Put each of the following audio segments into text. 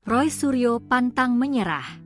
Roy Suryo pantang menyerah.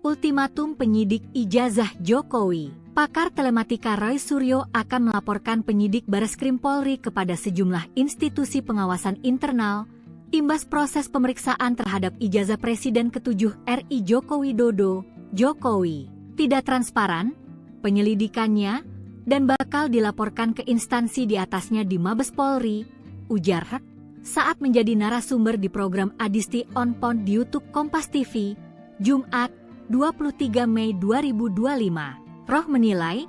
Ultimatum penyidik ijazah Jokowi. Pakar telematika Roy Suryo akan melaporkan penyidik Bareskrim Polri kepada sejumlah institusi pengawasan internal imbas proses pemeriksaan terhadap ijazah Presiden ke-7 RI Joko Widodo. Jokowi tidak transparan penyelidikannya dan bakal dilaporkan ke instansi di atasnya di Mabes Polri, ujar Hak saat menjadi narasumber di program Adisti On Point di YouTube Kompas TV, Jumat 23 Mei 2025. Roh menilai,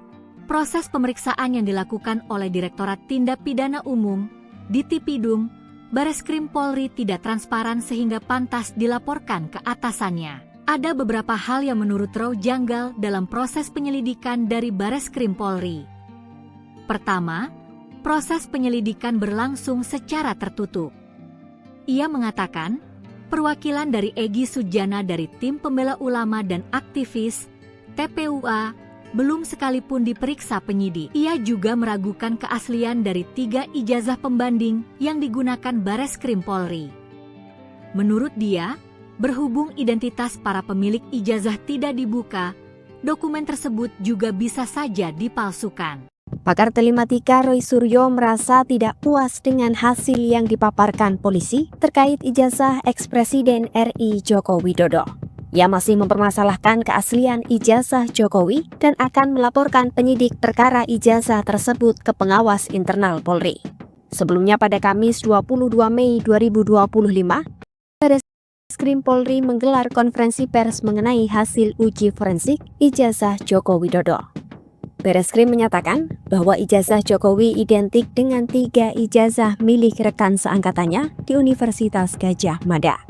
proses pemeriksaan yang dilakukan oleh Direktorat Tindak Pidana Umum, Ditipidum, Bareskrim Polri tidak transparan sehingga pantas dilaporkan ke atasannya. Ada beberapa hal yang menurut Roh janggal dalam proses penyelidikan dari Bareskrim Polri. Pertama, proses penyelidikan berlangsung secara tertutup. Ia mengatakan, perwakilan dari Egy Sujana dari Tim Pembela Ulama dan Aktivis, TPUA, belum sekalipun diperiksa penyidik. Ia juga meragukan keaslian dari 3 ijazah pembanding yang digunakan Bareskrim Polri. Menurut dia, berhubung identitas para pemilik ijazah tidak dibuka, dokumen tersebut juga bisa saja dipalsukan. Pakar telematika Roy Suryo merasa tidak puas dengan hasil yang dipaparkan polisi terkait ijazah ex-Presiden RI Joko Widodo. Ia masih mempermasalahkan keaslian ijazah Jokowi dan akan melaporkan penyidik perkara ijazah tersebut ke pengawas internal Polri. Sebelumnya pada Kamis 22 Mei 2025, Bareskrim Polri menggelar konferensi pers mengenai hasil uji forensik ijazah Joko Widodo. Bareskrim menyatakan bahwa ijazah Jokowi identik dengan 3 ijazah milik rekan seangkatannya di Universitas Gadjah Mada.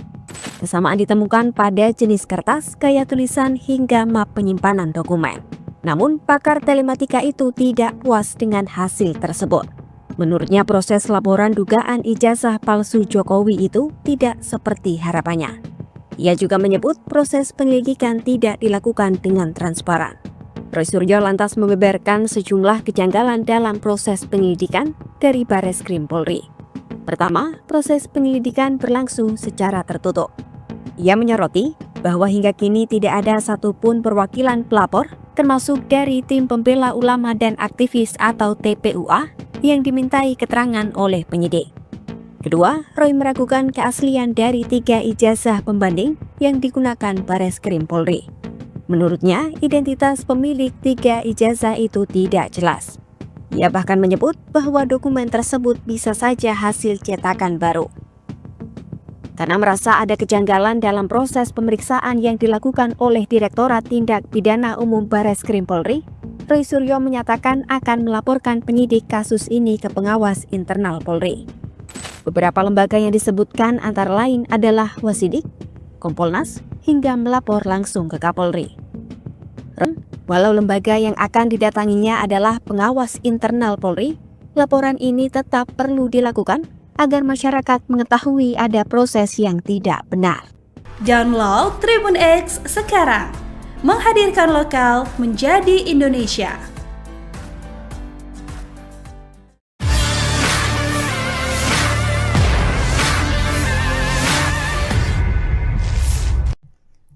Kesamaan ditemukan pada jenis kertas, gaya tulisan, hingga map penyimpanan dokumen. Namun, pakar telematika itu tidak puas dengan hasil tersebut. Menurutnya, proses laporan dugaan ijazah palsu Jokowi itu tidak seperti harapannya. Ia juga menyebut proses penyelidikan tidak dilakukan dengan transparan. Roy Suryo lantas membeberkan sejumlah kejanggalan dalam proses penyelidikan dari Bareskrim Polri. Pertama, proses penyelidikan berlangsung secara tertutup. Ia menyoroti bahwa hingga kini tidak ada satupun perwakilan pelapor, termasuk dari Tim Pembela Ulama dan Aktivis atau TPUA, yang dimintai keterangan oleh penyidik. Kedua, Roy meragukan keaslian dari 3 ijazah pembanding yang digunakan Bareskrim Polri. Menurutnya, identitas pemilik 3 ijazah itu tidak jelas. Ia bahkan menyebut bahwa dokumen tersebut bisa saja hasil cetakan baru. Karena merasa ada kejanggalan dalam proses pemeriksaan yang dilakukan oleh Direktorat Tindak Pidana Umum Bareskrim Polri, Roy Suryo menyatakan akan melaporkan penyidik kasus ini ke pengawas internal Polri. Beberapa lembaga yang disebutkan antara lain adalah Wasidik, Kompolnas, hingga melapor langsung ke Kapolri. Walau lembaga yang akan didatanginya adalah pengawas internal Polri, laporan ini tetap perlu dilakukan agar masyarakat mengetahui ada proses yang tidak benar. Download Tribun X sekarang, menghadirkan lokal menjadi Indonesia.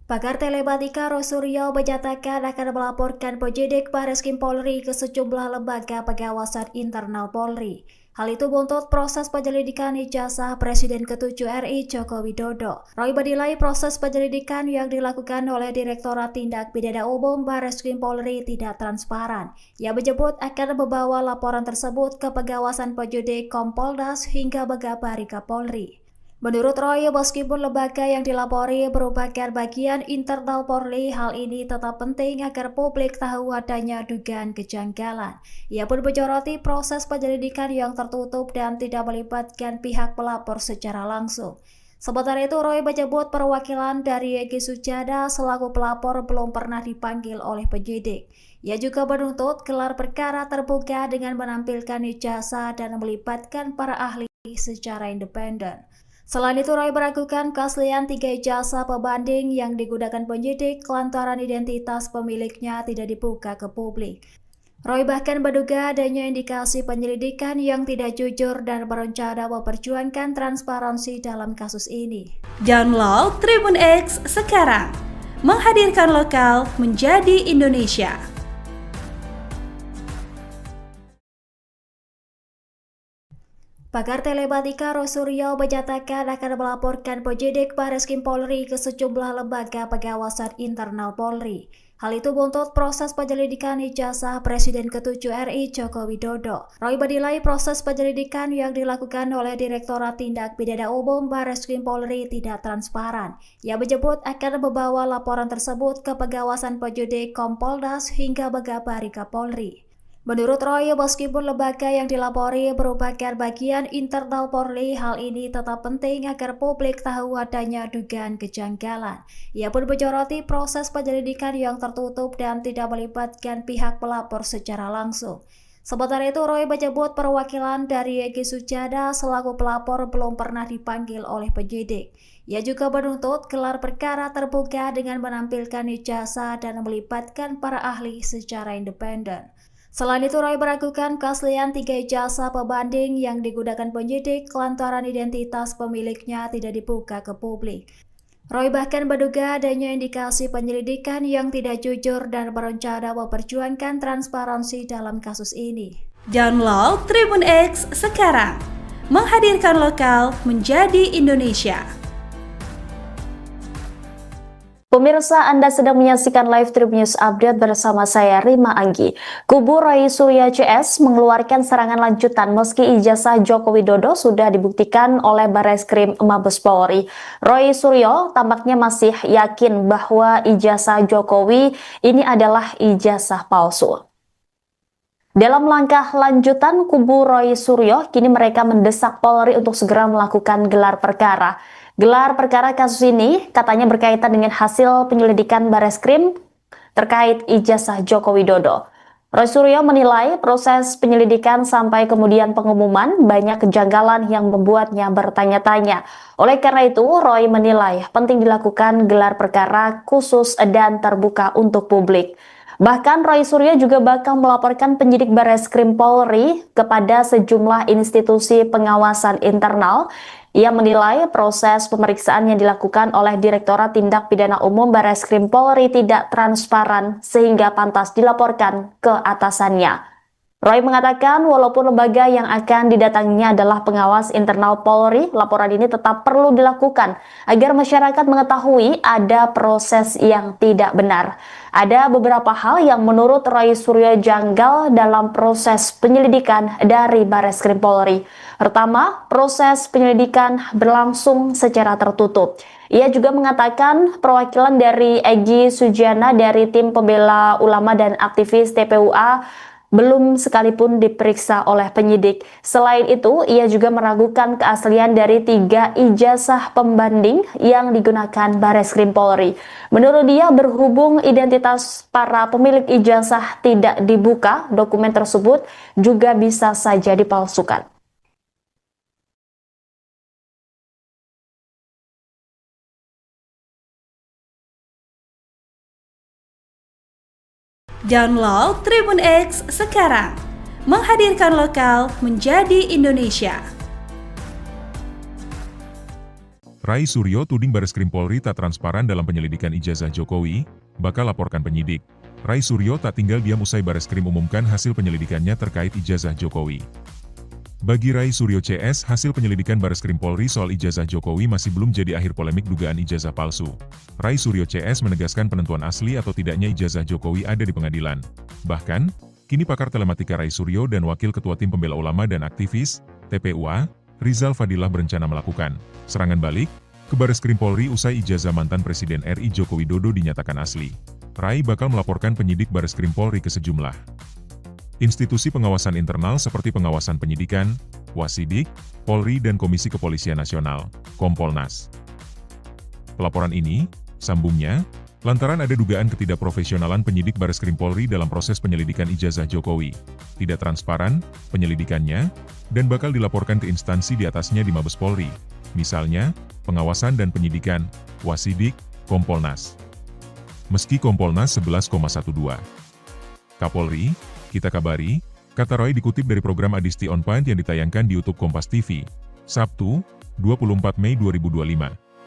Pakar telematika Roy Suryo menyatakan akan melaporkan penyidik Bareskrim Polri ke sejumlah lembaga pengawasan internal Polri. Hal itu buntut proses penyelidikan ijazah Presiden ke-7 RI Joko Widodo. Roy menilai proses penyelidikan yang dilakukan oleh Direktorat Tindak Pidana Umum Bareskrim Polri tidak transparan. Ia menyebut akan membawa laporan tersebut ke pengawasan penyidik Kompolnas hingga mengabari Kapolri. Menurut Roy, meskipun lembaga yang dilapori merupakan bagian internal Polri, hal ini tetap penting agar publik tahu adanya dugaan kejanggalan. Ia pun menyoroti proses penyelidikan yang tertutup dan tidak melibatkan pihak pelapor secara langsung. Sementara itu, Roy menyebut perwakilan dari Egy Sujana selaku pelapor belum pernah dipanggil oleh penyidik. Ia juga menuntut gelar perkara terbuka dengan menampilkan ijazah dan melibatkan para ahli secara independen. Selain itu, Roy meragukan keaslian 3 ijazah pembanding yang digunakan penyidik lantaran identitas pemiliknya tidak dibuka ke publik. Roy bahkan menduga adanya indikasi penyelidikan yang tidak jujur dan berencana memperjuangkan transparansi dalam kasus ini. Download Tribun X sekarang, menghadirkan lokal menjadi Indonesia. Pakar telematika Roy Suryo menyatakan akan melaporkan penyidik Bareskrim Polri ke sejumlah lembaga pengawasan internal Polri. Hal itu buntut proses penyelidikan ijazah Presiden ke-7 RI Joko Widodo. Roy menilai proses penyelidikan yang dilakukan oleh Direktorat Tindak Pidana Umum Bareskrim Polri tidak transparan. Ia menyebut akan membawa laporan tersebut ke pengawasan penyidik Kompolnas hingga mengabari Kapolri. Menurut Roy, meskipun lembaga yang dilapori merupakan bagian internal Polri, hal ini tetap penting agar publik tahu adanya dugaan kejanggalan. Ia pun menyoroti proses penyelidikan yang tertutup dan tidak melibatkan pihak pelapor secara langsung. Sementara itu, Roy menyebut perwakilan dari Egy Sujana selaku pelapor belum pernah dipanggil oleh penyidik. Ia juga menuntut gelar perkara terbuka dengan menampilkan ijazah dan melibatkan para ahli secara independen. Selain itu, Roy meragukan keaslian 3 ijazah pembanding yang digunakan penyidik lantaran identitas pemiliknya tidak dibuka ke publik. Roy bahkan menduga adanya indikasi penyelidikan yang tidak jujur dan berencana memperjuangkan transparansi dalam kasus ini. Download Tribun X sekarang, menghadirkan lokal menjadi Indonesia. Pemirsa, Anda sedang menyaksikan live Tribun News Update bersama saya Rima Anggi. Kubu Roy Suryo CS mengeluarkan serangan lanjutan meski ijazah Joko Widodo sudah dibuktikan oleh Bareskrim Mabes Polri. Roy Suryo tampaknya masih yakin bahwa ijazah Jokowi ini adalah ijazah palsu. Dalam langkah lanjutan, kubu Roy Suryo kini mereka mendesak Polri untuk segera melakukan gelar perkara. Gelar perkara kasus ini katanya berkaitan dengan hasil penyelidikan Bareskrim terkait ijazah Joko Widodo. Roy Suryo menilai proses penyelidikan sampai kemudian pengumuman banyak kejanggalan yang membuatnya bertanya-tanya. Oleh karena itu, Roy menilai penting dilakukan gelar perkara khusus dan terbuka untuk publik. Bahkan Roy Suryo juga bakal melaporkan penyidik Bareskrim Polri kepada sejumlah institusi pengawasan internal. Ia menilai proses pemeriksaan yang dilakukan oleh Direktorat Tindak Pidana Umum Bareskrim Polri tidak transparan sehingga pantas dilaporkan ke atasannya. Roy mengatakan walaupun lembaga yang akan didatanginya adalah pengawas internal Polri, laporan ini tetap perlu dilakukan agar masyarakat mengetahui ada proses yang tidak benar. Ada beberapa hal yang menurut Roy Suryo janggal dalam proses penyelidikan dari Bareskrim Polri. Pertama, proses penyelidikan berlangsung secara tertutup. Ia juga mengatakan perwakilan dari Egy Sujana dari tim pembela ulama dan aktivis TPUA belum sekalipun diperiksa oleh penyidik. Selain itu, ia juga meragukan keaslian dari 3 ijazah pembanding yang digunakan Bareskrim Polri. Menurut dia, berhubung identitas para pemilik ijazah tidak dibuka, dokumen tersebut juga bisa saja dipalsukan. Download Tribun X sekarang, menghadirkan lokal menjadi Indonesia. Roy Suryo tuding Bareskrim Polri tak transparan dalam penyelidikan ijazah Jokowi, bakal laporkan penyidik. Roy Suryo tak tinggal diam usai Bareskrim umumkan hasil penyelidikannya terkait ijazah Jokowi. Bagi Roy Suryo CS, hasil penyelidikan Bareskrim Polri soal ijazah Jokowi masih belum jadi akhir polemik dugaan ijazah palsu. Roy Suryo CS menegaskan penentuan asli atau tidaknya ijazah Jokowi ada di pengadilan. Bahkan, kini pakar telematika Roy Suryo dan Wakil Ketua Tim Pembela Ulama dan Aktivis, TPUA, Rizal Fadilah berencana melakukan serangan balik ke Bareskrim Polri usai ijazah mantan Presiden RI Joko Widodo dinyatakan asli. Roy bakal melaporkan penyidik Bareskrim Polri ke sejumlah institusi pengawasan internal seperti pengawasan penyidikan, Wasidik, Polri dan Komisi Kepolisian Nasional, Kompolnas. Pelaporan ini, sambungnya, lantaran ada dugaan ketidakprofesionalan penyidik Bareskrim Polri dalam proses penyelidikan ijazah Jokowi, tidak transparan penyelidikannya, dan bakal dilaporkan ke instansi di atasnya di Mabes Polri, misalnya, pengawasan dan penyidikan, Wasidik, Kompolnas. Meski Kompolnas 11,12. Kapolri, Kita kabari, kata Roy dikutip dari program Adisti On Point yang ditayangkan di YouTube Kompas TV. Sabtu, 24 Mei 2025.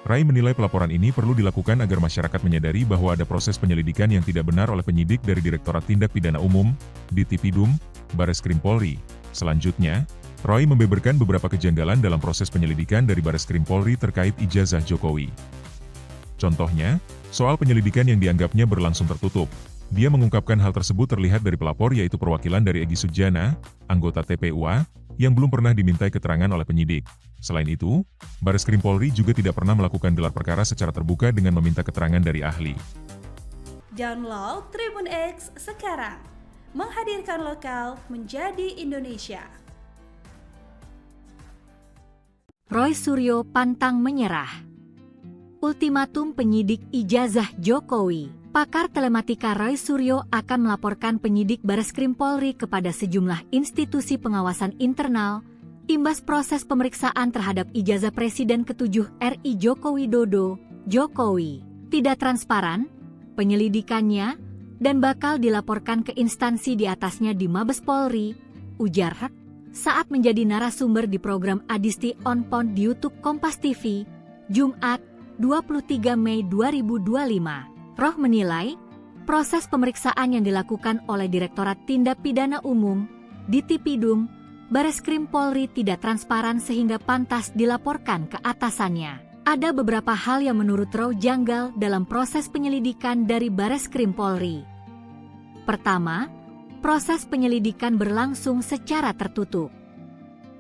Rai menilai pelaporan ini perlu dilakukan agar masyarakat menyadari bahwa ada proses penyelidikan yang tidak benar oleh penyidik dari Direktorat Tindak Pidana Umum, Ditipidum, Bareskrim Polri. Selanjutnya, Roy membeberkan beberapa kejanggalan dalam proses penyelidikan dari Bareskrim Polri terkait ijazah Jokowi. Contohnya, soal penyelidikan yang dianggapnya berlangsung tertutup. Dia mengungkapkan hal tersebut terlihat dari pelapor yaitu perwakilan dari Egy Sujana, anggota TPUA, yang belum pernah dimintai keterangan oleh penyidik. Selain itu, Bareskrim Polri juga tidak pernah melakukan gelar perkara secara terbuka dengan meminta keterangan dari ahli. Download Tribun X sekarang, menghadirkan lokal menjadi Indonesia. Roy Suryo pantang menyerah. Ultimatum penyidik ijazah Jokowi. Pakar telematika Roy Suryo akan melaporkan penyidik Bareskrim Polri kepada sejumlah institusi pengawasan internal imbas proses pemeriksaan terhadap ijazah Presiden ke-7 RI Joko Widodo. Jokowi tidak transparan penyelidikannya dan bakal dilaporkan ke instansi di atasnya di Mabes Polri, ujar Hak saat menjadi narasumber di program Adisti On Point di YouTube Kompas TV, Jumat 23 Mei 2025. Roh menilai, proses pemeriksaan yang dilakukan oleh Direktorat Tindak Pidana Umum, Ditipidum, Bareskrim Polri tidak transparan sehingga pantas dilaporkan ke atasannya. Ada beberapa hal yang menurut Roh janggal dalam proses penyelidikan dari Bareskrim Polri. Pertama, proses penyelidikan berlangsung secara tertutup.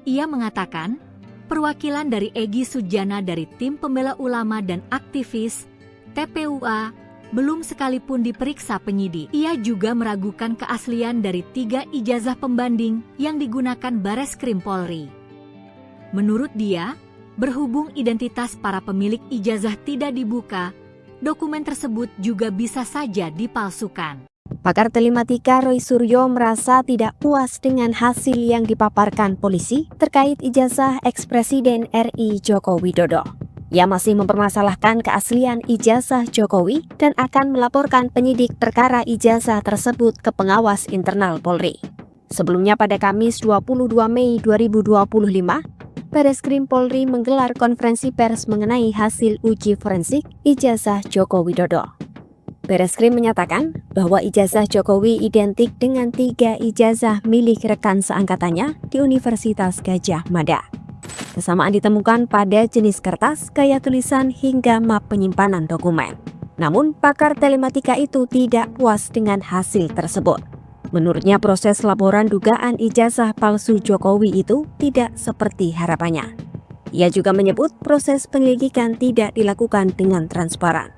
Ia mengatakan, perwakilan dari Egy Sujana dari Tim Pembela Ulama dan aktivis TPUA belum sekalipun diperiksa penyidik. Ia juga meragukan keaslian dari 3 ijazah pembanding yang digunakan Bareskrim Polri. Menurut dia, berhubung identitas para pemilik ijazah tidak dibuka, dokumen tersebut juga bisa saja dipalsukan. Pakar telematika Roy Suryo merasa tidak puas dengan hasil yang dipaparkan polisi terkait ijazah eks-Presiden RI Joko Widodo. Ia masih mempermasalahkan keaslian ijazah Jokowi dan akan melaporkan penyidik perkara ijazah tersebut ke pengawas internal Polri. Sebelumnya pada Kamis 22 Mei 2025, Bareskrim Polri menggelar konferensi pers mengenai hasil uji forensik ijazah Joko Widodo. Bareskrim menyatakan bahwa ijazah Jokowi identik dengan 3 ijazah milik rekan seangkatannya di Universitas Gadjah Mada. Kesamaan ditemukan pada jenis kertas, gaya tulisan, hingga map penyimpanan dokumen. Namun, pakar telematika itu tidak puas dengan hasil tersebut. Menurutnya, proses laporan dugaan ijazah palsu Jokowi itu tidak seperti harapannya. Ia juga menyebut proses penyelidikan tidak dilakukan dengan transparan.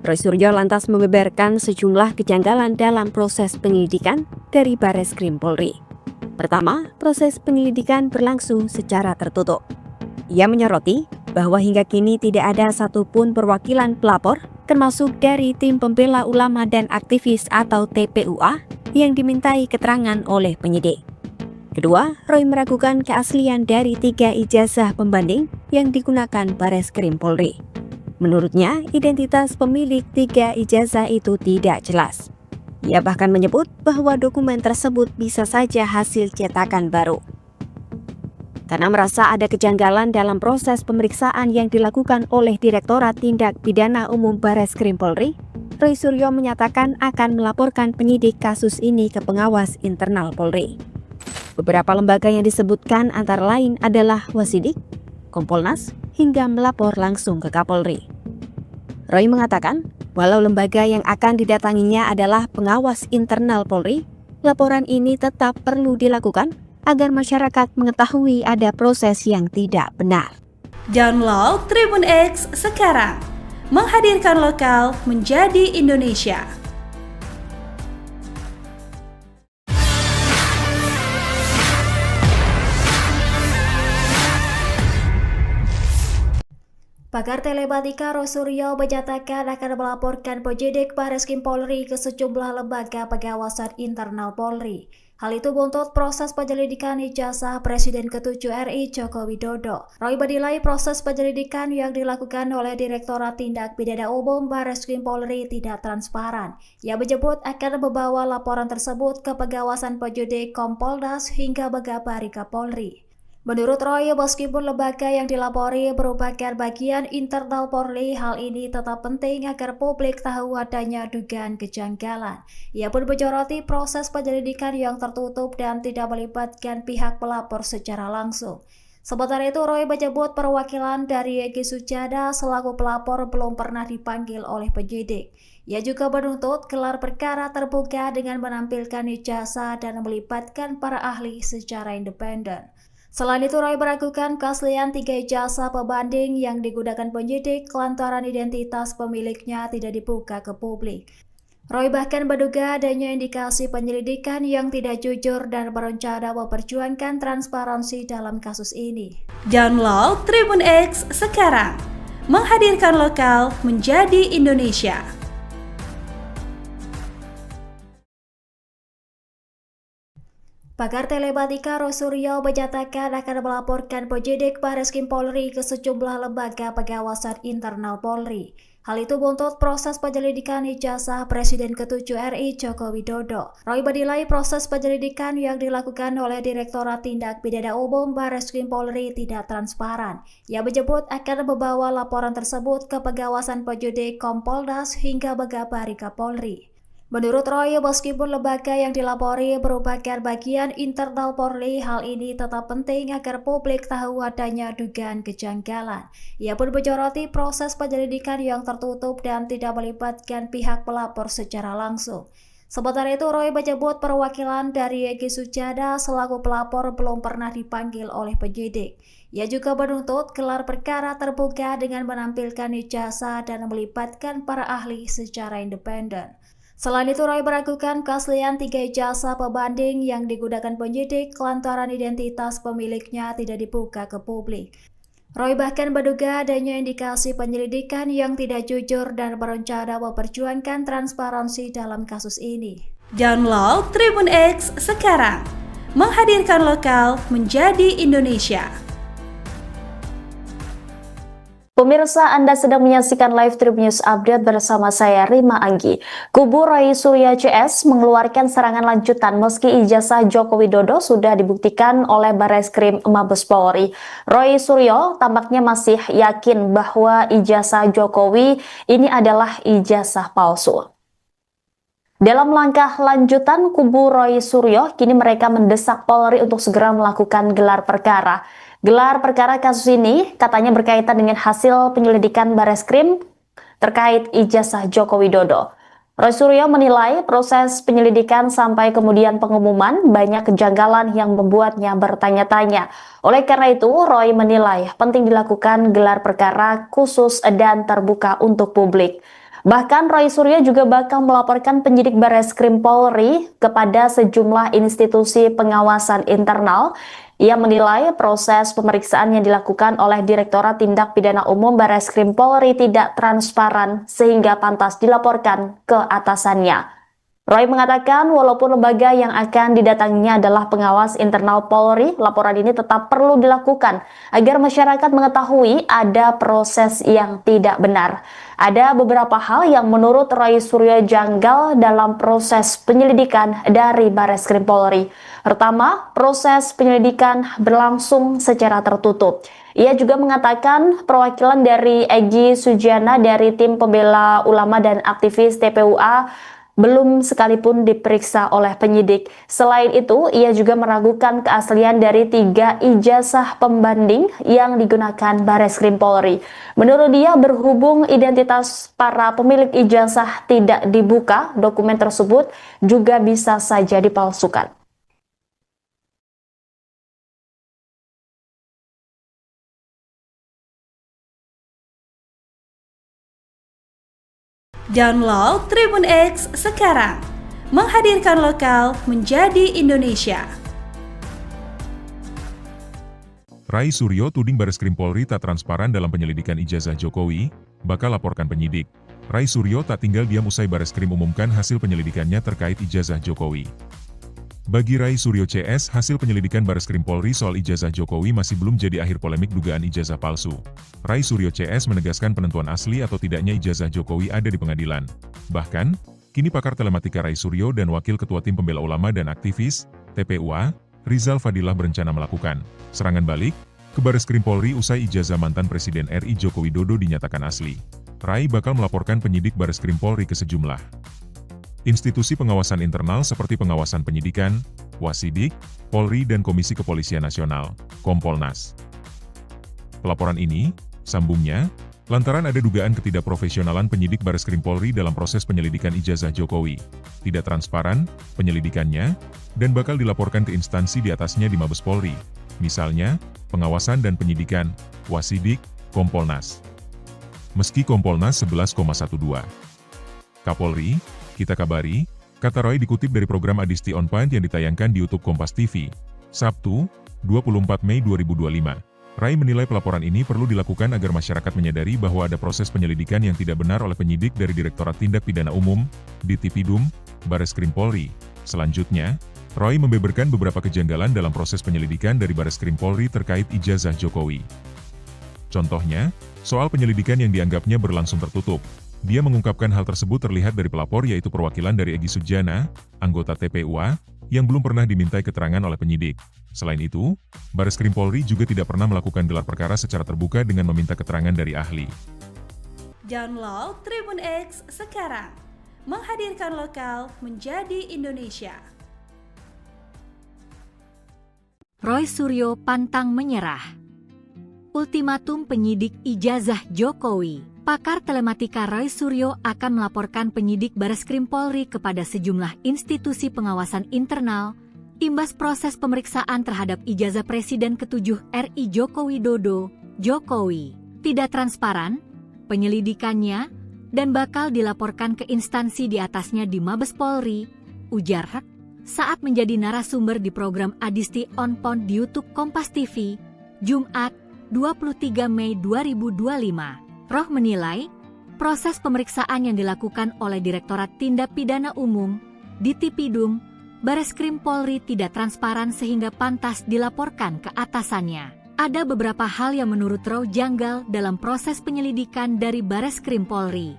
Roy Suryo lantas membeberkan sejumlah kejanggalan dalam proses penyelidikan dari Bareskrim Polri. Pertama, proses penyelidikan berlangsung secara tertutup. Ia menyoroti bahwa hingga kini tidak ada satupun perwakilan pelapor, termasuk dari Tim Pembela Ulama dan Aktivis atau TPUA, yang dimintai keterangan oleh penyidik. Kedua, Roy meragukan keaslian dari 3 ijazah pembanding yang digunakan Bareskrim Polri. Menurutnya, identitas pemilik 3 ijazah itu tidak jelas. Ia bahkan menyebut bahwa dokumen tersebut bisa saja hasil cetakan baru. Karena merasa ada kejanggalan dalam proses pemeriksaan yang dilakukan oleh Direktorat Tindak Pidana Umum Bareskrim Polri, Roy Suryo menyatakan akan melaporkan penyidik kasus ini ke pengawas internal Polri. Beberapa lembaga yang disebutkan antara lain adalah Wasidik, Kompolnas, hingga melapor langsung ke Kapolri. Roy mengatakan, walau lembaga yang akan didatanginya adalah pengawas internal Polri, laporan ini tetap perlu dilakukan agar masyarakat mengetahui ada proses yang tidak benar. Download Tribun X sekarang, menghadirkan lokal menjadi Indonesia. Pakar telematika Roy Suryo menyatakan akan melaporkan penyidik Bareskrim Polri ke sejumlah lembaga pengawasan internal Polri. Hal itu buntut proses penyelidikan ijazah Presiden ke-7 RI Joko Widodo. Roy menilai proses penyelidikan yang dilakukan oleh Direktorat Tindak Pidana Umum Barreskrim Polri tidak transparan. Ia menyebut akan membawa laporan tersebut ke pengawasan penyidik Kompolnas hingga Megabari Kapolri. Menurut Roy, meskipun lembaga yang dilapori merupakan bagian internal Polri, hal ini tetap penting agar publik tahu adanya dugaan kejanggalan. Ia pun menyoroti proses penyelidikan yang tertutup dan tidak melibatkan pihak pelapor secara langsung. Sementara itu, Roy menyebut perwakilan dari Egy Sujana selaku pelapor belum pernah dipanggil oleh penyidik. Ia juga menuntut gelar perkara terbuka dengan menampilkan ijazah dan melibatkan para ahli secara independen. Selain itu, Roy meragukan keaslian 3 ijazah pembanding yang digunakan penyidik lantaran identitas pemiliknya tidak dibuka ke publik. Roy bahkan menduga adanya indikasi penyelidikan yang tidak jujur dan berencana memperjuangkan transparansi dalam kasus ini. Download Tribun X sekarang, menghadirkan lokal menjadi Indonesia. Pakar telematika Roy Suryo menyatakan akan melaporkan penyidik Barreskrim Polri ke sejumlah lembaga pengawasan internal Polri. Hal itu buntut proses penyelidikan ijazah Presiden ke-7 RI Joko Widodo. Roy menilai proses penyelidikan yang dilakukan oleh Direktorat Tindak Pidana Umum Barreskrim Polri tidak transparan. Ia menyebut akan membawa laporan tersebut ke pengawasan penyidik Kompolnas hingga Megabari Kapolri. Menurut Roy, meskipun lembaga yang dilapori merupakan bagian internal Polri, hal ini tetap penting agar publik tahu adanya dugaan kejanggalan. Ia pun menyoroti proses penyelidikan yang tertutup dan tidak melibatkan pihak pelapor secara langsung. Sementara itu, Roy menyebut perwakilan dari Egy Sujana selaku pelapor belum pernah dipanggil oleh penyidik. Ia juga menuntut gelar perkara terbuka dengan menampilkan ijazah dan melibatkan para ahli secara independen. Selain itu, Roy meragukan keaslian 3 ijazah pembanding yang digunakan penyidik lantaran identitas pemiliknya tidak dibuka ke publik. Roy bahkan menduga adanya indikasi penyelidikan yang tidak jujur dan berencana memperjuangkan transparansi dalam kasus ini. Download Tribun X sekarang, menghadirkan lokal menjadi Indonesia. Pemirsa, Anda sedang menyaksikan live Tribun News Update bersama saya Rima Anggi. Kubu Roy Suryo CS mengeluarkan serangan lanjutan meski ijazah Joko Widodo sudah dibuktikan oleh Barreskrim Mabes Polri. Roy Suryo tampaknya masih yakin bahwa ijazah Jokowi ini adalah ijazah palsu. Dalam langkah lanjutan, kubu Roy Suryo kini mereka mendesak Polri untuk segera melakukan gelar perkara. Gelar perkara kasus ini katanya berkaitan dengan hasil penyelidikan Barreskrim terkait ijazah Joko Widodo. Roy Suryo menilai proses penyelidikan sampai kemudian pengumuman banyak kejanggalan yang membuatnya bertanya-tanya. Oleh karena itu, Roy menilai penting dilakukan gelar perkara khusus dan terbuka untuk publik. Bahkan Roy Suryo juga bakal melaporkan penyidik Barreskrim Polri kepada sejumlah institusi pengawasan internal. Ia menilai proses pemeriksaan yang dilakukan oleh Direktorat Tindak Pidana Umum Barreskrim Polri tidak transparan sehingga pantas dilaporkan ke atasannya. Roy mengatakan walaupun lembaga yang akan didatanginya adalah pengawas internal Polri, laporan ini tetap perlu dilakukan agar masyarakat mengetahui ada proses yang tidak benar. Ada beberapa hal yang menurut Roy Suryo janggal dalam proses penyelidikan dari Barreskrim Polri. Pertama, proses penyelidikan berlangsung secara tertutup. Ia juga mengatakan perwakilan dari Egy Sujana dari tim pembela ulama dan aktivis TPUA belum sekalipun diperiksa oleh penyidik. Selain itu, ia juga meragukan keaslian dari 3 ijazah pembanding yang digunakan Barreskrim Polri. Menurut dia, berhubung identitas para pemilik ijazah tidak dibuka, dokumen tersebut juga bisa saja dipalsukan. Download Tribun X sekarang, menghadirkan lokal menjadi Indonesia. Roy Suryo tuding Barreskrim Polri tak transparan dalam penyelidikan ijazah Jokowi, bakal laporkan penyidik. Roy Suryo tak tinggal diam usai Barreskrim umumkan hasil penyelidikannya terkait ijazah Jokowi. Bagi Rai Suryo CS, hasil penyelidikan Bareskrim Polri soal ijazah Jokowi masih belum jadi akhir polemik dugaan ijazah palsu. Rai Suryo CS menegaskan penentuan asli atau tidaknya ijazah Jokowi ada di pengadilan. Bahkan, kini pakar telematika Rai Suryo dan Wakil Ketua Tim Pembela Ulama dan Aktivis, TPUA, Rizal Fadilah berencana melakukan serangan balik ke Bareskrim Polri usai ijazah mantan Presiden RI Joko Widodo dinyatakan asli. Rai bakal melaporkan penyidik Bareskrim Polri ke sejumlah institusi pengawasan internal seperti pengawasan penyidikan, Wasidik, Polri dan Komisi Kepolisian Nasional, Kompolnas. Pelaporan ini, sambungnya, lantaran ada dugaan ketidakprofesionalan penyidik Bareskrim Polri dalam proses penyelidikan ijazah Jokowi, tidak transparan penyelidikannya, dan bakal dilaporkan ke instansi di atasnya di Mabes Polri, misalnya, pengawasan dan penyidikan, Wasidik, Kompolnas. Meski Kompolnas 11,12. Kapolri, kita kabari, kata Roy dikutip dari program Adisti On Point yang ditayangkan di YouTube Kompas TV, Sabtu, 24 Mei 2025. Rai menilai pelaporan ini perlu dilakukan agar masyarakat menyadari bahwa ada proses penyelidikan yang tidak benar oleh penyidik dari Direktorat Tindak Pidana Umum, Ditipidum, Bareskrim Polri. Selanjutnya, Roy membeberkan beberapa kejanggalan dalam proses penyelidikan dari Bareskrim Polri terkait ijazah Jokowi. Contohnya, soal penyelidikan yang dianggapnya berlangsung tertutup. Dia mengungkapkan hal tersebut terlihat dari pelapor yaitu perwakilan dari Egy Sujana, anggota TPUA, yang belum pernah dimintai keterangan oleh penyidik. Selain itu, Bareskrim Polri juga tidak pernah melakukan gelar perkara secara terbuka dengan meminta keterangan dari ahli. Download Tribun X sekarang, menghadirkan lokal menjadi Indonesia. Roy Suryo pantang menyerah. Ultimatum penyidik ijazah Jokowi. Pakar telematika Roy Suryo akan melaporkan penyidik Bareskrim Polri kepada sejumlah institusi pengawasan internal, imbas proses pemeriksaan terhadap ijazah Presiden ke-7 RI Joko Widodo, Jokowi. Tidak transparan, penyelidikannya, dan bakal dilaporkan ke instansi di atasnya di Mabes Polri, ujar Hak, saat menjadi narasumber di program Adisti On Point di YouTube Kompas TV, Jumat, 23 Mei 2025. Roh menilai, proses pemeriksaan yang dilakukan oleh Direktorat Tindak Pidana Umum, Ditipidum, Bareskrim Polri tidak transparan sehingga pantas dilaporkan ke atasannya. Ada beberapa hal yang menurut Roh janggal dalam proses penyelidikan dari Bareskrim Polri.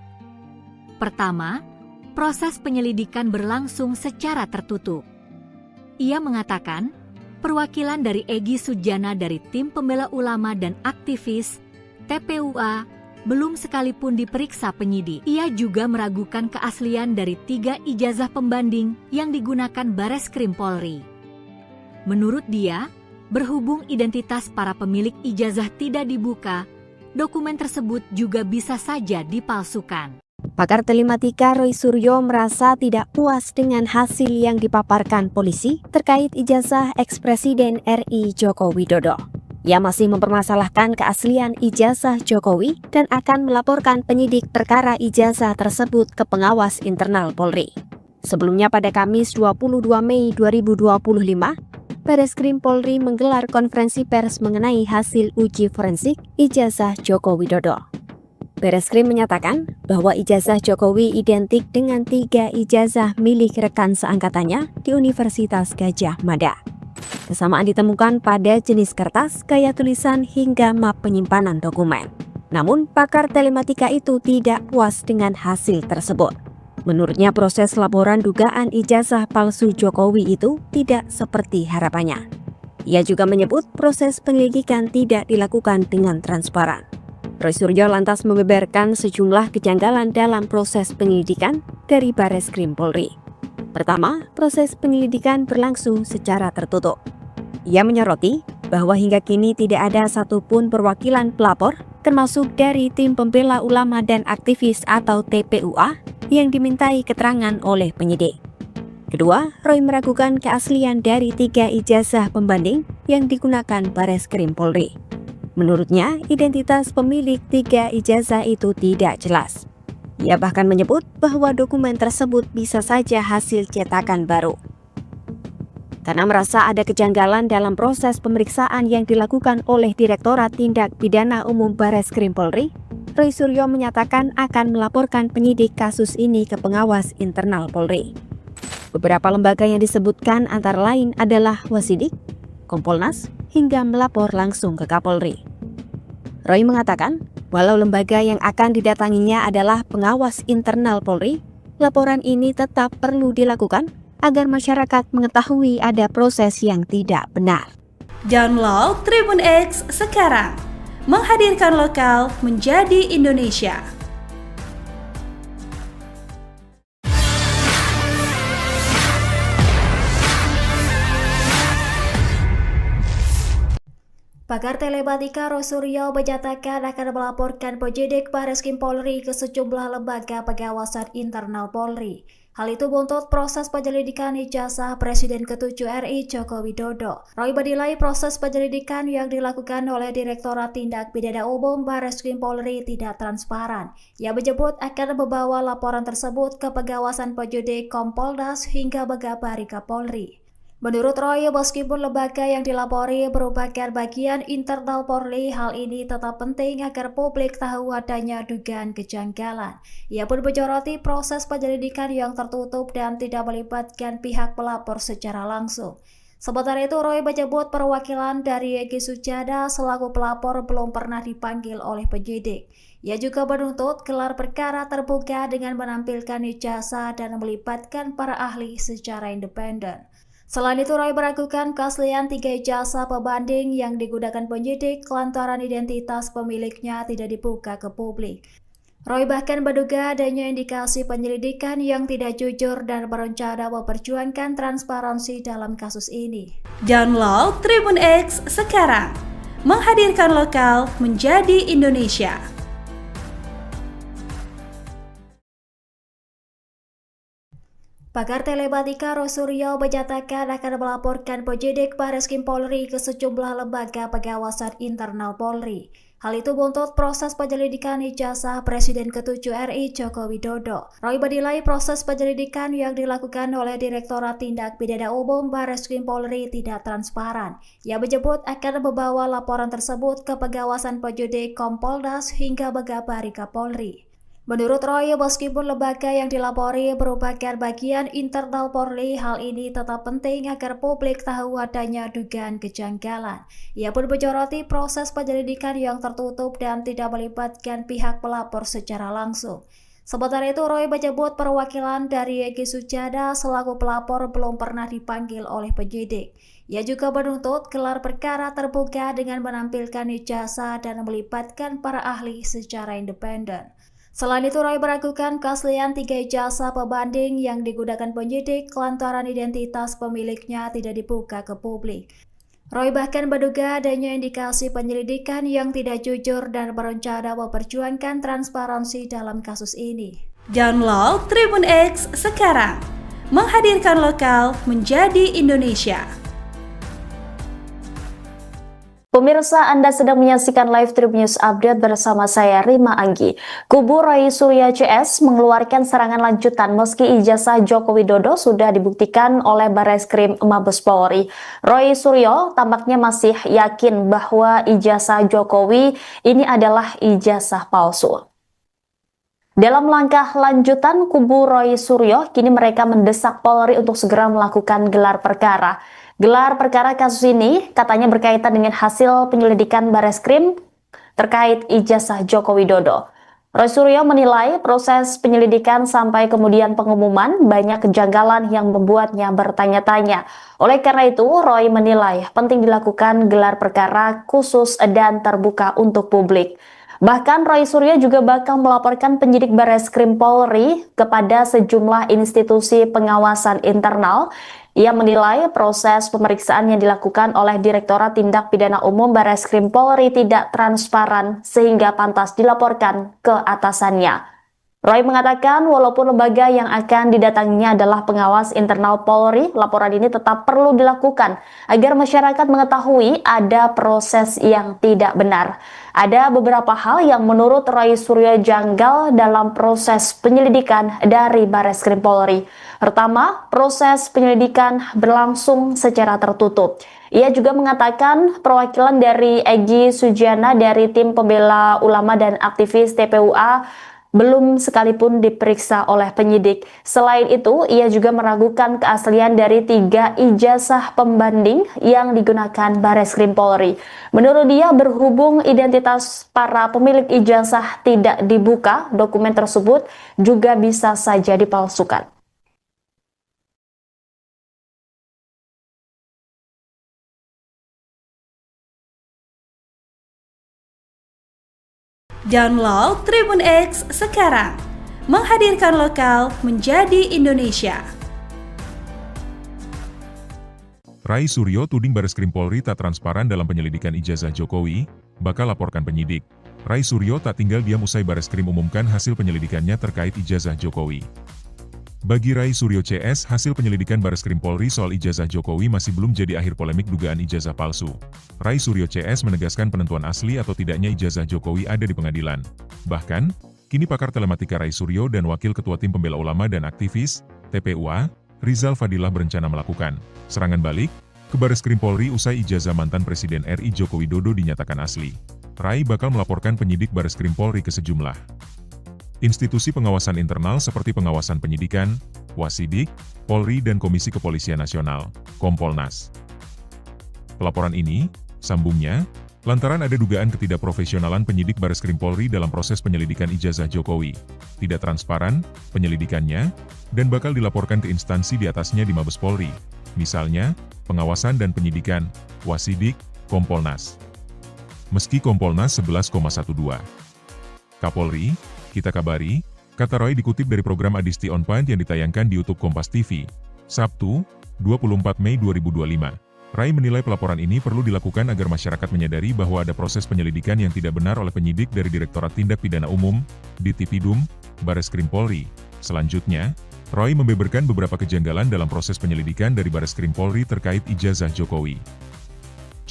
Pertama, proses penyelidikan berlangsung secara tertutup. Ia mengatakan, perwakilan dari Egy Sujana dari Tim Pembela Ulama dan Aktivis, TPUA, belum sekalipun diperiksa penyidik. Ia juga meragukan keaslian dari 3 ijazah pembanding yang digunakan Bareskrim Polri. Menurut dia, berhubung identitas para pemilik ijazah tidak dibuka, dokumen tersebut juga bisa saja dipalsukan. Pakar telematika Roy Suryo merasa tidak puas dengan hasil yang dipaparkan polisi terkait ijazah ex-Presiden RI Joko Widodo. Ia masih mempermasalahkan keaslian ijazah Jokowi dan akan melaporkan penyidik perkara ijazah tersebut ke pengawas internal Polri. Sebelumnya pada Kamis 22 Mei 2025, Bareskrim Polri menggelar konferensi pers mengenai hasil uji forensik ijazah Joko Widodo. Bareskrim menyatakan bahwa ijazah Jokowi identik dengan 3 ijazah milik rekan seangkatannya di Universitas Gadjah Mada. Kesamaan ditemukan pada jenis kertas, gaya tulisan, hingga map penyimpanan dokumen. Namun, pakar telematika itu tidak puas dengan hasil tersebut. Menurutnya, proses laporan dugaan ijazah palsu Jokowi itu tidak seperti harapannya. Ia juga menyebut proses penyelidikan tidak dilakukan dengan transparan. Roy Suryo lantas membeberkan sejumlah kejanggalan dalam proses penyelidikan dari Bareskrim Polri. Pertama, proses penyelidikan berlangsung secara tertutup. Ia menyoroti bahwa hingga kini tidak ada satupun perwakilan pelapor, termasuk dari Tim Pembela Ulama dan Aktivis atau TPUA, yang dimintai keterangan oleh penyidik. Kedua, Roy meragukan keaslian dari 3 ijazah pembanding yang digunakan Bareskrim Polri. Menurutnya, identitas pemilik 3 ijazah itu tidak jelas. Ia bahkan menyebut bahwa dokumen tersebut bisa saja hasil cetakan baru. Karena merasa ada kejanggalan dalam proses pemeriksaan yang dilakukan oleh Direktorat Tindak Pidana Umum Bareskrim Polri, Roy Suryo menyatakan akan melaporkan penyidik kasus ini ke pengawas internal Polri. Beberapa lembaga yang disebutkan antara lain adalah Wasidik, Kompolnas, hingga melapor langsung ke Kapolri. Roy mengatakan, walau lembaga yang akan didatanginya adalah pengawas internal Polri, laporan ini tetap perlu dilakukan agar masyarakat mengetahui ada proses yang tidak benar. Download Tribun X sekarang, menghadirkan lokal menjadi Indonesia. Pakar telematika Roy Suryo menyatakan akan melaporkan penyidik Bareskrim Polri ke sejumlah lembaga pengawasan internal Polri. Hal itu buntut proses penyelidikan ijazah Presiden ke-7 RI Joko Widodo. Roy menilai proses penyelidikan yang dilakukan oleh Direktorat Tindak Pidana Umum Bareskrim Polri tidak transparan. Ia menyebut akan membawa laporan tersebut ke pengawasan penyidik Kompolnas hingga Megabari Kapolri. Menurut Roy, meskipun lembaga yang dilapori merupakan bagian internal Polri, hal ini tetap penting agar publik tahu adanya dugaan kejanggalan. Ia pun menyoroti proses penyelidikan yang tertutup dan tidak melibatkan pihak pelapor secara langsung. Sementara itu, Roy menyebut perwakilan dari Egy Sujana selaku pelapor belum pernah dipanggil oleh penyidik. Ia juga menuntut gelar perkara terbuka dengan menampilkan ijazah dan melibatkan para ahli secara independen. Selain itu, Roy meragukan keaslian 3 ijazah pembanding yang digunakan penyidik lantaran identitas pemiliknya tidak dibuka ke publik. Roy bahkan menduga adanya indikasi penyelidikan yang tidak jujur dan berencana memperjuangkan transparansi dalam kasus ini. Download Tribun X sekarang, menghadirkan lokal menjadi Indonesia. Pakar telematika Roy Suryo menyatakan akan melaporkan penyidik Bareskrim Polri ke sejumlah lembaga pengawasan internal Polri. Hal itu buntut proses penyelidikan ijazah Presiden ke-7 RI Joko Widodo. Roy menilai proses penyelidikan yang dilakukan oleh Direktorat Tindak Pidana Umum Bareskrim Polri tidak transparan. Ia menyebut akan membawa laporan tersebut ke pengawasan penyidik Kompolnas hingga Megabari Kapolri. Menurut Roy, meskipun lembaga yang dilapori merupakan bagian internal Polri, hal ini tetap penting agar publik tahu adanya dugaan kejanggalan. Ia pun menyoroti proses penyelidikan yang tertutup dan tidak melibatkan pihak pelapor secara langsung. Sementara itu, Roy menyebut perwakilan dari Egy Sujana selaku pelapor belum pernah dipanggil oleh penyidik. Ia juga menuntut gelar perkara terbuka dengan menampilkan ijazah dan melibatkan para ahli secara independen. Selain itu, Roy meragukan keaslian 3 ijazah pembanding yang digunakan penyidik lantaran identitas pemiliknya tidak dibuka ke publik. Roy bahkan menduga adanya indikasi penyelidikan yang tidak jujur dan berencana memperjuangkan transparansi dalam kasus ini. Download Tribun X sekarang, menghadirkan lokal menjadi Indonesia. Pemirsa, Anda sedang menyaksikan live Tribun News Update bersama saya Rima Anggi. Kubu Roy Suryo CS mengeluarkan serangan lanjutan meski ijazah Joko Widodo sudah dibuktikan oleh Bareskrim Mabes Polri. Roy Suryo tampaknya masih yakin bahwa ijazah Jokowi ini adalah ijazah palsu. Dalam langkah lanjutan, kubu Roy Suryo kini mereka mendesak Polri untuk segera melakukan gelar perkara. Gelar perkara kasus ini katanya berkaitan dengan hasil penyelidikan Bareskrim terkait ijazah Joko Widodo. Roy Suryo menilai proses penyelidikan sampai kemudian pengumuman banyak kejanggalan yang membuatnya bertanya-tanya. Oleh karena itu, Roy menilai penting dilakukan gelar perkara khusus dan terbuka untuk publik. Bahkan Roy Suryo juga bakal melaporkan penyidik Bareskrim Polri kepada sejumlah institusi pengawasan internal. Ia menilai proses pemeriksaan yang dilakukan oleh Direktorat Tindak Pidana Umum Bareskrim Polri tidak transparan sehingga pantas dilaporkan ke atasannya. Roy mengatakan walaupun lembaga yang akan didatanginya adalah pengawas internal Polri, laporan ini tetap perlu dilakukan agar masyarakat mengetahui ada proses yang tidak benar. Ada beberapa hal yang menurut Roy Suryo janggal dalam proses penyelidikan dari Bareskrim Polri. Pertama, proses penyelidikan berlangsung secara tertutup. Ia juga mengatakan perwakilan dari Egy Sujana dari tim pembela ulama dan aktivis TPUA belum sekalipun diperiksa oleh penyidik. Selain itu, ia juga meragukan keaslian dari 3 ijazah pembanding yang digunakan Bareskrim Polri. Menurut dia, berhubung identitas para pemilik ijazah tidak dibuka, dokumen tersebut juga bisa saja dipalsukan. Download Tribun X sekarang, menghadirkan lokal menjadi Indonesia. Rai Suryo tuding Bareskrim Polri tak transparan dalam penyelidikan ijazah Jokowi, bakal laporkan penyidik. Rai Suryo tak tinggal diam usai Bareskrim umumkan hasil penyelidikannya terkait ijazah Jokowi. Bagi Rai Suryo CS, hasil penyelidikan Bareskrim Polri soal ijazah Jokowi masih belum jadi akhir polemik dugaan ijazah palsu. Rai Suryo CS menegaskan penentuan asli atau tidaknya ijazah Jokowi ada di pengadilan. Bahkan, kini pakar telematika Rai Suryo dan Wakil Ketua Tim Pembela Ulama dan Aktivis, TPUA, Rizal Fadilah berencana melakukan serangan balik ke Bareskrim Polri usai ijazah mantan Presiden RI Joko Widodo dinyatakan asli. Rai bakal melaporkan penyidik Bareskrim Polri ke sejumlah institusi pengawasan internal seperti pengawasan penyidikan, Wasidik, Polri dan Komisi Kepolisian Nasional, Kompolnas. Pelaporan ini, sambungnya, lantaran ada dugaan ketidakprofesionalan penyidik Bareskrim Polri dalam proses penyelidikan ijazah Jokowi, tidak transparan penyelidikannya, dan bakal dilaporkan ke instansi di atasnya di Mabes Polri, misalnya, pengawasan dan penyidikan, Wasidik, Kompolnas. Meski Kompolnas 11,12. Kapolri, kita kabari, kata Roy dikutip dari program Adisti On Point yang ditayangkan di YouTube Kompas TV, Sabtu, 24 Mei 2025. Rai menilai pelaporan ini perlu dilakukan agar masyarakat menyadari bahwa ada proses penyelidikan yang tidak benar oleh penyidik dari Direktorat Tindak Pidana Umum, Ditipidum, Bareskrim Polri. Selanjutnya, Roy membeberkan beberapa kejanggalan dalam proses penyelidikan dari Bareskrim Polri terkait ijazah Jokowi.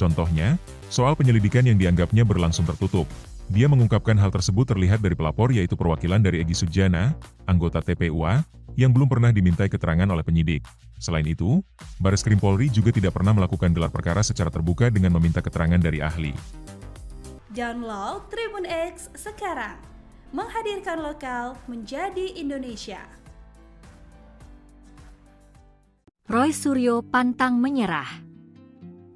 Contohnya, soal penyelidikan yang dianggapnya berlangsung tertutup. Dia mengungkapkan hal tersebut terlihat dari pelapor yaitu perwakilan dari Egy Sujana, anggota TPUA, yang belum pernah dimintai keterangan oleh penyidik. Selain itu, Bareskrim Polri juga tidak pernah melakukan gelar perkara secara terbuka dengan meminta keterangan dari ahli. Download Tribun X sekarang, menghadirkan lokal menjadi Indonesia. Roy Suryo pantang menyerah.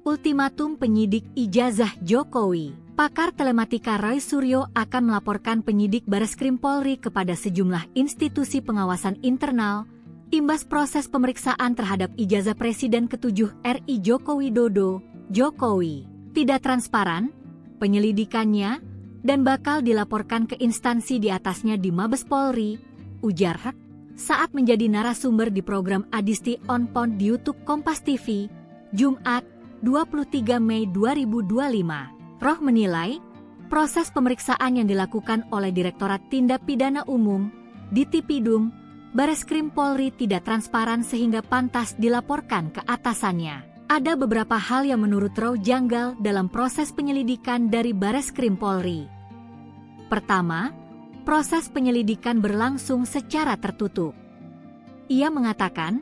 Ultimatum penyidik ijazah Jokowi. Pakar telematika Roy Suryo akan melaporkan penyidik Bareskrim Polri kepada sejumlah institusi pengawasan internal, imbas proses pemeriksaan terhadap ijazah Presiden ke-7 RI Joko Widodo, Jokowi. Tidak transparan, penyelidikannya, dan bakal dilaporkan ke instansi di atasnya di Mabes Polri, ujar Hak, saat menjadi narasumber di program Adisti On Point di YouTube Kompas TV, Jumat, 23 Mei 2025. Roh menilai, proses pemeriksaan yang dilakukan oleh Direktorat Tindak Pidana Umum, Ditipidum, Bareskrim Polri tidak transparan sehingga pantas dilaporkan ke atasannya. Ada beberapa hal yang menurut Roh janggal dalam proses penyelidikan dari Bareskrim Polri. Pertama, proses penyelidikan berlangsung secara tertutup. Ia mengatakan,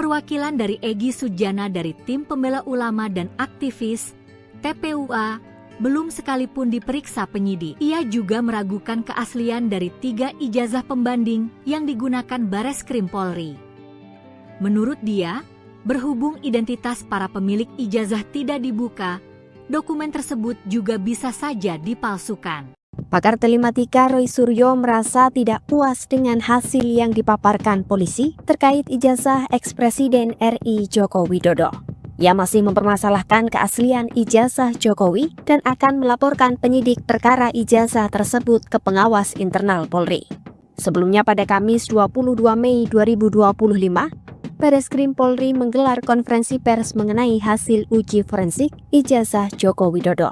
perwakilan dari Egy Sujana dari Tim Pembela Ulama dan Aktivis, TPUA, belum sekalipun diperiksa penyidik. Ia juga meragukan keaslian dari 3 ijazah pembanding yang digunakan Bareskrim Polri. Menurut dia, berhubung identitas para pemilik ijazah tidak dibuka, dokumen tersebut juga bisa saja dipalsukan. Pakar telematika Roy Suryo merasa tidak puas dengan hasil yang dipaparkan polisi terkait ijazah eks-Presiden RI Joko Widodo. Ia masih mempermasalahkan keaslian ijazah Jokowi dan akan melaporkan penyidik perkara ijazah tersebut ke pengawas internal Polri. Sebelumnya pada Kamis 22 Mei 2025, Bareskrim Polri menggelar konferensi pers mengenai hasil uji forensik ijazah Joko Widodo.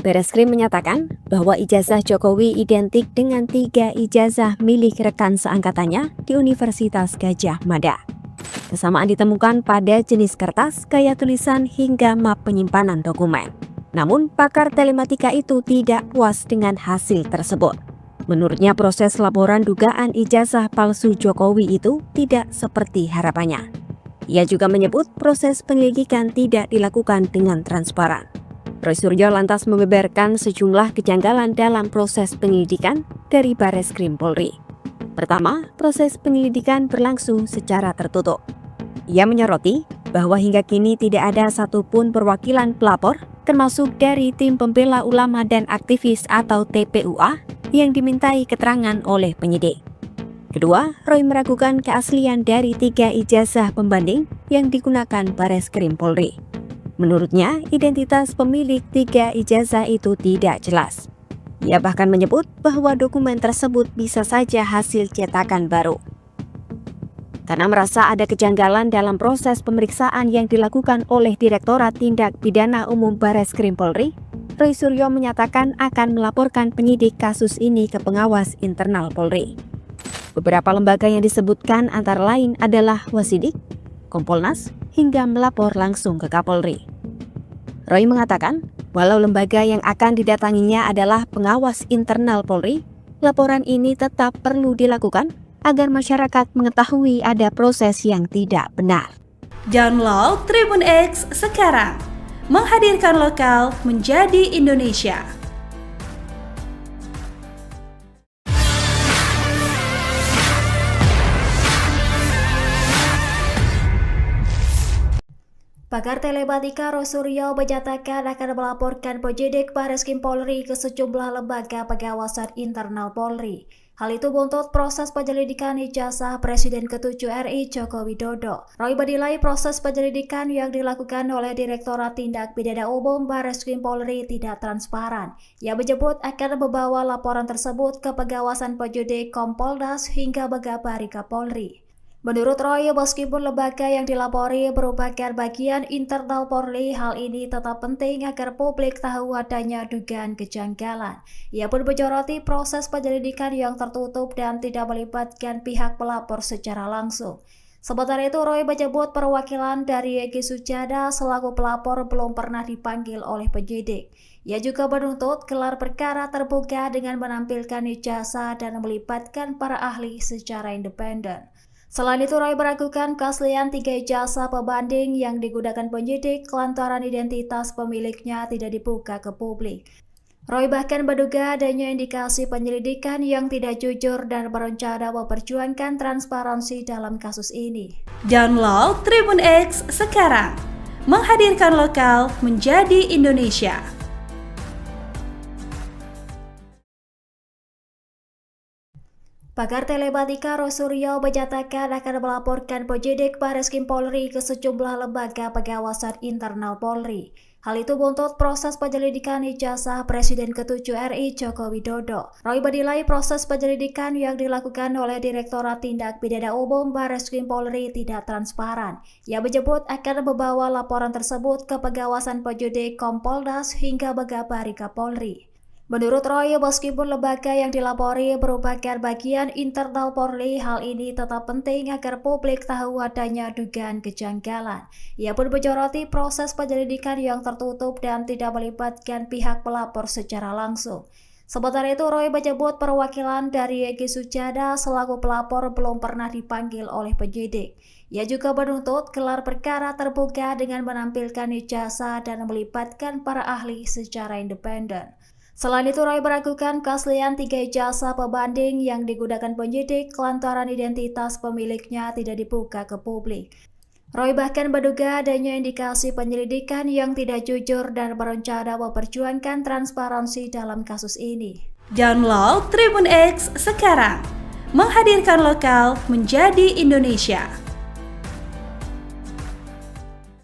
Bareskrim menyatakan bahwa ijazah Jokowi identik dengan 3 ijazah milik rekan seangkatannya di Universitas Gadjah Mada. Kesamaan ditemukan pada jenis kertas, gaya tulisan, hingga map penyimpanan dokumen. Namun, pakar telematika itu tidak puas dengan hasil tersebut. Menurutnya, proses laporan dugaan ijazah palsu Jokowi itu tidak seperti harapannya. Ia juga menyebut proses penyelidikan tidak dilakukan dengan transparan. Roy Suryo lantas membeberkan sejumlah kejanggalan dalam proses penyelidikan dari Bareskrim Polri. Pertama, proses penyelidikan berlangsung secara tertutup. Ia menyoroti bahwa hingga kini tidak ada satupun perwakilan pelapor, termasuk dari tim pembela ulama dan aktivis atau TPUA, yang dimintai keterangan oleh penyidik. Kedua, Roy meragukan keaslian dari 3 ijazah pembanding yang digunakan Bareskrim Polri. Menurutnya, identitas pemilik 3 ijazah itu tidak jelas. Ia bahkan menyebut bahwa dokumen tersebut bisa saja hasil cetakan baru. Karena merasa ada kejanggalan dalam proses pemeriksaan yang dilakukan oleh Direktorat Tindak Pidana Umum Bareskrim Polri, Roy Suryo menyatakan akan melaporkan penyidik kasus ini ke pengawas internal Polri. Beberapa lembaga yang disebutkan antara lain adalah Wasidik, Kompolnas, hingga melapor langsung ke Kapolri. Roy mengatakan, walau lembaga yang akan didatanginya adalah pengawas internal Polri, laporan ini tetap perlu dilakukan agar masyarakat mengetahui ada proses yang tidak benar. Download Tribun X sekarang, menghadirkan lokal menjadi Indonesia. Pakar telematika Roy Suryo menyatakan akan melaporkan penyidik Bareskrim Polri ke sejumlah lembaga pengawasan internal Polri. Hal itu buntut proses penyelidikan ijazah Presiden ke-7 RI Joko Widodo. Roy menilai proses penyelidikan yang dilakukan oleh Direktorat Tindak Pidana Umum Bareskrim Polri tidak transparan. Ia menyebut akan membawa laporan tersebut ke pengawasan penyidik Kompolnas hingga Megabari Kapolri. Menurut Roy, meskipun lembaga yang dilapori merupakan bagian internal Polri, hal ini tetap penting agar publik tahu adanya dugaan kejanggalan. Ia pun menyoroti proses penyelidikan yang tertutup dan tidak melibatkan pihak pelapor secara langsung. Sementara itu, Roy menyebut perwakilan dari Egy Sujana selaku pelapor belum pernah dipanggil oleh penyidik. Ia juga menuntut gelar perkara terbuka dengan menampilkan ijazah dan melibatkan para ahli secara independen. Selain itu, Roy meragukan keaslian 3 ijazah pembanding yang digunakan penyidik lantaran identitas pemiliknya tidak dibuka ke publik. Roy bahkan menduga adanya indikasi penyelidikan yang tidak jujur dan berencana memperjuangkan transparansi dalam kasus ini. Download Tribun X sekarang, menghadirkan lokal menjadi Indonesia. Pakar telematika Roy Suryo menyatakan akan melaporkan penyidik Bareskrim Polri ke sejumlah lembaga pengawasan internal Polri. Hal itu buntut proses penyelidikan ijazah Presiden ke-7 RI Joko Widodo. Roy menilai proses penyelidikan yang dilakukan oleh Direktorat Tindak Pidana Umum Bareskrim Polri tidak transparan. Ia menyebut akan membawa laporan tersebut ke pengawasan penyidik Kompolnas hingga Megabari Kapolri. Menurut Roy, meskipun lembaga yang dilapori merupakan bagian internal Polri, hal ini tetap penting agar publik tahu adanya dugaan kejanggalan. Ia pun menyoroti proses penyelidikan yang tertutup dan tidak melibatkan pihak pelapor secara langsung. Sementara itu, Roy menyebut perwakilan dari Egy Sujana selaku pelapor belum pernah dipanggil oleh penyidik. Ia juga menuntut gelar perkara terbuka dengan menampilkan ijazah dan melibatkan para ahli secara independen. Selain itu, Roy meragukan keaslian 3 ijazah pembanding yang digunakan penyidik lantaran identitas pemiliknya tidak dibuka ke publik. Roy bahkan menduga adanya indikasi penyelidikan yang tidak jujur dan berencana memperjuangkan transparansi dalam kasus ini. Download Tribun X sekarang, menghadirkan lokal menjadi Indonesia.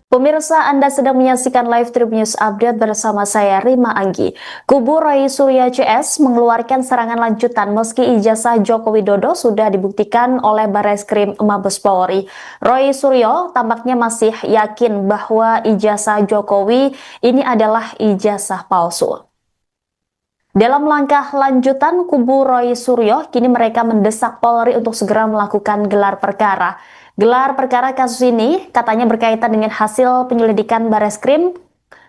Pemirsa, Anda sedang menyaksikan live Tribun News Update bersama saya Rima Anggi. Kubu Roy Suryo CS mengeluarkan serangan lanjutan meski ijazah Joko Widodo sudah dibuktikan oleh Bareskrim Mabes Polri. Roy Suryo tampaknya masih yakin bahwa ijazah Jokowi ini adalah ijazah palsu. Dalam langkah lanjutan, kubu Roy Suryo kini mereka mendesak Polri untuk segera melakukan gelar perkara. Gelar perkara kasus ini katanya berkaitan dengan hasil penyelidikan Bareskrim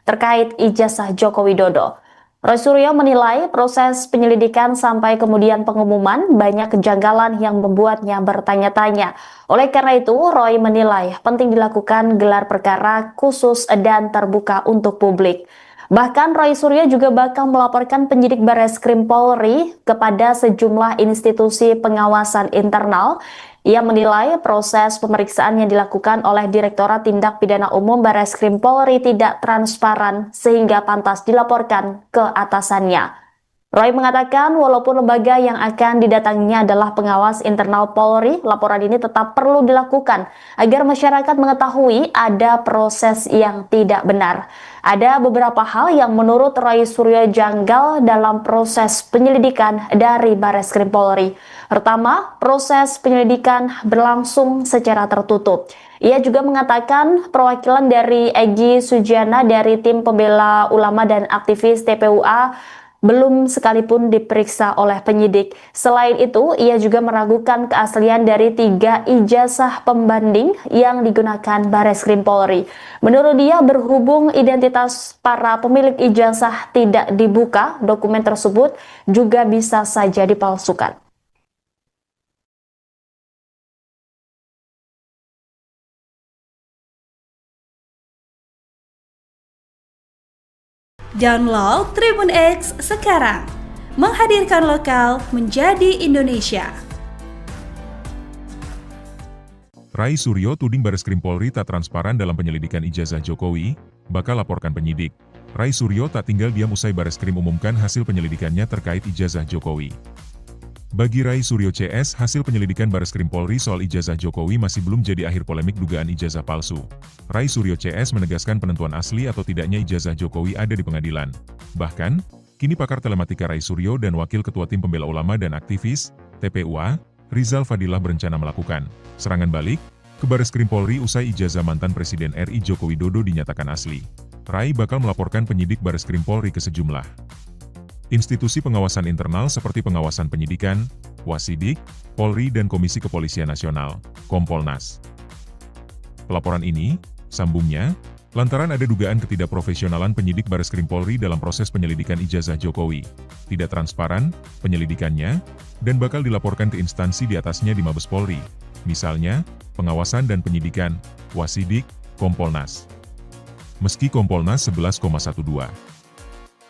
terkait ijazah Joko Widodo. Roy Suryo menilai proses penyelidikan sampai kemudian pengumuman banyak kejanggalan yang membuatnya bertanya-tanya. Oleh karena itu, Roy menilai penting dilakukan gelar perkara khusus dan terbuka untuk publik. Bahkan Roy Suryo juga bakal melaporkan penyidik Bareskrim Polri kepada sejumlah institusi pengawasan internal. Ia menilai proses pemeriksaan yang dilakukan oleh Direktorat Tindak Pidana Umum Bareskrim Polri tidak transparan sehingga pantas dilaporkan ke atasannya. Roy mengatakan walaupun lembaga yang akan didatanginya adalah pengawas internal Polri, laporan ini tetap perlu dilakukan agar masyarakat mengetahui ada proses yang tidak benar. Ada beberapa hal yang menurut Roy Suryo janggal dalam proses penyelidikan dari Bareskrim Polri. Pertama, proses penyelidikan berlangsung secara tertutup. Ia juga mengatakan perwakilan dari Egy Sujana dari tim pembela ulama dan aktivis TPUA belum sekalipun diperiksa oleh penyidik. Selain itu, ia juga meragukan keaslian dari 3 ijazah pembanding yang digunakan Bareskrim Polri. Menurut dia, berhubung identitas para pemilik ijazah tidak dibuka, dokumen tersebut juga bisa saja dipalsukan. Download Tribun X sekarang, menghadirkan lokal menjadi Indonesia. Rai Suryo tuding Bareskrim Polri tak transparan dalam penyelidikan ijazah Jokowi, bakal laporkan penyidik. Rai Suryo tak tinggal diam usai Bareskrim umumkan hasil penyelidikannya terkait ijazah Jokowi. Bagi Rai Suryo CS, hasil penyelidikan Bareskrim Polri soal ijazah Jokowi masih belum jadi akhir polemik dugaan ijazah palsu. Rai Suryo CS menegaskan penentuan asli atau tidaknya ijazah Jokowi ada di pengadilan. Bahkan, kini pakar telematika Rai Suryo dan Wakil Ketua Tim Pembela Ulama dan Aktivis, TPUA, Rizal Fadilah berencana melakukan serangan balik ke Bareskrim Polri usai ijazah mantan Presiden RI Joko Widodo dinyatakan asli. Rai bakal melaporkan penyidik Bareskrim Polri ke sejumlah institusi pengawasan internal seperti pengawasan penyidikan, Wasidik, Polri dan Komisi Kepolisian Nasional, Kompolnas. Pelaporan ini, sambungnya, lantaran ada dugaan ketidakprofesionalan penyidik Bareskrim Polri dalam proses penyelidikan ijazah Jokowi, tidak transparan penyelidikannya, dan bakal dilaporkan ke instansi di atasnya di Mabes Polri, misalnya, pengawasan dan penyidikan, Wasidik, Kompolnas. Meski Kompolnas 11,12.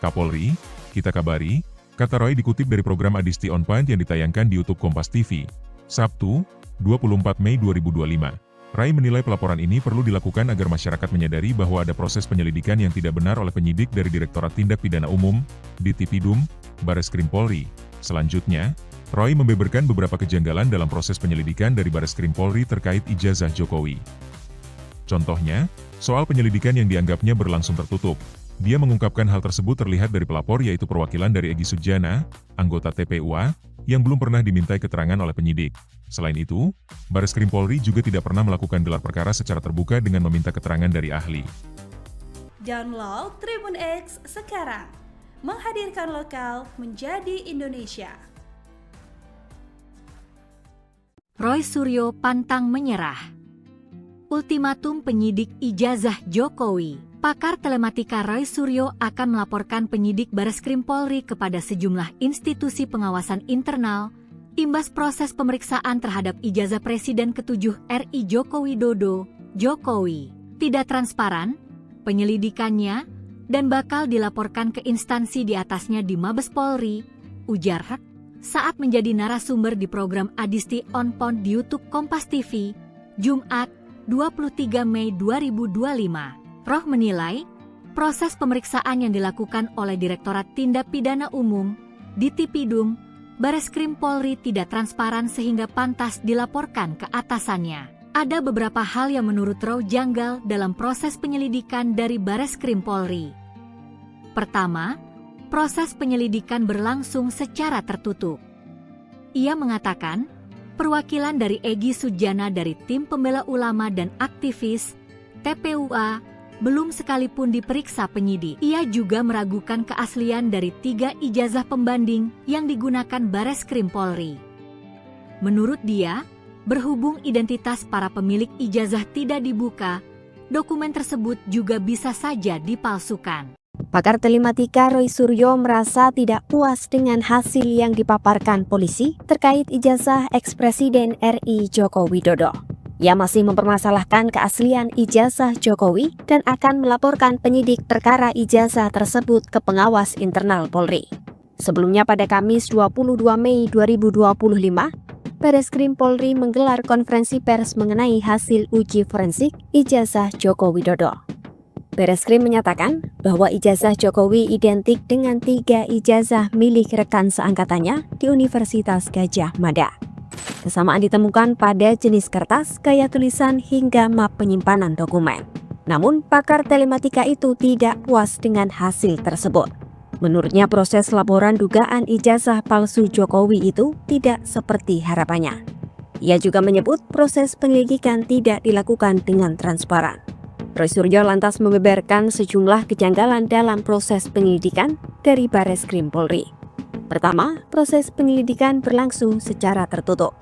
Kapolri, kita kabari, kata Roy dikutip dari program Adisti On Point yang ditayangkan di YouTube Kompas TV, Sabtu, 24 Mei 2025. Rai menilai pelaporan ini perlu dilakukan agar masyarakat menyadari bahwa ada proses penyelidikan yang tidak benar oleh penyidik dari Direktorat Tindak Pidana Umum, Ditipidum, Bareskrim Polri. Selanjutnya, Roy membeberkan beberapa kejanggalan dalam proses penyelidikan dari Bareskrim Polri terkait ijazah Jokowi. Contohnya, soal penyelidikan yang dianggapnya berlangsung tertutup. Dia mengungkapkan hal tersebut terlihat dari pelapor yaitu perwakilan dari Egy Sujana, anggota TPUA, yang belum pernah dimintai keterangan oleh penyidik. Selain itu, Bareskrim Polri juga tidak pernah melakukan gelar perkara secara terbuka dengan meminta keterangan dari ahli. Download Tribun X sekarang, menghadirkan lokal menjadi Indonesia. Roy Suryo pantang menyerah. Ultimatum penyidik ijazah Jokowi. Pakar telematika Roy Suryo akan melaporkan penyidik Bareskrim Polri kepada sejumlah institusi pengawasan internal, imbas proses pemeriksaan terhadap ijazah Presiden ke-7 RI Joko Widodo, Jokowi. Tidak transparan, penyelidikannya, dan bakal dilaporkan ke instansi di atasnya di Mabes Polri, ujar Rek, saat menjadi narasumber di program Adisti On Point di YouTube Kompas TV, Jumat, 23 Mei 2025. Roh menilai, proses pemeriksaan yang dilakukan oleh Direktorat Tindak Pidana Umum, Ditipidum, Bareskrim Polri tidak transparan sehingga pantas dilaporkan ke atasannya. Ada beberapa hal yang menurut Roh janggal dalam proses penyelidikan dari Bareskrim Polri. Pertama, proses penyelidikan berlangsung secara tertutup. Ia mengatakan, perwakilan dari Egy Sujana dari Tim Pembela Ulama dan Aktivis, TPUA, belum sekalipun diperiksa penyidik. Ia juga meragukan keaslian dari 3 ijazah pembanding yang digunakan Bareskrim Polri. Menurut dia, berhubung identitas para pemilik ijazah tidak dibuka, dokumen tersebut juga bisa saja dipalsukan. Pakar telematika Roy Suryo merasa tidak puas dengan hasil yang dipaparkan polisi terkait ijazah eks-Presiden RI Joko Widodo. Ia masih mempermasalahkan keaslian ijazah Jokowi dan akan melaporkan penyidik perkara ijazah tersebut ke pengawas internal Polri. Sebelumnya pada Kamis 22 Mei 2025, Bareskrim Polri menggelar konferensi pers mengenai hasil uji forensik ijazah Joko Widodo. Bareskrim menyatakan bahwa ijazah Jokowi identik dengan 3 ijazah milik rekan seangkatannya di Universitas Gadjah Mada. Kesamaan ditemukan pada jenis kertas, gaya tulisan, hingga map penyimpanan dokumen. Namun, pakar telematika itu tidak puas dengan hasil tersebut. Menurutnya, proses laporan dugaan ijazah palsu Jokowi itu tidak seperti harapannya. Ia juga menyebut proses penyelidikan tidak dilakukan dengan transparan. Roy Suryo lantas membeberkan sejumlah kejanggalan dalam proses penyelidikan dari Bareskrim Polri. Pertama, proses penyelidikan berlangsung secara tertutup.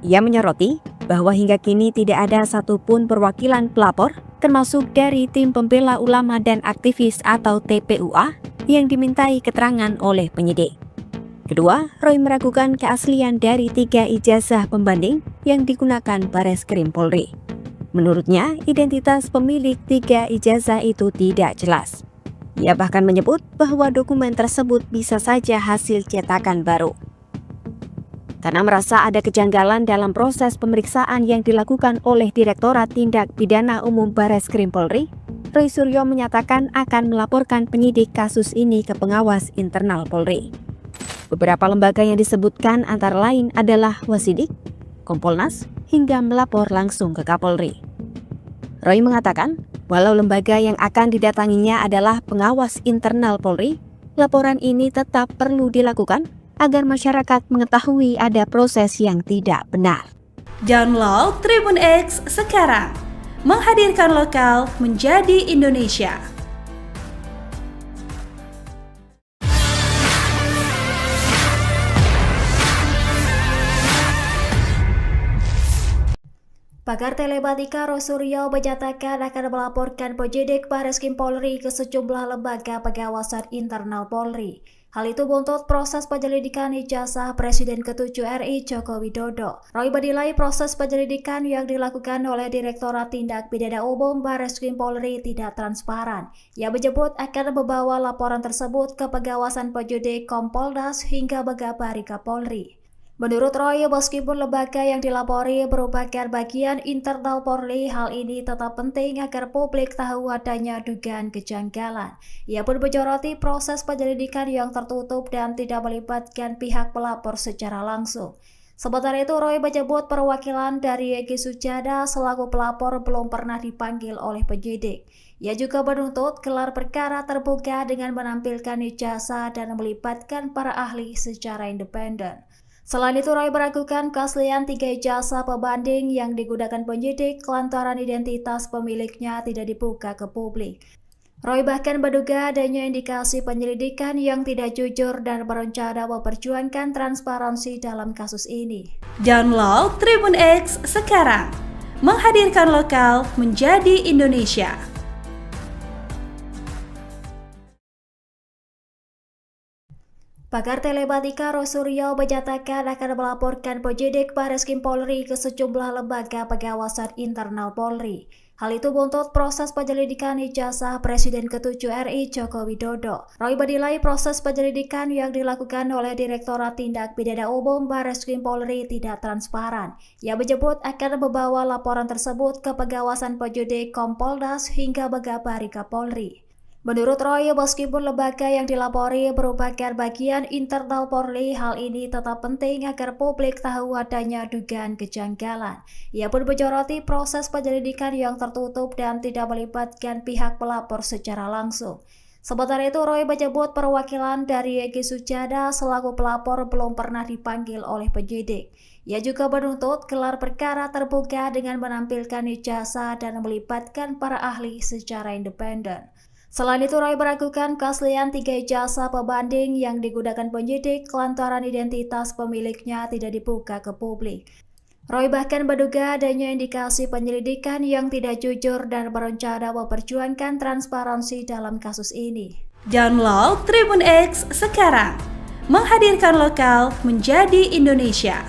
Ia menyoroti bahwa hingga kini tidak ada satupun perwakilan pelapor, termasuk dari tim pembela ulama dan aktivis atau TPUA, yang dimintai keterangan oleh penyidik. Kedua, Roy meragukan keaslian dari 3 ijazah pembanding yang digunakan Bareskrim Polri. Menurutnya, identitas pemilik 3 ijazah itu tidak jelas. Ia bahkan menyebut bahwa dokumen tersebut bisa saja hasil cetakan baru. Karena merasa ada kejanggalan dalam proses pemeriksaan yang dilakukan oleh Direktorat Tindak Pidana Umum Bareskrim Polri, Roy Suryo menyatakan akan melaporkan penyidik kasus ini ke pengawas internal Polri. Beberapa lembaga yang disebutkan antara lain adalah Wasidik, Kompolnas, hingga melapor langsung ke Kapolri. Roy mengatakan, walau lembaga yang akan didatanginya adalah pengawas internal Polri, laporan ini tetap perlu dilakukan agar masyarakat mengetahui ada proses yang tidak benar. Download Tribun X sekarang, menghadirkan lokal menjadi Indonesia. Pakar telematika Roy Suryo menyatakan akan melaporkan penyidik Bareskrim Polri ke sejumlah lembaga pengawasan internal Polri. Hal itu buntut proses penyelidikan ijazah Presiden ke-7 RI Joko Widodo. Roy menilai proses penyelidikan yang dilakukan oleh Direktorat Tindak Pidana Umum Bareskrim Polri tidak transparan. Ia menyebut akan membawa laporan tersebut ke pengawasan penyidik Kompolnas hingga Megabari Kapolri. Menurut Roy, meskipun lembaga yang dilapori merupakan bagian internal Polri, hal ini tetap penting agar publik tahu adanya dugaan kejanggalan. Ia pun menyoroti proses penyelidikan yang tertutup dan tidak melibatkan pihak pelapor secara langsung. Sementara itu, Roy menyebut perwakilan dari Egy Sujana selaku pelapor belum pernah dipanggil oleh penyidik. Ia juga menuntut gelar perkara terbuka dengan menampilkan ijazah dan melibatkan para ahli secara independen. Selain itu, Roy meragukan keaslian 3 ijazah pembanding yang digunakan penyidik lantaran identitas pemiliknya tidak dibuka ke publik. Roy bahkan menduga adanya indikasi penyelidikan yang tidak jujur dan berencana memperjuangkan transparansi dalam kasus ini. Download Tribun X sekarang, menghadirkan lokal menjadi Indonesia. Pakar telematika Roy Suryo menyatakan akan melaporkan penyidik Bareskrim Polri ke sejumlah lembaga pengawasan internal Polri. Hal itu buntut proses penyelidikan ijazah Presiden ke-7 RI Joko Widodo. Roy menilai proses penyelidikan yang dilakukan oleh Direktorat Tindak Pidana Umum Bareskrim Polri tidak transparan. Ia menyebut akan membawa laporan tersebut ke pengawasan penyidik Kompolnas hingga Megabari Kapolri. Menurut Roy, meskipun lembaga yang dilapori merupakan bagian internal Polri, hal ini tetap penting agar publik tahu adanya dugaan kejanggalan. Ia pun menyoroti proses penyelidikan yang tertutup dan tidak melibatkan pihak pelapor secara langsung. Sementara itu, Roy menyebut perwakilan dari Egy Sujana selaku pelapor belum pernah dipanggil oleh penyidik. Ia juga menuntut gelar perkara terbuka dengan menampilkan ijazah dan melibatkan para ahli secara independen. Selain itu, Roy meragukan keaslian 3 ijazah pembanding yang digunakan penyidik lantaran identitas pemiliknya tidak dibuka ke publik. Roy bahkan menduga adanya indikasi penyelidikan yang tidak jujur dan berencana memperjuangkan transparansi dalam kasus ini. Download Tribun X sekarang, menghadirkan lokal menjadi Indonesia.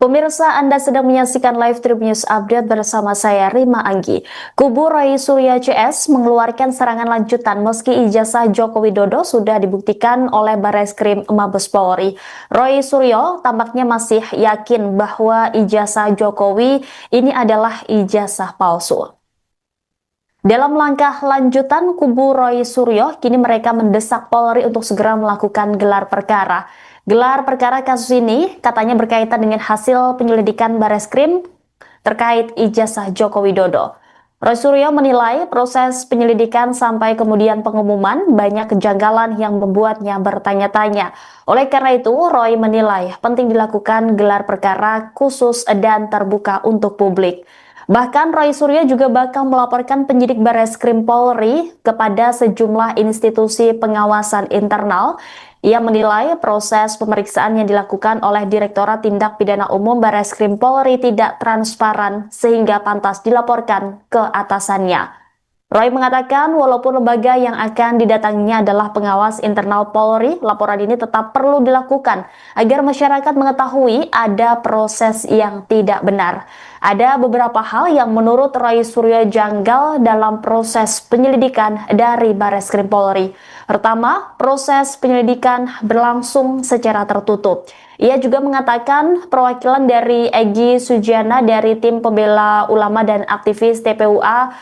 Pemirsa, Anda sedang menyaksikan live Tribun News Update bersama saya Rima Anggi. Kubu Roy Suryo CS mengeluarkan serangan lanjutan meski ijazah Joko Widodo sudah dibuktikan oleh Bareskrim Mabes Polri. Roy Suryo tampaknya masih yakin bahwa ijazah Jokowi ini adalah ijazah palsu. Dalam langkah lanjutan, kubu Roy Suryo kini mereka mendesak Polri untuk segera melakukan gelar perkara. Gelar perkara kasus ini katanya berkaitan dengan hasil penyelidikan Bareskrim terkait ijazah Joko Widodo. Roy Suryo menilai proses penyelidikan sampai kemudian pengumuman banyak kejanggalan yang membuatnya bertanya-tanya. Oleh karena itu, Roy menilai penting dilakukan gelar perkara khusus dan terbuka untuk publik. Bahkan Roy Suryo juga bakal melaporkan penyidik Bareskrim Polri kepada sejumlah institusi pengawasan internal. Ia menilai proses pemeriksaan yang dilakukan oleh Direktorat Tindak Pidana Umum Bareskrim Polri tidak transparan sehingga pantas dilaporkan ke atasannya. Roy mengatakan walaupun lembaga yang akan didatanginya adalah pengawas internal Polri, laporan ini tetap perlu dilakukan agar masyarakat mengetahui ada proses yang tidak benar. Ada beberapa hal yang menurut Roy Suryo janggal dalam proses penyelidikan dari Bareskrim Polri. Pertama, proses penyelidikan berlangsung secara tertutup. Ia juga mengatakan perwakilan dari Egy Sujana dari tim pembela ulama dan aktivis TPUA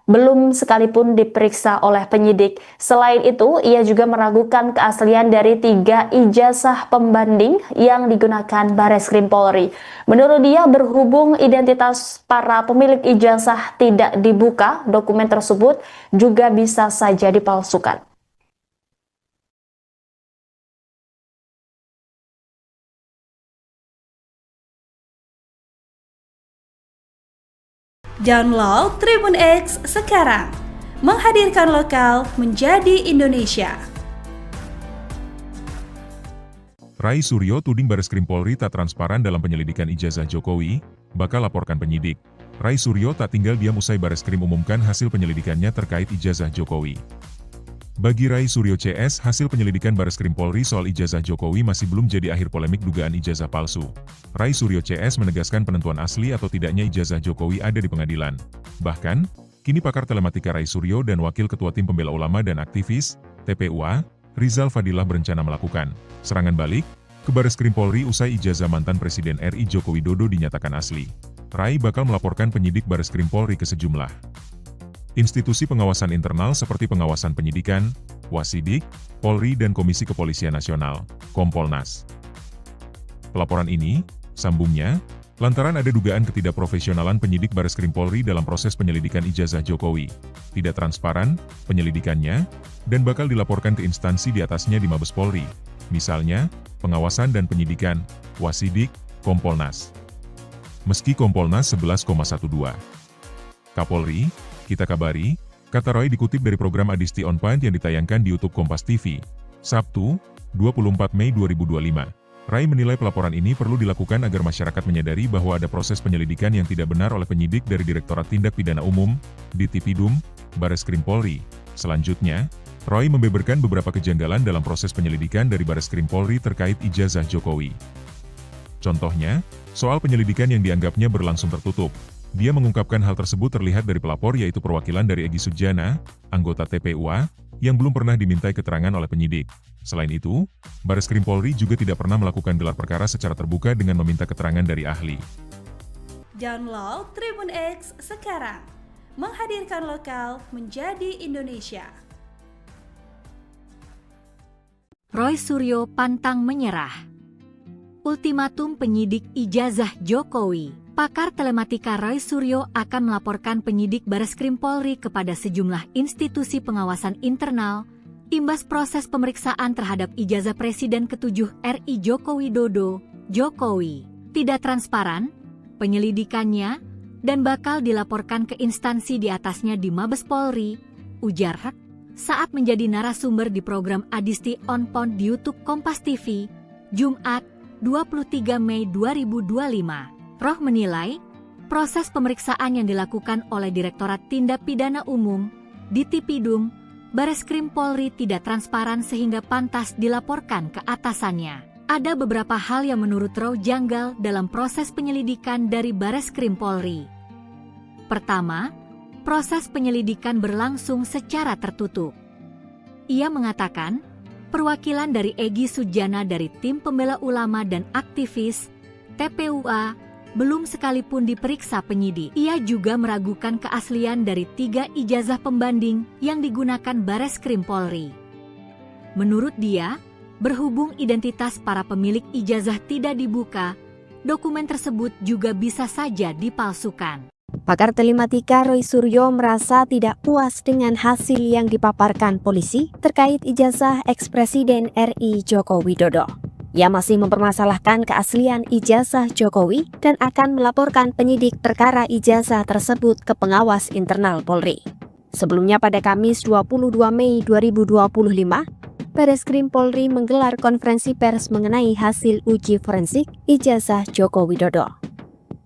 belum sekalipun diperiksa oleh penyidik. Selain itu, ia juga meragukan keaslian dari 3 ijazah pembanding yang digunakan Bareskrim Polri. Menurut dia, berhubung identitas para pemilik ijazah tidak dibuka, dokumen tersebut juga bisa saja dipalsukan. Download Tribun X sekarang, menghadirkan lokal menjadi Indonesia. Roy Suryo tuding Bareskrim Polri tak transparan dalam penyelidikan ijazah Jokowi, bakal laporkan penyidik. Roy Suryo tak tinggal diam usai Bareskrim umumkan hasil penyelidikannya terkait ijazah Jokowi. Bagi Roy Suryo CS, hasil penyelidikan Bareskrim Polri soal ijazah Jokowi masih belum jadi akhir polemik dugaan ijazah palsu. Roy Suryo CS menegaskan penentuan asli atau tidaknya ijazah Jokowi ada di pengadilan. Bahkan, kini pakar telematika Roy Suryo dan Wakil Ketua Tim Pembela Ulama dan Aktivis, TPUA, Rizal Fadilah berencana melakukan serangan balik ke Bareskrim Polri usai ijazah mantan Presiden RI Joko Widodo dinyatakan asli. Roy bakal melaporkan penyidik Bareskrim Polri ke sejumlah institusi pengawasan internal seperti pengawasan penyidikan, Wasidik, Polri dan Komisi Kepolisian Nasional, Kompolnas. Pelaporan ini, sambungnya, lantaran ada dugaan ketidakprofesionalan penyidik Bareskrim Polri dalam proses penyelidikan ijazah Jokowi, tidak transparan penyelidikannya, dan bakal dilaporkan ke instansi di atasnya di Mabes Polri, misalnya, pengawasan dan penyidikan, Wasidik, Kompolnas. Meski Kompolnas 11,12. Kapolri, kita kabari, kata Roy dikutip dari program Adisti On Point yang ditayangkan di YouTube Kompas TV, Sabtu, 24 Mei 2025. Roy menilai pelaporan ini perlu dilakukan agar masyarakat menyadari bahwa ada proses penyelidikan yang tidak benar oleh penyidik dari Direktorat Tindak Pidana Umum, Ditipidum, Bareskrim Polri. Selanjutnya, Roy membeberkan beberapa kejanggalan dalam proses penyelidikan dari Bareskrim Polri terkait ijazah Jokowi. Contohnya, soal penyelidikan yang dianggapnya berlangsung tertutup. Dia mengungkapkan hal tersebut terlihat dari pelapor yaitu perwakilan dari Egy Sujana, anggota TPUA, yang belum pernah dimintai keterangan oleh penyidik. Selain itu, Bareskrim Polri juga tidak pernah melakukan gelar perkara secara terbuka dengan meminta keterangan dari ahli. Download Tribun X sekarang, menghadirkan lokal menjadi Indonesia. Roy Suryo pantang menyerah. Ultimatum penyidik ijazah Jokowi. Pakar telematika Roy Suryo akan melaporkan penyidik Bareskrim Polri kepada sejumlah institusi pengawasan internal, imbas proses pemeriksaan terhadap ijazah Presiden ke-7 RI Joko Widodo, Jokowi, tidak transparan, penyelidikannya, dan bakal dilaporkan ke instansi di atasnya di Mabes Polri, ujar Hak, saat menjadi narasumber di program Adisti On Point di YouTube Kompas TV, Jumat, 23 Mei 2025. Roh menilai, proses pemeriksaan yang dilakukan oleh Direktorat Tindak Pidana Umum, Ditipidum, Bareskrim Polri tidak transparan sehingga pantas dilaporkan ke atasannya. Ada beberapa hal yang menurut Roy janggal dalam proses penyelidikan dari Bareskrim Polri. Pertama, proses penyelidikan berlangsung secara tertutup. Ia mengatakan, perwakilan dari Egy Sujana dari Tim Pembela Ulama dan aktivis TPUA belum sekalipun diperiksa penyidik. Ia juga meragukan keaslian dari 3 ijazah pembanding yang digunakan Bareskrim Polri. Menurut dia, berhubung identitas para pemilik ijazah tidak dibuka, dokumen tersebut juga bisa saja dipalsukan. Pakar telematika Roy Suryo merasa tidak puas dengan hasil yang dipaparkan polisi terkait ijazah ex-Presiden RI Joko Widodo. Ia masih mempermasalahkan keaslian ijazah Jokowi dan akan melaporkan penyidik perkara ijazah tersebut ke pengawas internal Polri. Sebelumnya pada Kamis 22 Mei 2025, Bareskrim Polri menggelar konferensi pers mengenai hasil uji forensik ijazah Joko Widodo.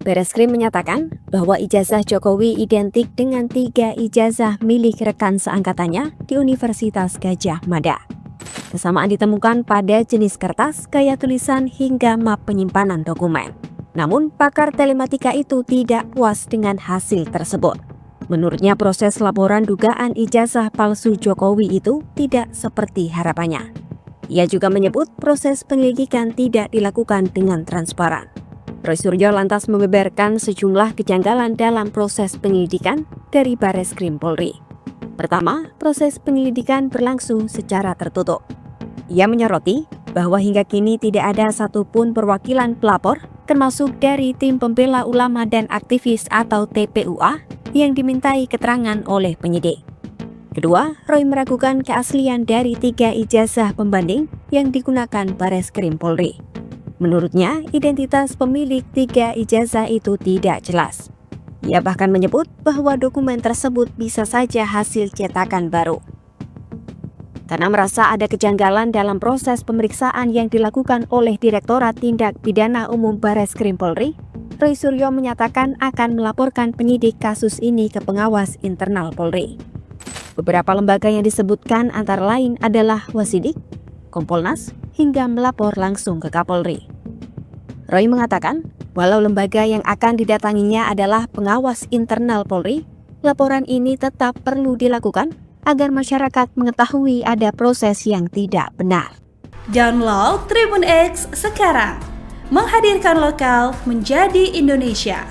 Bareskrim menyatakan bahwa ijazah Jokowi identik dengan 3 ijazah milik rekan seangkatannya di Universitas Gadjah Mada. Kesamaan ditemukan pada jenis kertas, gaya tulisan, hingga map penyimpanan dokumen. Namun, pakar telematika itu tidak puas dengan hasil tersebut. Menurutnya, proses laporan dugaan ijazah palsu Jokowi itu tidak seperti harapannya. Ia juga menyebut proses penyelidikan tidak dilakukan dengan transparan. Roy Suryo lantas membeberkan sejumlah kejanggalan dalam proses penyelidikan dari Bareskrim Polri. Pertama, proses penyelidikan berlangsung secara tertutup. Ia menyoroti bahwa hingga kini tidak ada satupun perwakilan pelapor, termasuk dari Tim Pembela Ulama dan Aktivis atau TPUA, yang dimintai keterangan oleh penyidik. Kedua, Roy meragukan keaslian dari 3 ijazah pembanding yang digunakan Bareskrim Polri. Menurutnya, identitas pemilik 3 ijazah itu tidak jelas. Ia bahkan menyebut bahwa dokumen tersebut bisa saja hasil cetakan baru. Karena merasa ada kejanggalan dalam proses pemeriksaan yang dilakukan oleh Direktorat Tindak Pidana Umum Bareskrim Polri, Roy Suryo menyatakan akan melaporkan penyidik kasus ini ke pengawas internal Polri. Beberapa lembaga yang disebutkan antara lain adalah Wasidik, Kompolnas, hingga melapor langsung ke Kapolri. Roy mengatakan, walau lembaga yang akan didatanginya adalah pengawas internal Polri, laporan ini tetap perlu dilakukan agar masyarakat mengetahui ada proses yang tidak benar. Download Tribun X sekarang. Menghadirkan lokal menjadi Indonesia.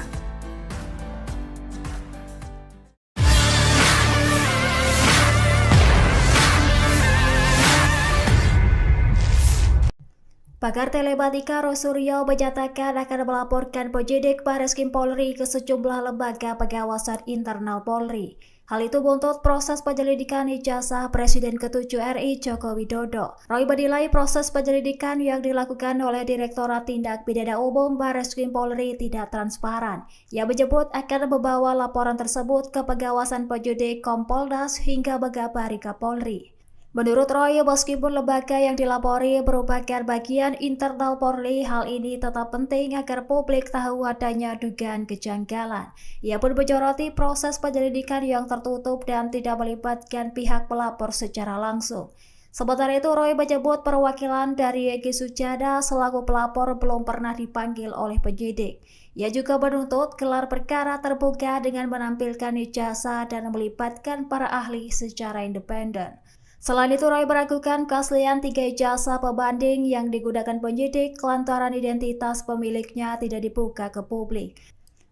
Pakar telematika Roy Suryo menyatakan akan melaporkan penyidik Bareskrim Polri ke sejumlah lembaga pengawasan internal Polri. Hal itu buntut proses penyelidikan ijazah Presiden ke-7 RI Joko Widodo. Roy menilai proses penyelidikan yang dilakukan oleh Direktorat Tindak Pidana Umum Bareskrim Polri tidak transparan. Ia menyebut akan membawa laporan tersebut ke pengawasan penyidik Kompolnas hingga Megabari Kapolri. Menurut Roy, meskipun lembaga yang dilapori merupakan bagian internal Polri, hal ini tetap penting agar publik tahu adanya dugaan kejanggalan. Ia pun menyoroti proses penyelidikan yang tertutup dan tidak melibatkan pihak pelapor secara langsung. Sementara itu, Roy menyebut perwakilan dari Egy Sujana selaku pelapor belum pernah dipanggil oleh penyidik. Ia juga menuntut gelar perkara terbuka dengan menampilkan ijazah dan melibatkan para ahli secara independen. Selain itu, Roy meragukan keaslian 3 ijazah pembanding yang digunakan penyidik lantaran identitas pemiliknya tidak dibuka ke publik.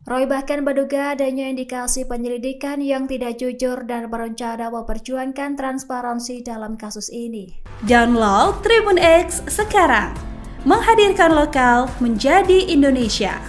Roy bahkan menduga adanya indikasi penyelidikan yang tidak jujur dan berencana memperjuangkan transparansi dalam kasus ini. Download Tribun X sekarang. Menghadirkan lokal menjadi Indonesia.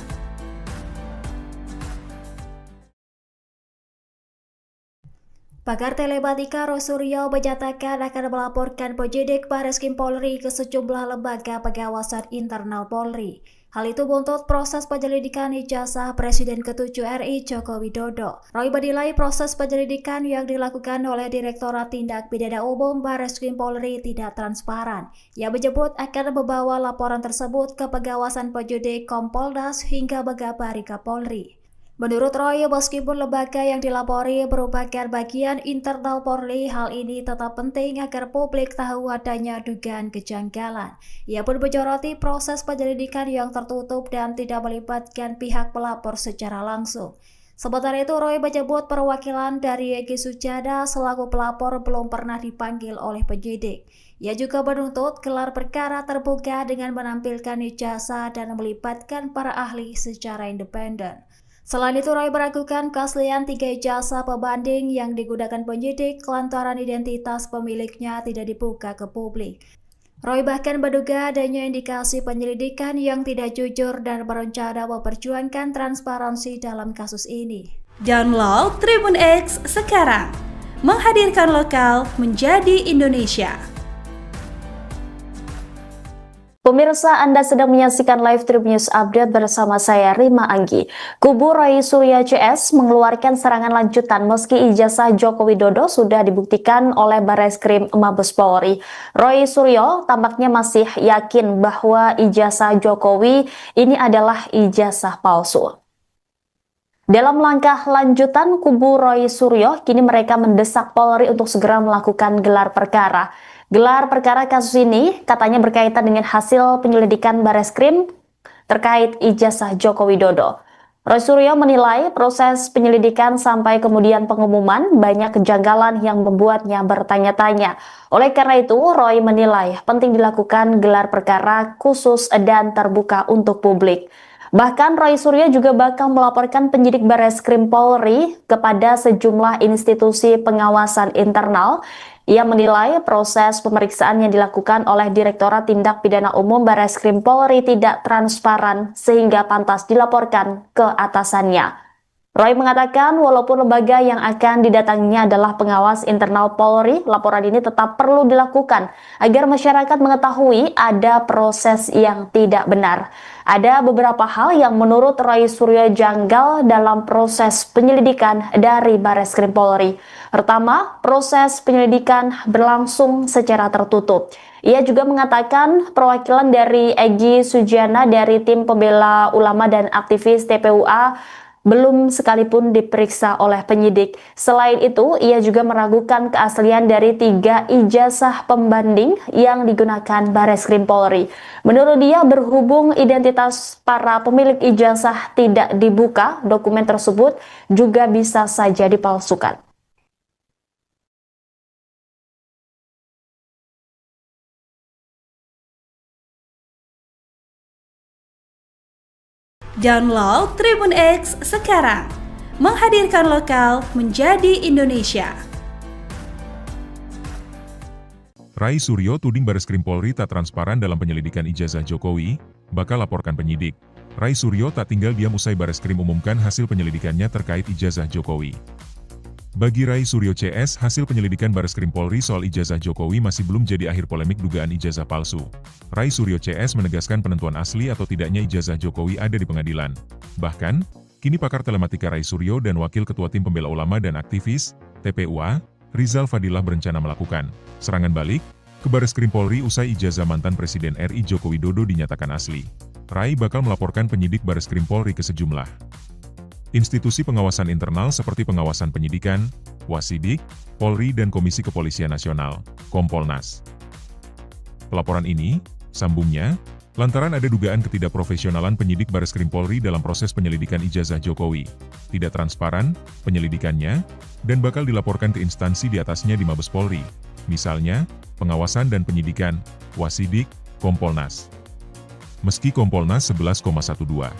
Pakar telematika Roy Suryo menyatakan akan melaporkan penyidik Bareskrim Polri ke sejumlah lembaga pengawasan internal Polri. Hal itu buntut proses penyelidikan ijazah Presiden ke-7 RI Joko Widodo. Roy menilai proses penyelidikan yang dilakukan oleh Direktorat Tindak Pidana Umum Bareskrim Polri tidak transparan. Ia menyebut akan membawa laporan tersebut ke pengawasan penyidik Kompolnas hingga Megabari Kapolri. Menurut Roy, meskipun lembaga yang dilapori merupakan bagian internal Polri, hal ini tetap penting agar publik tahu adanya dugaan kejanggalan. Ia pun menyoroti proses penyelidikan yang tertutup dan tidak melibatkan pihak pelapor secara langsung. Sementara itu, Roy menyebut perwakilan dari Egy Sujana selaku pelapor belum pernah dipanggil oleh penyidik. Ia juga menuntut gelar perkara terbuka dengan menampilkan ijazah dan melibatkan para ahli secara independen. Selain itu, Roy meragukan keaslian 3 ijazah pembanding yang digunakan penyidik lantaran identitas pemiliknya tidak dibuka ke publik. Roy bahkan menduga adanya indikasi penyelidikan yang tidak jujur dan berencana memperjuangkan transparansi dalam kasus ini. Download Tribun X sekarang, menghadirkan lokal menjadi Indonesia. Pemirsa, Anda sedang menyaksikan live Tribun News Update bersama saya Rima Anggi. Kubu Roy Suryo CS mengeluarkan serangan lanjutan meski ijazah Joko Widodo sudah dibuktikan oleh Barreskrim Mabes Polri. Roy Suryo tampaknya masih yakin bahwa ijazah Jokowi ini adalah ijazah palsu. Dalam langkah lanjutan, kubu Roy Suryo kini mereka mendesak Polri untuk segera melakukan gelar perkara. Gelar perkara kasus ini katanya berkaitan dengan hasil penyelidikan Barreskrim terkait ijazah Joko Widodo. Roy Suryo menilai proses penyelidikan sampai kemudian pengumuman banyak kejanggalan yang membuatnya bertanya-tanya. Oleh karena itu, Roy menilai penting dilakukan gelar perkara khusus dan terbuka untuk publik. Bahkan Roy Suryo juga bakal melaporkan penyidik Barreskrim Polri kepada sejumlah institusi pengawasan internal. Ia menilai proses pemeriksaan yang dilakukan oleh Direktorat Tindak Pidana Umum Barreskrim Polri tidak transparan sehingga pantas dilaporkan ke atasannya. Roy mengatakan walaupun lembaga yang akan didatanginya adalah pengawas internal Polri, laporan ini tetap perlu dilakukan agar masyarakat mengetahui ada proses yang tidak benar. Ada beberapa hal yang menurut Roy Suryo janggal dalam proses penyelidikan dari Barreskrim Polri. Pertama, proses penyelidikan berlangsung secara tertutup. Ia juga mengatakan perwakilan dari Egy Sujana dari tim pembela ulama dan aktivis TPUA belum sekalipun diperiksa oleh penyidik. Selain itu, ia juga meragukan keaslian dari 3 ijazah pembanding yang digunakan Barreskrim Polri. Menurut dia, berhubung identitas para pemilik ijazah tidak dibuka, dokumen tersebut juga bisa saja dipalsukan. Download Tribun X sekarang, menghadirkan lokal menjadi Indonesia. Roy Suryo tuding Barreskrim Polri tak transparan dalam penyelidikan ijazah Jokowi, bakal laporkan penyidik. Roy Suryo tak tinggal diam usai Barreskrim umumkan hasil penyelidikannya terkait ijazah Jokowi. Bagi Roy Suryo CS, hasil penyelidikan Barreskrim Polri soal ijazah Jokowi masih belum jadi akhir polemik dugaan ijazah palsu. Roy Suryo CS menegaskan penentuan asli atau tidaknya ijazah Jokowi ada di pengadilan. Bahkan, kini pakar telematika Roy Suryo dan Wakil Ketua Tim Pembela Ulama dan Aktivis, TPUA, Rizal Fadilah berencana melakukan serangan balik ke Barreskrim Polri usai ijazah mantan Presiden RI Joko Widodo dinyatakan asli. Roy bakal melaporkan penyidik Barreskrim Polri ke sejumlah institusi pengawasan internal seperti pengawasan penyidikan, Wasidik, Polri dan Komisi Kepolisian Nasional, Kompolnas. Pelaporan ini, sambungnya, lantaran ada dugaan ketidakprofesionalan penyidik Barreskrim Polri dalam proses penyelidikan ijazah Jokowi, tidak transparan penyelidikannya, dan bakal dilaporkan ke instansi di atasnya di Mabes Polri, misalnya, pengawasan dan penyidikan, Wasidik, Kompolnas. Meski Kompolnas 11,12.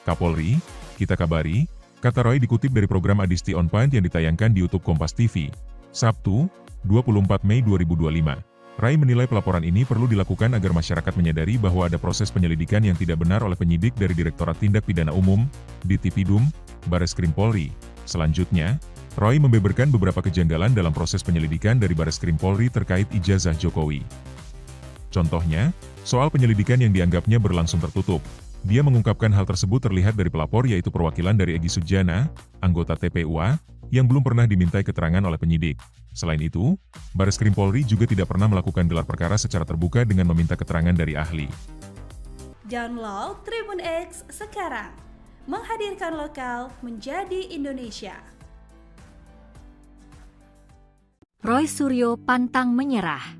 Kapolri, kita kabari, kata Roy dikutip dari program Adisti On Point yang ditayangkan di YouTube Kompas TV, Sabtu, 24 Mei 2025. Roy menilai pelaporan ini perlu dilakukan agar masyarakat menyadari bahwa ada proses penyelidikan yang tidak benar oleh penyidik dari Direktorat Tindak Pidana Umum, Ditipidum, Barreskrim Polri. Selanjutnya, Roy membeberkan beberapa kejanggalan dalam proses penyelidikan dari Barreskrim Polri terkait ijazah Jokowi. Contohnya, soal penyelidikan yang dianggapnya berlangsung tertutup. Dia mengungkapkan hal tersebut terlihat dari pelapor yaitu perwakilan dari Egy Sujana, anggota TPUA, yang belum pernah dimintai keterangan oleh penyidik. Selain itu, Barreskrim Polri juga tidak pernah melakukan gelar perkara secara terbuka dengan meminta keterangan dari ahli. Download Tribun X sekarang, menghadirkan lokal menjadi Indonesia. Roy Suryo pantang menyerah.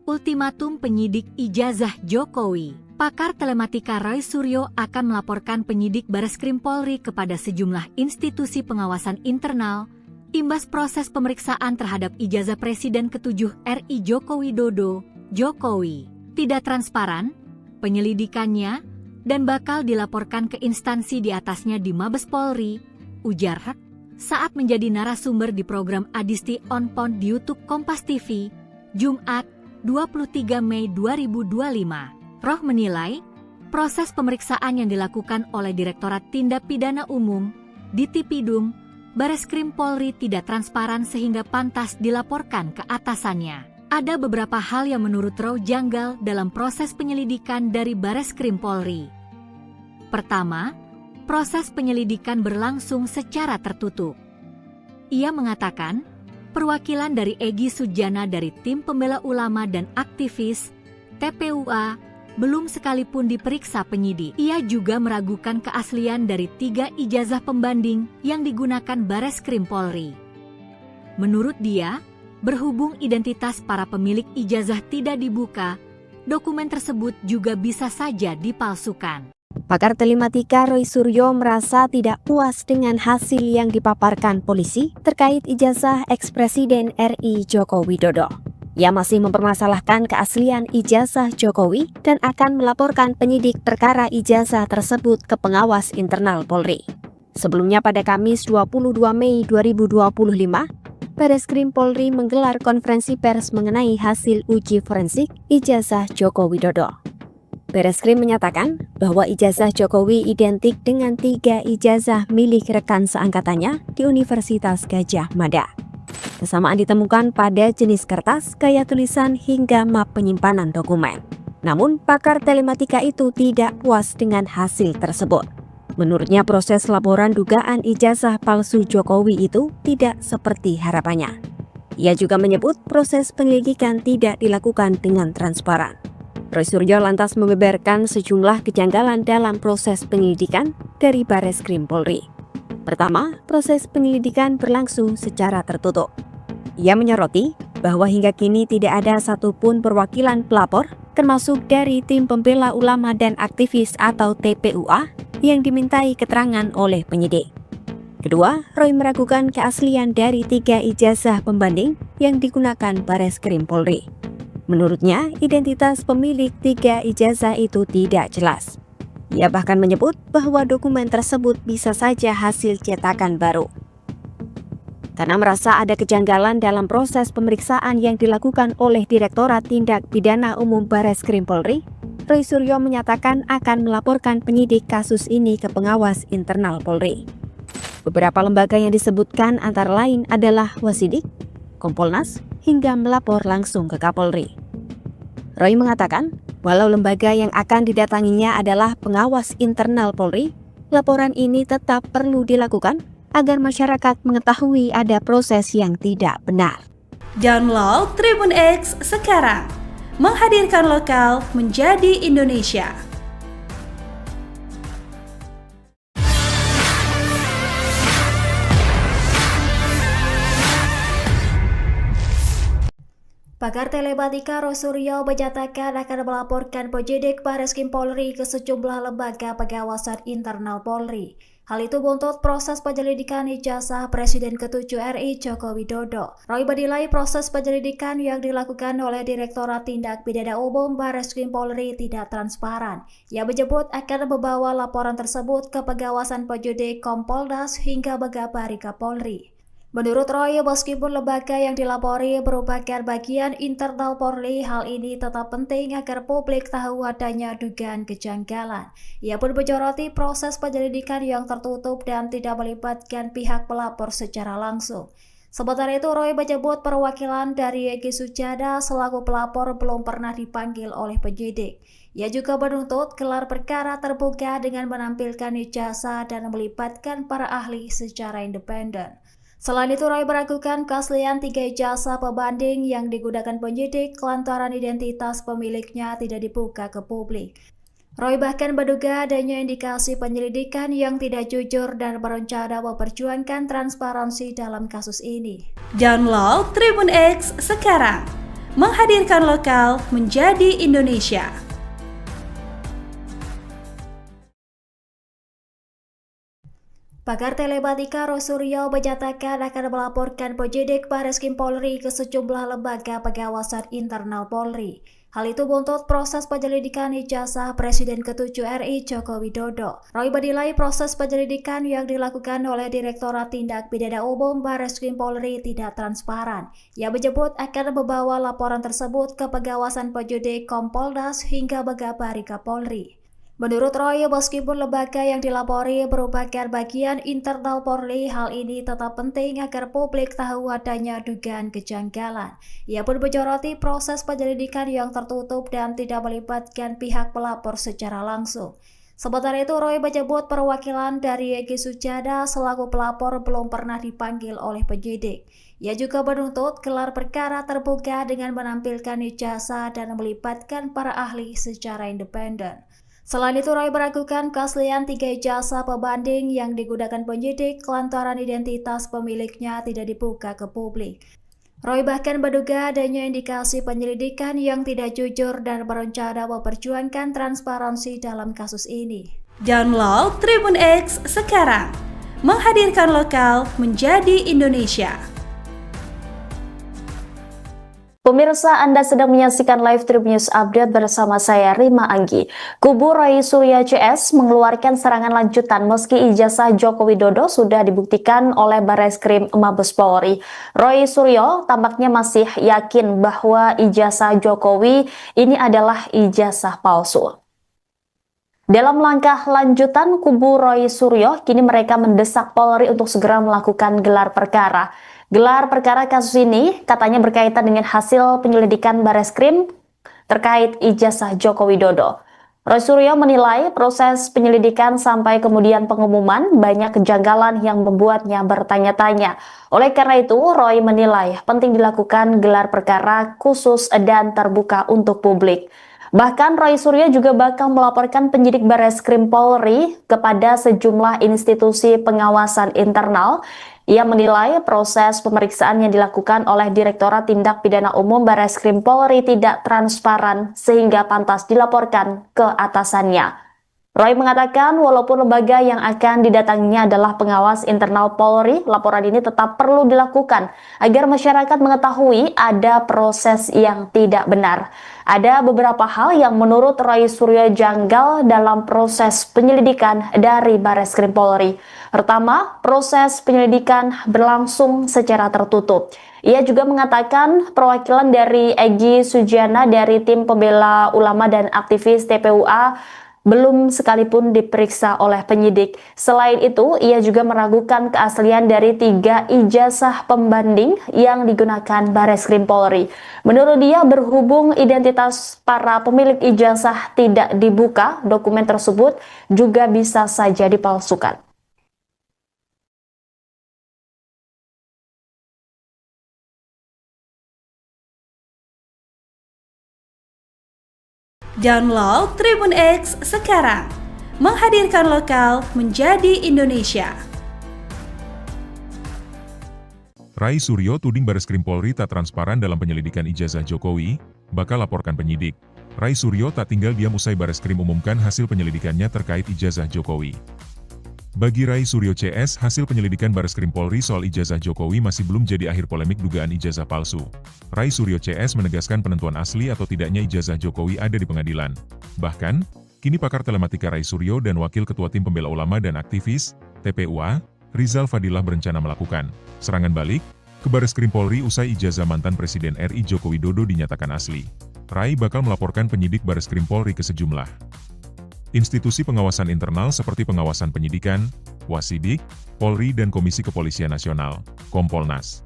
Ultimatum penyidik ijazah Jokowi. Pakar telematika Roy Suryo akan melaporkan penyidik Bareskrim Polri kepada sejumlah institusi pengawasan internal imbas proses pemeriksaan terhadap ijazah Presiden ke-7 RI Joko Widodo. Jokowi tidak transparan penyelidikannya dan bakal dilaporkan ke instansi di atasnya di Mabes Polri, ujar Hak saat menjadi narasumber di program Adisti On Point di YouTube Kompas TV, Jumat 23 Mei 2025. Roh menilai, proses pemeriksaan yang dilakukan oleh Direktorat Tindak Pidana Umum, Ditipidum, Bareskrim Polri tidak transparan sehingga pantas dilaporkan ke atasannya. Ada beberapa hal yang menurut Roh janggal dalam proses penyelidikan dari Bareskrim Polri. Pertama, proses penyelidikan berlangsung secara tertutup. Ia mengatakan, perwakilan dari Egy Sujana dari Tim Pembela Ulama dan Aktivis, TPUA, belum sekalipun diperiksa penyidik. Ia juga meragukan keaslian dari 3 ijazah pembanding yang digunakan Bareskrim Polri. Menurut dia, berhubung identitas para pemilik ijazah tidak dibuka, dokumen tersebut juga bisa saja dipalsukan. Pakar telematika Roy Suryo merasa tidak puas dengan hasil yang dipaparkan polisi terkait ijazah eks-Presiden RI Joko Widodo. Ia masih mempermasalahkan keaslian ijazah Jokowi dan akan melaporkan penyidik perkara ijazah tersebut ke pengawas internal Polri. Sebelumnya pada Kamis 22 Mei 2025, Bareskrim Polri menggelar konferensi pers mengenai hasil uji forensik ijazah Joko Widodo. Bareskrim menyatakan bahwa ijazah Jokowi identik dengan 3 ijazah milik rekan seangkatannya di Universitas Gadjah Mada. Kesamaan ditemukan pada jenis kertas, gaya tulisan, hingga map penyimpanan dokumen. Namun, pakar telematika itu tidak puas dengan hasil tersebut. Menurutnya, proses laporan dugaan ijazah palsu Jokowi itu tidak seperti harapannya. Ia juga menyebut proses penyelidikan tidak dilakukan dengan transparan. Roy Suryo lantas membeberkan sejumlah kejanggalan dalam proses penyelidikan dari Bareskrim Polri. Pertama, proses penyelidikan berlangsung secara tertutup. Ia menyoroti bahwa hingga kini tidak ada satupun perwakilan pelapor, termasuk dari Tim Pembela Ulama dan Aktivis atau TPUA, yang dimintai keterangan oleh penyidik. Kedua, Roy meragukan keaslian dari 3 ijazah pembanding yang digunakan Bareskrim Polri. Menurutnya, identitas pemilik 3 ijazah itu tidak jelas. Ia bahkan menyebut bahwa dokumen tersebut bisa saja hasil cetakan baru. Karena merasa ada kejanggalan dalam proses pemeriksaan yang dilakukan oleh Direktorat Tindak Pidana Umum Bareskrim Polri, Roy Suryo menyatakan akan melaporkan penyidik kasus ini ke pengawas internal Polri. Beberapa lembaga yang disebutkan antara lain adalah Wasidik, Kompolnas, hingga melapor langsung ke Kapolri. Roy mengatakan, walau lembaga yang akan didatanginya adalah pengawas internal Polri, laporan ini tetap perlu dilakukan agar masyarakat mengetahui ada proses yang tidak benar. Download Tribun X sekarang, menghadirkan lokal menjadi Indonesia. Pakar telematika Roy Suryo menyatakan akan melaporkan penyidik Bareskrim Polri ke sejumlah lembaga pengawasan internal Polri. Hal itu buntut proses penyelidikan ijazah Presiden ke-7 RI Joko Widodo. Roy menilai proses penyelidikan yang dilakukan oleh Direktorat Tindak Pidana Umum Bareskrim Polri tidak transparan. Ia menyebut akan membawa laporan tersebut ke pengawasan penyidik Kompolnas hingga mengabari Kapolri. Menurut Roy, meskipun lembaga yang dilapori merupakan bagian internal Polri, hal ini tetap penting agar publik tahu adanya dugaan kejanggalan. Ia pun menyoroti proses penyelidikan yang tertutup dan tidak melibatkan pihak pelapor secara langsung. Sementara itu, Roy menyebut perwakilan dari Egy Sujana selaku pelapor belum pernah dipanggil oleh penyidik. Ia juga menuntut gelar perkara terbuka dengan menampilkan ijazah dan melibatkan para ahli secara independen. Selain itu, Roy meragukan keaslian 3 ijazah pembanding yang digunakan penyidik lantaran identitas pemiliknya tidak dibuka ke publik. Roy bahkan menduga adanya indikasi penyelidikan yang tidak jujur dan berencana memperjuangkan transparansi dalam kasus ini. Download Tribun X sekarang, menghadirkan lokal menjadi Indonesia. Pakar telematika Roy Suryo menyatakan akan melaporkan penyidik Bareskrim Polri ke sejumlah lembaga pengawasan internal Polri. Hal itu buntut proses penyelidikan ijazah Presiden ke-7 RI Joko Widodo. Roy menilai proses penyelidikan yang dilakukan oleh Direktorat Tindak Pidana Umum Bareskrim Polri tidak transparan. Ia menyebut akan membawa laporan tersebut ke pengawasan penyidik Kompolnas hingga mengabari Kapolri. Menurut Roy, meskipun lembaga yang dilapori merupakan bagian internal Polri, hal ini tetap penting agar publik tahu adanya dugaan kejanggalan. Ia pun menyoroti proses penyelidikan yang tertutup dan tidak melibatkan pihak pelapor secara langsung. Sementara itu, Roy menyebut perwakilan dari Egy Sujana selaku pelapor belum pernah dipanggil oleh penyidik. Ia juga menuntut gelar perkara terbuka dengan menampilkan ijazah dan melibatkan para ahli secara independen. Selain itu, Roy meragukan keaslian 3 ijazah pembanding yang digunakan penyidik lantaran identitas pemiliknya tidak dibuka ke publik. Roy bahkan menduga adanya indikasi penyelidikan yang tidak jujur dan berencana memperjuangkan transparansi dalam kasus ini. Download Tribun X sekarang, menghadirkan lokal menjadi Indonesia. Pemirsa, Anda sedang menyaksikan live Tribun News Update bersama saya Rima Anggi. Kubu Roy Suryo CS mengeluarkan serangan lanjutan meski ijazah Joko Widodo sudah dibuktikan oleh Bareskrim Mabes Polri. Roy Suryo tampaknya masih yakin bahwa ijazah Jokowi ini adalah ijazah palsu. Dalam langkah lanjutan, kubu Roy Suryo kini mereka mendesak Polri untuk segera melakukan gelar perkara. Gelar perkara kasus ini katanya berkaitan dengan hasil penyelidikan Bareskrim terkait ijazah Joko Widodo. Roy Suryo menilai proses penyelidikan sampai kemudian pengumuman banyak kejanggalan yang membuatnya bertanya-tanya. Oleh karena itu, Roy menilai penting dilakukan gelar perkara khusus dan terbuka untuk publik. Bahkan Roy Suryo juga bakal melaporkan penyidik Bareskrim Polri kepada sejumlah institusi pengawasan internal. Ia menilai proses pemeriksaan yang dilakukan oleh Direktorat Tindak Pidana Umum Bareskrim Polri tidak transparan sehingga pantas dilaporkan ke atasannya. Roy mengatakan walaupun lembaga yang akan didatanginya adalah pengawas internal Polri, laporan ini tetap perlu dilakukan agar masyarakat mengetahui ada proses yang tidak benar. Ada beberapa hal yang menurut Roy Suryo janggal dalam proses penyelidikan dari Bareskrim Polri. Pertama, proses penyelidikan berlangsung secara tertutup. Ia juga mengatakan perwakilan dari Egy Sujana dari tim pembela ulama dan aktivis TPUA belum sekalipun diperiksa oleh penyidik. Selain itu, ia juga meragukan keaslian dari 3 ijazah pembanding yang digunakan Bareskrim Polri. Menurut dia, berhubung identitas para pemilik ijazah tidak dibuka, dokumen tersebut juga bisa saja dipalsukan. Download Tribun X sekarang, menghadirkan lokal menjadi Indonesia. Roy Suryo tuding Bareskrim Polri tak transparan dalam penyelidikan ijazah Jokowi, bakal laporkan penyidik. Roy Suryo tak tinggal diam usai Bareskrim umumkan hasil penyelidikannya terkait ijazah Jokowi. Bagi Roy Suryo CS, hasil penyelidikan Bareskrim Polri soal ijazah Jokowi masih belum jadi akhir polemik dugaan ijazah palsu. Roy Suryo CS menegaskan penentuan asli atau tidaknya ijazah Jokowi ada di pengadilan. Bahkan, kini pakar telematika Roy Suryo dan Wakil Ketua Tim Pembela Ulama dan Aktivis, TPUA, Rizal Fadilah berencana melakukan serangan balik ke Bareskrim Polri usai ijazah mantan Presiden RI Joko Widodo dinyatakan asli. Roy bakal melaporkan penyidik Bareskrim Polri ke sejumlah institusi pengawasan internal seperti pengawasan penyidikan, Wasidik, Polri dan Komisi Kepolisian Nasional, Kompolnas.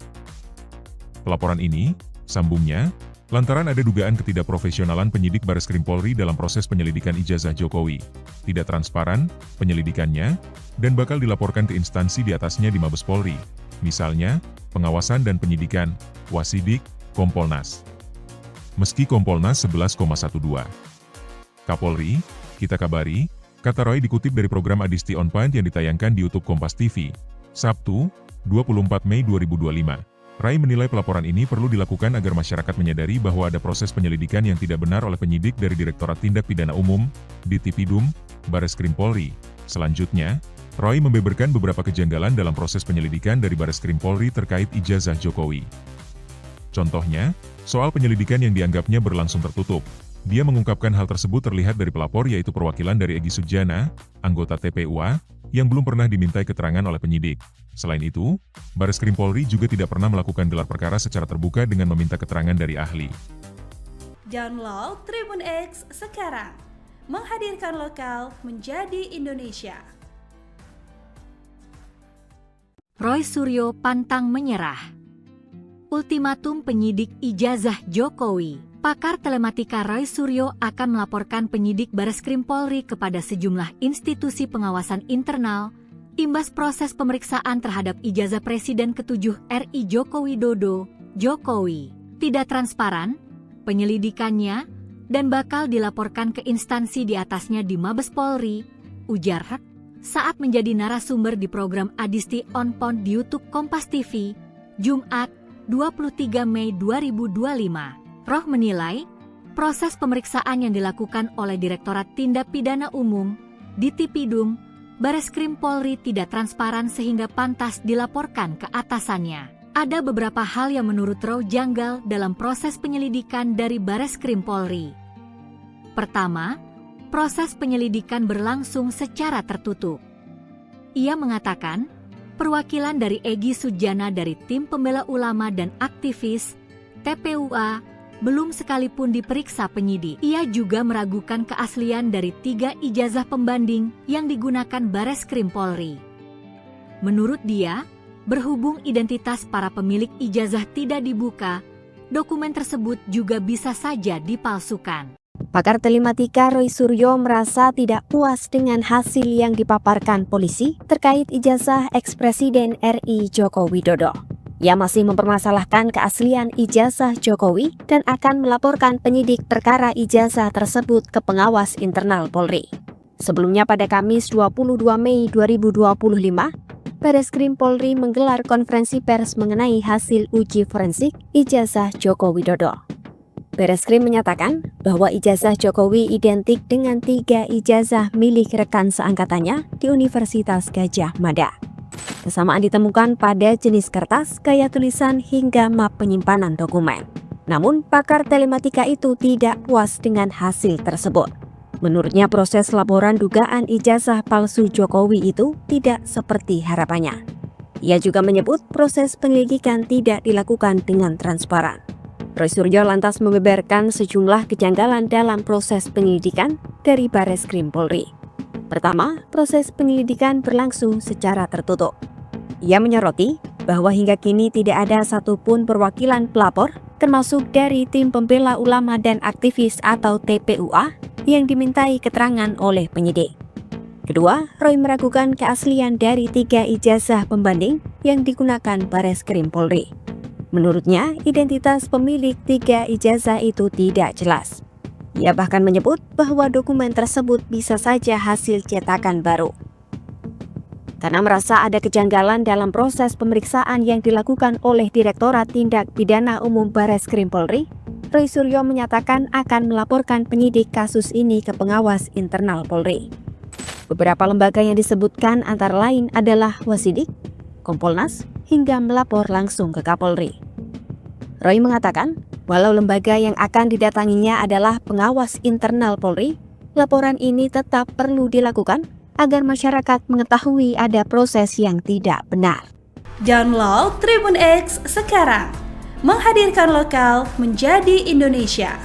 Pelaporan ini, sambungnya, lantaran ada dugaan ketidakprofesionalan penyidik Bareskrim Polri dalam proses penyelidikan ijazah Jokowi, tidak transparan penyelidikannya, dan bakal dilaporkan ke instansi di atasnya di Mabes Polri, misalnya, pengawasan dan penyidikan, Wasidik, Kompolnas. Meski Kompolnas 11,12. Kapolri, Kita kabari, kata Roy dikutip dari program Adisti On Point yang ditayangkan di YouTube Kompas TV. Sabtu, 24 Mei 2025. Rai menilai pelaporan ini perlu dilakukan agar masyarakat menyadari bahwa ada proses penyelidikan yang tidak benar oleh penyidik dari Direktorat Tindak Pidana Umum, Ditipidum, Bareskrim Polri. Selanjutnya, Roy membeberkan beberapa kejanggalan dalam proses penyelidikan dari Bareskrim Polri terkait ijazah Jokowi. Contohnya, soal penyelidikan yang dianggapnya berlangsung tertutup. Dia mengungkapkan hal tersebut terlihat dari pelapor yaitu perwakilan dari Egy Sujana, anggota TPUA, yang belum pernah dimintai keterangan oleh penyidik. Selain itu, Bareskrim Polri juga tidak pernah melakukan gelar perkara secara terbuka dengan meminta keterangan dari ahli. Download Tribun X sekarang, menghadirkan lokal menjadi Indonesia. Roy Suryo pantang menyerah. Ultimatum penyidik ijazah Jokowi. Pakar telematika Roy Suryo akan melaporkan penyidik Bareskrim Polri kepada sejumlah institusi pengawasan internal imbas proses pemeriksaan terhadap ijazah Presiden ke-7 RI Joko Widodo. Jokowi tidak transparan penyelidikannya dan bakal dilaporkan ke instansi di atasnya di Mabes Polri, ujar Rek saat menjadi narasumber di program Adisti On Point di YouTube Kompas TV, Jumat 23 Mei 2025. Roh menilai, proses pemeriksaan yang dilakukan oleh Direktorat Tindak Pidana Umum, Ditipidum, Bareskrim Polri tidak transparan sehingga pantas dilaporkan ke atasannya. Ada beberapa hal yang menurut Roh janggal dalam proses penyelidikan dari Bareskrim Polri. Pertama, proses penyelidikan berlangsung secara tertutup. Ia mengatakan, perwakilan dari Egy Sujana dari Tim Pembela Ulama dan Aktivis, TPUA, belum sekalipun diperiksa penyidik. Ia juga meragukan keaslian dari 3 ijazah pembanding yang digunakan Bareskrim Polri. Menurut dia, berhubung identitas para pemilik ijazah tidak dibuka, dokumen tersebut juga bisa saja dipalsukan. Pakar telematika Roy Suryo merasa tidak puas dengan hasil yang dipaparkan polisi terkait ijazah ex-Presiden RI Joko Widodo. Ia masih mempermasalahkan keaslian ijazah Jokowi dan akan melaporkan penyidik perkara ijazah tersebut ke pengawas internal Polri. Sebelumnya pada Kamis 22 Mei 2025, Bareskrim Polri menggelar konferensi pers mengenai hasil uji forensik ijazah Joko Widodo. Bareskrim menyatakan bahwa ijazah Jokowi identik dengan 3 ijazah milik rekan seangkatannya di Universitas Gadjah Mada. Kesamaan ditemukan pada jenis kertas, gaya tulisan, hingga map penyimpanan dokumen. Namun, pakar telematika itu tidak puas dengan hasil tersebut. Menurutnya, proses laporan dugaan ijazah palsu Jokowi itu tidak seperti harapannya. Ia juga menyebut proses penyelidikan tidak dilakukan dengan transparan. Roy Suryo lantas membeberkan sejumlah kejanggalan dalam proses penyelidikan dari Bareskrim Polri. Pertama, proses penyelidikan berlangsung secara tertutup. Ia menyoroti bahwa hingga kini tidak ada satupun perwakilan pelapor, termasuk dari Tim Pembela Ulama dan Aktivis atau TPUA, yang dimintai keterangan oleh penyidik. Kedua, Roy meragukan keaslian dari 3 ijazah pembanding yang digunakan Bareskrim Polri. Menurutnya, identitas pemilik 3 ijazah itu tidak jelas. Ia bahkan menyebut bahwa dokumen tersebut bisa saja hasil cetakan baru. Karena merasa ada kejanggalan dalam proses pemeriksaan yang dilakukan oleh Direktorat Tindak Pidana Umum Bareskrim Polri, Roy Suryo menyatakan akan melaporkan penyidik kasus ini ke pengawas internal Polri. Beberapa lembaga yang disebutkan antara lain adalah Wasidik, Kompolnas, hingga melapor langsung ke Kapolri. Roy mengatakan, walau lembaga yang akan didatanginya adalah pengawas internal Polri, laporan ini tetap perlu dilakukan agar masyarakat mengetahui ada proses yang tidak benar. Download Tribun X sekarang, menghadirkan lokal menjadi Indonesia.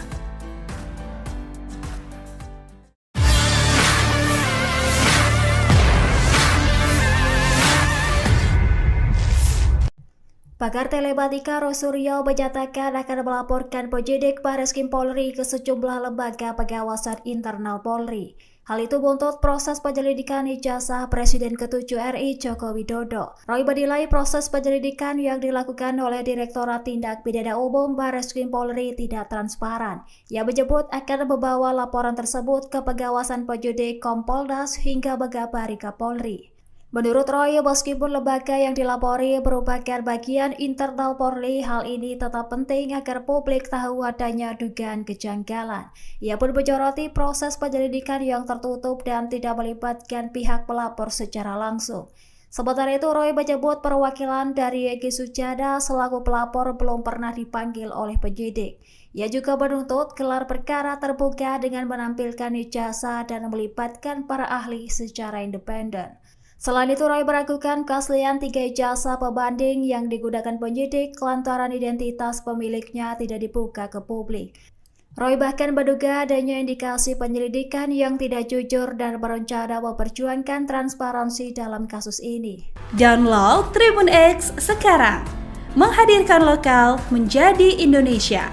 Pakar telematika Roy Suryo menyatakan akan melaporkan penyidik Bareskrim Polri ke sejumlah lembaga pengawasan internal Polri. Hal itu buntut proses penyelidikan ijazah Presiden ke-7 RI Joko Widodo. Roy menilai proses penyelidikan yang dilakukan oleh Direktorat Tindak Pidana Umum Barreskrim Polri tidak transparan. Ia menyebut akan membawa laporan tersebut ke pengawasan penyidik Kompolnas hingga Megabari Kapolri. Menurut Roy, meskipun lembaga yang dilapori merupakan bagian internal Polri, hal ini tetap penting agar publik tahu adanya dugaan kejanggalan. Ia pun menyoroti proses penyelidikan yang tertutup dan tidak melibatkan pihak pelapor secara langsung. Sementara itu, Roy menyebut perwakilan dari Egy Sujana selaku pelapor belum pernah dipanggil oleh penyidik. Ia juga menuntut gelar perkara terbuka dengan menampilkan ijazah dan melibatkan para ahli secara independen. Selain itu, Roy meragukan keaslian 3 ijazah pembanding yang digunakan penyidik lantaran identitas pemiliknya tidak dibuka ke publik. Roy bahkan menduga adanya indikasi penyelidikan yang tidak jujur dan berencana memperjuangkan transparansi dalam kasus ini. Download Tribun X sekarang, menghadirkan lokal menjadi Indonesia.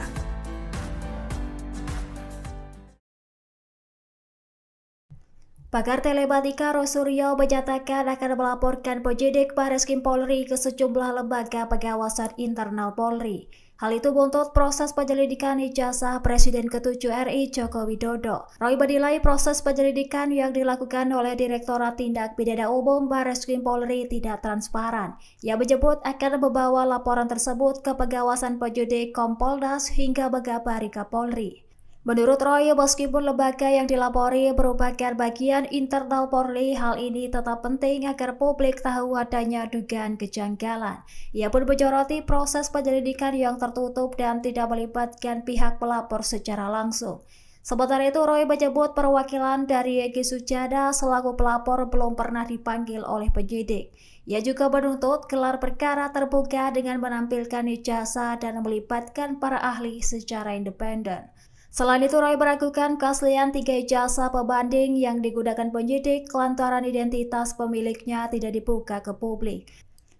Pakar telematika Roy Suryo menyatakan akan melaporkan penyidik Barreskrim Polri ke sejumlah lembaga pengawasan internal Polri. Hal itu buntut proses penyelidikan ijazah Presiden ke-7 RI Joko Widodo. Roy menilai proses penyelidikan yang dilakukan oleh Direktorat Tindak Pidana Umum Barreskrim Polri tidak transparan. Ia menyebut akan membawa laporan tersebut ke pengawasan penyidik Kompolnas hingga Megabari Kapolri. Menurut Roy, meskipun lembaga yang dilapori merupakan bagian internal Polri, hal ini tetap penting agar publik tahu adanya dugaan kejanggalan. Ia pun menyoroti proses penyelidikan yang tertutup dan tidak melibatkan pihak pelapor secara langsung. Sementara itu, Roy menyebut perwakilan dari Egy Sujana selaku pelapor belum pernah dipanggil oleh penyidik. Ia juga menuntut gelar perkara terbuka dengan menampilkan ijazah dan melibatkan para ahli secara independen. Selain itu, Roy meragukan keaslian 3 ijazah pembanding yang digunakan penyidik lantaran identitas pemiliknya tidak dibuka ke publik.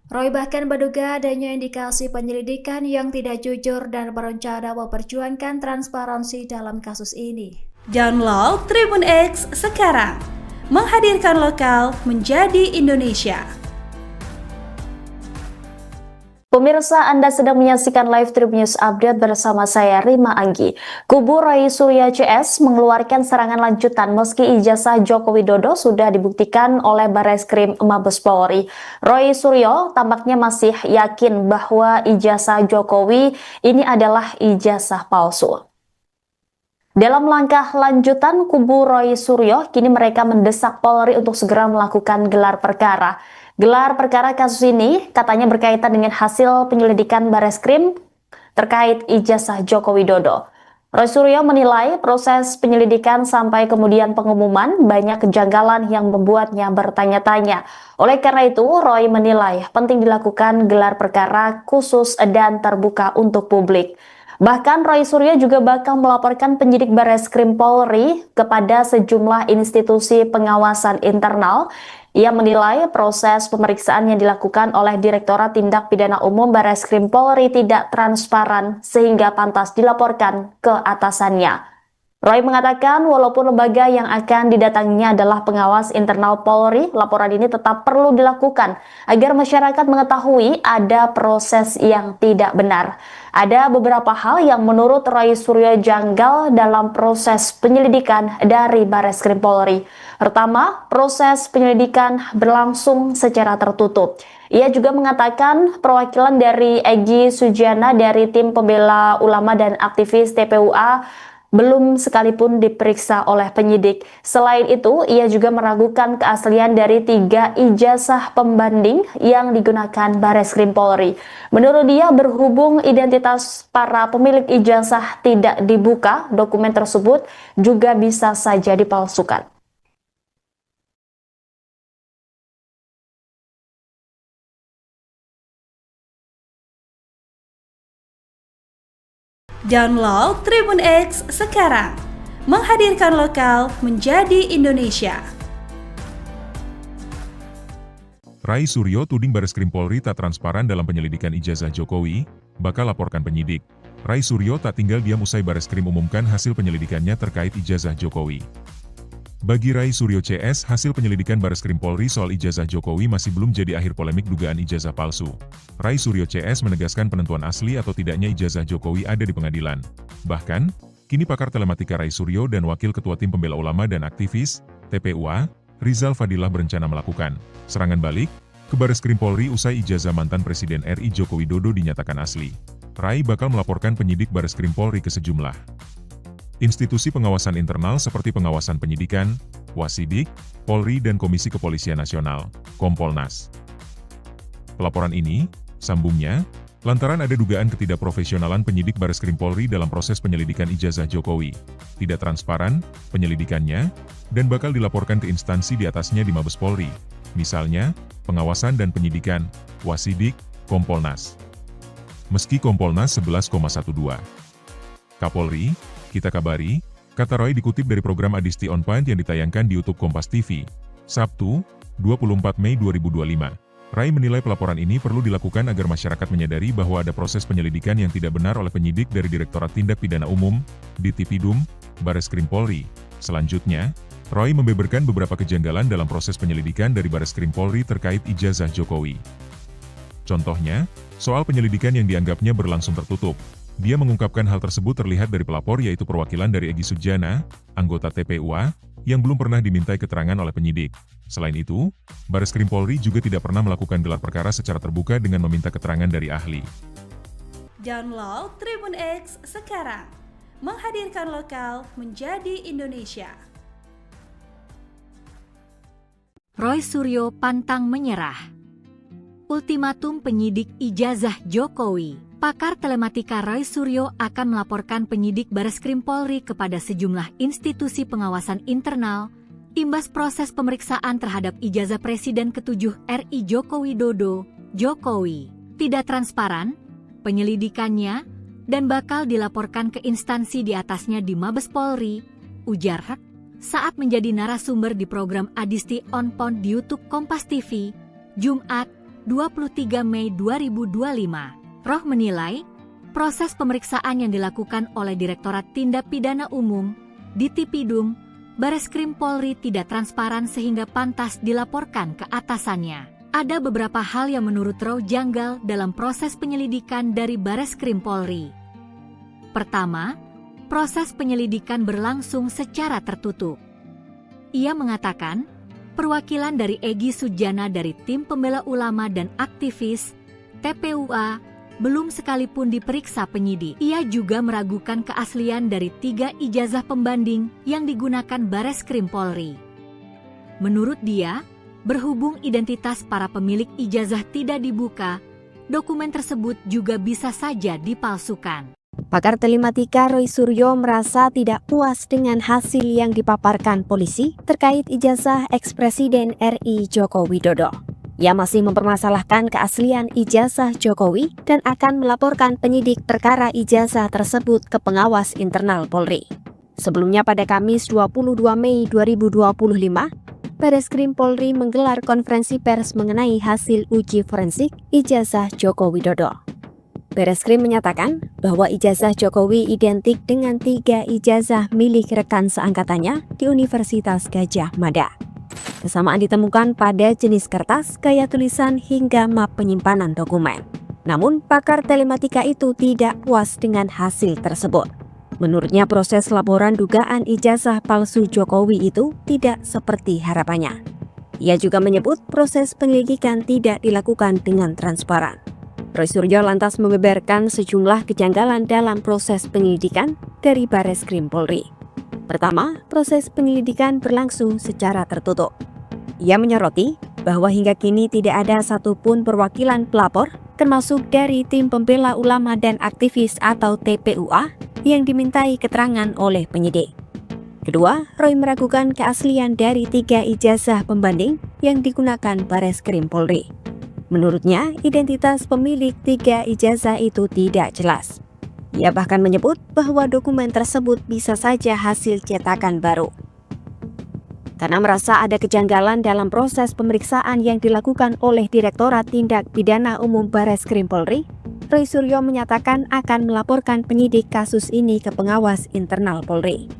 Roy bahkan menduga adanya indikasi penyelidikan yang tidak jujur dan berencana memperjuangkan transparansi dalam kasus ini. Download Tribun X sekarang, menghadirkan lokal menjadi Indonesia. Pemirsa, Anda sedang menyaksikan live Tribun News Update bersama saya Rima Anggi. Kubu Roy Suryo CS mengeluarkan serangan lanjutan meski ijazah Joko Widodo sudah dibuktikan oleh Barreskrim Mabes Polri. Roy Suryo tampaknya masih yakin bahwa ijazah Jokowi ini adalah ijazah palsu. Dalam langkah lanjutan, kubu Roy Suryo kini mereka mendesak Polri untuk segera melakukan gelar perkara. Gelar perkara kasus ini katanya berkaitan dengan hasil penyelidikan Barreskrim terkait ijazah Joko Widodo. Roy Suryo menilai proses penyelidikan sampai kemudian pengumuman banyak kejanggalan yang membuatnya bertanya-tanya. Oleh karena itu, Roy menilai penting dilakukan gelar perkara khusus dan terbuka untuk publik. Bahkan Roy Suryo juga bakal melaporkan penyidik Barreskrim Polri kepada sejumlah institusi pengawasan internal. Ia menilai proses pemeriksaan yang dilakukan oleh Direktorat Tindak Pidana Umum Barreskrim Polri tidak transparan sehingga pantas dilaporkan ke atasannya. Roy mengatakan walaupun lembaga yang akan didatanginya adalah pengawas internal Polri, laporan ini tetap perlu dilakukan agar masyarakat mengetahui ada proses yang tidak benar. Ada beberapa hal yang menurut Roy Suryo janggal dalam proses penyelidikan dari Barreskrim Polri. Pertama, proses penyelidikan berlangsung secara tertutup. Ia juga mengatakan perwakilan dari Egy Sujana dari tim pembela ulama dan aktivis TPUA belum sekalipun diperiksa oleh penyidik. Selain itu, ia juga meragukan keaslian dari 3 ijazah pembanding yang digunakan Barreskrim Polri. Menurut dia, berhubung identitas para pemilik ijazah tidak dibuka, dokumen tersebut juga bisa saja dipalsukan. Download Tribun X sekarang, menghadirkan lokal menjadi Indonesia. Roy Suryo tuding Barreskrim Polri tak transparan dalam penyelidikan ijazah Jokowi, bakal laporkan penyidik. Roy Suryo tak tinggal diam usai Barreskrim umumkan hasil penyelidikannya terkait ijazah Jokowi. Bagi Rai Suryo CS, hasil penyelidikan Bareskrim Polri soal ijazah Jokowi masih belum jadi akhir polemik dugaan ijazah palsu. Rai Suryo CS menegaskan penentuan asli atau tidaknya ijazah Jokowi ada di pengadilan. Bahkan, kini pakar telematika Rai Suryo dan Wakil Ketua Tim Pembela Ulama dan Aktivis, TPUA, Rizal Fadilah berencana melakukan serangan balik ke Bareskrim Polri usai ijazah mantan Presiden RI Joko Widodo dinyatakan asli. Rai bakal melaporkan penyidik Bareskrim Polri ke sejumlah institusi pengawasan internal seperti pengawasan penyidikan, Wasidik, Polri dan Komisi Kepolisian Nasional, Kompolnas. Pelaporan ini, sambungnya, lantaran ada dugaan ketidakprofesionalan penyidik Bareskrim Polri dalam proses penyelidikan ijazah Jokowi, tidak transparan penyelidikannya, dan bakal dilaporkan ke instansi di atasnya di Mabes Polri, misalnya, pengawasan dan penyidikan, Wasidik, Kompolnas. Meski Kompolnas 11,12. Kapolri, kita kabari, kata Roy dikutip dari program Adisti On Point yang ditayangkan di YouTube Kompas TV, Sabtu, 24 Mei 2025. Rai menilai pelaporan ini perlu dilakukan agar masyarakat menyadari bahwa ada proses penyelidikan yang tidak benar oleh penyidik dari Direktorat Tindak Pidana Umum, Ditipidum, Bareskrim Polri. Selanjutnya, Roy membeberkan beberapa kejanggalan dalam proses penyelidikan dari Bareskrim Polri terkait ijazah Jokowi. Contohnya, soal penyelidikan yang dianggapnya berlangsung tertutup. Dia mengungkapkan hal tersebut terlihat dari pelapor yaitu perwakilan dari Egy Sujana, anggota TPUA, yang belum pernah dimintai keterangan oleh penyidik. Selain itu, Bareskrim Polri juga tidak pernah melakukan gelar perkara secara terbuka dengan meminta keterangan dari ahli. Download Tribun X sekarang, menghadirkan lokal menjadi Indonesia. Roy Suryo pantang menyerah. Ultimatum penyidik ijazah Jokowi. Pakar telematika Roy Suryo akan melaporkan penyidik Bareskrim Polri kepada sejumlah institusi pengawasan internal, imbas proses pemeriksaan terhadap ijazah Presiden ke-7 RI Joko Widodo, Jokowi. Tidak transparan, penyelidikannya, dan bakal dilaporkan ke instansi di atasnya di Mabes Polri, ujar Hak, saat menjadi narasumber di program Adisti On Point di YouTube Kompas TV, Jumat, 23 Mei 2025. Roh menilai, proses pemeriksaan yang dilakukan oleh Direktorat Tindak Pidana Umum, Ditipidum, Bareskrim Polri tidak transparan sehingga pantas dilaporkan ke atasannya. Ada beberapa hal yang menurut Roh janggal dalam proses penyelidikan dari Bareskrim Polri. Pertama, proses penyelidikan berlangsung secara tertutup. Ia mengatakan, perwakilan dari Egy Sujana dari Tim Pembela Ulama dan Aktivis, TPUA, belum sekalipun diperiksa penyidik. Ia juga meragukan keaslian dari 3 ijazah pembanding yang digunakan Bareskrim Polri. Menurut dia, berhubung identitas para pemilik ijazah tidak dibuka, dokumen tersebut juga bisa saja dipalsukan. Pakar telematika Roy Suryo merasa tidak puas dengan hasil yang dipaparkan polisi terkait ijazah ex-Presiden RI Joko Widodo. Ia masih mempermasalahkan keaslian ijazah Jokowi dan akan melaporkan penyidik perkara ijazah tersebut ke pengawas internal Polri. Sebelumnya pada Kamis 22 Mei 2025, Bareskrim Polri menggelar konferensi pers mengenai hasil uji forensik ijazah Joko Widodo. Bareskrim menyatakan bahwa ijazah Jokowi identik dengan 3 ijazah milik rekan seangkatannya di Universitas Gadjah Mada. Kesamaan ditemukan pada jenis kertas, gaya tulisan, hingga map penyimpanan dokumen. Namun, pakar telematika itu tidak puas dengan hasil tersebut. Menurutnya, proses laporan dugaan ijazah palsu Jokowi itu tidak seperti harapannya. Ia juga menyebut proses penyelidikan tidak dilakukan dengan transparan. Roy Suryo lantas membeberkan sejumlah kejanggalan dalam proses penyelidikan dari Bareskrim Polri. Pertama, proses penyelidikan berlangsung secara tertutup. Ia menyoroti bahwa hingga kini tidak ada satupun perwakilan pelapor, termasuk dari Tim Pembela Ulama dan Aktivis atau TPUA, yang dimintai keterangan oleh penyidik. Kedua, Roy meragukan keaslian dari 3 ijazah pembanding yang digunakan Bareskrim Polri. Menurutnya, identitas pemilik 3 ijazah itu tidak jelas. Ia bahkan menyebut bahwa dokumen tersebut bisa saja hasil cetakan baru. Karena merasa ada kejanggalan dalam proses pemeriksaan yang dilakukan oleh Direktorat Tindak Pidana Umum Bareskrim Polri, Roy Suryo menyatakan akan melaporkan penyidik kasus ini ke pengawas internal Polri.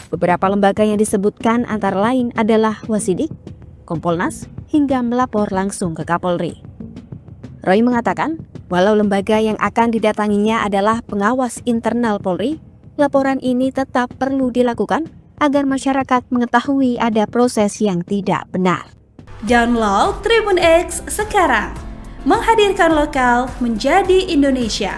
Beberapa lembaga yang disebutkan antara lain adalah Wasidik, Kompolnas, hingga melapor langsung ke Kapolri. Roy mengatakan, walau lembaga yang akan didatanginya adalah pengawas internal Polri, laporan ini tetap perlu dilakukan agar masyarakat mengetahui ada proses yang tidak benar. Download Tribun X sekarang, menghadirkan lokal menjadi Indonesia.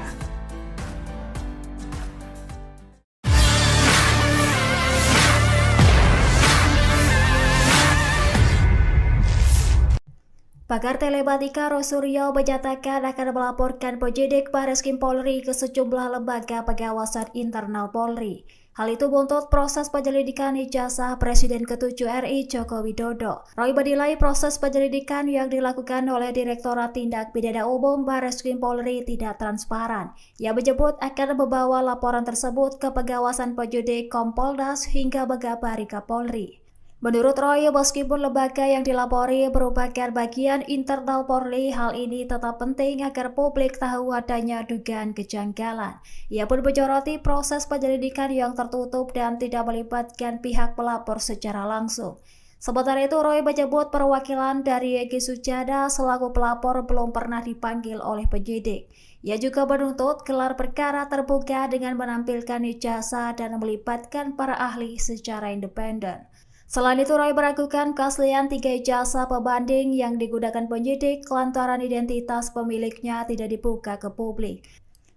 Pakar telematika Roy Suryo menyatakan akan melaporkan penyidik Bareskrim Polri ke sejumlah lembaga pengawasan internal Polri. Hal itu buntut proses penyelidikan ijazah Presiden ke-7 RI Joko Widodo. Roy menilai proses penyelidikan yang dilakukan oleh Direktorat Tindak Pidana Umum Bareskrim Polri tidak transparan. Ia menyebut akan membawa laporan tersebut ke pengawasan penyidik Kompolnas hingga Megabari Kapolri. Menurut Roy, meskipun lembaga yang dilapori merupakan bagian internal Polri, hal ini tetap penting agar publik tahu adanya dugaan kejanggalan. Ia pun menyoroti proses penyelidikan yang tertutup dan tidak melibatkan pihak pelapor secara langsung. Sementara itu, Roy menyebut perwakilan dari Egy Sujana selaku pelapor belum pernah dipanggil oleh penyidik. Ia juga menuntut gelar perkara terbuka dengan menampilkan ijazah dan melibatkan para ahli secara independen. Selain itu, Roy meragukan keaslian 3 ijazah pembanding yang digunakan penyidik lantaran identitas pemiliknya tidak dibuka ke publik.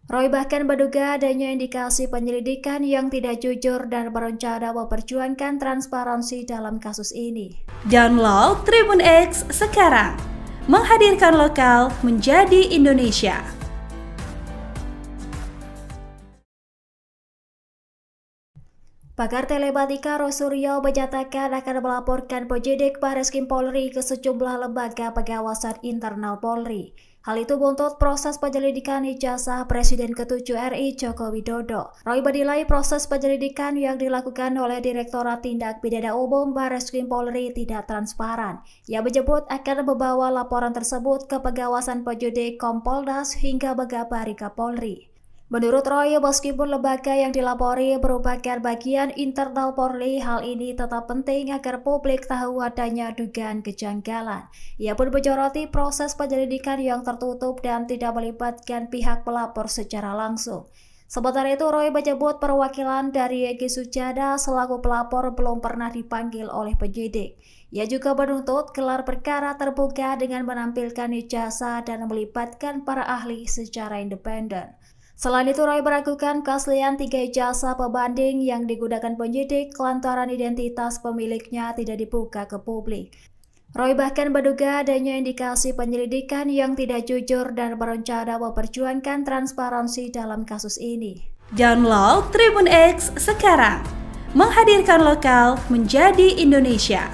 Roy bahkan menduga adanya indikasi penyelidikan yang tidak jujur dan berencana memperjuangkan transparansi dalam kasus ini. Download Tribun X sekarang, menghadirkan lokal menjadi Indonesia. Pakar telematika Roy Suryo menyatakan akan melaporkan penyidik Bareskrim Polri ke sejumlah lembaga pengawasan internal Polri. Hal itu buntut proses penyelidikan ijazah Presiden ke-7 RI Joko Widodo. Roy menilai proses penyelidikan yang dilakukan oleh Direktorat Tindak Pidana Umum Bareskrim Polri tidak transparan. Ia menyebut akan membawa laporan tersebut ke pengawasan penyidik Kompolnas hingga Megabari Kapolri. Menurut Roy, meskipun lembaga yang dilapori merupakan bagian internal Polri, hal ini tetap penting agar publik tahu adanya dugaan kejanggalan. Ia pun menyoroti proses penyelidikan yang tertutup dan tidak melibatkan pihak pelapor secara langsung. Sementara itu, Roy menyebut perwakilan dari Egy Sujana selaku pelapor belum pernah dipanggil oleh penyidik. Ia juga menuntut gelar perkara terbuka dengan menampilkan ijazah dan melibatkan para ahli secara independen. Selain itu, Roy meragukan keaslian 3 ijazah pembanding yang digunakan penyidik lantaran identitas pemiliknya tidak dibuka ke publik. Roy bahkan menduga adanya indikasi penyelidikan yang tidak jujur dan berencana memperjuangkan transparansi dalam kasus ini. Download Tribun X sekarang, menghadirkan lokal menjadi Indonesia.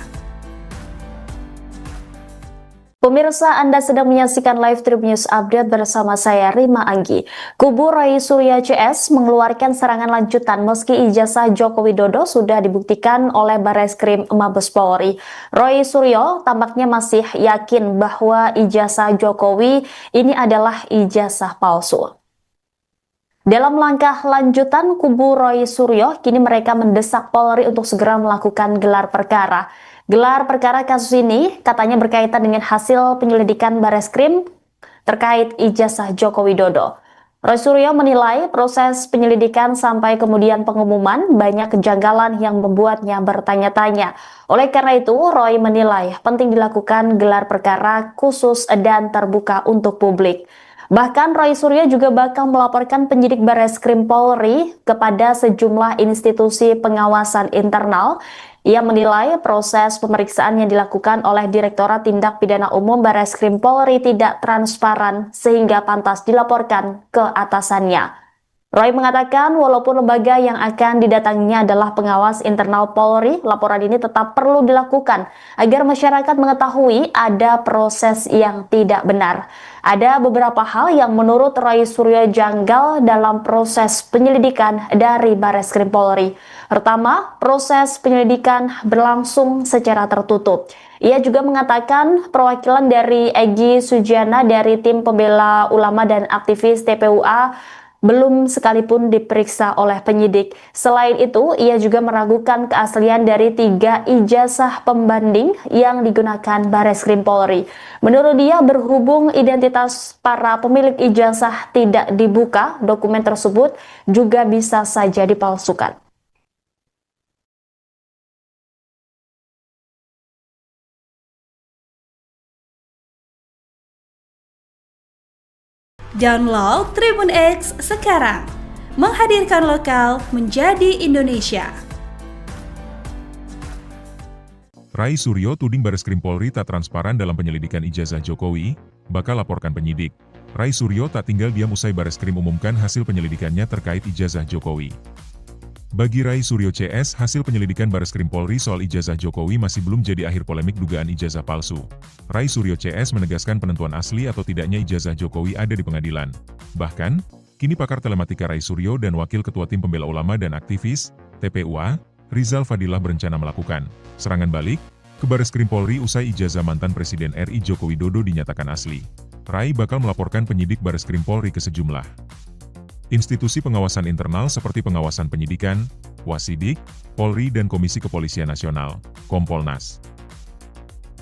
Pemirsa, Anda sedang menyaksikan live Tribun News Update bersama saya Rima Anggi. Kubu Roy Suryo CS mengeluarkan serangan lanjutan meski ijazah Joko Widodo sudah dibuktikan oleh Bareskrim Mabes Polri. Roy Suryo tampaknya masih yakin bahwa ijazah Jokowi ini adalah ijazah palsu. Dalam langkah lanjutan, kubu Roy Suryo kini mereka mendesak Polri untuk segera melakukan gelar perkara. Gelar perkara kasus ini katanya berkaitan dengan hasil penyelidikan Bareskrim terkait ijazah Joko Widodo. Roy Suryo menilai proses penyelidikan sampai kemudian pengumuman banyak kejanggalan yang membuatnya bertanya-tanya. Oleh karena itu, Roy menilai penting dilakukan gelar perkara khusus dan terbuka untuk publik. Bahkan Roy Suryo juga bakal melaporkan penyidik Bareskrim Polri kepada sejumlah institusi pengawasan internal. Ia menilai proses pemeriksaan yang dilakukan oleh Direktorat Tindak Pidana Umum Bareskrim Polri tidak transparan sehingga pantas dilaporkan ke atasannya. Roy mengatakan walaupun lembaga yang akan didatanginya adalah pengawas internal Polri, laporan ini tetap perlu dilakukan agar masyarakat mengetahui ada proses yang tidak benar. Ada beberapa hal yang menurut Roy Suryo janggal dalam proses penyelidikan dari Bareskrim Polri. Pertama, proses penyelidikan berlangsung secara tertutup. Ia juga mengatakan perwakilan dari Egy Sujana dari tim pembela ulama dan aktivis TPUA belum sekalipun diperiksa oleh penyidik. Selain itu, ia juga meragukan keaslian dari 3 ijazah pembanding yang digunakan Bareskrim Polri. Menurut dia, berhubung identitas para pemilik ijazah tidak dibuka, dokumen tersebut juga bisa saja dipalsukan. Download Tribun X sekarang, menghadirkan lokal menjadi Indonesia. Rai Suryo tuding Bareskrim Polri tak transparan dalam penyelidikan ijazah Jokowi, bakal laporkan penyidik. Rai Suryo tak tinggal diam usai Bareskrim umumkan hasil penyelidikannya terkait ijazah Jokowi. Bagi Rai Suryo CS, hasil penyelidikan Bareskrim Polri soal ijazah Jokowi masih belum jadi akhir polemik dugaan ijazah palsu. Rai Suryo CS menegaskan penentuan asli atau tidaknya ijazah Jokowi ada di pengadilan. Bahkan, kini pakar telematika Rai Suryo dan Wakil Ketua Tim Pembela Ulama dan Aktivis, TPUA, Rizal Fadilah berencana melakukan serangan balik ke Bareskrim Polri usai ijazah mantan Presiden RI Joko Widodo dinyatakan asli. Rai bakal melaporkan penyidik Bareskrim Polri ke sejumlah institusi pengawasan internal seperti pengawasan penyidikan, Wasidik, Polri dan Komisi Kepolisian Nasional, Kompolnas.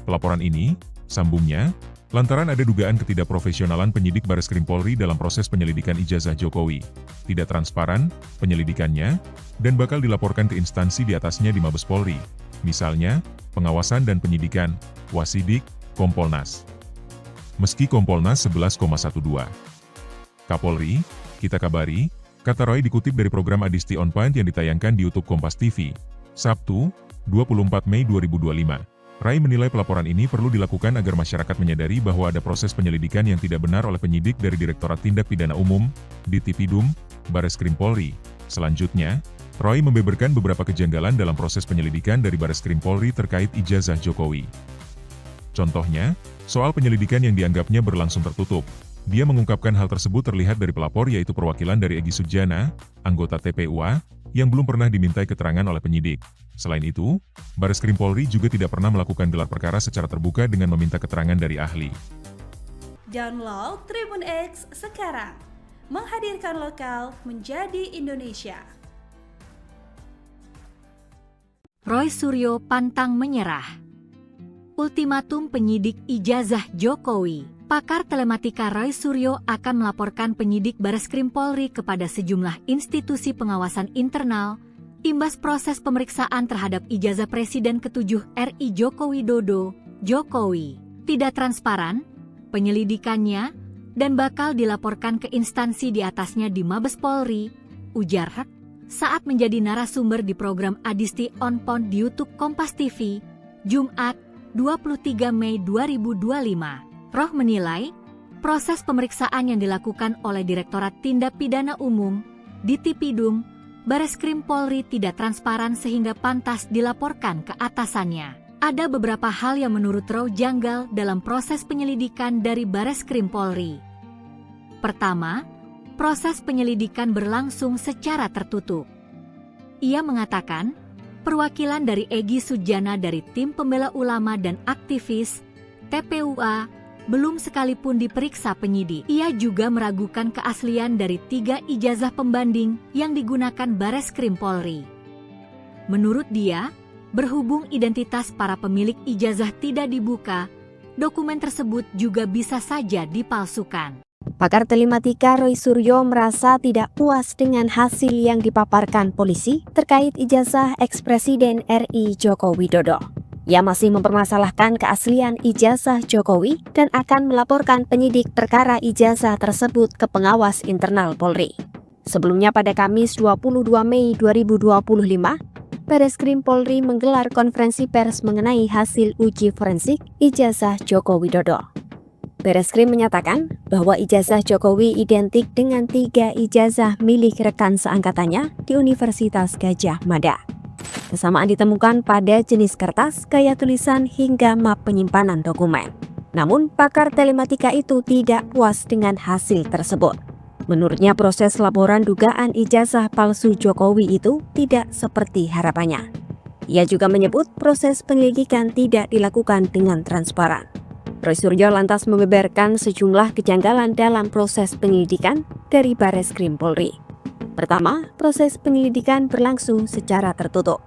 Pelaporan ini, sambungnya, lantaran ada dugaan ketidakprofesionalan penyidik Bareskrim Polri dalam proses penyelidikan ijazah Jokowi, tidak transparan penyelidikannya, dan bakal dilaporkan ke instansi di atasnya di Mabes Polri, misalnya, pengawasan dan penyidikan, Wasidik, Kompolnas. Meski Kompolnas 11,12. Kapolri, kita kabari, kata Roy dikutip dari program Adisti On Point yang ditayangkan di YouTube Kompas TV, Sabtu, 24 Mei 2025. Rai menilai pelaporan ini perlu dilakukan agar masyarakat menyadari bahwa ada proses penyelidikan yang tidak benar oleh penyidik dari Direktorat Tindak Pidana Umum, Ditipidum, Bareskrim Polri. Selanjutnya, Roy membeberkan beberapa kejanggalan dalam proses penyelidikan dari Bareskrim Polri terkait ijazah Jokowi. Contohnya, soal penyelidikan yang dianggapnya berlangsung tertutup. Dia mengungkapkan hal tersebut terlihat dari pelapor yaitu perwakilan dari Egy Sujana, anggota TPUA, yang belum pernah dimintai keterangan oleh penyidik. Selain itu, Bareskrim Polri juga tidak pernah melakukan gelar perkara secara terbuka dengan meminta keterangan dari ahli. Download Tribun X sekarang, menghadirkan lokal menjadi Indonesia. Roy Suryo pantang menyerah. Ultimatum penyidik ijazah Jokowi. Pakar telematika Roy Suryo akan melaporkan penyidik Bareskrim Polri kepada sejumlah institusi pengawasan internal, imbas proses pemeriksaan terhadap ijazah Presiden ke-7 RI Joko Widodo, Jokowi. Tidak transparan, penyelidikannya, dan bakal dilaporkan ke instansi di atasnya di Mabes Polri, ujar Rek, saat menjadi narasumber di program Adisti On Point di YouTube Kompas TV, Jumat, 23 Mei 2025. Roh menilai, proses pemeriksaan yang dilakukan oleh Direktorat Tindak Pidana Umum, Ditipidum, Bareskrim Polri tidak transparan sehingga pantas dilaporkan ke atasannya. Ada beberapa hal yang menurut Roh janggal dalam proses penyelidikan dari Bareskrim Polri. Pertama, proses penyelidikan berlangsung secara tertutup. Ia mengatakan, perwakilan dari Egy Sujana dari Tim Pembela Ulama dan Aktivis, TPUA, belum sekalipun diperiksa penyidik. Ia juga meragukan keaslian dari 3 ijazah pembanding yang digunakan Bareskrim Polri. Menurut dia, berhubung identitas para pemilik ijazah tidak dibuka, dokumen tersebut juga bisa saja dipalsukan. Pakar telematika Roy Suryo merasa tidak puas dengan hasil yang dipaparkan polisi terkait ijazah ex-Presiden RI Joko Widodo. Ia masih mempermasalahkan keaslian ijazah Jokowi dan akan melaporkan penyidik perkara ijazah tersebut ke pengawas internal Polri. Sebelumnya pada Kamis 22 Mei 2025, Bareskrim Polri menggelar konferensi pers mengenai hasil uji forensik ijazah Joko Widodo. Bareskrim menyatakan bahwa ijazah Jokowi identik dengan 3 ijazah milik rekan seangkatannya di Universitas Gadjah Mada. Kesamaan ditemukan pada jenis kertas, gaya tulisan, hingga map penyimpanan dokumen. Namun, pakar telematika itu tidak puas dengan hasil tersebut. Menurutnya, proses laporan dugaan ijazah palsu Jokowi itu tidak seperti harapannya. Ia juga menyebut proses penyelidikan tidak dilakukan dengan transparan. Roy Suryo lantas membeberkan sejumlah kejanggalan dalam proses penyelidikan dari Bareskrim Polri. Pertama, proses penyelidikan berlangsung secara tertutup.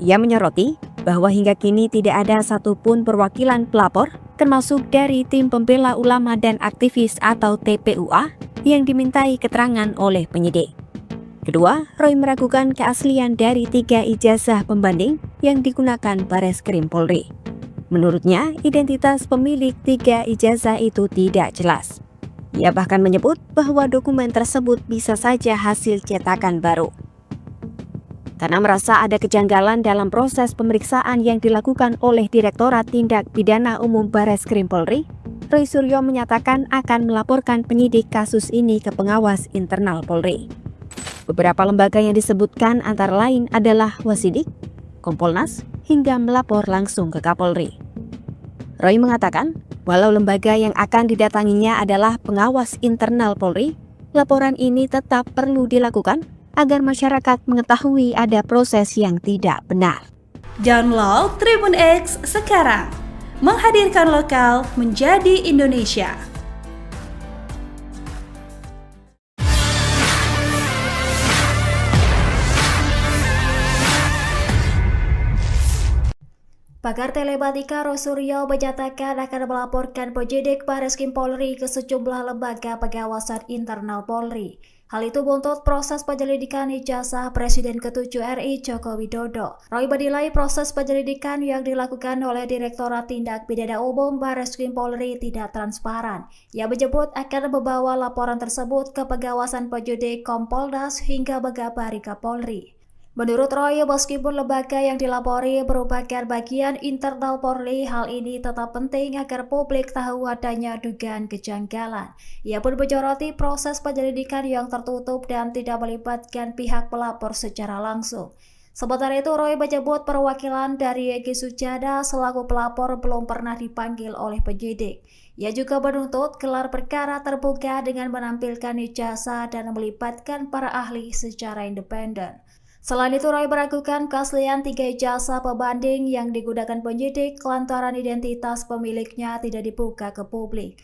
Ia menyoroti bahwa hingga kini tidak ada satupun perwakilan pelapor, termasuk dari tim pembela ulama dan aktivis atau TPUA, yang dimintai keterangan oleh penyidik. Kedua, Roy meragukan keaslian dari 3 ijazah pembanding yang digunakan Bareskrim Polri. Menurutnya, identitas pemilik 3 ijazah itu tidak jelas. Ia bahkan menyebut bahwa dokumen tersebut bisa saja hasil cetakan baru. Karena merasa ada kejanggalan dalam proses pemeriksaan yang dilakukan oleh Direktorat Tindak Pidana Umum Bareskrim Polri, Roy Suryo menyatakan akan melaporkan penyidik kasus ini ke pengawas internal Polri. Beberapa lembaga yang disebutkan antara lain adalah Wasidik, Kompolnas, hingga melapor langsung ke Kapolri. Roy mengatakan, walau lembaga yang akan didatanginya adalah pengawas internal Polri, laporan ini tetap perlu dilakukan agar masyarakat mengetahui ada proses yang tidak benar. Download Tribun X sekarang, menghadirkan lokal menjadi Indonesia. Pakar telematika Roy Suryo menyatakan akan melaporkan penyidik Bareskrim Polri ke sejumlah lembaga pengawasan internal Polri. Hal itu buntut proses penyelidikan ijazah Presiden ke-7 RI Joko Widodo. Roy menilai proses penyelidikan yang dilakukan oleh Direktorat Tindak Pidana Umum Bareskrim Polri tidak transparan. Ia menyebut akan membawa laporan tersebut ke pengawasan penyidik Kompolnas hingga Megabari Kapolri. Menurut Roy, meskipun lembaga yang dilapori merupakan bagian internal Polri, hal ini tetap penting agar publik tahu adanya dugaan kejanggalan. Ia pun menyoroti proses penyelidikan yang tertutup dan tidak melibatkan pihak pelapor secara langsung. Sementara itu, Roy menyebut perwakilan dari Egy Sujana selaku pelapor belum pernah dipanggil oleh penyidik. Ia juga menuntut gelar perkara terbuka dengan menampilkan ijazah dan melibatkan para ahli secara independen. Selain itu, Roy meragukan keaslian 3 ijazah pembanding yang digunakan penyidik lantaran identitas pemiliknya tidak dibuka ke publik.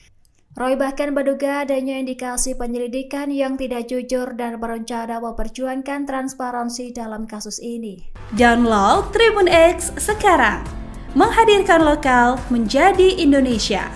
Roy bahkan menduga adanya indikasi penyelidikan yang tidak jujur dan berencana memperjuangkan transparansi dalam kasus ini. Download Tribun X sekarang, menghadirkan lokal menjadi Indonesia.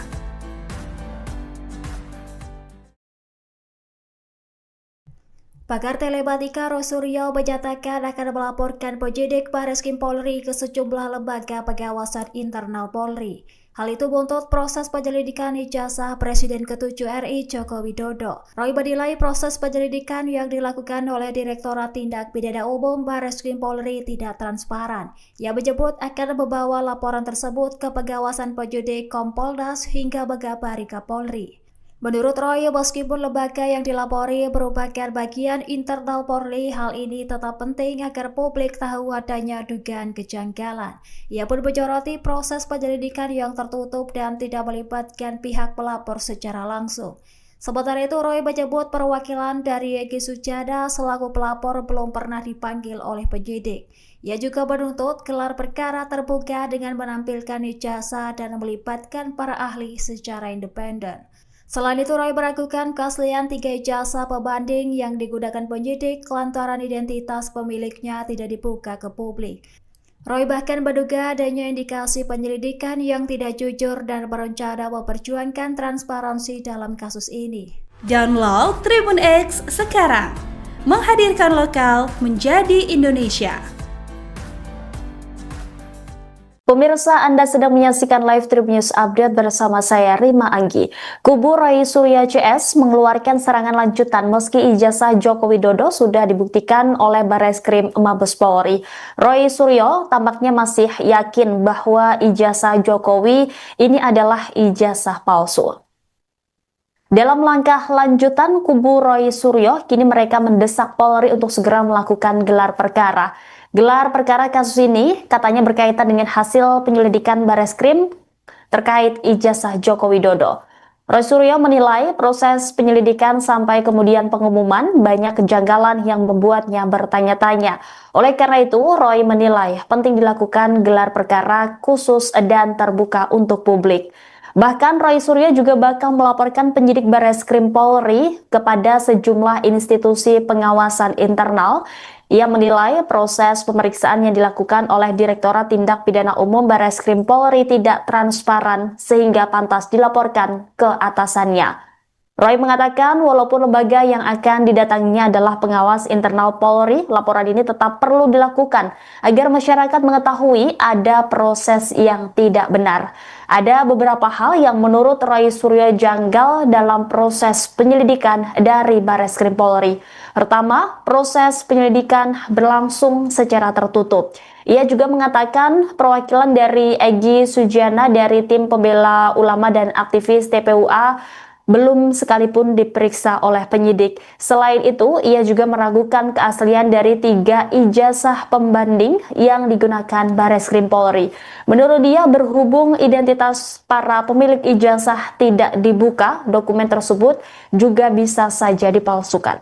Pakar telematika Roy Suryo menyatakan akan melaporkan penyidik Bareskrim Polri ke sejumlah lembaga pengawasan internal Polri. Hal itu buntut proses penyelidikan ijazah Presiden ke-7 RI Joko Widodo. Roy menilai proses penyelidikan yang dilakukan oleh Direktorat Tindak Pidana Umum Bareskrim Polri tidak transparan. Ia menyebut akan membawa laporan tersebut ke pengawasan penyidik Kompolnas hingga Megabari Kapolri. Menurut Roy, meskipun lembaga yang dilapori merupakan bagian internal Polri, hal ini tetap penting agar publik tahu adanya dugaan kejanggalan. Ia pun menyoroti proses penyelidikan yang tertutup dan tidak melibatkan pihak pelapor secara langsung. Sementara itu, Roy menyebut perwakilan dari Egy Sujana selaku pelapor belum pernah dipanggil oleh penyidik. Ia juga menuntut gelar perkara terbuka dengan menampilkan ijazah dan melibatkan para ahli secara independen. Selain itu, Roy meragukan keaslian 3 ijazah pembanding yang digunakan penyidik lantaran identitas pemiliknya tidak dibuka ke publik. Roy bahkan menduga adanya indikasi penyelidikan yang tidak jujur dan berencana memperjuangkan transparansi dalam kasus ini. Download Tribun X sekarang, menghadirkan lokal menjadi Indonesia. Pemirsa, Anda sedang menyaksikan live Tribun News Update bersama saya Rima Anggi. Kubu Roy Suryo CS mengeluarkan serangan lanjutan meski ijazah Joko Widodo sudah dibuktikan oleh Bareskrim Mabes Polri. Roy Suryo tampaknya masih yakin bahwa ijazah Jokowi ini adalah ijazah palsu. Dalam langkah lanjutan, kubu Roy Suryo kini mereka mendesak Polri untuk segera melakukan gelar perkara. Gelar perkara kasus ini katanya berkaitan dengan hasil penyelidikan Bareskrim terkait ijazah Joko Widodo. Roy Suryo menilai proses penyelidikan sampai kemudian pengumuman banyak kejanggalan yang membuatnya bertanya-tanya. Oleh karena itu, Roy menilai penting dilakukan gelar perkara khusus dan terbuka untuk publik. Bahkan Roy Suryo juga bakal melaporkan penyidik Barreskrim Polri kepada sejumlah institusi pengawasan internal. Ia menilai proses pemeriksaan yang dilakukan oleh Direktorat Tindak Pidana Umum Barreskrim Polri tidak transparan sehingga pantas dilaporkan ke atasannya. Roy mengatakan walaupun lembaga yang akan didatanginya adalah pengawas internal Polri, laporan ini tetap perlu dilakukan agar masyarakat mengetahui ada proses yang tidak benar. Ada beberapa hal yang menurut Roy Suryo janggal dalam proses penyelidikan dari Barreskrim Polri. Pertama, proses penyelidikan berlangsung secara tertutup. Ia juga mengatakan perwakilan dari Egy Sujana dari tim pembela ulama dan aktivis TPUA belum sekalipun diperiksa oleh penyidik. Selain itu, ia juga meragukan keaslian dari 3 ijazah pembanding yang digunakan Barreskrim Polri. Menurut dia, berhubung identitas para pemilik ijazah tidak dibuka, dokumen tersebut juga bisa saja dipalsukan.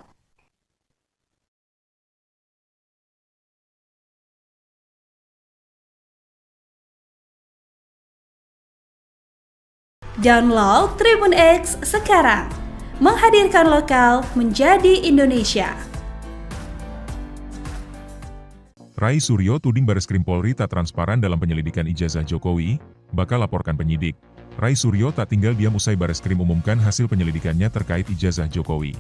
Download Tribun X sekarang, menghadirkan lokal menjadi Indonesia. Rai Suryo tuding Barreskrim Polri tak transparan dalam penyelidikan ijazah Jokowi, bakal laporkan penyidik. Rai Suryo tak tinggal diam usai Barreskrim umumkan hasil penyelidikannya terkait ijazah Jokowi.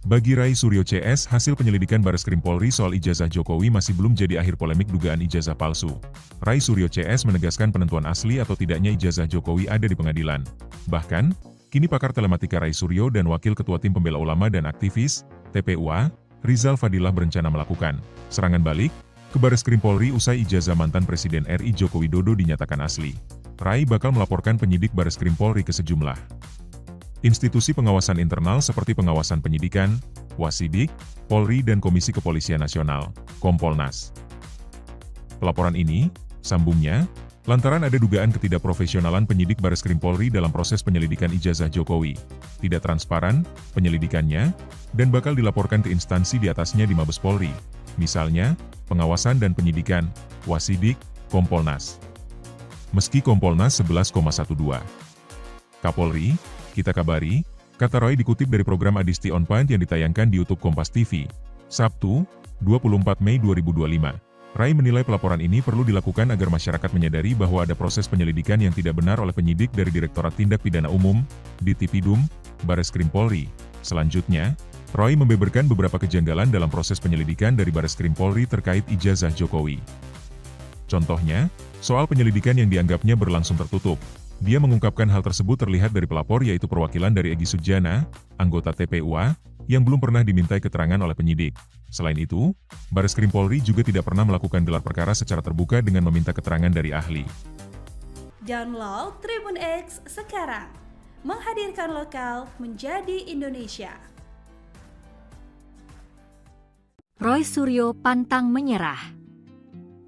Bagi Rai Suryo CS, hasil penyelidikan Barreskrim Polri soal ijazah Jokowi masih belum jadi akhir polemik dugaan ijazah palsu. Rai Suryo CS menegaskan penentuan asli atau tidaknya ijazah Jokowi ada di pengadilan. Bahkan, kini pakar telematika Rai Suryo dan Wakil Ketua Tim Pembela Ulama dan Aktivis, TPUA, Rizal Fadilah berencana melakukan serangan balik ke Barreskrim Polri usai ijazah mantan Presiden RI Joko Widodo dinyatakan asli. Rai bakal melaporkan penyidik Barreskrim Polri ke sejumlah institusi pengawasan internal seperti pengawasan penyidikan, Wasidik, Polri dan Komisi Kepolisian Nasional, Kompolnas. Pelaporan ini, sambungnya, lantaran ada dugaan ketidakprofesionalan penyidik Barreskrim Polri dalam proses penyelidikan ijazah Jokowi, tidak transparan penyelidikannya, dan bakal dilaporkan ke instansi di atasnya di Mabes Polri, misalnya, pengawasan dan penyidikan, Wasidik, Kompolnas. Meski Kompolnas 11,12. Kapolri, kita kabari, kata Roy dikutip dari program Adisti On Point yang ditayangkan di YouTube Kompas TV, Sabtu, 24 Mei 2025. Rai menilai pelaporan ini perlu dilakukan agar masyarakat menyadari bahwa ada proses penyelidikan yang tidak benar oleh penyidik dari Direktorat Tindak Pidana Umum, Ditipidum, Barreskrim Polri. Selanjutnya, Roy membeberkan beberapa kejanggalan dalam proses penyelidikan dari Barreskrim Polri terkait ijazah Jokowi. Contohnya, soal penyelidikan yang dianggapnya berlangsung tertutup. Dia mengungkapkan hal tersebut terlihat dari pelapor yaitu perwakilan dari Egy Sujana, anggota TPUA, yang belum pernah dimintai keterangan oleh penyidik. Selain itu, Barreskrim Polri juga tidak pernah melakukan gelar perkara secara terbuka dengan meminta keterangan dari ahli. Download Tribun X sekarang, menghadirkan lokal menjadi Indonesia. Roy Suryo pantang menyerah.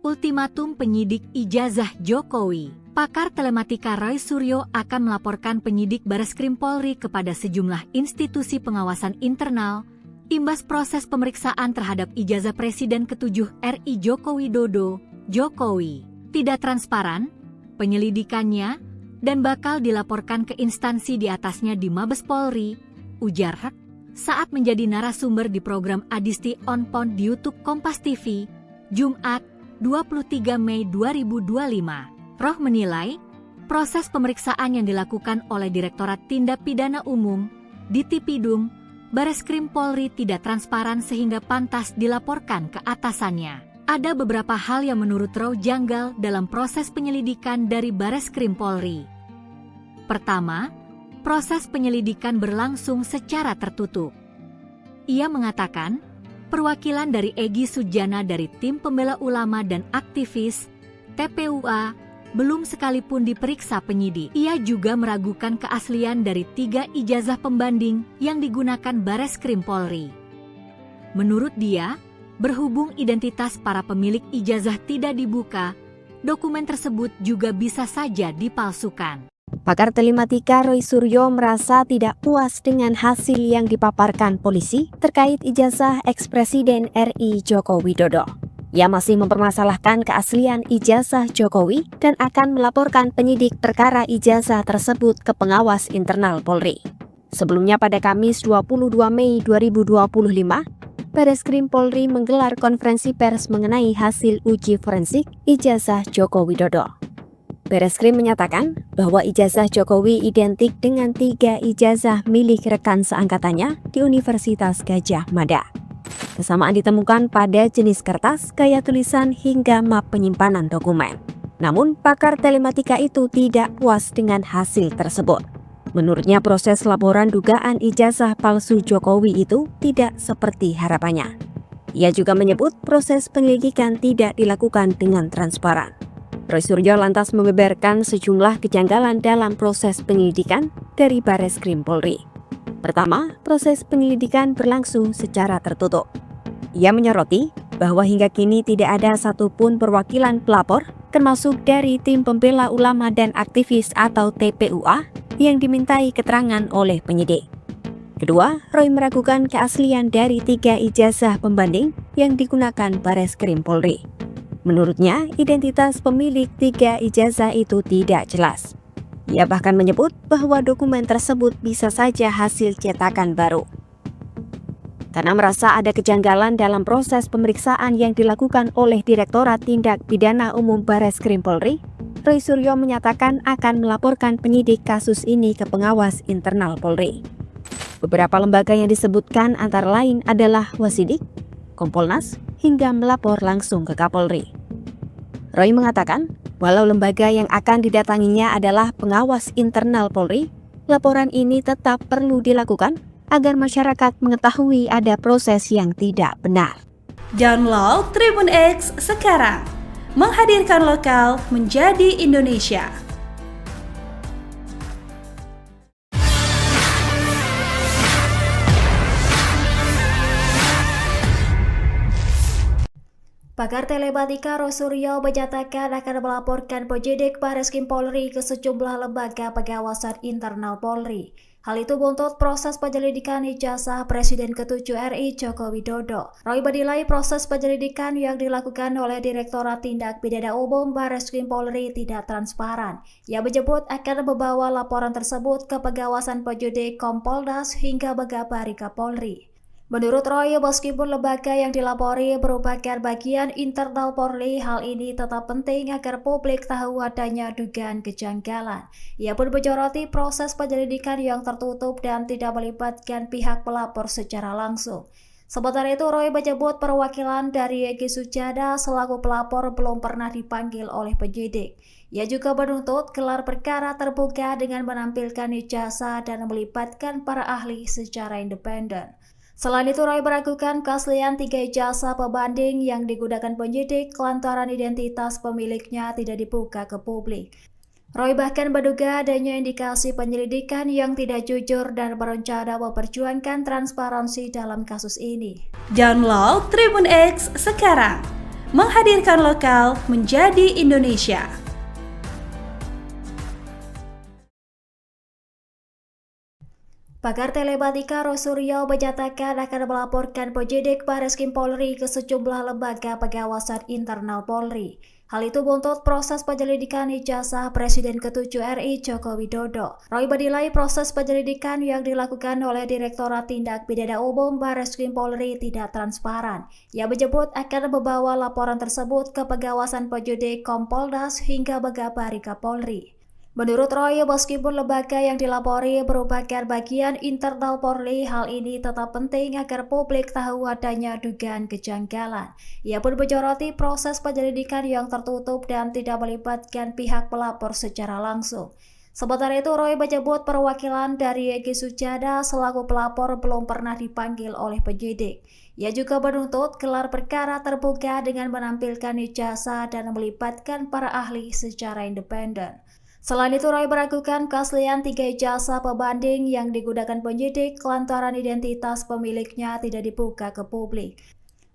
Ultimatum penyidik ijazah Jokowi. Pakar telematika Roy Suryo akan melaporkan penyidik Barreskrim Polri kepada sejumlah institusi pengawasan internal, imbas proses pemeriksaan terhadap ijazah Presiden ke-7 RI Joko Widodo, Jokowi. Tidak transparan, penyelidikannya, dan bakal dilaporkan ke instansi di atasnya di Mabes Polri, ujar Hak, saat menjadi narasumber di program Adisti On Point di YouTube Kompas TV, Jumat, 23 Mei 2025. Roh menilai, proses pemeriksaan yang dilakukan oleh Direktorat Tindak Pidana Umum, Ditipidum, Barreskrim Polri tidak transparan sehingga pantas dilaporkan ke atasannya. Ada beberapa hal yang menurut Roh janggal dalam proses penyelidikan dari Barreskrim Polri. Pertama, proses penyelidikan berlangsung secara tertutup. Ia mengatakan, perwakilan dari Egy Sujana dari Tim Pembela Ulama dan Aktivis, TPUA, belum sekalipun diperiksa penyidik. Ia juga meragukan keaslian dari 3 ijazah pembanding yang digunakan Barreskrim Polri. Menurut dia, berhubung identitas para pemilik ijazah tidak dibuka, dokumen tersebut juga bisa saja dipalsukan. Pakar telematika Roy Suryo merasa tidak puas dengan hasil yang dipaparkan polisi terkait ijazah eks-Presiden RI Joko Widodo. Ia masih mempermasalahkan keaslian ijazah Jokowi dan akan melaporkan penyidik perkara ijazah tersebut ke pengawas internal Polri. Sebelumnya pada Kamis 22 Mei 2025, Bareskrim Polri menggelar konferensi pers mengenai hasil uji forensik ijazah Joko Widodo. Bareskrim menyatakan bahwa ijazah Jokowi identik dengan 3 ijazah milik rekan seangkatannya di Universitas Gadjah Mada. Kesamaan ditemukan pada jenis kertas, gaya tulisan, hingga map penyimpanan dokumen. Namun, pakar telematika itu tidak puas dengan hasil tersebut. Menurutnya, proses laporan dugaan ijazah palsu Jokowi itu tidak seperti harapannya. Ia juga menyebut proses penyelidikan tidak dilakukan dengan transparan. Roy Suryo lantas membeberkan sejumlah kejanggalan dalam proses penyelidikan dari Bareskrim Polri. Pertama, proses penyelidikan berlangsung secara tertutup. Ia menyoroti bahwa hingga kini tidak ada satupun perwakilan pelapor, termasuk dari tim pembela ulama dan aktivis atau TPUA, yang dimintai keterangan oleh penyidik. Kedua, Roy meragukan keaslian dari 3 ijazah pembanding yang digunakan Bareskrim Polri. Menurutnya, identitas pemilik 3 ijazah itu tidak jelas. Ia bahkan menyebut bahwa dokumen tersebut bisa saja hasil cetakan baru. Karena merasa ada kejanggalan dalam proses pemeriksaan yang dilakukan oleh Direktorat Tindak Pidana Umum Bareskrim Polri, Roy Suryo menyatakan akan melaporkan penyidik kasus ini ke pengawas internal Polri. Beberapa lembaga yang disebutkan antara lain adalah Wasidik, Kompolnas, hingga melapor langsung ke Kapolri. Roy mengatakan, walau lembaga yang akan didatanginya adalah pengawas internal Polri, laporan ini tetap perlu dilakukan agar masyarakat mengetahui ada proses yang tidak benar. Download Tribun X sekarang, menghadirkan lokal menjadi Indonesia. Pakar telematika Roy Suryo menyatakan akan melaporkan penyidik Bareskrim Polri ke sejumlah lembaga pengawasan internal Polri. Hal itu buntut proses penyelidikan ijazah Presiden ke-7 RI Joko Widodo. Roy menilai proses penyelidikan yang dilakukan oleh Direktorat Tindak Pidana Umum Bareskrim Polri tidak transparan. Ia menyebut akan membawa laporan tersebut ke pengawasan penyidik Kompolnas hingga mengabari Kapolri. Menurut Roy, meskipun lembaga yang dilapori merupakan bagian internal Polri, hal ini tetap penting agar publik tahu adanya dugaan kejanggalan. Ia pun menyoroti proses penyelidikan yang tertutup dan tidak melibatkan pihak pelapor secara langsung. Sementara itu, Roy menyebut perwakilan dari Egy Sujana selaku pelapor belum pernah dipanggil oleh penyidik. Ia juga menuntut gelar perkara terbuka dengan menampilkan ijazah dan melibatkan para ahli secara independen. Selain itu, Roy meragukan keaslian 3 ijazah pembanding yang digunakan penyidik lantaran identitas pemiliknya tidak dibuka ke publik. Roy bahkan menduga adanya indikasi penyelidikan yang tidak jujur dan berencana memperjuangkan transparansi dalam kasus ini. Download Tribun X sekarang, menghadirkan lokal menjadi Indonesia. Pakar telematika Roy Suryo menyatakan akan melaporkan penyidik Bareskrim Polri ke sejumlah lembaga pengawasan internal Polri. Hal itu buntut proses penyelidikan ijazah Presiden ke-7 RI Joko Widodo. Roy menilai proses penyelidikan yang dilakukan oleh Direktorat Tindak Pidana Umum Bareskrim Polri tidak transparan. Ia menyebut akan membawa laporan tersebut ke pengawasan penyidik Kompolnas hingga mengabari Kapolri. Menurut Roy, meskipun lembaga yang dilapori merupakan bagian internal Polri, hal ini tetap penting agar publik tahu adanya dugaan kejanggalan. Ia pun menyoroti proses penyelidikan yang tertutup dan tidak melibatkan pihak pelapor secara langsung. Sementara itu, Roy menyebut perwakilan dari Egy Sujana selaku pelapor belum pernah dipanggil oleh penyidik. Ia juga menuntut gelar perkara terbuka dengan menampilkan ijazah dan melibatkan para ahli secara independen. Selain itu, Roy meragukan keaslian 3 ijazah pembanding yang digunakan penyidik lantaran identitas pemiliknya tidak dibuka ke publik.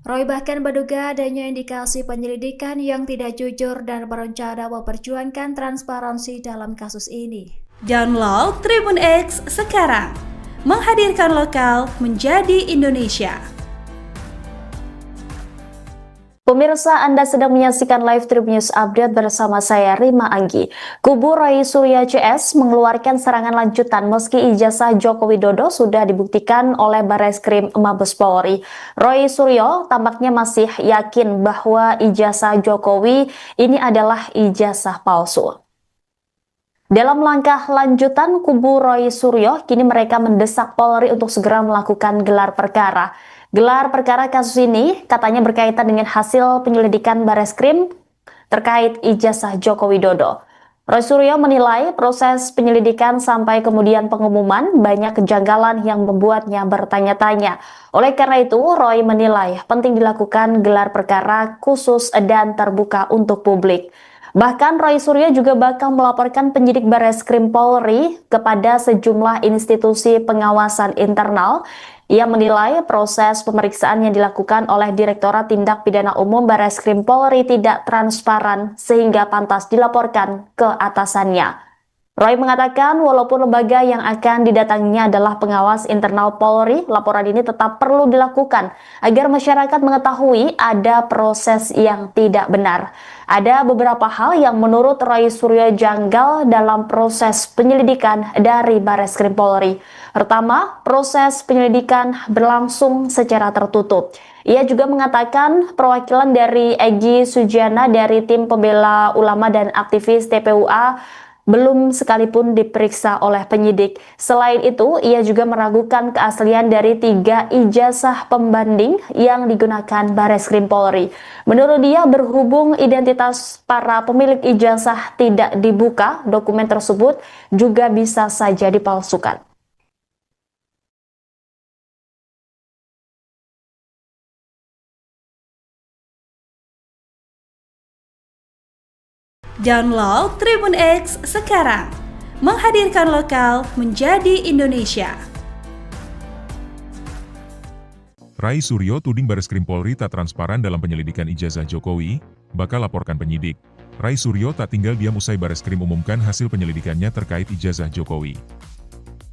Roy bahkan menduga adanya indikasi penyelidikan yang tidak jujur dan berencana memperjuangkan transparansi dalam kasus ini. Download Tribun X sekarang, menghadirkan lokal menjadi Indonesia. Pemirsa, Anda sedang menyaksikan live Tribun News Update bersama saya Rima Anggi. Kubu Roy Suryo CS mengeluarkan serangan lanjutan meski ijazah Joko Widodo sudah dibuktikan oleh Bareskrim Mabes Polri. Roy Suryo tampaknya masih yakin bahwa ijazah Jokowi ini adalah ijazah palsu. Dalam langkah lanjutan kubu Roy Suryo, kini mereka mendesak Polri untuk segera melakukan gelar perkara. Gelar perkara kasus ini katanya berkaitan dengan hasil penyelidikan Bareskrim terkait ijazah Joko Widodo. Roy Suryo menilai proses penyelidikan sampai kemudian pengumuman banyak kejanggalan yang membuatnya bertanya-tanya. Oleh karena itu, Roy menilai penting dilakukan gelar perkara khusus dan terbuka untuk publik. Bahkan Roy Suryo juga bakal melaporkan penyidik Bareskrim Polri kepada sejumlah institusi pengawasan internal. Ia menilai proses pemeriksaan yang dilakukan oleh Direktorat Tindak Pidana Umum Bareskrim Polri tidak transparan sehingga pantas dilaporkan ke atasannya. Roy mengatakan walaupun lembaga yang akan didatanginya adalah pengawas internal Polri, laporan ini tetap perlu dilakukan agar masyarakat mengetahui ada proses yang tidak benar. Ada beberapa hal yang menurut Roy Suryo janggal dalam proses penyelidikan dari Bareskrim Polri. Pertama, proses penyelidikan berlangsung secara tertutup. Ia juga mengatakan perwakilan dari Egy Sujana dari tim pembela ulama dan aktivis TPUA belum sekalipun diperiksa oleh penyidik. Selain itu, ia juga meragukan keaslian dari 3 ijazah pembanding yang digunakan Bareskrim Polri. Menurut dia, berhubung identitas para pemilik ijazah tidak dibuka, dokumen tersebut juga bisa saja dipalsukan. Download Tribun X sekarang, menghadirkan lokal menjadi Indonesia. Roy Suryo tuding Bareskrim Polri tak transparan dalam penyelidikan ijazah Jokowi, bakal laporkan penyidik. Roy Suryo tak tinggal diam usai Bareskrim umumkan hasil penyelidikannya terkait ijazah Jokowi.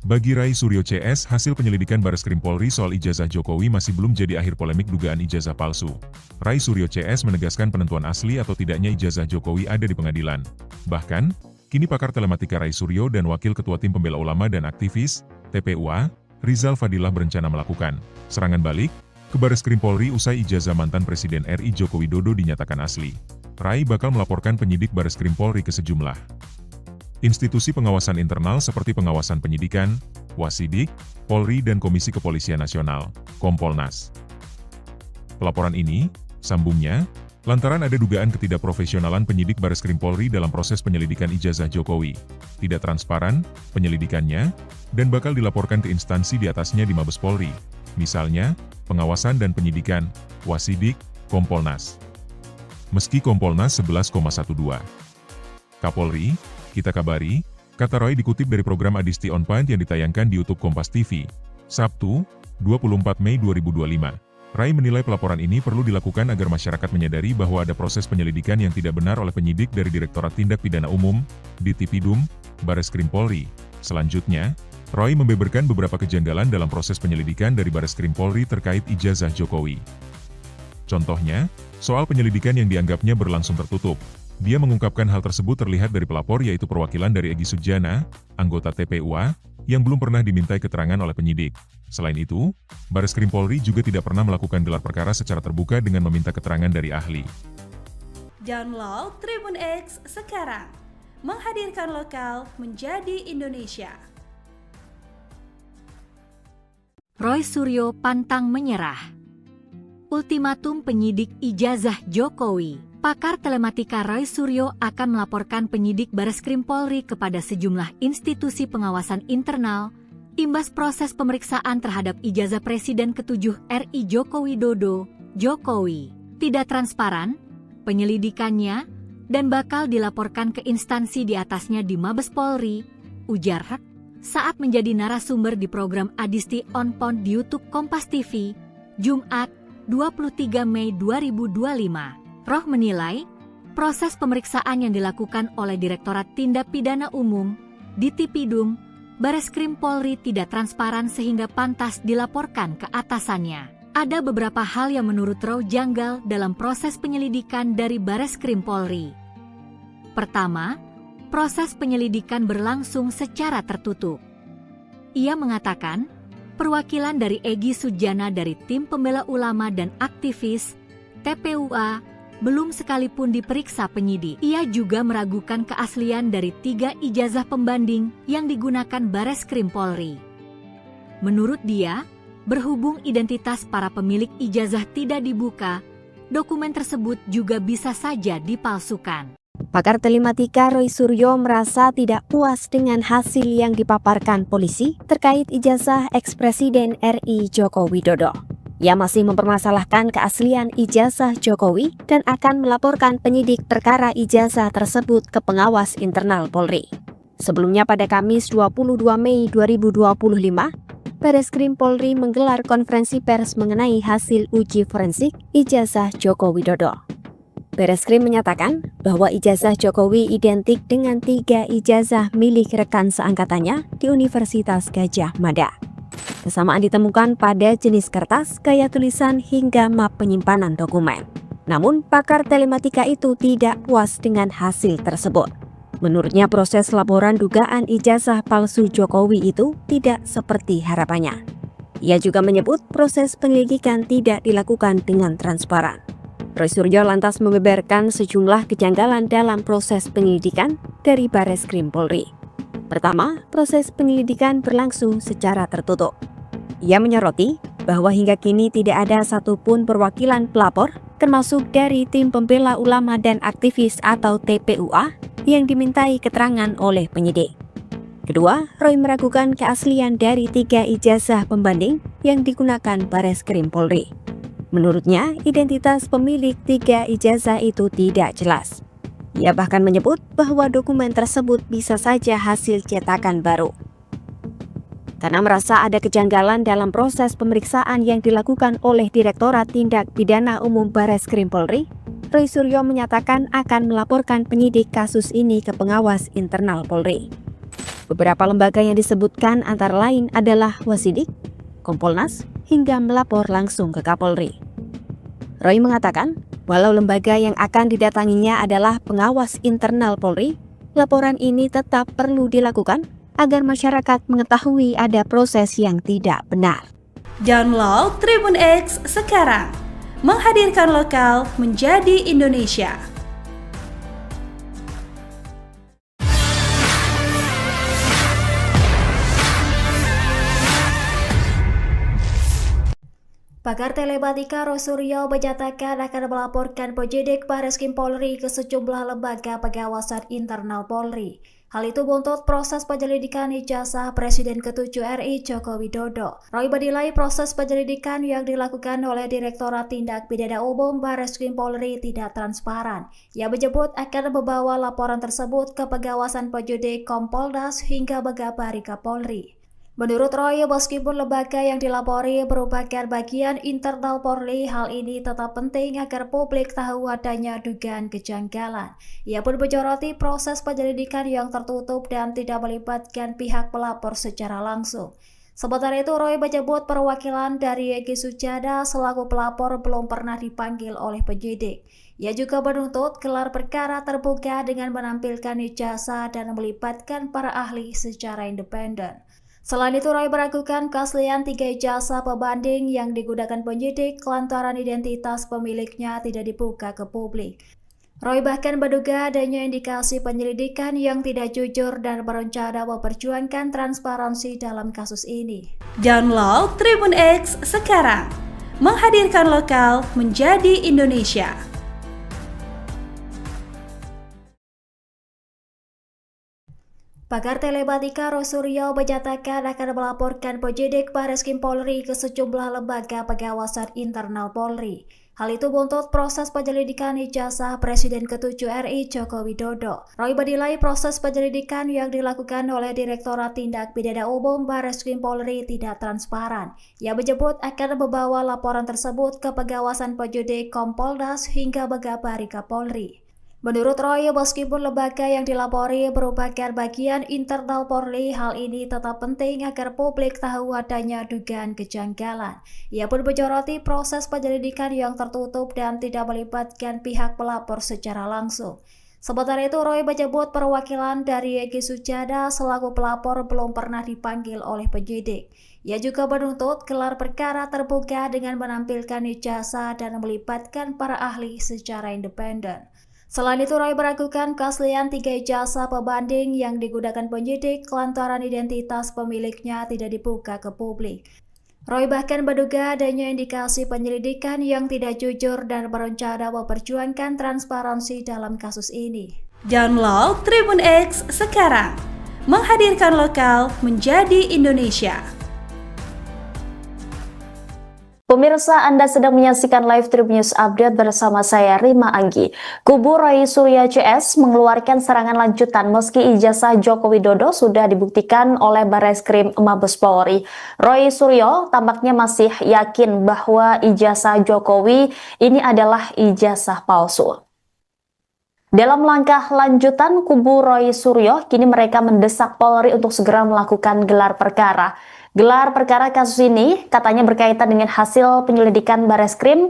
Bagi Roy Suryo CS, hasil penyelidikan Bareskrim Polri soal ijazah Jokowi masih belum jadi akhir polemik dugaan ijazah palsu. Roy Suryo CS menegaskan penentuan asli atau tidaknya ijazah Jokowi ada di pengadilan. Bahkan, kini pakar telematika Roy Suryo dan Wakil Ketua Tim Pembela Ulama dan Aktivis, TPUA, Rizal Fadilah berencana melakukan serangan balik ke Bareskrim Polri usai ijazah mantan Presiden RI Joko Widodo dinyatakan asli. Roy bakal melaporkan penyidik Bareskrim Polri ke sejumlah institusi pengawasan internal seperti pengawasan penyidikan, Wasidik, Polri dan Komisi Kepolisian Nasional, Kompolnas. Pelaporan ini, sambungnya, lantaran ada dugaan ketidakprofesionalan penyidik Bareskrim Polri dalam proses penyelidikan ijazah Jokowi, tidak transparan penyelidikannya, dan bakal dilaporkan ke instansi di atasnya di Mabes Polri, misalnya, pengawasan dan penyidikan, Wasidik, Kompolnas. Meski Kompolnas 11,12. Kapolri, kita kabari, kata Roy dikutip dari program Adisti On Point yang ditayangkan di YouTube Kompas TV, Sabtu, 24 Mei 2025. Roy menilai pelaporan ini perlu dilakukan agar masyarakat menyadari bahwa ada proses penyelidikan yang tidak benar oleh penyidik dari Direktorat Tindak Pidana Umum, Ditipidum, Bareskrim Polri. Selanjutnya, Roy membeberkan beberapa kejanggalan dalam proses penyelidikan dari Bareskrim Polri terkait ijazah Jokowi. Contohnya, soal penyelidikan yang dianggapnya berlangsung tertutup. Dia mengungkapkan hal tersebut terlihat dari pelapor yaitu perwakilan dari Egy Sujana, anggota TPUA, yang belum pernah dimintai keterangan oleh penyidik. Selain itu, Bareskrim Polri juga tidak pernah melakukan gelar perkara secara terbuka dengan meminta keterangan dari ahli. Download Tribun X sekarang, menghadirkan lokal menjadi Indonesia. Roy Suryo pantang menyerah. Ultimatum penyidik ijazah Jokowi. Pakar telematika Roy Suryo akan melaporkan penyidik Bareskrim Polri kepada sejumlah institusi pengawasan internal, imbas proses pemeriksaan terhadap ijazah Presiden ke-7 RI Joko Widodo, Jokowi. Tidak transparan, penyelidikannya, dan bakal dilaporkan ke instansi di atasnya di Mabes Polri, ujar Roy saat menjadi narasumber di program Adisti On Point di YouTube Kompas TV, Jumat, 23 Mei 2025. Roh menilai, proses pemeriksaan yang dilakukan oleh Direktorat Tindak Pidana Umum, Ditipidum, Bareskrim Polri tidak transparan sehingga pantas dilaporkan ke atasannya. Ada beberapa hal yang menurut Roy janggal dalam proses penyelidikan dari Bareskrim Polri. Pertama, proses penyelidikan berlangsung secara tertutup. Ia mengatakan, perwakilan dari Egy Sujana dari Tim Pembela Ulama dan Aktivis, TPUA, belum sekalipun diperiksa penyidik. Ia juga meragukan keaslian dari 3 ijazah pembanding yang digunakan Bareskrim Polri. Menurut dia, berhubung identitas para pemilik ijazah tidak dibuka, dokumen tersebut juga bisa saja dipalsukan. Pakar telematika Roy Suryo merasa tidak puas dengan hasil yang dipaparkan polisi terkait ijazah ex-Presiden RI Joko Widodo. Ia masih mempermasalahkan keaslian ijazah Jokowi dan akan melaporkan penyidik perkara ijazah tersebut ke pengawas internal Polri. Sebelumnya pada Kamis 22 Mei 2025, Bareskrim Polri menggelar konferensi pers mengenai hasil uji forensik ijazah Joko Widodo. Bareskrim menyatakan bahwa ijazah Jokowi identik dengan 3 ijazah milik rekan seangkatannya di Universitas Gadjah Mada. Kesamaan ditemukan pada jenis kertas, gaya tulisan, hingga map penyimpanan dokumen. Namun, pakar telematika itu tidak puas dengan hasil tersebut. Menurutnya proses laporan dugaan ijazah palsu Jokowi itu tidak seperti harapannya. Ia juga menyebut proses penyelidikan tidak dilakukan dengan transparan. Roy Suryo lantas membeberkan sejumlah kejanggalan dalam proses penyelidikan dari Bareskrim Polri. Pertama, proses penyelidikan berlangsung secara tertutup. Ia menyoroti bahwa hingga kini tidak ada satupun perwakilan pelapor, termasuk dari Tim Pembela Ulama dan Aktivis atau TPUA, yang dimintai keterangan oleh penyidik. Kedua, Roy meragukan keaslian dari 3 ijazah pembanding yang digunakan Bareskrim Polri. Menurutnya, identitas pemilik 3 ijazah itu tidak jelas. Ia bahkan menyebut bahwa dokumen tersebut bisa saja hasil cetakan baru. Karena merasa ada kejanggalan dalam proses pemeriksaan yang dilakukan oleh Direktorat Tindak Pidana Umum Bareskrim Polri, Roy Suryo menyatakan akan melaporkan penyidik kasus ini ke pengawas internal Polri. Beberapa lembaga yang disebutkan antara lain adalah Wasidik, Kompolnas, hingga melapor langsung ke Kapolri. Roy mengatakan, walau lembaga yang akan didatanginya adalah pengawas internal Polri, laporan ini tetap perlu dilakukan agar masyarakat mengetahui ada proses yang tidak benar. Download Tribun X sekarang, menghadirkan lokal menjadi Indonesia. Pakar telematika Roy Suryo menyatakan akan melaporkan penyidik Bareskrim Polri ke sejumlah lembaga pengawasan internal Polri. Hal itu buntut proses penyelidikan ijazah Presiden ke-7 RI Joko Widodo. Roy menilai proses penyelidikan yang dilakukan oleh Direktorat Tindak Pidana Umum Bareskrim Polri tidak transparan. Ia menyebut akan membawa laporan tersebut ke pengawasan penyidik Kompolnas hingga Megabari Kapolri. Menurut Roy, meskipun lembaga yang dilapori merupakan bagian internal Polri, hal ini tetap penting agar publik tahu adanya dugaan kejanggalan. Ia pun menyoroti proses penyelidikan yang tertutup dan tidak melibatkan pihak pelapor secara langsung. Sementara itu, Roy menyebut perwakilan dari Egy Sujana selaku pelapor belum pernah dipanggil oleh penyidik. Ia juga menuntut gelar perkara terbuka dengan menampilkan ijazah dan melibatkan para ahli secara independen. Selain itu, Roy meragukan keaslian 3 ijazah pembanding yang digunakan penyidik lantaran identitas pemiliknya tidak dibuka ke publik. Roy bahkan menduga adanya indikasi penyelidikan yang tidak jujur dan berencana memperjuangkan transparansi dalam kasus ini. Download Tribun X sekarang, menghadirkan lokal menjadi Indonesia. Pakar telematika Roy Suryo menyatakan akan melaporkan penyidik Bareskrim Polri ke sejumlah lembaga pengawasan internal Polri. Hal itu buntut proses penyelidikan ijazah Presiden ke-7 RI Joko Widodo. Roy menilai proses penyelidikan yang dilakukan oleh Direktorat Tindak Pidana Umum Bareskrim Polri tidak transparan. Ia menyebut akan membawa laporan tersebut ke pengawasan penyidik Kompolnas hingga Megabari Kapolri. Menurut Roy, meskipun lembaga yang dilapori merupakan bagian internal Polri, hal ini tetap penting agar publik tahu adanya dugaan kejanggalan. Ia pun menyoroti proses penyelidikan yang tertutup dan tidak melibatkan pihak pelapor secara langsung. Sementara itu, Roy menyebut perwakilan dari Egy Sujana selaku pelapor belum pernah dipanggil oleh penyidik. Ia juga menuntut gelar perkara terbuka dengan menampilkan ijazah dan melibatkan para ahli secara independen. Selain itu, Roy meragukan keaslian 3 ijazah pembanding yang digunakan penyidik lantaran identitas pemiliknya tidak dibuka ke publik. Roy bahkan menduga adanya indikasi penyelidikan yang tidak jujur dan berencana memperjuangkan transparansi dalam kasus ini. Download Tribun X sekarang, menghadirkan lokal menjadi Indonesia. Pemirsa, Anda sedang menyaksikan live Tribun News Update bersama saya Rima Anggi. Kubu Roy Suryo CS mengeluarkan serangan lanjutan meski ijazah Joko Widodo sudah dibuktikan oleh Barreskrim Mabes Polri. Roy Suryo tampaknya masih yakin bahwa ijazah Jokowi ini adalah ijazah palsu. Dalam langkah lanjutan, kubu Roy Suryo kini mereka mendesak Polri untuk segera melakukan gelar perkara. Gelar perkara kasus ini katanya berkaitan dengan hasil penyelidikan Barreskrim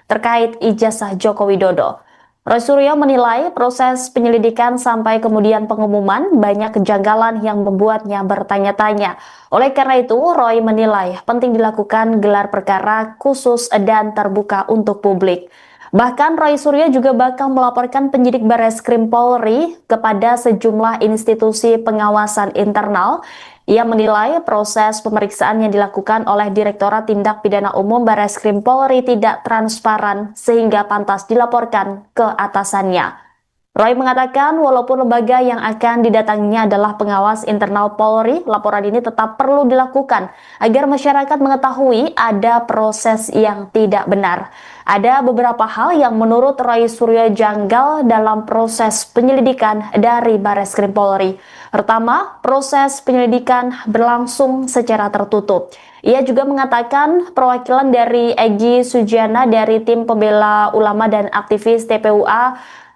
terkait ijazah Joko Widodo. Roy Suryo menilai proses penyelidikan sampai kemudian pengumuman banyak kejanggalan yang membuatnya bertanya-tanya. Oleh karena itu, Roy menilai penting dilakukan gelar perkara khusus dan terbuka untuk publik. Bahkan Roy Suryo juga bakal melaporkan penyidik Barreskrim Polri kepada sejumlah institusi pengawasan internal. Ia menilai proses pemeriksaan yang dilakukan oleh Direktorat Tindak Pidana Umum Barreskrim Polri tidak transparan sehingga pantas dilaporkan ke atasannya. Roy mengatakan walaupun lembaga yang akan didatanginya adalah pengawas internal Polri, laporan ini tetap perlu dilakukan agar masyarakat mengetahui ada proses yang tidak benar. Ada beberapa hal yang menurut Roy Suryo janggal dalam proses penyelidikan dari Barreskrim Polri. Pertama, proses penyelidikan berlangsung secara tertutup. Ia juga mengatakan perwakilan dari Egy Sujana dari tim pembela ulama dan aktivis TPUA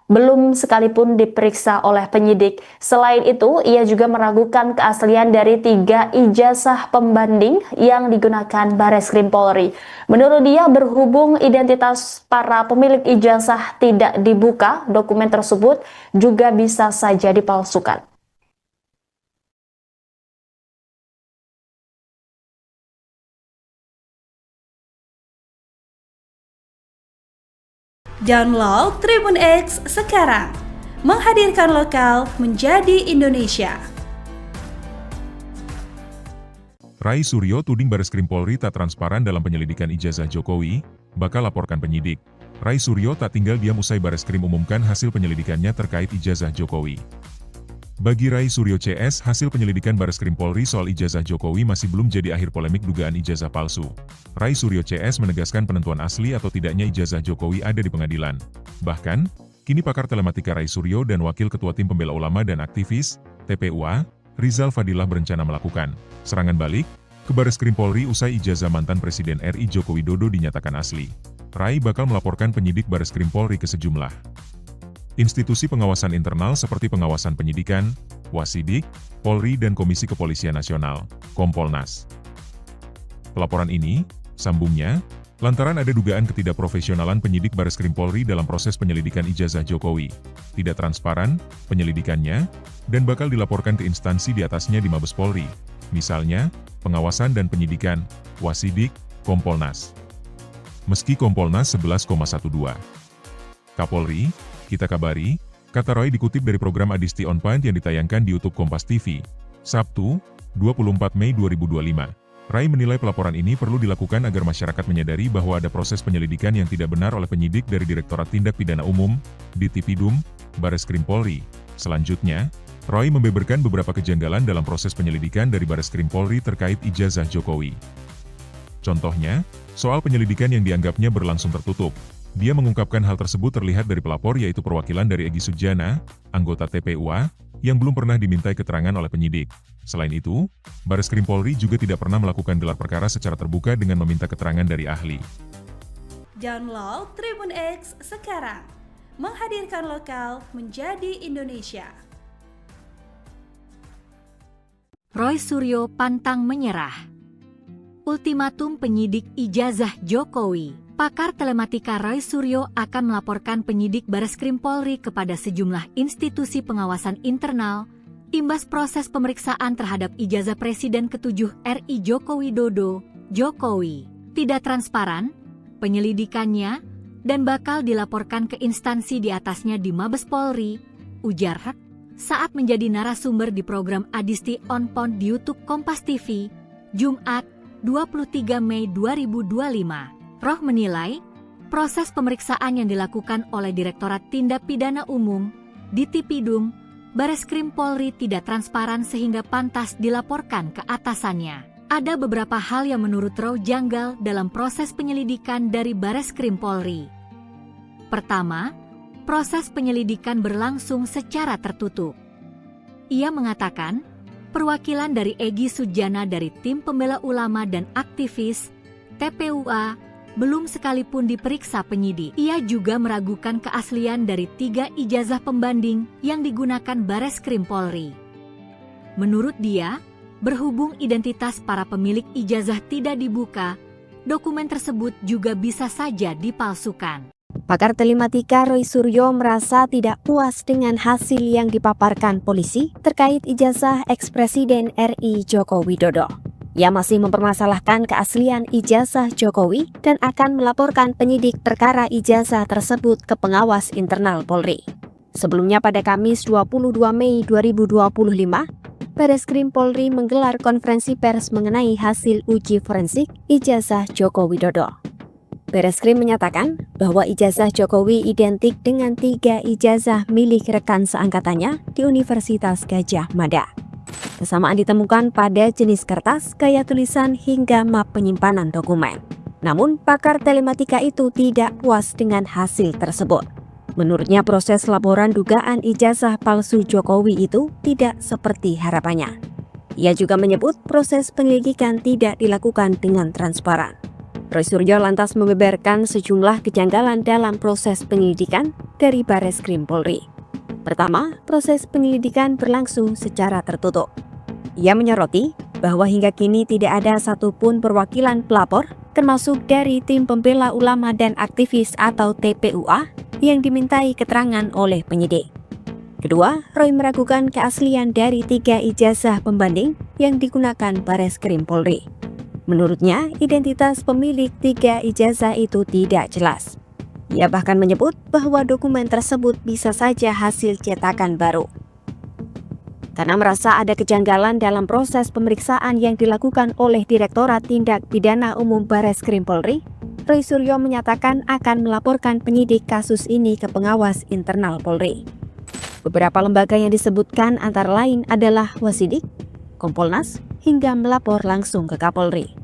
belum sekalipun diperiksa oleh penyidik. Selain itu, ia juga meragukan keaslian dari 3 ijazah pembanding yang digunakan Barreskrim Polri. Menurut dia, berhubung identitas para pemilik ijazah tidak dibuka, dokumen tersebut juga bisa saja dipalsukan. Download Tribun X sekarang, menghadirkan lokal menjadi Indonesia. Roy Suryo tuding Barreskrim Polri tak transparan dalam penyelidikan ijazah Jokowi, bakal laporkan penyidik. Roy Suryo tak tinggal diam usai Barreskrim umumkan hasil penyelidikannya terkait ijazah Jokowi. Bagi Roy Suryo CS, hasil penyelidikan Barreskrim Polri soal ijazah Jokowi masih belum jadi akhir polemik dugaan ijazah palsu. Roy Suryo CS menegaskan penentuan asli atau tidaknya ijazah Jokowi ada di pengadilan. Bahkan, kini pakar telematika Roy Suryo dan Wakil Ketua Tim Pembela Ulama dan Aktivis, TPUA, Rizal Fadilah berencana melakukan serangan balik ke Barreskrim Polri usai ijazah mantan Presiden RI Joko Widodo dinyatakan asli. Roy bakal melaporkan penyidik Barreskrim Polri ke sejumlah institusi pengawasan internal seperti pengawasan penyidikan, Wasidik, Polri dan Komisi Kepolisian Nasional, Kompolnas. Pelaporan ini, sambungnya, lantaran ada dugaan ketidakprofesionalan penyidik Barreskrim Polri dalam proses penyelidikan ijazah Jokowi, tidak transparan penyelidikannya, dan bakal dilaporkan ke instansi di atasnya di Mabes Polri, misalnya, pengawasan dan penyidikan, Wasidik, Kompolnas. Meski Kompolnas 11,12. Kapolri, kita kabari, kata Roy dikutip dari program Adisti On Point yang ditayangkan di YouTube Kompas TV, Sabtu, 24 Mei 2025. Roy menilai pelaporan ini perlu dilakukan agar masyarakat menyadari bahwa ada proses penyelidikan yang tidak benar oleh penyidik dari Direktorat Tindak Pidana Umum, Ditipidum, Barreskrim Polri. Selanjutnya, Roy membeberkan beberapa kejanggalan dalam proses penyelidikan dari Barreskrim Polri terkait ijazah Jokowi. Contohnya, soal penyelidikan yang dianggapnya berlangsung tertutup. Dia mengungkapkan hal tersebut terlihat dari pelapor yaitu perwakilan dari Egy Sujana, anggota TPUA, yang belum pernah dimintai keterangan oleh penyidik. Selain itu, Barreskrim Polri juga tidak pernah melakukan gelar perkara secara terbuka dengan meminta keterangan dari ahli. Download Tribun X sekarang, menghadirkan lokal menjadi Indonesia. Roy Suryo pantang menyerah. Ultimatum penyidik ijazah Jokowi. Pakar telematika Roy Suryo akan melaporkan penyidik Bareskrim Polri kepada sejumlah institusi pengawasan internal imbas proses pemeriksaan terhadap ijazah Presiden ke-7 RI Joko Widodo. Jokowi tidak transparan penyelidikannya dan bakal dilaporkan ke instansi di atasnya di Mabes Polri, ujar Hak saat menjadi narasumber di program Adisti On Point di YouTube Kompas TV, Jumat 23 Mei 2025. Roh menilai, proses pemeriksaan yang dilakukan oleh Direktorat Tindak Pidana Umum, Ditipidum, Bareskrim Polri tidak transparan sehingga pantas dilaporkan ke atasannya. Ada beberapa hal yang menurut Roh janggal dalam proses penyelidikan dari Bareskrim Polri. Pertama, proses penyelidikan berlangsung secara tertutup. Ia mengatakan, perwakilan dari Egy Sujana dari Tim Pembela Ulama dan Aktivis, TPUA, belum sekalipun diperiksa penyidik. Ia juga meragukan keaslian dari 3 ijazah pembanding yang digunakan Bareskrim Polri. Menurut dia, berhubung identitas para pemilik ijazah tidak dibuka, dokumen tersebut juga bisa saja dipalsukan. Pakar telematika Roy Suryo merasa tidak puas dengan hasil yang dipaparkan polisi terkait ijazah ex-Presiden RI Joko Widodo. Ia masih mempermasalahkan keaslian ijazah Jokowi dan akan melaporkan penyidik perkara ijazah tersebut ke pengawas internal Polri. Sebelumnya pada Kamis 22 Mei 2025, Bareskrim Polri menggelar konferensi pers mengenai hasil uji forensik ijazah Joko Widodo. Bareskrim menyatakan bahwa ijazah Jokowi identik dengan 3 ijazah milik rekan seangkatannya di Universitas Gadjah Mada. Kesamaan ditemukan pada jenis kertas, gaya tulisan, hingga map penyimpanan dokumen. Namun, pakar telematika itu tidak puas dengan hasil tersebut. Menurutnya, proses laporan dugaan ijazah palsu Jokowi itu tidak seperti harapannya. Ia juga menyebut proses penyelidikan tidak dilakukan dengan transparan. Roy Suryo lantas membeberkan sejumlah kejanggalan dalam proses penyelidikan dari Bareskrim Polri. Pertama, proses penyelidikan berlangsung secara tertutup. Ia menyoroti bahwa hingga kini tidak ada satupun perwakilan pelapor, termasuk dari Tim Pembela Ulama dan Aktivis atau TPUA, yang dimintai keterangan oleh penyidik. Kedua, Roy meragukan keaslian dari 3 ijazah pembanding yang digunakan Bareskrim Polri. Menurutnya, identitas pemilik 3 ijazah itu tidak jelas. Ia bahkan menyebut bahwa dokumen tersebut bisa saja hasil cetakan baru. Karena merasa ada kejanggalan dalam proses pemeriksaan yang dilakukan oleh Direktorat Tindak Pidana Umum Bareskrim Polri, Roy Suryo menyatakan akan melaporkan penyidik kasus ini ke pengawas internal Polri. Beberapa lembaga yang disebutkan antara lain adalah Wasidik, Kompolnas, hingga melapor langsung ke Kapolri.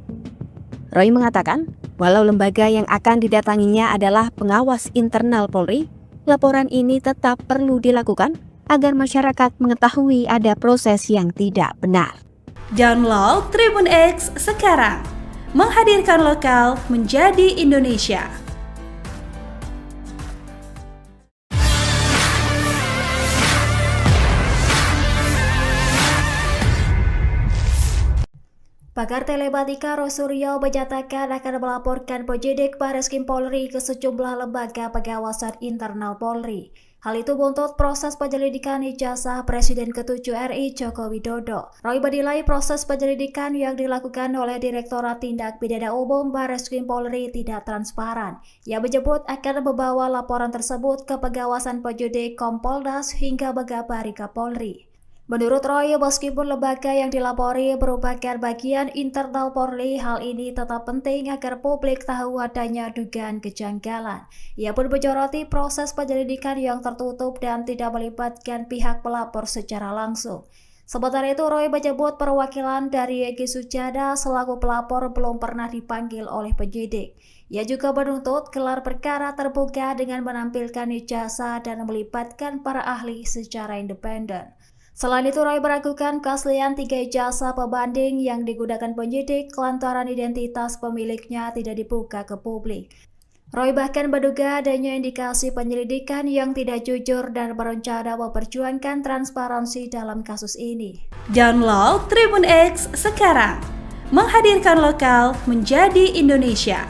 Roy mengatakan, walau lembaga yang akan didatanginya adalah pengawas internal Polri, laporan ini tetap perlu dilakukan agar masyarakat mengetahui ada proses yang tidak benar. Download Tribun X sekarang, menghadirkan lokal menjadi Indonesia. Pakar telematika Roy Suryo menyatakan akan melaporkan penyidik Bareskrim Polri ke sejumlah lembaga pengawasan internal Polri. Hal itu buntut proses penyelidikan ijazah Presiden ke-7 RI Joko Widodo. Roy menilai proses penyelidikan yang dilakukan oleh Direktorat Tindak Pidana Umum Bareskrim Polri tidak transparan. Ia menyebut akan membawa laporan tersebut ke pengawasan penyidik Kompolnas hingga mengabari Kapolri. Menurut Roy, meskipun lembaga yang dilapori merupakan bagian internal Polri, hal ini tetap penting agar publik tahu adanya dugaan kejanggalan. Ia pun menyoroti proses penyelidikan yang tertutup dan tidak melibatkan pihak pelapor secara langsung. Sementara itu, Roy menyebut perwakilan dari Egy Sujana selaku pelapor belum pernah dipanggil oleh penyidik. Ia juga menuntut gelar perkara terbuka dengan menampilkan ijazah dan melibatkan para ahli secara independen. Selain itu, Roy meragukan keaslian 3 ijazah pembanding yang digunakan penyidik lantaran identitas pemiliknya tidak dibuka ke publik. Roy bahkan menduga adanya indikasi penyelidikan yang tidak jujur dan berencana memperjuangkan transparansi dalam kasus ini. Download Tribun X sekarang, menghadirkan lokal menjadi Indonesia.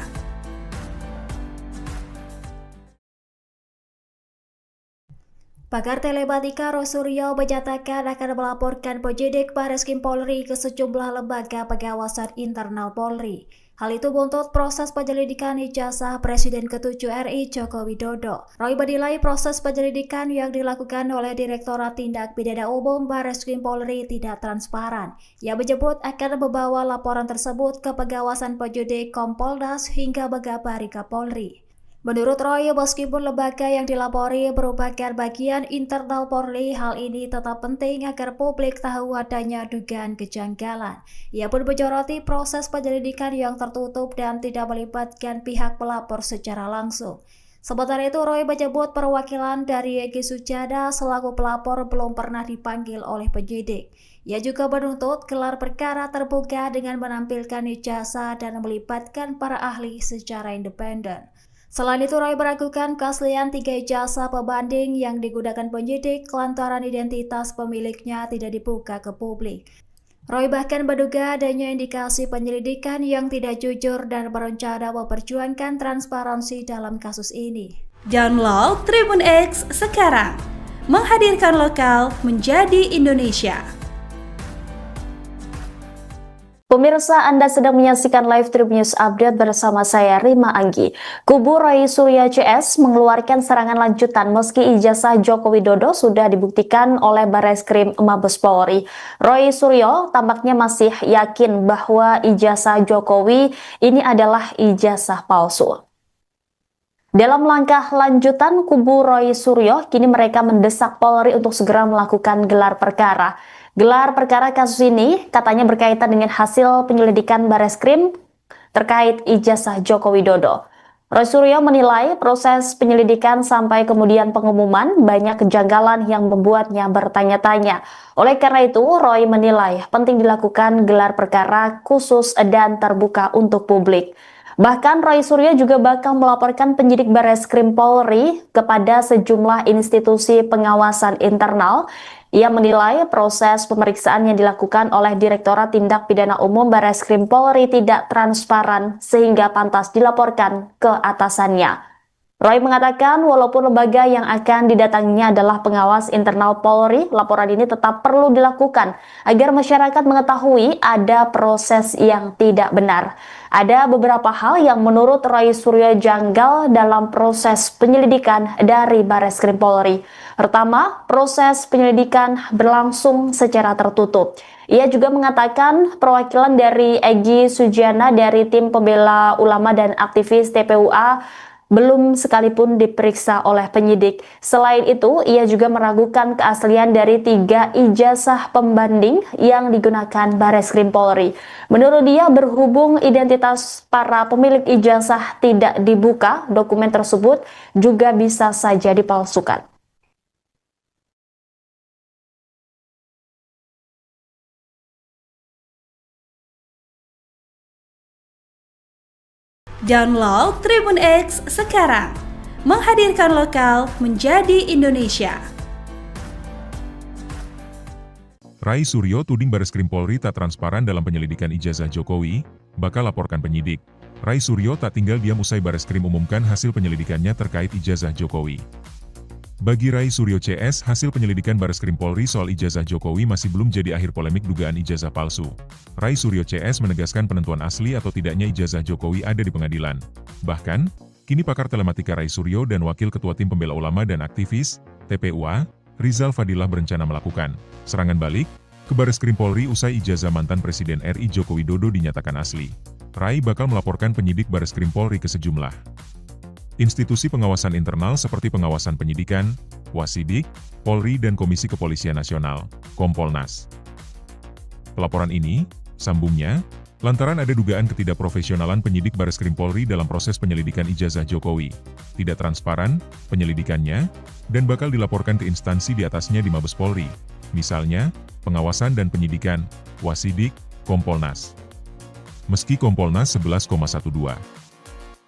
Pakar telematika Roy Suryo menyatakan akan melaporkan penyidik Bareskrim Polri ke sejumlah lembaga pengawasan internal Polri. Hal itu buntut proses penyelidikan ijazah Presiden ke-7 RI Joko Widodo. Roy menilai proses penyelidikan yang dilakukan oleh Direktorat Tindak Pidana Umum Bareskrim Polri tidak transparan. Ia menyebut akan membawa laporan tersebut ke pengawasan penyidik Kompolnas hingga mengabari Kapolri. Menurut Roy, meskipun lembaga yang dilapori merupakan bagian internal Polri, hal ini tetap penting agar publik tahu adanya dugaan kejanggalan. Ia pun menyoroti proses penyelidikan yang tertutup dan tidak melibatkan pihak pelapor secara langsung. Sementara itu, Roy menyebut perwakilan dari Egy Sujana selaku pelapor belum pernah dipanggil oleh penyidik. Ia juga menuntut gelar perkara terbuka dengan menampilkan ijazah dan melibatkan para ahli secara independen. Selain itu, Roy meragukan keaslian 3 ijazah pembanding yang digunakan penyidik lantaran identitas pemiliknya tidak dibuka ke publik. Roy bahkan menduga adanya indikasi penyelidikan yang tidak jujur dan berencana memperjuangkan transparansi dalam kasus ini. Download Tribun X sekarang, menghadirkan lokal menjadi Indonesia. Pemirsa, Anda sedang menyaksikan live Tribun News Update bersama saya Rima Anggi. Kubu Roy Suryo CS mengeluarkan serangan lanjutan meski ijazah Joko Widodo sudah dibuktikan oleh Bareskrim Mabes Polri. Roy Suryo tampaknya masih yakin bahwa ijazah Jokowi ini adalah ijazah palsu. Dalam langkah lanjutan, kubu Roy Suryo kini mereka mendesak Polri untuk segera melakukan gelar perkara. Gelar perkara kasus ini katanya berkaitan dengan hasil penyelidikan Bareskrim terkait ijazah Joko Widodo. Roy Suryo menilai proses penyelidikan sampai kemudian pengumuman banyak kejanggalan yang membuatnya bertanya-tanya. Oleh karena itu, Roy menilai penting dilakukan gelar perkara khusus dan terbuka untuk publik. Bahkan Roy Suryo juga bakal melaporkan penyidik Bareskrim Polri kepada sejumlah institusi pengawasan internal. Ia menilai proses pemeriksaan yang dilakukan oleh Direktorat Tindak Pidana Umum Bareskrim Polri tidak transparan sehingga pantas dilaporkan ke atasannya. Roy mengatakan walaupun lembaga yang akan didatanginya adalah pengawas internal Polri, laporan ini tetap perlu dilakukan agar masyarakat mengetahui ada proses yang tidak benar. Ada beberapa hal yang menurut Roy Suryo janggal dalam proses penyelidikan dari Bareskrim Polri. Pertama, proses penyelidikan berlangsung secara tertutup. Ia juga mengatakan perwakilan dari Egy Sujana dari tim pembela ulama dan aktivis TPUA belum sekalipun diperiksa oleh penyidik. Selain itu, ia juga meragukan keaslian dari 3 ijazah pembanding yang digunakan Bareskrim Polri. Menurut dia, berhubung identitas para pemilik ijazah tidak dibuka, dokumen tersebut juga bisa saja dipalsukan. Download Tribun X sekarang, menghadirkan lokal menjadi Indonesia. Roy Suryo tuding Bareskrim Polri tak transparan dalam penyelidikan ijazah Jokowi, bakal laporkan penyidik. Roy Suryo tak tinggal diam usai Bareskrim umumkan hasil penyelidikannya terkait ijazah Jokowi. Bagi Roy Suryo CS, hasil penyelidikan Bareskrim Polri soal ijazah Jokowi masih belum jadi akhir polemik dugaan ijazah palsu. Roy Suryo CS menegaskan penentuan asli atau tidaknya ijazah Jokowi ada di pengadilan. Bahkan, kini pakar telematika Roy Suryo dan Wakil Ketua Tim Pembela Ulama dan Aktivis, TPUA, Rizal Fadilah berencana melakukan serangan balik ke Bareskrim Polri usai ijazah mantan Presiden RI Joko Widodo dinyatakan asli. Roy bakal melaporkan penyidik Bareskrim Polri ke sejumlah institusi pengawasan internal seperti pengawasan penyidikan, Wasidik, Polri dan Komisi Kepolisian Nasional, Kompolnas. Pelaporan ini, sambungnya, lantaran ada dugaan ketidakprofesionalan penyidik Bareskrim Polri dalam proses penyelidikan ijazah Jokowi, tidak transparan penyelidikannya, dan bakal dilaporkan ke instansi di atasnya di Mabes Polri, misalnya, pengawasan dan penyidikan, Wasidik, Kompolnas. Meski Kompolnas 11,12.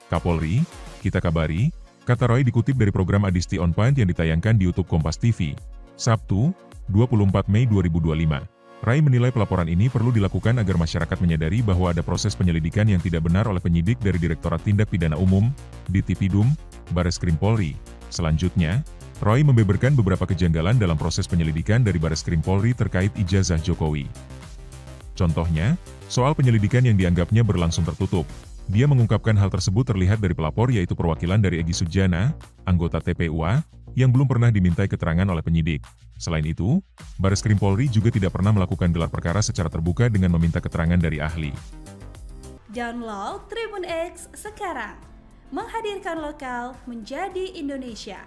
Kapolri, Kita kabari, kata Roy dikutip dari program Adisti On Point yang ditayangkan di YouTube Kompas TV. Sabtu, 24 Mei 2025. Roy menilai pelaporan ini perlu dilakukan agar masyarakat menyadari bahwa ada proses penyelidikan yang tidak benar oleh penyidik dari Direktorat Tindak Pidana Umum, Ditipidum, Bareskrim Polri. Selanjutnya, Roy membeberkan beberapa kejanggalan dalam proses penyelidikan dari Bareskrim Polri terkait ijazah Jokowi. Contohnya, soal penyelidikan yang dianggapnya berlangsung tertutup. Dia mengungkapkan hal tersebut terlihat dari pelapor yaitu perwakilan dari Egy Sujana, anggota TPUA, yang belum pernah dimintai keterangan oleh penyidik. Selain itu, Bareskrim Polri juga tidak pernah melakukan gelar perkara secara terbuka dengan meminta keterangan dari ahli. Download Tribun X sekarang, menghadirkan lokal menjadi Indonesia.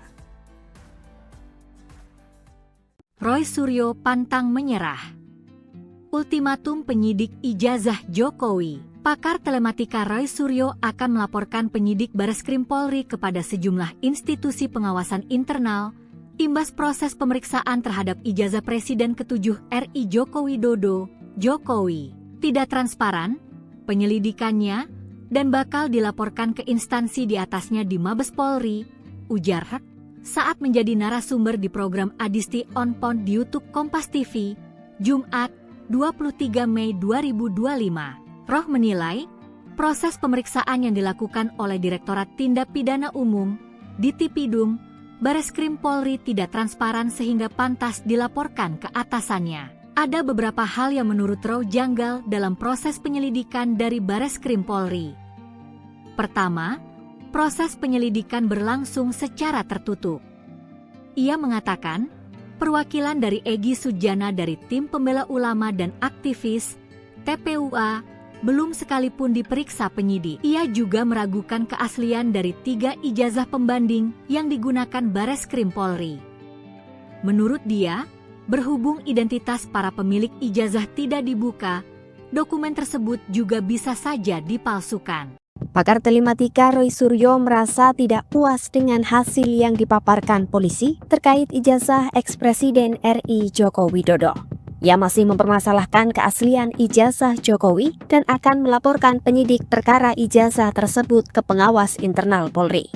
Roy Suryo pantang menyerah. Ultimatum penyidik ijazah Jokowi. Pakar telematika Roy Suryo akan melaporkan penyidik Bareskrim Polri kepada sejumlah institusi pengawasan internal imbas proses pemeriksaan terhadap ijazah Presiden ke-7 RI Joko Widodo. Jokowi tidak transparan penyelidikannya dan bakal dilaporkan ke instansi di atasnya di Mabes Polri, ujar Hek saat menjadi narasumber di program Adisti On Point di YouTube Kompas TV, Jumat 23 Mei 2025. Roh menilai, proses pemeriksaan yang dilakukan oleh Direktorat Tindak Pidana Umum, Ditipidum, Bareskrim Polri tidak transparan sehingga pantas dilaporkan ke atasannya. Ada beberapa hal yang menurut Roh janggal dalam proses penyelidikan dari Bareskrim Polri. Pertama, proses penyelidikan berlangsung secara tertutup. Ia mengatakan, perwakilan dari Egy Sujana dari Tim Pembela Ulama dan Aktivis, TPUA, belum sekalipun diperiksa penyidik. Ia juga meragukan keaslian dari 3 ijazah pembanding yang digunakan Bareskrim Polri. Menurut dia, berhubung identitas para pemilik ijazah tidak dibuka, dokumen tersebut juga bisa saja dipalsukan. Pakar telematika Roy Suryo merasa tidak puas dengan hasil yang dipaparkan polisi terkait ijazah eks-Presiden RI Joko Widodo. Ia masih mempermasalahkan keaslian ijazah Jokowi dan akan melaporkan penyidik perkara ijazah tersebut ke pengawas internal Polri.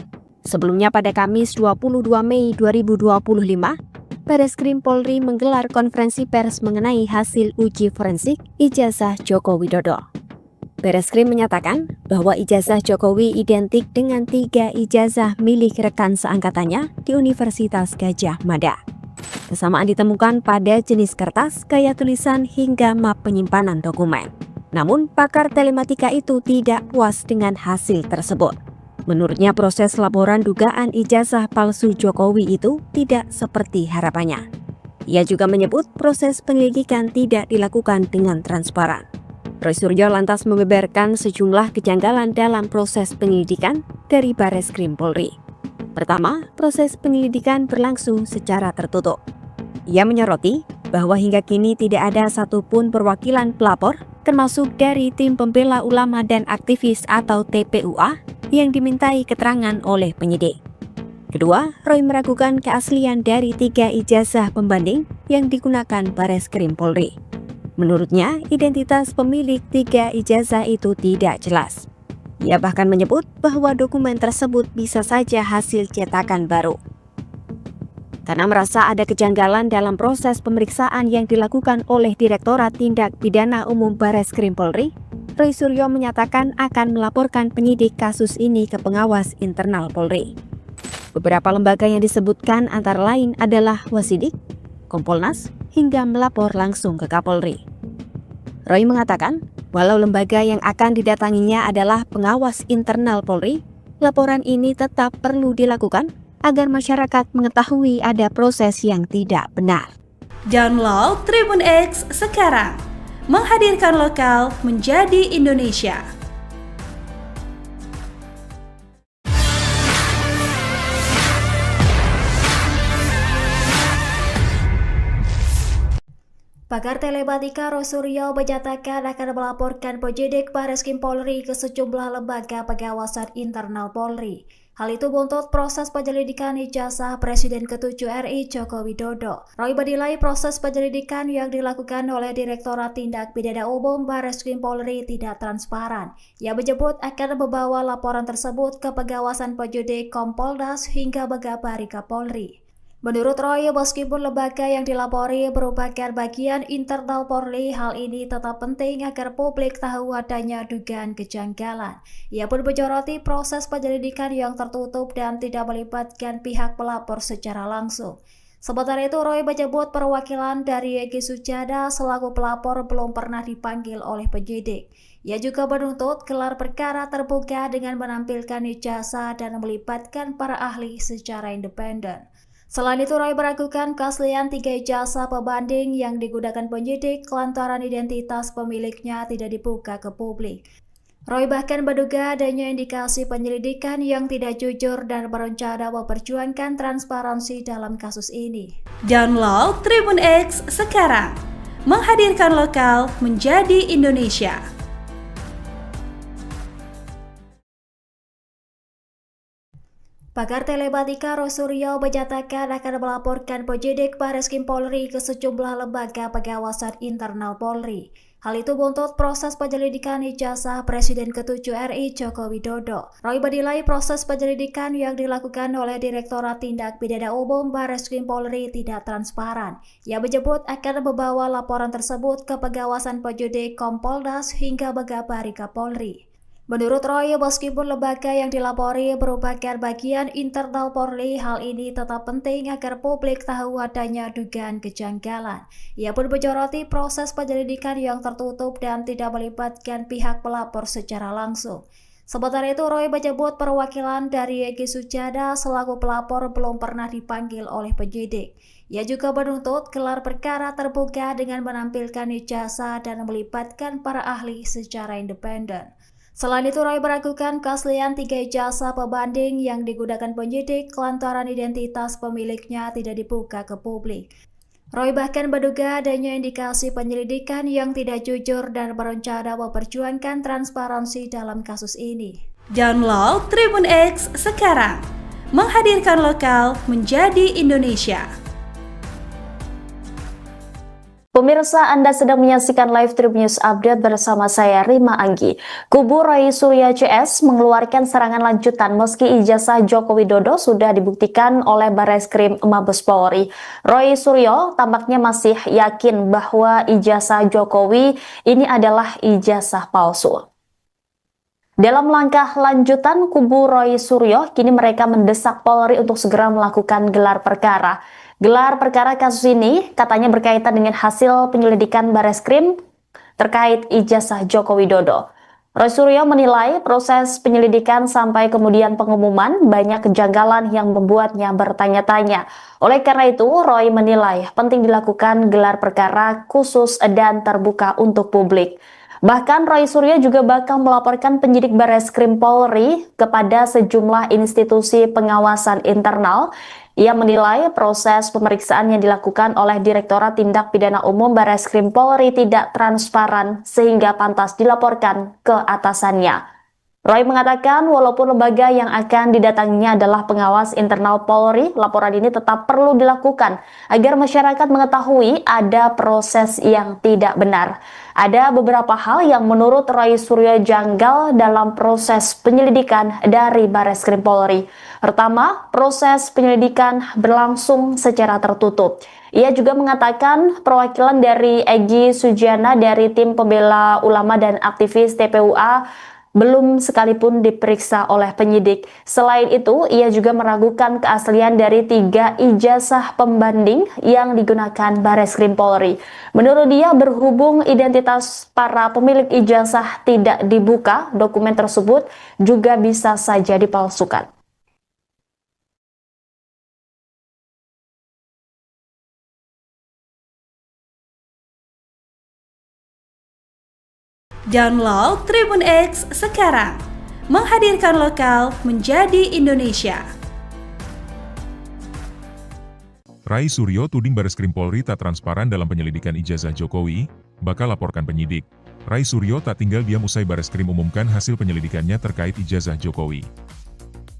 Sebelumnya pada Kamis 22 Mei 2025, Bareskrim Polri menggelar konferensi pers mengenai hasil uji forensik ijazah Joko Widodo. Bareskrim menyatakan bahwa ijazah Jokowi identik dengan 3 ijazah milik rekan seangkatannya di Universitas Gadjah Mada. Kesamaan ditemukan pada jenis kertas, gaya tulisan, hingga map penyimpanan dokumen. Namun, pakar telematika itu tidak puas dengan hasil tersebut. Menurutnya, proses laporan dugaan ijazah palsu Jokowi itu tidak seperti harapannya. Ia juga menyebut proses penyelidikan tidak dilakukan dengan transparan. Roy Suryo lantas membeberkan sejumlah kejanggalan dalam proses penyelidikan dari Bareskrim Polri. Pertama, proses penyelidikan berlangsung secara tertutup. Ia menyoroti bahwa hingga kini tidak ada satupun perwakilan pelapor, termasuk dari Tim Pembela Ulama dan Aktivis atau TPUA, yang dimintai keterangan oleh penyidik. Kedua, Roy meragukan keaslian dari 3 ijazah pembanding yang digunakan Bareskrim Polri. Menurutnya, identitas pemilik 3 ijazah itu tidak jelas. Ia bahkan menyebut bahwa dokumen tersebut bisa saja hasil cetakan baru. Karena merasa ada kejanggalan dalam proses pemeriksaan yang dilakukan oleh Direktorat Tindak Pidana Umum Bareskrim Polri, Roy Suryo menyatakan akan melaporkan penyidik kasus ini ke pengawas internal Polri. Beberapa lembaga yang disebutkan antara lain adalah Wasidik, Kompolnas, hingga melapor langsung ke Kapolri. Roy mengatakan, walau lembaga yang akan didatanginya adalah pengawas internal Polri, laporan ini tetap perlu dilakukan agar masyarakat mengetahui ada proses yang tidak benar. Download Tribun X sekarang, menghadirkan lokal menjadi Indonesia. Pakar telematika Roy Suryo menyatakan akan melaporkan penyidik Bareskrim Polri ke sejumlah lembaga pengawasan internal Polri. Hal itu buntut proses penyelidikan ijazah Presiden ke-7 RI Joko Widodo. Roy menilai proses penyelidikan yang dilakukan oleh Direktorat Tindak Pidana Umum Bareskrim Polri tidak transparan. Ia menyebut akan membawa laporan tersebut ke pengawasan penyidik Kompolnas hingga mengabari Kapolri. Menurut Roy, meskipun lembaga yang dilapori merupakan bagian internal Polri, hal ini tetap penting agar publik tahu adanya dugaan kejanggalan. Ia pun menyoroti proses penyelidikan yang tertutup dan tidak melibatkan pihak pelapor secara langsung. Sementara itu, Roy menyebut perwakilan dari Egy Sujana selaku pelapor belum pernah dipanggil oleh penyidik. Ia juga menuntut gelar perkara terbuka dengan menampilkan ijazah dan melibatkan para ahli secara independen. Selain itu, Roy meragukan keaslian 3 ijazah pembanding yang digunakan penyidik lantaran identitas pemiliknya tidak dibuka ke publik. Roy bahkan menduga adanya indikasi penyelidikan yang tidak jujur dan berencana memperjuangkan transparansi dalam kasus ini. Download Tribun X sekarang, menghadirkan lokal menjadi Indonesia. Pakar telematika Roy Suryo menyatakan akan melaporkan penyidik Bareskrim Polri ke sejumlah lembaga pengawasan internal Polri. Hal itu buntut proses penyelidikan ijazah Presiden ke-7 RI Joko Widodo. Roy menilai proses penyelidikan yang dilakukan oleh Direktorat Tindak Pidana Umum Bareskrim Polri tidak transparan. Ia menyebut akan membawa laporan tersebut ke pengawasan penyidik Kompolnas hingga mengabari Kapolri. Menurut Roy, meskipun lembaga yang dilapori merupakan bagian internal Polri, hal ini tetap penting agar publik tahu adanya dugaan kejanggalan. Ia pun menyoroti proses penyelidikan yang tertutup dan tidak melibatkan pihak pelapor secara langsung. Sementara itu, Roy menyebut perwakilan dari Egy Sujana selaku pelapor belum pernah dipanggil oleh penyidik. Ia juga menuntut gelar perkara terbuka dengan menampilkan ijazah dan melibatkan para ahli secara independen. Selain itu, Roy meragukan keaslian 3 ijazah pembanding yang digunakan penyidik lantaran identitas pemiliknya tidak dibuka ke publik. Roy bahkan menduga adanya indikasi penyelidikan yang tidak jujur dan berencana memperjuangkan transparansi dalam kasus ini. Download Tribun X sekarang, menghadirkan lokal menjadi Indonesia. Pemirsa, Anda sedang menyaksikan live Tribun News Update bersama saya Rima Anggi. Kubu Roy Suryo CS mengeluarkan serangan lanjutan meski ijazah Joko Widodo sudah dibuktikan oleh Bareskrim Mabes Polri. Roy Suryo tampaknya masih yakin bahwa ijazah Jokowi ini adalah ijazah palsu. Dalam langkah lanjutan, kubu Roy Suryo kini mereka mendesak Polri untuk segera melakukan gelar perkara. Gelar perkara kasus ini katanya berkaitan dengan hasil penyelidikan Bareskrim terkait ijazah Joko Widodo. Roy Suryo menilai proses penyelidikan sampai kemudian pengumuman banyak kejanggalan yang membuatnya bertanya-tanya. Oleh karena itu, Roy menilai penting dilakukan gelar perkara khusus dan terbuka untuk publik. Bahkan Roy Suryo juga bakal melaporkan penyidik Bareskrim Polri kepada sejumlah institusi pengawasan internal. Ia menilai proses pemeriksaan yang dilakukan oleh Direktorat Tindak Pidana Umum Bareskrim Polri tidak transparan sehingga pantas dilaporkan ke atasannya. Roy mengatakan walaupun lembaga yang akan didatanginya adalah pengawas internal Polri, laporan ini tetap perlu dilakukan agar masyarakat mengetahui ada proses yang tidak benar. Ada beberapa hal yang menurut Roy Suryo janggal dalam proses penyelidikan dari Bareskrim Polri. Pertama, proses penyelidikan berlangsung secara tertutup. Ia juga mengatakan perwakilan dari Egy Sujana dari tim pembela ulama dan aktivis TPUA belum sekalipun diperiksa oleh penyidik. Selain itu, ia juga meragukan keaslian dari 3 ijazah pembanding yang digunakan Bareskrim Polri. Menurut dia, berhubung identitas para pemilik ijazah tidak dibuka, dokumen tersebut juga bisa saja dipalsukan. Download Tribun X sekarang, menghadirkan lokal menjadi Indonesia. Rai Suryo tuding Bareskrim Polri tak transparan dalam penyelidikan ijazah Jokowi, bakal laporkan penyidik. Rai Suryo tak tinggal diam usai Bareskrim umumkan hasil penyelidikannya terkait ijazah Jokowi.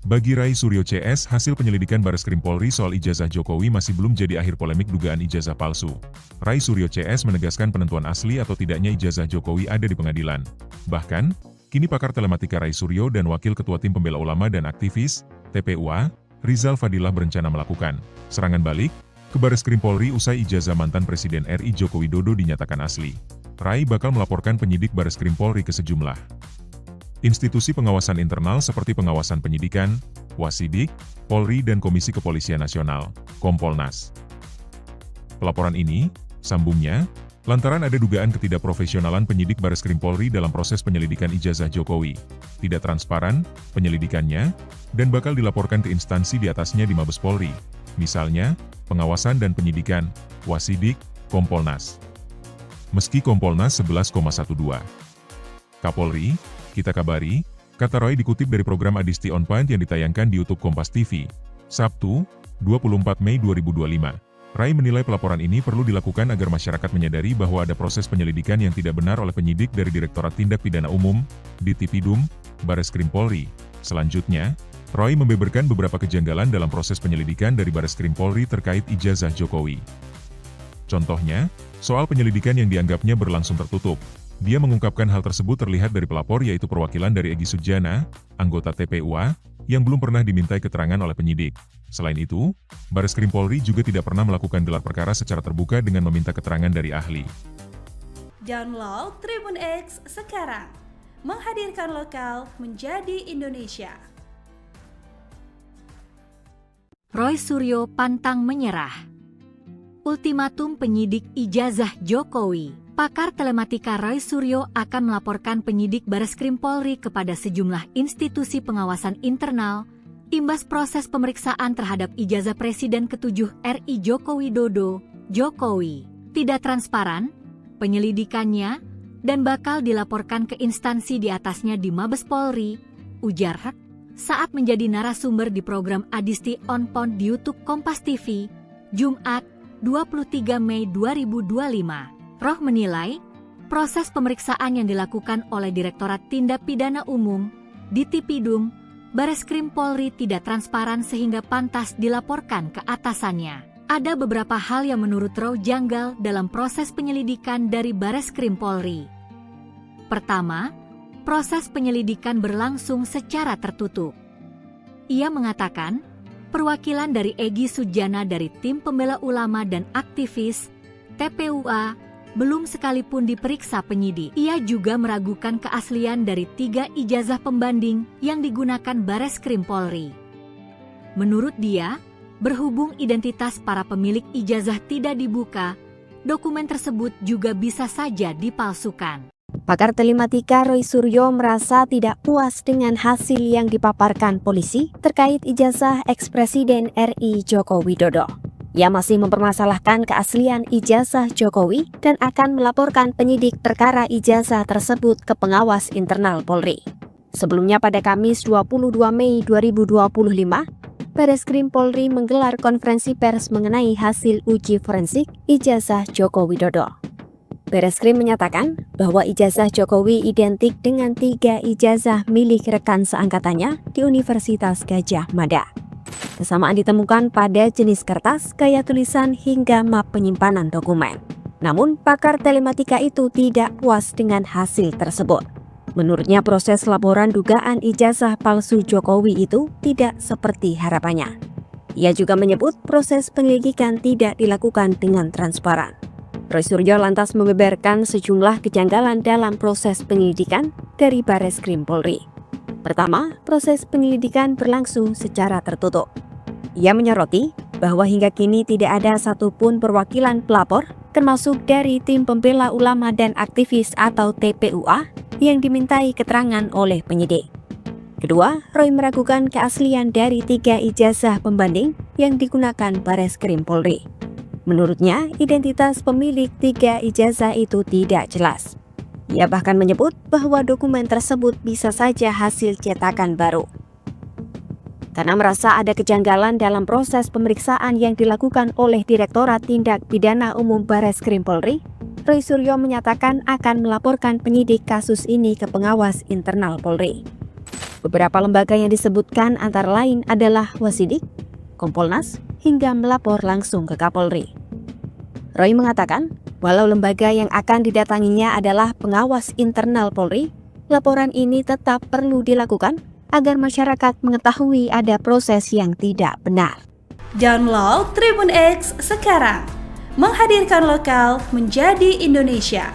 Bagi Rai Suryo CS, hasil penyelidikan Bareskrim Polri soal ijazah Jokowi masih belum jadi akhir polemik dugaan ijazah palsu. Rai Suryo CS menegaskan penentuan asli atau tidaknya ijazah Jokowi ada di pengadilan. Bahkan, kini pakar telematika Rai Suryo dan Wakil Ketua Tim Pembela Ulama dan Aktivis, TPUA, Rizal Fadilah berencana melakukan serangan balik ke Bareskrim Polri usai ijazah mantan Presiden RI Joko Widodo dinyatakan asli. Rai bakal melaporkan penyidik Bareskrim Polri ke sejumlah institusi pengawasan internal seperti pengawasan penyidikan, Wasidik, Polri dan Komisi Kepolisian Nasional, Kompolnas. Pelaporan ini, sambungnya, lantaran ada dugaan ketidakprofesionalan penyidik Bareskrim Polri dalam proses penyelidikan ijazah Jokowi, tidak transparan penyelidikannya, dan bakal dilaporkan ke instansi di atasnya di Mabes Polri, misalnya, pengawasan dan penyidikan, Wasidik, Kompolnas. Meski Kompolnas 11,12. Kapolri, kita kabari, kata Roy dikutip dari program Adisti On Point yang ditayangkan di YouTube Kompas TV, Sabtu, 24 Mei 2025. Rai menilai pelaporan ini perlu dilakukan agar masyarakat menyadari bahwa ada proses penyelidikan yang tidak benar oleh penyidik dari Direktorat Tindak Pidana Umum, Ditipidum, Bareskrim Polri. Selanjutnya, Roy membeberkan beberapa kejanggalan dalam proses penyelidikan dari Bareskrim Polri terkait ijazah Jokowi. Contohnya, soal penyelidikan yang dianggapnya berlangsung tertutup. Dia mengungkapkan hal tersebut terlihat dari pelapor yaitu perwakilan dari Egy Sujana, anggota TPUA, yang belum pernah dimintai keterangan oleh penyidik. Selain itu, Bareskrim Polri juga tidak pernah melakukan gelar perkara secara terbuka dengan meminta keterangan dari ahli. Download Tribun X sekarang, menghadirkan lokal menjadi Indonesia. Roy Suryo pantang menyerah. Ultimatum penyidik ijazah Jokowi. Pakar telematika Roy Suryo akan melaporkan penyidik Bareskrim Polri kepada sejumlah institusi pengawasan internal, imbas proses pemeriksaan terhadap ijazah Presiden ke-7 RI Joko Widodo, Jokowi. Tidak transparan, penyelidikannya, dan bakal dilaporkan ke instansi di atasnya di Mabes Polri, ujar Rek, saat menjadi narasumber di program Adisti On Point di YouTube Kompas TV, Jumat, 23 Mei 2025. Roh menilai, proses pemeriksaan yang dilakukan oleh Direktorat Tindak Pidana Umum, Ditipidum, Bareskrim Polri tidak transparan sehingga pantas dilaporkan ke atasannya. Ada beberapa hal yang menurut Roh janggal dalam proses penyelidikan dari Bareskrim Polri. Pertama, proses penyelidikan berlangsung secara tertutup. Ia mengatakan, perwakilan dari Egy Sujana dari Tim Pembela Ulama dan Aktivis, TPUA, belum sekalipun diperiksa penyidik. Ia juga meragukan keaslian dari 3 ijazah pembanding yang digunakan Bareskrim Polri. Menurut dia, berhubung identitas para pemilik ijazah tidak dibuka, dokumen tersebut juga bisa saja dipalsukan. Pakar telematika Roy Suryo merasa tidak puas dengan hasil yang dipaparkan polisi terkait ijazah eks-Presiden RI Joko Widodo. Ia masih mempermasalahkan keaslian ijazah Jokowi dan akan melaporkan penyidik perkara ijazah tersebut ke pengawas internal Polri. Sebelumnya pada Kamis 22 Mei 2025, Bareskrim Polri menggelar konferensi pers mengenai hasil uji forensik ijazah Joko Widodo. Bareskrim menyatakan bahwa ijazah Jokowi identik dengan 3 ijazah milik rekan seangkatannya di Universitas Gadjah Mada. Kesamaan ditemukan pada jenis kertas, gaya tulisan, hingga map penyimpanan dokumen. Namun, pakar telematika itu tidak puas dengan hasil tersebut. Menurutnya, proses laporan dugaan ijazah palsu Jokowi itu tidak seperti harapannya. Ia juga menyebut proses penyelidikan tidak dilakukan dengan transparan. Roy Suryo lantas membeberkan sejumlah kejanggalan dalam proses penyelidikan dari Bareskrim Polri. Pertama, proses penyelidikan berlangsung secara tertutup. Ia menyoroti bahwa hingga kini tidak ada satupun perwakilan pelapor, termasuk dari Tim Pembela Ulama dan Aktivis atau TPUA, yang dimintai keterangan oleh penyidik. Kedua, Roy meragukan keaslian dari 3 ijazah pembanding yang digunakan Bareskrim Polri. Menurutnya, identitas pemilik 3 ijazah itu tidak jelas. Ia bahkan menyebut bahwa dokumen tersebut bisa saja hasil cetakan baru. karena merasa ada kejanggalan dalam proses pemeriksaan yang dilakukan oleh Direktorat Tindak Pidana Umum Bareskrim Polri. Roy Suryo menyatakan akan melaporkan penyidik kasus ini ke pengawas internal Polri. Beberapa lembaga yang disebutkan antara lain adalah Wasidik, Kompolnas, hingga melapor langsung ke Kapolri. Roy mengatakan, walau lembaga yang akan didatanginya adalah pengawas internal Polri, laporan ini tetap perlu dilakukan agar masyarakat mengetahui ada proses yang tidak benar. Download Tribun X sekarang, menghadirkan lokal menjadi Indonesia.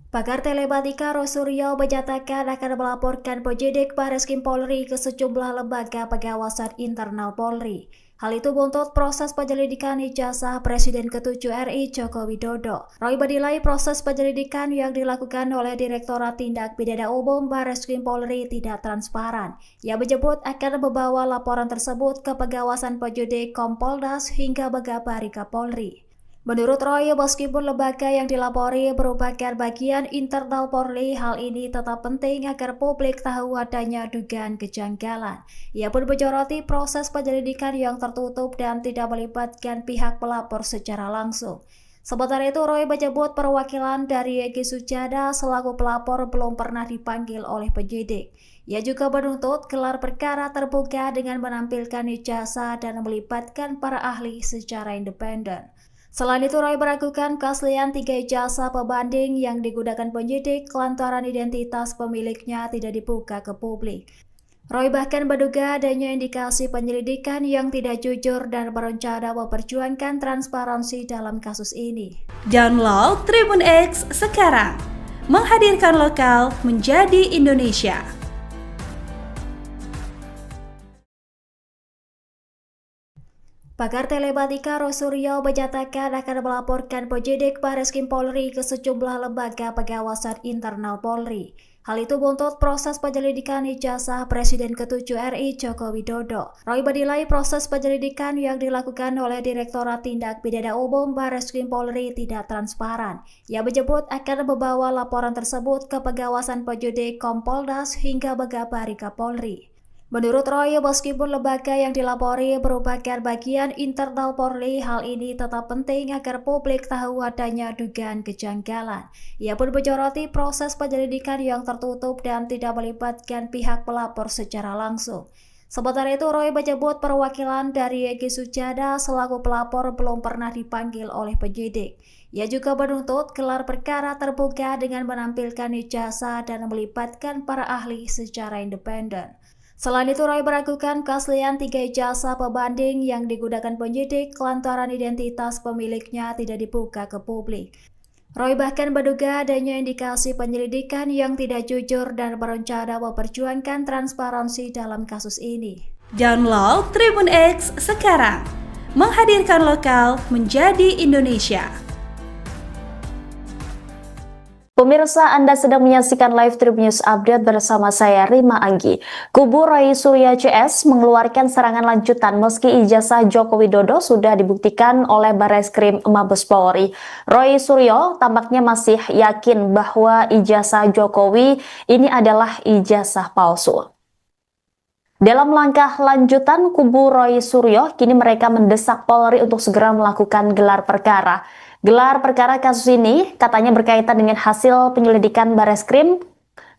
Pakar telematika Roy Suryo menyatakan akan melaporkan penyidik Bareskrim Polri ke sejumlah lembaga pengawasan internal Polri. Hal itu buntut proses penyelidikan ijazah Presiden ke-7 RI Joko Widodo. Roy menilai proses penyelidikan yang dilakukan oleh Direktorat Tindak Pidana Umum Bareskrim Polri tidak transparan. Ia menyebut akan membawa laporan tersebut ke pengawasan penyidik Kompolnas hingga Megabari Kapolri. Menurut Roy, meskipun lembaga yang dilapori merupakan bagian internal Polri, hal ini tetap penting agar publik tahu adanya dugaan kejanggalan. Ia pun menyoroti proses penyelidikan yang tertutup dan tidak melibatkan pihak pelapor secara langsung. Sementara itu, Roy menyebut perwakilan dari Egy Sujana selaku pelapor belum pernah dipanggil oleh penyidik. Ia juga menuntut gelar perkara terbuka dengan menampilkan ijazah dan melibatkan para ahli secara independen. Selain itu, Roy meragukan keaslian 3 ijazah pembanding yang digunakan penyidik lantaran identitas pemiliknya tidak dibuka ke publik. Roy bahkan menduga adanya indikasi penyelidikan yang tidak jujur dan berencana memperjuangkan transparansi dalam kasus ini. Download Tribun X sekarang, menghadirkan lokal menjadi Indonesia. Pakar telematika Roy Suryo menyatakan akan melaporkan penyidik Bareskrim Polri ke sejumlah lembaga pengawasan internal Polri. Hal itu buntut proses penyelidikan ijazah Presiden ke-7 RI Joko Widodo. Roy menilai proses penyelidikan yang dilakukan oleh Direktorat Tindak Pidana Umum Bareskrim Polri tidak transparan. Ia menyebut akan membawa laporan tersebut ke pengawasan penyidik Kompolnas hingga Megabari Kapolri. Menurut Roy, meskipun lembaga yang dilapori merupakan bagian internal Polri, hal ini tetap penting agar publik tahu adanya dugaan kejanggalan. Ia pun menyoroti proses penyelidikan yang tertutup dan tidak melibatkan pihak pelapor secara langsung. Sementara itu, Roy menyebut perwakilan dari Egy Sujana selaku pelapor belum pernah dipanggil oleh penyidik. Ia juga menuntut gelar perkara terbuka dengan menampilkan ijazah dan melibatkan para ahli secara independen. Selain itu, Roy meragukan keaslian 3 ijazah pembanding yang digunakan penyidik lantaran identitas pemiliknya tidak dibuka ke publik. Roy bahkan menduga adanya indikasi penyelidikan yang tidak jujur dan berencana memperjuangkan transparansi dalam kasus ini. Download Tribun X sekarang, menghadirkan lokal menjadi Indonesia. Pemirsa, Anda sedang menyaksikan live Tribun News Update bersama saya Rima Anggi. Kubu Roy Suryo CS mengeluarkan serangan lanjutan meski ijazah Joko Widodo sudah dibuktikan oleh Bareskrim Mabes Polri. Roy Suryo tampaknya masih yakin bahwa ijazah Jokowi ini adalah ijazah palsu. Dalam langkah lanjutan, kubu Roy Suryo kini mereka mendesak Polri untuk segera melakukan gelar perkara. Gelar perkara kasus ini katanya berkaitan dengan hasil penyelidikan Bareskrim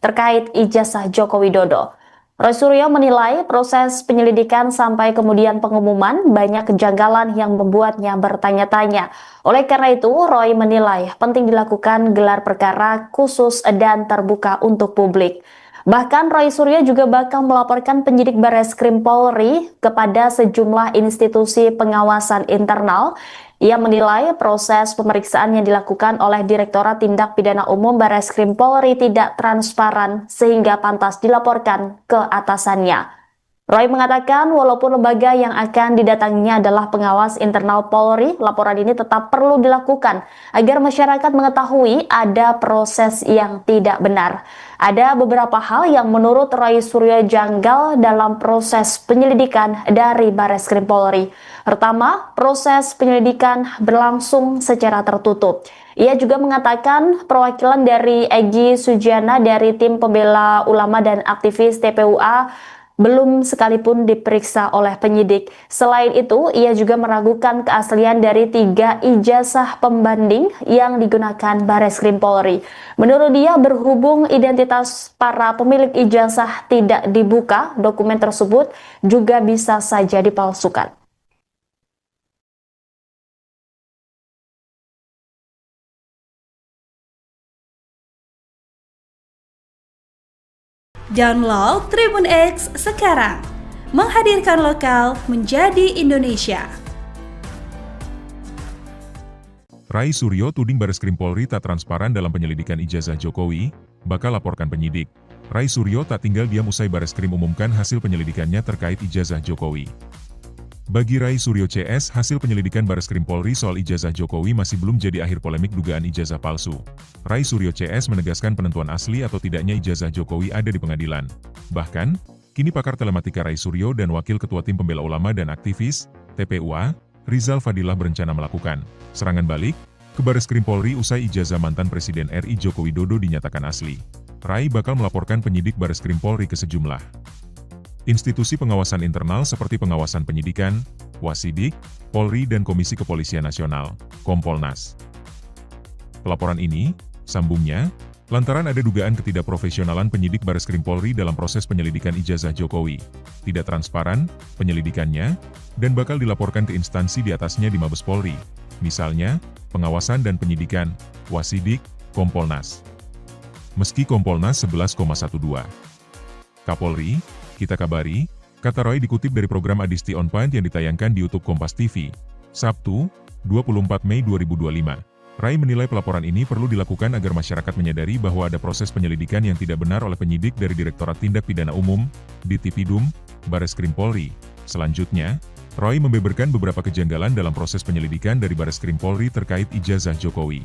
terkait ijazah Joko Widodo. Roy Suryo menilai proses penyelidikan sampai kemudian pengumuman banyak kejanggalan yang membuatnya bertanya-tanya. Oleh karena itu, Roy menilai penting dilakukan gelar perkara khusus dan terbuka untuk publik. Bahkan Roy Suryo juga bakal melaporkan penyidik Bareskrim Polri kepada sejumlah institusi pengawasan internal. Ia menilai proses pemeriksaan yang dilakukan oleh Direktorat Tindak Pidana Umum Bareskrim Polri tidak transparan sehingga pantas dilaporkan ke atasannya. Roy mengatakan walaupun lembaga yang akan didatanginya adalah pengawas internal Polri, laporan ini tetap perlu dilakukan agar masyarakat mengetahui ada proses yang tidak benar. Ada beberapa hal yang menurut Roy Suryo janggal dalam proses penyelidikan dari Bareskrim Polri. Pertama, proses penyelidikan berlangsung secara tertutup. Ia juga mengatakan perwakilan dari Egy Sujana dari tim pembela ulama dan aktivis TPUA belum sekalipun diperiksa oleh penyidik. Selain itu, ia juga meragukan keaslian dari 3 ijazah pembanding yang digunakan Bareskrim Polri. Menurut dia, berhubung identitas para pemilik ijazah tidak dibuka, dokumen tersebut juga bisa saja dipalsukan. Download Tribun X sekarang, menghadirkan lokal menjadi Indonesia. Rai Suryo tuding Bareskrim Polri tak transparan dalam penyelidikan ijazah Jokowi, bakal laporkan penyidik. Rai Suryo tak tinggal diam usai Bareskrim umumkan hasil penyelidikannya terkait ijazah Jokowi. Bagi Rai Suryo CS, hasil penyelidikan Bareskrim Polri soal ijazah Jokowi masih belum jadi akhir polemik dugaan ijazah palsu. Rai Suryo CS menegaskan penentuan asli atau tidaknya ijazah Jokowi ada di pengadilan. Bahkan, kini pakar telematika Rai Suryo dan Wakil Ketua Tim Pembela Ulama dan Aktivis, TPUA, Rizal Fadilah berencana melakukan serangan balik ke Bareskrim Polri usai ijazah mantan Presiden RI Joko Widodo dinyatakan asli. Rai bakal melaporkan penyidik Bareskrim Polri ke sejumlah institusi pengawasan internal seperti pengawasan penyidikan, Wasidik, Polri dan Komisi Kepolisian Nasional, Kompolnas. Pelaporan ini, sambungnya, lantaran ada dugaan ketidakprofesionalan penyidik Bareskrim Polri dalam proses penyelidikan ijazah Jokowi, tidak transparan penyelidikannya, dan bakal dilaporkan ke instansi di atasnya di Mabes Polri, misalnya, pengawasan dan penyidikan, Wasidik, Kompolnas. Meski Kompolnas 11,12. Kapolri, kita kabari, kata Roy dikutip dari program Adisti On Point yang ditayangkan di YouTube Kompas TV, Sabtu, 24 Mei 2025. Rai menilai pelaporan ini perlu dilakukan agar masyarakat menyadari bahwa ada proses penyelidikan yang tidak benar oleh penyidik dari Direktorat Tindak Pidana Umum, Ditipidum, Bareskrim Polri. Selanjutnya, Roy membeberkan beberapa kejanggalan dalam proses penyelidikan dari Bareskrim Polri terkait ijazah Jokowi.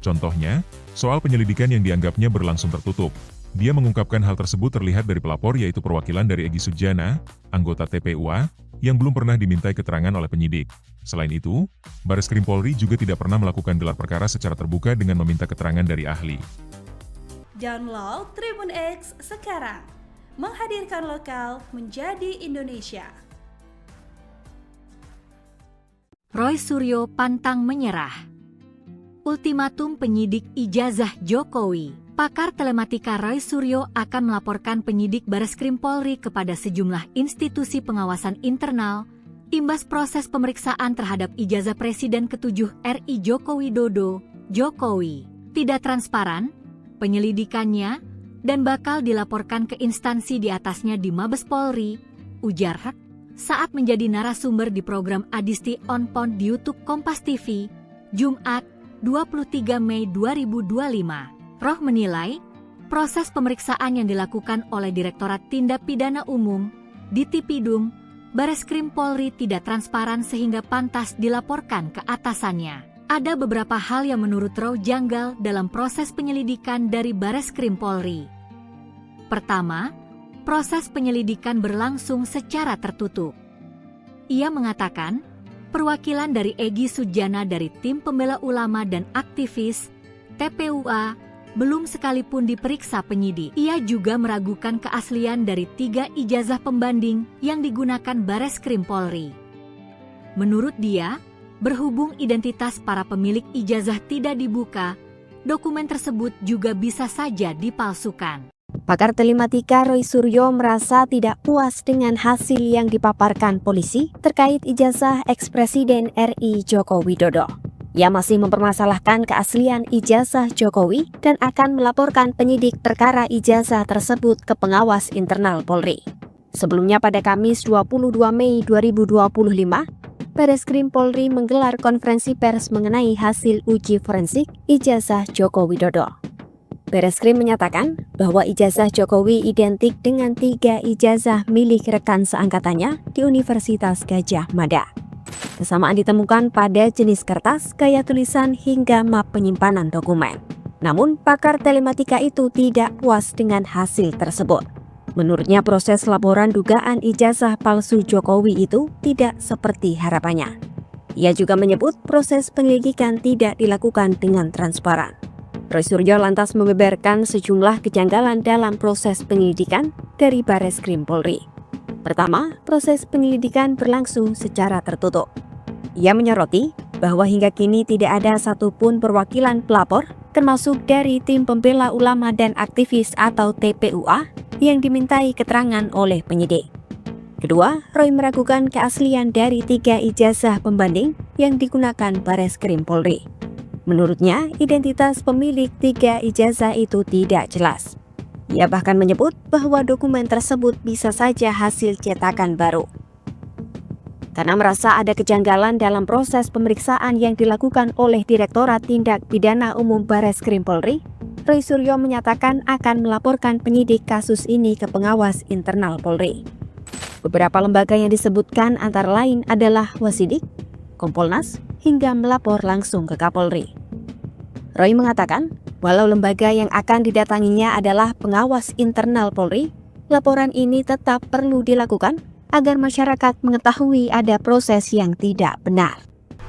Contohnya, soal penyelidikan yang dianggapnya berlangsung tertutup. Dia mengungkapkan hal tersebut terlihat dari pelapor yaitu perwakilan dari Egy Sujana, anggota TPUA, yang belum pernah dimintai keterangan oleh penyidik. Selain itu, Bareskrim Polri juga tidak pernah melakukan gelar perkara secara terbuka dengan meminta keterangan dari ahli. Download Tribun X sekarang, menghadirkan lokal menjadi Indonesia. Roy Suryo pantang menyerah. Ultimatum penyidik ijazah Jokowi. Pakar telematika Roy Suryo akan melaporkan penyidik Bareskrim Polri kepada sejumlah institusi pengawasan internal, imbas proses pemeriksaan terhadap ijazah Presiden ke-7 RI Joko Widodo, Jokowi. Tidak transparan, penyelidikannya, dan bakal dilaporkan ke instansi di atasnya di Mabes Polri, ujar Hak, saat menjadi narasumber di program Adisti On Point di YouTube Kompas TV, Jumat, 23 Mei 2025. Roh menilai, proses pemeriksaan yang dilakukan oleh Direktorat Tindak Pidana Umum, Ditipidum, Bareskrim Polri tidak transparan sehingga pantas dilaporkan ke atasannya. Ada beberapa hal yang menurut Roh janggal dalam proses penyelidikan dari Bareskrim Polri. Pertama, proses penyelidikan berlangsung secara tertutup. Ia mengatakan, perwakilan dari Egy Sujana dari Tim Pembela Ulama dan Aktivis, TPUA, belum sekalipun diperiksa penyidik. Ia juga meragukan keaslian dari 3 ijazah pembanding yang digunakan Bareskrim Polri. Menurut dia, berhubung identitas para pemilik ijazah tidak dibuka, dokumen tersebut juga bisa saja dipalsukan. Pakar telematika Roy Suryo merasa tidak puas dengan hasil yang dipaparkan polisi terkait ijazah eks-Presiden RI Joko Widodo. Ia masih mempermasalahkan keaslian ijazah Jokowi dan akan melaporkan penyidik perkara ijazah tersebut ke pengawas internal Polri. Sebelumnya pada Kamis 22 Mei 2025, Bareskrim Polri menggelar konferensi pers mengenai hasil uji forensik ijazah Joko Widodo. Bareskrim menyatakan bahwa ijazah Jokowi identik dengan 3 ijazah milik rekan seangkatannya di Universitas Gadjah Mada. Kesamaan ditemukan pada jenis kertas, gaya tulisan, hingga map penyimpanan dokumen. Namun, pakar telematika itu tidak puas dengan hasil tersebut. Menurutnya, proses laporan dugaan ijazah palsu Jokowi itu tidak seperti harapannya. Ia juga menyebut proses penyelidikan tidak dilakukan dengan transparan. Roy Suryo lantas membeberkan sejumlah kejanggalan dalam proses penyelidikan dari Bareskrim Polri. Pertama, proses penyelidikan berlangsung secara tertutup. Ia menyoroti bahwa hingga kini tidak ada satupun perwakilan pelapor, termasuk dari tim pembela ulama dan aktivis atau TPUA, yang dimintai keterangan oleh penyidik. Kedua, Roy meragukan keaslian dari 3 ijazah pembanding yang digunakan Bareskrim Polri. Menurutnya, identitas pemilik 3 ijazah itu tidak jelas. Ia bahkan menyebut bahwa dokumen tersebut bisa saja hasil cetakan baru. Karena merasa ada kejanggalan dalam proses pemeriksaan yang dilakukan oleh Direktorat Tindak Pidana Umum Bareskrim Polri, Roy Suryo menyatakan akan melaporkan penyidik kasus ini ke pengawas internal Polri. Beberapa lembaga yang disebutkan antara lain adalah Wasidik, Kompolnas, hingga melapor langsung ke Kapolri. Roy mengatakan, walau lembaga yang akan didatanginya adalah pengawas internal Polri, laporan ini tetap perlu dilakukan agar masyarakat mengetahui ada proses yang tidak benar.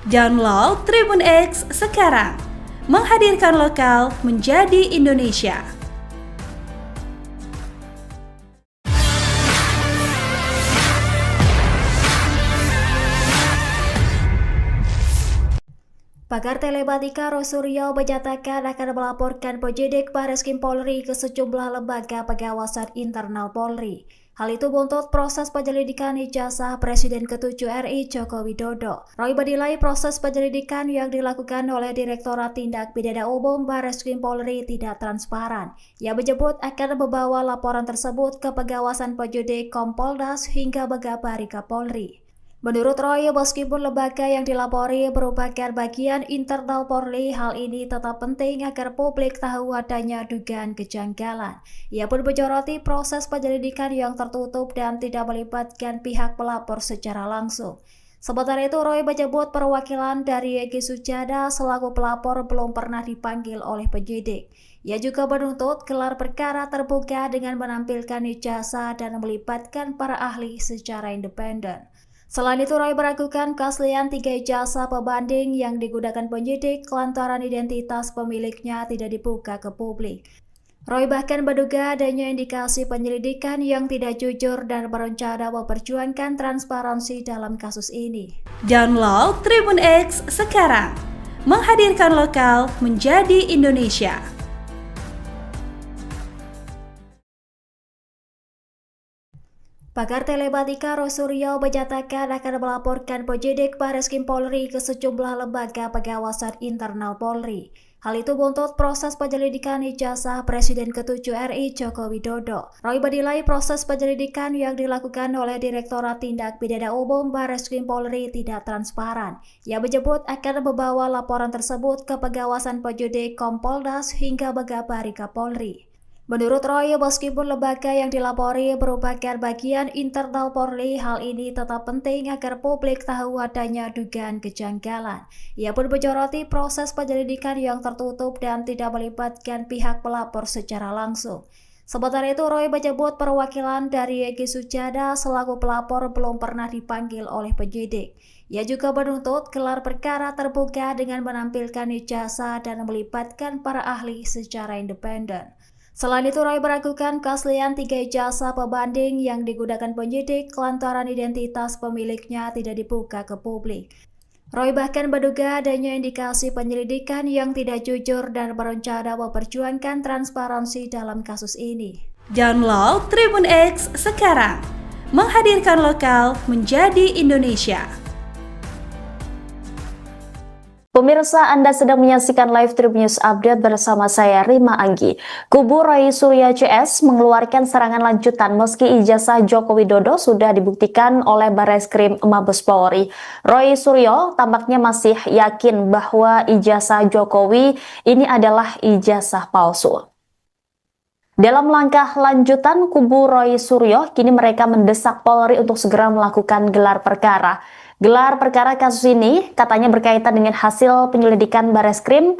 Download Tribun X sekarang, menghadirkan lokal menjadi Indonesia. Pakar telematika Roy Suryo menyatakan akan melaporkan penyidik Bareskrim Polri ke sejumlah lembaga pengawasan internal Polri. Hal itu buntut proses penyelidikan ijazah Presiden ke-7 RI Joko Widodo. Roy menilai proses penyelidikan yang dilakukan oleh Direktorat Tindak Pidana Umum Bareskrim Polri tidak transparan. Ia menyebut akan membawa laporan tersebut ke pengawasan penyidik Kompolnas hingga Megabari Kapolri. Menurut Roy, meskipun lembaga yang dilapori merupakan bagian internal Polri, hal ini tetap penting agar publik tahu adanya dugaan kejanggalan. Ia pun menyoroti proses penyelidikan yang tertutup dan tidak melibatkan pihak pelapor secara langsung. Sementara itu, Roy menyebut perwakilan dari Egy Sujana selaku pelapor belum pernah dipanggil oleh penyidik. Ia juga menuntut gelar perkara terbuka dengan menampilkan ijazah dan melibatkan para ahli secara independen. Selain itu, Roy meragukan keaslian 3 ijazah pembanding yang digunakan penyidik lantaran identitas pemiliknya tidak dibuka ke publik. Roy bahkan menduga adanya indikasi penyelidikan yang tidak jujur dan berencana memperjuangkan transparansi dalam kasus ini. Download Tribun X sekarang, menghadirkan lokal menjadi Indonesia. Pakar telematika Roy Suryo menyatakan akan melaporkan penyidik Bareskrim Polri ke sejumlah lembaga pengawasan internal Polri. Hal itu buntut proses penyelidikan ijazah Presiden ke-7 RI Joko Widodo. Roy menilai proses penyelidikan yang dilakukan oleh Direktorat Tindak Pidana Umum Bareskrim Polri tidak transparan. Ia menyebut akan membawa laporan tersebut ke pengawasan penyidik Kompolnas hingga Megabari Kapolri. Menurut Roy, meskipun lembaga yang dilapori merupakan bagian internal Polri, hal ini tetap penting agar publik tahu adanya dugaan kejanggalan. Ia pun menyoroti proses penyelidikan yang tertutup dan tidak melibatkan pihak pelapor secara langsung. Sementara itu, Roy menyebut perwakilan dari Egy Sujana selaku pelapor belum pernah dipanggil oleh penyidik. Ia juga menuntut gelar perkara terbuka dengan menampilkan ijazah dan melibatkan para ahli secara independen. Selain itu, Roy meragukan keaslian 3 ijazah pembanding yang digunakan penyidik lantaran identitas pemiliknya tidak dibuka ke publik. Roy bahkan menduga adanya indikasi penyelidikan yang tidak jujur dan berencana memperjuangkan transparansi dalam kasus ini. Download Tribun X sekarang, menghadirkan lokal menjadi Indonesia. Pemirsa, Anda sedang menyaksikan live Tribun News Update bersama saya Rima Anggi. Kubu Roy Suryo CS mengeluarkan serangan lanjutan meski ijazah Joko Widodo sudah dibuktikan oleh Bareskrim Mabes Polri. Roy Suryo tampaknya masih yakin bahwa ijazah Jokowi ini adalah ijazah palsu. Dalam langkah lanjutan, kubu Roy Suryo kini mereka mendesak Polri untuk segera melakukan gelar perkara. Gelar perkara kasus ini katanya berkaitan dengan hasil penyelidikan Bareskrim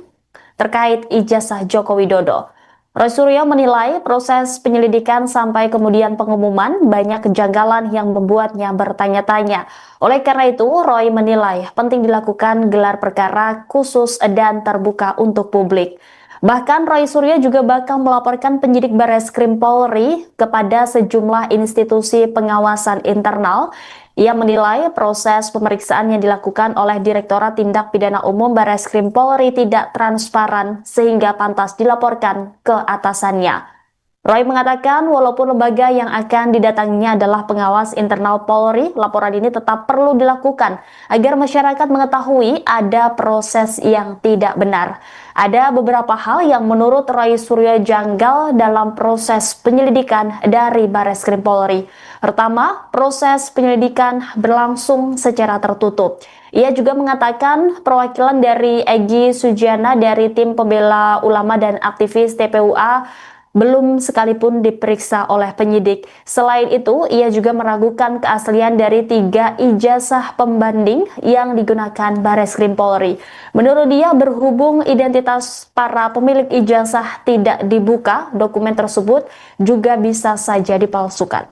terkait ijazah Joko Widodo. Roy Suryo menilai proses penyelidikan sampai kemudian pengumuman banyak kejanggalan yang membuatnya bertanya-tanya. Oleh karena itu, Roy menilai penting dilakukan gelar perkara khusus dan terbuka untuk publik. Bahkan Roy Suryo juga bakal melaporkan penyidik Bareskrim Polri kepada sejumlah institusi pengawasan internal. Ia menilai proses pemeriksaan yang dilakukan oleh Direktorat Tindak Pidana Umum Bareskrim Polri tidak transparan sehingga pantas dilaporkan ke atasannya. Roy mengatakan walaupun lembaga yang akan didatanginya adalah pengawas internal Polri, laporan ini tetap perlu dilakukan agar masyarakat mengetahui ada proses yang tidak benar. Ada beberapa hal yang menurut Roy Suryo janggal dalam proses penyelidikan dari Bareskrim Polri. Pertama, proses penyelidikan berlangsung secara tertutup. Ia juga mengatakan perwakilan dari Egy Sujana dari tim pembela ulama dan aktivis TPUA belum sekalipun diperiksa oleh penyidik. Selain itu, ia juga meragukan keaslian dari 3 ijazah pembanding yang digunakan Bareskrim Polri. Menurut dia, berhubung identitas para pemilik ijazah tidak dibuka, dokumen tersebut juga bisa saja dipalsukan.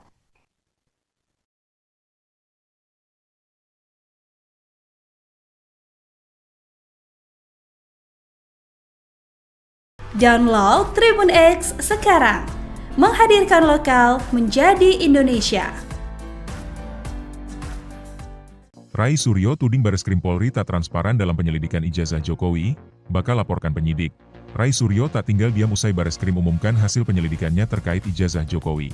Download Tribun X sekarang, menghadirkan lokal menjadi Indonesia. Rai Suryo tuding Bareskrim Polri tak transparan dalam penyelidikan ijazah Jokowi, bakal laporkan penyidik. Rai Suryo tak tinggal diam usai Bareskrim umumkan hasil penyelidikannya terkait ijazah Jokowi.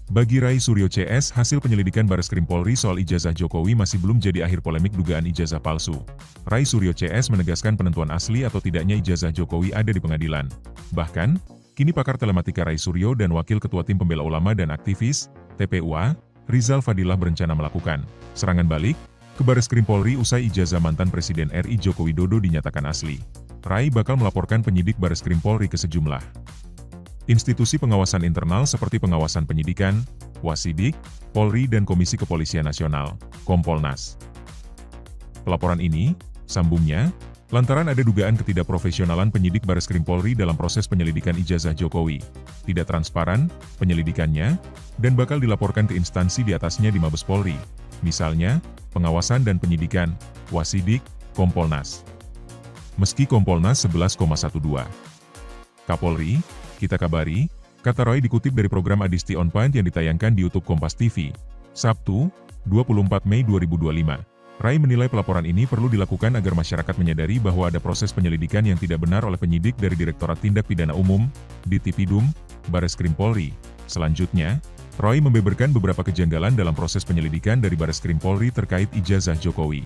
Bagi Rai Suryo CS, hasil penyelidikan Bareskrim Polri soal ijazah Jokowi masih belum jadi akhir polemik dugaan ijazah palsu. Rai Suryo CS menegaskan penentuan asli atau tidaknya ijazah Jokowi ada di pengadilan. Bahkan, kini pakar telematika Rai Suryo dan Wakil Ketua Tim Pembela Ulama dan Aktivis, TPUA, Rizal Fadilah berencana melakukan serangan balik ke Bareskrim Polri usai ijazah mantan Presiden RI Joko Widodo dinyatakan asli. Rai bakal melaporkan penyidik Bareskrim Polri ke sejumlah institusi pengawasan internal seperti pengawasan penyidikan, Wasidik, Polri dan Komisi Kepolisian Nasional, Kompolnas. Pelaporan ini, sambungnya, lantaran ada dugaan ketidakprofesionalan penyidik Bareskrim Polri dalam proses penyelidikan ijazah Jokowi, tidak transparan penyelidikannya, dan bakal dilaporkan ke instansi di atasnya di Mabes Polri, misalnya, pengawasan dan penyidikan, Wasidik, Kompolnas. Meski Kompolnas 11,12. Kapolri, kita kabari, kata Roy dikutip dari program Adisti On Point yang ditayangkan di YouTube Kompas TV, Sabtu, 24 Mei 2025. Rai menilai pelaporan ini perlu dilakukan agar masyarakat menyadari bahwa ada proses penyelidikan yang tidak benar oleh penyidik dari Direktorat Tindak Pidana Umum, Ditipidum, Bareskrim Polri. Selanjutnya, Roy membeberkan beberapa kejanggalan dalam proses penyelidikan dari Bareskrim Polri terkait ijazah Jokowi.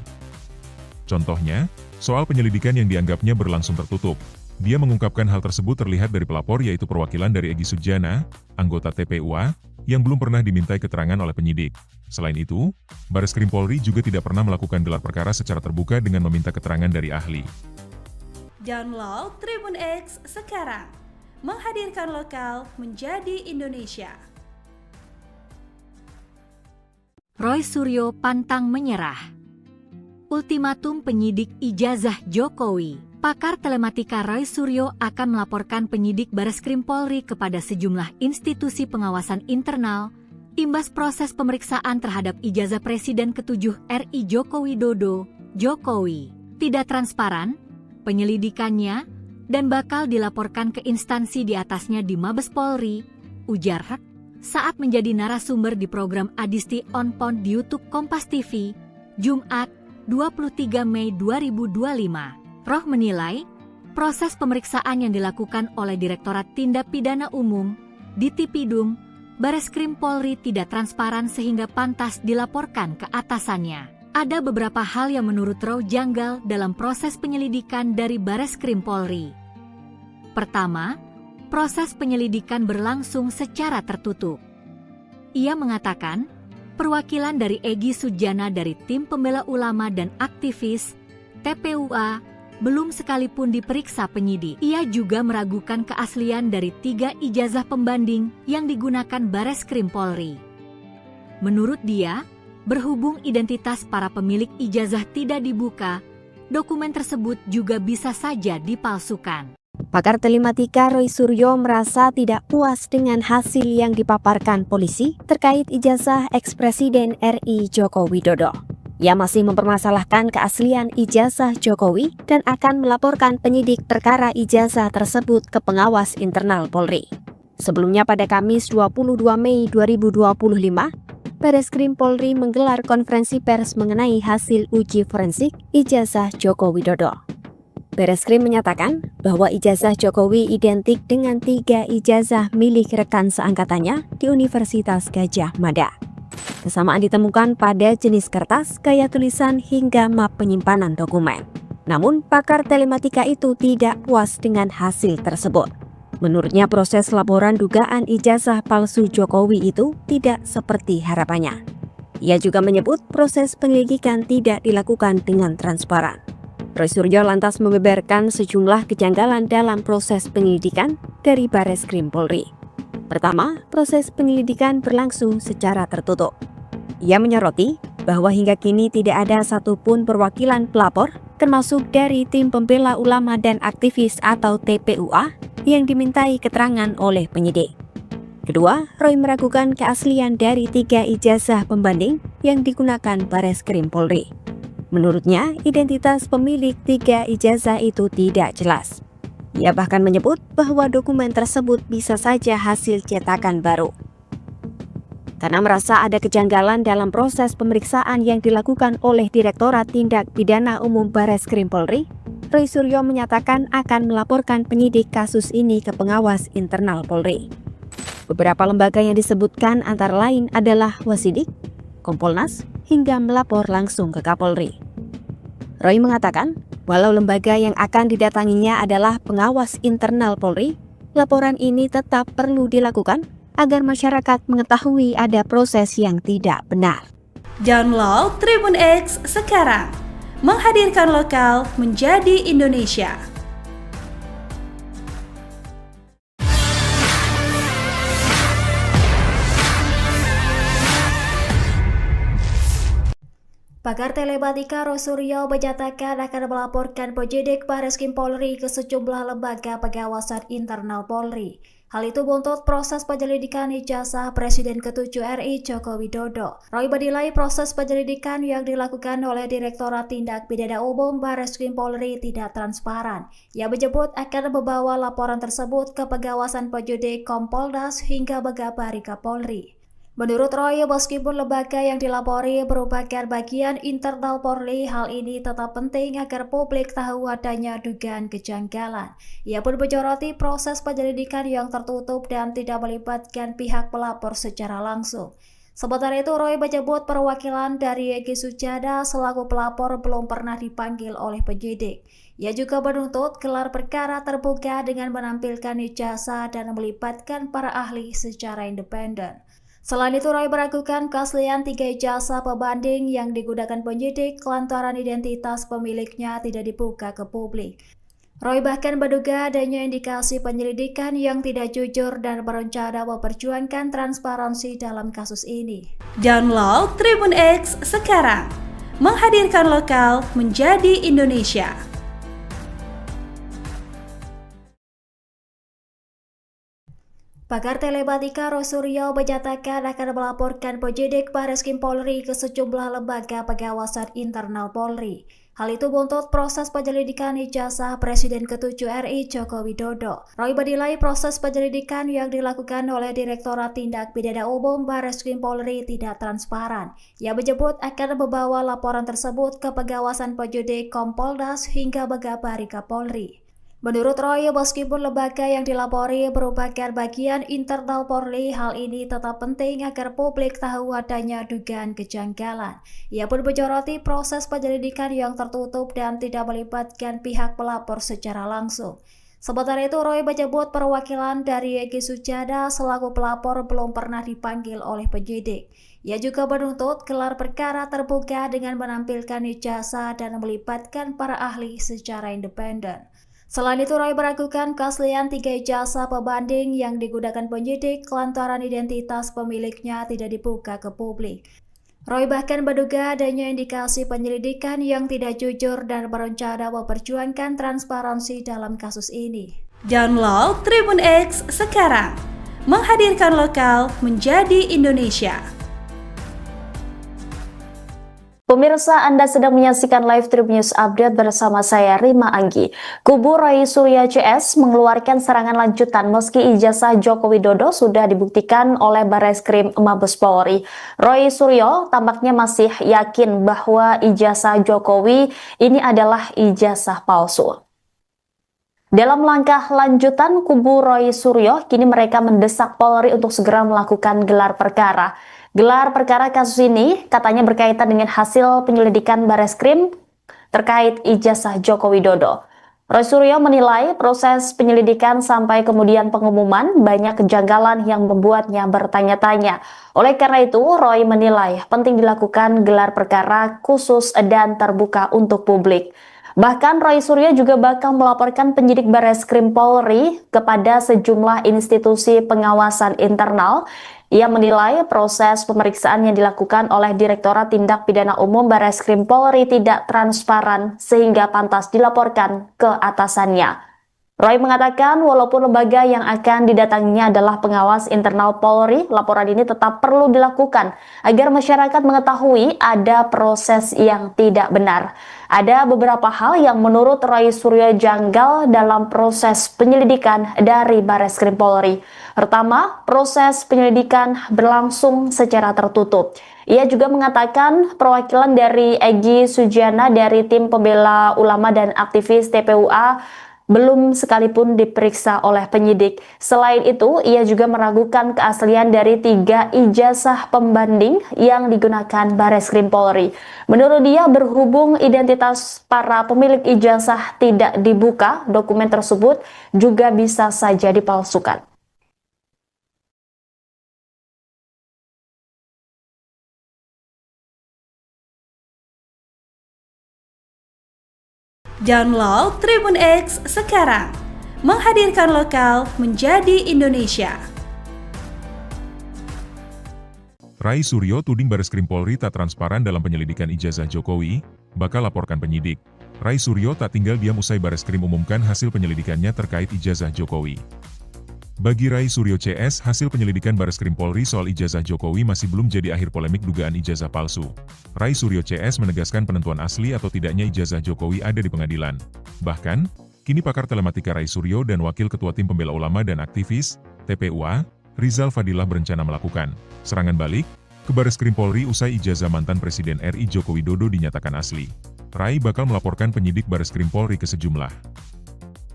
Contohnya, soal penyelidikan yang dianggapnya berlangsung tertutup. Dia mengungkapkan hal tersebut terlihat dari pelapor yaitu perwakilan dari Egy Sujana, anggota TPUA, yang belum pernah dimintai keterangan oleh penyidik. Selain itu, Bareskrim Polri juga tidak pernah melakukan gelar perkara secara terbuka dengan meminta keterangan dari ahli. Download Tribun X sekarang, menghadirkan lokal menjadi Indonesia. Roy Suryo pantang menyerah. Ultimatum penyidik ijazah Jokowi. Pakar telematika Roy Suryo akan melaporkan penyidik Bareskrim Polri kepada sejumlah institusi pengawasan internal, imbas proses pemeriksaan terhadap ijazah Presiden ke-7 RI Joko Widodo, Jokowi. Tidak transparan, penyelidikannya, dan bakal dilaporkan ke instansi di atasnya di Mabes Polri, ujar Rek, saat menjadi narasumber di program Adisti On Point di YouTube Kompas TV, Jumat, 23 Mei 2025. Roh menilai, proses pemeriksaan yang dilakukan oleh Direktorat Tindak Pidana Umum, Ditipidum, Bareskrim Polri tidak transparan sehingga pantas dilaporkan ke atasannya. Ada beberapa hal yang menurut Roh janggal dalam proses penyelidikan dari Bareskrim Polri. Pertama, proses penyelidikan berlangsung secara tertutup. Ia mengatakan, perwakilan dari Egy Sujana dari Tim Pembela Ulama dan Aktivis, TPUA, belum sekalipun diperiksa penyidik. Ia juga meragukan keaslian dari 3 ijazah pembanding yang digunakan Bareskrim Polri. Menurut dia, berhubung identitas para pemilik ijazah tidak dibuka, dokumen tersebut juga bisa saja dipalsukan. Pakar telematika Roy Suryo merasa tidak puas dengan hasil yang dipaparkan polisi terkait ijazah eks-Presiden RI Joko Widodo. Ia masih mempermasalahkan keaslian ijazah Jokowi dan akan melaporkan penyidik perkara ijazah tersebut ke pengawas internal Polri. Sebelumnya pada Kamis 22 Mei 2025, Bareskrim Polri menggelar konferensi pers mengenai hasil uji forensik ijazah Joko Widodo. Bareskrim menyatakan bahwa ijazah Jokowi identik dengan 3 ijazah milik rekan seangkatannya di Universitas Gadjah Mada. Kesamaan ditemukan pada jenis kertas, gaya tulisan, hingga map penyimpanan dokumen. Namun, pakar telematika itu tidak puas dengan hasil tersebut. Menurutnya, proses laporan dugaan ijazah palsu Jokowi itu tidak seperti harapannya. Ia juga menyebut proses penyelidikan tidak dilakukan dengan transparan. Roy Suryo lantas membeberkan sejumlah kejanggalan dalam proses penyelidikan dari Bareskrim Polri. Pertama, proses penyelidikan berlangsung secara tertutup. Ia menyoroti bahwa hingga kini tidak ada satupun perwakilan pelapor, termasuk dari tim pembela ulama dan aktivis atau TPUA, yang dimintai keterangan oleh penyidik. Kedua, Roy meragukan keaslian dari 3 ijazah pembanding yang digunakan Bareskrim Polri. Menurutnya, identitas pemilik 3 ijazah itu tidak jelas. Ia bahkan menyebut bahwa dokumen tersebut bisa saja hasil cetakan baru. Karena merasa ada kejanggalan dalam proses pemeriksaan yang dilakukan oleh Direktorat Tindak Pidana Umum Bareskrim Polri, Roy Suryo menyatakan akan melaporkan penyidik kasus ini ke pengawas internal Polri. Beberapa lembaga yang disebutkan antara lain adalah Wasidik, Kompolnas, hingga melapor langsung ke Kapolri. Roy mengatakan, walau lembaga yang akan didatanginya adalah pengawas internal Polri, laporan ini tetap perlu dilakukan agar masyarakat mengetahui ada proses yang tidak benar. Download Tribun X sekarang, menghadirkan lokal menjadi Indonesia. Pakar telematika Roy Suryo menyatakan akan melaporkan penyidik Bareskrim Polri ke sejumlah lembaga pengawasan internal Polri. Hal itu buntut proses penyelidikan ijazah Presiden ke-7 RI Joko Widodo. Roy menilai proses penyelidikan yang dilakukan oleh Direktorat Tindak Pidana Umum Bareskrim Polri tidak transparan. Ia menyebut akan membawa laporan tersebut ke pengawasan penyidik Kompolnas hingga Megabari Kapolri. Menurut Roy, meskipun lembaga yang dilapori merupakan bagian internal Polri, hal ini tetap penting agar publik tahu adanya dugaan kejanggalan. Ia pun menyoroti proses penyelidikan yang tertutup dan tidak melibatkan pihak pelapor secara langsung. Sementara itu, Roy menyebut perwakilan dari Egy Sujana selaku pelapor belum pernah dipanggil oleh penyidik. Ia juga menuntut gelar perkara terbuka dengan menampilkan ijazah dan melibatkan para ahli secara independen. Selain itu, Roy meragukan keaslian 3 ijazah pembanding yang digunakan penyidik lantaran identitas pemiliknya tidak dibuka ke publik. Roy bahkan menduga adanya indikasi penyelidikan yang tidak jujur dan berencana memperjuangkan transparansi dalam kasus ini. Download Tribun X sekarang, menghadirkan lokal menjadi Indonesia. Pakar telematika Roy Suryo menyatakan akan melaporkan penyidik Bareskrim Polri ke sejumlah lembaga pengawasan internal Polri. Hal itu buntut proses penyelidikan ijazah Presiden ke-7 RI Joko Widodo. Roy menilai proses penyelidikan yang dilakukan oleh Direktorat Tindak Pidana Umum Bareskrim Polri tidak transparan. Ia menyebut akan membawa laporan tersebut ke pengawasan penyidik Kompolnas hingga Megabari Kapolri. Menurut Roy, meskipun lembaga yang dilapori merupakan bagian internal Polri, hal ini tetap penting agar publik tahu adanya dugaan kejanggalan. Ia pun menyoroti proses penyelidikan yang tertutup dan tidak melibatkan pihak pelapor secara langsung. Sementara itu, Roy menyebut perwakilan dari Egy Sujana selaku pelapor belum pernah dipanggil oleh penyidik. Ia juga menuntut gelar perkara terbuka dengan menampilkan ijazah dan melibatkan para ahli secara independen. Selain itu, Roy meragukan keaslian 3 ijazah pembanding yang digunakan penyidik lantaran identitas pemiliknya tidak dibuka ke publik. Roy bahkan menduga adanya indikasi penyelidikan yang tidak jujur dan berencana memperjuangkan transparansi dalam kasus ini. Download Tribun X sekarang, menghadirkan lokal menjadi Indonesia. Pemirsa, Anda sedang menyaksikan live Tribun News Update bersama saya Rima Anggi. Kubu Roy Suryo CS mengeluarkan serangan lanjutan meski ijazah Joko Widodo sudah dibuktikan oleh Barreskrim Mabes Polri. Roy Suryo tampaknya masih yakin bahwa ijazah Jokowi ini adalah ijazah palsu. Dalam langkah lanjutan, kubu Roy Suryo kini mereka mendesak Polri untuk segera melakukan gelar perkara. Gelar perkara kasus ini katanya berkaitan dengan hasil penyelidikan Barreskrim terkait ijazah Joko Widodo. Roy Suryo menilai proses penyelidikan sampai kemudian pengumuman banyak kejanggalan yang membuatnya bertanya-tanya. Oleh karena itu, Roy menilai penting dilakukan gelar perkara khusus dan terbuka untuk publik. Bahkan Roy Suryo juga bakal melaporkan penyidik Barreskrim Polri kepada sejumlah institusi pengawasan internal. Ia menilai proses pemeriksaan yang dilakukan oleh Direktorat Tindak Pidana Umum Barreskrim Polri tidak transparan sehingga pantas dilaporkan ke atasannya. Roy mengatakan walaupun lembaga yang akan didatanginya adalah pengawas internal Polri, laporan ini tetap perlu dilakukan agar masyarakat mengetahui ada proses yang tidak benar. Ada beberapa hal yang menurut Roy Suryo janggal dalam proses penyelidikan dari Barreskrim Polri. Pertama, proses penyelidikan berlangsung secara tertutup. Ia juga mengatakan perwakilan dari Egy Sujana dari tim pembela ulama dan aktivis TPUA belum sekalipun diperiksa oleh penyidik. Selain itu, ia juga meragukan keaslian dari 3 ijazah pembanding yang digunakan Barreskrim Polri. Menurut dia, berhubung identitas para pemilik ijazah tidak dibuka, dokumen tersebut juga bisa saja dipalsukan. Download Tribun X sekarang, menghadirkan lokal menjadi Indonesia. Roy Suryo tuding Barreskrim Polri tak transparan dalam penyelidikan ijazah Jokowi, bakal laporkan penyidik. Roy Suryo tak tinggal diam usai Barreskrim umumkan hasil penyelidikannya terkait ijazah Jokowi. Bagi Roy Suryo CS, hasil penyelidikan Barreskrim Polri soal ijazah Jokowi masih belum jadi akhir polemik dugaan ijazah palsu. Roy Suryo CS menegaskan penentuan asli atau tidaknya ijazah Jokowi ada di pengadilan. Bahkan, kini pakar telematika Roy Suryo dan Wakil Ketua Tim Pembela Ulama dan Aktivis, TPUA, Rizal Fadilah berencana melakukan serangan balik ke Barreskrim Polri usai ijazah mantan Presiden RI Joko Widodo dinyatakan asli. Roy bakal melaporkan penyidik Barreskrim Polri ke sejumlah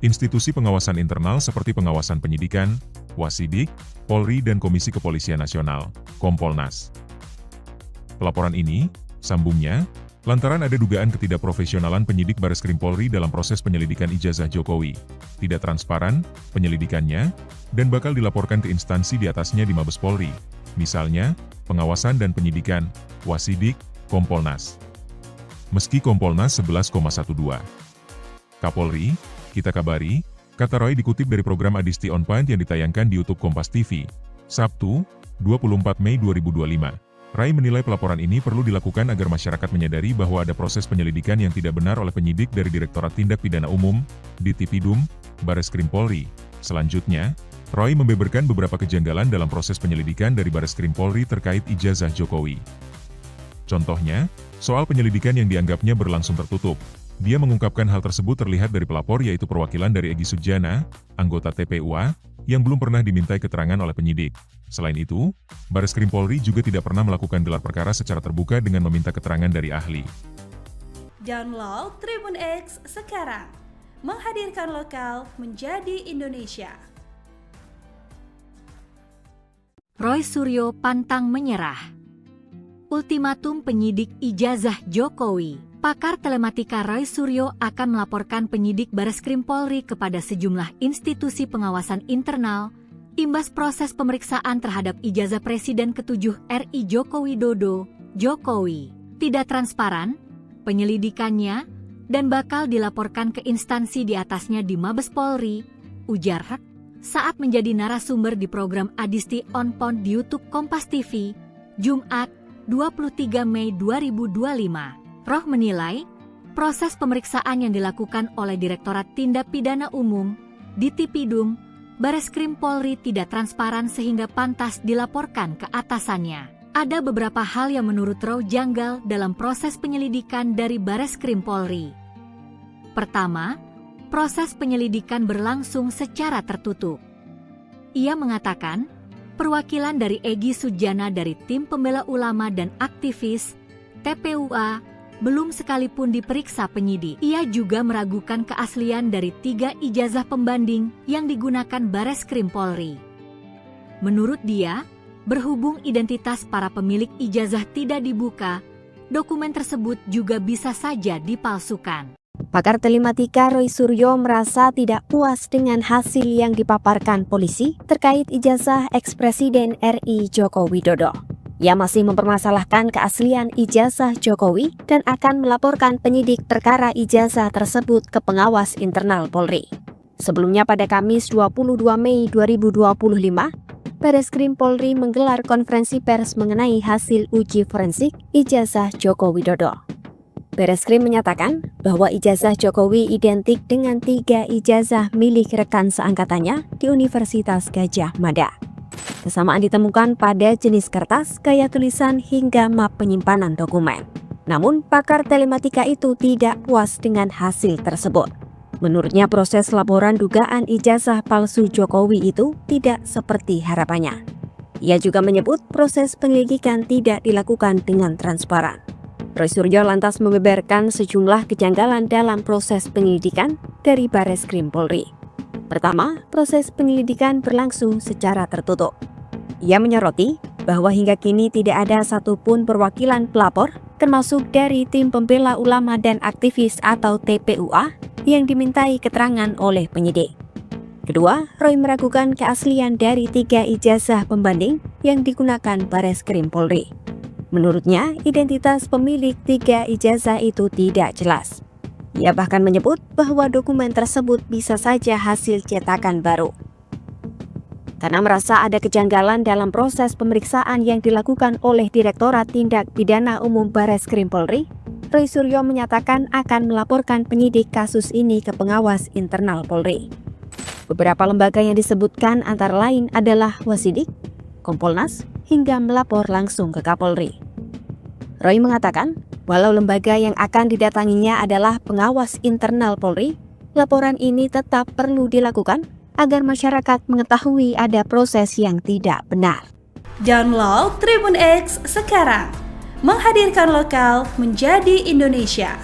institusi pengawasan internal seperti pengawasan penyidikan, Wasidik, Polri dan Komisi Kepolisian Nasional, Kompolnas. Pelaporan ini, sambungnya, lantaran ada dugaan ketidakprofesionalan penyidik Barreskrim Polri dalam proses penyelidikan ijazah Jokowi, tidak transparan penyelidikannya, dan bakal dilaporkan ke instansi di atasnya di Mabes Polri, misalnya, pengawasan dan penyidikan, Wasidik, Kompolnas. Meski Kompolnas 11,12. Kapolri, kita kabari, kata Roy dikutip dari program Adisti On Point yang ditayangkan di YouTube Kompas TV, Sabtu, 24 Mei 2025. Roy menilai pelaporan ini perlu dilakukan agar masyarakat menyadari bahwa ada proses penyelidikan yang tidak benar oleh penyidik dari Direktorat Tindak Pidana Umum, Ditipidum, Barreskrim Polri. Selanjutnya, Roy membeberkan beberapa kejanggalan dalam proses penyelidikan dari Barreskrim Polri terkait ijazah Jokowi. Contohnya, soal penyelidikan yang dianggapnya berlangsung tertutup. Dia mengungkapkan hal tersebut terlihat dari pelapor yaitu perwakilan dari Egy Sujana, anggota TPUA, yang belum pernah dimintai keterangan oleh penyidik. Selain itu, Barreskrim Polri juga tidak pernah melakukan gelar perkara secara terbuka dengan meminta keterangan dari ahli. Download Tribun X sekarang, menghadirkan lokal menjadi Indonesia. Roy Suryo pantang menyerah. Ultimatum penyidik ijazah Jokowi. Pakar telematika Roy Suryo akan melaporkan penyidik Bareskrim Polri kepada sejumlah institusi pengawasan internal imbas proses pemeriksaan terhadap ijazah Presiden ke-7 RI Joko Widodo, Jokowi, tidak transparan, penyelidikannya, dan bakal dilaporkan ke instansi di atasnya di Mabes Polri, ujar Hak, saat menjadi narasumber di program Adisti On Point di YouTube Kompas TV, Jumat, 23 Mei 2025. Roh menilai, proses pemeriksaan yang dilakukan oleh Direktorat Tindak Pidana Umum, Ditipidum, Bareskrim Polri tidak transparan sehingga pantas dilaporkan ke atasannya. Ada beberapa hal yang menurut Roh janggal dalam proses penyelidikan dari Bareskrim Polri. Pertama, proses penyelidikan berlangsung secara tertutup. Ia mengatakan, perwakilan dari Egy Sujana dari Tim Pembela Ulama dan Aktivis, TPUA, belum sekalipun diperiksa penyidik. Ia juga meragukan keaslian dari 3 ijazah pembanding yang digunakan Bareskrim Polri. Menurut dia, berhubung identitas para pemilik ijazah tidak dibuka, dokumen tersebut juga bisa saja dipalsukan. Pakar telematika Roy Suryo merasa tidak puas dengan hasil yang dipaparkan polisi terkait ijazah ex-Presiden RI Joko Widodo. Ia masih mempermasalahkan keaslian ijazah Jokowi dan akan melaporkan penyidik perkara ijazah tersebut ke pengawas internal Polri. Sebelumnya pada Kamis 22 Mei 2025, Bareskrim Polri menggelar konferensi pers mengenai hasil uji forensik ijazah Joko Widodo. Bareskrim menyatakan bahwa ijazah Jokowi identik dengan 3 ijazah milik rekan seangkatannya di Universitas Gadjah Mada. Kesamaan ditemukan pada jenis kertas, gaya tulisan, hingga map penyimpanan dokumen. Namun, pakar telematika itu tidak puas dengan hasil tersebut. Menurutnya, proses laporan dugaan ijazah palsu Jokowi itu tidak seperti harapannya. Ia juga menyebut proses penyelidikan tidak dilakukan dengan transparan. Roy Suryo lantas membeberkan sejumlah kejanggalan dalam proses penyelidikan dari Bareskrim Polri. Pertama, proses penyelidikan berlangsung secara tertutup. Ia menyoroti bahwa hingga kini tidak ada satupun perwakilan pelapor, termasuk dari Tim Pembela Ulama dan Aktivis atau TPUA, yang dimintai keterangan oleh penyidik. Kedua, Roy meragukan keaslian dari 3 ijazah pembanding yang digunakan Bareskrim Polri. Menurutnya, identitas pemilik 3 ijazah itu tidak jelas. Ia bahkan menyebut bahwa dokumen tersebut bisa saja hasil cetakan baru. Karena merasa ada kejanggalan dalam proses pemeriksaan yang dilakukan oleh Direktorat Tindak Pidana Umum Bareskrim Polri, Roy Suryo menyatakan akan melaporkan penyidik kasus ini ke pengawas internal Polri. Beberapa lembaga yang disebutkan antara lain adalah Wasidik, Kompolnas, hingga melapor langsung ke Kapolri. Roy mengatakan, walau lembaga yang akan didatanginya adalah pengawas internal Polri, laporan ini tetap perlu dilakukan agar masyarakat mengetahui ada proses yang tidak benar. Download Tribun X sekarang, menghadirkan lokal menjadi Indonesia.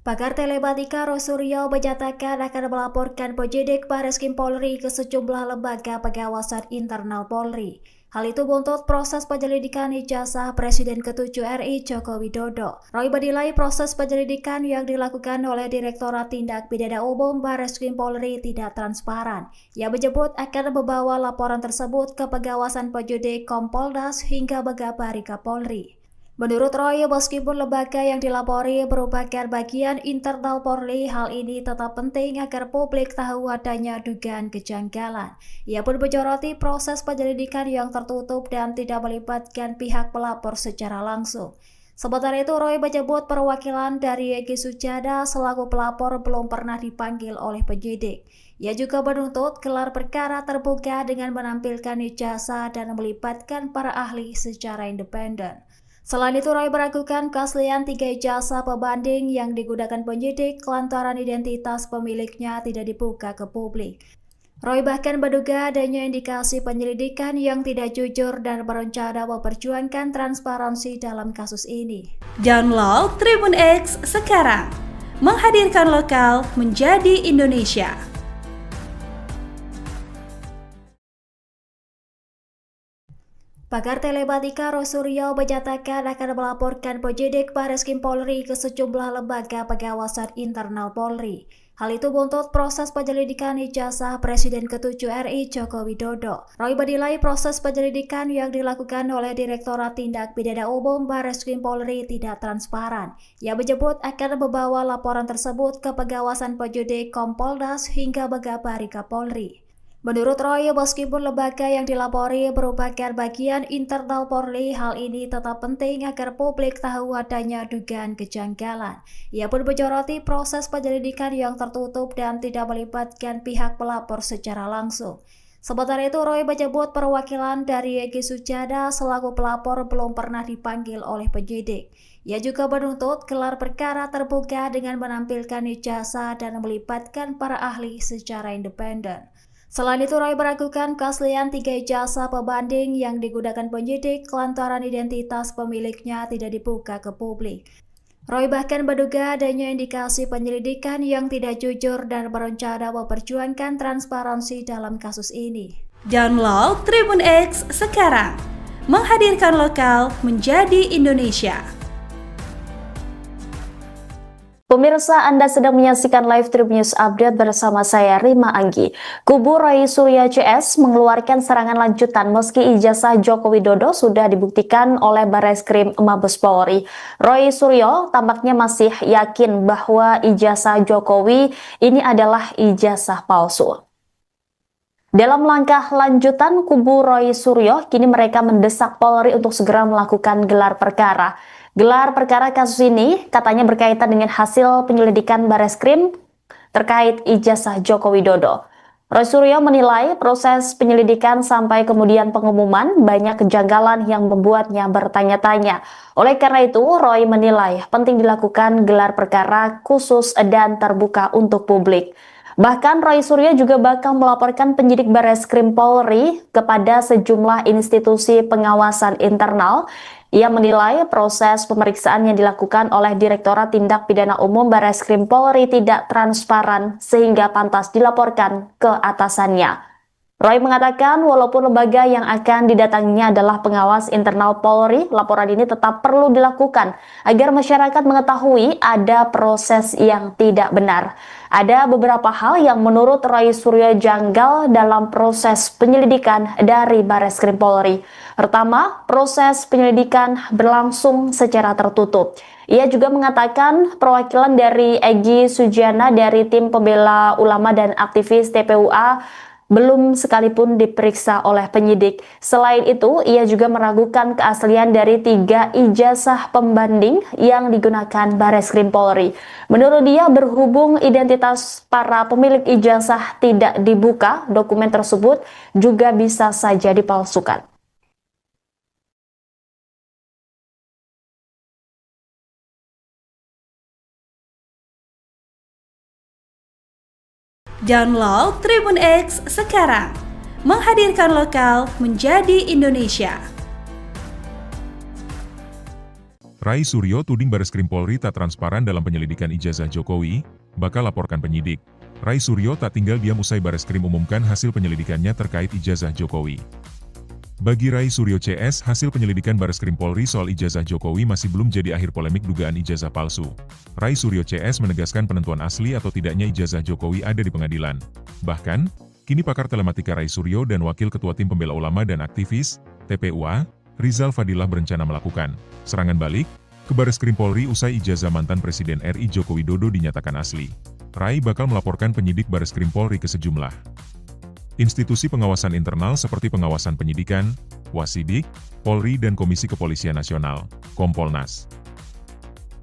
Pakar telematika Roy Suryo menyatakan akan melaporkan penyidik Bareskrim Polri ke sejumlah lembaga pengawasan internal Polri. Hal itu buntut proses penyelidikan ijazah Presiden ke-7 RI Joko Widodo. Roy menilai proses penyelidikan yang dilakukan oleh Direktorat Tindak Pidana Umum Bareskrim Polri tidak transparan. Ia menyebut akan membawa laporan tersebut ke pengawasan penyidik Kompolnas hingga mengabari Kapolri. Menurut Roy, meskipun lembaga yang dilapori merupakan bagian internal Polri, hal ini tetap penting agar publik tahu adanya dugaan kejanggalan. Ia pun menyoroti proses penyelidikan yang tertutup dan tidak melibatkan pihak pelapor secara langsung. Sementara itu, Roy menyebut perwakilan dari Egy Sujana selaku pelapor belum pernah dipanggil oleh penyidik. Ia juga menuntut gelar perkara terbuka dengan menampilkan ijazah dan melibatkan para ahli secara independen. Selain itu, Roy meragukan keaslian 3 ijazah pembanding yang digunakan penyidik lantaran identitas pemiliknya tidak dibuka ke publik. Roy bahkan menduga adanya indikasi penyelidikan yang tidak jujur dan berencana memperjuangkan transparansi dalam kasus ini. Download Tribun X sekarang, menghadirkan lokal menjadi Indonesia. Pakar telematika Roy Suryo menyatakan akan melaporkan penyidik Bareskrim Polri ke sejumlah lembaga pengawasan internal Polri. Hal itu buntut proses penyelidikan ijazah Presiden ke-7 RI Joko Widodo. Roy menilai proses penyelidikan yang dilakukan oleh Direktorat Tindak Pidana Umum Bareskrim Polri tidak transparan. Ia menyebut akan membawa laporan tersebut ke pengawasan penyidik Kompolnas hingga mengabari Kapolri. Menurut Roy, meskipun lembaga yang dilapori merupakan bagian internal Polri, hal ini tetap penting agar publik tahu adanya dugaan kejanggalan. Ia pun menyoroti proses penyelidikan yang tertutup dan tidak melibatkan pihak pelapor secara langsung. Sementara itu, Roy menyebut perwakilan dari Egy Sujana selaku pelapor belum pernah dipanggil oleh penyidik. Ia juga menuntut gelar perkara terbuka dengan menampilkan ijazah dan melibatkan para ahli secara independen. Selain itu, Roy meragukan keaslian 3 ijazah pembanding yang digunakan penyidik lantaran identitas pemiliknya tidak dibuka ke publik. Roy bahkan menduga adanya indikasi penyelidikan yang tidak jujur dan berencana memperjuangkan transparansi dalam kasus ini. Download Tribun X sekarang, menghadirkan lokal menjadi Indonesia. Pemirsa, Anda sedang menyaksikan live Tribun News Update bersama saya Rima Anggi. Kubu Roy Suryo CS mengeluarkan serangan lanjutan meski ijazah Joko Widodo sudah dibuktikan oleh Bareskrim Mabes Polri. Roy Suryo tampaknya masih yakin bahwa ijazah Jokowi ini adalah ijazah palsu. Dalam langkah lanjutan, kubu Roy Suryo kini mereka mendesak Polri untuk segera melakukan gelar perkara. Gelar perkara kasus ini katanya berkaitan dengan hasil penyelidikan Bareskrim terkait ijazah Joko Widodo. Roy Suryo menilai proses penyelidikan sampai kemudian pengumuman banyak kejanggalan yang membuatnya bertanya-tanya. Oleh karena itu, Roy menilai penting dilakukan gelar perkara khusus dan terbuka untuk publik. Bahkan Roy Suryo juga bakal melaporkan penyidik Bareskrim Polri kepada sejumlah institusi pengawasan internal. Ia menilai proses pemeriksaan yang dilakukan oleh Direktorat Tindak Pidana Umum Bareskrim Polri tidak transparan sehingga pantas dilaporkan ke atasannya. Roy mengatakan walaupun lembaga yang akan didatanginya adalah pengawas internal Polri, laporan ini tetap perlu dilakukan agar masyarakat mengetahui ada proses yang tidak benar. Ada beberapa hal yang menurut Roy Suryo janggal dalam proses penyelidikan dari Bareskrim Polri. Pertama, proses penyelidikan berlangsung secara tertutup. Ia juga mengatakan perwakilan dari Egy Sujana dari tim pembela ulama dan aktivis TPUA belum sekalipun diperiksa oleh penyidik. Selain itu, ia juga meragukan keaslian dari 3 ijazah pembanding yang digunakan Bareskrim Polri. Menurut dia, berhubung identitas para pemilik ijazah tidak dibuka, dokumen tersebut juga bisa saja dipalsukan. Download Tribun X sekarang, menghadirkan lokal menjadi Indonesia. Roy Suryo tuding Bareskrim Polri tak transparan dalam penyelidikan ijazah Jokowi, bakal laporkan penyidik. Roy Suryo tak tinggal diam usai Bareskrim umumkan hasil penyelidikannya terkait ijazah Jokowi. Bagi Roy Suryo CS, hasil penyelidikan Bareskrim Polri soal ijazah Jokowi masih belum jadi akhir polemik dugaan ijazah palsu. Roy Suryo CS menegaskan penentuan asli atau tidaknya ijazah Jokowi ada di pengadilan. Bahkan, kini pakar telematika Roy Suryo dan Wakil Ketua Tim Pembela Ulama dan Aktivis, TPUA, Rizal Fadilah berencana melakukan serangan balik ke Bareskrim Polri usai ijazah mantan Presiden RI Joko Widodo dinyatakan asli. Roy bakal melaporkan penyidik Bareskrim Polri ke sejumlah institusi pengawasan internal seperti pengawasan penyidikan, Wasidik, Polri dan Komisi Kepolisian Nasional, Kompolnas.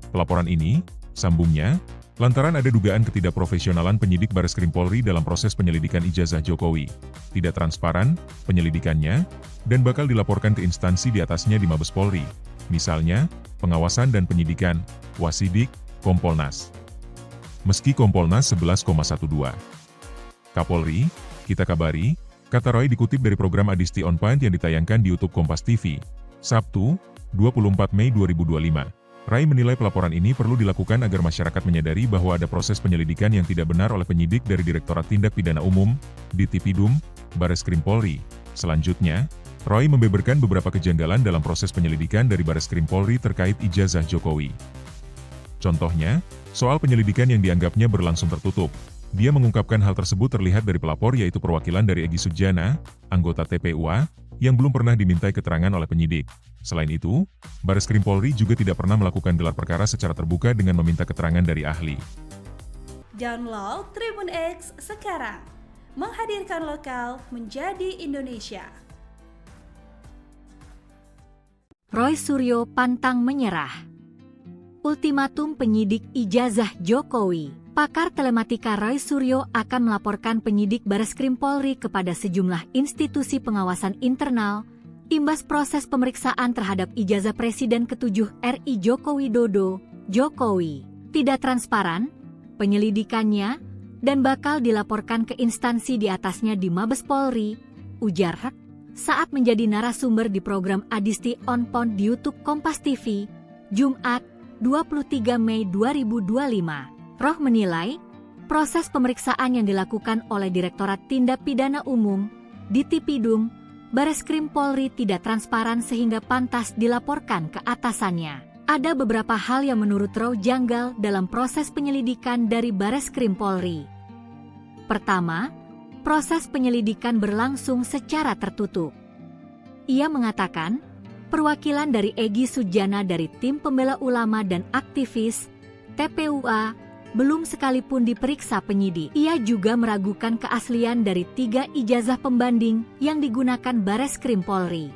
Pelaporan ini, sambungnya, lantaran ada dugaan ketidakprofesionalan penyidik Bareskrim Polri dalam proses penyelidikan ijazah Jokowi, tidak transparan penyelidikannya, dan bakal dilaporkan ke instansi di atasnya di Mabes Polri, misalnya, pengawasan dan penyidikan, Wasidik, Kompolnas. Meski Kompolnas 11,12. Kapolri, kita kabari, kata Roy dikutip dari program Adisti On Point yang ditayangkan di YouTube Kompas TV, Sabtu, 24 Mei 2025. Roy menilai pelaporan ini perlu dilakukan agar masyarakat menyadari bahwa ada proses penyelidikan yang tidak benar oleh penyidik dari Direktorat Tindak Pidana Umum, Ditipidum, Bareskrim Polri. Selanjutnya, Roy membeberkan beberapa kejanggalan dalam proses penyelidikan dari Bareskrim Polri terkait ijazah Jokowi. Contohnya, soal penyelidikan yang dianggapnya berlangsung tertutup. Dia mengungkapkan hal tersebut terlihat dari pelapor yaitu perwakilan dari Egy Sujana, anggota TPUA, yang belum pernah dimintai keterangan oleh penyidik. Selain itu, Bareskrim Polri juga tidak pernah melakukan gelar perkara secara terbuka dengan meminta keterangan dari ahli. Download Tribun X sekarang, menghadirkan lokal menjadi Indonesia. Roy Suryo pantang menyerah. Ultimatum penyidik ijazah Jokowi. Pakar telematika Roy Suryo akan melaporkan penyidik Bareskrim Polri kepada sejumlah institusi pengawasan internal imbas proses pemeriksaan terhadap ijazah Presiden ke-7 RI Joko Widodo. Jokowi tidak transparan penyelidikannya dan bakal dilaporkan ke instansi di atasnya di Mabes Polri, ujar Hek saat menjadi narasumber di program Adisti On Point di YouTube Kompas TV, Jumat 23 Mei 2025. Roh menilai, proses pemeriksaan yang dilakukan oleh Direktorat Tindak Pidana Umum, Ditipidum, Bareskrim Polri tidak transparan sehingga pantas dilaporkan ke atasannya. Ada beberapa hal yang menurut Roh janggal dalam proses penyelidikan dari Bareskrim Polri. Pertama, proses penyelidikan berlangsung secara tertutup. Ia mengatakan, perwakilan dari Egy Sujana dari Tim Pembela Ulama dan Aktivis, TPUA, belum sekalipun diperiksa penyidik. Ia juga meragukan keaslian dari 3 ijazah pembanding yang digunakan Bareskrim Polri.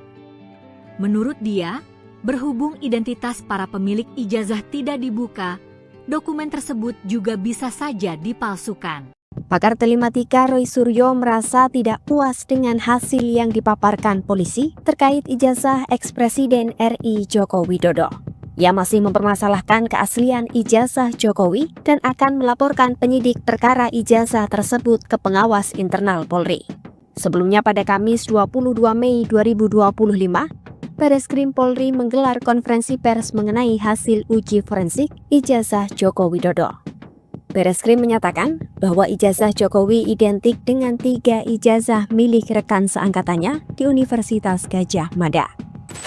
Menurut dia, berhubung identitas para pemilik ijazah tidak dibuka, dokumen tersebut juga bisa saja dipalsukan. Pakar telematika Roy Suryo merasa tidak puas dengan hasil yang dipaparkan polisi terkait ijazah eks-Presiden RI Joko Widodo. Ia masih mempermasalahkan keaslian ijazah Jokowi dan akan melaporkan penyidik perkara ijazah tersebut ke pengawas internal Polri. Sebelumnya pada Kamis 22 Mei 2025, Bareskrim Polri menggelar konferensi pers mengenai hasil uji forensik ijazah Joko Widodo. Bareskrim menyatakan bahwa ijazah Jokowi identik dengan 3 ijazah milik rekan seangkatannya di Universitas Gadjah Mada.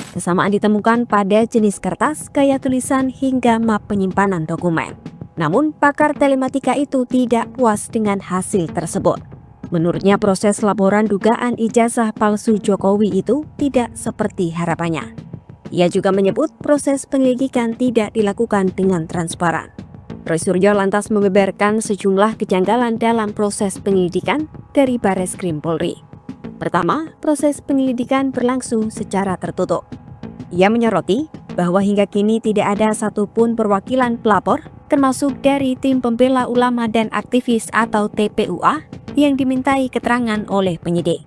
Kesamaan ditemukan pada jenis kertas, gaya tulisan, hingga map penyimpanan dokumen. Namun, pakar telematika itu tidak puas dengan hasil tersebut. Menurutnya, proses laporan dugaan ijazah palsu Jokowi itu tidak seperti harapannya. Ia juga menyebut proses penyelidikan tidak dilakukan dengan transparan. Roy Suryo lantas membeberkan sejumlah kejanggalan dalam proses penyelidikan dari Bareskrim Polri. Pertama, proses penyelidikan berlangsung secara tertutup. Ia menyoroti bahwa hingga kini tidak ada satupun perwakilan pelapor, termasuk dari Tim Pembela Ulama dan Aktivis atau TPUA, yang dimintai keterangan oleh penyidik.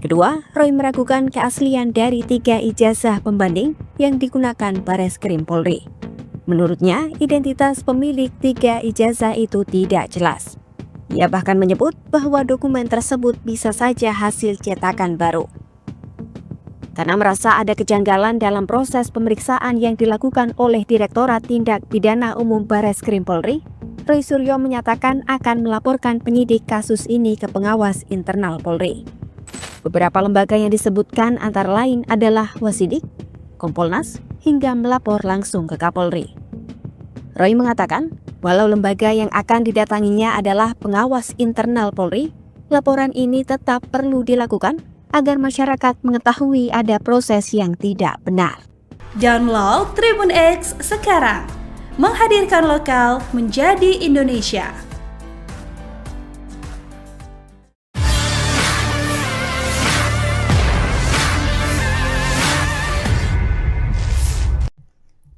Kedua, Roy meragukan keaslian dari 3 ijazah pembanding yang digunakan Bareskrim Polri. Menurutnya, identitas pemilik 3 ijazah itu tidak jelas. Ia bahkan menyebut bahwa dokumen tersebut bisa saja hasil cetakan baru. Karena merasa ada kejanggalan dalam proses pemeriksaan yang dilakukan oleh Direktorat Tindak Pidana Umum Bareskrim Polri, Roy Suryo menyatakan akan melaporkan penyidik kasus ini ke pengawas internal Polri. Beberapa lembaga yang disebutkan antara lain adalah Wasidik, Kompolnas, hingga melapor langsung ke Kapolri. Roy mengatakan, walau lembaga yang akan didatanginya adalah pengawas internal Polri, laporan ini tetap perlu dilakukan agar masyarakat mengetahui ada proses yang tidak benar. Download Tribun X sekarang, menghadirkan lokal menjadi Indonesia.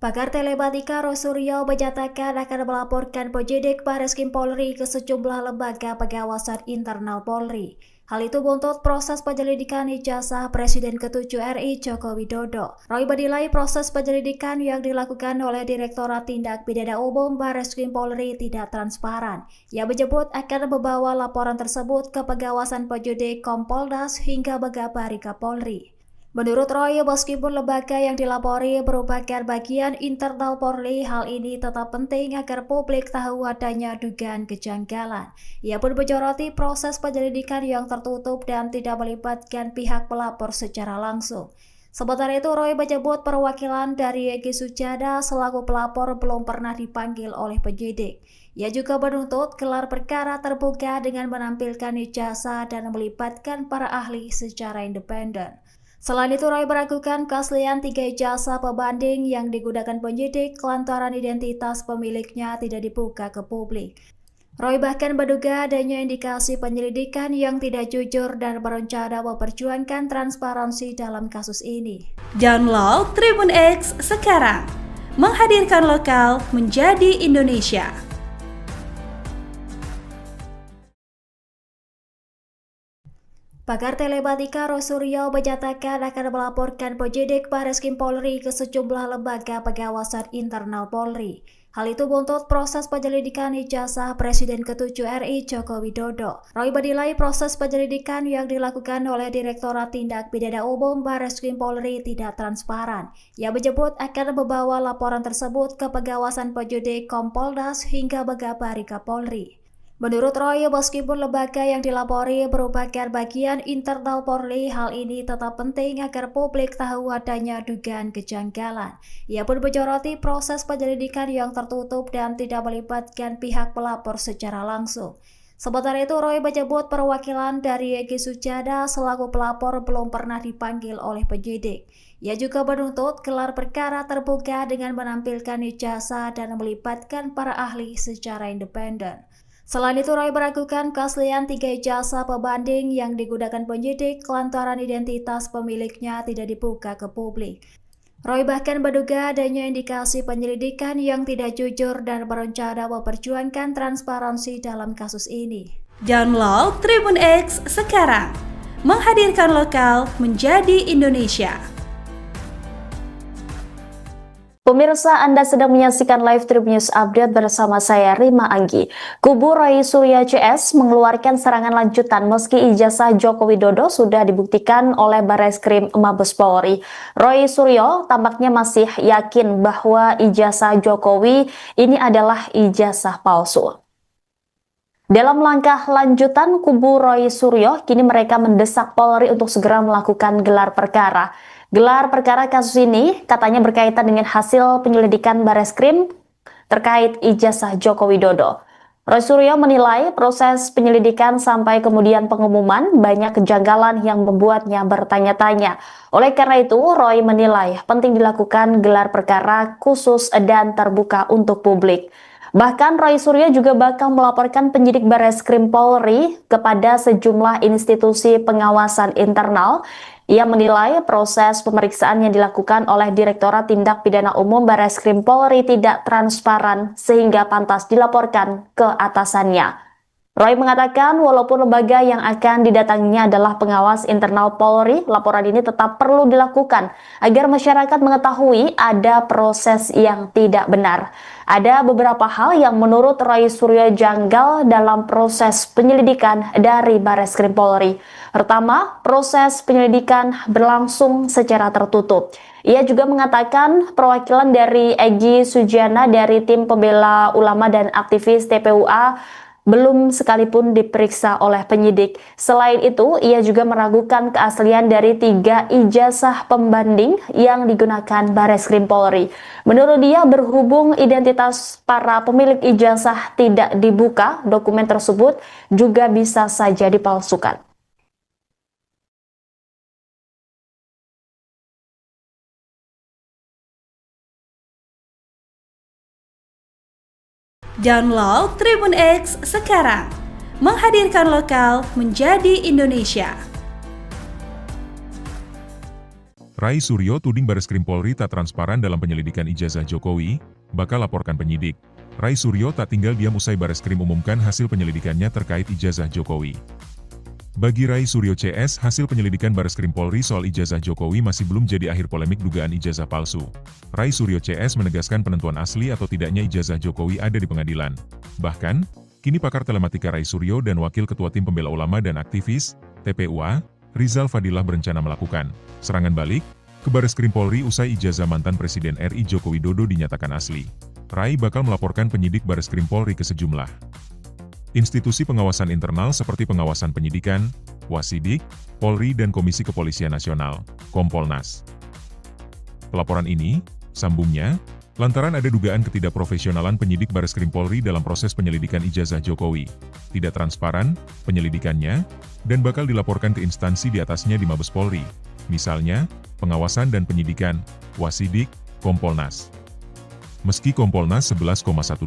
Pakar telematika Roy Suryo menyatakan akan melaporkan penyidik Bareskrim Polri ke sejumlah lembaga pengawasan internal Polri. Hal itu buntut proses penyelidikan ijazah Presiden ke-7 RI Joko Widodo. Roy menilai proses penyelidikan yang dilakukan oleh Direktorat Tindak Pidana Umum Bareskrim Polri tidak transparan. Ia menyebut akan membawa laporan tersebut ke pengawasan penyidik Kompolnas hingga mengabari Kapolri. Menurut Roy, meskipun lembaga yang dilapori merupakan bagian internal Polri, hal ini tetap penting agar publik tahu adanya dugaan kejanggalan. Ia pun menyoroti proses penyelidikan yang tertutup dan tidak melibatkan pihak pelapor secara langsung. Sementara itu, Roy menyebut perwakilan dari Egy Sujana selaku pelapor belum pernah dipanggil oleh penyidik. Ia juga menuntut gelar perkara terbuka dengan menampilkan ijazah dan melibatkan para ahli secara independen. Selain itu, Roy meragukan keaslian 3 ijazah pembanding yang digunakan penyidik lantaran identitas pemiliknya tidak dibuka ke publik. Roy bahkan menduga adanya indikasi penyelidikan yang tidak jujur dan berencana memperjuangkan transparansi dalam kasus ini. Download Tribun X sekarang, menghadirkan lokal menjadi Indonesia. Pakar telematika Roy Suryo menyatakan akan melaporkan penyidik Bareskrim Polri ke sejumlah lembaga pengawasan internal Polri. Hal itu buntut proses penyelidikan ijazah Presiden ke-7 RI Joko Widodo. Roy menilai proses penyelidikan yang dilakukan oleh Direktorat Tindak Pidana Umum Bareskrim Polri tidak transparan. Ia menyebut akan membawa laporan tersebut ke pengawasan penyidik Kompolnas hingga mengabari Kapolri. Menurut Roy, meskipun lembaga yang dilapori merupakan bagian internal Polri, hal ini tetap penting agar publik tahu adanya dugaan kejanggalan. Ia pun menyoroti proses penyelidikan yang tertutup dan tidak melibatkan pihak pelapor secara langsung. Sementara itu, Roy menyebut perwakilan dari Egy Sujana selaku pelapor belum pernah dipanggil oleh penyidik. Ia juga menuntut gelar perkara terbuka dengan menampilkan ijazah dan melibatkan para ahli secara independen. Selain itu, Roy meragukan keaslian 3 ijazah pembanding yang digunakan penyidik lantaran identitas pemiliknya tidak dibuka ke publik. Roy bahkan menduga adanya indikasi penyelidikan yang tidak jujur dan berencana memperjuangkan transparansi dalam kasus ini. Download Tribun X sekarang, menghadirkan lokal menjadi Indonesia. Pemirsa, Anda sedang menyaksikan live Tribun News Update bersama saya Rima Anggi. Kubu Roy Suryo CS mengeluarkan serangan lanjutan meski ijazah Joko Widodo sudah dibuktikan oleh Bareskrim Mabes Polri. Roy Suryo tampaknya masih yakin bahwa ijazah Jokowi ini adalah ijazah palsu. Dalam langkah lanjutan, kubu Roy Suryo kini mereka mendesak Polri untuk segera melakukan gelar perkara. Gelar perkara kasus ini katanya berkaitan dengan hasil penyelidikan Bareskrim terkait ijazah Joko Widodo. Roy Suryo menilai proses penyelidikan sampai kemudian pengumuman banyak kejanggalan yang membuatnya bertanya-tanya. Oleh karena itu, Roy menilai penting dilakukan gelar perkara khusus dan terbuka untuk publik. Bahkan Roy Suryo juga bakal melaporkan penyidik Bareskrim Polri kepada sejumlah institusi pengawasan internal. Ia menilai proses pemeriksaan yang dilakukan oleh Direktorat Tindak Pidana Umum Bareskrim Polri tidak transparan sehingga pantas dilaporkan ke atasannya. Roy mengatakan walaupun lembaga yang akan didatanginya adalah pengawas internal Polri, laporan ini tetap perlu dilakukan agar masyarakat mengetahui ada proses yang tidak benar. Ada beberapa hal yang menurut Roy Suryo janggal dalam proses penyelidikan dari Bareskrim Polri. Pertama, proses penyelidikan berlangsung secara tertutup. Ia juga mengatakan perwakilan dari Egy Sujana dari tim pembela ulama dan aktivis TPUA belum sekalipun diperiksa oleh penyidik. Selain itu, ia juga meragukan keaslian dari 3 ijazah pembanding yang digunakan Bareskrim Polri. Menurut dia, berhubung identitas para pemilik ijazah tidak dibuka, dokumen tersebut juga bisa saja dipalsukan. Download Tribun X sekarang, menghadirkan lokal menjadi Indonesia. Roy Suryo tuding Bareskrim Polri tak transparan dalam penyelidikan ijazah Jokowi, bakal laporkan penyidik. Roy Suryo tak tinggal diam usai Bareskrim umumkan hasil penyelidikannya terkait ijazah Jokowi. Bagi Roy Suryo CS, hasil penyelidikan Bareskrim Polri soal ijazah Jokowi masih belum jadi akhir polemik dugaan ijazah palsu. Roy Suryo CS menegaskan penentuan asli atau tidaknya ijazah Jokowi ada di pengadilan. Bahkan, kini pakar telematika Roy Suryo dan Wakil Ketua Tim Pembela Ulama dan Aktivis, TPUA, Rizal Fadilah berencana melakukan serangan balik ke Bareskrim Polri usai ijazah mantan Presiden RI Joko Widodo dinyatakan asli. Rai bakal melaporkan penyidik Bareskrim Polri ke sejumlah institusi pengawasan internal seperti pengawasan penyidikan, Wasidik, Polri dan Komisi Kepolisian Nasional, Kompolnas. Pelaporan ini, sambungnya, lantaran ada dugaan ketidakprofesionalan penyidik Bareskrim Polri dalam proses penyelidikan ijazah Jokowi, tidak transparan penyelidikannya, dan bakal dilaporkan ke instansi di atasnya di Mabes Polri, misalnya, pengawasan dan penyidikan, Wasidik, Kompolnas. Meski Kompolnas 11,12.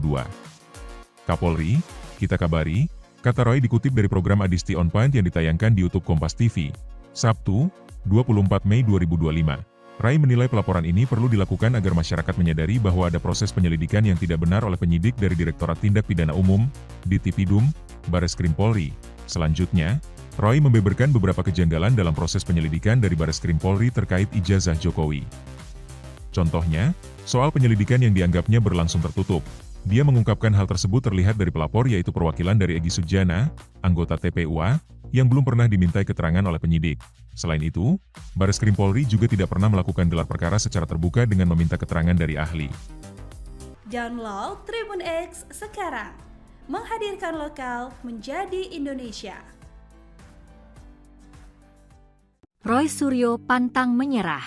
Kapolri, kita kabari, kata Roy dikutip dari program Adisti On Point yang ditayangkan di YouTube Kompas TV, Sabtu, 24 Mei 2025. Rai menilai pelaporan ini perlu dilakukan agar masyarakat menyadari bahwa ada proses penyelidikan yang tidak benar oleh penyidik dari Direktorat Tindak Pidana Umum, Ditipidum, Bareskrim Polri. Selanjutnya, Roy membeberkan beberapa kejanggalan dalam proses penyelidikan dari Bareskrim Polri terkait ijazah Jokowi. Contohnya, soal penyelidikan yang dianggapnya berlangsung tertutup. Dia mengungkapkan hal tersebut terlihat dari pelapor yaitu perwakilan dari Egy Sujana, anggota TPUA, yang belum pernah dimintai keterangan oleh penyidik. Selain itu, Bareskrim Polri juga tidak pernah melakukan gelar perkara secara terbuka dengan meminta keterangan dari ahli. Download Tribun X sekarang, menghadirkan lokal menjadi Indonesia. Roy Suryo pantang menyerah.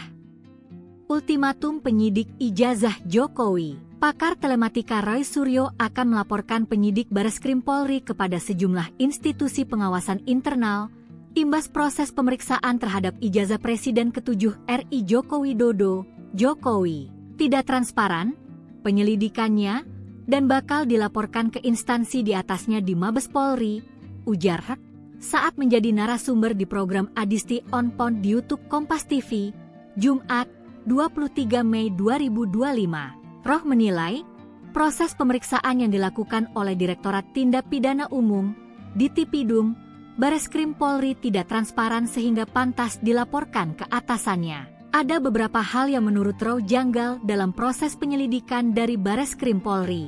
Ultimatum penyidik ijazah Jokowi. Pakar telematika Roy Suryo akan melaporkan penyidik Bareskrim Polri kepada sejumlah institusi pengawasan internal, imbas proses pemeriksaan terhadap ijazah Presiden ke-7 RI Joko Widodo, Jokowi. Tidak transparan, penyelidikannya, dan bakal dilaporkan ke instansi di atasnya di Mabes Polri, ujar Hak, saat menjadi narasumber di program Adisti On Point di YouTube Kompas TV, Jumat, 23 Mei 2025. Roh menilai, proses pemeriksaan yang dilakukan oleh Direktorat Tindak Pidana Umum, Ditipidum, Bareskrim Polri tidak transparan sehingga pantas dilaporkan ke atasannya. Ada beberapa hal yang menurut Roh janggal dalam proses penyelidikan dari Bareskrim Polri.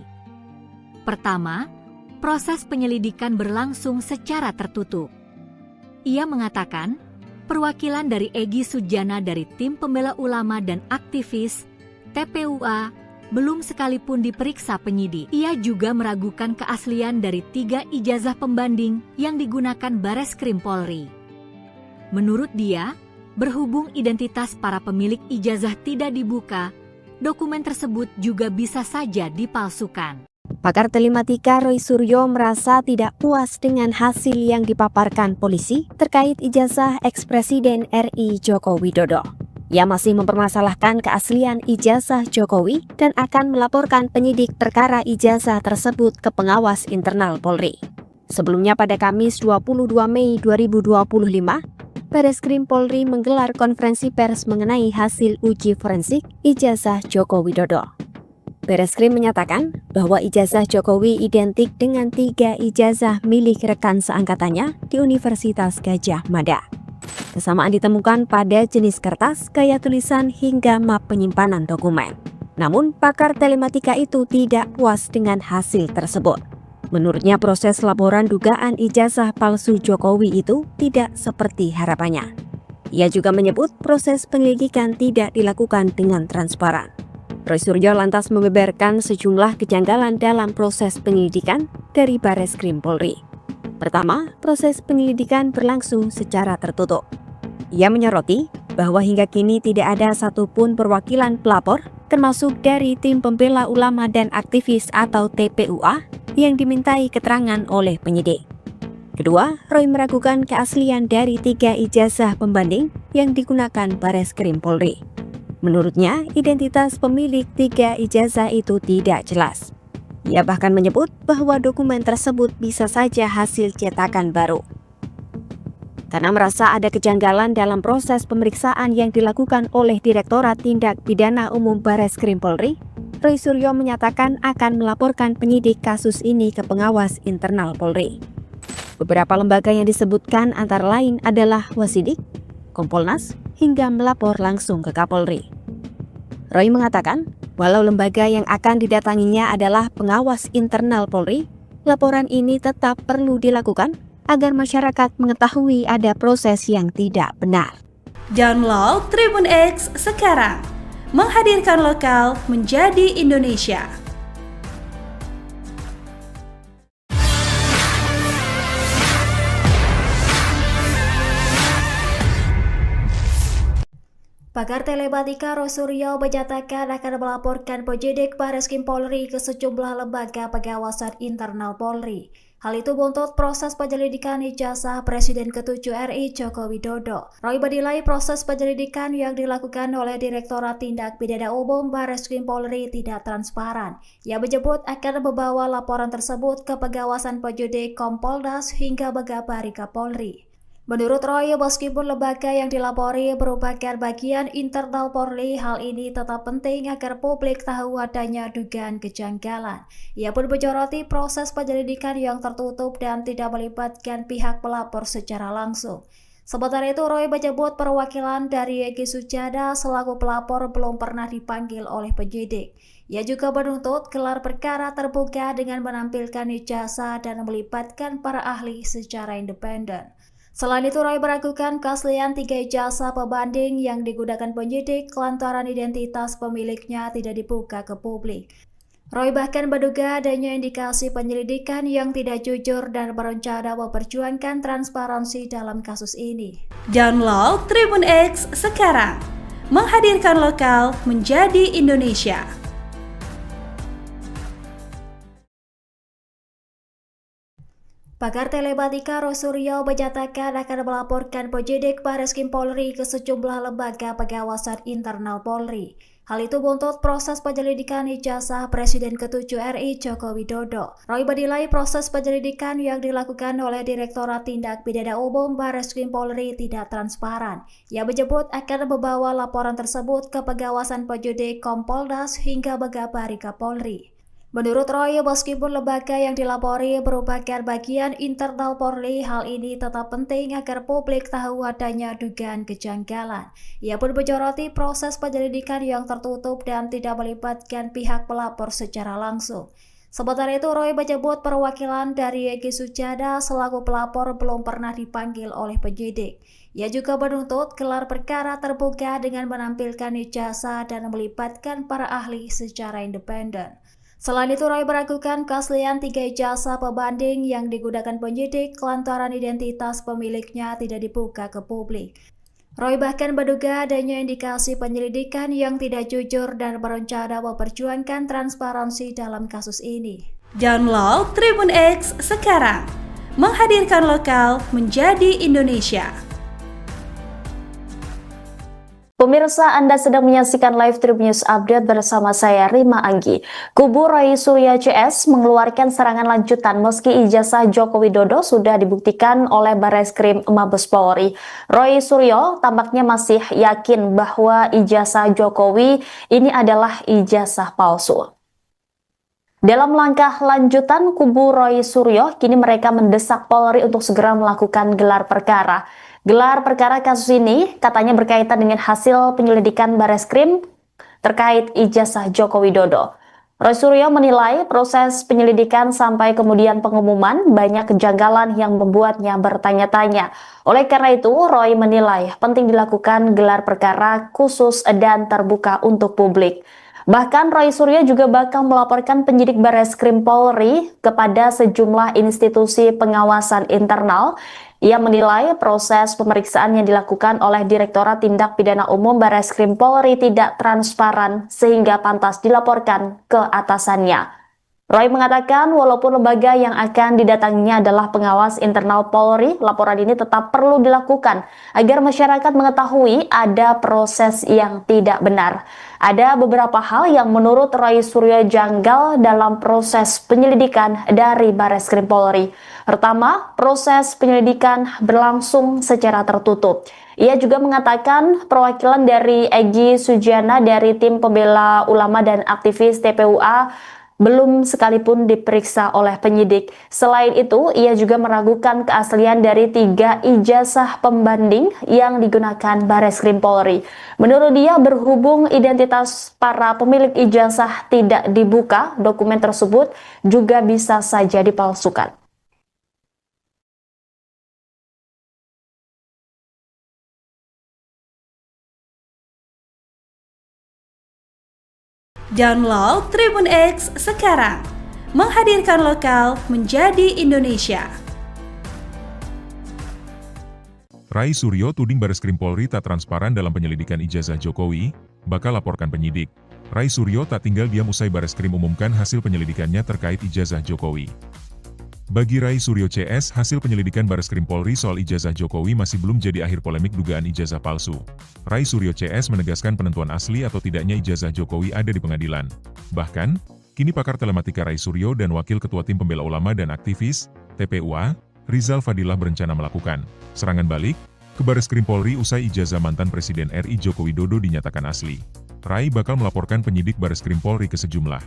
Pertama, proses penyelidikan berlangsung secara tertutup. Ia mengatakan, perwakilan dari Egy Sujana dari Tim Pembela Ulama dan Aktivis, TPUA, belum sekalipun diperiksa penyidik. Ia juga meragukan keaslian dari 3 ijazah pembanding yang digunakan Bareskrim Polri. Menurut dia, berhubung identitas para pemilik ijazah tidak dibuka, dokumen tersebut juga bisa saja dipalsukan. Pakar telematika Roy Suryo merasa tidak puas dengan hasil yang dipaparkan polisi terkait ijazah ex-Presiden RI Joko Widodo. Ia masih mempermasalahkan keaslian ijazah Jokowi dan akan melaporkan penyidik perkara ijazah tersebut ke pengawas internal Polri. Sebelumnya pada Kamis 22 Mei 2025, Bareskrim Polri menggelar konferensi pers mengenai hasil uji forensik ijazah Joko Widodo. Bareskrim menyatakan bahwa ijazah Jokowi identik dengan 3 ijazah milik rekan seangkatannya di Universitas Gadjah Mada. Kesamaan ditemukan pada jenis kertas, gaya tulisan, hingga map penyimpanan dokumen. Namun, pakar telematika itu tidak puas dengan hasil tersebut. Menurutnya, proses laporan dugaan ijazah palsu Jokowi itu tidak seperti harapannya. Ia juga menyebut proses penyelidikan tidak dilakukan dengan transparan. Roy Suryo lantas membeberkan sejumlah kejanggalan dalam proses penyelidikan dari Bareskrim Polri. Pertama, proses penyelidikan berlangsung secara tertutup. Ia menyoroti bahwa hingga kini tidak ada satupun perwakilan pelapor, termasuk dari Tim Pembela Ulama dan Aktivis atau TPUA, yang dimintai keterangan oleh penyidik. Kedua, Roy meragukan keaslian dari 3 ijazah pembanding yang digunakan Bareskrim Polri. Menurutnya, identitas pemilik 3 ijazah itu tidak jelas. Ia bahkan menyebut bahwa dokumen tersebut bisa saja hasil cetakan baru. Karena merasa ada kejanggalan dalam proses pemeriksaan yang dilakukan oleh Direktorat Tindak Pidana Umum Bareskrim Polri, Roy Suryo menyatakan akan melaporkan penyidik kasus ini ke pengawas internal Polri. Beberapa lembaga yang disebutkan antara lain adalah Wasidik, Kompolnas, hingga melapor langsung ke Kapolri. Roy mengatakan, walau lembaga yang akan didatanginya adalah pengawas internal Polri, laporan ini tetap perlu dilakukan agar masyarakat mengetahui ada proses yang tidak benar. Download Tribun X sekarang, menghadirkan lokal menjadi Indonesia. Pakar telematika Roy Suryo menyatakan akan melaporkan penyidik Bareskrim Polri ke sejumlah lembaga pengawasan internal Polri. Hal itu buntut proses penyelidikan ijazah Presiden ke-7 RI Joko Widodo. Roy menilai proses penyelidikan yang dilakukan oleh Direktorat Tindak Pidana Umum Bareskrim Polri tidak transparan. Ia menyebut akan membawa laporan tersebut ke pengawasan penyidik Kompolnas hingga Megabari Kapolri. Menurut Roy, meskipun lembaga yang dilapori merupakan bagian internal Polri, hal ini tetap penting agar publik tahu adanya dugaan kejanggalan. Ia pun menyoroti proses penyelidikan yang tertutup dan tidak melibatkan pihak pelapor secara langsung. Sementara itu, Roy menyebut perwakilan dari Egy Sujana selaku pelapor belum pernah dipanggil oleh penyidik. Ia juga menuntut gelar perkara terbuka dengan menampilkan ijazah dan melibatkan para ahli secara independen. Selain itu, Roy meragukan keaslian 3 ijazah pembanding yang digunakan penyidik lantaran identitas pemiliknya tidak dibuka ke publik. Roy bahkan menduga adanya indikasi penyelidikan yang tidak jujur dan berencana memperjuangkan transparansi dalam kasus ini. Download Tribun X sekarang, menghadirkan lokal menjadi Indonesia. Pakar telematika Roy Suryo menyatakan akan melaporkan penyidik Bareskrim Polri ke sejumlah lembaga pengawasan internal Polri. Hal itu buntut proses penyelidikan ijazah Presiden ke-7 RI Joko Widodo. Roy menilai proses penyelidikan yang dilakukan oleh Direktorat Tindak Pidana Umum Bareskrim Polri tidak transparan. Ia menyebut akan membawa laporan tersebut ke pengawasan penyidik Kompolnas hingga Megabari Kapolri. Menurut Roy, meskipun lembaga yang dilapori merupakan bagian internal Polri, hal ini tetap penting agar publik tahu adanya dugaan kejanggalan. Ia pun menyoroti proses penyelidikan yang tertutup dan tidak melibatkan pihak pelapor secara langsung. Sementara itu, Roy menyebut perwakilan dari Egy Sujana selaku pelapor belum pernah dipanggil oleh penyidik. Ia juga menuntut gelar perkara terbuka dengan menampilkan ijazah dan melibatkan para ahli secara independen. Selain itu, Roy meragukan keaslian 3 ijazah pembanding yang digunakan penyidik lantaran identitas pemiliknya tidak dibuka ke publik. Roy bahkan menduga adanya indikasi penyelidikan yang tidak jujur dan berencana memperjuangkan transparansi dalam kasus ini. Download Tribun X sekarang, menghadirkan lokal menjadi Indonesia. Pemirsa, Anda sedang menyaksikan live Tribun News Update bersama saya Rima Anggi. Kubu Roy Suryo CS mengeluarkan serangan lanjutan meski ijazah Joko Widodo sudah dibuktikan oleh Bareskrim Mabes Polri. Roy Suryo tampaknya masih yakin bahwa ijazah Jokowi ini adalah ijazah palsu. Dalam langkah lanjutan, kubu Roy Suryo kini mereka mendesak Polri untuk segera melakukan gelar perkara. Gelar perkara kasus ini katanya berkaitan dengan hasil penyelidikan Bareskrim terkait ijazah Joko Widodo. Roy Suryo menilai proses penyelidikan sampai kemudian pengumuman banyak kejanggalan yang membuatnya bertanya-tanya. Oleh karena itu, Roy menilai penting dilakukan gelar perkara khusus dan terbuka untuk publik. Bahkan Roy Suryo juga bakal melaporkan penyidik Bareskrim Polri kepada sejumlah institusi pengawasan internal. Ia menilai proses pemeriksaan yang dilakukan oleh Direktorat Tindak Pidana Umum Bareskrim Polri tidak transparan sehingga pantas dilaporkan ke atasannya. Roy mengatakan walaupun lembaga yang akan didatanginya adalah pengawas internal Polri, laporan ini tetap perlu dilakukan agar masyarakat mengetahui ada proses yang tidak benar. Ada beberapa hal yang menurut Roy Suryo janggal dalam proses penyelidikan dari Bareskrim Polri. Pertama, proses penyelidikan berlangsung secara tertutup. Ia juga mengatakan perwakilan dari Egy Sujana dari tim pembela ulama dan aktivis TPUA belum sekalipun diperiksa oleh penyidik. Selain itu, ia juga meragukan keaslian dari 3 ijazah pembanding yang digunakan Bareskrim Polri. Menurut dia, berhubung identitas para pemilik ijazah tidak dibuka, dokumen tersebut juga bisa saja dipalsukan. Download Tribun X sekarang. Menghadirkan lokal menjadi Indonesia. Rai Suryo tuding Bareskrim Polri tak transparan dalam penyelidikan ijazah Jokowi, bakal laporkan penyidik. Rai Suryo tak tinggal diam usai Bareskrim umumkan hasil penyelidikannya terkait ijazah Jokowi. Bagi Rai Suryo CS, hasil penyelidikan Bareskrim Polri soal ijazah Jokowi masih belum jadi akhir polemik dugaan ijazah palsu. Rai Suryo CS menegaskan penentuan asli atau tidaknya ijazah Jokowi ada di pengadilan. Bahkan, kini pakar telematika Rai Suryo dan Wakil Ketua Tim Pembela Ulama dan Aktivis, TPUA, Rizal Fadilah berencana melakukan serangan balik ke Bareskrim Polri usai ijazah mantan Presiden RI Joko Widodo dinyatakan asli. Rai bakal melaporkan penyidik Bareskrim Polri ke sejumlah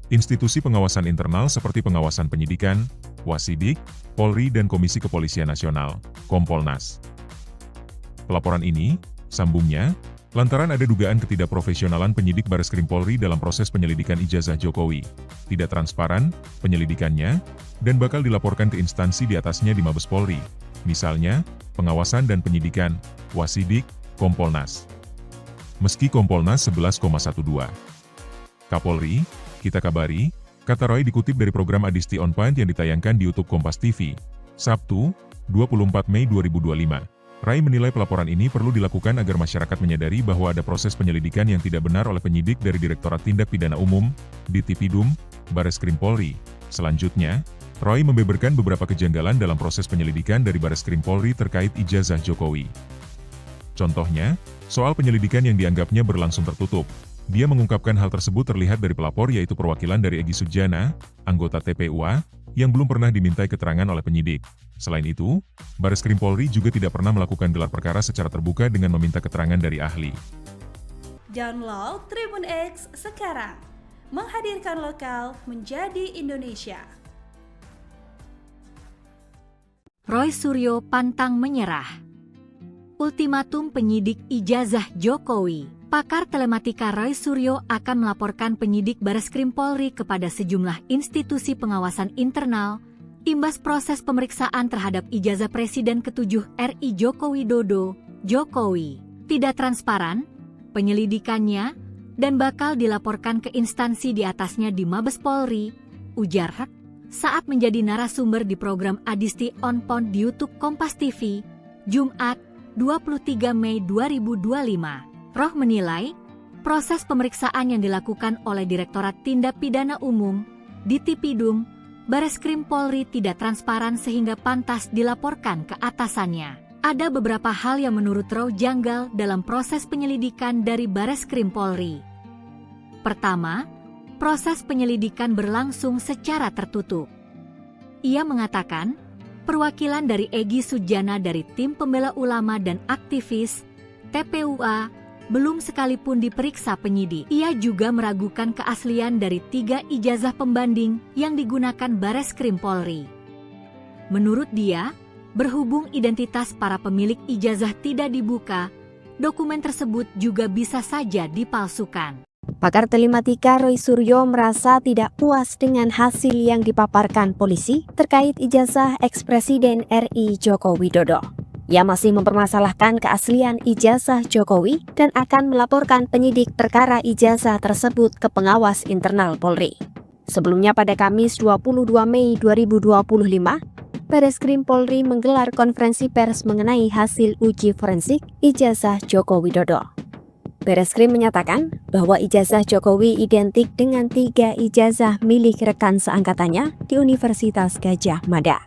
institusi pengawasan internal seperti pengawasan penyidikan, Wasidik, Polri dan Komisi Kepolisian Nasional, Kompolnas. Pelaporan ini, sambungnya, lantaran ada dugaan ketidakprofesionalan penyidik Bareskrim Polri dalam proses penyelidikan ijazah Jokowi. Tidak transparan penyelidikannya, dan bakal dilaporkan ke instansi di atasnya di Mabes Polri, misalnya, pengawasan dan penyidikan, Wasidik, Kompolnas. Meski Kompolnas 11,12. Kapolri, kita kabari, kata Roy dikutip dari program Adisti On Point yang ditayangkan di YouTube Kompas TV, Sabtu, 24 Mei 2025. Rai menilai pelaporan ini perlu dilakukan agar masyarakat menyadari bahwa ada proses penyelidikan yang tidak benar oleh penyidik dari Direktorat Tindak Pidana Umum, Ditipidum, Bareskrim Polri. Selanjutnya, Roy membeberkan beberapa kejanggalan dalam proses penyelidikan dari Bareskrim Polri terkait ijazah Jokowi. Contohnya, soal penyelidikan yang dianggapnya berlangsung tertutup. Dia mengungkapkan hal tersebut terlihat dari pelapor yaitu perwakilan dari Egy Sujana, anggota TPUA, yang belum pernah dimintai keterangan oleh penyidik. Selain itu, Bareskrim Polri juga tidak pernah melakukan gelar perkara secara terbuka dengan meminta keterangan dari ahli. Download Tribun X sekarang. Menghadirkan lokal menjadi Indonesia. Roy Suryo pantang menyerah. Ultimatum penyidik ijazah Jokowi. Pakar telematika Roy Suryo akan melaporkan penyidik Bareskrim Polri kepada sejumlah institusi pengawasan internal, imbas proses pemeriksaan terhadap ijazah Presiden ke-7 RI Joko Widodo, Jokowi. Tidak transparan, penyelidikannya, dan bakal dilaporkan ke instansi di atasnya di Mabes Polri, ujar Hek, saat menjadi narasumber di program Adisti On Point di YouTube Kompas TV, Jumat, 23 Mei 2025. Roh menilai, proses pemeriksaan yang dilakukan oleh Direktorat Tindak Pidana Umum, Ditipidum, Bareskrim Polri tidak transparan sehingga pantas dilaporkan ke atasannya. Ada beberapa hal yang menurut Roh janggal dalam proses penyelidikan dari Bareskrim Polri. Pertama, proses penyelidikan berlangsung secara tertutup. Ia mengatakan, perwakilan dari Egy Sujana dari Tim Pembela Ulama dan Aktivis, TPUA, belum sekalipun diperiksa penyidik. Ia juga meragukan keaslian dari 3 ijazah pembanding yang digunakan Bareskrim Polri. Menurut dia, berhubung identitas para pemilik ijazah tidak dibuka, dokumen tersebut juga bisa saja dipalsukan. Pakar telematika Roy Suryo merasa tidak puas dengan hasil yang dipaparkan polisi terkait ijazah ex-Presiden RI Joko Widodo. Ia masih mempermasalahkan keaslian ijazah Jokowi dan akan melaporkan penyidik perkara ijazah tersebut ke pengawas internal Polri. Sebelumnya pada Kamis 22 Mei 2025, Bareskrim Polri menggelar konferensi pers mengenai hasil uji forensik ijazah Joko Widodo. Bareskrim menyatakan bahwa ijazah Jokowi identik dengan 3 ijazah milik rekan seangkatannya di Universitas Gadjah Mada.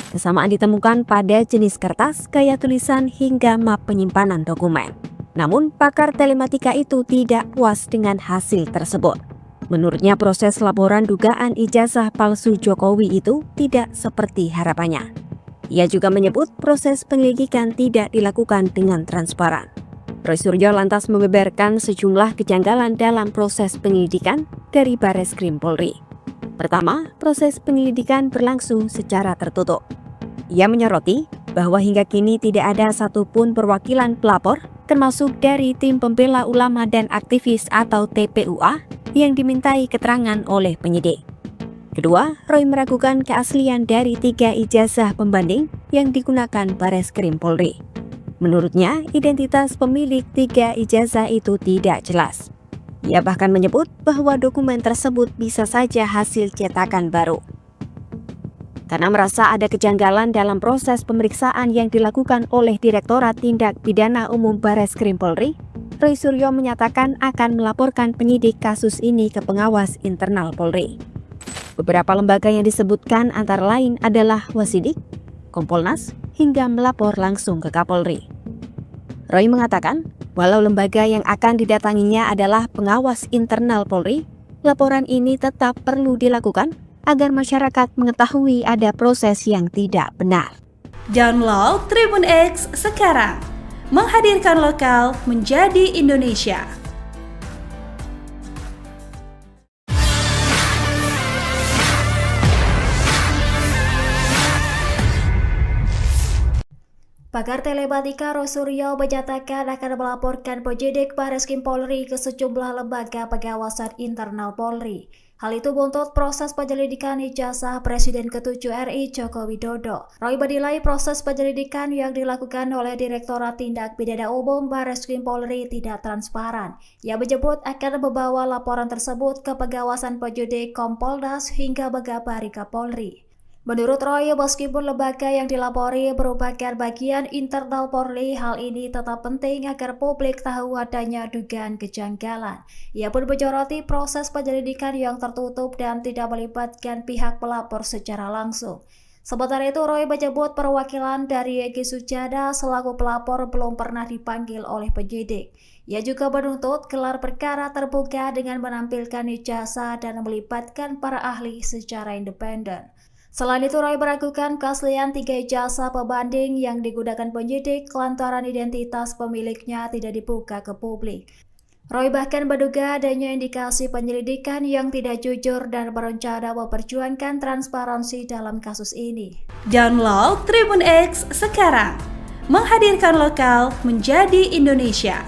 Kesamaan ditemukan pada jenis kertas, gaya tulisan, hingga map penyimpanan dokumen. Namun, pakar telematika itu tidak puas dengan hasil tersebut. Menurutnya, proses laporan dugaan ijazah palsu Jokowi itu tidak seperti harapannya. Ia juga menyebut proses penyelidikan tidak dilakukan dengan transparan. Roy Suryo lantas membeberkan sejumlah kejanggalan dalam proses penyelidikan dari Bareskrim Polri. Pertama, proses penyelidikan berlangsung secara tertutup. Ia menyoroti bahwa hingga kini tidak ada satupun perwakilan pelapor, termasuk dari Tim Pembela Ulama dan Aktivis atau TPUA, yang dimintai keterangan oleh penyidik. Kedua, Roy meragukan keaslian dari 3 ijazah pembanding yang digunakan Bareskrim Polri. Menurutnya, identitas pemilik 3 ijazah itu tidak jelas. Ia bahkan menyebut bahwa dokumen tersebut bisa saja hasil cetakan baru. Karena merasa ada kejanggalan dalam proses pemeriksaan yang dilakukan oleh Direktorat Tindak Pidana Umum Bareskrim Polri, Roy Suryo menyatakan akan melaporkan penyidik kasus ini ke pengawas internal Polri. Beberapa lembaga yang disebutkan antara lain adalah Wasidik, Kompolnas, hingga melapor langsung ke Kapolri. Roy mengatakan, walau lembaga yang akan didatanginya adalah pengawas internal Polri, laporan ini tetap perlu dilakukan agar masyarakat mengetahui ada proses yang tidak benar. Download Tribun X sekarang, menghadirkan lokal menjadi Indonesia. Pakar telematika Roy Suryo menyatakan akan melaporkan penyidik Bareskrim Polri ke sejumlah lembaga pengawasan internal Polri. Hal itu buntut proses penyelidikan ijazah Presiden ke-7 RI Joko Widodo. Roy menilai proses penyelidikan yang dilakukan oleh Direktorat Tindak Pidana Umum Bareskrim Polri tidak transparan. Ia menyebut akan membawa laporan tersebut ke pengawasan penyidik Kompolnas hingga mengabari Kapolri. Menurut Roy, meskipun lembaga yang dilapori merupakan bagian internal Polri, hal ini tetap penting agar publik tahu adanya dugaan kejanggalan. Ia pun menyoroti proses penyelidikan yang tertutup dan tidak melibatkan pihak pelapor secara langsung. Sementara itu, Roy menyebut perwakilan dari Egy Sujana selaku pelapor belum pernah dipanggil oleh penyidik. Ia juga menuntut gelar perkara terbuka dengan menampilkan ijazah dan melibatkan para ahli secara independen. Selain itu, Roy meragukan keaslian 3 ijazah pembanding yang digunakan penyidik lantaran identitas pemiliknya tidak dibuka ke publik. Roy bahkan menduga adanya indikasi penyelidikan yang tidak jujur dan berencana memperjuangkan transparansi dalam kasus ini. Download Tribun X sekarang, menghadirkan lokal menjadi Indonesia.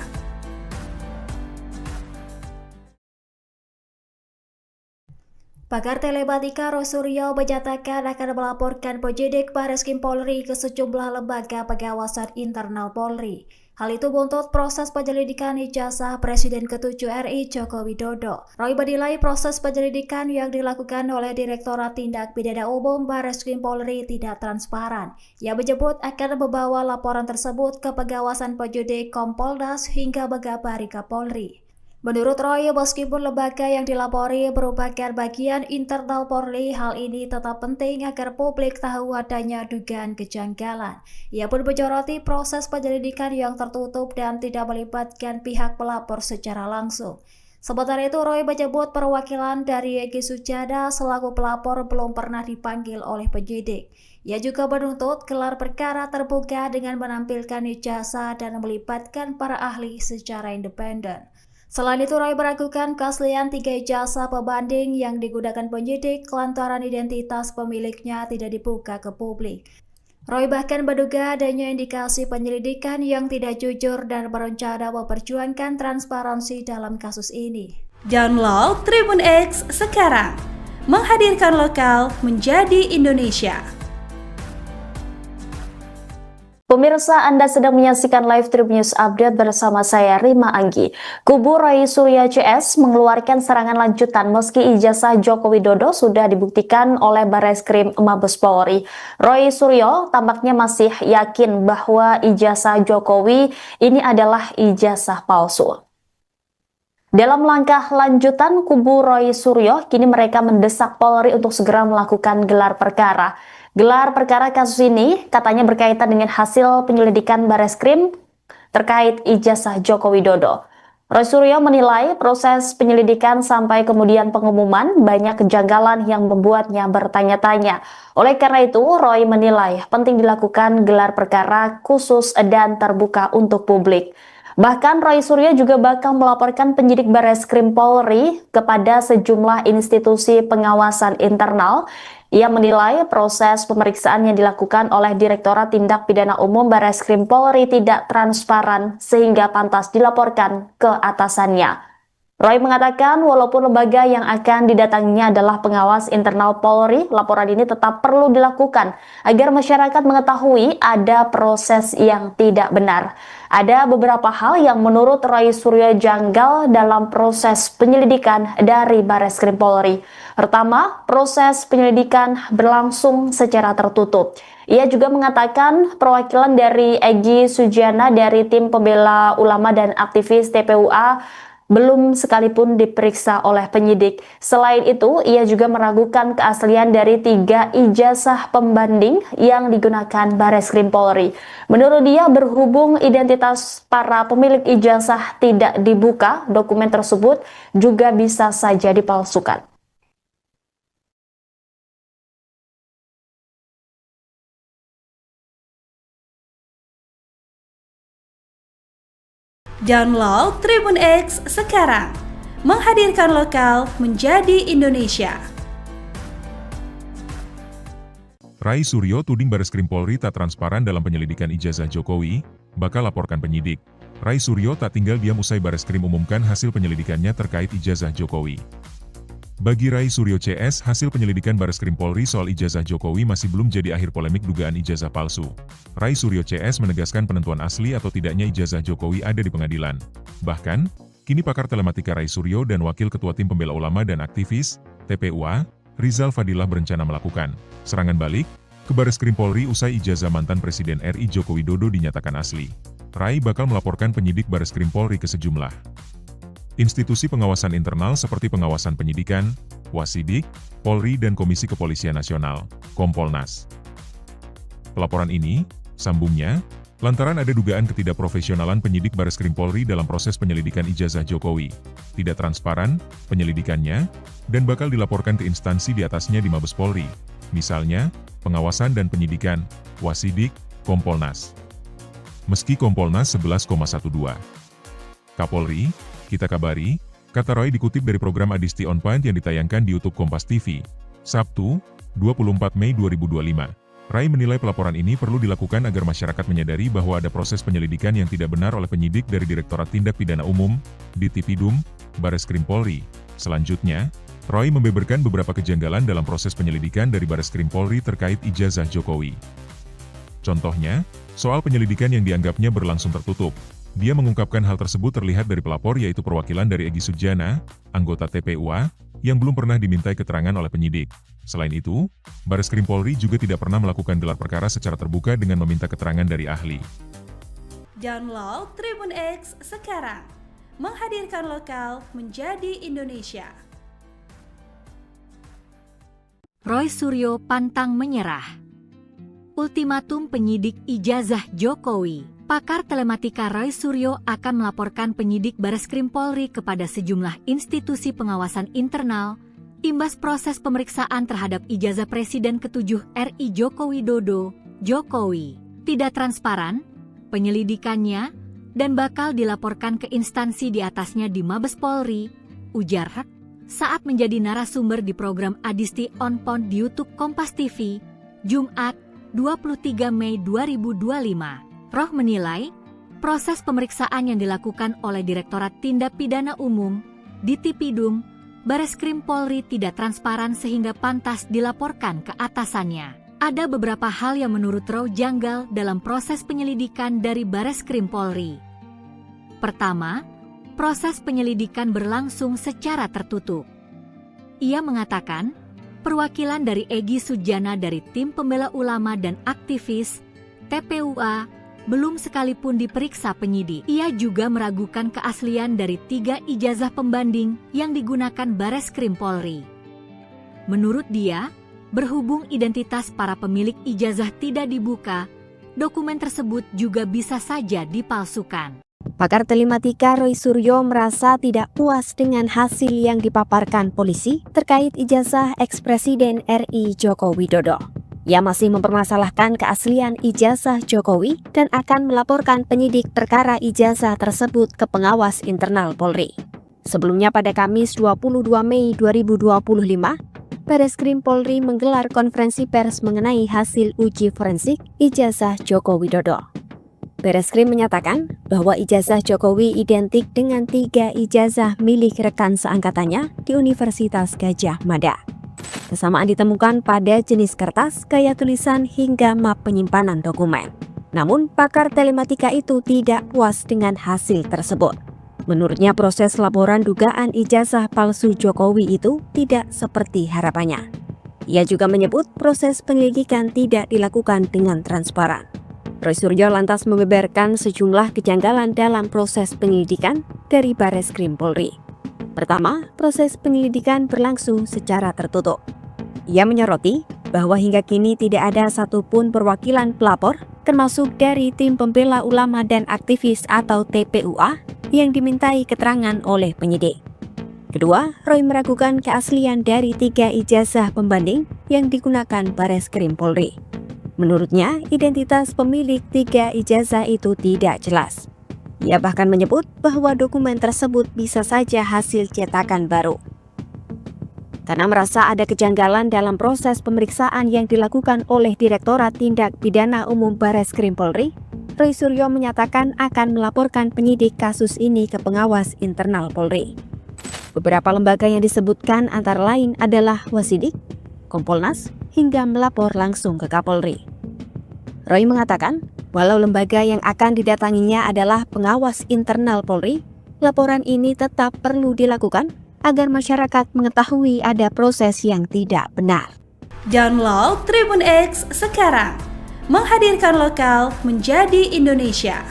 Pakar telematika Roy Suryo menyatakan akan melaporkan penyidik Bareskrim Polri ke sejumlah lembaga pengawasan internal Polri. Hal itu buntut proses penyelidikan ijazah Presiden ke-7 RI Joko Widodo. Roy menilai proses penyelidikan yang dilakukan oleh Direktorat Tindak Pidana Umum Bareskrim Polri tidak transparan. Ia menyebut akan membawa laporan tersebut ke pengawasan penyidik Kompolnas hingga mengabari Kapolri. Menurut Roy, meskipun lembaga yang dilapori merupakan bagian internal Polri, hal ini tetap penting agar publik tahu adanya dugaan kejanggalan. Ia pun menyoroti proses penyelidikan yang tertutup dan tidak melibatkan pihak pelapor secara langsung. Sementara itu, Roy menyebut perwakilan dari Egy Sujana selaku pelapor belum pernah dipanggil oleh penyidik. Ia juga menuntut gelar perkara terbuka dengan menampilkan ijazah dan melibatkan para ahli secara independen. Selain itu, Roy meragukan keaslian 3 ijazah pembanding yang digunakan penyidik lantaran identitas pemiliknya tidak dibuka ke publik. Roy bahkan menduga adanya indikasi penyelidikan yang tidak jujur dan berencana memperjuangkan transparansi dalam kasus ini. Download Tribun X sekarang, menghadirkan lokal menjadi Indonesia. Pemirsa, Anda sedang menyaksikan live Tribun News Update bersama saya Rima Anggi. Kubu Roy Suryo CS mengeluarkan serangan lanjutan meski ijazah Joko Widodo sudah dibuktikan oleh Bareskrim Mabes Polri. Roy Suryo tampaknya masih yakin bahwa ijazah Jokowi ini adalah ijazah palsu. Dalam langkah lanjutan, kubu Roy Suryo kini mereka mendesak Polri untuk segera melakukan gelar perkara. Gelar perkara kasus ini katanya berkaitan dengan hasil penyelidikan Bareskrim terkait ijazah Joko Widodo. Roy Suryo menilai proses penyelidikan sampai kemudian pengumuman banyak kejanggalan yang membuatnya bertanya-tanya. Oleh karena itu, Roy menilai penting dilakukan gelar perkara khusus dan terbuka untuk publik. Bahkan Roy Suryo juga bakal melaporkan penyidik Bareskrim Polri kepada sejumlah institusi pengawasan internal. Ia menilai proses pemeriksaan yang dilakukan oleh Direktorat Tindak Pidana Umum Bareskrim Polri tidak transparan sehingga pantas dilaporkan ke atasannya. Roy mengatakan walaupun lembaga yang akan didatanginya adalah pengawas internal Polri, laporan ini tetap perlu dilakukan agar masyarakat mengetahui ada proses yang tidak benar. Ada beberapa hal yang menurut Roy Suryo janggal dalam proses penyelidikan dari Bareskrim Polri. Pertama, proses penyelidikan berlangsung secara tertutup. Ia juga mengatakan perwakilan dari Egy Sujana dari tim pembela ulama dan aktivis TPUA belum sekalipun diperiksa oleh penyidik. Selain itu, ia juga meragukan keaslian dari 3 ijazah pembanding yang digunakan Bareskrim Polri. Menurut dia, berhubung identitas para pemilik ijazah tidak dibuka, dokumen tersebut juga bisa saja dipalsukan. Download Tribun X sekarang, menghadirkan lokal menjadi Indonesia. Rai Suryo tuding Bareskrim Polri tak transparan dalam penyelidikan ijazah Jokowi, bakal laporkan penyidik. Rai Suryo tak tinggal diam usai Bareskrim umumkan hasil penyelidikannya terkait ijazah Jokowi. Bagi Rai Suryo CS, hasil penyelidikan Bareskrim Polri soal ijazah Jokowi masih belum jadi akhir polemik dugaan ijazah palsu. Rai Suryo CS menegaskan penentuan asli atau tidaknya ijazah Jokowi ada di pengadilan. Bahkan, kini pakar telematika Rai Suryo dan Wakil Ketua Tim Pembela Ulama dan Aktivis, TPUA, Rizal Fadilah berencana melakukan serangan balik ke Bareskrim Polri usai ijazah mantan Presiden RI Joko Widodo dinyatakan asli. Rai bakal melaporkan penyidik Bareskrim Polri ke sejumlah institusi pengawasan internal seperti pengawasan penyidikan, Wasidik, Polri dan Komisi Kepolisian Nasional, Kompolnas. Pelaporan ini, sambungnya, lantaran ada dugaan ketidakprofesionalan penyidik Bareskrim Polri dalam proses penyelidikan ijazah Jokowi, tidak transparan penyelidikannya, dan bakal dilaporkan ke instansi di atasnya di Mabes Polri, misalnya, pengawasan dan penyidikan, Wasidik, Kompolnas. Meski Kompolnas 11,12. Kapolri, kita kabari, kata Roy dikutip dari program Adisti On Point yang ditayangkan di YouTube Kompas TV, Sabtu, 24 Mei 2025. Rai menilai pelaporan ini perlu dilakukan agar masyarakat menyadari bahwa ada proses penyelidikan yang tidak benar oleh penyidik dari Direktorat Tindak Pidana Umum, Ditipidum, Bareskrim Polri. Selanjutnya, Roy membeberkan beberapa kejanggalan dalam proses penyelidikan dari Bareskrim Polri terkait ijazah Jokowi. Contohnya, soal penyelidikan yang dianggapnya berlangsung tertutup. Dia mengungkapkan hal tersebut terlihat dari pelapor yaitu perwakilan dari Egy Sujana, anggota TPUA, yang belum pernah dimintai keterangan oleh penyidik. Selain itu, Bareskrim Polri juga tidak pernah melakukan gelar perkara secara terbuka dengan meminta keterangan dari ahli. Download Tribun X sekarang, menghadirkan lokal menjadi Indonesia. Roy Suryo pantang menyerah. Ultimatum penyidik ijazah Jokowi. Pakar telematika Roy Suryo akan melaporkan penyidik Bareskrim Polri kepada sejumlah institusi pengawasan internal, imbas proses pemeriksaan terhadap ijazah Presiden ke-7 RI Joko Widodo, Jokowi. Tidak transparan, penyelidikannya, dan bakal dilaporkan ke instansi di atasnya di Mabes Polri, ujar Hak, saat menjadi narasumber di program Adisti On Point di YouTube Kompas TV, Jumat, 23 Mei 2025. Roh menilai, proses pemeriksaan yang dilakukan oleh Direktorat Tindak Pidana Umum, Ditipidum, Bareskrim Polri tidak transparan sehingga pantas dilaporkan ke atasannya. Ada beberapa hal yang menurut Roh janggal dalam proses penyelidikan dari Bareskrim Polri. Pertama, proses penyelidikan berlangsung secara tertutup. Ia mengatakan, perwakilan dari Egy Sujana dari Tim Pembela Ulama dan Aktivis, TPUA, belum sekalipun diperiksa penyidik. Ia juga meragukan keaslian dari 3 ijazah pembanding yang digunakan Bareskrim Polri. Menurut dia, berhubung identitas para pemilik ijazah tidak dibuka, dokumen tersebut juga bisa saja dipalsukan. Pakar telematika Roy Suryo merasa tidak puas dengan hasil yang dipaparkan polisi terkait ijazah eks-Presiden RI Joko Widodo. Ia masih mempermasalahkan keaslian ijazah Jokowi dan akan melaporkan penyidik perkara ijazah tersebut ke pengawas internal Polri. Sebelumnya pada Kamis 22 Mei 2025, Bareskrim Polri menggelar konferensi pers mengenai hasil uji forensik ijazah Joko Widodo. Bareskrim menyatakan bahwa ijazah Jokowi identik dengan 3 ijazah milik rekan seangkatannya di Universitas Gadjah Mada. Kesamaan ditemukan pada jenis kertas, gaya tulisan, hingga map penyimpanan dokumen. Namun, pakar telematika itu tidak puas dengan hasil tersebut. Menurutnya, proses laporan dugaan ijazah palsu Jokowi itu tidak seperti harapannya. Ia juga menyebut proses penyelidikan tidak dilakukan dengan transparan. Roy Suryo lantas membeberkan sejumlah kejanggalan dalam proses penyelidikan dari Bareskrim Polri. Pertama, proses penyelidikan berlangsung secara tertutup. Ia menyoroti bahwa hingga kini tidak ada satupun perwakilan pelapor, termasuk dari tim pembela ulama dan aktivis atau TPUA, yang dimintai keterangan oleh penyidik. Kedua, Roy meragukan keaslian dari 3 ijazah pembanding yang digunakan Bareskrim Polri. Menurutnya, identitas pemilik 3 ijazah itu tidak jelas. Ia bahkan menyebut bahwa dokumen tersebut bisa saja hasil cetakan baru. Karena merasa ada kejanggalan dalam proses pemeriksaan yang dilakukan oleh Direktorat Tindak Pidana Umum Bareskrim Polri, Roy Suryo menyatakan akan melaporkan penyidik kasus ini ke pengawas internal Polri. Beberapa lembaga yang disebutkan antara lain adalah Wasidik, Kompolnas, hingga melapor langsung ke Kapolri. Roy mengatakan, walau lembaga yang akan didatanginya adalah pengawas internal Polri, laporan ini tetap perlu dilakukan agar masyarakat mengetahui ada proses yang tidak benar. Download Tribun X sekarang, menghadirkan lokal menjadi Indonesia.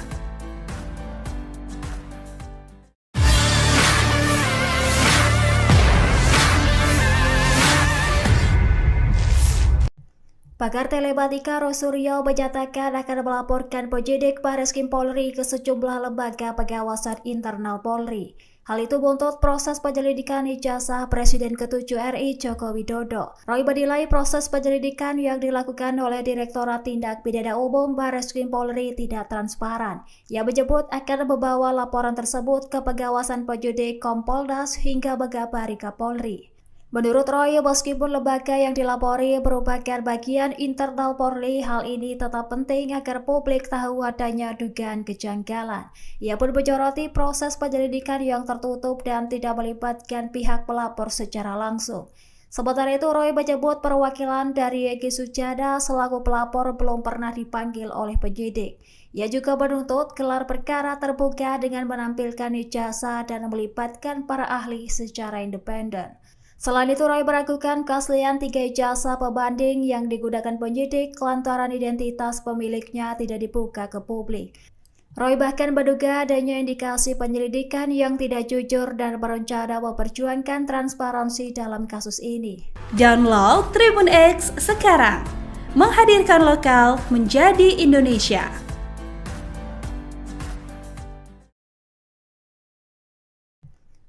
Pakar telematika Roy Suryo menyatakan akan melaporkan penyidik Bareskrim Polri ke sejumlah lembaga pengawasan internal Polri. Hal itu buntut proses penyelidikan ijazah Presiden ke-7 RI Joko Widodo. Roy menilai proses penyelidikan yang dilakukan oleh Direktorat Tindak Pidana Umum Bareskrim Polri tidak transparan. Ia menyebut akan membawa laporan tersebut ke pengawasan penyidik Kompolnas hingga Megabari Kapolri. Menurut Roy, meskipun lembaga yang dilapori merupakan bagian internal Polri, hal ini tetap penting agar publik tahu adanya dugaan kejanggalan. Ia pun menyoroti proses penyelidikan yang tertutup dan tidak melibatkan pihak pelapor secara langsung. Sementara itu, Roy menyebut perwakilan dari Egy Sujana selaku pelapor belum pernah dipanggil oleh penyidik. Ia juga menuntut gelar perkara terbuka dengan menampilkan ijazah dan melibatkan para ahli secara independen. Selain itu, Roy meragukan keaslian 3 ijazah pembanding yang digunakan penyidik lantaran identitas pemiliknya tidak dibuka ke publik. Roy bahkan menduga adanya indikasi penyelidikan yang tidak jujur dan berencana memperjuangkan transparansi dalam kasus ini. Download Tribun X sekarang, menghadirkan lokal menjadi Indonesia.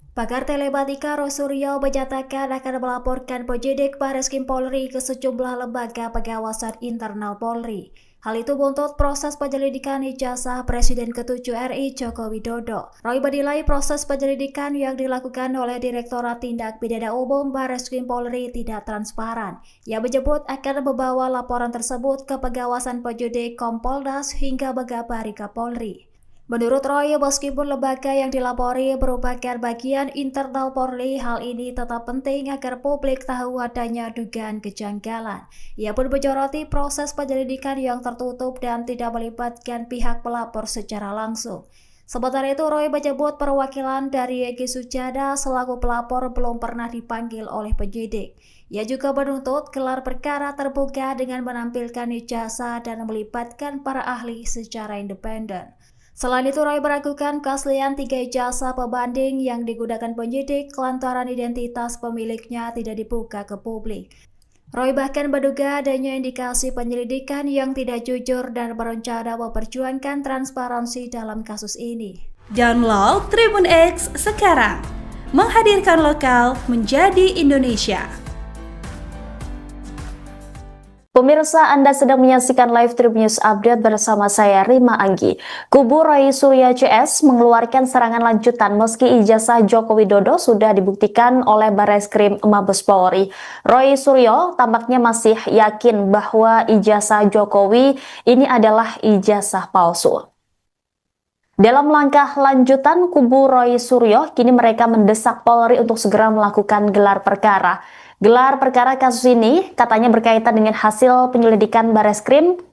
Pakar telematika Roy Suryo menyatakan akan melaporkan penyidik Bareskrim Polri ke sejumlah lembaga pengawasan internal Polri. Hal itu buntut proses penyelidikan ijazah Presiden ke-7 RI Joko Widodo. Roy menilai proses penyelidikan yang dilakukan oleh Direktorat Tindak Pidana Umum Bareskrim Polri tidak transparan. Ia menyebut akan membawa laporan tersebut ke pengawasan penyidik Kompolnas hingga Megabari Kapolri. Menurut Roy, meskipun lembaga yang dilapori merupakan bagian internal Polri, hal ini tetap penting agar publik tahu adanya dugaan kejanggalan. Ia pun menyoroti proses penyelidikan yang tertutup dan tidak melibatkan pihak pelapor secara langsung. Sementara itu, Roy menyebut perwakilan dari Egy Sujana selaku pelapor belum pernah dipanggil oleh penyidik. Ia juga menuntut gelar perkara terbuka dengan menampilkan ijazah dan melibatkan para ahli secara independen. Selain itu, Roy meragukan keaslian 3 ijazah pembanding yang digunakan penyidik lantaran identitas pemiliknya tidak dibuka ke publik. Roy bahkan menduga adanya indikasi penyelidikan yang tidak jujur dan berencana memperjuangkan transparansi dalam kasus ini. Download Tribun X sekarang, menghadirkan lokal menjadi Indonesia. Pemirsa, Anda sedang menyaksikan live Tribun News Update bersama saya Rima Anggi. Kubu Roy Suryo CS mengeluarkan serangan lanjutan meski ijazah Joko Widodo sudah dibuktikan oleh Bareskrim Mabes Polri. Roy Suryo tampaknya masih yakin bahwa ijazah Jokowi ini adalah ijazah palsu. Dalam langkah lanjutan, kubu Roy Suryo kini mereka mendesak Polri untuk segera melakukan gelar perkara. Gelar perkara kasus ini katanya berkaitan dengan hasil penyelidikan Bareskrim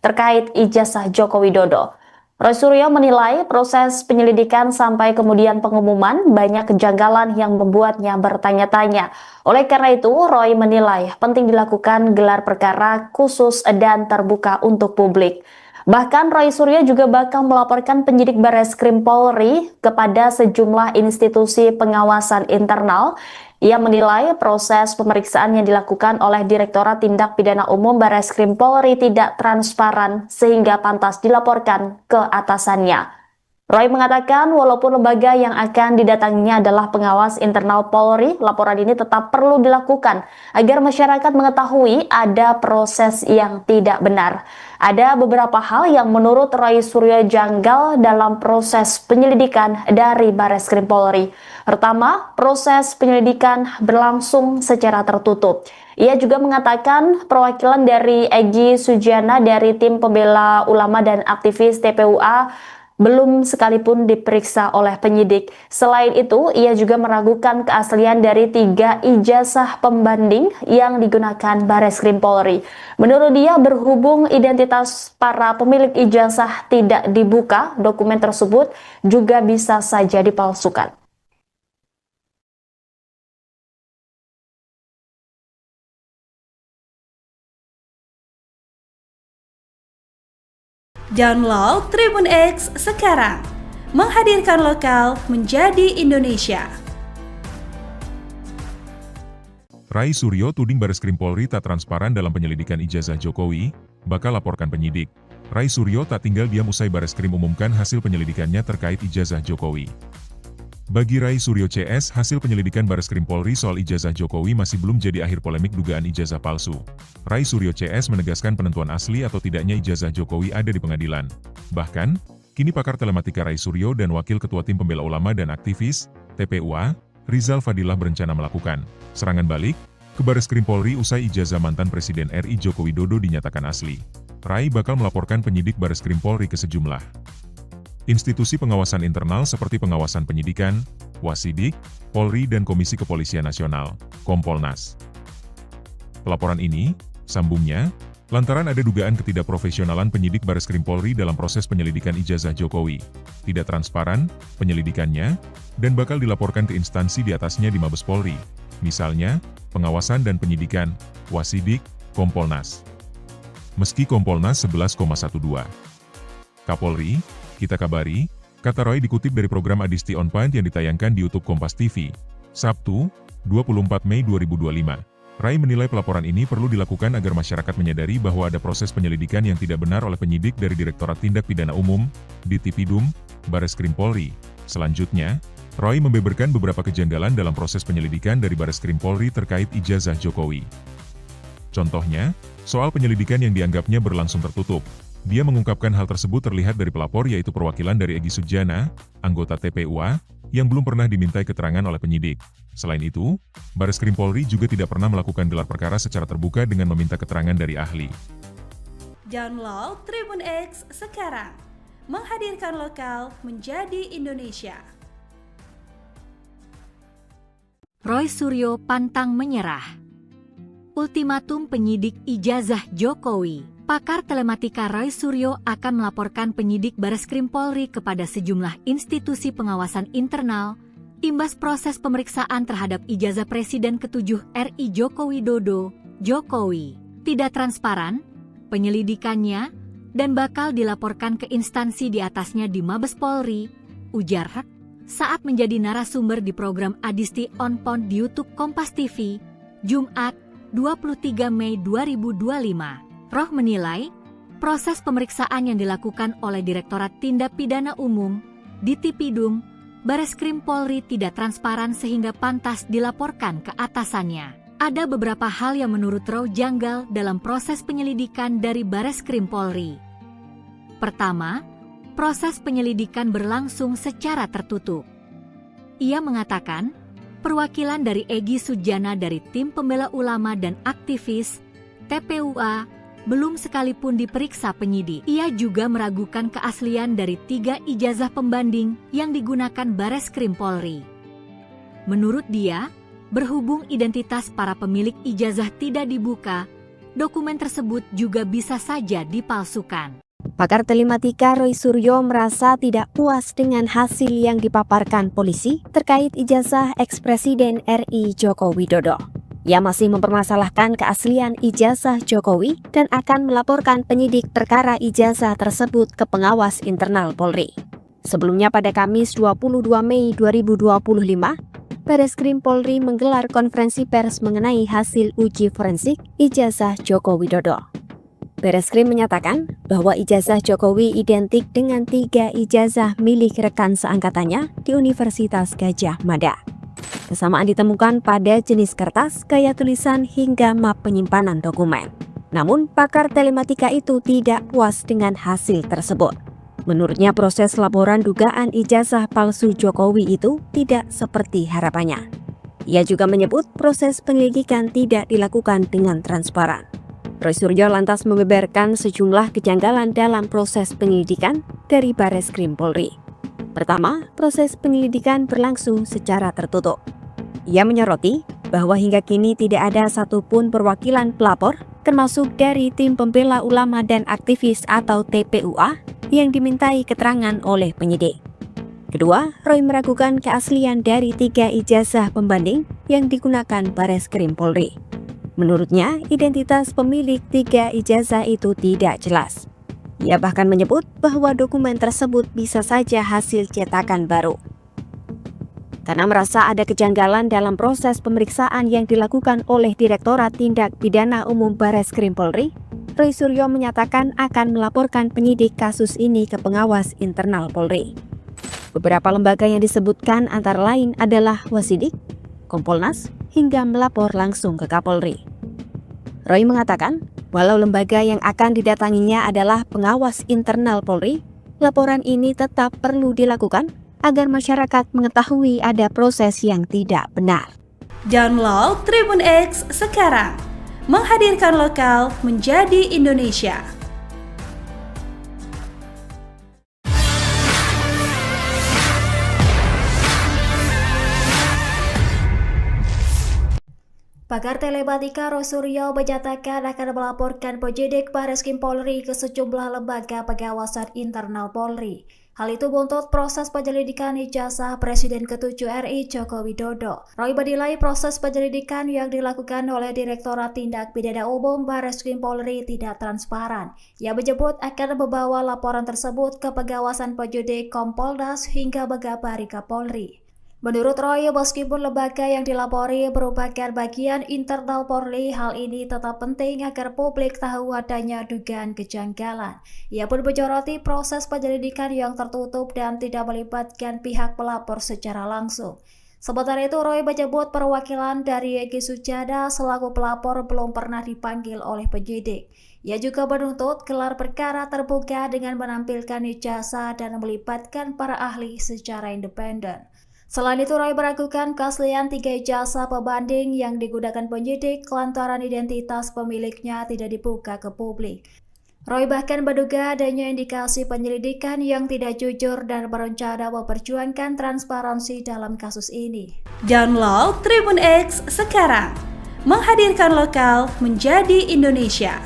terkait ijazah Joko Widodo. Roy Suryo menilai proses penyelidikan sampai kemudian pengumuman banyak kejanggalan yang membuatnya bertanya-tanya. Oleh karena itu, Roy menilai penting dilakukan gelar perkara khusus dan terbuka untuk publik. Bahkan Roy Suryo juga bakal melaporkan penyidik Bareskrim Polri kepada sejumlah institusi pengawasan internal. Ia menilai proses pemeriksaan yang dilakukan oleh Direktorat Tindak Pidana Umum Bareskrim Polri tidak transparan sehingga pantas dilaporkan ke atasannya. Roy mengatakan walaupun lembaga yang akan didatanginya adalah pengawas internal Polri, laporan ini tetap perlu dilakukan agar masyarakat mengetahui ada proses yang tidak benar. Ada beberapa hal yang menurut Roy Suryo janggal dalam proses penyelidikan dari Bareskrim Polri. Pertama, proses penyelidikan berlangsung secara tertutup. Ia juga mengatakan perwakilan dari Egy Sujana dari tim pembela ulama dan aktivis TPUA belum sekalipun diperiksa oleh penyidik. Selain itu, ia juga meragukan keaslian dari 3 ijazah pembanding yang digunakan Bareskrim Polri. Menurut dia, berhubung identitas para pemilik ijazah tidak dibuka, dokumen tersebut juga bisa saja dipalsukan. Download Tribun X sekarang, menghadirkan lokal menjadi Indonesia. Rai Suryo tuding Bareskrim Polri tak transparan dalam penyelidikan ijazah Jokowi, bakal laporkan penyidik. Rai Suryo tak tinggal diam usai Bareskrim umumkan hasil penyelidikannya terkait ijazah Jokowi. Bagi Rai Suryo CS, hasil penyelidikan Bareskrim Polri soal ijazah Jokowi masih belum jadi akhir polemik dugaan ijazah palsu. Rai Suryo CS menegaskan penentuan asli atau tidaknya ijazah Jokowi ada di pengadilan. Bahkan, kini pakar telematika Rai Suryo dan Wakil Ketua Tim Pembela Ulama dan Aktivis, TPUA, Rizal Fadilah berencana melakukan serangan balik ke Bareskrim Polri usai ijazah mantan Presiden RI Joko Widodo dinyatakan asli. Rai bakal melaporkan penyidik Bareskrim Polri ke sejumlah institusi pengawasan internal seperti pengawasan penyidikan, Wasidik, Polri dan Komisi Kepolisian Nasional, Kompolnas. Pelaporan ini, sambungnya, lantaran ada dugaan ketidakprofesionalan penyidik Bareskrim Polri dalam proses penyelidikan ijazah Jokowi, tidak transparan penyelidikannya, dan bakal dilaporkan ke instansi di atasnya di Mabes Polri, misalnya, pengawasan dan penyidikan, Wasidik, Kompolnas. Meski Kompolnas 11,12. Kapolri, kita kabari, kata Roy dikutip dari program Adisti On Point yang ditayangkan di YouTube Kompas TV, Sabtu, 24 Mei 2025. Rai menilai pelaporan ini perlu dilakukan agar masyarakat menyadari bahwa ada proses penyelidikan yang tidak benar oleh penyidik dari Direktorat Tindak Pidana Umum, Ditipidum, Bareskrim Polri. Selanjutnya, Roy membeberkan beberapa kejanggalan dalam proses penyelidikan dari Bareskrim Polri terkait ijazah Jokowi. Contohnya, soal penyelidikan yang dianggapnya berlangsung tertutup. Dia mengungkapkan hal tersebut terlihat dari pelapor yaitu perwakilan dari Egy Sujana, anggota TPUA, yang belum pernah dimintai keterangan oleh penyidik. Selain itu, Bareskrim Polri juga tidak pernah melakukan gelar perkara secara terbuka dengan meminta keterangan dari ahli. Download Tribun X sekarang, menghadirkan lokal menjadi Indonesia. Roy Suryo pantang menyerah. Ultimatum penyidik ijazah Jokowi. Pakar telematika Roy Suryo akan melaporkan penyidik Bareskrim Polri kepada sejumlah institusi pengawasan internal, imbas proses pemeriksaan terhadap ijazah Presiden ke-7 RI Joko Widodo, Jokowi. Tidak transparan, penyelidikannya, dan bakal dilaporkan ke instansi di atasnya di Mabes Polri, ujar Hak, saat menjadi narasumber di program Adisti On Point di YouTube Kompas TV, Jumat, 23 Mei 2025. Roh menilai, proses pemeriksaan yang dilakukan oleh Direktorat Tindak Pidana Umum, Ditipidum, Bareskrim Polri tidak transparan sehingga pantas dilaporkan ke atasannya. Ada beberapa hal yang menurut Roh janggal dalam proses penyelidikan dari Bareskrim Polri. Pertama, proses penyelidikan berlangsung secara tertutup. Ia mengatakan, perwakilan dari Egy Sujana dari Tim Pembela Ulama dan Aktivis, TPUA, belum sekalipun diperiksa penyidik. Ia juga meragukan keaslian dari 3 ijazah pembanding yang digunakan Bareskrim Polri. Menurut dia, berhubung identitas para pemilik ijazah tidak dibuka, dokumen tersebut juga bisa saja dipalsukan. Pakar telematika Roy Suryo merasa tidak puas dengan hasil yang dipaparkan polisi terkait ijazah ex-Presiden RI Joko Widodo. Ia masih mempermasalahkan keaslian ijazah Jokowi dan akan melaporkan penyidik perkara ijazah tersebut ke pengawas internal Polri. Sebelumnya pada Kamis 22 Mei 2025, Bareskrim Polri menggelar konferensi pers mengenai hasil uji forensik ijazah Joko Widodo. Bareskrim menyatakan bahwa ijazah Jokowi identik dengan 3 ijazah milik rekan seangkatannya di Universitas Gadjah Mada. Kesamaan ditemukan pada jenis kertas, gaya tulisan, hingga map penyimpanan dokumen. Namun, pakar telematika itu tidak puas dengan hasil tersebut. Menurutnya, proses laporan dugaan ijazah palsu Jokowi itu tidak seperti harapannya. Ia juga menyebut proses penyelidikan tidak dilakukan dengan transparan. Roy Suryo lantas membeberkan sejumlah kejanggalan dalam proses penyelidikan dari Bareskrim Polri. Pertama, proses penyelidikan berlangsung secara tertutup. Ia menyoroti bahwa hingga kini tidak ada satupun perwakilan pelapor, termasuk dari tim pembela ulama dan aktivis atau TPUA, yang dimintai keterangan oleh penyidik. Kedua, Roy meragukan keaslian dari 3 ijazah pembanding yang digunakan Bareskrim Polri. Menurutnya, identitas pemilik 3 ijazah itu tidak jelas. Ia bahkan menyebut bahwa dokumen tersebut bisa saja hasil cetakan baru. Karena merasa ada kejanggalan dalam proses pemeriksaan yang dilakukan oleh Direktorat Tindak Pidana Umum Bareskrim Polri, Roy Suryo menyatakan akan melaporkan penyidik kasus ini ke pengawas internal Polri. Beberapa lembaga yang disebutkan antara lain adalah Wasidik, Kompolnas, hingga melapor langsung ke Kapolri. Roy mengatakan, walau lembaga yang akan didatanginya adalah pengawas internal Polri, laporan ini tetap perlu dilakukan agar masyarakat mengetahui ada proses yang tidak benar. Download Tribun X sekarang, menghadirkan lokal menjadi Indonesia. Pakar telematika Roy Suryo menyatakan akan melaporkan penyidik Bareskrim Polri ke sejumlah lembaga pengawasan internal Polri. Hal itu buntut proses penyelidikan ijazah Presiden ke-7 RI Joko Widodo. Roy menilai proses penyelidikan yang dilakukan oleh Direktorat Tindak Pidana Umum Bareskrim Polri tidak transparan. Ia menyebut akan membawa laporan tersebut ke pengawasan penyidik Kompolnas hingga mengabari Kapolri. Menurut Roy, meskipun lembaga yang dilapori merupakan bagian internal Polri, hal ini tetap penting agar publik tahu adanya dugaan kejanggalan. Ia pun menyoroti proses penyelidikan yang tertutup dan tidak melibatkan pihak pelapor secara langsung. Sementara itu, Roy menyebut perwakilan dari Egy Sujana selaku pelapor belum pernah dipanggil oleh penyidik. Ia juga menuntut gelar perkara terbuka dengan menampilkan ijazah dan melibatkan para ahli secara independen. Selain itu, Roy meragukan keaslian 3 ijazah pembanding yang digunakan penyidik lantaran identitas pemiliknya tidak dibuka ke publik. Roy bahkan menduga adanya indikasi penyelidikan yang tidak jujur dan berencana memperjuangkan transparansi dalam kasus ini. Download Tribun X sekarang, menghadirkan lokal menjadi Indonesia.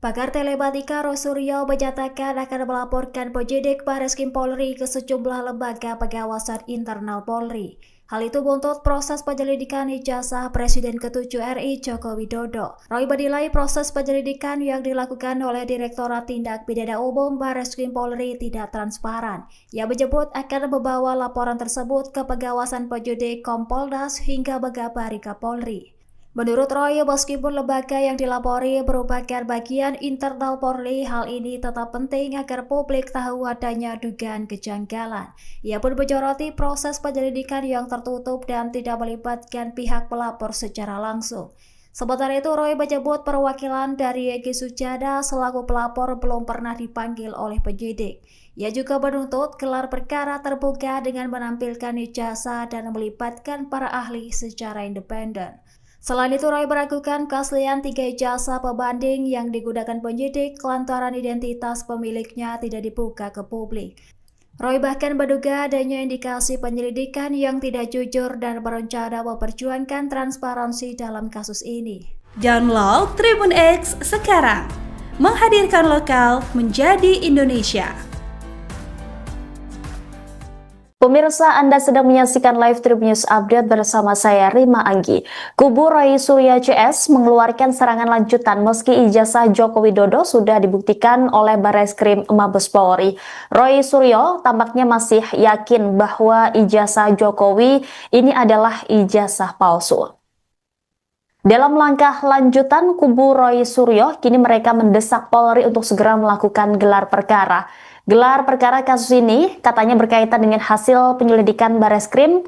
Pakar telematika Roy Suryo menyatakan akan melaporkan penyidik Bareskrim Polri ke sejumlah lembaga pengawasan internal Polri. Hal itu buntut proses penyelidikan ijazah Presiden ke-7 RI Joko Widodo. Roy menilai proses penyelidikan yang dilakukan oleh Direktorat Tindak Pidana Umum Bareskrim Polri tidak transparan. Ia menyebut akan membawa laporan tersebut ke pengawasan penyidik Kompolnas hingga mengabari Kapolri. Menurut Roy, meskipun lembaga yang dilapori merupakan bagian internal Polri, hal ini tetap penting agar publik tahu adanya dugaan kejanggalan. Ia pun menyoroti proses penyelidikan yang tertutup dan tidak melibatkan pihak pelapor secara langsung. Sementara itu, Roy menyebut perwakilan dari Egy Sujana selaku pelapor belum pernah dipanggil oleh penyidik. Ia juga menuntut gelar perkara terbuka dengan menampilkan ijazah dan melibatkan para ahli secara independen. Selain itu, Roy meragukan keaslian 3 ijazah pembanding yang digunakan penyidik lantaran identitas pemiliknya tidak dibuka ke publik. Roy bahkan menduga adanya indikasi penyelidikan yang tidak jujur dan berencana memperjuangkan transparansi dalam kasus ini. Download Tribun X sekarang, menghadirkan lokal menjadi Indonesia. Pemirsa, Anda sedang menyaksikan live Tribun News Update bersama saya Rima Anggi. Kubu Roy Suryo CS mengeluarkan serangan lanjutan meski ijazah Joko Widodo sudah dibuktikan oleh Barreskrim Mabes Polri. Roy Suryo tampaknya masih yakin bahwa ijazah Jokowi ini adalah ijazah palsu. Dalam langkah lanjutan, kubu Roy Suryo kini mereka mendesak Polri untuk segera melakukan gelar perkara. Gelar perkara kasus ini katanya berkaitan dengan hasil penyelidikan Barreskrim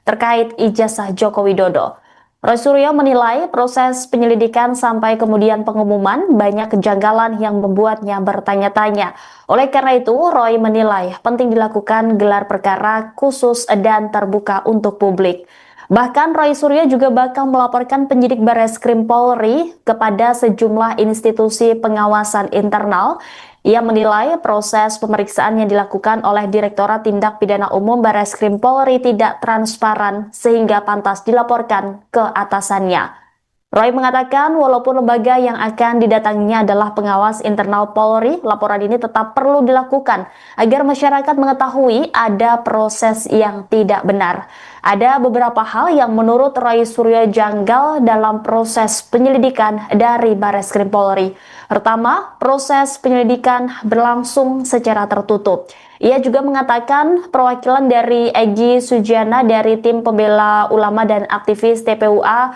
terkait ijazah Joko Widodo. Roy Suryo menilai proses penyelidikan sampai kemudian pengumuman banyak kejanggalan yang membuatnya bertanya-tanya. Oleh karena itu, Roy menilai penting dilakukan gelar perkara khusus dan terbuka untuk publik. Bahkan Roy Suryo juga bakal melaporkan penyidik Barreskrim Polri kepada sejumlah institusi pengawasan internal. Ia menilai proses pemeriksaan yang dilakukan oleh Direktorat Tindak Pidana Umum Barreskrim Polri tidak transparan sehingga pantas dilaporkan ke atasannya. Roy mengatakan walaupun lembaga yang akan didatanginya adalah pengawas internal Polri, laporan ini tetap perlu dilakukan agar masyarakat mengetahui ada proses yang tidak benar. Ada beberapa hal yang menurut Roy Suryo janggal dalam proses penyelidikan dari Barreskrim Polri. Pertama, proses penyelidikan berlangsung secara tertutup. Ia juga mengatakan perwakilan dari Egy Sujana dari tim pembela ulama dan aktivis TPUA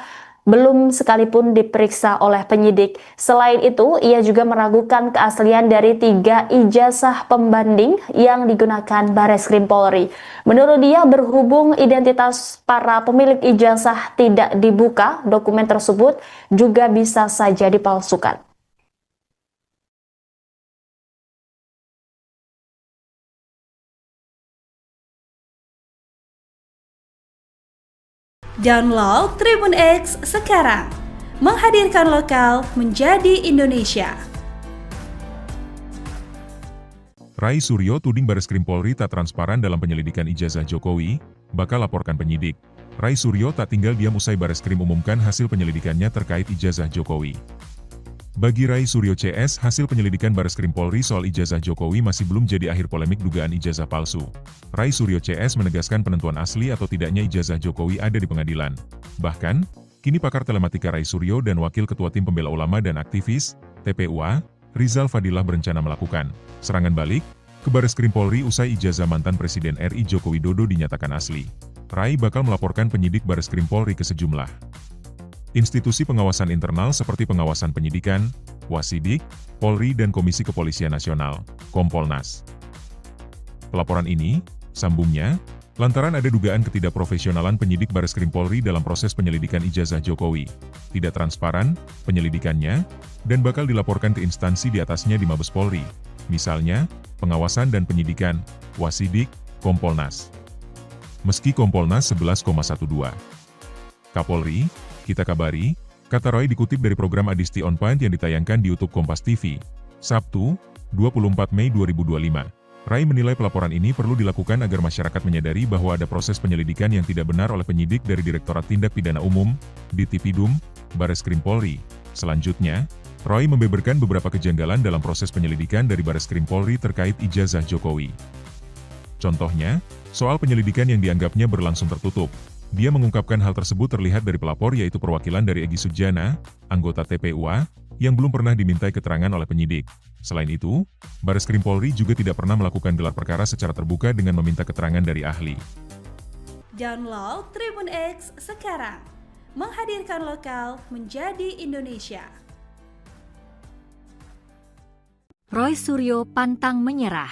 belum sekalipun diperiksa oleh penyidik. Selain itu, ia juga meragukan keaslian dari 3 ijazah pembanding yang digunakan Barreskrim Polri. Menurut dia, berhubung identitas para pemilik ijazah tidak dibuka, dokumen tersebut juga bisa saja dipalsukan. Download Tribun X sekarang, menghadirkan lokal menjadi Indonesia. Roy Suryo tuding Barreskrim Polri tak transparan dalam penyelidikan ijazah Jokowi, bakal laporkan penyidik. Roy Suryo tak tinggal diam usai Barreskrim umumkan hasil penyelidikannya terkait ijazah Jokowi. Bagi Roy Suryo CS, hasil penyelidikan Barreskrim Polri soal ijazah Jokowi masih belum jadi akhir polemik dugaan ijazah palsu. Roy Suryo CS menegaskan penentuan asli atau tidaknya ijazah Jokowi ada di pengadilan. Bahkan, kini pakar telematika Roy Suryo dan Wakil Ketua Tim Pembela Ulama dan Aktivis, TPUA, Rizal Fadilah berencana melakukan serangan balik ke Barreskrim Polri usai ijazah mantan Presiden RI Joko Widodo dinyatakan asli. Roy bakal melaporkan penyidik Barreskrim Polri ke sejumlah institusi pengawasan internal seperti pengawasan penyidikan, Wasidik, Polri dan Komisi Kepolisian Nasional, Kompolnas. Pelaporan ini, sambungnya, lantaran ada dugaan ketidakprofesionalan penyidik Barreskrim Polri dalam proses penyelidikan ijazah Jokowi, tidak transparan penyelidikannya, dan bakal dilaporkan ke instansi di atasnya di Mabes Polri, misalnya, pengawasan dan penyidikan, Wasidik, Kompolnas. Meski Kompolnas 11,12. Kapolri, kita kabari, kata Roy dikutip dari program Adisti On Point yang ditayangkan di YouTube Kompas TV, Sabtu, 24 Mei 2025. Roy menilai pelaporan ini perlu dilakukan agar masyarakat menyadari bahwa ada proses penyelidikan yang tidak benar oleh penyidik dari Direktorat Tindak Pidana Umum, Ditipidum, Barreskrim Polri. Selanjutnya, Roy membeberkan beberapa kejanggalan dalam proses penyelidikan dari Barreskrim Polri terkait ijazah Jokowi. Contohnya, soal penyelidikan yang dianggapnya berlangsung tertutup. Dia mengungkapkan hal tersebut terlihat dari pelapor yaitu perwakilan dari Egy Sujana, anggota TPUA, yang belum pernah dimintai keterangan oleh penyidik. Selain itu, Barreskrim Polri juga tidak pernah melakukan gelar perkara secara terbuka dengan meminta keterangan dari ahli. Download Tribun X sekarang, menghadirkan lokal menjadi Indonesia. Roy Suryo pantang menyerah.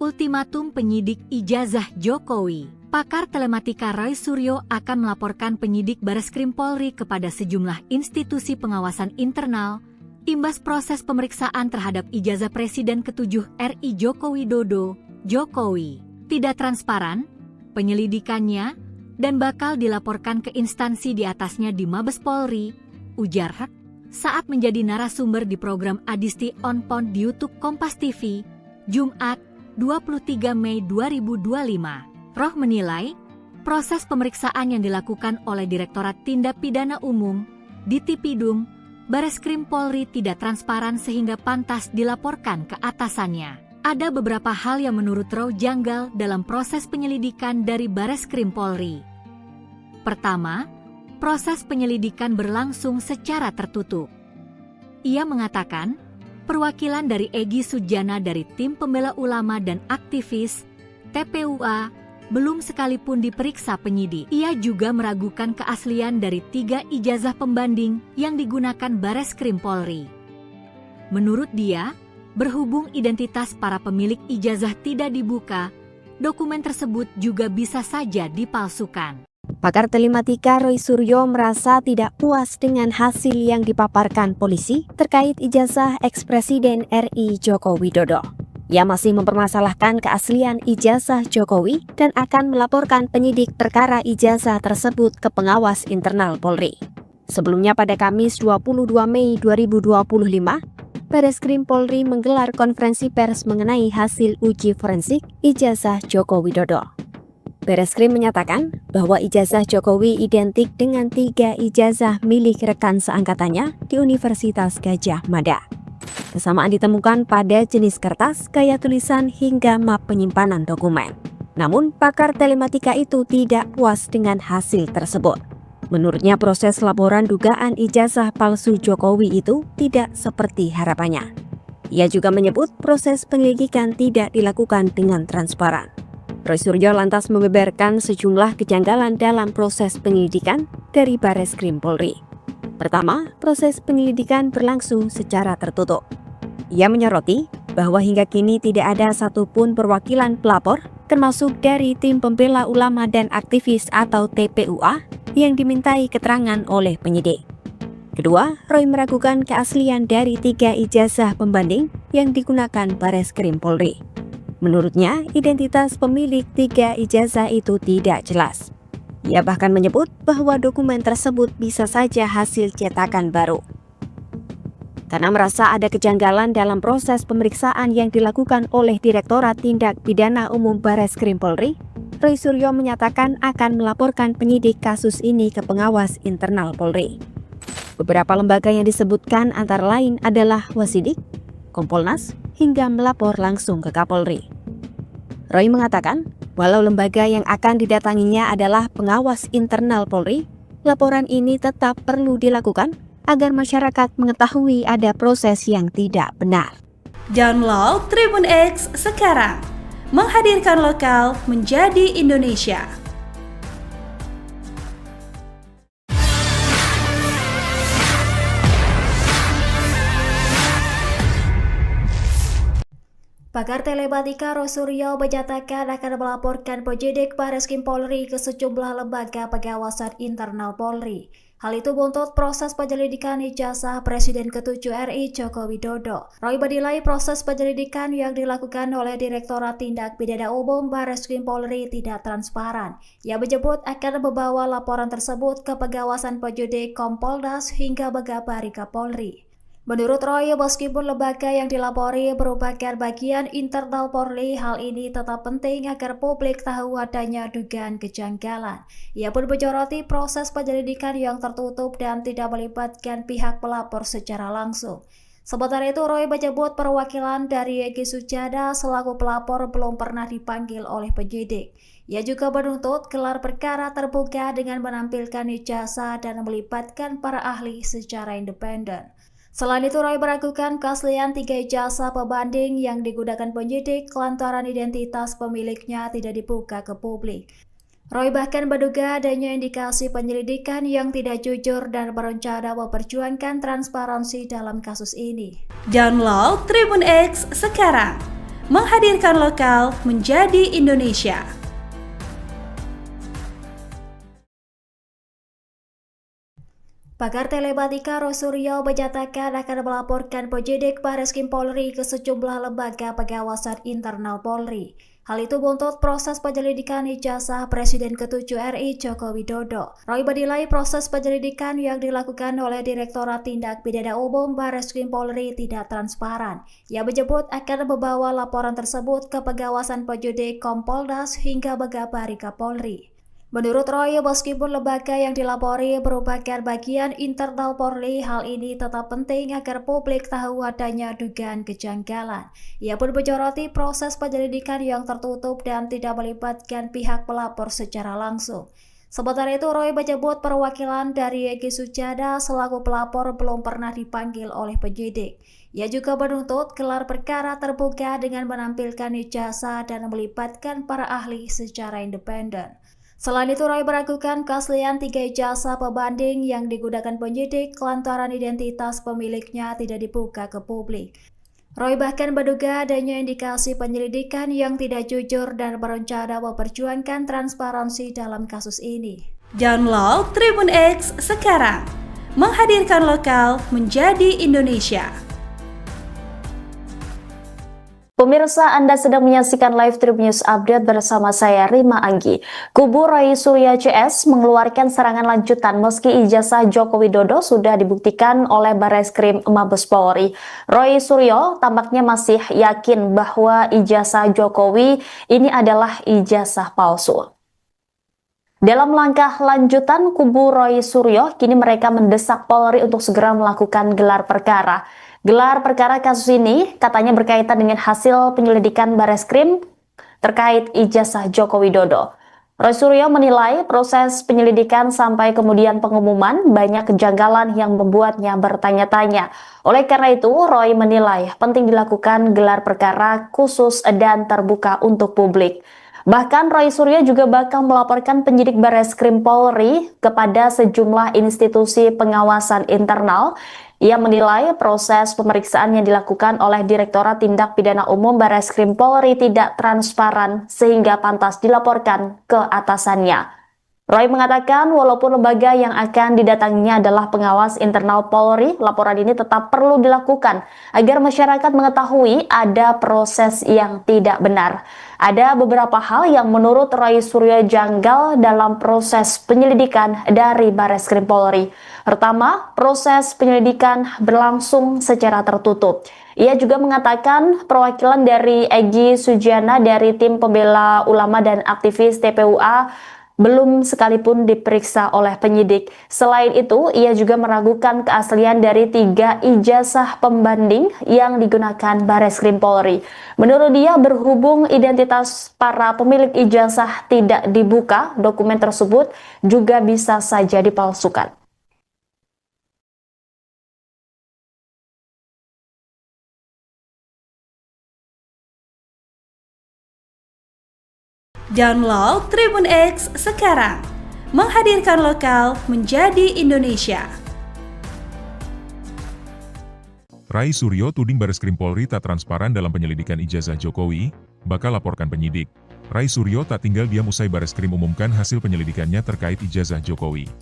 Ultimatum penyidik ijazah Jokowi. Pakar telematika Roy Suryo akan melaporkan penyidik Bareskrim Polri kepada sejumlah institusi pengawasan internal, imbas proses pemeriksaan terhadap ijazah Presiden ke-7 RI Joko Widodo, Jokowi, tidak transparan, penyelidikannya, dan bakal dilaporkan ke instansi di atasnya di Mabes Polri, ujar Hak, saat menjadi narasumber di program Adisti On Point di YouTube Kompas TV, Jumat, 23 Mei 2025. Roh menilai, proses pemeriksaan yang dilakukan oleh Direktorat Tindak Pidana Umum, Ditipidum, Bareskrim Polri tidak transparan sehingga pantas dilaporkan ke atasannya. Ada beberapa hal yang menurut Roh janggal dalam proses penyelidikan dari Bareskrim Polri. Pertama, proses penyelidikan berlangsung secara tertutup. Ia mengatakan, perwakilan dari Egy Sujana dari Tim Pembela Ulama dan Aktivis, TPUA, belum sekalipun diperiksa penyidik. Ia juga meragukan keaslian dari 3 ijazah pembanding yang digunakan Bareskrim Polri. Menurut dia, berhubung identitas para pemilik ijazah tidak dibuka, dokumen tersebut juga bisa saja dipalsukan. Pakar telematika Roy Suryo merasa tidak puas dengan hasil yang dipaparkan polisi terkait ijazah ex-Presiden RI Joko Widodo. Ia masih mempermasalahkan keaslian ijazah Jokowi dan akan melaporkan penyidik perkara ijazah tersebut ke pengawas internal Polri. Sebelumnya pada Kamis 22 Mei 2025, Bareskrim Polri menggelar konferensi pers mengenai hasil uji forensik ijazah Joko Widodo. Bareskrim menyatakan bahwa ijazah Jokowi identik dengan 3 ijazah milik rekan seangkatannya di Universitas Gadjah Mada. Kesamaan ditemukan pada jenis kertas, gaya tulisan, hingga map penyimpanan dokumen. Namun, pakar telematika itu tidak puas dengan hasil tersebut. Menurutnya, proses laporan dugaan ijazah palsu Jokowi itu tidak seperti harapannya. Ia juga menyebut proses penyelidikan tidak dilakukan dengan transparan. Roy Suryo lantas membeberkan sejumlah kejanggalan dalam proses penyelidikan dari Bareskrim Polri. Pertama, proses penyelidikan berlangsung secara tertutup. Ia menyoroti bahwa hingga kini tidak ada satupun perwakilan pelapor, termasuk dari Tim Pembela Ulama dan Aktivis atau TPUA, yang dimintai keterangan oleh penyidik. Kedua, Roy meragukan keaslian dari 3 ijazah pembanding yang digunakan Bareskrim Polri. Menurutnya, identitas pemilik 3 ijazah itu tidak jelas. Ia bahkan menyebut bahwa dokumen tersebut bisa saja hasil cetakan baru. Karena merasa ada kejanggalan dalam proses pemeriksaan yang dilakukan oleh Direktorat Tindak Pidana Umum Bareskrim Polri, Roy Suryo menyatakan akan melaporkan penyidik kasus ini ke pengawas internal Polri. Beberapa lembaga yang disebutkan antara lain adalah Wasidik, Kompolnas, hingga melapor langsung ke Kapolri. Roy mengatakan, walau lembaga yang akan didatanginya adalah pengawas internal Polri, laporan ini tetap perlu dilakukan agar masyarakat mengetahui ada proses yang tidak benar. Download Tribun X sekarang, menghadirkan lokal menjadi Indonesia. Pakar telematika Roy Suryo menyatakan akan melaporkan penyidik Bareskrim Polri ke sejumlah lembaga pengawasan internal Polri. Hal itu buntut proses penyelidikan ijazah Presiden ke-7 RI Joko Widodo. Roy menilai proses penyelidikan yang dilakukan oleh Direktorat Tindak Pidana Umum Bareskrim Polri tidak transparan. Ia menyebut akan membawa laporan tersebut ke pengawasan penyidik Kompolnas hingga mengabari Kapolri. Menurut Roy, meskipun lembaga yang dilapori merupakan bagian internal Polri, hal ini tetap penting agar publik tahu adanya dugaan kejanggalan. Ia pun menyoroti proses penyelidikan yang tertutup dan tidak melibatkan pihak pelapor secara langsung. Sementara itu, Roy menyebut perwakilan dari Egy Sujana selaku pelapor belum pernah dipanggil oleh penyidik. Ia juga menuntut gelar perkara terbuka dengan menampilkan ijazah dan melibatkan para ahli secara independen. Selain itu, Roy meragukan keaslian 3 ijazah pembanding yang digunakan penyidik lantaran identitas pemiliknya tidak dibuka ke publik. Roy bahkan menduga adanya indikasi penyelidikan yang tidak jujur dan berencana memperjuangkan transparansi dalam kasus ini. Download Tribun X sekarang, menghadirkan lokal menjadi Indonesia. Pakar telematika Roy Suryo menyatakan akan melaporkan penyidik Bareskrim Polri ke sejumlah lembaga pengawasan internal Polri. Hal itu buntut proses penyelidikan ijazah Presiden ke-7 RI Joko Widodo. Roy menilai proses penyelidikan yang dilakukan oleh Direktorat Tindak Pidana Umum Bareskrim Polri tidak transparan. Ia menyebut akan membawa laporan tersebut ke pengawasan penyidik Kompolnas hingga mengabari Kapolri. Menurut Roy, meskipun lembaga yang dilapori merupakan bagian internal Polri, hal ini tetap penting agar publik tahu adanya dugaan kejanggalan. Ia pun menyoroti proses penyelidikan yang tertutup dan tidak melibatkan pihak pelapor secara langsung. Sementara itu, Roy menyebut perwakilan dari Egy Sujana selaku pelapor belum pernah dipanggil oleh penyidik. Ia juga menuntut gelar perkara terbuka dengan menampilkan ijazah dan melibatkan para ahli secara independen. Selain itu, Roy meragukan keaslian 3 ijazah pembanding yang digunakan penyidik lantaran identitas pemiliknya tidak dibuka ke publik. Roy bahkan menduga adanya indikasi penyelidikan yang tidak jujur dan berencana memperjuangkan transparansi dalam kasus ini. Download Tribun X sekarang, menghadirkan lokal menjadi Indonesia. Pemirsa, Anda sedang menyaksikan live Tribun News Update bersama saya Rima Anggi. Kubu Roy Suryo CS mengeluarkan serangan lanjutan meski ijazah Joko Widodo sudah dibuktikan oleh Bareskrim Mabes Polri. Roy Suryo tampaknya masih yakin bahwa ijazah Jokowi ini adalah ijazah palsu. Dalam langkah lanjutan, kubu Roy Suryo kini mereka mendesak Polri untuk segera melakukan gelar perkara. Gelar perkara kasus ini katanya berkaitan dengan hasil penyelidikan Bareskrim terkait ijazah Joko Widodo. Roy Suryo menilai proses penyelidikan sampai kemudian pengumuman banyak kejanggalan yang membuatnya bertanya-tanya. Oleh karena itu, Roy menilai penting dilakukan gelar perkara khusus dan terbuka untuk publik. Bahkan Roy Suryo juga bakal melaporkan penyidik Bareskrim Polri kepada sejumlah institusi pengawasan internal. Ia menilai proses pemeriksaan yang dilakukan oleh Direktorat Tindak Pidana Umum Bareskrim Polri tidak transparan sehingga pantas dilaporkan ke atasannya. Roy mengatakan walaupun lembaga yang akan didatanginya adalah pengawas internal Polri, laporan ini tetap perlu dilakukan agar masyarakat mengetahui ada proses yang tidak benar. Ada beberapa hal yang menurut Roy Suryo janggal dalam proses penyelidikan dari Bareskrim Polri. Pertama, proses penyelidikan berlangsung secara tertutup. Ia juga mengatakan perwakilan dari Egy Sujana dari tim pembela ulama dan aktivis TPUA belum sekalipun diperiksa oleh penyidik. Selain itu, ia juga meragukan keaslian dari 3 ijazah pembanding yang digunakan Bareskrim Polri. Menurut dia, berhubung identitas para pemilik ijazah tidak dibuka, dokumen tersebut juga bisa saja dipalsukan. Download Tribun X sekarang, menghadirkan lokal menjadi Indonesia. Roy Suryo tuding Bareskrim Polri tak transparan dalam penyelidikan ijazah Jokowi, bakal laporkan penyidik. Roy Suryo tak tinggal diam usai Bareskrim umumkan hasil penyelidikannya terkait ijazah Jokowi.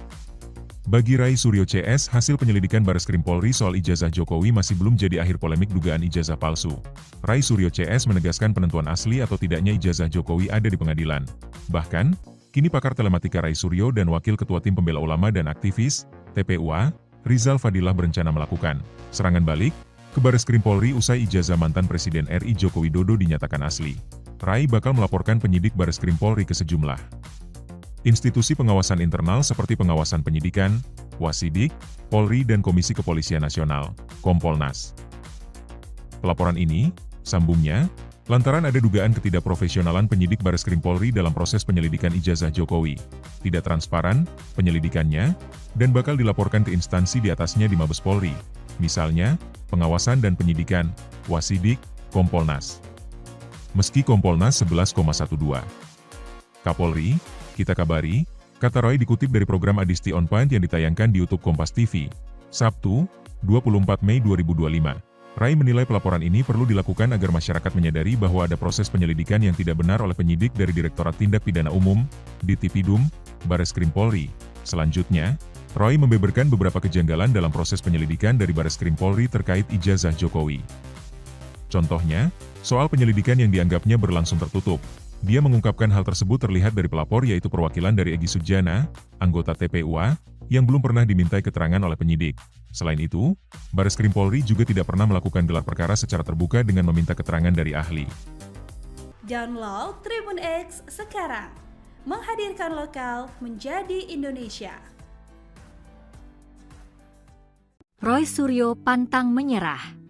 Bagi Roy Suryo CS, hasil penyelidikan Bareskrim Polri soal ijazah Jokowi masih belum jadi akhir polemik dugaan ijazah palsu. Roy Suryo CS menegaskan penentuan asli atau tidaknya ijazah Jokowi ada di pengadilan. Bahkan, kini pakar telematika Roy Suryo dan Wakil Ketua Tim Pembela Ulama dan Aktivis, TPUA, Rizal Fadilah berencana melakukan serangan balik ke Bareskrim Polri usai ijazah mantan Presiden RI Joko Widodo dinyatakan asli. Roy bakal melaporkan penyidik Bareskrim Polri ke sejumlah institusi pengawasan internal seperti pengawasan penyidikan, Wasidik, Polri dan Komisi Kepolisian Nasional, Kompolnas. Pelaporan ini, sambungnya, lantaran ada dugaan ketidakprofesionalan penyidik Bareskrim Polri dalam proses penyelidikan ijazah Jokowi, tidak transparan penyelidikannya, dan bakal dilaporkan ke instansi di atasnya di Mabes Polri, misalnya, pengawasan dan penyidikan, Wasidik, Kompolnas. Meski Kompolnas 11,12. Kapolri, kita kabari, kata Roy dikutip dari program Adisti On Point yang ditayangkan di YouTube Kompas TV, Sabtu, 24 Mei 2025. Roy menilai pelaporan ini perlu dilakukan agar masyarakat menyadari bahwa ada proses penyelidikan yang tidak benar oleh penyidik dari Direktorat Tindak Pidana Umum, Ditipidum, Bareskrim Polri. Selanjutnya, Roy membeberkan beberapa kejanggalan dalam proses penyelidikan dari Bareskrim Polri terkait ijazah Jokowi. Contohnya, soal penyelidikan yang dianggapnya berlangsung tertutup. Dia mengungkapkan hal tersebut terlihat dari pelapor yaitu perwakilan dari Egy Sujana, anggota TPUA, yang belum pernah dimintai keterangan oleh penyidik. Selain itu, Bareskrim Polri juga tidak pernah melakukan gelar perkara secara terbuka dengan meminta keterangan dari ahli. Download Tribun X sekarang, menghadirkan lokal menjadi Indonesia. Roy Suryo pantang menyerah.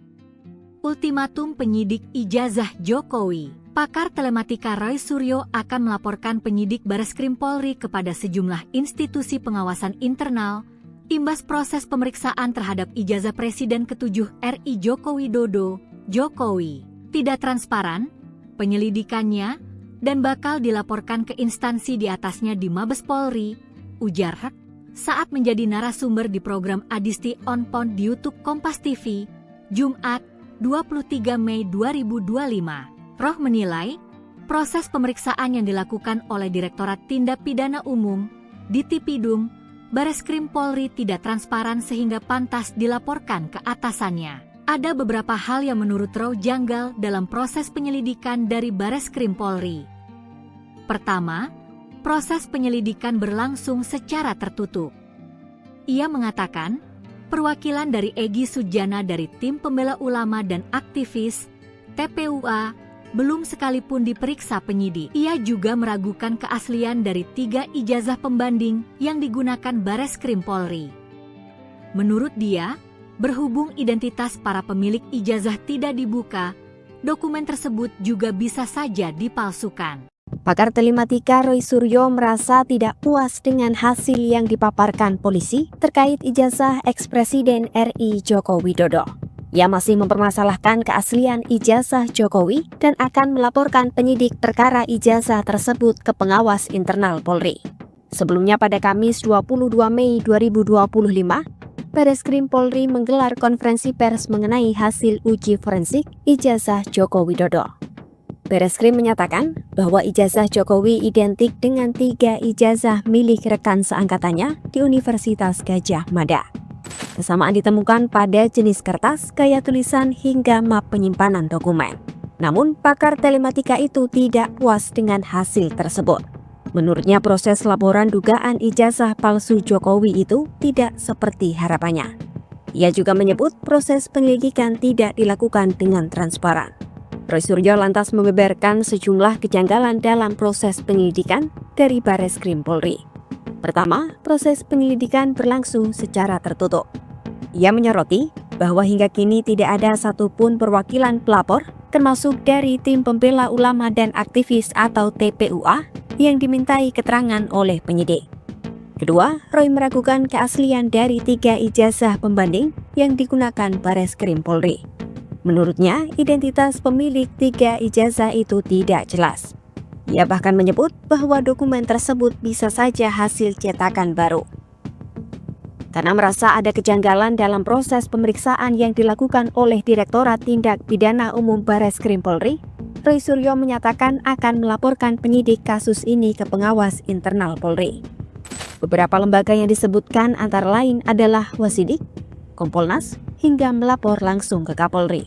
Ultimatum penyidik ijazah Jokowi. Pakar telematika Roy Suryo akan melaporkan penyidik Bareskrim Polri kepada sejumlah institusi pengawasan internal imbas proses pemeriksaan terhadap ijazah Presiden ke-7 RI Joko Widodo. Jokowi tidak transparan penyelidikannya dan bakal dilaporkan ke instansi di atasnya di Mabes Polri, ujar Hek saat menjadi narasumber di program Adisti On Point di YouTube Kompas TV, Jumat 23 Mei 2025. Roh menilai, proses pemeriksaan yang dilakukan oleh Direktorat Tindak Pidana Umum, Ditipidum, Bareskrim Polri tidak transparan sehingga pantas dilaporkan ke atasannya. Ada beberapa hal yang menurut Roh janggal dalam proses penyelidikan dari Bareskrim Polri. Pertama, proses penyelidikan berlangsung secara tertutup. Ia mengatakan, perwakilan dari Egy Sujana dari Tim Pembela Ulama dan Aktivis, TPUA, belum sekalipun diperiksa penyidik. Ia juga meragukan keaslian dari 3 ijazah pembanding yang digunakan Bareskrim Polri. Menurut dia, berhubung identitas para pemilik ijazah tidak dibuka, dokumen tersebut juga bisa saja dipalsukan. Pakar telematika Roy Suryo merasa tidak puas dengan hasil yang dipaparkan polisi terkait ijazah ex-Presiden RI Joko Widodo. Ia masih mempermasalahkan keaslian ijazah Jokowi dan akan melaporkan penyidik perkara ijazah tersebut ke pengawas internal Polri. Sebelumnya pada Kamis 22 Mei 2025, Bareskrim Polri menggelar konferensi pers mengenai hasil uji forensik ijazah Joko Widodo. Bareskrim menyatakan bahwa ijazah Jokowi identik dengan 3 ijazah milik rekan seangkatannya di Universitas Gadjah Mada. Kesamaan ditemukan pada jenis kertas, gaya tulisan, hingga map penyimpanan dokumen. Namun, pakar telematika itu tidak puas dengan hasil tersebut. Menurutnya, proses laporan dugaan ijazah palsu Jokowi itu tidak seperti harapannya. Ia juga menyebut proses penyelidikan tidak dilakukan dengan transparan. Roy Suryo lantas membeberkan sejumlah kejanggalan dalam proses penyelidikan dari Bareskrim Polri. Pertama, proses penyelidikan berlangsung secara tertutup. Ia menyoroti bahwa hingga kini tidak ada satupun perwakilan pelapor, termasuk dari Tim Pembela Ulama dan Aktivis atau TPUA, yang dimintai keterangan oleh penyidik. Kedua, Roy meragukan keaslian dari 3 ijazah pembanding yang digunakan Bareskrim Polri. Menurutnya, identitas pemilik 3 ijazah itu tidak jelas. Ia bahkan menyebut bahwa dokumen tersebut bisa saja hasil cetakan baru. Karena merasa ada kejanggalan dalam proses pemeriksaan yang dilakukan oleh Direktorat Tindak Pidana Umum Bareskrim Polri, Roy Suryo menyatakan akan melaporkan penyidik kasus ini ke pengawas internal Polri. Beberapa lembaga yang disebutkan antara lain adalah Wasidik, Kompolnas, hingga melapor langsung ke Kapolri.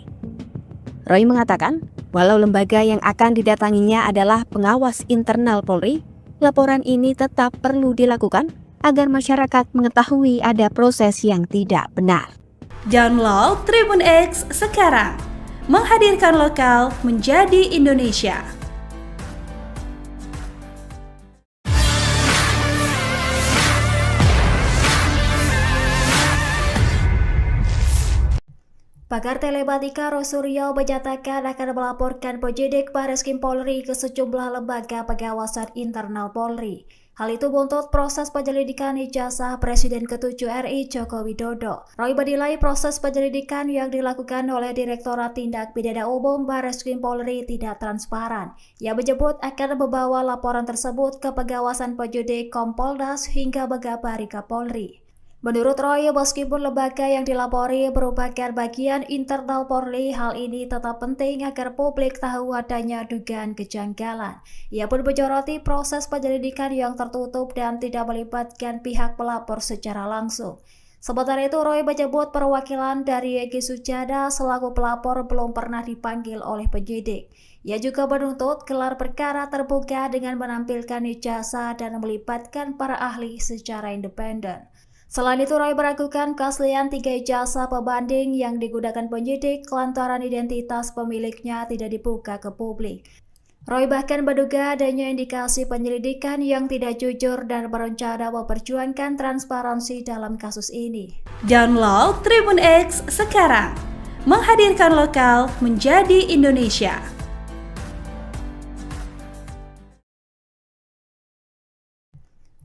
Roy mengatakan, walau lembaga yang akan didatanginya adalah pengawas internal Polri, laporan ini tetap perlu dilakukan agar masyarakat mengetahui ada proses yang tidak benar. Download Tribun X sekarang, menghadirkan lokal menjadi Indonesia. Pakar telematika Roy Suryo menyatakan akan melaporkan penyidik Bareskrim Polri ke sejumlah lembaga pengawasan internal Polri. Hal itu buntut proses penyelidikan ijazah Presiden ke-7 RI Joko Widodo. Roy menilai proses penyelidikan yang dilakukan oleh Direktorat Tindak Pidana Umum Bareskrim Polri tidak transparan. Ia menyebut akan membawa laporan tersebut ke pengawasan penyidik Kompolnas hingga mengabari Kapolri. Menurut Roy, meskipun lembaga yang dilapori merupakan bagian internal Polri, hal ini tetap penting agar publik tahu adanya dugaan kejanggalan. Ia pun menyoroti proses penyelidikan yang tertutup dan tidak melibatkan pihak pelapor secara langsung. Sementara itu, Roy menyebut perwakilan dari Egy Sujana selaku pelapor belum pernah dipanggil oleh penyidik. Ia juga menuntut gelar perkara terbuka dengan menampilkan ijazah dan melibatkan para ahli secara independen. Selain itu, Roy meragukan keaslian 3 ijazah pembanding yang digunakan penyidik lantaran identitas pemiliknya tidak dibuka ke publik. Roy bahkan menduga adanya indikasi penyelidikan yang tidak jujur dan berencana memperjuangkan transparansi dalam kasus ini. Download Tribun X sekarang, menghadirkan lokal menjadi Indonesia.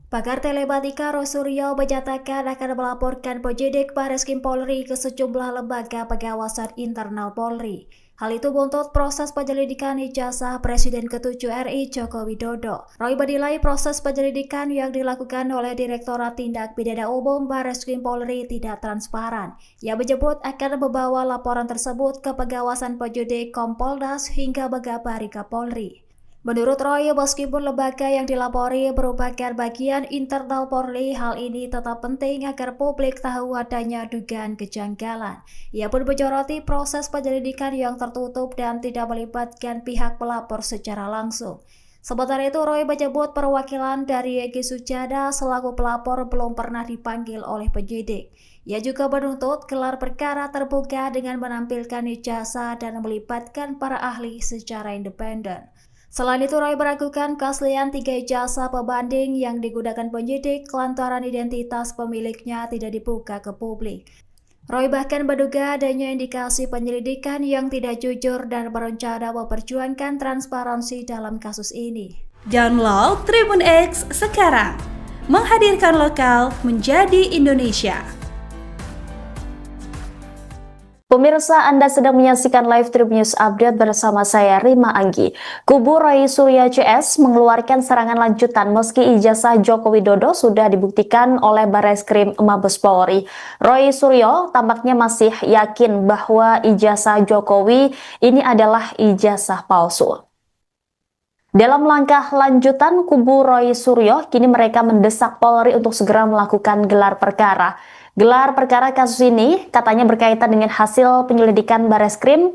Pakar telematika Roy Suryo menyatakan akan melaporkan penyidik Bareskrim Polri ke sejumlah lembaga pengawasan internal Polri. Hal itu buntut proses penyelidikan ijazah Presiden ke-7 RI Joko Widodo. Roy menilai proses penyelidikan yang dilakukan oleh Direktorat Tindak Pidana Umum Bareskrim Polri tidak transparan. Ia menyebut akan membawa laporan tersebut ke pengawasan penyidik Kompolnas hingga mengabari Kapolri. Menurut Roy, meskipun lembaga yang dilapori merupakan bagian internal Polri, hal ini tetap penting agar publik tahu adanya dugaan kejanggalan. Ia pun menyoroti proses penyelidikan yang tertutup dan tidak melibatkan pihak pelapor secara langsung. Sementara itu, Roy menyebut perwakilan dari Egy Sujana selaku pelapor belum pernah dipanggil oleh penyidik. Ia juga menuntut gelar perkara terbuka dengan menampilkan ijazah dan melibatkan para ahli secara independen. Selain itu, Roy meragukan keaslian 3 ijazah pembanding yang digunakan penyidik lantaran identitas pemiliknya tidak dibuka ke publik. Roy bahkan menduga adanya indikasi penyelidikan yang tidak jujur dan berencana memperjuangkan transparansi dalam kasus ini. Download Tribun X sekarang, menghadirkan lokal menjadi Indonesia. Pemirsa, Anda sedang menyaksikan live Tribun News Update bersama saya Rima Anggi. Kubu Roy Suryo CS mengeluarkan serangan lanjutan meski ijazah Joko Widodo sudah dibuktikan oleh Bareskrim Mabes Polri. Roy Suryo tampaknya masih yakin bahwa ijazah Jokowi ini adalah ijazah palsu. Dalam langkah lanjutan, kubu Roy Suryo kini mereka mendesak Polri untuk segera melakukan gelar perkara. Gelar perkara kasus ini katanya berkaitan dengan hasil penyelidikan Bareskrim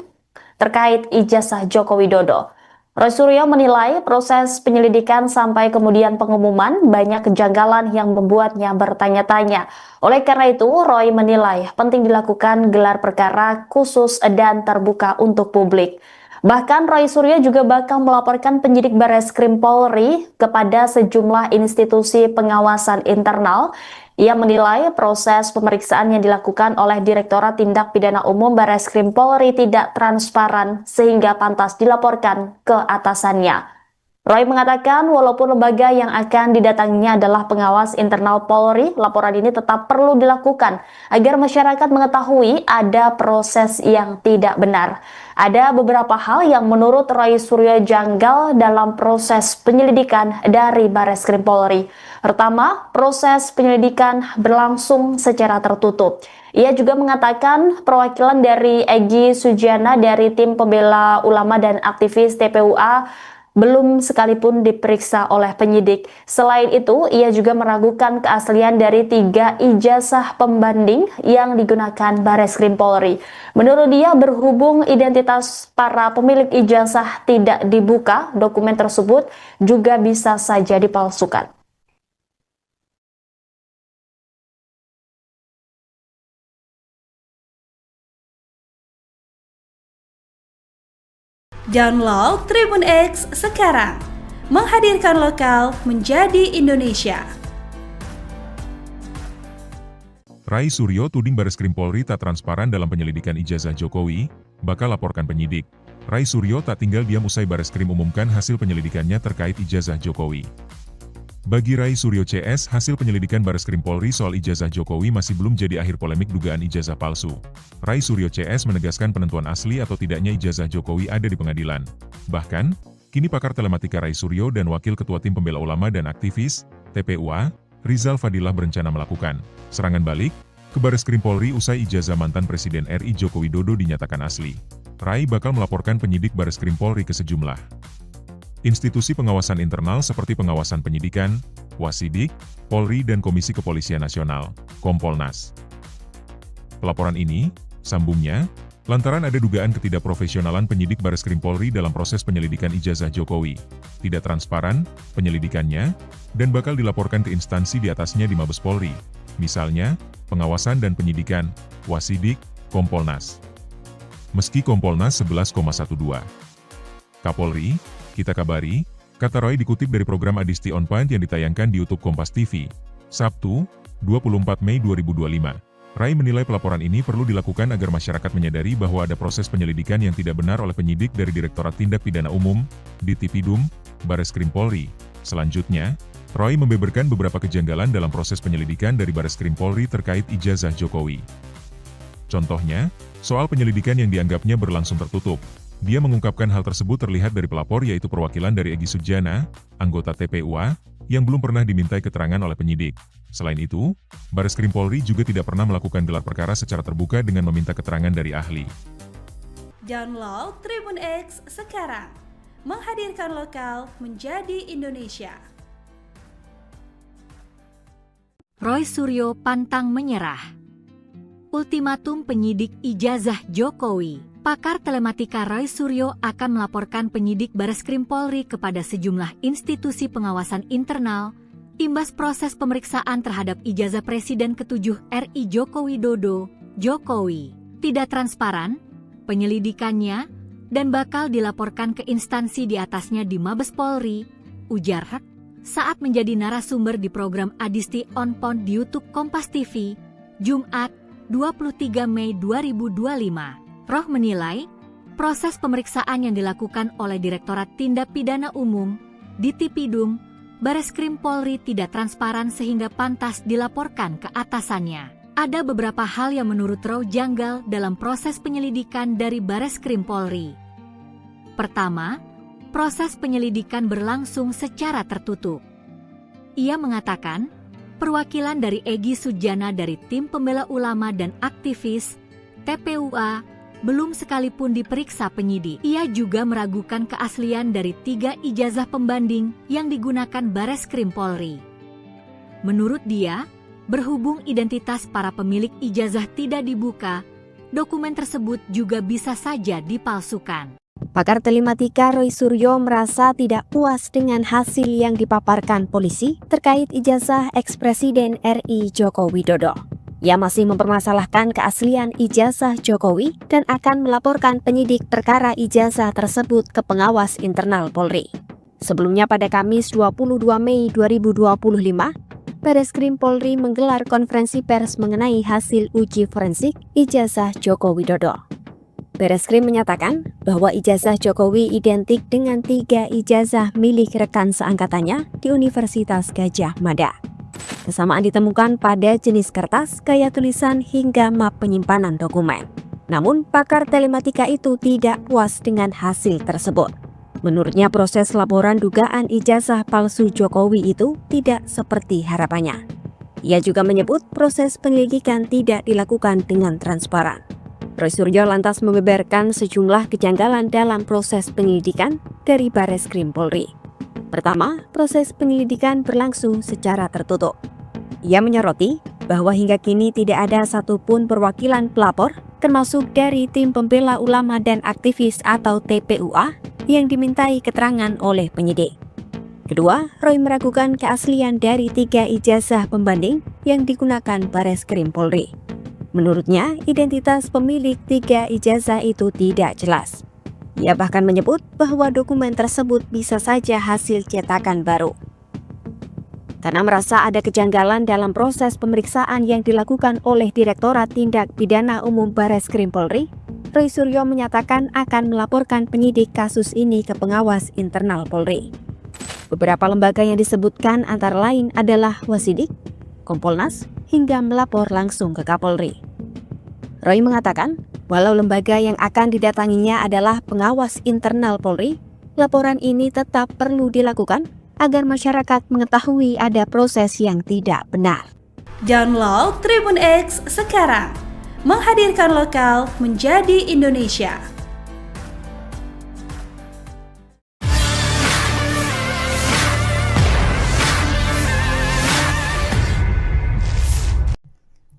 terkait ijazah Joko Widodo. Roy Suryo menilai proses penyelidikan sampai kemudian pengumuman banyak kejanggalan yang membuatnya bertanya-tanya. Oleh karena itu, Roy menilai penting dilakukan gelar perkara khusus dan terbuka untuk publik. Bahkan Roy Suryo juga bakal melaporkan penyidik Bareskrim Polri kepada sejumlah institusi pengawasan internal. Ia menilai proses pemeriksaan yang dilakukan oleh Direktorat Tindak Pidana Umum Bareskrim Polri tidak transparan sehingga pantas dilaporkan ke atasannya. Roy mengatakan walaupun lembaga yang akan didatanginya adalah pengawas internal Polri, laporan ini tetap perlu dilakukan agar masyarakat mengetahui ada proses yang tidak benar. Ada beberapa hal yang menurut Roy Suryo janggal dalam proses penyelidikan dari Bareskrim Polri. Pertama, proses penyelidikan berlangsung secara tertutup. Ia juga mengatakan perwakilan dari Egy Sujana dari tim pembela ulama dan aktivis TPUA belum sekalipun diperiksa oleh penyidik. Selain itu, ia juga meragukan keaslian dari 3 ijazah pembanding yang digunakan Bareskrim Polri. Menurut dia, berhubung identitas para pemilik ijazah tidak dibuka, dokumen tersebut juga bisa saja dipalsukan. Download Tribun X sekarang, menghadirkan lokal menjadi Indonesia. Roy Suryo tuding Bareskrim Polri tak transparan dalam penyelidikan ijazah Jokowi, bakal laporkan penyidik. Roy Suryo tak tinggal diam usai Bareskrim umumkan hasil penyelidikannya terkait ijazah Jokowi. Bagi Roy Suryo CS, hasil penyelidikan Bareskrim Polri soal ijazah Jokowi masih belum jadi akhir polemik dugaan ijazah palsu. Roy Suryo CS menegaskan penentuan asli atau tidaknya ijazah Jokowi ada di pengadilan. Bahkan, kini pakar telematika Roy Suryo dan Wakil Ketua Tim Pembela Ulama dan Aktivis, TPUA, Rizal Fadilah berencana melakukan serangan balik ke Bareskrim Polri usai ijazah mantan Presiden RI Joko Widodo dinyatakan asli. Rai bakal melaporkan penyidik Bareskrim Polri ke sejumlah institusi pengawasan internal seperti pengawasan penyidikan, Wasidik, Polri dan Komisi Kepolisian Nasional, Kompolnas. Pelaporan ini, sambungnya, lantaran ada dugaan ketidakprofesionalan penyidik Bareskrim Polri dalam proses penyelidikan ijazah Jokowi, tidak transparan penyelidikannya, dan bakal dilaporkan ke instansi di atasnya di Mabes Polri, misalnya, pengawasan dan penyidikan, Wasidik, Kompolnas. Meski Kompolnas 11,12. Kapolri, kita kabari, kata Roy dikutip dari program Adisti On Point yang ditayangkan di YouTube Kompas TV, Sabtu, 24 Mei 2025. Rai menilai pelaporan ini perlu dilakukan agar masyarakat menyadari bahwa ada proses penyelidikan yang tidak benar oleh penyidik dari Direktorat Tindak Pidana Umum, Ditipidum, Bareskrim Polri. Selanjutnya, Roy membeberkan beberapa kejanggalan dalam proses penyelidikan dari Bareskrim Polri terkait ijazah Jokowi. Contohnya, soal penyelidikan yang dianggapnya berlangsung tertutup. Dia mengungkapkan hal tersebut terlihat dari pelapor yaitu perwakilan dari Egy Sujana, anggota TPUA, yang belum pernah dimintai keterangan oleh penyidik. Selain itu, Bareskrim Polri juga tidak pernah melakukan gelar perkara secara terbuka dengan meminta keterangan dari ahli. Download Tribun X sekarang, menghadirkan lokal menjadi Indonesia. Roy Suryo pantang menyerah. Ultimatum penyidik ijazah Jokowi. Pakar telematika Roy Suryo akan melaporkan penyidik Bareskrim Polri kepada sejumlah institusi pengawasan internal, imbas proses pemeriksaan terhadap ijazah Presiden ke-7 RI Joko Widodo, Jokowi. Tidak transparan, penyelidikannya, dan bakal dilaporkan ke instansi di atasnya di Mabes Polri, ujar Hak, saat menjadi narasumber di program Adisti On Point di YouTube Kompas TV, Jumat, 23 Mei 2025. Roh menilai, proses pemeriksaan yang dilakukan oleh Direktorat Tindak Pidana Umum, Ditipidum, Bareskrim Polri tidak transparan sehingga pantas dilaporkan ke atasannya. Ada beberapa hal yang menurut Roh janggal dalam proses penyelidikan dari Bareskrim Polri. Pertama, proses penyelidikan berlangsung secara tertutup. Ia mengatakan, perwakilan dari Egy Sujana dari Tim Pembela Ulama dan Aktivis, TPUA, belum sekalipun diperiksa penyidik. Ia juga meragukan keaslian dari 3 ijazah pembanding yang digunakan Bareskrim Polri. Menurut dia, berhubung identitas para pemilik ijazah tidak dibuka, dokumen tersebut juga bisa saja dipalsukan. Pakar telematika Roy Suryo merasa tidak puas dengan hasil yang dipaparkan polisi terkait ijazah ex-Presiden RI Joko Widodo. Ia masih mempermasalahkan keaslian ijazah Jokowi dan akan melaporkan penyidik perkara ijazah tersebut ke pengawas internal Polri. Sebelumnya pada Kamis 22 Mei 2025, Bareskrim Polri menggelar konferensi pers mengenai hasil uji forensik ijazah Joko Widodo. Bareskrim menyatakan bahwa ijazah Jokowi identik dengan 3 ijazah milik rekan seangkatannya di Universitas Gadjah Mada. Kesamaan ditemukan pada jenis kertas, gaya tulisan, hingga map penyimpanan dokumen. Namun, pakar telematika itu tidak puas dengan hasil tersebut. Menurutnya, proses laporan dugaan ijazah palsu Jokowi itu tidak seperti harapannya. Ia juga menyebut proses penyelidikan tidak dilakukan dengan transparan. Roy Suryo lantas membeberkan sejumlah kejanggalan dalam proses penyelidikan dari Bareskrim Polri. Pertama, proses penyelidikan berlangsung secara tertutup. Ia menyoroti bahwa hingga kini tidak ada satupun perwakilan pelapor, termasuk dari Tim Pembela Ulama dan Aktivis atau TPUA, yang dimintai keterangan oleh penyidik. Kedua, Roy meragukan keaslian dari 3 ijazah pembanding yang digunakan Bareskrim Polri. Menurutnya, identitas pemilik 3 ijazah itu tidak jelas. Ia bahkan menyebut bahwa dokumen tersebut bisa saja hasil cetakan baru. Karena merasa ada kejanggalan dalam proses pemeriksaan yang dilakukan oleh Direktorat Tindak Pidana Umum Bareskrim Polri, Roy Suryo menyatakan akan melaporkan penyidik kasus ini ke pengawas internal Polri. Beberapa lembaga yang disebutkan antara lain adalah Wasidik, Kompolnas, hingga melapor langsung ke Kapolri. Roy mengatakan, walau lembaga yang akan didatanginya adalah pengawas internal Polri, laporan ini tetap perlu dilakukan agar masyarakat mengetahui ada proses yang tidak benar. Download Tribun X sekarang, menghadirkan lokal menjadi Indonesia.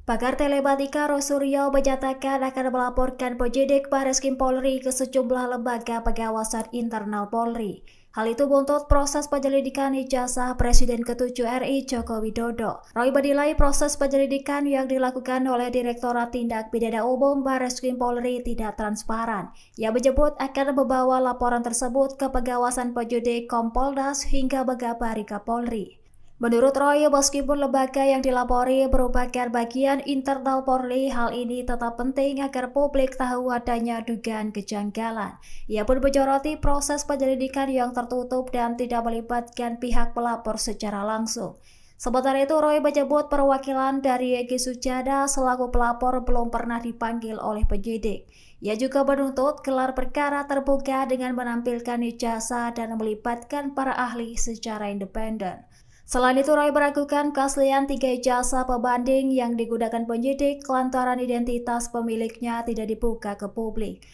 Pakar telematika Roy Suryo menyatakan akan melaporkan penyidik Bareskrim Polri ke sejumlah lembaga pengawasan internal Polri. Hal itu buntut proses penyelidikan ijazah Presiden ke-7 RI Joko Widodo. Roy menilai proses penyelidikan yang dilakukan oleh Direktorat Tindak Pidana Umum Bareskrim Polri tidak transparan. Ia menyebut akan membawa laporan tersebut ke pengawasan penyidik Kompolnas hingga Megabari Kapolri. Menurut Roy, meskipun lembaga yang dilapori merupakan bagian internal Polri, hal ini tetap penting agar publik tahu adanya dugaan kejanggalan. Ia pun menyoroti proses penyelidikan yang tertutup dan tidak melibatkan pihak pelapor secara langsung. Sementara itu, Roy menyebut perwakilan dari Egy Sujana selaku pelapor belum pernah dipanggil oleh penyidik. Ia juga menuntut gelar perkara terbuka dengan menampilkan ijazah dan melibatkan para ahli secara independen. Selain itu, Roy meragukan keaslian 3 ijazah pembanding yang digunakan penyidik lantaran identitas pemiliknya tidak dibuka ke publik.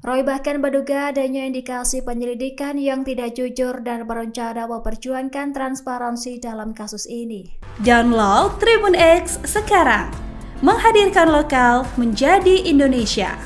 Roy bahkan menduga adanya indikasi penyelidikan yang tidak jujur dan berencana memperjuangkan transparansi dalam kasus ini. Download Tribun X sekarang, menghadirkan lokal menjadi Indonesia.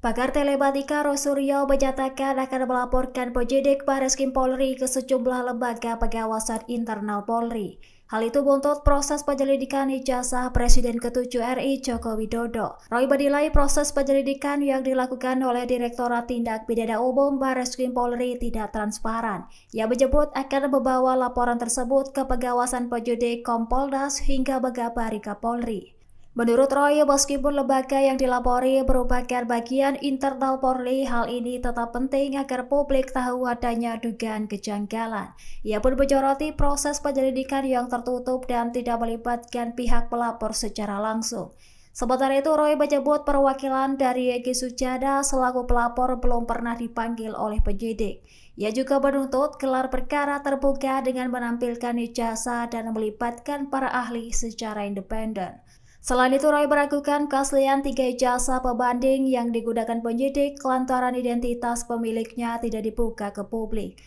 Pakar telematika Roy Suryo menyatakan akan melaporkan penyidik Bareskrim Polri ke sejumlah lembaga pengawasan internal Polri. Hal itu buntut proses penyelidikan ijazah Presiden ke-7 RI Joko Widodo. Roy menilai proses penyelidikan yang dilakukan oleh Direktorat Tindak Pidana Umum Bareskrim Polri tidak transparan. Ia menyebut akan membawa laporan tersebut ke pengawasan penyidik Kompolnas hingga Megabari Kapolri. Menurut Roy, meskipun lembaga yang dilapori merupakan bagian internal Polri, hal ini tetap penting agar publik tahu adanya dugaan kejanggalan. Ia pun menyoroti proses penyelidikan yang tertutup dan tidak melibatkan pihak pelapor secara langsung. Sementara itu, Roy menyebut perwakilan dari Egy Sujana selaku pelapor belum pernah dipanggil oleh penyidik. Ia juga menuntut gelar perkara terbuka dengan menampilkan ijazah dan melibatkan para ahli secara independen. Selain itu, Roy meragukan keaslian 3 ijazah pembanding yang digunakan penyidik lantaran identitas pemiliknya tidak dibuka ke publik.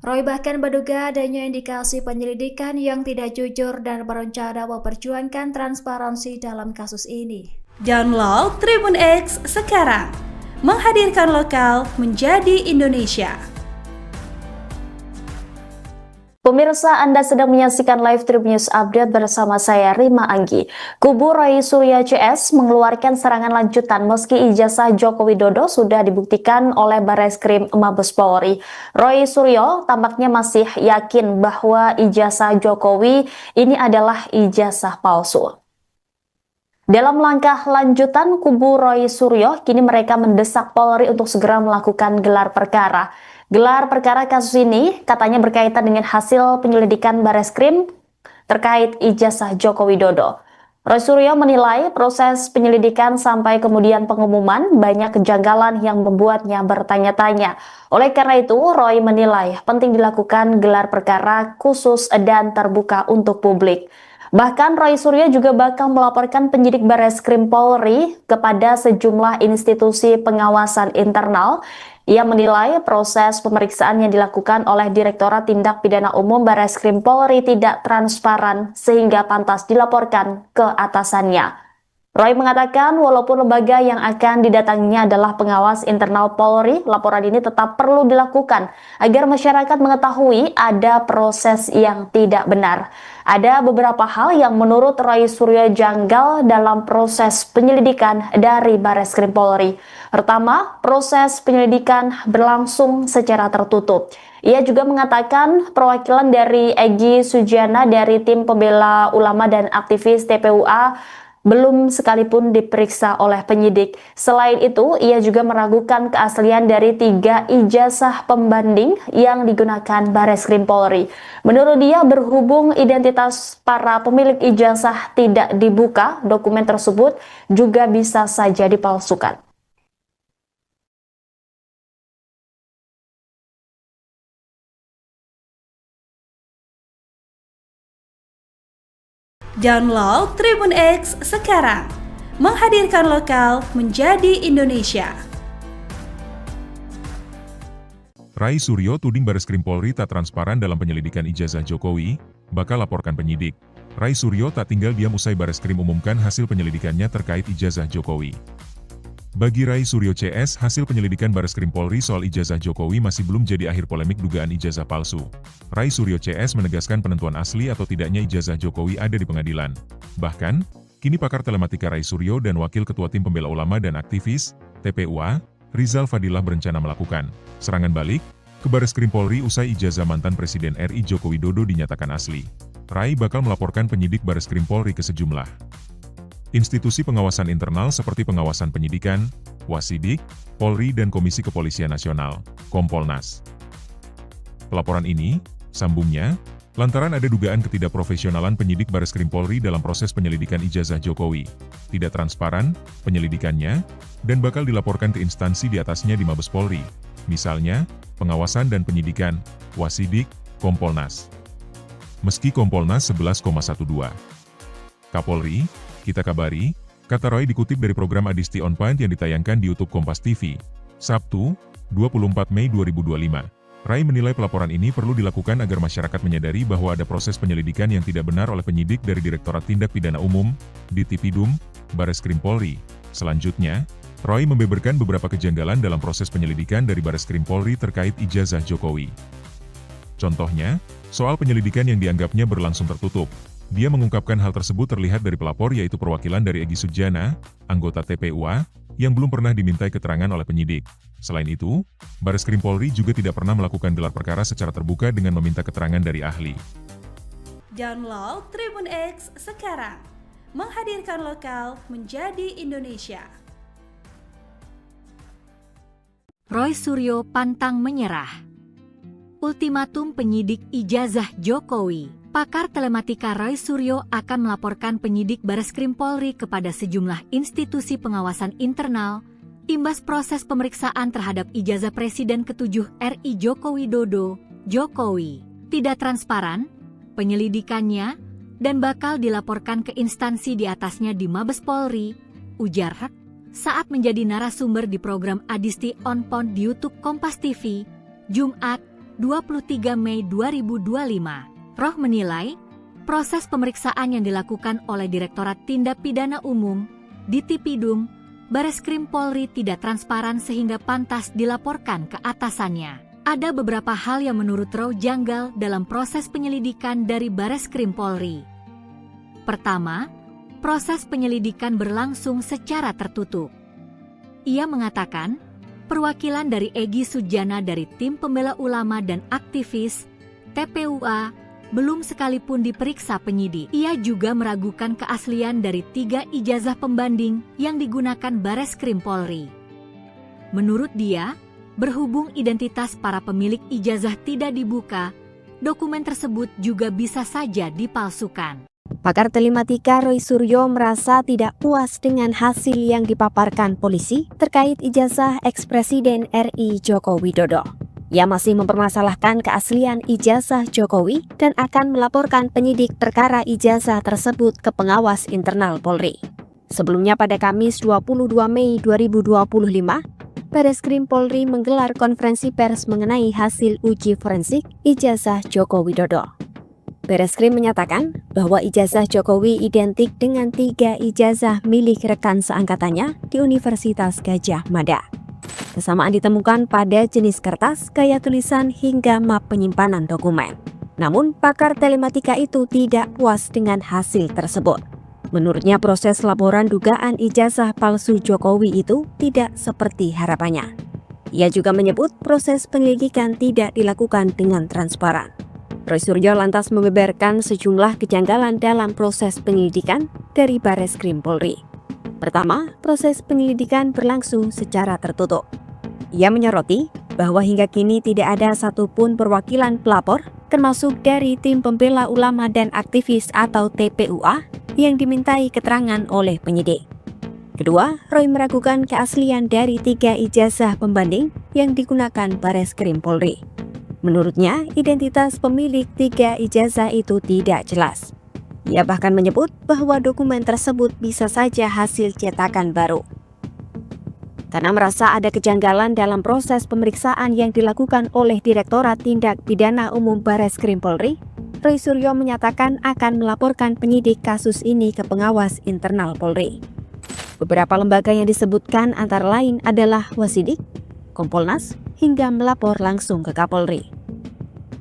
Roy bahkan menduga adanya indikasi penyelidikan yang tidak jujur dan berencana memperjuangkan transparansi dalam kasus ini. Download Tribun X sekarang, menghadirkan lokal menjadi Indonesia. Pemirsa, Anda sedang menyaksikan live Tribun News Update bersama saya Rima Anggi. Kubu Roy Suryo CS mengeluarkan serangan lanjutan meski ijazah Joko Widodo sudah dibuktikan oleh Bareskrim Mabes Polri. Roy Suryo tampaknya masih yakin bahwa ijazah Jokowi ini adalah ijazah palsu. Dalam langkah lanjutan, kubu Roy Suryo kini mereka mendesak Polri untuk segera melakukan gelar perkara. Gelar perkara kasus ini katanya berkaitan dengan hasil penyelidikan Bareskrim terkait ijazah Joko Widodo. Roy Suryo menilai proses penyelidikan sampai kemudian pengumuman banyak kejanggalan yang membuatnya bertanya-tanya. Oleh karena itu, Roy menilai penting dilakukan gelar perkara khusus dan terbuka untuk publik. Bahkan Roy Suryo juga bakal melaporkan penyidik Bareskrim Polri kepada sejumlah institusi pengawasan internal. Ia menilai proses pemeriksaan yang dilakukan oleh Direktorat Tindak Pidana Umum Bareskrim Polri tidak transparan sehingga pantas dilaporkan ke atasannya. Roy mengatakan walaupun lembaga yang akan didatanginya adalah pengawas internal Polri, laporan ini tetap perlu dilakukan agar masyarakat mengetahui ada proses yang tidak benar. Ada beberapa hal yang menurut Roy Suryo janggal dalam proses penyelidikan dari Bareskrim Polri. Pertama, proses penyelidikan berlangsung secara tertutup. Ia juga mengatakan perwakilan dari Egy Sujana dari tim pembela ulama dan aktivis TPUA belum sekalipun diperiksa oleh penyidik. Selain itu, ia juga meragukan keaslian dari 3 ijazah pembanding yang digunakan Bareskrim Polri. Menurut dia, berhubung identitas para pemilik ijazah tidak dibuka, dokumen tersebut juga bisa saja dipalsukan. Download Tribun X sekarang, menghadirkan lokal menjadi Indonesia. Rai Suryo tuding Bareskrim Polri tak transparan dalam penyelidikan ijazah Jokowi, bakal laporkan penyidik. Rai Suryo tak tinggal diam usai Bareskrim umumkan hasil penyelidikannya terkait ijazah Jokowi. Bagi Rai Suryo CS, hasil penyelidikan Bareskrim Polri soal ijazah Jokowi masih belum jadi akhir polemik dugaan ijazah palsu. Rai Suryo CS menegaskan penentuan asli atau tidaknya ijazah Jokowi ada di pengadilan. Bahkan, kini pakar telematika Rai Suryo dan Wakil Ketua Tim Pembela Ulama dan Aktivis, TPUA, Rizal Fadilah berencana melakukan serangan balik ke Bareskrim Polri usai ijazah mantan Presiden RI Joko Widodo dinyatakan asli. Rai bakal melaporkan penyidik Bareskrim Polri ke sejumlah institusi pengawasan internal seperti pengawasan penyidikan, Wasidik, Polri dan Komisi Kepolisian Nasional, Kompolnas. Pelaporan ini, sambungnya, lantaran ada dugaan ketidakprofesionalan penyidik Bareskrim Polri dalam proses penyelidikan ijazah Jokowi, tidak transparan penyelidikannya, dan bakal dilaporkan ke instansi di atasnya di Mabes Polri, misalnya, pengawasan dan penyidikan, Wasidik, Kompolnas. Meski Kompolnas 11,12. Kapolri, kita kabari, kata Roy dikutip dari program Adisti On Point yang ditayangkan di YouTube Kompas TV, Sabtu, 24 Mei 2025. Rai menilai pelaporan ini perlu dilakukan agar masyarakat menyadari bahwa ada proses penyelidikan yang tidak benar oleh penyidik dari Direktorat Tindak Pidana Umum, Ditipidum, Bareskrim Polri. Selanjutnya, Roy membeberkan beberapa kejanggalan dalam proses penyelidikan dari Bareskrim Polri terkait ijazah Jokowi. Contohnya, soal penyelidikan yang dianggapnya berlangsung tertutup. Dia mengungkapkan hal tersebut terlihat dari pelapor yaitu perwakilan dari Egy Sujana, anggota TPUA, yang belum pernah dimintai keterangan oleh penyidik. Selain itu, Bareskrim Polri juga tidak pernah melakukan gelar perkara secara terbuka dengan meminta keterangan dari ahli. Download Tribun X sekarang, menghadirkan lokal menjadi Indonesia. Roy Suryo pantang menyerah. Ultimatum penyidik ijazah Jokowi. Pakar telematika Roy Suryo akan melaporkan penyidik Bareskrim Polri kepada sejumlah institusi pengawasan internal, imbas proses pemeriksaan terhadap ijazah Presiden ke-7 RI Joko Widodo, Jokowi. Tidak transparan, penyelidikannya, dan bakal dilaporkan ke instansi di atasnya di Mabes Polri, ujar Hak, saat menjadi narasumber di program Adisti On Point di YouTube Kompas TV, Jumat, 23 Mei 2025. Roh menilai, proses pemeriksaan yang dilakukan oleh Direktorat Tindak Pidana Umum, Ditipidum, Bareskrim Polri tidak transparan sehingga pantas dilaporkan ke atasannya. Ada beberapa hal yang menurut Roh janggal dalam proses penyelidikan dari Bareskrim Polri. Pertama, proses penyelidikan berlangsung secara tertutup. Ia mengatakan, perwakilan dari Egy Sujana dari Tim Pembela Ulama dan Aktivis, TPUA, belum sekalipun diperiksa penyidik. Ia juga meragukan keaslian dari 3 ijazah pembanding yang digunakan Bareskrim Polri. Menurut dia, berhubung identitas para pemilik ijazah tidak dibuka, dokumen tersebut juga bisa saja dipalsukan. Pakar telematika Roy Suryo merasa tidak puas dengan hasil yang dipaparkan polisi terkait ijazah eks-Presiden RI Joko Widodo. Ia masih mempermasalahkan keaslian ijazah Jokowi dan akan melaporkan penyidik perkara ijazah tersebut ke pengawas internal Polri. Sebelumnya pada Kamis 22 Mei 2025, Bareskrim Polri menggelar konferensi pers mengenai hasil uji forensik ijazah Joko Widodo. Bareskrim menyatakan bahwa ijazah Jokowi identik dengan 3 ijazah milik rekan seangkatannya di Universitas Gadjah Mada. Kesamaan ditemukan pada jenis kertas, gaya tulisan, hingga map penyimpanan dokumen. Namun, pakar telematika itu tidak puas dengan hasil tersebut. Menurutnya, proses laporan dugaan ijazah palsu Jokowi itu tidak seperti harapannya. Ia juga menyebut proses penyelidikan tidak dilakukan dengan transparan. Roy Suryo lantas membeberkan sejumlah kejanggalan dalam proses penyelidikan dari Bareskrim Polri. Pertama, proses penyelidikan berlangsung secara tertutup. Ia menyoroti bahwa hingga kini tidak ada satupun perwakilan pelapor, termasuk dari Tim Pembela Ulama dan Aktivis atau TPUA, yang dimintai keterangan oleh penyidik. Kedua, Roy meragukan keaslian dari 3 ijazah pembanding yang digunakan Bareskrim Polri. Menurutnya, identitas pemilik 3 ijazah itu tidak jelas. Ia bahkan menyebut bahwa dokumen tersebut bisa saja hasil cetakan baru. Karena merasa ada kejanggalan dalam proses pemeriksaan yang dilakukan oleh Direktorat Tindak Pidana Umum Bareskrim Polri, Roy Suryo menyatakan akan melaporkan penyidik kasus ini ke pengawas internal Polri. Beberapa lembaga yang disebutkan antara lain adalah Wasidik, Kompolnas, hingga melapor langsung ke Kapolri.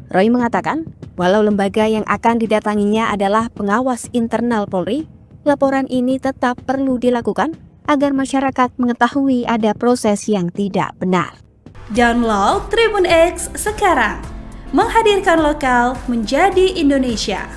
Roy mengatakan, walau lembaga yang akan didatanginya adalah pengawas internal Polri, laporan ini tetap perlu dilakukan agar masyarakat mengetahui ada proses yang tidak benar. Download Tribun X sekarang, menghadirkan lokal menjadi Indonesia.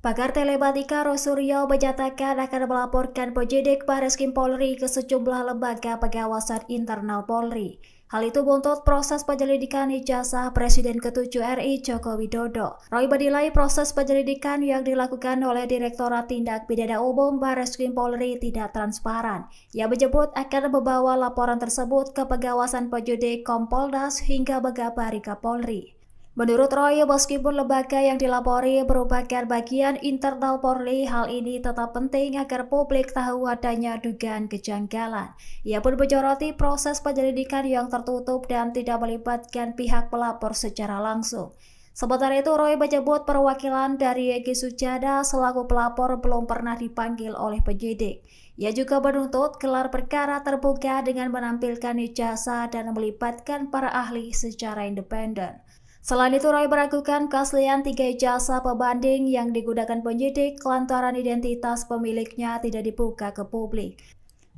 Pakar telematika Roy Suryo menyatakan akan melaporkan penyidik Bareskrim Polri ke sejumlah lembaga pengawasan internal Polri. Hal itu buntut proses penyelidikan ijazah Presiden ke-7 RI Joko Widodo. Roy menilai proses penyelidikan yang dilakukan oleh Direktorat Tindak Pidana Umum Bareskrim Polri tidak transparan. Ia menyebut akan membawa laporan tersebut ke pengawasan penyidik Kompolnas hingga Megabari Kapolri. Menurut Roy, meskipun lembaga yang dilapori merupakan bagian internal Polri, hal ini tetap penting agar publik tahu adanya dugaan kejanggalan. Ia pun menyoroti proses penyelidikan yang tertutup dan tidak melibatkan pihak pelapor secara langsung. Sementara itu, Roy menyebut perwakilan dari Egy Sujana selaku pelapor belum pernah dipanggil oleh penyidik. Ia juga menuntut gelar perkara terbuka dengan menampilkan ijazah dan melibatkan para ahli secara independen. Selain itu, Roy meragukan keaslian 3 ijazah pembanding yang digunakan penyidik lantaran identitas pemiliknya tidak dibuka ke publik.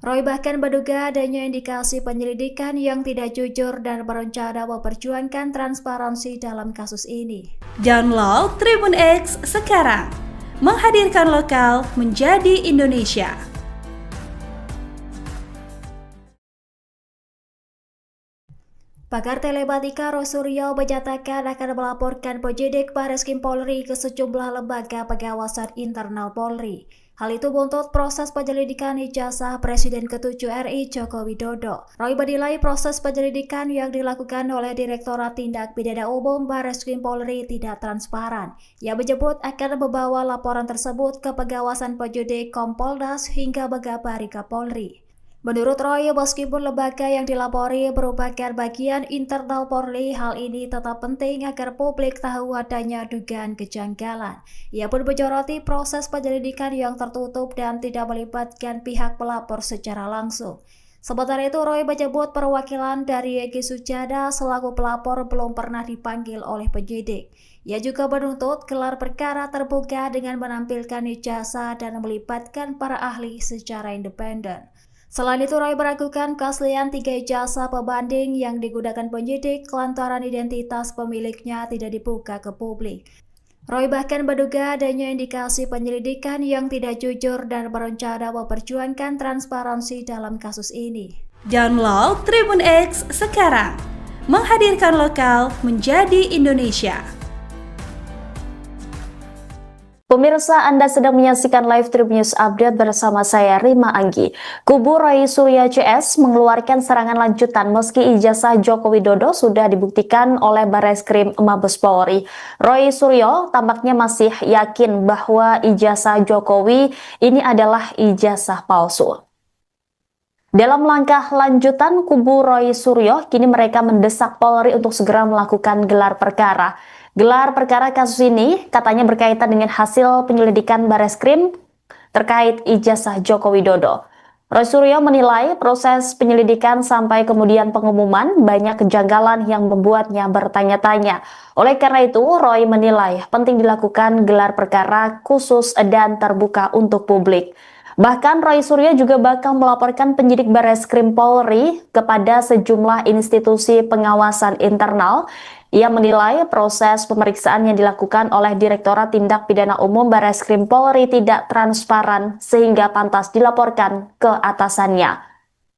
Roy bahkan menduga adanya indikasi penyelidikan yang tidak jujur dan berencana memperjuangkan transparansi dalam kasus ini. Download Tribun X sekarang, menghadirkan lokal menjadi Indonesia. Pakar telematika Roy Suryo menyatakan akan melaporkan penyidik Bareskrim Polri ke sejumlah lembaga pengawasan internal Polri. Hal itu buntut proses penyelidikan ijazah Presiden ke-7 RI Joko Widodo. Roy menilai proses penyelidikan yang dilakukan oleh Direktorat Tindak Pidana Umum Bareskrim Polri tidak transparan. Ia menyebut akan membawa laporan tersebut ke pengawasan penyidik Kompolnas hingga Megabari Kapolri. Menurut Roy, meskipun lembaga yang dilapori merupakan bagian internal Polri, hal ini tetap penting agar publik tahu adanya dugaan kejanggalan. Ia pun menyoroti proses penyelidikan yang tertutup dan tidak melibatkan pihak pelapor secara langsung. Sementara itu, Roy menyebut perwakilan dari Egy Sujana selaku pelapor belum pernah dipanggil oleh penyidik. Ia juga menuntut gelar perkara terbuka dengan menampilkan ijazah dan melibatkan para ahli secara independen. Selain itu, Roy meragukan keaslian 3 ijazah pembanding yang digunakan penyidik lantaran identitas pemiliknya tidak dibuka ke publik. Roy bahkan menduga adanya indikasi penyelidikan yang tidak jujur dan berencana memperjuangkan transparansi dalam kasus ini. Download Tribun X sekarang, menghadirkan lokal menjadi Indonesia. Pemirsa, Anda sedang menyaksikan live Tribun News Update bersama saya Rima Anggi. Kubu Roy Suryo CS mengeluarkan serangan lanjutan meski ijazah Joko Widodo sudah dibuktikan oleh Bareskrim Mabes Polri. Roy Suryo tampaknya masih yakin bahwa ijazah Jokowi ini adalah ijazah palsu. Dalam langkah lanjutan, kubu Roy Suryo kini mereka mendesak Polri untuk segera melakukan gelar perkara. Gelar perkara kasus ini katanya berkaitan dengan hasil penyelidikan Bareskrim terkait ijazah Joko Widodo. Roy Suryo menilai proses penyelidikan sampai kemudian pengumuman banyak kejanggalan yang membuatnya bertanya-tanya. Oleh karena itu, Roy menilai penting dilakukan gelar perkara khusus dan terbuka untuk publik. Bahkan Roy Suryo juga bakal melaporkan penyidik Bareskrim Polri kepada sejumlah institusi pengawasan internal. Ia menilai proses pemeriksaan yang dilakukan oleh Direktorat Tindak Pidana Umum Bareskrim Polri tidak transparan sehingga pantas dilaporkan ke atasannya.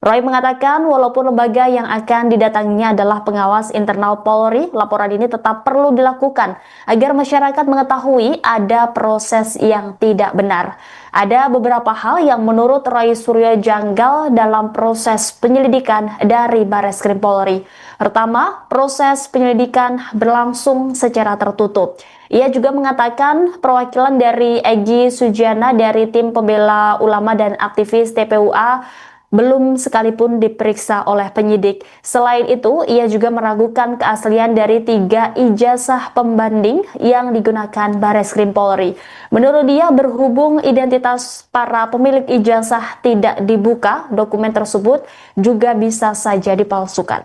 Roy mengatakan walaupun lembaga yang akan didatanginya adalah pengawas internal Polri, laporan ini tetap perlu dilakukan agar masyarakat mengetahui ada proses yang tidak benar. Ada beberapa hal yang menurut Roy Suryo janggal dalam proses penyelidikan dari Bareskrim Polri. Pertama, proses penyelidikan berlangsung secara tertutup. Ia juga mengatakan perwakilan dari Egy Sujana dari tim pembela ulama dan aktivis TPUA belum sekalipun diperiksa oleh penyidik. Selain itu, ia juga meragukan keaslian dari 3 ijazah pembanding yang digunakan Bareskrim Polri. Menurut dia, berhubung identitas para pemilik ijazah tidak dibuka, dokumen tersebut juga bisa saja dipalsukan.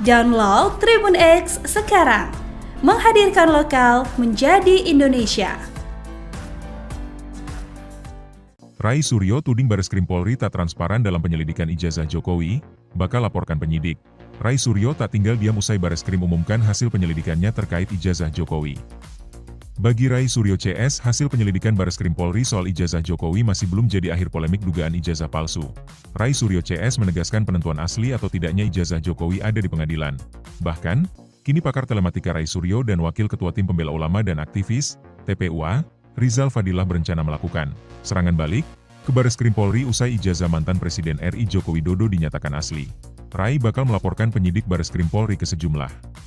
Download Tribun X sekarang, menghadirkan lokal menjadi Indonesia. Rai Suryo tuding Bareskrim Polri tak transparan dalam penyelidikan ijazah Jokowi, bakal laporkan penyidik. Rai Suryo tak tinggal diam usai Bareskrim umumkan hasil penyelidikannya terkait ijazah Jokowi. Bagi Rai Suryo CS, hasil penyelidikan Bareskrim Polri soal ijazah Jokowi masih belum jadi akhir polemik dugaan ijazah palsu. Rai Suryo CS menegaskan penentuan asli atau tidaknya ijazah Jokowi ada di pengadilan. Bahkan, kini pakar telematika Rai Suryo dan Wakil Ketua Tim Pembela Ulama dan Aktivis, TPUA, Rizal Fadilah berencana melakukan serangan balik ke Bareskrim Polri usai ijazah mantan Presiden RI Joko Widodo dinyatakan asli. Rai bakal melaporkan penyidik Bareskrim Polri ke sejumlah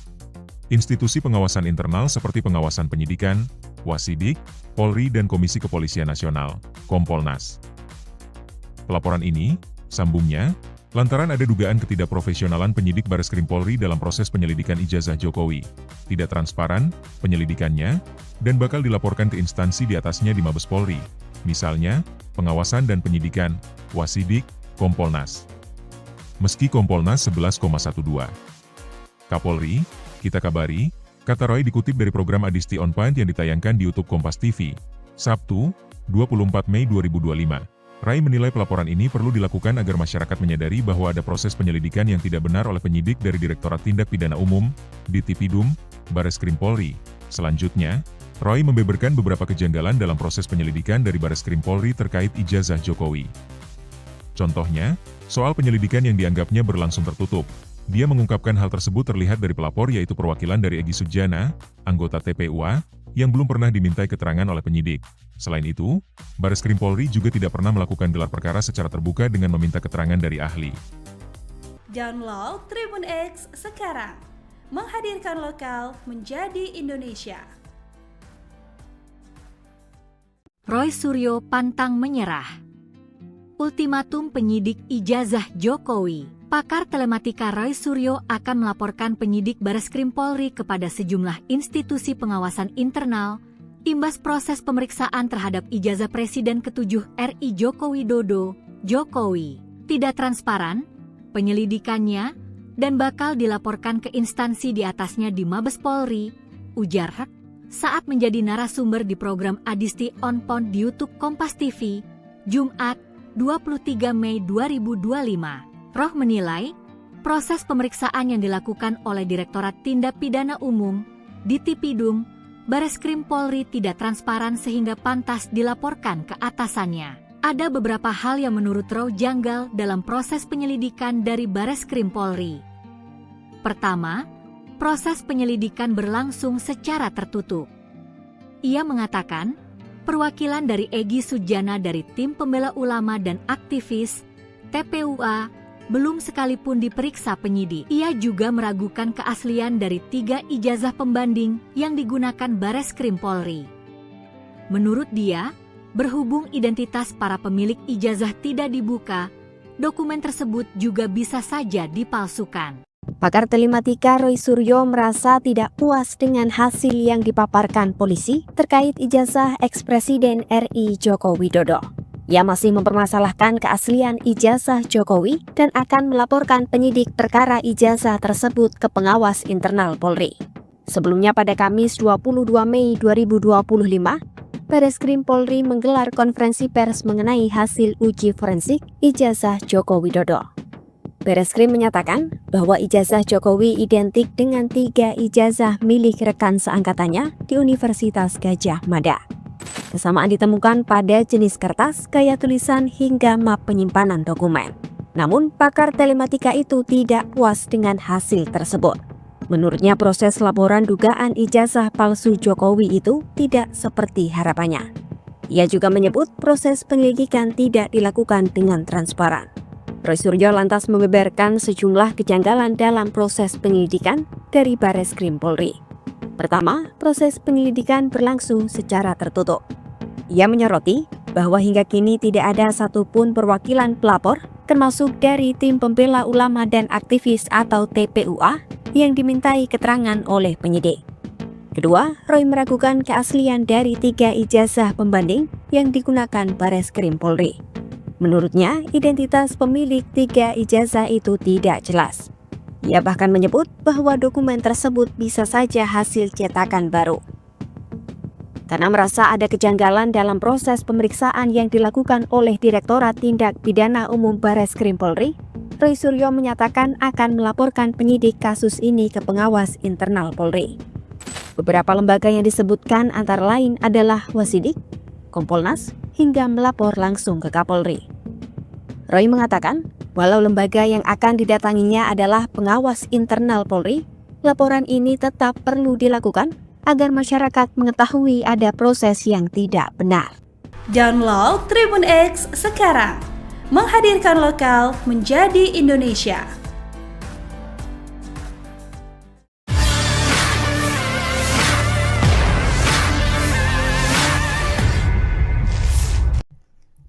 institusi pengawasan internal seperti pengawasan penyidikan, Wasidik, Polri dan Komisi Kepolisian Nasional, Kompolnas. Pelaporan ini, sambungnya, lantaran ada dugaan ketidakprofesionalan penyidik Bareskrim Polri dalam proses penyelidikan ijazah Jokowi, tidak transparan penyelidikannya, dan bakal dilaporkan ke instansi di atasnya di Mabes Polri, misalnya, pengawasan dan penyidikan, Wasidik, Kompolnas. Meski Kompolnas 11,12. Kapolri, kita kabari, kata Roy dikutip dari program Adisti On Point yang ditayangkan di YouTube Kompas TV, Sabtu, 24 Mei 2025. Rai menilai pelaporan ini perlu dilakukan agar masyarakat menyadari bahwa ada proses penyelidikan yang tidak benar oleh penyidik dari Direktorat Tindak Pidana Umum, Ditipidum, Bareskrim Polri. Selanjutnya, Roy membeberkan beberapa kejanggalan dalam proses penyelidikan dari Bareskrim Polri terkait ijazah Jokowi. Contohnya, soal penyelidikan yang dianggapnya berlangsung tertutup. Dia mengungkapkan hal tersebut terlihat dari pelapor yaitu perwakilan dari Egy Sujana, anggota TPUA, yang belum pernah dimintai keterangan oleh penyidik. Selain itu, Bareskrim Polri juga tidak pernah melakukan gelar perkara secara terbuka dengan meminta keterangan dari ahli. Download Tribun X sekarang, menghadirkan lokal menjadi Indonesia. Roy Suryo pantang menyerah. Ultimatum penyidik ijazah Jokowi. Pakar telematika Roy Suryo akan melaporkan penyidik Bareskrim Polri kepada sejumlah institusi pengawasan internal, imbas proses pemeriksaan terhadap ijazah Presiden ke-7 RI Joko Widodo, Jokowi, tidak transparan, penyelidikannya, dan bakal dilaporkan ke instansi di atasnya di Mabes Polri, ujar Hak, saat menjadi narasumber di program Adisti On Point di YouTube Kompas TV, Jumat, 23 Mei 2025. Roh menilai, proses pemeriksaan yang dilakukan oleh Direktorat Tindak Pidana Umum, Ditipidum, Bareskrim Polri tidak transparan sehingga pantas dilaporkan ke atasannya. Ada beberapa hal yang menurut Roh janggal dalam proses penyelidikan dari Bareskrim Polri. Pertama, proses penyelidikan berlangsung secara tertutup. Ia mengatakan, perwakilan dari Egy Sujana dari Tim Pembela Ulama dan Aktivis, TPUA, belum sekalipun diperiksa penyidik. Ia juga meragukan keaslian dari 3 ijazah pembanding yang digunakan Bareskrim Polri. Menurut dia, berhubung identitas para pemilik ijazah tidak dibuka, dokumen tersebut juga bisa saja dipalsukan. Pakar telematika Roy Suryo merasa tidak puas dengan hasil yang dipaparkan polisi terkait ijazah eks-Presiden RI Joko Widodo. Ia masih mempermasalahkan keaslian ijazah Jokowi dan akan melaporkan penyidik perkara ijazah tersebut ke pengawas internal Polri. Sebelumnya pada Kamis 22 Mei 2025, Bareskrim Polri menggelar konferensi pers mengenai hasil uji forensik ijazah Joko Widodo. Bareskrim menyatakan bahwa ijazah Jokowi identik dengan 3 ijazah milik rekan seangkatannya di Universitas Gadjah Mada. Kesamaan ditemukan pada jenis kertas, gaya tulisan, hingga map penyimpanan dokumen. Namun, pakar telematika itu tidak puas dengan hasil tersebut. Menurutnya, proses laporan dugaan ijazah palsu Jokowi itu tidak seperti harapannya. Ia juga menyebut proses penyelidikan tidak dilakukan dengan transparan. Roy Suryo lantas membeberkan sejumlah kejanggalan dalam proses penyelidikan dari Bareskrim Polri. Pertama, proses penyelidikan berlangsung secara tertutup. Ia menyoroti bahwa hingga kini tidak ada satupun perwakilan pelapor, termasuk dari tim pembela ulama dan aktivis atau TPUA, yang dimintai keterangan oleh penyidik. Kedua, Roy meragukan keaslian dari 3 ijazah pembanding yang digunakan Bareskrim Polri. Menurutnya, identitas pemilik 3 ijazah itu tidak jelas. Ia bahkan menyebut bahwa dokumen tersebut bisa saja hasil cetakan baru. Karena merasa ada kejanggalan dalam proses pemeriksaan yang dilakukan oleh Direktorat Tindak Pidana Umum Bareskrim Polri, Roy Suryo menyatakan akan melaporkan penyidik kasus ini ke pengawas internal Polri. Beberapa lembaga yang disebutkan antara lain adalah Wasidik, Kompolnas, hingga melapor langsung ke Kapolri. Roy mengatakan, walau lembaga yang akan didatanginya adalah pengawas internal Polri, laporan ini tetap perlu dilakukan agar masyarakat mengetahui ada proses yang tidak benar. Download Tribun X sekarang, menghadirkan lokal menjadi Indonesia.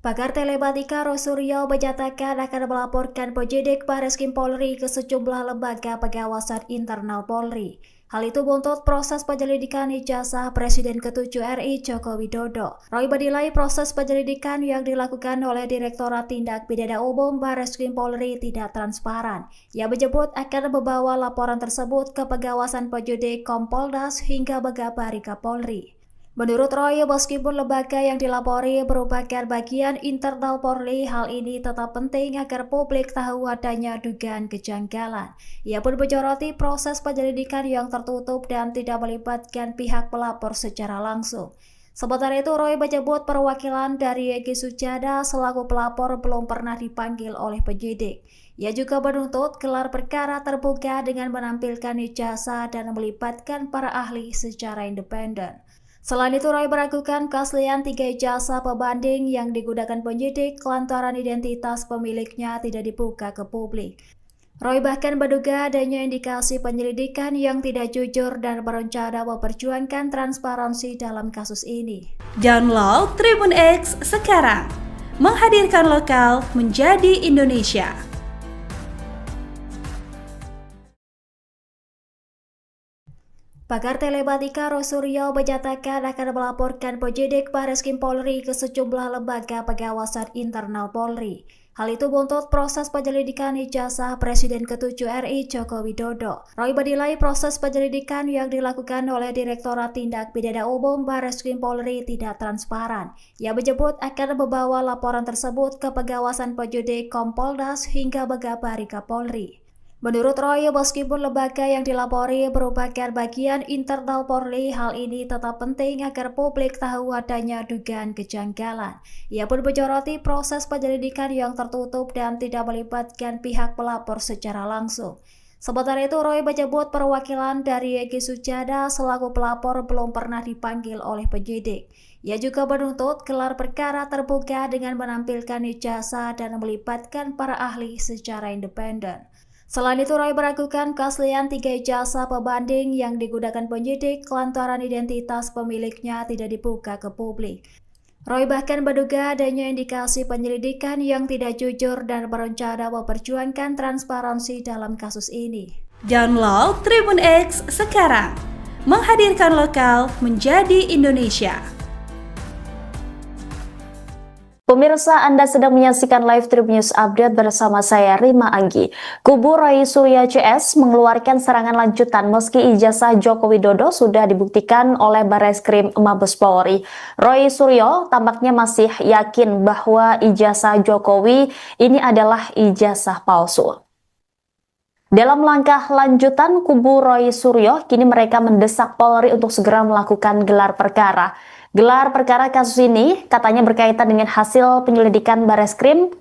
Pakar telematika Roy Suryo menyatakan akan melaporkan penyidik Bareskrim Polri ke sejumlah lembaga pengawasan internal Polri. Hal itu buntut proses penyelidikan ijazah Presiden ke-7 RI Joko Widodo. Roy menilai proses penyelidikan yang dilakukan oleh Direktorat Tindak Pidana Umum Bareskrim Polri tidak transparan. Ia menyebut akan membawa laporan tersebut ke pengawasan penyidik Kompolnas hingga Megabari Kapolri. Menurut Roy, meskipun lembaga yang dilapori merupakan bagian internal Polri, hal ini tetap penting agar publik tahu adanya dugaan kejanggalan. Ia pun menyoroti proses penyelidikan yang tertutup dan tidak melibatkan pihak pelapor secara langsung. Sementara itu, Roy menyebut perwakilan dari Egy Sujana selaku pelapor belum pernah dipanggil oleh penyidik. Ia juga menuntut gelar perkara terbuka dengan menampilkan ijazah dan melibatkan para ahli secara independen. Selain itu, Roy meragukan keaslian 3 ijazah pembanding yang digunakan penyidik lantaran identitas pemiliknya tidak dibuka ke publik. Roy bahkan menduga adanya indikasi penyelidikan yang tidak jujur dan berencana memperjuangkan transparansi dalam kasus ini. Download Tribun X sekarang, menghadirkan lokal menjadi Indonesia. Pakar telematika Roy Suryo menyatakan akan melaporkan penyidik Bareskrim Polri ke sejumlah lembaga pengawasan internal Polri. Hal itu buntut proses penyelidikan ijazah Presiden ke-7 RI Joko Widodo. Roy menilai proses penyelidikan yang dilakukan oleh Direktorat Tindak Pidana Umum Bareskrim Polri tidak transparan. Ia menyebut akan membawa laporan tersebut ke pengawasan penyidik Kompolnas hingga Megabari Kapolri. Menurut Roy, meskipun lembaga yang dilapori merupakan bagian internal Polri, hal ini tetap penting agar publik tahu adanya dugaan kejanggalan. Ia pun menyoroti proses penyelidikan yang tertutup dan tidak melibatkan pihak pelapor secara langsung. Sementara itu, Roy menyebut perwakilan dari Egy Sujana selaku pelapor belum pernah dipanggil oleh penyidik. Ia juga menuntut gelar perkara terbuka dengan menampilkan ijazah dan melibatkan para ahli secara independen. Selain itu, Roy meragukan keaslian 3 ijazah pembanding yang digunakan penyidik lantaran identitas pemiliknya tidak dibuka ke publik. Roy bahkan menduga adanya indikasi penyelidikan yang tidak jujur dan berencana memperjuangkan transparansi dalam kasus ini. Download Tribun X sekarang, menghadirkan lokal menjadi Indonesia. Pemirsa, Anda sedang menyaksikan live Tribun News Update bersama saya Rima Anggi. Kubu Roy Suryo CS mengeluarkan serangan lanjutan meski ijazah Joko Widodo sudah dibuktikan oleh Bareskrim Mabes Polri. Roy Suryo tampaknya masih yakin bahwa ijazah Jokowi ini adalah ijazah palsu. Dalam langkah lanjutan, kubu Roy Suryo kini mereka mendesak Polri untuk segera melakukan gelar perkara. Gelar perkara kasus ini katanya berkaitan dengan hasil penyelidikan Bareskrim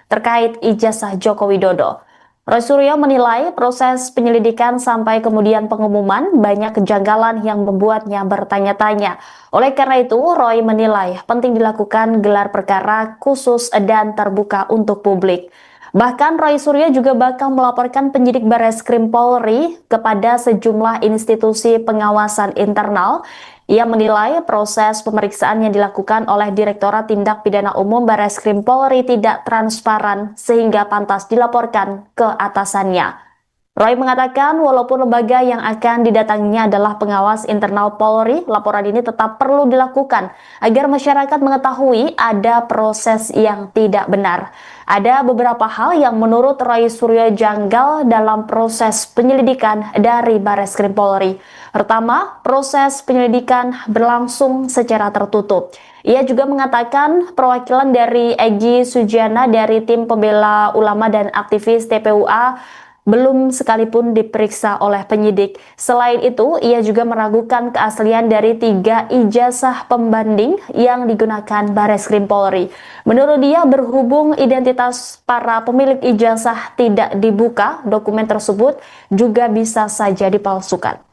terkait ijazah Joko Widodo. Roy Suryo menilai proses penyelidikan sampai kemudian pengumuman banyak kejanggalan yang membuatnya bertanya-tanya. Oleh karena itu, Roy menilai penting dilakukan gelar perkara khusus dan terbuka untuk publik. Bahkan Roy Suryo juga bakal melaporkan penyidik Bareskrim Polri kepada sejumlah institusi pengawasan internal. Ia menilai proses pemeriksaan yang dilakukan oleh Direktorat Tindak Pidana Umum Bareskrim Polri tidak transparan sehingga pantas dilaporkan ke atasannya. Roy mengatakan walaupun lembaga yang akan didatanginya adalah pengawas internal Polri, laporan ini tetap perlu dilakukan agar masyarakat mengetahui ada proses yang tidak benar. Ada beberapa hal yang menurut Roy Suryo janggal dalam proses penyelidikan dari Bareskrim Polri. Pertama, proses penyelidikan berlangsung secara tertutup. Ia juga mengatakan perwakilan dari Egy Sujana dari tim pembela ulama dan aktivis TPUA belum sekalipun diperiksa oleh penyidik. Selain itu, ia juga meragukan keaslian dari 3 ijazah pembanding yang digunakan Bareskrim Polri. Menurut dia, berhubung identitas para pemilik ijazah tidak dibuka, dokumen tersebut juga bisa saja dipalsukan.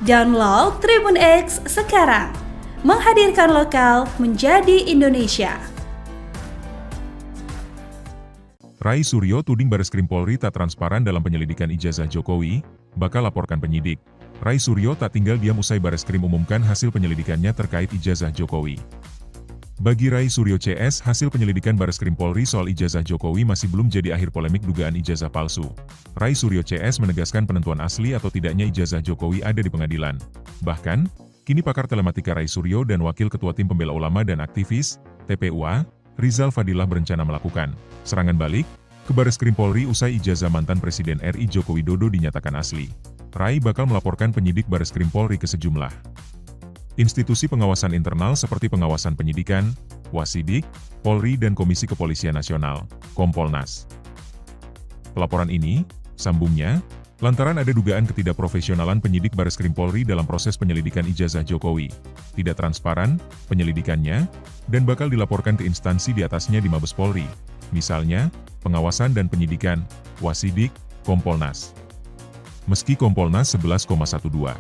Download Tribun X sekarang, menghadirkan lokal menjadi Indonesia. Rai Suryo tuding Bareskrim Polri tak transparan dalam penyelidikan ijazah Jokowi, bakal laporkan penyidik. Rai Suryo tak tinggal diam usai Bareskrim umumkan hasil penyelidikannya terkait ijazah Jokowi. Bagi Rai Suryo CS, hasil penyelidikan Bareskrim Polri soal ijazah Jokowi masih belum jadi akhir polemik dugaan ijazah palsu. Rai Suryo CS menegaskan penentuan asli atau tidaknya ijazah Jokowi ada di pengadilan. Bahkan, kini pakar telematika Rai Suryo dan Wakil Ketua Tim Pembela Ulama dan Aktivis, TPUA, Rizal Fadilah berencana melakukan serangan balik ke Bareskrim Polri usai ijazah mantan Presiden RI Joko Widodo dinyatakan asli. Rai bakal melaporkan penyidik Bareskrim Polri ke sejumlah institusi pengawasan internal seperti pengawasan penyidikan, Wasidik, Polri dan Komisi Kepolisian Nasional, Kompolnas. Pelaporan ini, sambungnya, lantaran ada dugaan ketidakprofesionalan penyidik Bareskrim Polri dalam proses penyelidikan ijazah Jokowi, tidak transparan penyelidikannya, dan bakal dilaporkan ke instansi di atasnya di Mabes Polri, misalnya, pengawasan dan penyidikan, Wasidik, Kompolnas. Meski Kompolnas 11,12.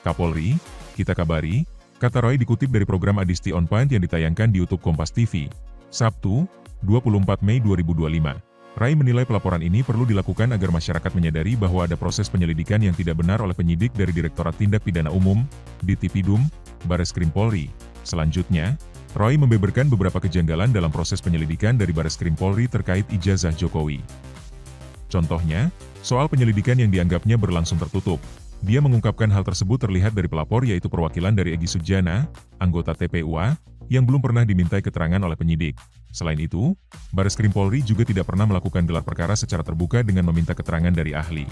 Kapolri, kita kabari, kata Roy dikutip dari program Adisti On Point yang ditayangkan di YouTube Kompas TV, Sabtu, 24 Mei 2025. Rai menilai pelaporan ini perlu dilakukan agar masyarakat menyadari bahwa ada proses penyelidikan yang tidak benar oleh penyidik dari Direktorat Tindak Pidana Umum, Ditipidum, Bareskrim Polri. Selanjutnya, Roy membeberkan beberapa kejanggalan dalam proses penyelidikan dari Bareskrim Polri terkait ijazah Jokowi. Contohnya, soal penyelidikan yang dianggapnya berlangsung tertutup. Dia mengungkapkan hal tersebut terlihat dari pelapor yaitu perwakilan dari Egy Sujana, anggota TPUA, yang belum pernah dimintai keterangan oleh penyidik. Selain itu, Bareskrim Polri juga tidak pernah melakukan gelar perkara secara terbuka dengan meminta keterangan dari ahli.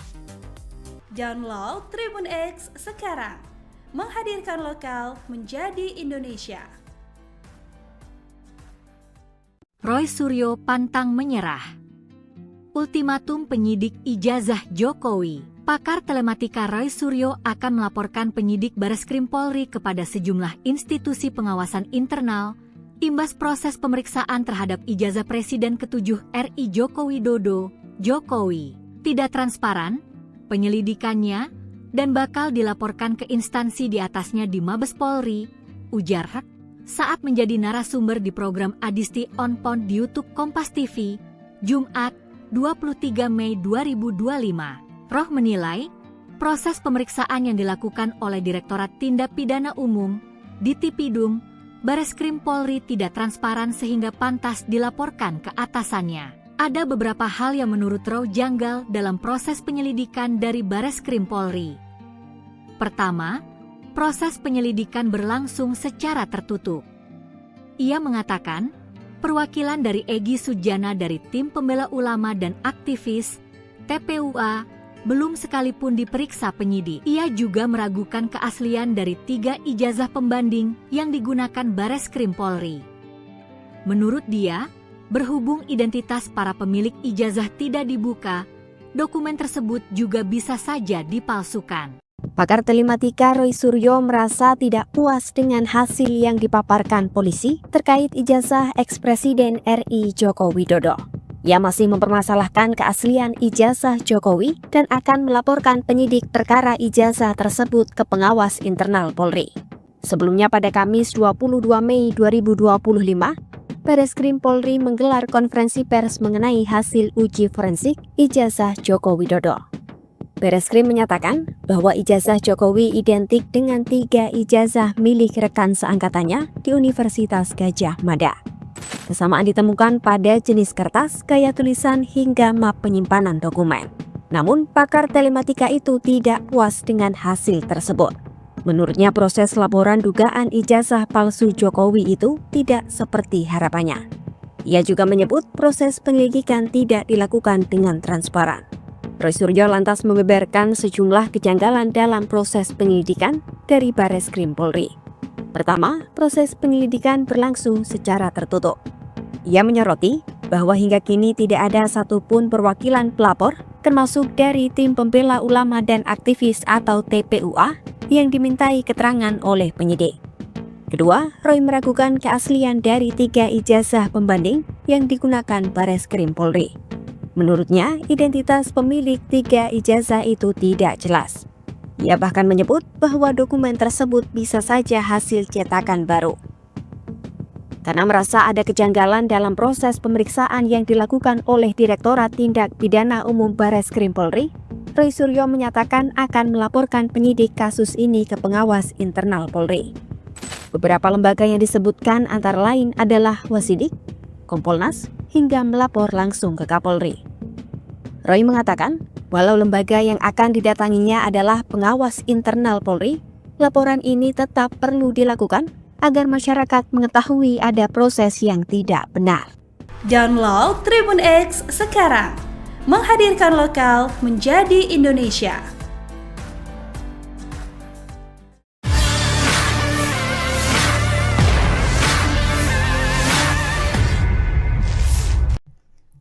Download Tribun X sekarang, menghadirkan lokal menjadi Indonesia. Roy Suryo pantang menyerah. Ultimatum penyidik ijazah Jokowi. Pakar telematika Roy Suryo akan melaporkan penyidik Bareskrim Polri kepada sejumlah institusi pengawasan internal, imbas proses pemeriksaan terhadap ijazah Presiden ke-7 RI Joko Widodo, Jokowi, tidak transparan, penyelidikannya, dan bakal dilaporkan ke instansi di atasnya di Mabes Polri, ujar Hak, saat menjadi narasumber di program Adisti On Point di YouTube Kompas TV, Jumat, 23 Mei 2025. Roh menilai, proses pemeriksaan yang dilakukan oleh Direktorat Tindak Pidana Umum, Ditipidum, Bareskrim Polri tidak transparan sehingga pantas dilaporkan ke atasannya. Ada beberapa hal yang menurut Roh janggal dalam proses penyelidikan dari Bareskrim Polri. Pertama, proses penyelidikan berlangsung secara tertutup. Ia mengatakan, perwakilan dari Egy Sujana dari Tim Pembela Ulama dan Aktivis, TPUA, belum sekalipun diperiksa penyidik. Ia juga meragukan keaslian dari 3 ijazah pembanding yang digunakan Bareskrim Polri. Menurut dia, berhubung identitas para pemilik ijazah tidak dibuka, dokumen tersebut juga bisa saja dipalsukan. Pakar telematika Roy Suryo merasa tidak puas dengan hasil yang dipaparkan polisi terkait ijazah ex-Presiden RI Joko Widodo. Ia masih mempermasalahkan keaslian ijazah Jokowi dan akan melaporkan penyidik perkara ijazah tersebut ke pengawas internal Polri. Sebelumnya pada Kamis 22 Mei 2025, Bareskrim Polri menggelar konferensi pers mengenai hasil uji forensik ijazah Joko Widodo. Bareskrim menyatakan bahwa ijazah Jokowi identik dengan 3 ijazah milik rekan seangkatannya di Universitas Gadjah Mada. Kesamaan ditemukan pada jenis kertas, gaya tulisan, hingga map penyimpanan dokumen. Namun, pakar telematika itu tidak puas dengan hasil tersebut. Menurutnya, proses laporan dugaan ijazah palsu Jokowi itu tidak seperti harapannya. Ia juga menyebut proses penyelidikan tidak dilakukan dengan transparan. Roy Suryo lantas membeberkan sejumlah kejanggalan dalam proses penyelidikan dari Bareskrim Polri. Pertama, proses penyelidikan berlangsung secara tertutup. Ia menyoroti bahwa hingga kini tidak ada satupun perwakilan pelapor, termasuk dari tim pembela ulama dan aktivis atau TPUA, yang dimintai keterangan oleh penyidik. Kedua, Roy meragukan keaslian dari 3 ijazah pembanding yang digunakan Bareskrim Polri. Menurutnya, identitas pemilik 3 ijazah itu tidak jelas. Ia bahkan menyebut bahwa dokumen tersebut bisa saja hasil cetakan baru. Karena merasa ada kejanggalan dalam proses pemeriksaan yang dilakukan oleh Direktorat Tindak Pidana Umum Bareskrim Polri, Roy Suryo menyatakan akan melaporkan penyidik kasus ini ke pengawas internal Polri. Beberapa lembaga yang disebutkan antara lain adalah Wasidik, Kompolnas, hingga melapor langsung ke Kapolri. Roy mengatakan, walau lembaga yang akan didatanginya adalah pengawas internal Polri, laporan ini tetap perlu dilakukan agar masyarakat mengetahui ada proses yang tidak benar. Download Tribun X sekarang, menghadirkan lokal menjadi Indonesia.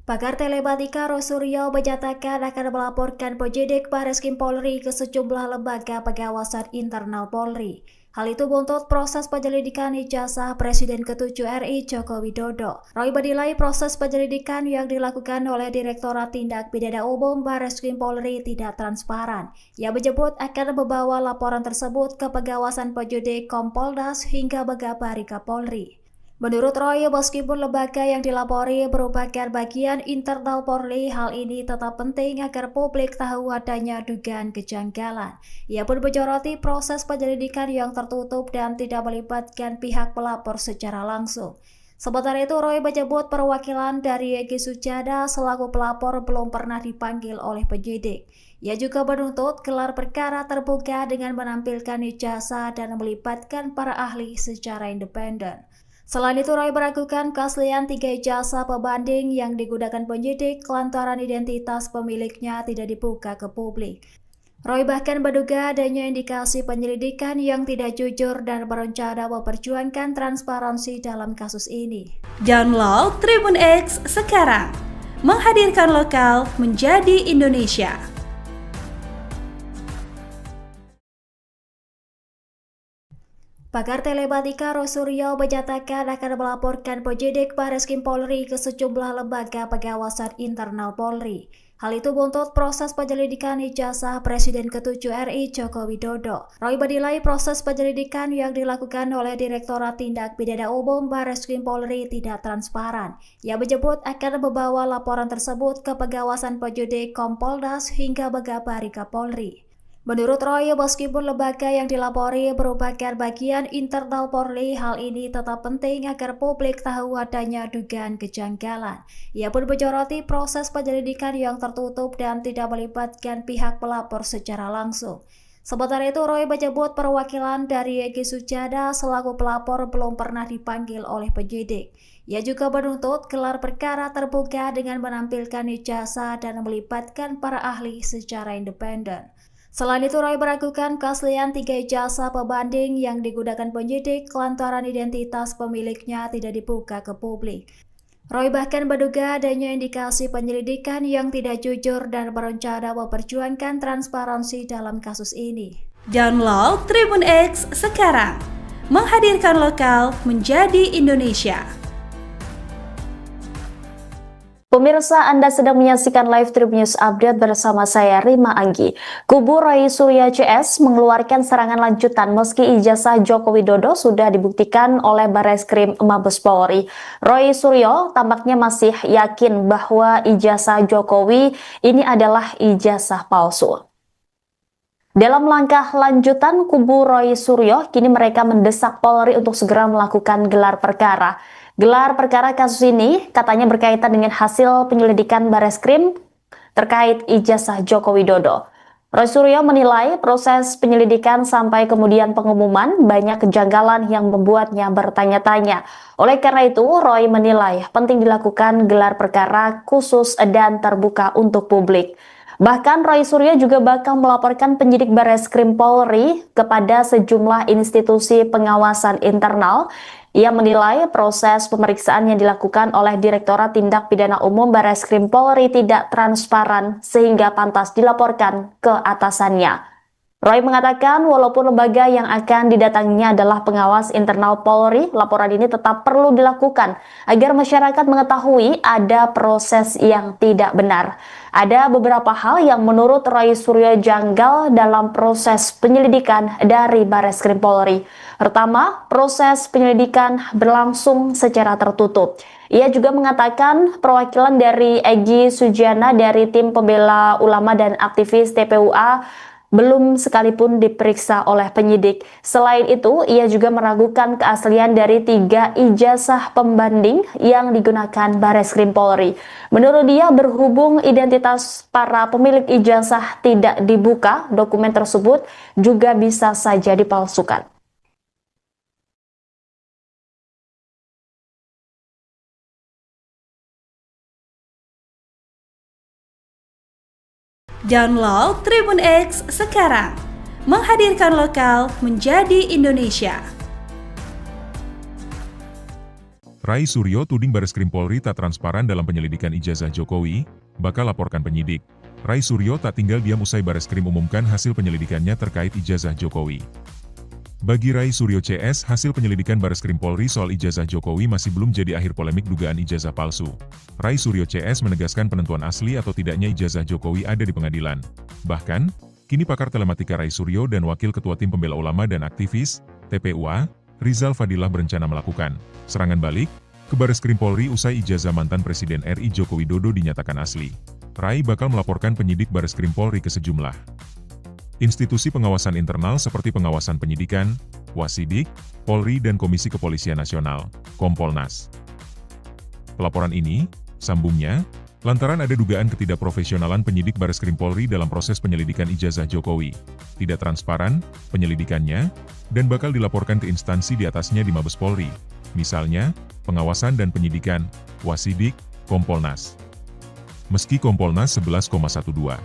Pakar telematika Roy Suryo menyatakan akan melaporkan penyidik Bareskrim Polri ke sejumlah lembaga pengawasan internal Polri. Hal itu buntut proses penyelidikan ijazah Presiden ke-7 RI Joko Widodo. Roy menilai proses penyelidikan yang dilakukan oleh Direktorat Tindak Pidana Umum Bareskrim Polri tidak transparan. Ia menyebut akan membawa laporan tersebut ke pengawasan penyidik Kompolnas hingga Megabari Kapolri. Menurut Roy, meskipun lembaga yang dilapori merupakan bagian internal Polri, hal ini tetap penting agar publik tahu adanya dugaan kejanggalan. Ia pun menyoroti proses penyelidikan yang tertutup dan tidak melibatkan pihak pelapor secara langsung. Sementara itu, Roy menyebut perwakilan dari Egy Sujana selaku pelapor belum pernah dipanggil oleh penyidik. Ia juga menuntut gelar perkara terbuka dengan menampilkan ijazah dan melibatkan para ahli secara independen. Selain itu, Roy meragukan keaslian 3 ijazah pembanding yang digunakan penyidik lantaran identitas pemiliknya tidak dibuka ke publik. Roy bahkan menduga adanya indikasi penyelidikan yang tidak jujur dan berencana memperjuangkan transparansi dalam kasus ini. Download Tribun X sekarang, menghadirkan lokal menjadi Indonesia. Pakar telematika Roy Suryo menyatakan akan melaporkan penyidik Bareskrim Polri ke sejumlah lembaga pengawasan internal Polri. Hal itu buntut proses penyelidikan ijazah Presiden ke-7 RI Joko Widodo. Roy menilai proses penyelidikan yang dilakukan oleh Direktorat Tindak Pidana Umum Bareskrim Polri tidak transparan. Ia menyebut akan membawa laporan tersebut ke pengawasan penyidik Kompolnas hingga Megabari Kapolri. Menurut Roy, meskipun lembaga yang dilapori merupakan bagian internal Polri, hal ini tetap penting agar publik tahu adanya dugaan kejanggalan. Ia pun menyoroti proses penyelidikan yang tertutup dan tidak melibatkan pihak pelapor secara langsung. Sementara itu, Roy menyebut perwakilan dari Egy Sujana selaku pelapor belum pernah dipanggil oleh penyidik. Ia juga menuntut gelar perkara terbuka dengan menampilkan ijazah dan melibatkan para ahli secara independen. Selain itu, Roy meragukan keaslian 3 ijazah pembanding yang digunakan penyidik lantaran identitas pemiliknya tidak dibuka ke publik. Roy bahkan menduga adanya indikasi penyelidikan yang tidak jujur dan berencana memperjuangkan transparansi dalam kasus ini. Download Tribun X sekarang, menghadirkan lokal menjadi Indonesia. Pemirsa, Anda sedang menyaksikan live Tribun News Update bersama saya Rima Anggi. Kubu Roy Suryo CS mengeluarkan serangan lanjutan meski ijazah Joko Widodo sudah dibuktikan oleh Bareskrim Mabes Polri. Roy Suryo tampaknya masih yakin bahwa ijazah Jokowi ini adalah ijazah palsu. Dalam langkah lanjutan, kubu Roy Suryo kini mereka mendesak Polri untuk segera melakukan gelar perkara. Gelar perkara kasus ini katanya berkaitan dengan hasil penyelidikan Bareskrim terkait ijazah Joko Widodo. Roy Suryo menilai proses penyelidikan sampai kemudian pengumuman banyak kejanggalan yang membuatnya bertanya-tanya. Oleh karena itu, Roy menilai penting dilakukan gelar perkara khusus dan terbuka untuk publik. Bahkan Roy Suryo juga bakal melaporkan penyidik Bareskrim Polri kepada sejumlah institusi pengawasan internal. Ia menilai proses pemeriksaan yang dilakukan oleh Direktorat Tindak Pidana Umum Bareskrim Polri tidak transparan sehingga pantas dilaporkan ke atasannya. Roy mengatakan walaupun lembaga yang akan didatanginya adalah pengawas internal Polri, laporan ini tetap perlu dilakukan agar masyarakat mengetahui ada proses yang tidak benar. Ada beberapa hal yang menurut Roy Suryo janggal dalam proses penyelidikan dari Bareskrim Polri. Pertama, proses penyelidikan berlangsung secara tertutup. Ia juga mengatakan perwakilan dari Egy Sujana dari tim pembela ulama dan aktivis TPUA belum sekalipun diperiksa oleh penyidik. Selain itu, ia juga meragukan keaslian dari 3 ijazah pembanding yang digunakan Bareskrim Polri. Menurut dia, berhubung identitas para pemilik ijazah tidak dibuka, dokumen tersebut juga bisa saja dipalsukan. Download Tribun X sekarang, menghadirkan lokal menjadi Indonesia. Rai Suryo tuding Bareskrim Polri tak transparan dalam penyelidikan ijazah Jokowi, bakal laporkan penyidik. Rai Suryo tak tinggal diam usai Bareskrim umumkan hasil penyelidikannya terkait ijazah Jokowi. Bagi Rai Suryo CS, hasil penyelidikan Bareskrim Polri soal ijazah Jokowi masih belum jadi akhir polemik dugaan ijazah palsu. Rai Suryo CS menegaskan penentuan asli atau tidaknya ijazah Jokowi ada di pengadilan. Bahkan, kini pakar telematika Rai Suryo dan Wakil Ketua Tim Pembela Ulama dan Aktivis, TPUA, Rizal Fadilah berencana melakukan serangan balik ke Bareskrim Polri usai ijazah mantan Presiden RI Joko Widodo dinyatakan asli. Rai bakal melaporkan penyidik Bareskrim Polri ke sejumlah institusi pengawasan internal seperti pengawasan penyidikan, Wasidik, Polri dan Komisi Kepolisian Nasional, Kompolnas. Pelaporan ini, sambungnya, lantaran ada dugaan ketidakprofesionalan penyidik Bareskrim Polri dalam proses penyelidikan ijazah Jokowi, tidak transparan penyelidikannya, dan bakal dilaporkan ke instansi di atasnya di Mabes Polri, misalnya, pengawasan dan penyidikan, Wasidik, Kompolnas. Meski Kompolnas 11,12.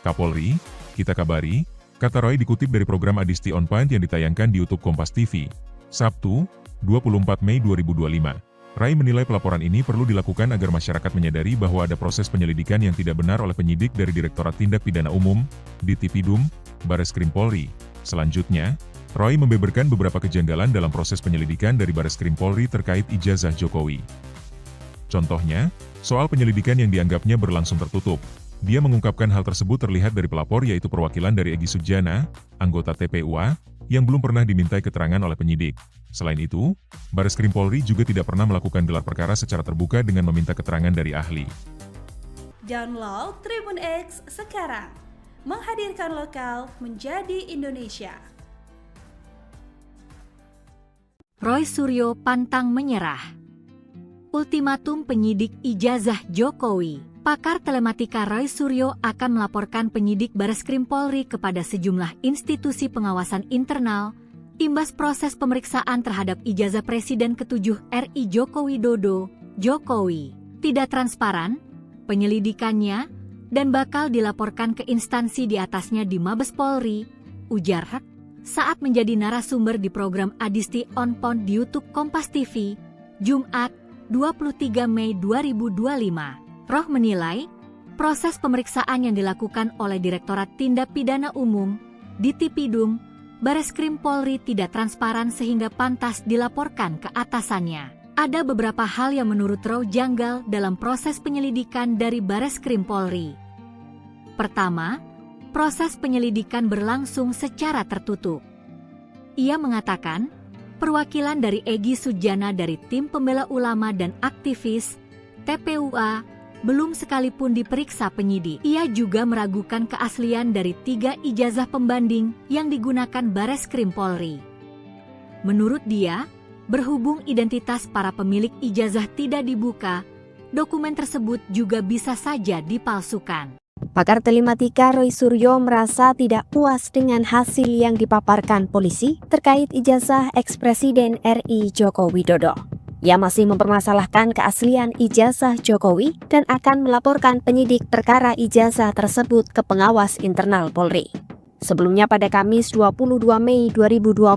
Kapolri, kita kabari, kata Roy dikutip dari program Adisti On Point yang ditayangkan di YouTube Kompas TV, Sabtu, 24 Mei 2025. Rai menilai pelaporan ini perlu dilakukan agar masyarakat menyadari bahwa ada proses penyelidikan yang tidak benar oleh penyidik dari Direktorat Tindak Pidana Umum, Ditipidum, Bareskrim Polri. Selanjutnya, Roy membeberkan beberapa kejanggalan dalam proses penyelidikan dari Bareskrim Polri terkait ijazah Jokowi. Contohnya, soal penyelidikan yang dianggapnya berlangsung tertutup. Dia mengungkapkan hal tersebut terlihat dari pelapor yaitu perwakilan dari Egy Sujana, anggota TPUA, yang belum pernah dimintai keterangan oleh penyidik. Selain itu, Bareskrim Polri juga tidak pernah melakukan gelar perkara secara terbuka dengan meminta keterangan dari ahli. Download Tribun X sekarang, menghadirkan lokal menjadi Indonesia. Roy Suryo pantang menyerah. Ultimatum penyidik ijazah Jokowi. Pakar telematika Roy Suryo akan melaporkan penyidik Bareskrim Polri kepada sejumlah institusi pengawasan internal imbas proses pemeriksaan terhadap ijazah Presiden ke-7 RI Joko Widodo, Jokowi, tidak transparan, penyelidikannya, dan bakal dilaporkan ke instansi di atasnya di Mabes Polri, ujar Hak, saat menjadi narasumber di program Adisti On Point di YouTube Kompas TV, Jumat, 23 Mei 2025. Roh menilai, proses pemeriksaan yang dilakukan oleh Direktorat Tindak Pidana Umum, Ditipidum, Bareskrim Polri tidak transparan sehingga pantas dilaporkan ke atasannya. Ada beberapa hal yang menurut Roh janggal dalam proses penyelidikan dari Bareskrim Polri. Pertama, proses penyelidikan berlangsung secara tertutup. Ia mengatakan, perwakilan dari Egy Sujana dari Tim Pembela Ulama dan Aktivis, TPUA, belum sekalipun diperiksa penyidik. Ia juga meragukan keaslian dari 3 ijazah pembanding yang digunakan Bareskrim Polri. Menurut dia, berhubung identitas para pemilik ijazah tidak dibuka, dokumen tersebut juga bisa saja dipalsukan. Pakar telematika Roy Suryo merasa tidak puas dengan hasil yang dipaparkan polisi terkait ijazah ex-Presiden RI Joko Widodo. Ia masih mempermasalahkan keaslian ijazah Jokowi dan akan melaporkan penyidik perkara ijazah tersebut ke pengawas internal Polri. Sebelumnya pada Kamis 22 Mei 2025,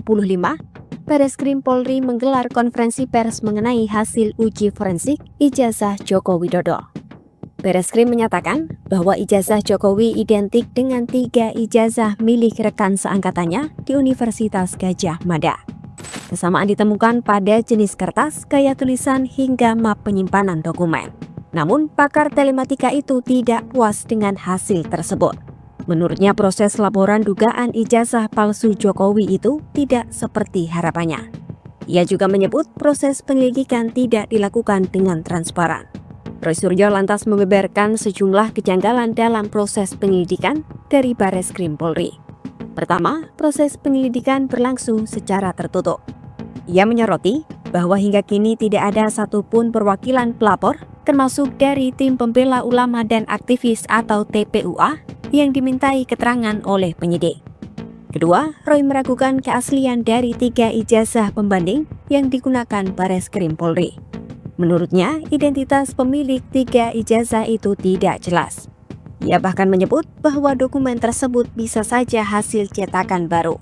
Bareskrim Polri menggelar konferensi pers mengenai hasil uji forensik ijazah Joko Widodo. Bareskrim menyatakan bahwa ijazah Jokowi identik dengan 3 ijazah milik rekan seangkatannya di Universitas Gadjah Mada. Kesamaan ditemukan pada jenis kertas, gaya tulisan, hingga map penyimpanan dokumen. Namun, pakar telematika itu tidak puas dengan hasil tersebut. Menurutnya, proses laporan dugaan ijazah palsu Jokowi itu tidak seperti harapannya. Ia juga menyebut proses penyelidikan tidak dilakukan dengan transparan. Roy Suryo lantas membeberkan sejumlah kejanggalan dalam proses penyelidikan dari Bareskrim Polri. Pertama, proses penyelidikan berlangsung secara tertutup. Ia menyoroti bahwa hingga kini tidak ada satupun perwakilan pelapor, termasuk dari Tim Pembela Ulama dan Aktivis atau TPUA, yang dimintai keterangan oleh penyidik. Kedua, Roy meragukan keaslian dari 3 ijazah pembanding yang digunakan Bareskrim Polri. Menurutnya, identitas pemilik 3 ijazah itu tidak jelas. Ia bahkan menyebut bahwa dokumen tersebut bisa saja hasil cetakan baru.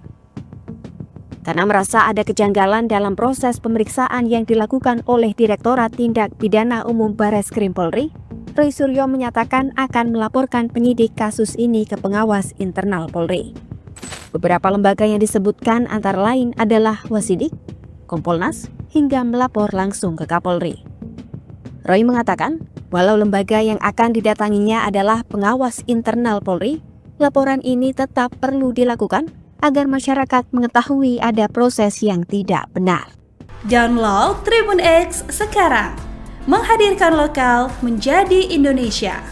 Karena merasa ada kejanggalan dalam proses pemeriksaan yang dilakukan oleh Direktorat Tindak Pidana Umum Bareskrim Polri, Roy Suryo menyatakan akan melaporkan penyidik kasus ini ke pengawas internal Polri. Beberapa lembaga yang disebutkan antara lain adalah Wasidik, Kompolnas, hingga melapor langsung ke Kapolri. Roy mengatakan, walau lembaga yang akan didatanginya adalah pengawas internal Polri, laporan ini tetap perlu dilakukan agar masyarakat mengetahui ada proses yang tidak benar. Download Tribun X sekarang, menghadirkan lokal menjadi Indonesia.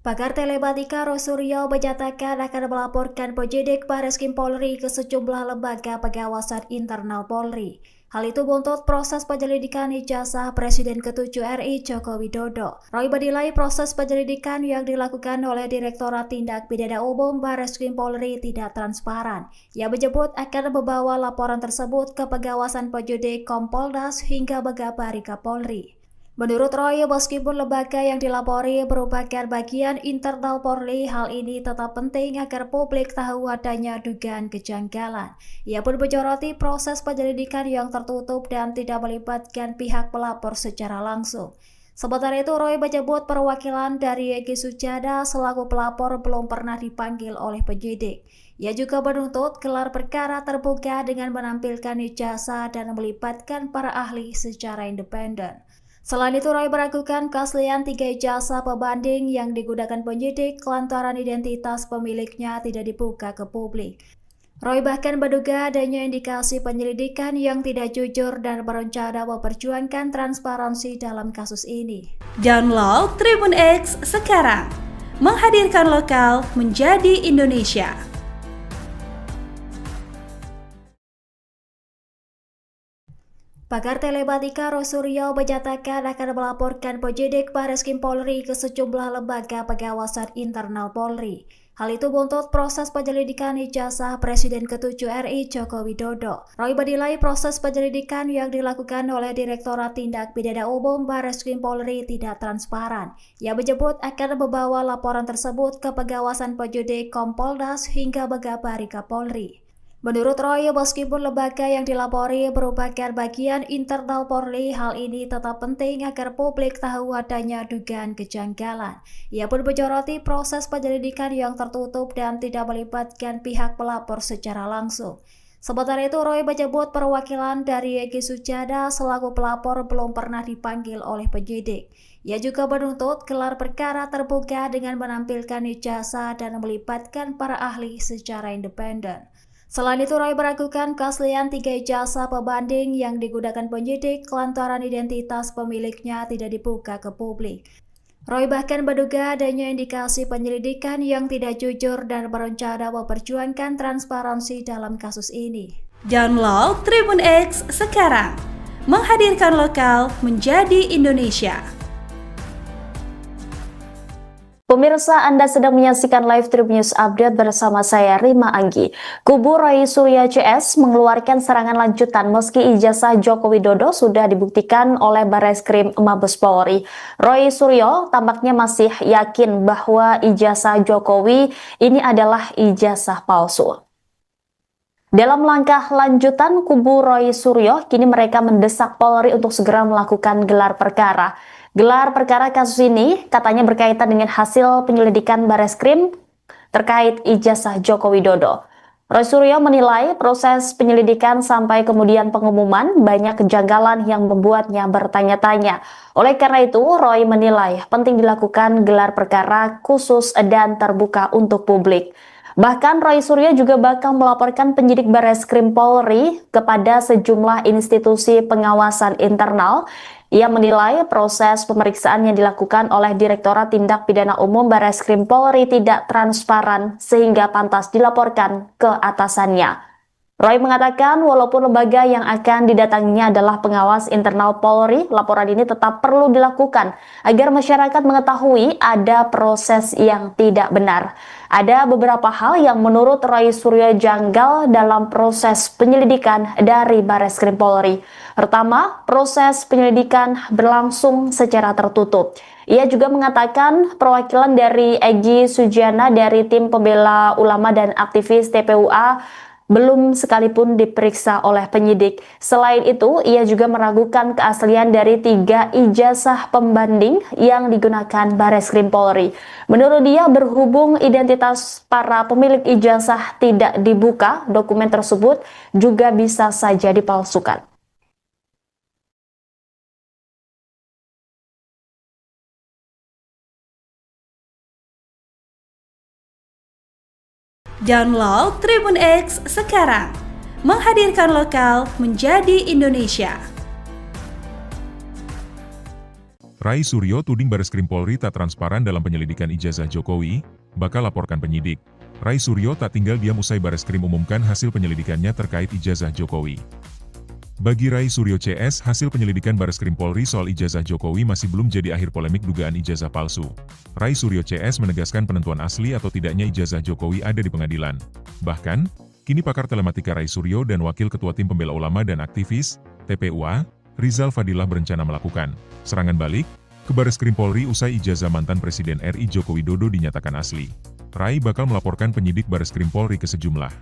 Pakar telematika Roy Suryo menyatakan akan melaporkan penyidik Bareskrim Polri ke sejumlah lembaga pengawasan internal Polri. Hal itu buntut proses penyelidikan ijazah Presiden ke-7 RI Joko Widodo. Roy menilai proses penyelidikan yang dilakukan oleh Direktorat Tindak Pidana Umum Bareskrim Polri tidak transparan. Ia menyebut akan membawa laporan tersebut ke pengawasan penyidik Kompolnas hingga mengabari Kapolri. Menurut Roy, meskipun lembaga yang dilapori merupakan bagian internal Polri, hal ini tetap penting agar publik tahu adanya dugaan kejanggalan. Ia pun menyoroti proses penyelidikan yang tertutup dan tidak melibatkan pihak pelapor secara langsung. Sementara itu, Roy menyebut perwakilan dari Egy Sujana selaku pelapor belum pernah dipanggil oleh penyidik. Ia juga menuntut gelar perkara terbuka dengan menampilkan ijazah dan melibatkan para ahli secara independen. Selain itu, Roy meragukan keaslian 3 ijazah pembanding yang digunakan penyidik lantaran identitas pemiliknya tidak dibuka ke publik. Roy bahkan menduga adanya indikasi penyelidikan yang tidak jujur dan berencana memperjuangkan transparansi dalam kasus ini. Download Tribun X sekarang, menghadirkan lokal menjadi Indonesia. Pakar telematika Roy Suryo menyatakan akan melaporkan penyidik Bareskrim Polri ke sejumlah lembaga pengawasan internal Polri. Hal itu buntut proses penyelidikan ijazah Presiden ke-7 RI Joko Widodo. Roy menilai proses penyelidikan yang dilakukan oleh Direktorat Tindak Pidana Umum Bareskrim Polri tidak transparan. Ia menyebut akan membawa laporan tersebut ke pengawasan penyidik Kompolnas hingga mengabari Kapolri. Menurut Roy, meskipun lembaga yang dilapori merupakan bagian internal Polri, hal ini tetap penting agar publik tahu adanya dugaan kejanggalan. Ia pun menyoroti proses penyelidikan yang tertutup dan tidak melibatkan pihak pelapor secara langsung. Sementara itu, Roy menyebut perwakilan dari Egy Sujana selaku pelapor belum pernah dipanggil oleh penyidik. Ia juga menuntut gelar perkara terbuka dengan menampilkan ijazah dan melibatkan para ahli secara independen. Selain itu, Roy meragukan keaslian 3 ijazah pembanding yang digunakan penyidik lantaran identitas pemiliknya tidak dibuka ke publik. Roy bahkan menduga adanya indikasi penyelidikan yang tidak jujur dan berencana memperjuangkan transparansi dalam kasus ini. Download Tribun X sekarang, menghadirkan lokal menjadi Indonesia. Pemirsa, Anda sedang menyaksikan live Tribun News Update bersama saya Rima Anggi. Kubu Roy Suryo CS mengeluarkan serangan lanjutan meski ijazah Joko Widodo sudah dibuktikan oleh Bareskrim Mabes Polri. Roy Suryo tampaknya masih yakin bahwa ijazah Jokowi ini adalah ijazah palsu. Dalam langkah lanjutan, kubu Roy Suryo kini mereka mendesak Polri untuk segera melakukan gelar perkara. Gelar perkara kasus ini katanya berkaitan dengan hasil penyelidikan Bareskrim terkait ijazah Joko Widodo. Roy Suryo menilai proses penyelidikan sampai kemudian pengumuman banyak kejanggalan yang membuatnya bertanya-tanya. Oleh karena itu, Roy menilai penting dilakukan gelar perkara khusus dan terbuka untuk publik. Bahkan Roy Suryo juga bakal melaporkan penyidik Bareskrim Polri kepada sejumlah institusi pengawasan internal. Ia menilai proses pemeriksaan yang dilakukan oleh Direktorat Tindak Pidana Umum Bareskrim Polri tidak transparan sehingga pantas dilaporkan ke atasannya. Roy mengatakan walaupun lembaga yang akan didatanginya adalah pengawas internal Polri, laporan ini tetap perlu dilakukan agar masyarakat mengetahui ada proses yang tidak benar. Ada beberapa hal yang menurut Roy Suryo janggal dalam proses penyelidikan dari Bareskrim Polri. Pertama, proses penyelidikan berlangsung secara tertutup. Ia juga mengatakan perwakilan dari Egy Sujana dari tim pembela ulama dan aktivis TPUA belum sekalipun diperiksa oleh penyidik. Selain itu, ia juga meragukan keaslian dari 3 ijazah pembanding yang digunakan Bareskrim Polri. Menurut dia, berhubung identitas para pemilik ijazah tidak dibuka, dokumen tersebut juga bisa saja dipalsukan. Download Tribun X sekarang, menghadirkan lokal menjadi Indonesia. Roy Suryo tuding Bareskrim Polri tak transparan dalam penyelidikan ijazah Jokowi, bakal laporkan penyidik. Roy Suryo tak tinggal diam usai Bareskrim umumkan hasil penyelidikannya terkait ijazah Jokowi. Bagi Roy Suryo CS, hasil penyelidikan Bareskrim Polri soal ijazah Jokowi masih belum jadi akhir polemik dugaan ijazah palsu. Roy Suryo CS menegaskan penentuan asli atau tidaknya ijazah Jokowi ada di pengadilan. Bahkan, kini pakar telematika Roy Suryo dan Wakil Ketua Tim Pembela Ulama dan Aktivis, TPUA, Rizal Fadilah berencana melakukan serangan balik ke Bareskrim Polri usai ijazah mantan Presiden RI Joko Widodo dinyatakan asli. Roy bakal melaporkan penyidik Bareskrim Polri ke sejumlah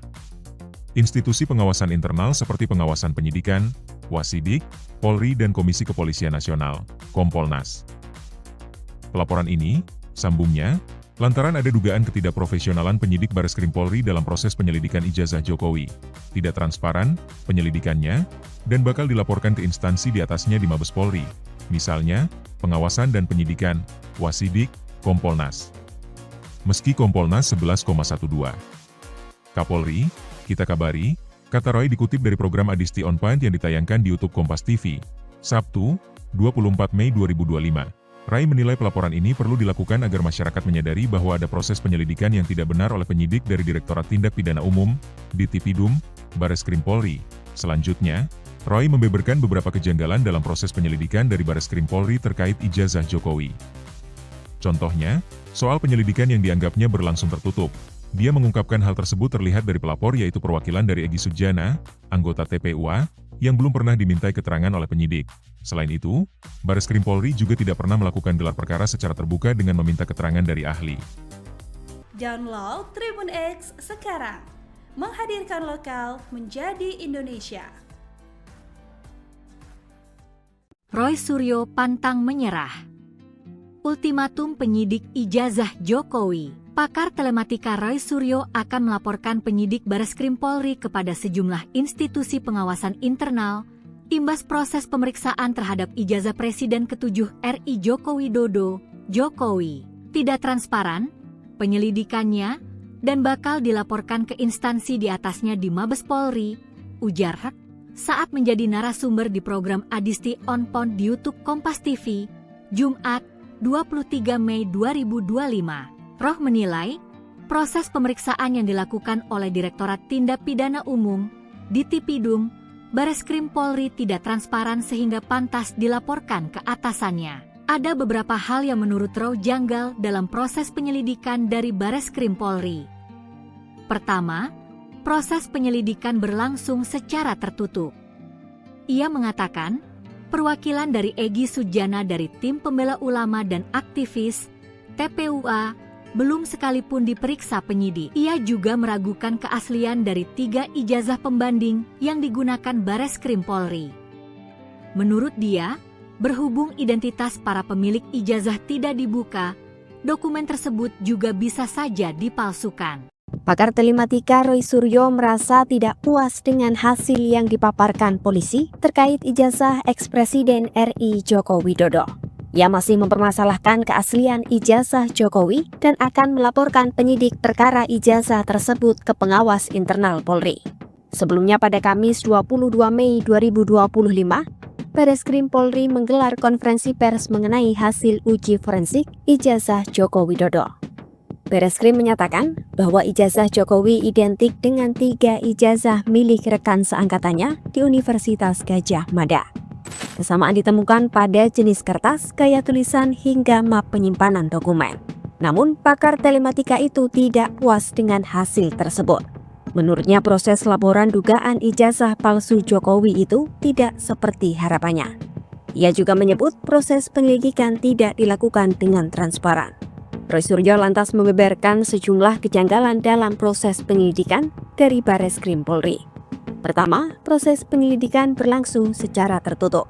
institusi pengawasan internal seperti pengawasan penyidikan, Wasidik, Polri dan Komisi Kepolisian Nasional, Kompolnas. Pelaporan ini, sambungnya, lantaran ada dugaan ketidakprofesionalan penyidik Bareskrim Polri dalam proses penyelidikan ijazah Jokowi, tidak transparan penyelidikannya, dan bakal dilaporkan ke instansi di atasnya di Mabes Polri, misalnya, pengawasan dan penyidikan, Wasidik, Kompolnas. Meski Kompolnas 11,12. Kapolri, kita kabari, kata Roy dikutip dari program Adisti On Point yang ditayangkan di YouTube Kompas TV, Sabtu, 24 Mei 2025. Roy menilai pelaporan ini perlu dilakukan agar masyarakat menyadari bahwa ada proses penyelidikan yang tidak benar oleh penyidik dari Direktorat Tindak Pidana Umum, Ditipidum, Bareskrim Polri. Selanjutnya, Roy membeberkan beberapa kejanggalan dalam proses penyelidikan dari Bareskrim Polri terkait ijazah Jokowi. Contohnya, soal penyelidikan yang dianggapnya berlangsung tertutup. Dia mengungkapkan hal tersebut terlihat dari pelapor yaitu perwakilan dari Egy Sujana, anggota TPUA, yang belum pernah dimintai keterangan oleh penyidik. Selain itu, Bareskrim Polri juga tidak pernah melakukan gelar perkara secara terbuka dengan meminta keterangan dari ahli. Download Tribun X sekarang, menghadirkan lokal menjadi Indonesia. Roy Suryo pantang menyerah. Ultimatum penyidik ijazah Jokowi. Pakar telematika Roy Suryo akan melaporkan penyidik Bareskrim Polri kepada sejumlah institusi pengawasan internal, imbas proses pemeriksaan terhadap ijazah Presiden ke-7 RI Joko Widodo, Jokowi. Tidak transparan, penyelidikannya, dan bakal dilaporkan ke instansi di atasnya di Mabes Polri, ujar Hak, saat menjadi narasumber di program Adisti On Point di YouTube Kompas TV, Jumat, 23 Mei 2025. Roh menilai, proses pemeriksaan yang dilakukan oleh Direktorat Tindak Pidana Umum, Ditipidum, Bareskrim Polri tidak transparan sehingga pantas dilaporkan ke atasannya. Ada beberapa hal yang menurut Roh janggal dalam proses penyelidikan dari Bareskrim Polri. Pertama, proses penyelidikan berlangsung secara tertutup. Ia mengatakan, perwakilan dari Egy Sujana dari Tim Pembela Ulama dan Aktivis, TPUA, belum sekalipun diperiksa penyidik. Ia juga meragukan keaslian dari 3 ijazah pembanding yang digunakan Bareskrim Polri. Menurut dia, berhubung identitas para pemilik ijazah tidak dibuka, dokumen tersebut juga bisa saja dipalsukan. Pakar telematika Roy Suryo merasa tidak puas dengan hasil yang dipaparkan polisi terkait ijazah ex-Presiden RI Joko Widodo. Ia masih mempermasalahkan keaslian ijazah Jokowi dan akan melaporkan penyidik perkara ijazah tersebut ke pengawas internal Polri. Sebelumnya pada Kamis 22 Mei 2025, Bareskrim Polri menggelar konferensi pers mengenai hasil uji forensik ijazah Joko Widodo. Bareskrim menyatakan bahwa ijazah Jokowi identik dengan 3 ijazah milik rekan seangkatannya di Universitas Gadjah Mada. Kesamaan ditemukan pada jenis kertas, gaya tulisan, hingga map penyimpanan dokumen. Namun, pakar telematika itu tidak puas dengan hasil tersebut. Menurutnya, proses laporan dugaan ijazah palsu Jokowi itu tidak seperti harapannya. Ia juga menyebut proses penyelidikan tidak dilakukan dengan transparan. Roy Suryo lantas membeberkan sejumlah kejanggalan dalam proses penyelidikan dari Bareskrim Polri. Pertama, proses penyelidikan berlangsung secara tertutup.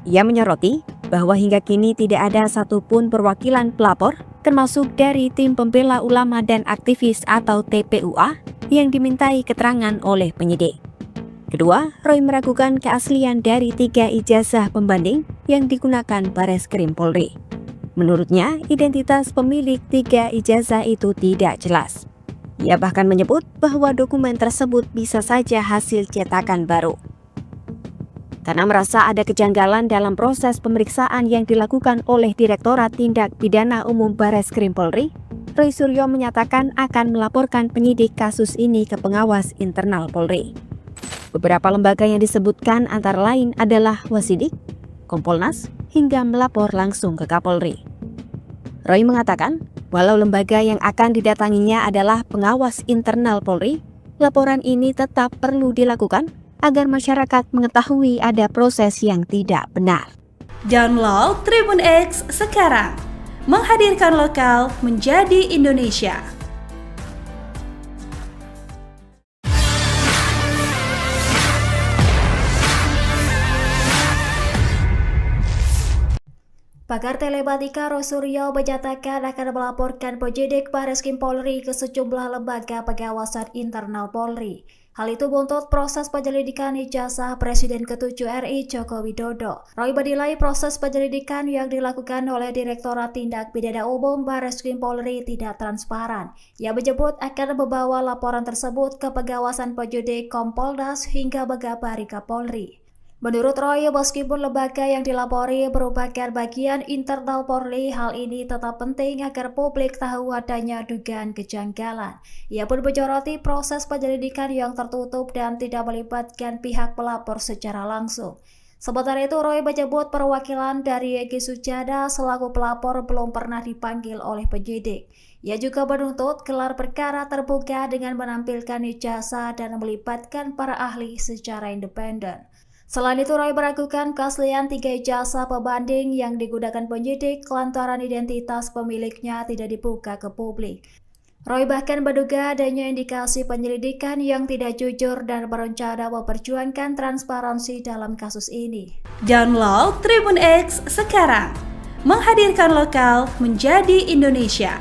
Ia menyoroti bahwa hingga kini tidak ada satupun perwakilan pelapor, termasuk dari Tim Pembela Ulama dan Aktivis atau TPUA, yang dimintai keterangan oleh penyidik. Kedua, Roy meragukan keaslian dari 3 ijazah pembanding yang digunakan Bareskrim Polri. Menurutnya, identitas pemilik 3 ijazah itu tidak jelas. Ia bahkan menyebut bahwa dokumen tersebut bisa saja hasil cetakan baru. Karena merasa ada kejanggalan dalam proses pemeriksaan yang dilakukan oleh Direktorat Tindak Pidana Umum Bareskrim Polri, Roy Suryo menyatakan akan melaporkan penyidik kasus ini ke pengawas internal Polri. Beberapa lembaga yang disebutkan antara lain adalah Wasidik, Kompolnas, hingga melapor langsung ke Kapolri. Roy mengatakan, walau lembaga yang akan didatanginya adalah pengawas internal Polri, laporan ini tetap perlu dilakukan agar masyarakat mengetahui ada proses yang tidak benar. Download Tribun X sekarang, menghadirkan lokal menjadi Indonesia. Pakar telematika Roy Suryo menyatakan akan melaporkan penyidik Bareskrim Polri ke sejumlah lembaga pengawasan internal Polri. Hal itu buntut proses penyelidikan ijazah Presiden ke-7 RI Joko Widodo. Roy menilai proses penyelidikan yang dilakukan oleh Direktorat Tindak Pidana Umum Bareskrim Polri tidak transparan. Ia menyebut akan membawa laporan tersebut ke pengawasan penyidik Kompolnas hingga mengabari Kapolri. Menurut Roy, meskipun lembaga yang dilapori merupakan bagian internal Polri, hal ini tetap penting agar publik tahu adanya dugaan kejanggalan. Ia pun menyoroti proses penyelidikan yang tertutup dan tidak melibatkan pihak pelapor secara langsung. Sementara itu, Roy menyebut perwakilan dari Egy Sujana selaku pelapor belum pernah dipanggil oleh penyidik. Ia juga menuntut gelar perkara terbuka dengan menampilkan ijazah dan melibatkan para ahli secara independen. Selain itu, Roy meragukan keaslian 3 ijazah pembanding yang digunakan penyidik lantaran identitas pemiliknya tidak dibuka ke publik. Roy bahkan menduga adanya indikasi penyelidikan yang tidak jujur dan berencana memperjuangkan transparansi dalam kasus ini. Download Tribun X sekarang, menghadirkan lokal menjadi Indonesia.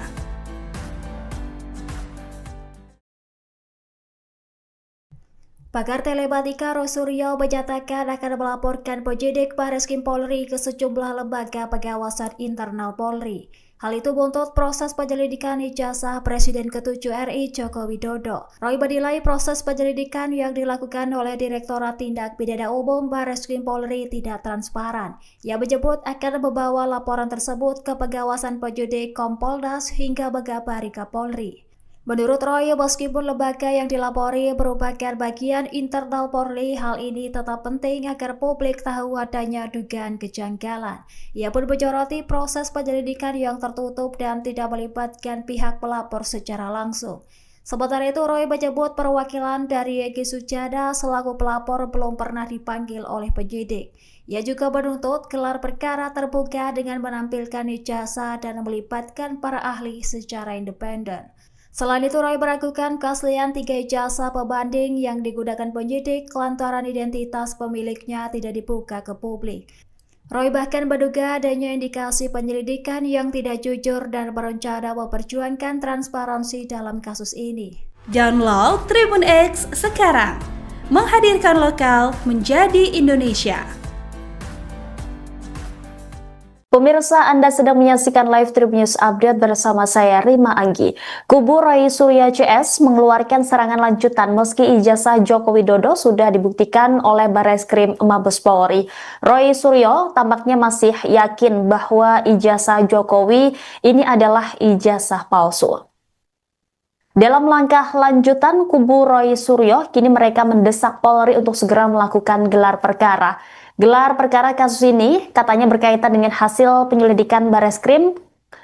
Pakar telematika Roy Suryo menyatakan akan melaporkan penyidik Bareskrim Polri ke sejumlah lembaga pengawasan internal Polri. Hal itu buntut proses penyelidikan ijazah Presiden ke-7 RI Joko Widodo. Roy menilai proses penyelidikan yang dilakukan oleh Direktorat Tindak Pidana Umum Bareskrim Polri tidak transparan. Ia menyebut akan membawa laporan tersebut ke pengawasan penyidik Kompolnas hingga mengabari Kapolri. Menurut Roy, meskipun lembaga yang dilapori merupakan bagian internal Polri, hal ini tetap penting agar publik tahu adanya dugaan kejanggalan. Ia pun menyoroti proses penyelidikan yang tertutup dan tidak melibatkan pihak pelapor secara langsung. Sementara itu, Roy menyebut perwakilan dari Egy Sujana selaku pelapor belum pernah dipanggil oleh penyidik. Ia juga menuntut gelar perkara terbuka dengan menampilkan ijazah dan melibatkan para ahli secara independen. Selain itu, Roy meragukan keaslian 3 ijazah pembanding yang digunakan penyidik lantaran identitas pemiliknya tidak dibuka ke publik. Roy bahkan menduga adanya indikasi penyelidikan yang tidak jujur dan berencana memperjuangkan transparansi dalam kasus ini. Download Tribun X sekarang, menghadirkan lokal menjadi Indonesia. Pemirsa, Anda sedang menyaksikan live Tribun News Update bersama saya Rima Anggi. Kubu Roy Suryo CS mengeluarkan serangan lanjutan meski ijazah Joko Widodo sudah dibuktikan oleh Bareskrim Mabes Polri. Roy Suryo tampaknya masih yakin bahwa ijazah Jokowi ini adalah ijazah palsu. Dalam langkah lanjutan, kubu Roy Suryo kini mereka mendesak Polri untuk segera melakukan gelar perkara. Gelar perkara kasus ini katanya berkaitan dengan hasil penyelidikan Bareskrim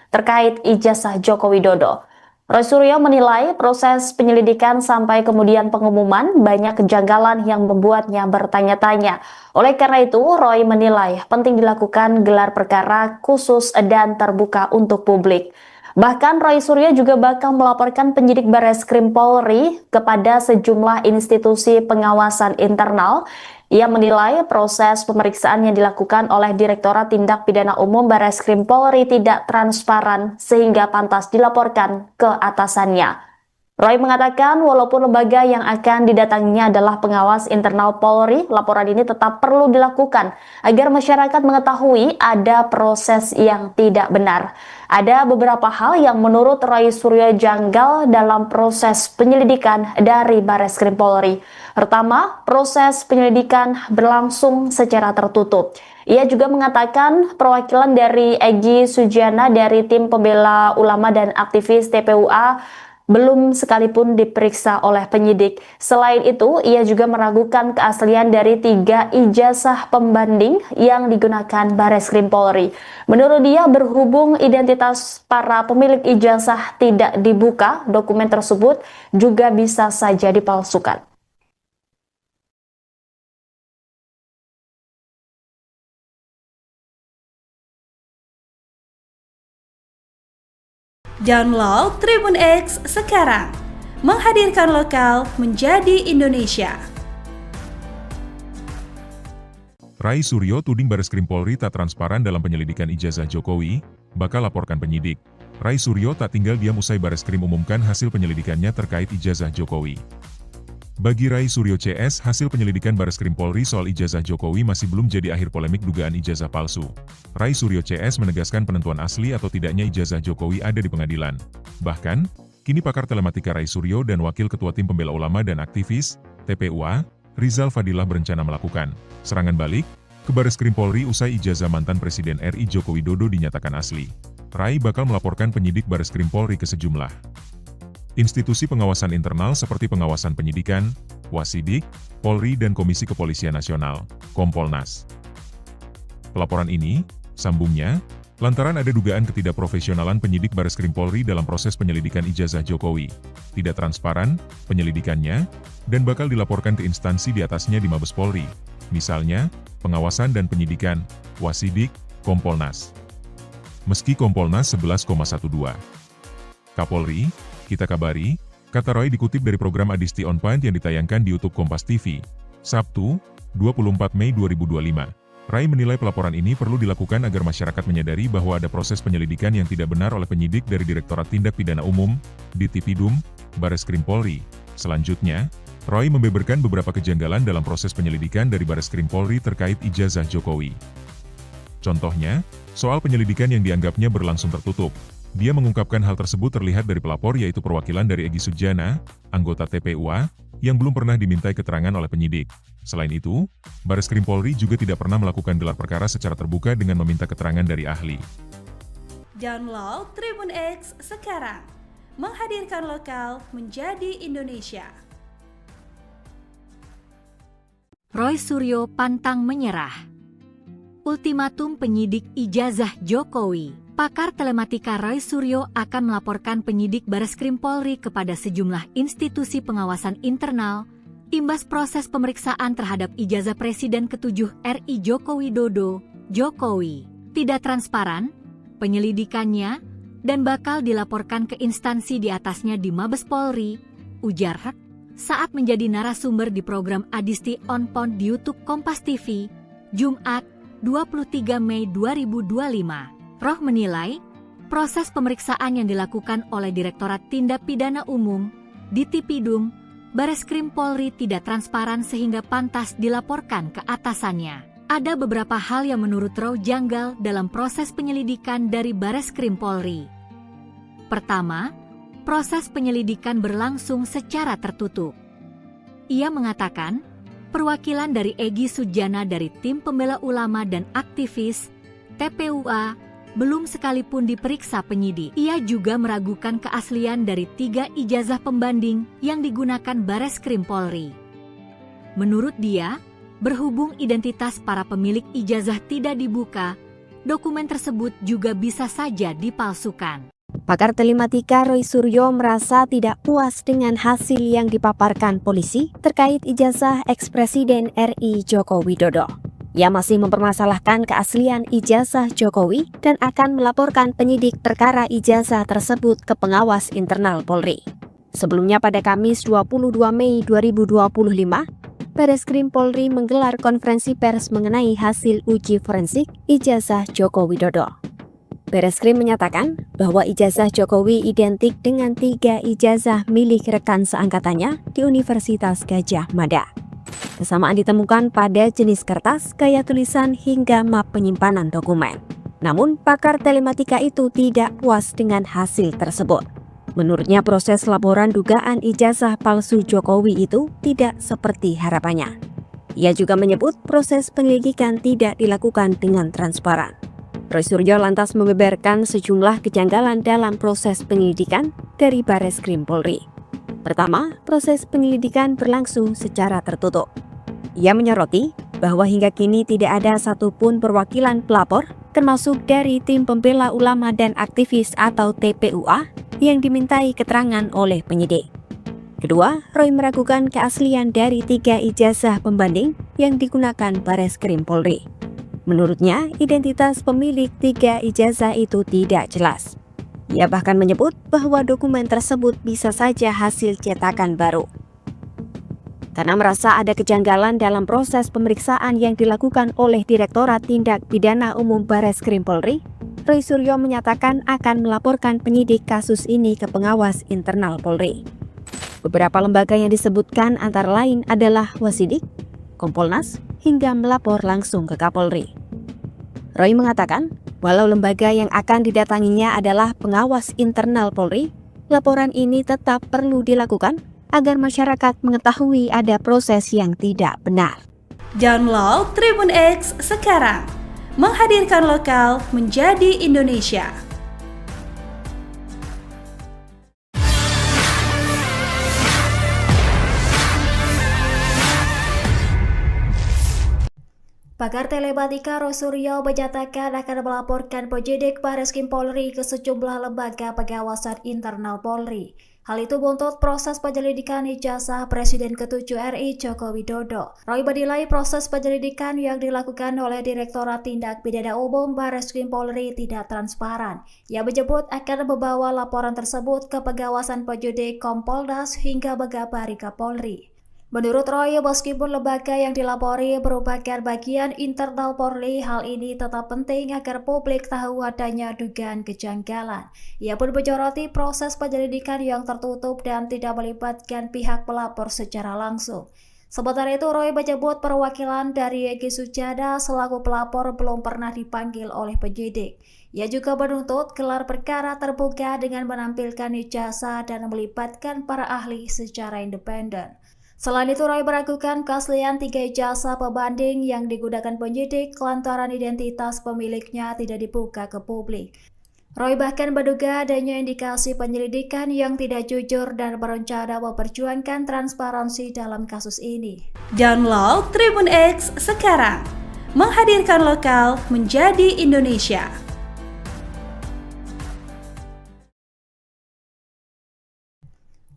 terkait ijazah Joko Widodo. Roy Suryo menilai proses penyelidikan sampai kemudian pengumuman banyak kejanggalan yang membuatnya bertanya-tanya. Oleh karena itu, Roy menilai penting dilakukan gelar perkara khusus dan terbuka untuk publik. Bahkan Roy Suryo juga bakal melaporkan penyidik Bareskrim Polri kepada sejumlah institusi pengawasan internal. Ia menilai proses pemeriksaan yang dilakukan oleh Direktorat Tindak Pidana Umum Bareskrim Polri tidak transparan sehingga pantas dilaporkan ke atasannya. Roy mengatakan walaupun lembaga yang akan didatanginya adalah pengawas internal Polri, laporan ini tetap perlu dilakukan agar masyarakat mengetahui ada proses yang tidak benar. Ada beberapa hal yang menurut Roy Suryo janggal dalam proses penyelidikan dari Bareskrim Polri. Pertama, proses penyelidikan berlangsung secara tertutup. Ia juga mengatakan perwakilan dari Egy Sujana dari tim pembela ulama dan aktivis TPUA belum sekalipun diperiksa oleh penyidik. Selain itu, ia juga meragukan keaslian dari 3 ijazah pembanding yang digunakan Bareskrim Polri. Menurut dia, berhubung identitas para pemilik ijazah tidak dibuka, dokumen tersebut juga bisa saja dipalsukan. Download Tribun X sekarang, menghadirkan lokal menjadi Indonesia. Roy Suryo tuding Bareskrim Polri tak transparan dalam penyelidikan ijazah Jokowi, bakal laporkan penyidik. Roy Suryo tak tinggal diam usai Bareskrim umumkan hasil penyelidikannya terkait ijazah Jokowi. Bagi Roy Suryo CS, hasil penyelidikan Bareskrim Polri soal ijazah Jokowi masih belum jadi akhir polemik dugaan ijazah palsu. Roy Suryo CS menegaskan penentuan asli atau tidaknya ijazah Jokowi ada di pengadilan. Bahkan, kini pakar telematika Roy Suryo dan Wakil Ketua Tim Pembela Ulama dan Aktivis, TPUA, Rizal Fadilah berencana melakukan serangan balik ke Bareskrim Polri usai ijazah mantan Presiden RI Joko Widodo dinyatakan asli. Rai bakal melaporkan penyidik Bareskrim Polri ke sejumlah institusi pengawasan internal seperti pengawasan penyidikan, Wasidik, Polri dan Komisi Kepolisian Nasional, Kompolnas. Pelaporan ini, sambungnya, lantaran ada dugaan ketidakprofesionalan penyidik Bareskrim Polri dalam proses penyelidikan ijazah Jokowi. Tidak transparan penyelidikannya, dan bakal dilaporkan ke instansi di atasnya di Mabes Polri. Misalnya, pengawasan dan penyidikan, Wasidik, Kompolnas. Meski Kompolnas 11,12. Kapolri, kita kabari, kata Roy dikutip dari program Adisti On Point yang ditayangkan di YouTube Kompas TV, Sabtu, 24 Mei 2025. Rai menilai pelaporan ini perlu dilakukan agar masyarakat menyadari bahwa ada proses penyelidikan yang tidak benar oleh penyidik dari Direktorat Tindak Pidana Umum, Ditipidum, Bareskrim Polri. Selanjutnya, Roy membeberkan beberapa kejanggalan dalam proses penyelidikan dari Bareskrim Polri terkait ijazah Jokowi. Contohnya, soal penyelidikan yang dianggapnya berlangsung tertutup. Dia mengungkapkan hal tersebut terlihat dari pelapor yaitu perwakilan dari Egy Sujana, anggota TPUA, yang belum pernah dimintai keterangan oleh penyidik. Selain itu, Bareskrim Polri juga tidak pernah melakukan gelar perkara secara terbuka dengan meminta keterangan dari ahli. Download Tribun X sekarang, menghadirkan lokal menjadi Indonesia. Roy Suryo pantang menyerah. Ultimatum penyidik ijazah Jokowi. Pakar telematika Roy Suryo akan melaporkan penyidik Bareskrim Polri kepada sejumlah institusi pengawasan internal imbas proses pemeriksaan terhadap ijazah Presiden ke-7 RI Joko Widodo. Jokowi tidak transparan penyelidikannya dan bakal dilaporkan ke instansi di atasnya di Mabes Polri, ujar Roy saat menjadi narasumber di program Adisti On Point di YouTube Kompas TV, Jumat 23 Mei 2025. Roh menilai, proses pemeriksaan yang dilakukan oleh Direktorat Tindak Pidana Umum, Ditipidum, Bareskrim Polri tidak transparan sehingga pantas dilaporkan ke atasannya. Ada beberapa hal yang menurut Roh janggal dalam proses penyelidikan dari Bareskrim Polri. Pertama, proses penyelidikan berlangsung secara tertutup. Ia mengatakan, perwakilan dari Egy Sujana dari Tim Pembela Ulama dan Aktivis, TPUA, belum sekalipun diperiksa penyidik. Ia juga meragukan keaslian dari 3 ijazah pembanding yang digunakan Bareskrim Polri. Menurut dia, berhubung identitas para pemilik ijazah tidak dibuka, dokumen tersebut juga bisa saja dipalsukan. Pakar telematika Roy Suryo merasa tidak puas dengan hasil yang dipaparkan polisi terkait ijazah ex-Presiden RI Joko Widodo. Ia masih mempermasalahkan keaslian ijazah Jokowi dan akan melaporkan penyidik perkara ijazah tersebut ke pengawas internal Polri. Sebelumnya pada Kamis 22 Mei 2025, Bareskrim Polri menggelar konferensi pers mengenai hasil uji forensik ijazah Joko Widodo. Bareskrim menyatakan bahwa ijazah Jokowi identik dengan 3 ijazah milik rekan seangkatannya di Universitas Gadjah Mada. Kesamaan ditemukan pada jenis kertas, gaya tulisan, hingga map penyimpanan dokumen. Namun, pakar telematika itu tidak puas dengan hasil tersebut. Menurutnya, proses laporan dugaan ijazah palsu Jokowi itu tidak seperti harapannya. Ia juga menyebut proses penyelidikan tidak dilakukan dengan transparan. Roy Suryo lantas membeberkan sejumlah kejanggalan dalam proses penyelidikan dari Bareskrim Polri. Pertama, proses penyelidikan berlangsung secara tertutup. Ia menyoroti bahwa hingga kini tidak ada satupun perwakilan pelapor, termasuk dari Tim Pembela Ulama dan Aktivis atau TPUA, yang dimintai keterangan oleh penyidik. Kedua, Roy meragukan keaslian dari 3 ijazah pembanding yang digunakan Bareskrim Polri. Menurutnya, identitas pemilik 3 ijazah itu tidak jelas. Ia bahkan menyebut bahwa dokumen tersebut bisa saja hasil cetakan baru. Karena merasa ada kejanggalan dalam proses pemeriksaan yang dilakukan oleh Direktorat Tindak Pidana Umum Bareskrim Polri, Roy Suryo menyatakan akan melaporkan penyidik kasus ini ke pengawas internal Polri. Beberapa lembaga yang disebutkan antara lain adalah Wasidik, Kompolnas, hingga melapor langsung ke Kapolri. Roy mengatakan, walau lembaga yang akan didatanginya adalah pengawas internal Polri, laporan ini tetap perlu dilakukan agar masyarakat mengetahui ada proses yang tidak benar. Download Tribun X sekarang, menghadirkan lokal menjadi Indonesia. Pakar telematika Roy Suryo menyatakan akan melaporkan penyidik Bareskrim Polri ke sejumlah lembaga pengawasan internal Polri. Hal itu buntut proses penyelidikan ijazah Presiden ke-7 RI Joko Widodo. Roy menilai proses penyelidikan yang dilakukan oleh Direktorat Tindak Pidana Umum Bareskrim Polri tidak transparan. Ia menyebut akan membawa laporan tersebut ke pengawasan penyidik Kompolnas hingga Megabari Kapolri. Menurut Roy, meskipun lembaga yang dilapori merupakan bagian internal Polri, hal ini tetap penting agar publik tahu adanya dugaan kejanggalan. Ia pun menyoroti proses penyelidikan yang tertutup dan tidak melibatkan pihak pelapor secara langsung. Sementara itu, Roy menyebut perwakilan dari Egy Sujana selaku pelapor belum pernah dipanggil oleh penyidik. Ia juga menuntut gelar perkara terbuka dengan menampilkan ijazah dan melibatkan para ahli secara independen. Selain itu, Roy meragukan keaslian 3 ijazah pembanding yang digunakan penyidik lantaran identitas pemiliknya tidak dibuka ke publik. Roy bahkan menduga adanya indikasi penyelidikan yang tidak jujur dan berencana memperjuangkan transparansi dalam kasus ini. Download Tribun X sekarang, menghadirkan lokal menjadi Indonesia.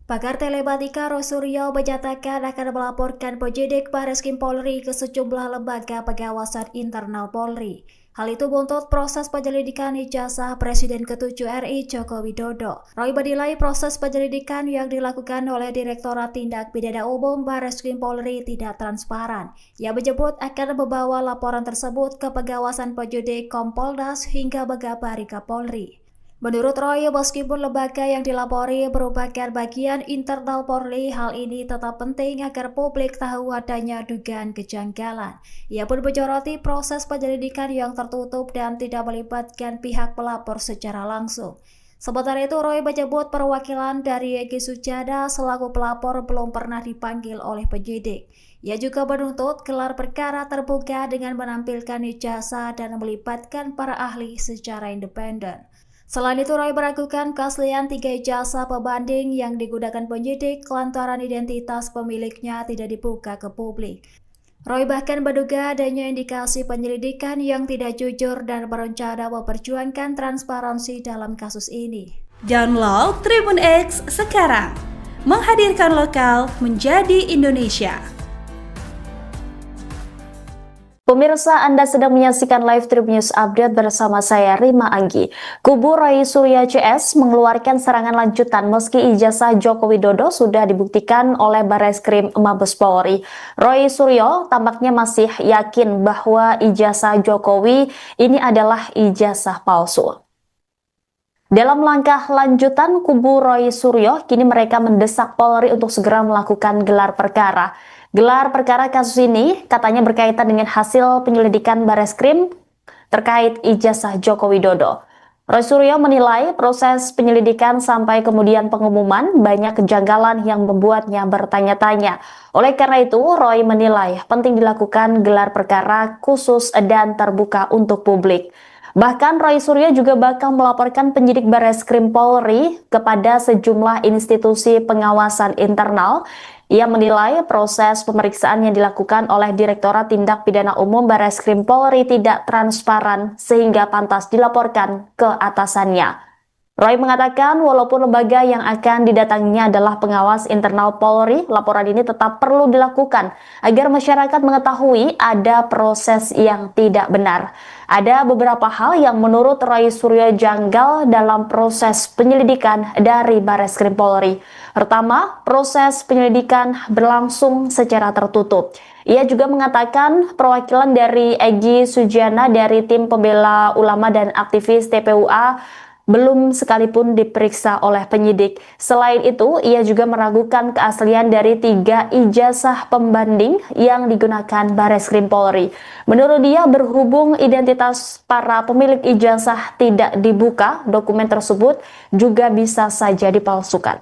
Pakar telematika Roy Suryo menyatakan akan melaporkan penyidik Bareskrim Polri ke sejumlah lembaga pengawasan internal Polri. Hal itu buntut proses penyelidikan ijazah Presiden ke-7 RI Joko Widodo. Roy menilai proses penyelidikan yang dilakukan oleh Direktorat Tindak Pidana Umum Bareskrim Polri tidak transparan. Ia menyebut akan membawa laporan tersebut ke pengawasan penyidik Kompolnas hingga Megabari Kapolri. Menurut Roy, meskipun lembaga yang dilapori merupakan bagian internal Polri, hal ini tetap penting agar publik tahu adanya dugaan kejanggalan. Ia pun menyoroti proses penyelidikan yang tertutup dan tidak melibatkan pihak pelapor secara langsung. Sementara itu, Roy menyebut perwakilan dari Egy Sujana selaku pelapor belum pernah dipanggil oleh penyidik. Ia juga menuntut gelar perkara terbuka dengan menampilkan ijazah dan melibatkan para ahli secara independen. Selain itu, Roy meragukan keaslian 3 ijazah pembanding yang digunakan penyidik lantaran identitas pemiliknya tidak dibuka ke publik. Roy bahkan menduga adanya indikasi penyelidikan yang tidak jujur dan berencana memperjuangkan transparansi dalam kasus ini. Download Tribun X sekarang, menghadirkan lokal menjadi Indonesia. Pemirsa, Anda sedang menyaksikan live Tribun News Update bersama saya Rima Anggi. Kubu Roy Suryo CS mengeluarkan serangan lanjutan meski ijazah Joko Widodo sudah dibuktikan oleh Bareskrim Mabes Polri. Roy Suryo tampaknya masih yakin bahwa ijazah Jokowi ini adalah ijazah palsu. Dalam langkah lanjutan, kubu Roy Suryo kini mereka mendesak Polri untuk segera melakukan gelar perkara. Gelar perkara kasus ini katanya berkaitan dengan hasil penyelidikan Bareskrim terkait ijazah Joko Widodo. Roy Suryo menilai proses penyelidikan sampai kemudian pengumuman banyak kejanggalan yang membuatnya bertanya-tanya. Oleh karena itu, Roy menilai penting dilakukan gelar perkara khusus dan terbuka untuk publik. Bahkan Roy Suryo juga bakal melaporkan penyidik Bareskrim Polri kepada sejumlah institusi pengawasan internal. Ia menilai proses pemeriksaan yang dilakukan oleh Direktorat Tindak Pidana Umum Bareskrim Polri tidak transparan sehingga pantas dilaporkan ke atasannya. Roy mengatakan walaupun lembaga yang akan didatanginya adalah pengawas internal Polri, laporan ini tetap perlu dilakukan agar masyarakat mengetahui ada proses yang tidak benar. Ada beberapa hal yang menurut Roy Suryo janggal dalam proses penyelidikan dari Bareskrim Polri. Pertama, proses penyelidikan berlangsung secara tertutup. Ia juga mengatakan perwakilan dari Egy Sujana dari tim pembela ulama dan aktivis TPUA belum sekalipun diperiksa oleh penyidik. Selain itu, ia juga meragukan keaslian dari 3 ijazah pembanding yang digunakan Bareskrim Polri. Menurut dia, berhubung identitas para pemilik ijazah tidak dibuka, dokumen tersebut juga bisa saja dipalsukan.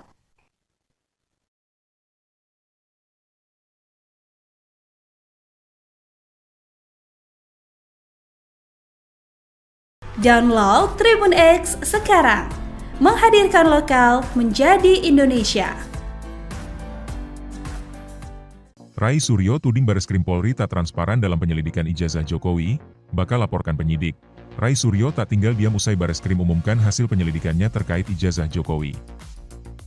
Download Tribun X sekarang. Menghadirkan lokal menjadi Indonesia. Rai Suryo tuding Bareskrim Polri tak transparan dalam penyelidikan ijazah Jokowi, bakal laporkan penyidik. Rai Suryo tak tinggal diam usai Bareskrim umumkan hasil penyelidikannya terkait ijazah Jokowi.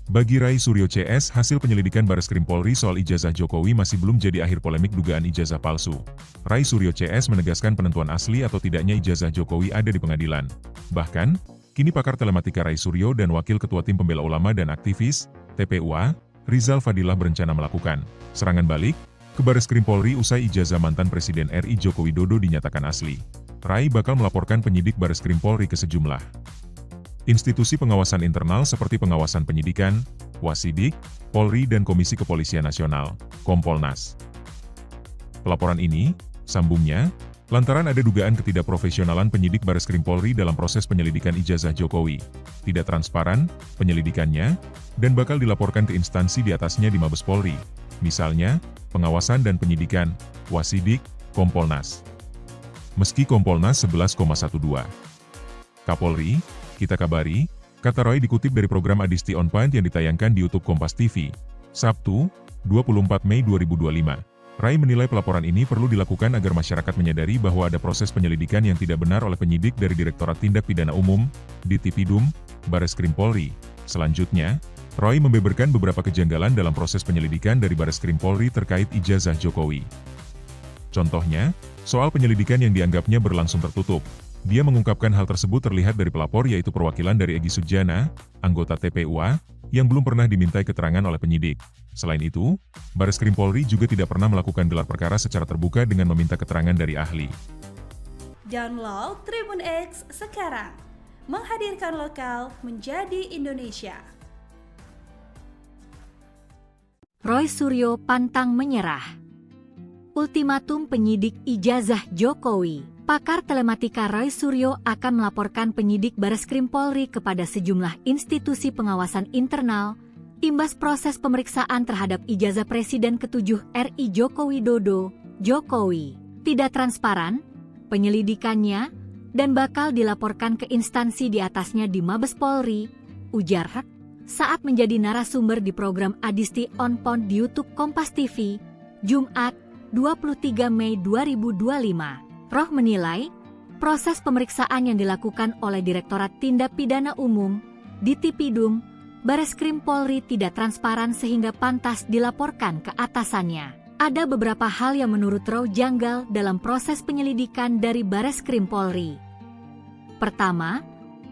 Bagi Rai Suryo CS, hasil penyelidikan Bareskrim Polri soal ijazah Jokowi masih belum jadi akhir polemik dugaan ijazah palsu. Rai Suryo CS menegaskan penentuan asli atau tidaknya ijazah Jokowi ada di pengadilan. Bahkan, kini pakar telematika Rai Suryo dan Wakil Ketua Tim Pembela Ulama dan Aktivis, TPUA, Rizal Fadilah berencana melakukan serangan balik ke Bareskrim Polri usai ijazah mantan Presiden RI Joko Widodo dinyatakan asli. Rai bakal melaporkan penyidik Bareskrim Polri ke sejumlah institusi pengawasan internal seperti pengawasan penyidikan, Wasidik, Polri dan Komisi Kepolisian Nasional, Kompolnas. Pelaporan ini, sambungnya, lantaran ada dugaan ketidakprofesionalan penyidik Bareskrim Polri dalam proses penyelidikan ijazah Jokowi, tidak transparan penyelidikannya, dan bakal dilaporkan ke instansi di atasnya di Mabes Polri, misalnya, pengawasan dan penyidikan, Wasidik, Kompolnas. Meski Kompolnas 11,12. Kapolri, kita kabari, kata Roy dikutip dari program Adisti On Point yang ditayangkan di YouTube Kompas TV, Sabtu, 24 Mei 2025. Rai menilai pelaporan ini perlu dilakukan agar masyarakat menyadari bahwa ada proses penyelidikan yang tidak benar oleh penyidik dari Direktorat Tindak Pidana Umum, Ditipidum, Bareskrim Polri. Selanjutnya, Roy membeberkan beberapa kejanggalan dalam proses penyelidikan dari Bareskrim Polri terkait ijazah Jokowi. Contohnya, soal penyelidikan yang dianggapnya berlangsung tertutup. Dia mengungkapkan hal tersebut terlihat dari pelapor yaitu perwakilan dari Egy Sujana, anggota TPUA, yang belum pernah dimintai keterangan oleh penyidik. Selain itu, Bareskrim Polri juga tidak pernah melakukan gelar perkara secara terbuka dengan meminta keterangan dari ahli. Download Tribun X sekarang. Menghadirkan lokal menjadi Indonesia. Roy Suryo pantang menyerah. Ultimatum penyidik ijazah Jokowi. Pakar telematika Roy Suryo akan melaporkan penyidik Bareskrim Polri kepada sejumlah institusi pengawasan internal, imbas proses pemeriksaan terhadap ijazah Presiden ke-7 RI Joko Widodo, Jokowi. Tidak transparan, penyelidikannya, dan bakal dilaporkan ke instansi di atasnya di Mabes Polri, ujar Hak, saat menjadi narasumber di program Adisti On Point di YouTube Kompas TV, Jumat, 23 Mei 2025. Roh menilai, proses pemeriksaan yang dilakukan oleh Direktorat Tindak Pidana Umum, Ditipidum, Bareskrim Polri tidak transparan sehingga pantas dilaporkan ke atasannya. Ada beberapa hal yang menurut Roh janggal dalam proses penyelidikan dari Bareskrim Polri. Pertama,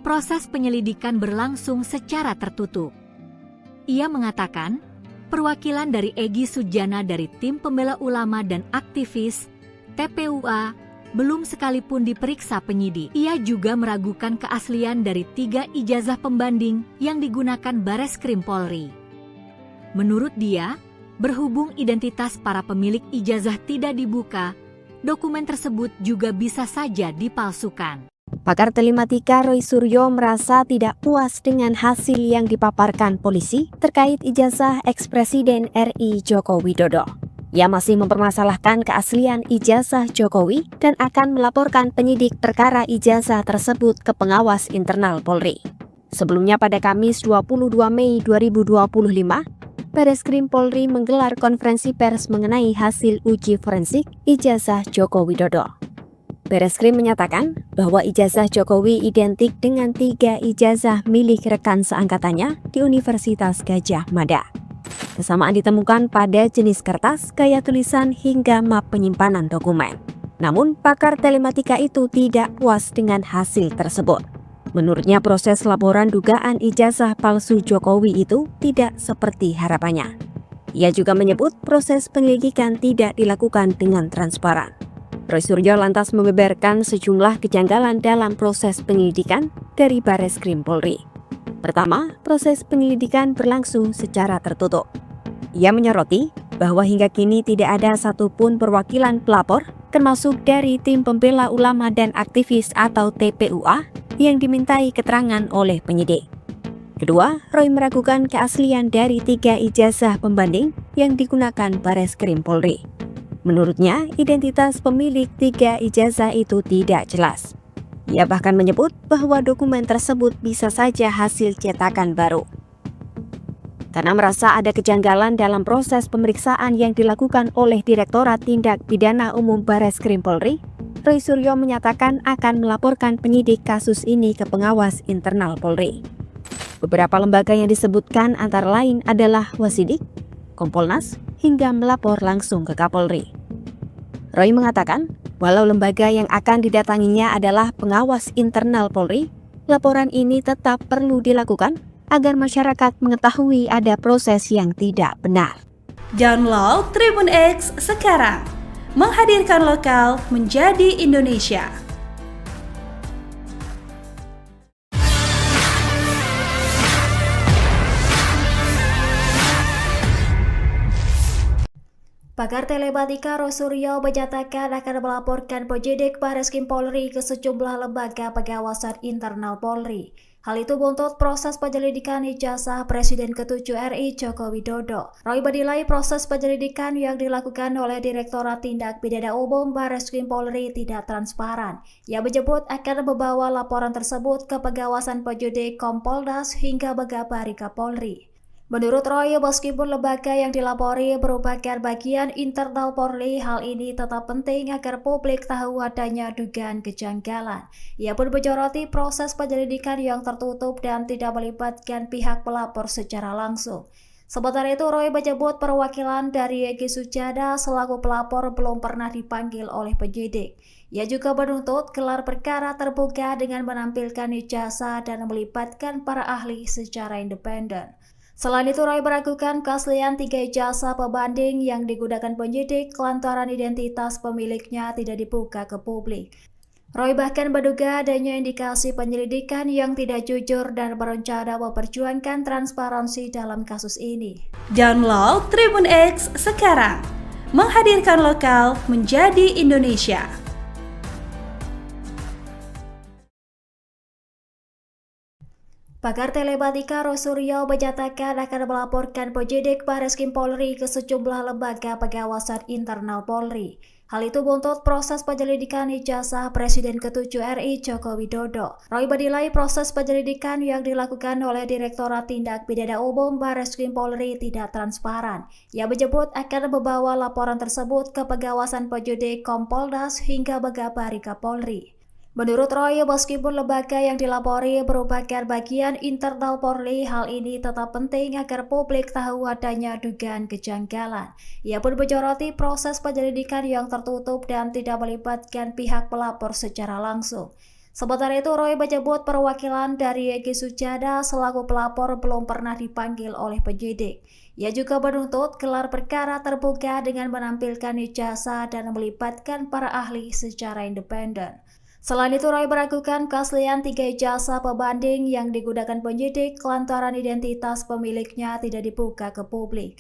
proses penyelidikan berlangsung secara tertutup. Ia mengatakan, perwakilan dari Egy Sujana dari Tim Pembela Ulama dan Aktivis, TPUA, belum sekalipun diperiksa penyidik. Ia juga meragukan keaslian dari 3 ijazah pembanding yang digunakan Bareskrim Polri. Menurut dia, berhubung identitas para pemilik ijazah tidak dibuka, dokumen tersebut juga bisa saja dipalsukan. Pakar telematika Roy Suryo merasa tidak puas dengan hasil yang dipaparkan polisi terkait ijazah ex-Presiden RI Joko Widodo. Ia masih mempermasalahkan keaslian ijazah Jokowi dan akan melaporkan penyidik perkara ijazah tersebut ke pengawas internal Polri. Sebelumnya pada Kamis 22 Mei 2025, Bareskrim Polri menggelar konferensi pers mengenai hasil uji forensik ijazah Joko Widodo. Bareskrim menyatakan bahwa ijazah Jokowi identik dengan 3 ijazah milik rekan seangkatannya di Universitas Gadjah Mada. Kesamaan ditemukan pada jenis kertas, gaya tulisan, hingga map penyimpanan dokumen. Namun, pakar telematika itu tidak puas dengan hasil tersebut. Menurutnya, proses laporan dugaan ijazah palsu Jokowi itu tidak seperti harapannya. Ia juga menyebut proses penyelidikan tidak dilakukan dengan transparan. Roy Suryo lantas membeberkan sejumlah kejanggalan dalam proses penyelidikan dari Bareskrim Polri. Pertama, proses penyelidikan berlangsung secara tertutup. Ia menyoroti bahwa hingga kini tidak ada satupun perwakilan pelapor, termasuk dari Tim Pembela Ulama dan Aktivis atau TPUA, yang dimintai keterangan oleh penyidik. Kedua, Roy meragukan keaslian dari 3 ijazah pembanding yang digunakan Bareskrim Polri. Menurutnya, identitas pemilik 3 ijazah itu tidak jelas. Ia bahkan menyebut bahwa dokumen tersebut bisa saja hasil cetakan baru. Karena merasa ada kejanggalan dalam proses pemeriksaan yang dilakukan oleh Direktorat Tindak Pidana Umum Bareskrim Polri, Roy Suryo menyatakan akan melaporkan penyidik kasus ini ke pengawas internal Polri. Beberapa lembaga yang disebutkan antara lain adalah Wasidik, Kompolnas, hingga melapor langsung ke Kapolri. Roy mengatakan, walau lembaga yang akan didatanginya adalah pengawas internal Polri, laporan ini tetap perlu dilakukan agar masyarakat mengetahui ada proses yang tidak benar. Download Tribun X sekarang, menghadirkan lokal menjadi Indonesia. Pakar telematika Roy Suryo menyatakan akan melaporkan penyidik Bareskrim Polri ke sejumlah lembaga pengawasan internal Polri. Hal itu buntut proses penyelidikan ijazah Presiden ke-7 RI Joko Widodo. Roy menilai proses penyelidikan yang dilakukan oleh Direktorat Tindak Pidana Umum Bareskrim Polri tidak transparan. Ia menyebut akan membawa laporan tersebut ke pengawasan penyidik Kompolnas hingga Megabari Kapolri. Menurut Roy, meskipun lembaga yang dilapori merupakan bagian internal Polri, hal ini tetap penting agar publik tahu adanya dugaan kejanggalan. Ia pun menyoroti proses penyelidikan yang tertutup dan tidak melibatkan pihak pelapor secara langsung. Sementara itu, Roy menyebut perwakilan dari Egy Sujana selaku pelapor belum pernah dipanggil oleh penyidik. Ia juga menuntut gelar perkara terbuka dengan menampilkan ijazah dan melibatkan para ahli secara independen. Selain itu, Roy meragukan keaslian 3 ijazah pembanding yang digunakan penyidik lantaran identitas pemiliknya tidak dibuka ke publik. Roy bahkan menduga adanya indikasi penyelidikan yang tidak jujur dan berencana memperjuangkan transparansi dalam kasus ini. Download Tribun X sekarang, menghadirkan lokal menjadi Indonesia. Pakar telematika Roy Suryo menyatakan akan melaporkan penyidik Bareskrim Polri ke sejumlah lembaga pengawasan internal Polri. Hal itu buntut proses penyelidikan ijazah Presiden ke-7 RI Joko Widodo. Roy menilai proses penyelidikan yang dilakukan oleh Direktorat Tindak Pidana Umum Bareskrim Polri tidak transparan. Ia menyebut akan membawa laporan tersebut ke pengawasan penyidik Kompolnas hingga Megabari Kapolri. Menurut Roy, meskipun lembaga yang dilapori merupakan bagian internal Polri, hal ini tetap penting agar publik tahu adanya dugaan kejanggalan. Ia pun menyoroti proses penyelidikan yang tertutup dan tidak melibatkan pihak pelapor secara langsung. Sementara itu, Roy menyebut perwakilan dari Egy Sujana selaku pelapor belum pernah dipanggil oleh penyidik. Ia juga menuntut gelar perkara terbuka dengan menampilkan ijazah dan melibatkan para ahli secara independen. Selain itu, Roy meragukan keaslian 3 ijazah pembanding yang digunakan penyidik lantaran identitas pemiliknya tidak dibuka ke publik.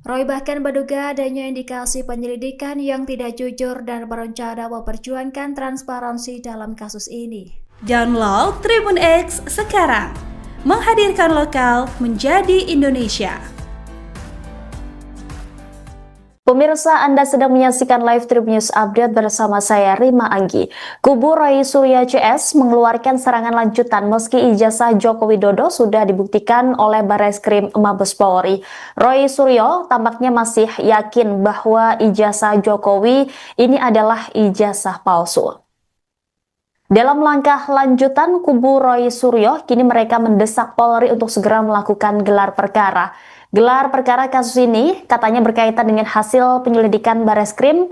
Roy bahkan menduga adanya indikasi penyelidikan yang tidak jujur dan berencana memperjuangkan transparansi dalam kasus ini. Download Tribun X sekarang, menghadirkan lokal menjadi Indonesia. Pemirsa, Anda sedang menyaksikan live Tribun News Update bersama saya Rima Anggi. Kubu Roy Suryo CS mengeluarkan serangan lanjutan meski ijazah Joko Widodo sudah dibuktikan oleh Bareskrim Mabes Polri. Roy Suryo tampaknya masih yakin bahwa ijazah Jokowi ini adalah ijazah palsu. Dalam langkah lanjutan, kubu Roy Suryo kini mereka mendesak Polri untuk segera melakukan gelar perkara. Gelar perkara kasus ini katanya berkaitan dengan hasil penyelidikan Bareskrim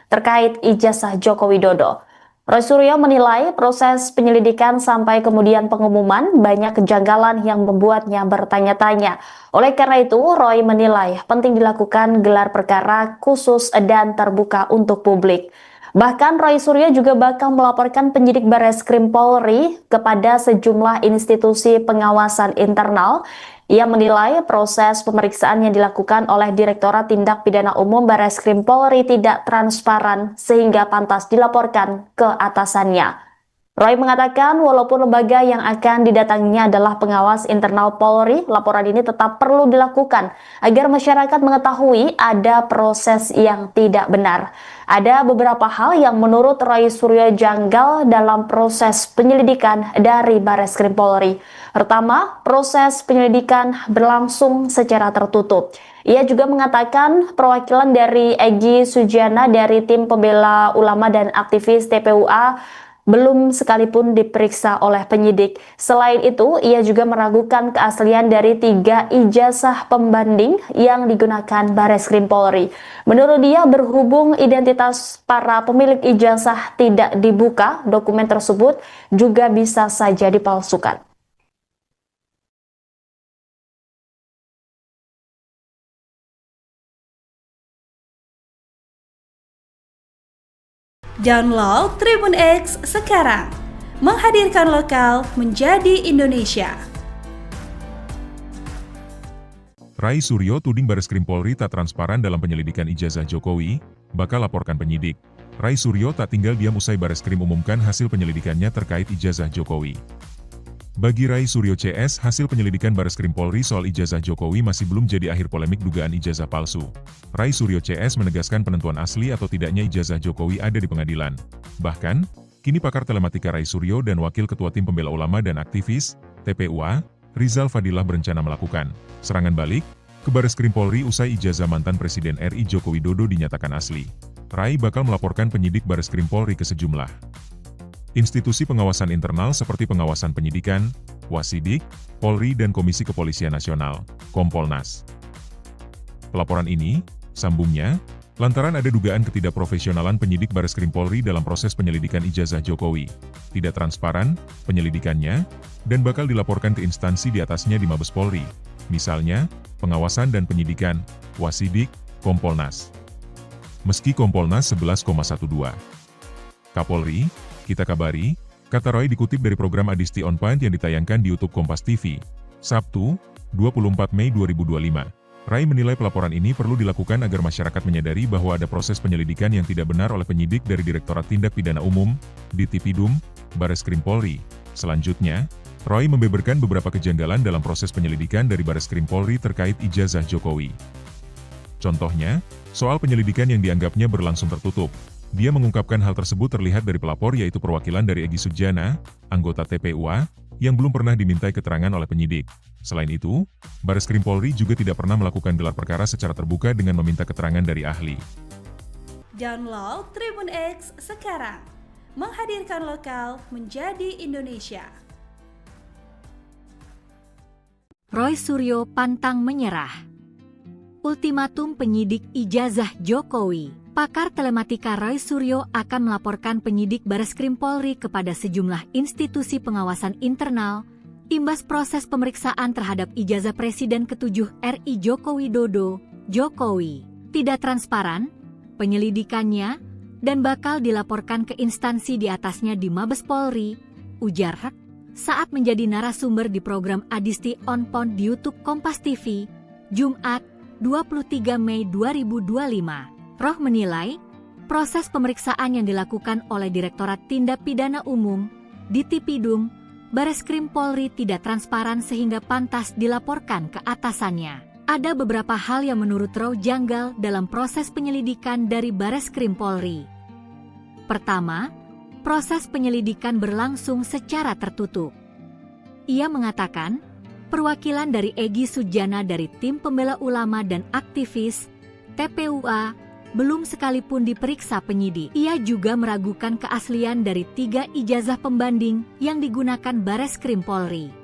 terkait ijazah Joko Widodo. Roy Suryo menilai proses penyelidikan sampai kemudian pengumuman banyak kejanggalan yang membuatnya bertanya-tanya. Oleh karena itu, Roy menilai penting dilakukan gelar perkara khusus dan terbuka untuk publik. Bahkan Roy Suryo juga bakal melaporkan penyidik Bareskrim Polri kepada sejumlah institusi pengawasan internal. Ia menilai proses pemeriksaan yang dilakukan oleh Direktorat Tindak Pidana Umum Bareskrim Polri tidak transparan sehingga pantas dilaporkan ke atasannya. Roy mengatakan walaupun lembaga yang akan didatanginya adalah pengawas internal Polri, laporan ini tetap perlu dilakukan agar masyarakat mengetahui ada proses yang tidak benar. Ada beberapa hal yang menurut Roy Suryo janggal dalam proses penyelidikan dari Bareskrim Polri. Pertama, proses penyelidikan berlangsung secara tertutup. Ia juga mengatakan perwakilan dari Egy Sujana dari tim pembela ulama dan aktivis TPUA belum sekalipun diperiksa oleh penyidik. Selain itu, ia juga meragukan keaslian dari 3 ijazah pembanding yang digunakan Bareskrim Polri. Menurut dia, berhubung identitas para pemilik ijazah tidak dibuka, dokumen tersebut juga bisa saja dipalsukan. Download Tribun X sekarang, menghadirkan lokal menjadi Indonesia. Rai Suryo tuding Bareskrim Polri tak transparan dalam penyelidikan ijazah Jokowi, bakal laporkan penyidik. Rai Suryo tak tinggal diam usai Bareskrim umumkan hasil penyelidikannya terkait ijazah Jokowi. Bagi Rai Suryo CS, hasil penyelidikan Bareskrim Polri soal ijazah Jokowi masih belum jadi akhir polemik dugaan ijazah palsu. Rai Suryo CS menegaskan penentuan asli atau tidaknya ijazah Jokowi ada di pengadilan. Bahkan, kini pakar telematika Rai Suryo dan Wakil Ketua Tim Pembela Ulama dan Aktivis, TPUA, Rizal Fadilah berencana melakukan serangan balik ke Bareskrim Polri usai ijazah mantan Presiden RI Joko Widodo dinyatakan asli. Rai bakal melaporkan penyidik Bareskrim Polri ke sejumlah institusi pengawasan internal seperti pengawasan penyidikan, Wasidik, Polri dan Komisi Kepolisian Nasional, Kompolnas. Pelaporan ini, sambungnya, lantaran ada dugaan ketidakprofesionalan penyidik Bareskrim Polri dalam proses penyelidikan ijazah Jokowi, tidak transparan penyelidikannya, dan bakal dilaporkan ke instansi di atasnya di Mabes Polri, misalnya, pengawasan dan penyidikan, Wasidik, Kompolnas. Meski Kompolnas 11,12. Kapolri, kita kabari, kata Roy dikutip dari program Adisti On Point yang ditayangkan di YouTube Kompas TV, Sabtu, 24 Mei 2025. Rai menilai pelaporan ini perlu dilakukan agar masyarakat menyadari bahwa ada proses penyelidikan yang tidak benar oleh penyidik dari Direktorat Tindak Pidana Umum, Ditipidum, Bareskrim Polri. Selanjutnya, Roy membeberkan beberapa kejanggalan dalam proses penyelidikan dari Bareskrim Polri terkait ijazah Jokowi. Contohnya, soal penyelidikan yang dianggapnya berlangsung tertutup. Dia mengungkapkan hal tersebut terlihat dari pelapor yaitu perwakilan dari Egy Sujana, anggota TPUA, yang belum pernah dimintai keterangan oleh penyidik. Selain itu, Bareskrim Polri juga tidak pernah melakukan gelar perkara secara terbuka dengan meminta keterangan dari ahli. Download Tribun X sekarang, menghadirkan lokal menjadi Indonesia. Roy Suryo pantang menyerah. Ultimatum penyidik ijazah Jokowi. Pakar telematika Roy Suryo akan melaporkan penyidik Bareskrim Polri kepada sejumlah institusi pengawasan internal, imbas proses pemeriksaan terhadap ijazah Presiden ke-7 RI Joko Widodo, Jokowi. Tidak transparan, penyelidikannya, dan bakal dilaporkan ke instansi di atasnya di Mabes Polri, ujar Rek, saat menjadi narasumber di program Adisti On Point di YouTube Kompas TV, Jumat, 23 Mei 2025. Roh menilai, proses pemeriksaan yang dilakukan oleh Direktorat Tindak Pidana Umum, Ditipidum, Bareskrim Polri tidak transparan sehingga pantas dilaporkan ke atasannya. Ada beberapa hal yang menurut Roh janggal dalam proses penyelidikan dari Bareskrim Polri. Pertama, proses penyelidikan berlangsung secara tertutup. Ia mengatakan, perwakilan dari Egy Sujana dari Tim Pembela Ulama dan Aktivis, TPUA, belum sekalipun diperiksa penyidik. Ia juga meragukan keaslian dari 3 ijazah pembanding yang digunakan Bareskrim Polri.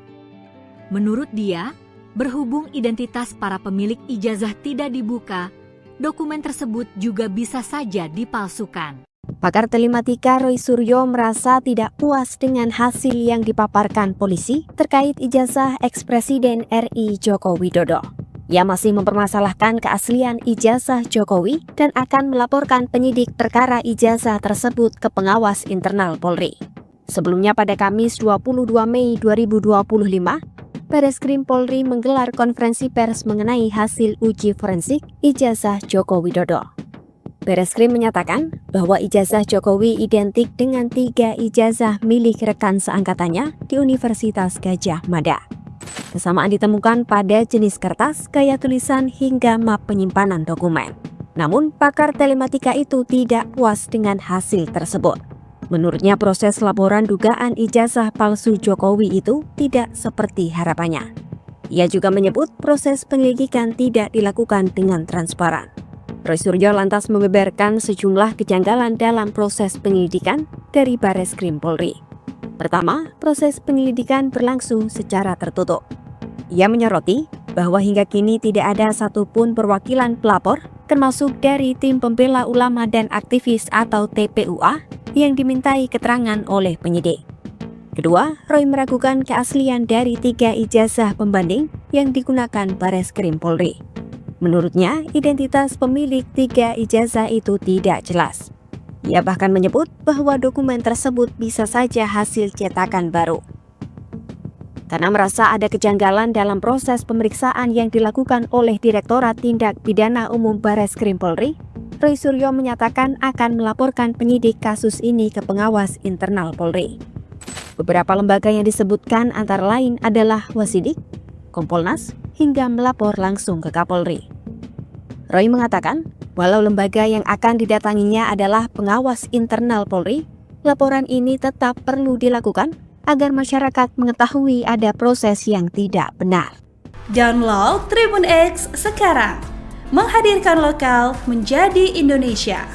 Menurut dia, berhubung identitas para pemilik ijazah tidak dibuka, dokumen tersebut juga bisa saja dipalsukan. Pakar telematika Roy Suryo merasa tidak puas dengan hasil yang dipaparkan polisi terkait ijazah ex-Presiden RI Joko Widodo. Ia masih mempermasalahkan keaslian ijazah Jokowi dan akan melaporkan penyidik perkara ijazah tersebut ke pengawas internal Polri. Sebelumnya pada Kamis 22 Mei 2025, Bareskrim Polri menggelar konferensi pers mengenai hasil uji forensik ijazah Joko Widodo. Bareskrim menyatakan bahwa ijazah Jokowi identik dengan 3 ijazah milik rekan seangkatannya di Universitas Gadjah Mada. Kesamaan ditemukan pada jenis kertas, gaya tulisan, hingga map penyimpanan dokumen. Namun, pakar telematika itu tidak puas dengan hasil tersebut. Menurutnya, proses laporan dugaan ijazah palsu Jokowi itu tidak seperti harapannya. Ia juga menyebut proses penyelidikan tidak dilakukan dengan transparan. Roy Suryo lantas membeberkan sejumlah kejanggalan dalam proses penyelidikan dari Bareskrim Polri. Pertama, proses penyelidikan berlangsung secara tertutup. Ia menyoroti bahwa hingga kini tidak ada satupun perwakilan pelapor, termasuk dari tim pembela ulama dan aktivis atau TPUA, yang dimintai keterangan oleh penyidik. Kedua, Roy meragukan keaslian dari 3 ijazah pembanding yang digunakan Bareskrim Polri. Menurutnya, identitas pemilik 3 ijazah itu tidak jelas. Ia bahkan menyebut bahwa dokumen tersebut bisa saja hasil cetakan baru. Karena merasa ada kejanggalan dalam proses pemeriksaan yang dilakukan oleh Direktorat Tindak Pidana Umum Bareskrim Polri, Roy Suryo menyatakan akan melaporkan penyidik kasus ini ke pengawas internal Polri. Beberapa lembaga yang disebutkan antara lain adalah Wasidik, Kompolnas, hingga melapor langsung ke Kapolri. Roy mengatakan, walau lembaga yang akan didatanginya adalah pengawas internal Polri, laporan ini tetap perlu dilakukan agar masyarakat mengetahui ada proses yang tidak benar. Download Tribun X sekarang, menghadirkan lokal menjadi Indonesia.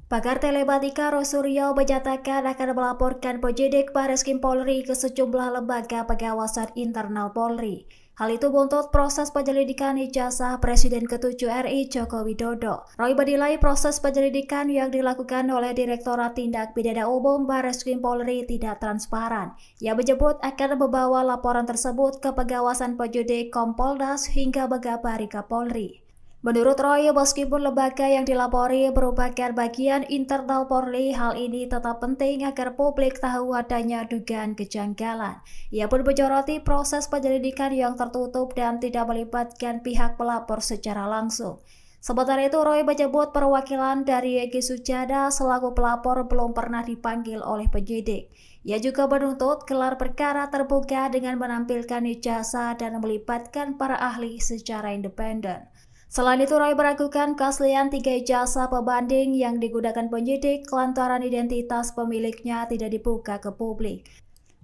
Pakar telematika Roy Suryo menyatakan akan melaporkan penyidik Bareskrim Polri ke sejumlah lembaga pengawasan internal Polri. Hal itu buntut proses penyelidikan ijazah Presiden ke-7 RI Joko Widodo. Roy menilai proses penyelidikan yang dilakukan oleh Direktorat Tindak Pidana Umum Bareskrim Polri tidak transparan. Ia menyebut akan membawa laporan tersebut ke pengawasan penyidik Kompolnas hingga Megabari Kapolri. Menurut Roy, meskipun lembaga yang dilapori merupakan bagian internal Polri, hal ini tetap penting agar publik tahu adanya dugaan kejanggalan. Ia pun menyoroti proses penyelidikan yang tertutup dan tidak melibatkan pihak pelapor secara langsung. Sementara itu, Roy menyebut perwakilan dari Egy Sujana selaku pelapor belum pernah dipanggil oleh penyidik. Ia juga menuntut gelar perkara terbuka dengan menampilkan ijazah dan melibatkan para ahli secara independen. Selain itu, Roy meragukan keaslian 3 ijazah pembanding yang digunakan penyidik lantaran identitas pemiliknya tidak dibuka ke publik.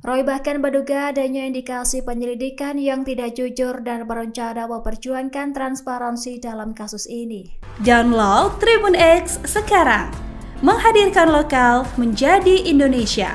Roy bahkan menduga adanya indikasi penyelidikan yang tidak jujur dan berencana memperjuangkan transparansi dalam kasus ini. Download Tribun X sekarang, menghadirkan lokal menjadi Indonesia.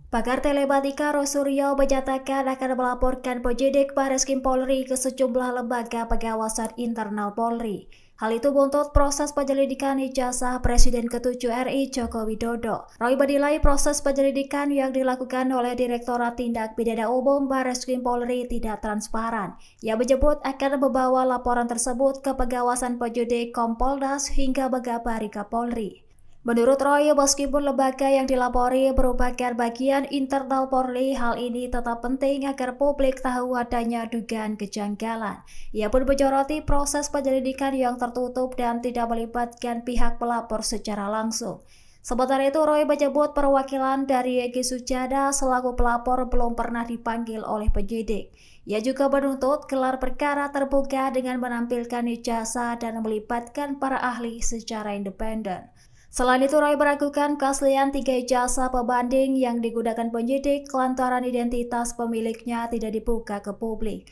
Pakar telematika Roy Suryo menyatakan akan melaporkan penyidik Bareskrim Polri ke sejumlah lembaga pengawasan internal Polri. Hal itu buntut proses penyelidikan ijazah Presiden ke-7 RI Joko Widodo. Roy menilai proses penyelidikan yang dilakukan oleh Direktorat Tindak Pidana Umum Bareskrim Polri tidak transparan. Ia menyebut akan membawa laporan tersebut ke pengawasan penyidik Kompolnas hingga Megabari Kapolri. Menurut Roy, meskipun lembaga yang dilapori merupakan bagian internal Polri, hal ini tetap penting agar publik tahu adanya dugaan kejanggalan. Ia pun menyoroti proses penyelidikan yang tertutup dan tidak melibatkan pihak pelapor secara langsung. Sementara itu, Roy menyebut perwakilan dari Egy Sujana selaku pelapor belum pernah dipanggil oleh penyidik. Ia juga menuntut gelar perkara terbuka dengan menampilkan ijazah dan melibatkan para ahli secara independen. Selain itu, Roy meragukan keaslian 3 ijazah pembanding yang digunakan penyidik lantaran identitas pemiliknya tidak dibuka ke publik.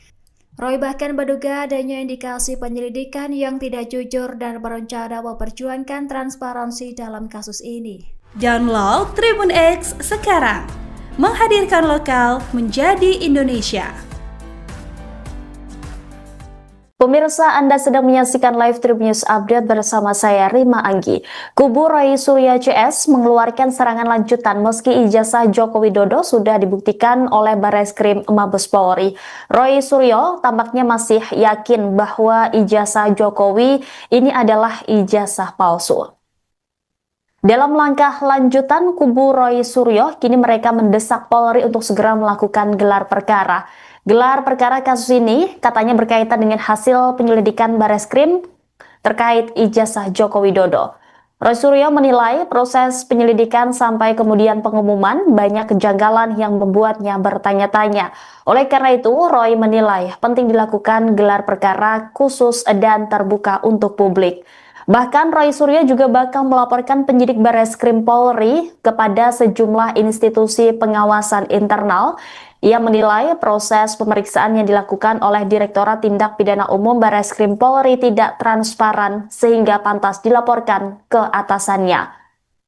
Roy bahkan menduga adanya indikasi penyelidikan yang tidak jujur dan berencana memperjuangkan transparansi dalam kasus ini. Download Tribun X sekarang, menghadirkan lokal menjadi Indonesia. Pemirsa, Anda sedang menyaksikan live Tribun News Update bersama saya Rima Anggi. Kubu Roy Suryo CS mengeluarkan serangan lanjutan meski ijazah Joko Widodo sudah dibuktikan oleh Bareskrim Mabes Polri. Roy Suryo tampaknya masih yakin bahwa ijazah Jokowi ini adalah ijazah palsu. Dalam langkah lanjutan, kubu Roy Suryo kini mereka mendesak Polri untuk segera melakukan gelar perkara. Gelar perkara kasus ini katanya berkaitan dengan hasil penyelidikan Bareskrim terkait ijazah Joko Widodo. Roy Suryo menilai proses penyelidikan sampai kemudian pengumuman banyak kejanggalan yang membuatnya bertanya-tanya. Oleh karena itu, Roy menilai penting dilakukan gelar perkara khusus dan terbuka untuk publik. Bahkan Roy Suryo juga bakal melaporkan penyidik Bareskrim Polri kepada sejumlah institusi pengawasan internal. Ia menilai proses pemeriksaan yang dilakukan oleh Direktorat Tindak Pidana Umum Bareskrim Polri tidak transparan sehingga pantas dilaporkan ke atasannya.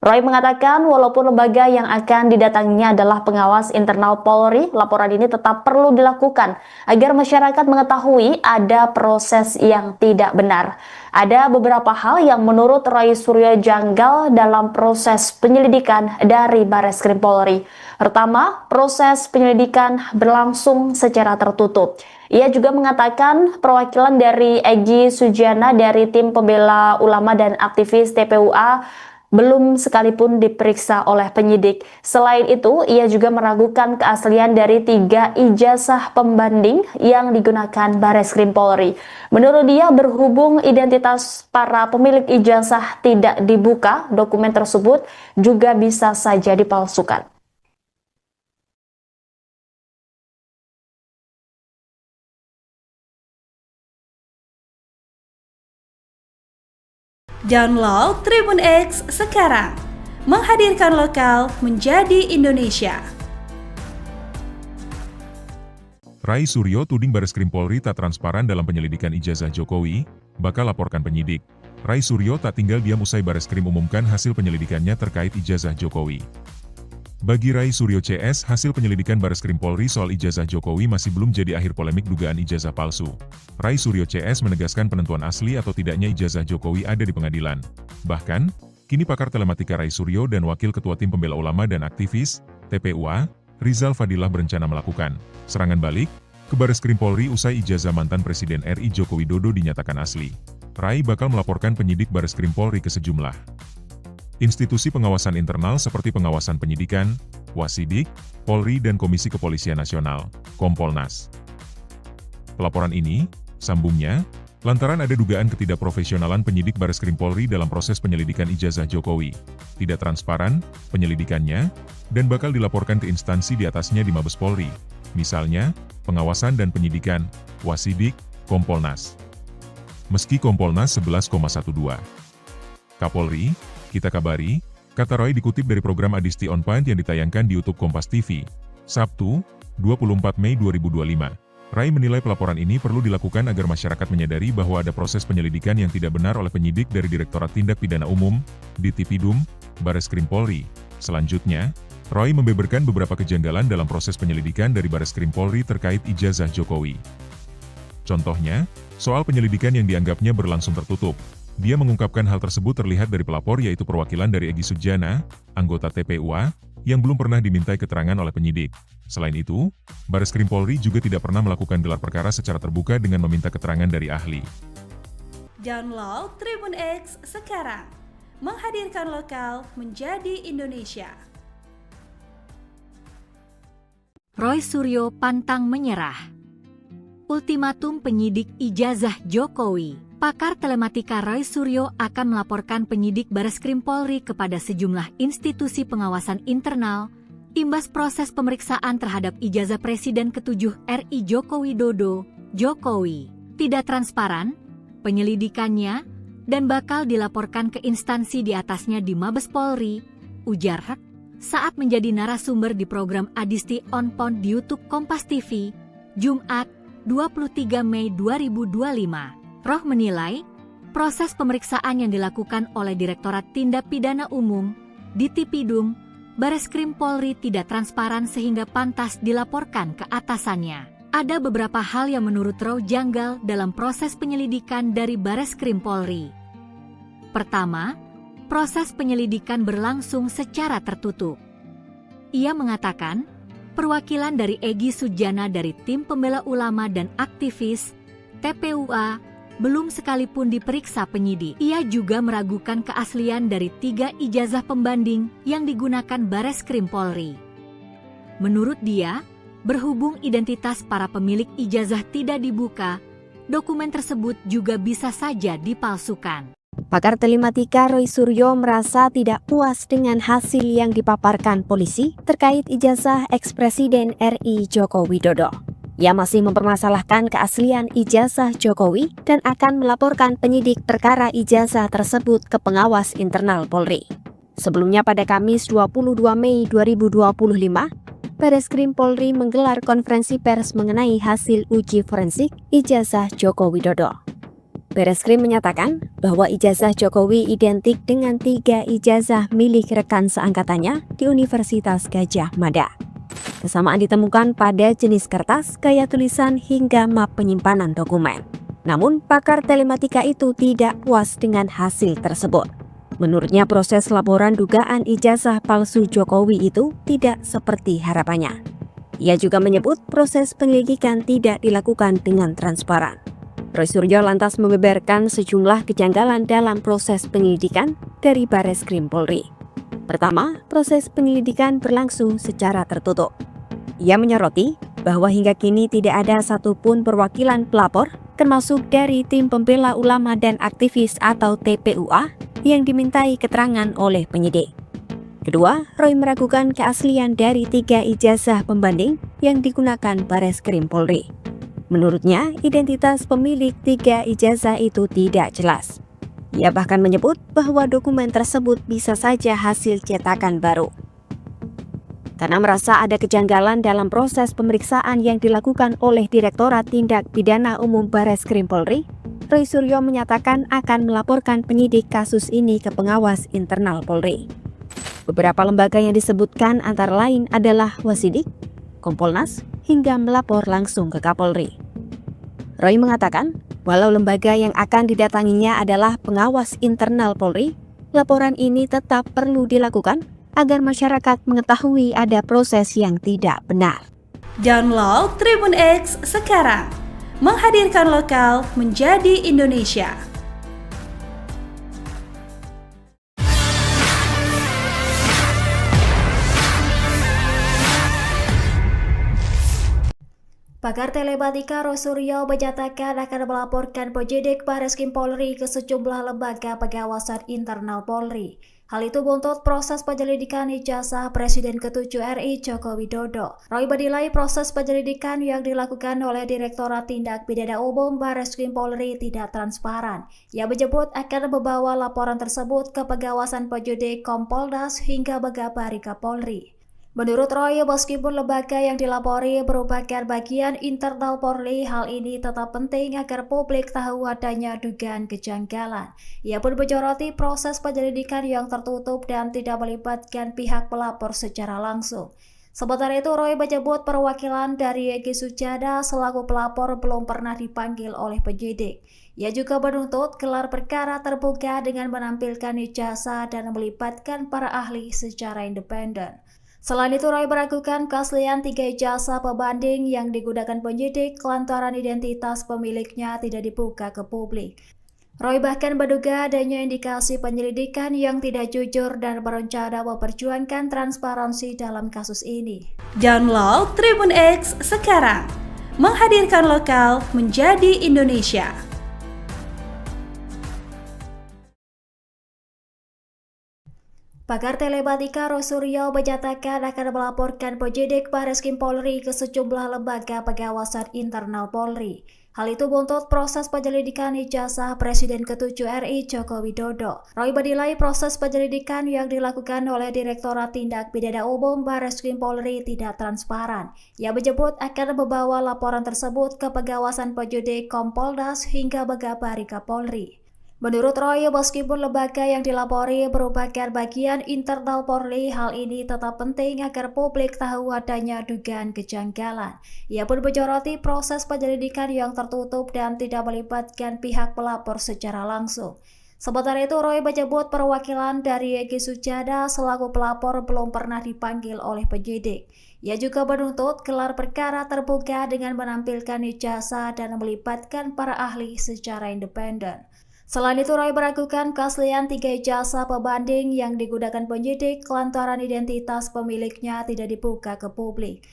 Roy mengatakan walaupun lembaga yang akan didatanginya adalah pengawas internal Polri, laporan ini tetap perlu dilakukan agar masyarakat mengetahui ada proses yang tidak benar. Ada beberapa hal yang menurut Roy Suryo janggal dalam proses penyelidikan dari Bareskrim Polri. Pertama, proses penyelidikan berlangsung secara tertutup. Ia juga mengatakan perwakilan dari Egy Sujana dari tim pembela ulama dan aktivis TPUA belum sekalipun diperiksa oleh penyidik. Selain itu, ia juga meragukan keaslian dari 3 ijazah pembanding yang digunakan Bareskrim Polri. Menurut dia, berhubung identitas para pemilik ijazah tidak dibuka, dokumen tersebut juga bisa saja dipalsukan. Download Tribun X sekarang, menghadirkan lokal menjadi Indonesia. Rai Suryo tuding Bareskrim Polri tak transparan dalam penyelidikan ijazah Jokowi, bakal laporkan penyidik. Rai Suryo tak tinggal diam usai Bareskrim umumkan hasil penyelidikannya terkait ijazah Jokowi. Bagi Rai Suryo CS, hasil penyelidikan Bareskrim Polri soal ijazah Jokowi masih belum jadi akhir polemik dugaan ijazah palsu. Rai Suryo CS menegaskan penentuan asli atau tidaknya ijazah Jokowi ada di pengadilan. Bahkan, kini pakar telematika Rai Suryo dan Wakil Ketua Tim Pembela Ulama dan Aktivis, TPUA, Rizal Fadilah berencana melakukan serangan balik ke Bareskrim Polri usai ijazah mantan Presiden RI Joko Widodo dinyatakan asli. Rai bakal melaporkan penyidik Bareskrim Polri ke sejumlah institusi pengawasan internal seperti pengawasan penyidikan, Wasidik, Polri dan Komisi Kepolisian Nasional, Kompolnas. Pelaporan ini, sambungnya, lantaran ada dugaan ketidakprofesionalan penyidik Bareskrim Polri dalam proses penyelidikan ijazah Jokowi, tidak transparan penyelidikannya, dan bakal dilaporkan ke instansi di atasnya di Mabes Polri, misalnya, pengawasan dan penyidikan, Wasidik, Kompolnas. Meski Kompolnas 11,12. Kapolri, kita kabari, kata Roy dikutip dari program Adisti On Point yang ditayangkan di YouTube Kompas TV, Sabtu, 24 Mei 2025. Rai menilai pelaporan ini perlu dilakukan agar masyarakat menyadari bahwa ada proses penyelidikan yang tidak benar oleh penyidik dari Direktorat Tindak Pidana Umum, Ditipidum, Bareskrim Polri. Selanjutnya, Roy membeberkan beberapa kejanggalan dalam proses penyelidikan dari Bareskrim Polri terkait ijazah Jokowi. Contohnya, soal penyelidikan yang dianggapnya berlangsung tertutup. Dia mengungkapkan hal tersebut terlihat dari pelapor yaitu perwakilan dari Egy Sujana, anggota TPUA, yang belum pernah dimintai keterangan oleh penyidik. Selain itu, Bareskrim Polri juga tidak pernah melakukan gelar perkara secara terbuka dengan meminta keterangan dari ahli. Download Tribun X sekarang, menghadirkan lokal menjadi Indonesia. Roy Suryo pantang menyerah. Ultimatum penyidik ijazah Jokowi. Pakar telematika Roy Suryo akan melaporkan penyidik Bareskrim Polri kepada sejumlah institusi pengawasan internal, imbas proses pemeriksaan terhadap ijazah Presiden ke-7 RI Joko Widodo, Jokowi, tidak transparan, penyelidikannya, dan bakal dilaporkan ke instansi di atasnya di Mabes Polri, ujar Hak, saat menjadi narasumber di program Adisti On Point di YouTube Kompas TV, Jumat, 23 Mei 2025. Roh menilai, proses pemeriksaan yang dilakukan oleh Direktorat Tindak Pidana Umum, Ditipidum, Bareskrim Polri tidak transparan sehingga pantas dilaporkan ke atasannya. Ada beberapa hal yang menurut Roh janggal dalam proses penyelidikan dari Bareskrim Polri. Pertama, proses penyelidikan berlangsung secara tertutup. Ia mengatakan, perwakilan dari Egy Sujana dari Tim Pembela Ulama dan Aktivis, TPUA, belum sekalipun diperiksa penyidik. Ia juga meragukan keaslian dari 3 ijazah pembanding yang digunakan Bareskrim Polri. Menurut dia, berhubung identitas para pemilik ijazah tidak dibuka, dokumen tersebut juga bisa saja dipalsukan. Pakar telematika Roy Suryo merasa tidak puas dengan hasil yang dipaparkan polisi terkait ijazah eks-Presiden RI Joko Widodo. Ia masih mempermasalahkan keaslian ijazah Jokowi dan akan melaporkan penyidik perkara ijazah tersebut ke pengawas internal Polri. Sebelumnya pada Kamis 22 Mei 2025, Bareskrim Polri menggelar konferensi pers mengenai hasil uji forensik ijazah Joko Widodo. Bareskrim menyatakan bahwa ijazah Jokowi identik dengan 3 ijazah milik rekan seangkatannya di Universitas Gadjah Mada. Kesamaan ditemukan pada jenis kertas, gaya tulisan, hingga map penyimpanan dokumen. Namun, pakar telematika itu tidak puas dengan hasil tersebut. Menurutnya, proses laporan dugaan ijazah palsu Jokowi itu tidak seperti harapannya. Ia juga menyebut proses penyelidikan tidak dilakukan dengan transparan. Roy Suryo lantas membeberkan sejumlah kejanggalan dalam proses penyelidikan dari Bareskrim Polri. Pertama, proses penyelidikan berlangsung secara tertutup. Ia menyoroti bahwa hingga kini tidak ada satupun perwakilan pelapor, termasuk dari tim pembela ulama dan aktivis atau TPUA, yang dimintai keterangan oleh penyidik. Kedua, Roy meragukan keaslian dari 3 ijazah pembanding yang digunakan Bareskrim Polri. Menurutnya, identitas pemilik 3 ijazah itu tidak jelas. Ia bahkan menyebut bahwa dokumen tersebut bisa saja hasil cetakan baru. Karena merasa ada kejanggalan dalam proses pemeriksaan yang dilakukan oleh Direktorat Tindak Pidana Umum Bareskrim Polri, Roy Suryo menyatakan akan melaporkan penyidik kasus ini ke pengawas internal Polri. Beberapa lembaga yang disebutkan antara lain adalah Wasidik, Kompolnas, hingga melapor langsung ke Kapolri. Roy mengatakan, walau lembaga yang akan didatanginya adalah pengawas internal Polri, laporan ini tetap perlu dilakukan agar masyarakat mengetahui ada proses yang tidak benar. Download Tribun X sekarang, menghadirkan lokal menjadi Indonesia. Pakar telematika Roy Suryo menyatakan akan melaporkan penyidik Bareskrim Polri ke sejumlah lembaga pengawasan internal Polri. Hal itu buntut proses penyelidikan ijazah Presiden ke-7 RI Joko Widodo. Roy menilai proses penyelidikan yang dilakukan oleh Direktorat Tindak Pidana Umum Bareskrim Polri tidak transparan. Ia menyebut akan membawa laporan tersebut ke pengawasan penyidik Kompolnas hingga Megapari Kapolri. Menurut Roy, meskipun lembaga yang dilapori merupakan bagian internal Polri, hal ini tetap penting agar publik tahu adanya dugaan kejanggalan. Ia pun menyoroti proses penyelidikan yang tertutup dan tidak melibatkan pihak pelapor secara langsung. Sementara itu, Roy menyebut perwakilan dari Egy Sujana selaku pelapor belum pernah dipanggil oleh penyidik. Ia juga menuntut gelar perkara terbuka dengan menampilkan ijazah dan melibatkan para ahli secara independen. Selain itu, Roy meragukan keaslian 3 ijazah pembanding yang digunakan penyidik lantaran identitas pemiliknya tidak dibuka ke publik. Roy bahkan menduga adanya indikasi penyelidikan yang tidak jujur dan berencana memperjuangkan transparansi dalam kasus ini. Download Tribun X sekarang, menghadirkan lokal menjadi Indonesia. Pakar telematika Roy Suryo menyatakan akan melaporkan penyidik Bareskrim Polri ke sejumlah lembaga pengawasan internal Polri. Hal itu buntut proses penyelidikan ijazah Presiden ke-7 RI Joko Widodo. Roy menilai proses penyelidikan yang dilakukan oleh Direktorat Tindak Pidana Umum Bareskrim Polri tidak transparan. Ia menyebut akan membawa laporan tersebut ke pengawasan penyidik Kompolnas hingga Megapari Kapolri. Menurut Roy, meskipun lembaga yang dilapori merupakan bagian internal Polri, hal ini tetap penting agar publik tahu adanya dugaan kejanggalan. Ia pun menyoroti proses penyelidikan yang tertutup dan tidak melibatkan pihak pelapor secara langsung. Sementara itu, Roy menyebut perwakilan dari Egy Sujana selaku pelapor belum pernah dipanggil oleh penyidik. Ia juga menuntut gelar perkara terbuka dengan menampilkan ijazah dan melibatkan para ahli secara independen. Selain itu, Roy meragukan keaslian 3 ijazah pembanding yang digunakan penyidik lantaran identitas pemiliknya tidak dibuka ke publik.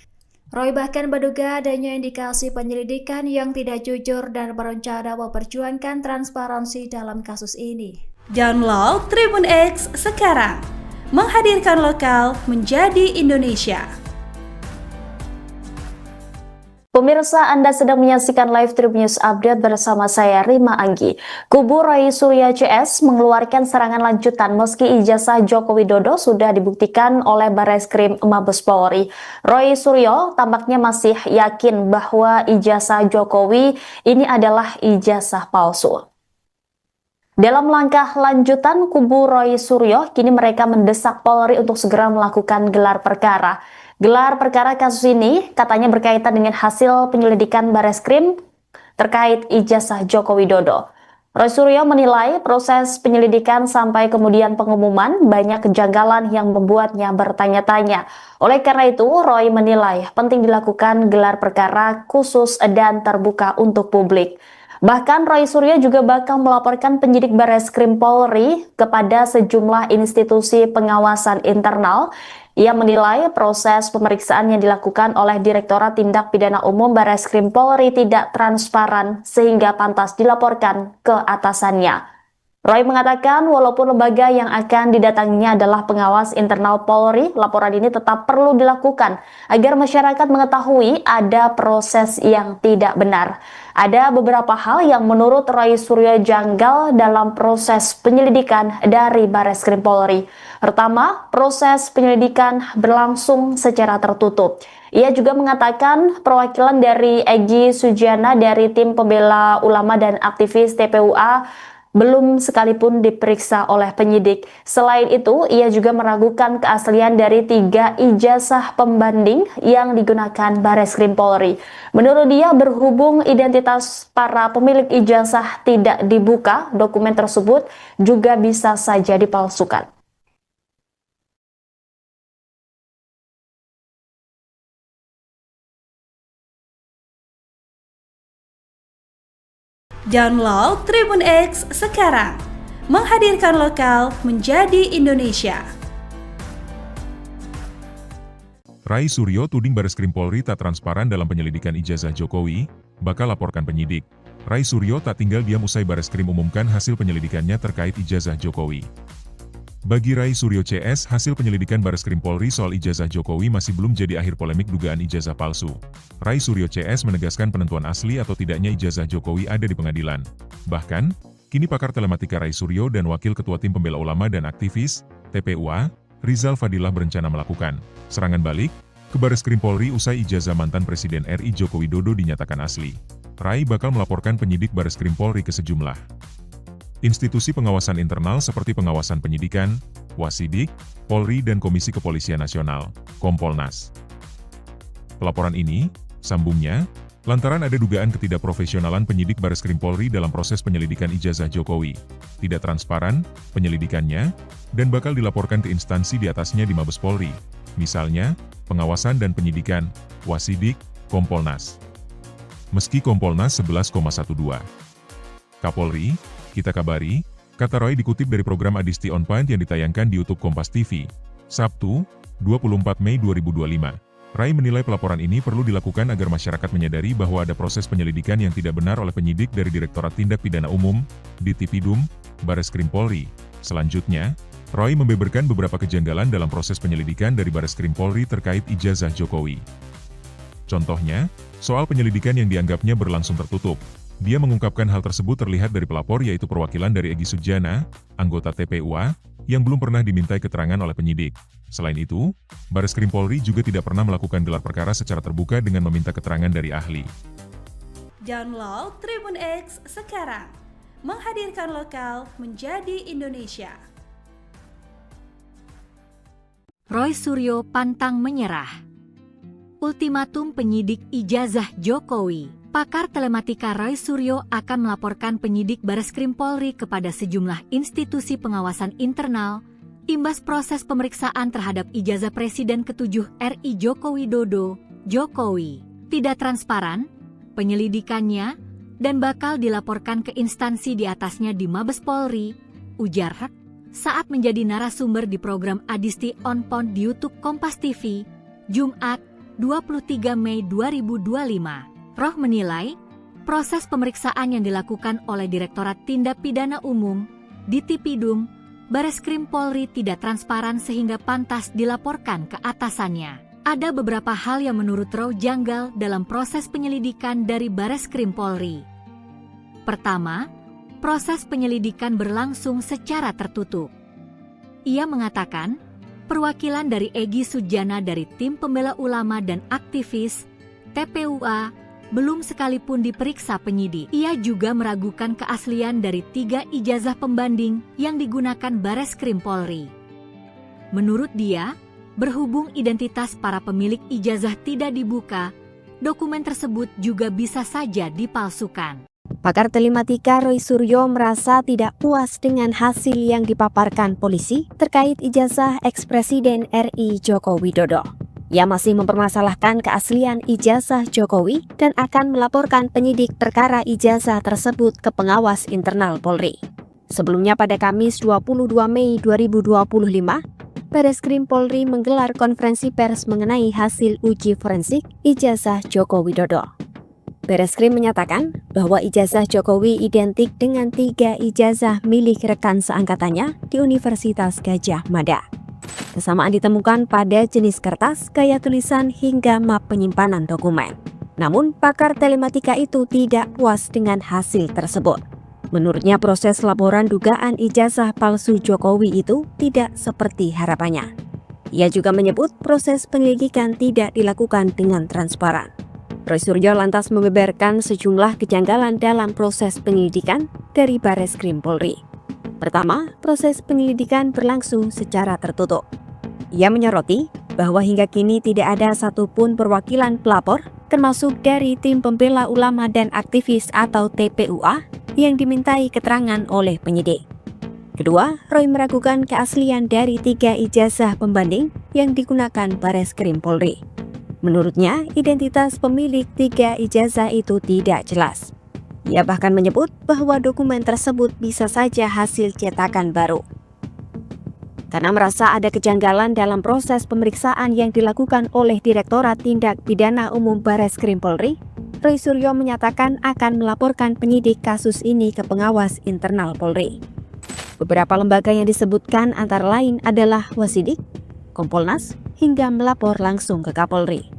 Roy bahkan menduga adanya indikasi penyelidikan yang tidak jujur dan berencana memperjuangkan transparansi dalam kasus ini. Download Tribun X sekarang, menghadirkan lokal menjadi Indonesia. Pemirsa, Anda sedang menyaksikan live Tribun News Update bersama saya Rima Anggi. Kubu Roy Suryo CS mengeluarkan serangan lanjutan meski ijazah Joko Widodo sudah dibuktikan oleh Barreskrim Mabes Polri. Roy Suryo tampaknya masih yakin bahwa ijazah Jokowi ini adalah ijazah palsu. Dalam langkah lanjutan, kubu Roy Suryo kini mereka mendesak Polri untuk segera melakukan gelar perkara. Gelar perkara kasus ini katanya berkaitan dengan hasil penyelidikan Barreskrim terkait ijazah Joko Widodo. Roy Suryo menilai proses penyelidikan sampai kemudian pengumuman banyak kejanggalan yang membuatnya bertanya-tanya. Oleh karena itu, Roy menilai penting dilakukan gelar perkara khusus dan terbuka untuk publik. Bahkan Roy Suryo juga bakal melaporkan penyidik Barreskrim Polri kepada sejumlah institusi pengawasan internal. Ia menilai proses pemeriksaan yang dilakukan oleh Direktorat Tindak Pidana Umum Barreskrim Polri tidak transparan sehingga pantas dilaporkan ke atasannya. Roy mengatakan walaupun lembaga yang akan didatanginya adalah pengawas internal Polri, laporan ini tetap perlu dilakukan agar masyarakat mengetahui ada proses yang tidak benar. Ada beberapa hal yang menurut Roy Suryo janggal dalam proses penyelidikan dari Barreskrim Polri. Pertama, proses penyelidikan berlangsung secara tertutup. Ia juga mengatakan perwakilan dari Egy Sujana dari tim pembela ulama dan aktivis TPUA belum sekalipun diperiksa oleh penyidik. Selain itu, ia juga meragukan keaslian dari 3 ijazah pembanding yang digunakan Barreskrim Polri. Menurut dia, berhubung identitas para pemilik ijazah tidak dibuka, dokumen tersebut juga bisa saja dipalsukan. Download Tribun X sekarang, menghadirkan lokal menjadi Indonesia. Roy Suryo tuding Barreskrim Polri tak transparan dalam penyelidikan ijazah Jokowi, bakal laporkan penyidik. Roy Suryo tak tinggal diam usai Barreskrim umumkan hasil penyelidikannya terkait ijazah Jokowi. Bagi Roy Suryo CS, hasil penyelidikan Barreskrim Polri soal ijazah Jokowi masih belum jadi akhir polemik dugaan ijazah palsu. Roy Suryo CS menegaskan penentuan asli atau tidaknya ijazah Jokowi ada di pengadilan. Bahkan, kini pakar telematika Roy Suryo dan Wakil Ketua Tim Pembela Ulama dan Aktivis, TPUA, Rizal Fadilah berencana melakukan serangan balik ke Barreskrim Polri usai ijazah mantan Presiden RI Joko Widodo dinyatakan asli. Roy bakal melaporkan penyidik Barreskrim Polri ke sejumlah institusi pengawasan internal seperti pengawasan penyidikan, Wasidik, Polri dan Komisi Kepolisian Nasional, Kompolnas. Pelaporan ini, sambungnya, lantaran ada dugaan ketidakprofesionalan penyidik Barreskrim Polri dalam proses penyelidikan ijazah Jokowi, tidak transparan penyelidikannya, dan bakal dilaporkan ke instansi di atasnya di Mabes Polri, misalnya, pengawasan dan penyidikan, Wasidik, Kompolnas. Meski Kompolnas 11,12. Kapolri, kita kabari, kata Roy dikutip dari program Adisti On Point yang ditayangkan di YouTube Kompas TV, Sabtu, 24 Mei 2025. Roy menilai pelaporan ini perlu dilakukan agar masyarakat menyadari bahwa ada proses penyelidikan yang tidak benar oleh penyidik dari Direktorat Tindak Pidana Umum, Ditipidum, Barreskrim Polri. Selanjutnya, Roy membeberkan beberapa kejanggalan dalam proses penyelidikan dari Barreskrim Polri terkait ijazah Jokowi. Contohnya, soal penyelidikan yang dianggapnya berlangsung tertutup. Dia mengungkapkan hal tersebut terlihat dari pelapor yaitu perwakilan dari Egy Sujana, anggota TPUA, yang belum pernah dimintai keterangan oleh penyidik. Selain itu, Barreskrim Polri juga tidak pernah melakukan gelar perkara secara terbuka dengan meminta keterangan dari ahli. Download Tribun X sekarang, menghadirkan lokal menjadi Indonesia. Roy Suryo pantang menyerah. Ultimatum penyidik ijazah Jokowi. Pakar telematika Roy Suryo akan melaporkan penyidik Bareskrim Polri kepada sejumlah institusi pengawasan internal imbas proses pemeriksaan terhadap ijazah Presiden ke-7 RI Joko Widodo, Jokowi, tidak transparan, penyelidikannya, dan bakal dilaporkan ke instansi di atasnya di Mabes Polri, ujar Hak, saat menjadi narasumber di program Adisti On Point di YouTube Kompas TV, Jumat, 23 Mei 2025. Roh menilai, proses pemeriksaan yang dilakukan oleh Direktorat Tindak Pidana Umum, Ditipidum, Bareskrim Polri tidak transparan sehingga pantas dilaporkan ke atasannya. Ada beberapa hal yang menurut Roh janggal dalam proses penyelidikan dari Bareskrim Polri. Pertama, proses penyelidikan berlangsung secara tertutup. Ia mengatakan, perwakilan dari Egy Sujana dari Tim Pembela Ulama dan Aktivis, TPUA, belum sekalipun diperiksa penyidik. Ia juga meragukan keaslian dari 3 ijazah pembanding yang digunakan Bareskrim Polri. Menurut dia, berhubung identitas para pemilik ijazah tidak dibuka, dokumen tersebut juga bisa saja dipalsukan. Pakar telematika Roy Suryo merasa tidak puas dengan hasil yang dipaparkan polisi terkait ijazah ex-Presiden RI Joko Widodo. Ia masih mempermasalahkan keaslian ijazah Jokowi dan akan melaporkan penyidik perkara ijazah tersebut ke pengawas internal Polri. Sebelumnya pada Kamis 22 Mei 2025, Bareskrim Polri menggelar konferensi pers mengenai hasil uji forensik ijazah Joko Widodo. Bareskrim menyatakan bahwa ijazah Jokowi identik dengan 3 ijazah milik rekan seangkatannya di Universitas Gadjah Mada. Kesamaan ditemukan pada jenis kertas, gaya tulisan, hingga map penyimpanan dokumen. Namun, pakar telematika itu tidak puas dengan hasil tersebut. Menurutnya, proses laporan dugaan ijazah palsu Jokowi itu tidak seperti harapannya. Ia juga menyebut proses penyelidikan tidak dilakukan dengan transparan. Roy Suryo lantas membeberkan sejumlah kejanggalan dalam proses penyelidikan dari Bareskrim Polri. Pertama, proses penyelidikan berlangsung secara tertutup. Ia menyoroti bahwa hingga kini tidak ada satupun perwakilan pelapor, termasuk dari Tim Pembela Ulama dan Aktivis atau TPUA, yang dimintai keterangan oleh penyidik. Kedua, Roy meragukan keaslian dari 3 ijazah pembanding yang digunakan Bareskrim Polri. Menurutnya, identitas pemilik 3 ijazah itu tidak jelas. Ia bahkan menyebut bahwa dokumen tersebut bisa saja hasil cetakan baru. Karena merasa ada kejanggalan dalam proses pemeriksaan yang dilakukan oleh Direktorat Tindak Pidana Umum Bareskrim Polri, Roy Suryo menyatakan akan melaporkan penyidik kasus ini ke pengawas internal Polri. Beberapa lembaga yang disebutkan antara lain adalah Wasidik, Kompolnas, hingga melapor langsung ke Kapolri.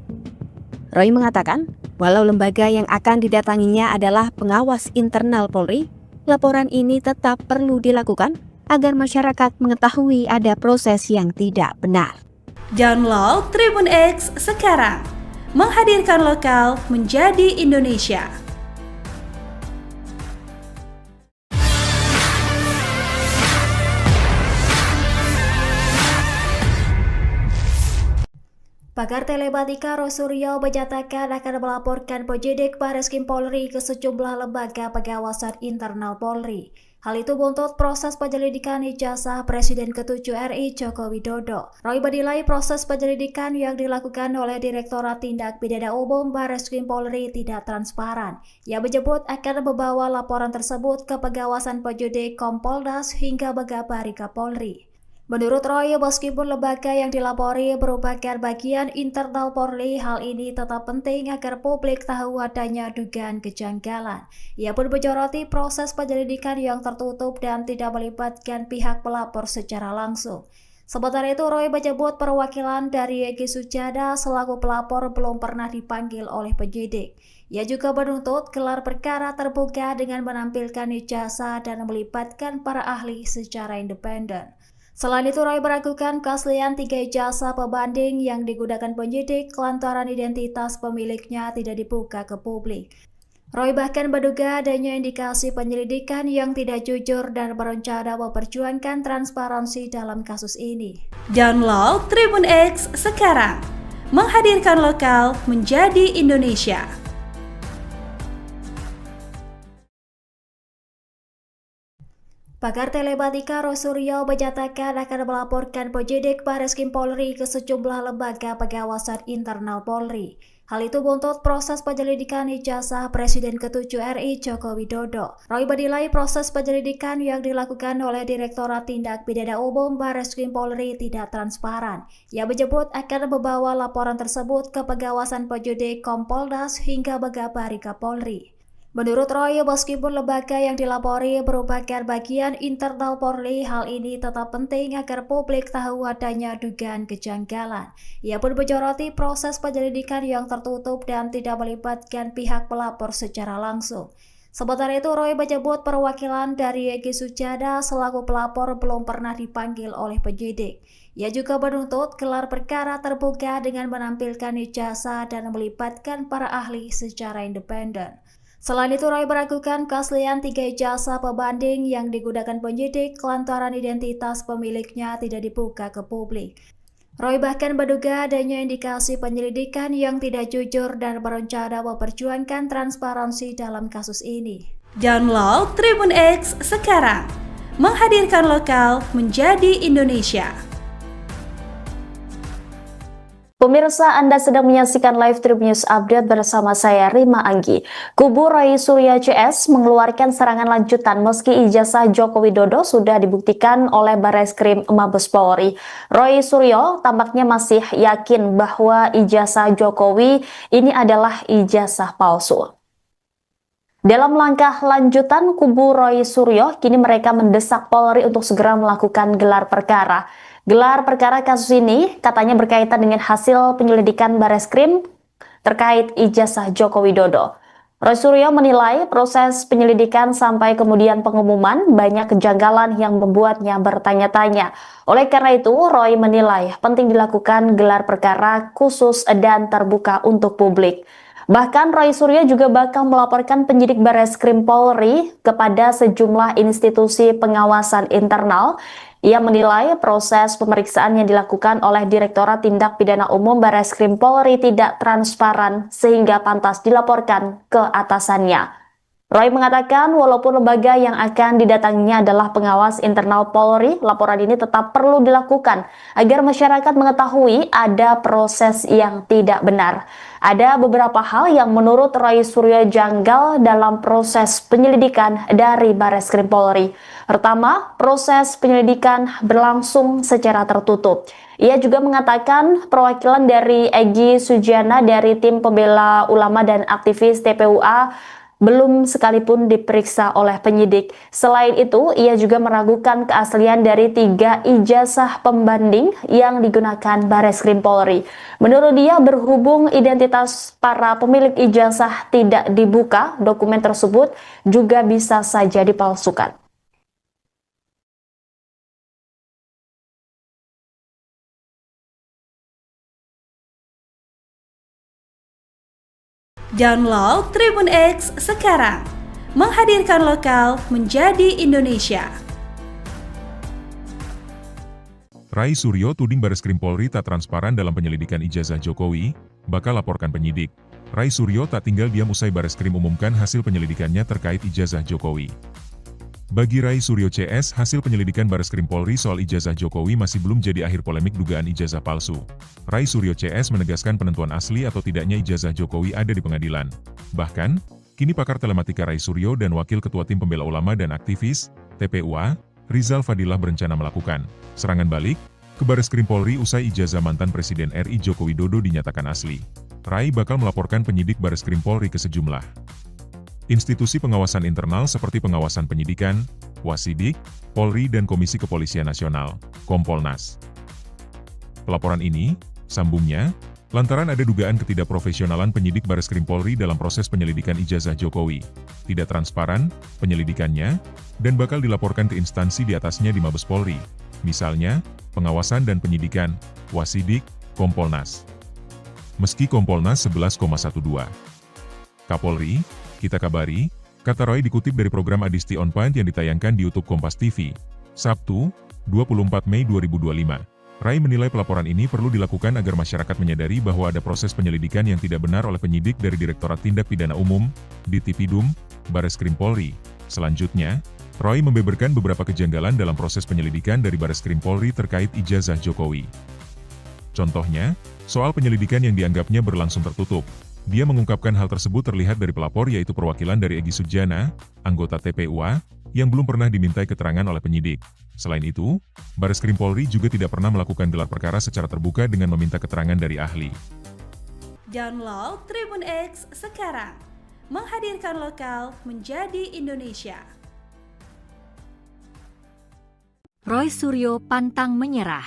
Roy mengatakan, walau lembaga yang akan didatanginya adalah pengawas internal Polri, laporan ini tetap perlu dilakukan agar masyarakat mengetahui ada proses yang tidak benar. Download Tribun X sekarang, menghadirkan lokal menjadi Indonesia. Pakar telematika Roy Suryo menyatakan akan melaporkan penyidik Bareskrim Polri ke sejumlah lembaga pengawasan internal Polri. Hal itu buntut proses penyelidikan ijazah Presiden ke-7 RI Joko Widodo. Roy menilai proses penyelidikan yang dilakukan oleh Direktorat Tindak Pidana Umum Bareskrim Polri tidak transparan. Ia menyebut akan membawa laporan tersebut ke pengawasan penyidik Kompolnas hingga mengabari Kapolri. Menurut Roy, meskipun lembaga yang dilapori merupakan bagian internal Polri, hal ini tetap penting agar publik tahu adanya dugaan kejanggalan. Ia pun menyoroti proses penyelidikan yang tertutup dan tidak melibatkan pihak pelapor secara langsung. Sementara itu, Roy menyebut perwakilan dari Egy Sujana selaku pelapor belum pernah dipanggil oleh penyidik. Ia juga menuntut gelar perkara terbuka dengan menampilkan ijazah dan melibatkan para ahli secara independen. Selain itu, Roy meragukan keaslian 3 ijazah pembanding yang digunakan penyidik lantaran identitas pemiliknya tidak dibuka ke publik. Roy bahkan menduga adanya indikasi penyelidikan yang tidak jujur dan berencana memperjuangkan transparansi dalam kasus ini. Download Tribun X sekarang, menghadirkan lokal menjadi Indonesia. Pakar telematika Roy Suryo menyatakan akan melaporkan penyidik Bareskrim Polri ke sejumlah lembaga pengawasan internal Polri. Hal itu buntut proses penyelidikan ijazah Presiden ke-7 RI Joko Widodo. Roy menilai proses penyelidikan yang dilakukan oleh Direktorat Tindak Pidana Umum Bareskrim Polri tidak transparan. Ia menyebut akan membawa laporan tersebut ke pengawasan penyidik Kompolnas hingga mengabari Kapolri. Menurut Roy, meskipun lembaga yang dilapori merupakan bagian internal Polri, hal ini tetap penting agar publik tahu adanya dugaan kejanggalan. Ia pun menyoroti proses penyelidikan yang tertutup dan tidak melibatkan pihak pelapor secara langsung. Sementara itu, Roy menyebut perwakilan dari Egy Sujana selaku pelapor belum pernah dipanggil oleh penyidik. Ia juga menuntut gelar perkara terbuka dengan menampilkan ijazah dan melibatkan para ahli secara independen. Selain itu, Roy meragukan keaslian 3 ijazah pembanding yang digunakan penyidik lantaran identitas pemiliknya tidak dibuka ke publik. Roy bahkan menduga adanya indikasi penyelidikan yang tidak jujur dan berencana memperjuangkan transparansi dalam kasus ini. Download Tribun X sekarang, menghadirkan lokal menjadi Indonesia. Pemirsa, Anda sedang menyaksikan live Tribun News Update bersama saya Rima Anggi. Kubu Roy Suryo CS mengeluarkan serangan lanjutan meski ijazah Joko Widodo sudah dibuktikan oleh Bareskrim Mabes Polri. Roy Suryo tampaknya masih yakin bahwa ijazah Jokowi ini adalah ijazah palsu. Dalam langkah lanjutan, kubu Roy Suryo kini mereka mendesak Polri untuk segera melakukan gelar perkara. Gelar perkara kasus ini katanya berkaitan dengan hasil penyelidikan Bareskrim terkait ijazah Joko Widodo. Roy Suryo menilai proses penyelidikan sampai kemudian pengumuman banyak kejanggalan yang membuatnya bertanya-tanya. Oleh karena itu, Roy menilai penting dilakukan gelar perkara khusus dan terbuka untuk publik. Bahkan Roy Suryo juga bakal melaporkan penyidik Bareskrim Polri kepada sejumlah institusi pengawasan internal. Ia menilai proses pemeriksaan yang dilakukan oleh Direktorat Tindak Pidana Umum Bareskrim Polri tidak transparan sehingga pantas dilaporkan ke atasannya. Roy mengatakan walaupun lembaga yang akan didatanginya adalah pengawas internal Polri, laporan ini tetap perlu dilakukan agar masyarakat mengetahui ada proses yang tidak benar. Ada beberapa hal yang menurut Roy Suryo janggal dalam proses penyelidikan dari Bareskrim Polri. Pertama, proses penyelidikan berlangsung secara tertutup. Ia juga mengatakan perwakilan dari Egy Sujana dari tim pembela ulama dan aktivis TPUA belum sekalipun diperiksa oleh penyidik. Selain itu, ia juga meragukan keaslian dari 3 ijazah pembanding yang digunakan Bareskrim Polri. Menurut dia, berhubung identitas para pemilik ijazah tidak dibuka, dokumen tersebut juga bisa saja dipalsukan. Download Tribun X sekarang, menghadirkan lokal menjadi Indonesia. Roy Suryo tuding Bareskrim Polri tak transparan dalam penyelidikan ijazah Jokowi, bakal laporkan penyidik. Roy Suryo tak tinggal diam usai Bareskrim umumkan hasil penyelidikannya terkait ijazah Jokowi. Bagi Roy Suryo CS, hasil penyelidikan Bareskrim Polri soal ijazah Jokowi masih belum jadi akhir polemik dugaan ijazah palsu. Roy Suryo CS menegaskan penentuan asli atau tidaknya ijazah Jokowi ada di pengadilan. Bahkan, kini pakar telematika Roy Suryo dan Wakil Ketua Tim Pembela Ulama dan Aktivis, TPUA, Rizal Fadilah berencana melakukan serangan balik ke Bareskrim Polri usai ijazah mantan Presiden RI Joko Widodo dinyatakan asli. Roy bakal melaporkan penyidik Bareskrim Polri ke sejumlah institusi pengawasan internal seperti pengawasan penyidikan, Wasidik, Polri dan Komisi Kepolisian Nasional, Kompolnas. Pelaporan ini, sambungnya, lantaran ada dugaan ketidakprofesionalan penyidik Bareskrim Polri dalam proses penyelidikan ijazah Jokowi, tidak transparan penyelidikannya, dan bakal dilaporkan ke instansi di atasnya di Mabes Polri, misalnya, pengawasan dan penyidikan, Wasidik, Kompolnas. Meski Kompolnas 11,12. Kapolri, kita kabari, kata Roy dikutip dari program Adisti On Point yang ditayangkan di YouTube Kompas TV, Sabtu, 24 Mei 2025. Roy menilai pelaporan ini perlu dilakukan agar masyarakat menyadari bahwa ada proses penyelidikan yang tidak benar oleh penyidik dari Direktorat Tindak Pidana Umum, Ditipidum, Bareskrim Polri. Selanjutnya, Roy membeberkan beberapa kejanggalan dalam proses penyelidikan dari Bareskrim Polri terkait ijazah Jokowi. Contohnya, soal penyelidikan yang dianggapnya berlangsung tertutup. Dia mengungkapkan hal tersebut terlihat dari pelapor yaitu perwakilan dari Egy Sujana, anggota TPUA, yang belum pernah dimintai keterangan oleh penyidik. Selain itu, Bareskrim Polri juga tidak pernah melakukan gelar perkara secara terbuka dengan meminta keterangan dari ahli. Download Tribun X sekarang, menghadirkan lokal menjadi Indonesia. Roy Suryo pantang menyerah.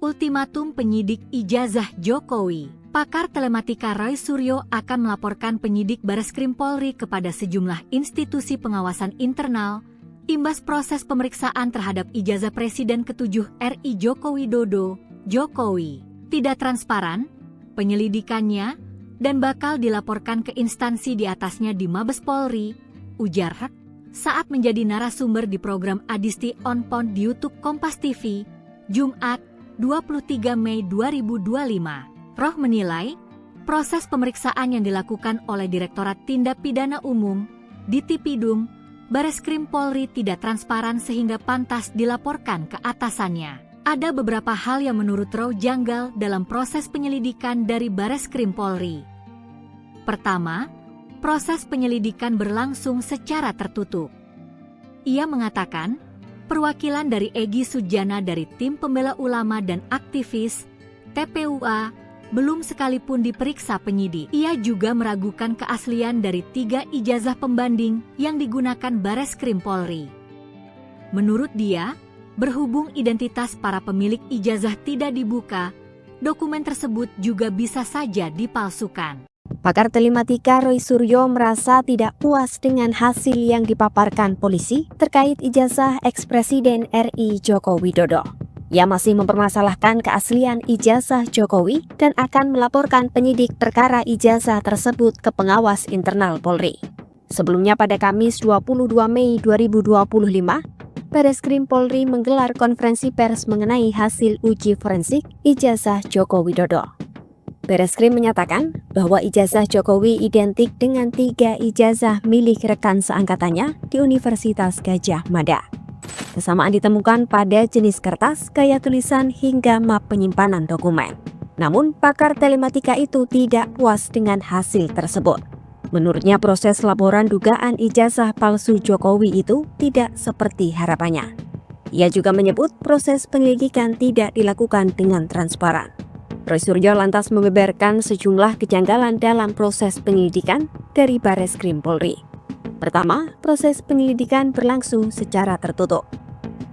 Ultimatum penyidik ijazah Jokowi. Pakar telematika Roy Suryo akan melaporkan penyidik Bareskrim Polri kepada sejumlah institusi pengawasan internal imbas proses pemeriksaan terhadap ijazah Presiden ke-7 RI Joko Widodo. Jokowi tidak transparan penyelidikannya dan bakal dilaporkan ke instansi di atasnya di Mabes Polri, ujar Hak saat menjadi narasumber di program Adisti On Point di YouTube Kompas TV, Jumat 23 Mei 2025. Roh menilai, proses pemeriksaan yang dilakukan oleh Direktorat Tindak Pidana Umum, Ditipidum, Bareskrim Polri tidak transparan sehingga pantas dilaporkan ke atasannya. Ada beberapa hal yang menurut Roh janggal dalam proses penyelidikan dari Bareskrim Polri. Pertama, proses penyelidikan berlangsung secara tertutup. Ia mengatakan, perwakilan dari Egy Sujana dari Tim Pembela Ulama dan Aktivis, TPUA, belum sekalipun diperiksa penyidik. Ia juga meragukan keaslian dari 3 ijazah pembanding yang digunakan Bareskrim Polri. Menurut dia, berhubung identitas para pemilik ijazah tidak dibuka, dokumen tersebut juga bisa saja dipalsukan. Pakar telematika Roy Suryo merasa tidak puas dengan hasil yang dipaparkan polisi terkait ijazah eks-Presiden RI Joko Widodo. Ia masih mempermasalahkan keaslian ijazah Jokowi dan akan melaporkan penyidik perkara ijazah tersebut ke pengawas internal Polri. Sebelumnya pada Kamis 22 Mei 2025, Bareskrim Polri menggelar konferensi pers mengenai hasil uji forensik ijazah Joko Widodo. Bareskrim menyatakan bahwa ijazah Jokowi identik dengan 3 ijazah milik rekan seangkatannya di Universitas Gadjah Mada. Kesamaan ditemukan pada jenis kertas, gaya tulisan, hingga map penyimpanan dokumen. Namun, pakar telematika itu tidak puas dengan hasil tersebut. Menurutnya, proses laporan dugaan ijazah palsu Jokowi itu tidak seperti harapannya. Ia juga menyebut proses penyelidikan tidak dilakukan dengan transparan. Roy Suryo lantas membeberkan sejumlah kejanggalan dalam proses penyelidikan dari Bareskrim Polri. Pertama, proses penyelidikan berlangsung secara tertutup.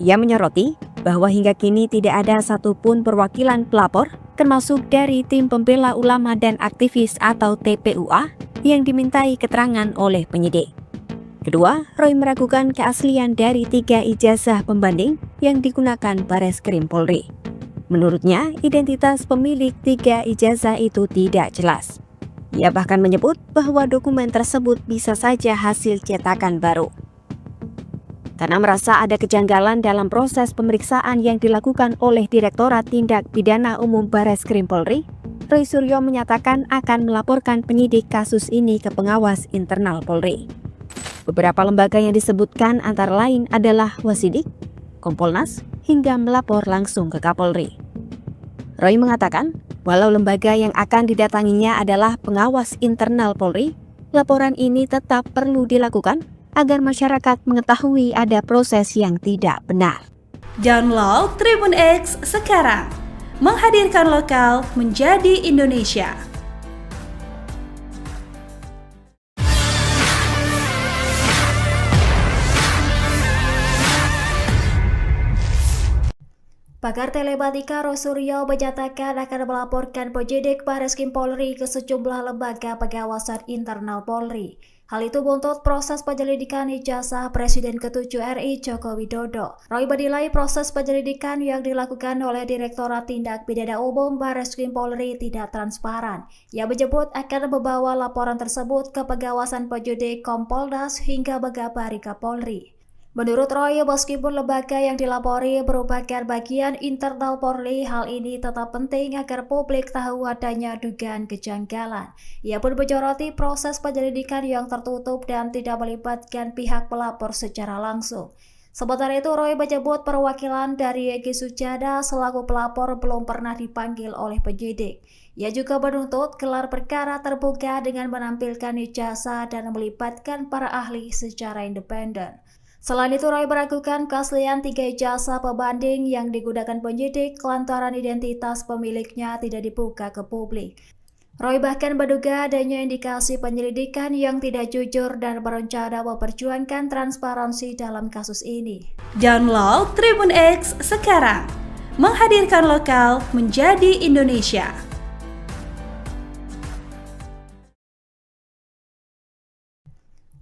Ia menyoroti bahwa hingga kini tidak ada satupun perwakilan pelapor, termasuk dari Tim Pembela Ulama dan Aktivis atau TPUA, yang dimintai keterangan oleh penyidik. Kedua, Roy meragukan keaslian dari 3 ijazah pembanding yang digunakan Bareskrim Polri. Menurutnya, identitas pemilik 3 ijazah itu tidak jelas. Ia bahkan menyebut bahwa dokumen tersebut bisa saja hasil cetakan baru. Karena merasa ada kejanggalan dalam proses pemeriksaan yang dilakukan oleh Direktorat Tindak Pidana Umum Bareskrim Polri, Roy Suryo menyatakan akan melaporkan penyidik kasus ini ke pengawas internal Polri. Beberapa lembaga yang disebutkan antara lain adalah Wasidik, Kompolnas, hingga melapor langsung ke Kapolri. Roy mengatakan, walau lembaga yang akan didatanginya adalah pengawas internal Polri, laporan ini tetap perlu dilakukan agar masyarakat mengetahui ada proses yang tidak benar. Download Tribun X sekarang, menghadirkan lokal menjadi Indonesia. Pakar telematika Roy Suryo menyatakan akan melaporkan penyidik Bareskrim Polri ke sejumlah lembaga pengawasan internal Polri. Hal itu buntut proses penyelidikan ijazah Presiden ke-7 RI Joko Widodo. Roy menilai proses penyelidikan yang dilakukan oleh Direktorat Tindak Pidana Umum Bareskrim Polri tidak transparan. Ia menyebut akan membawa laporan tersebut ke pengawasan penyidik Kompolnas hingga mengabari Kapolri. Menurut Roy, meskipun lembaga yang dilapori merupakan bagian internal Polri, hal ini tetap penting agar publik tahu adanya dugaan kejanggalan. Ia pun menyoroti proses penyelidikan yang tertutup dan tidak melibatkan pihak pelapor secara langsung. Sementara itu, Roy menyebut perwakilan dari Egy Sujana selaku pelapor belum pernah dipanggil oleh penyidik. Ia juga menuntut gelar perkara terbuka dengan menampilkan ijazah dan melibatkan para ahli secara independen. Selain itu, Roy meragukan keaslian 3 ijazah pembanding yang digunakan penyidik lantaran identitas pemiliknya tidak dibuka ke publik. Roy bahkan menduga adanya indikasi penyelidikan yang tidak jujur dan berencana memperjuangkan transparansi dalam kasus ini. Download Tribun X sekarang, menghadirkan lokal menjadi Indonesia.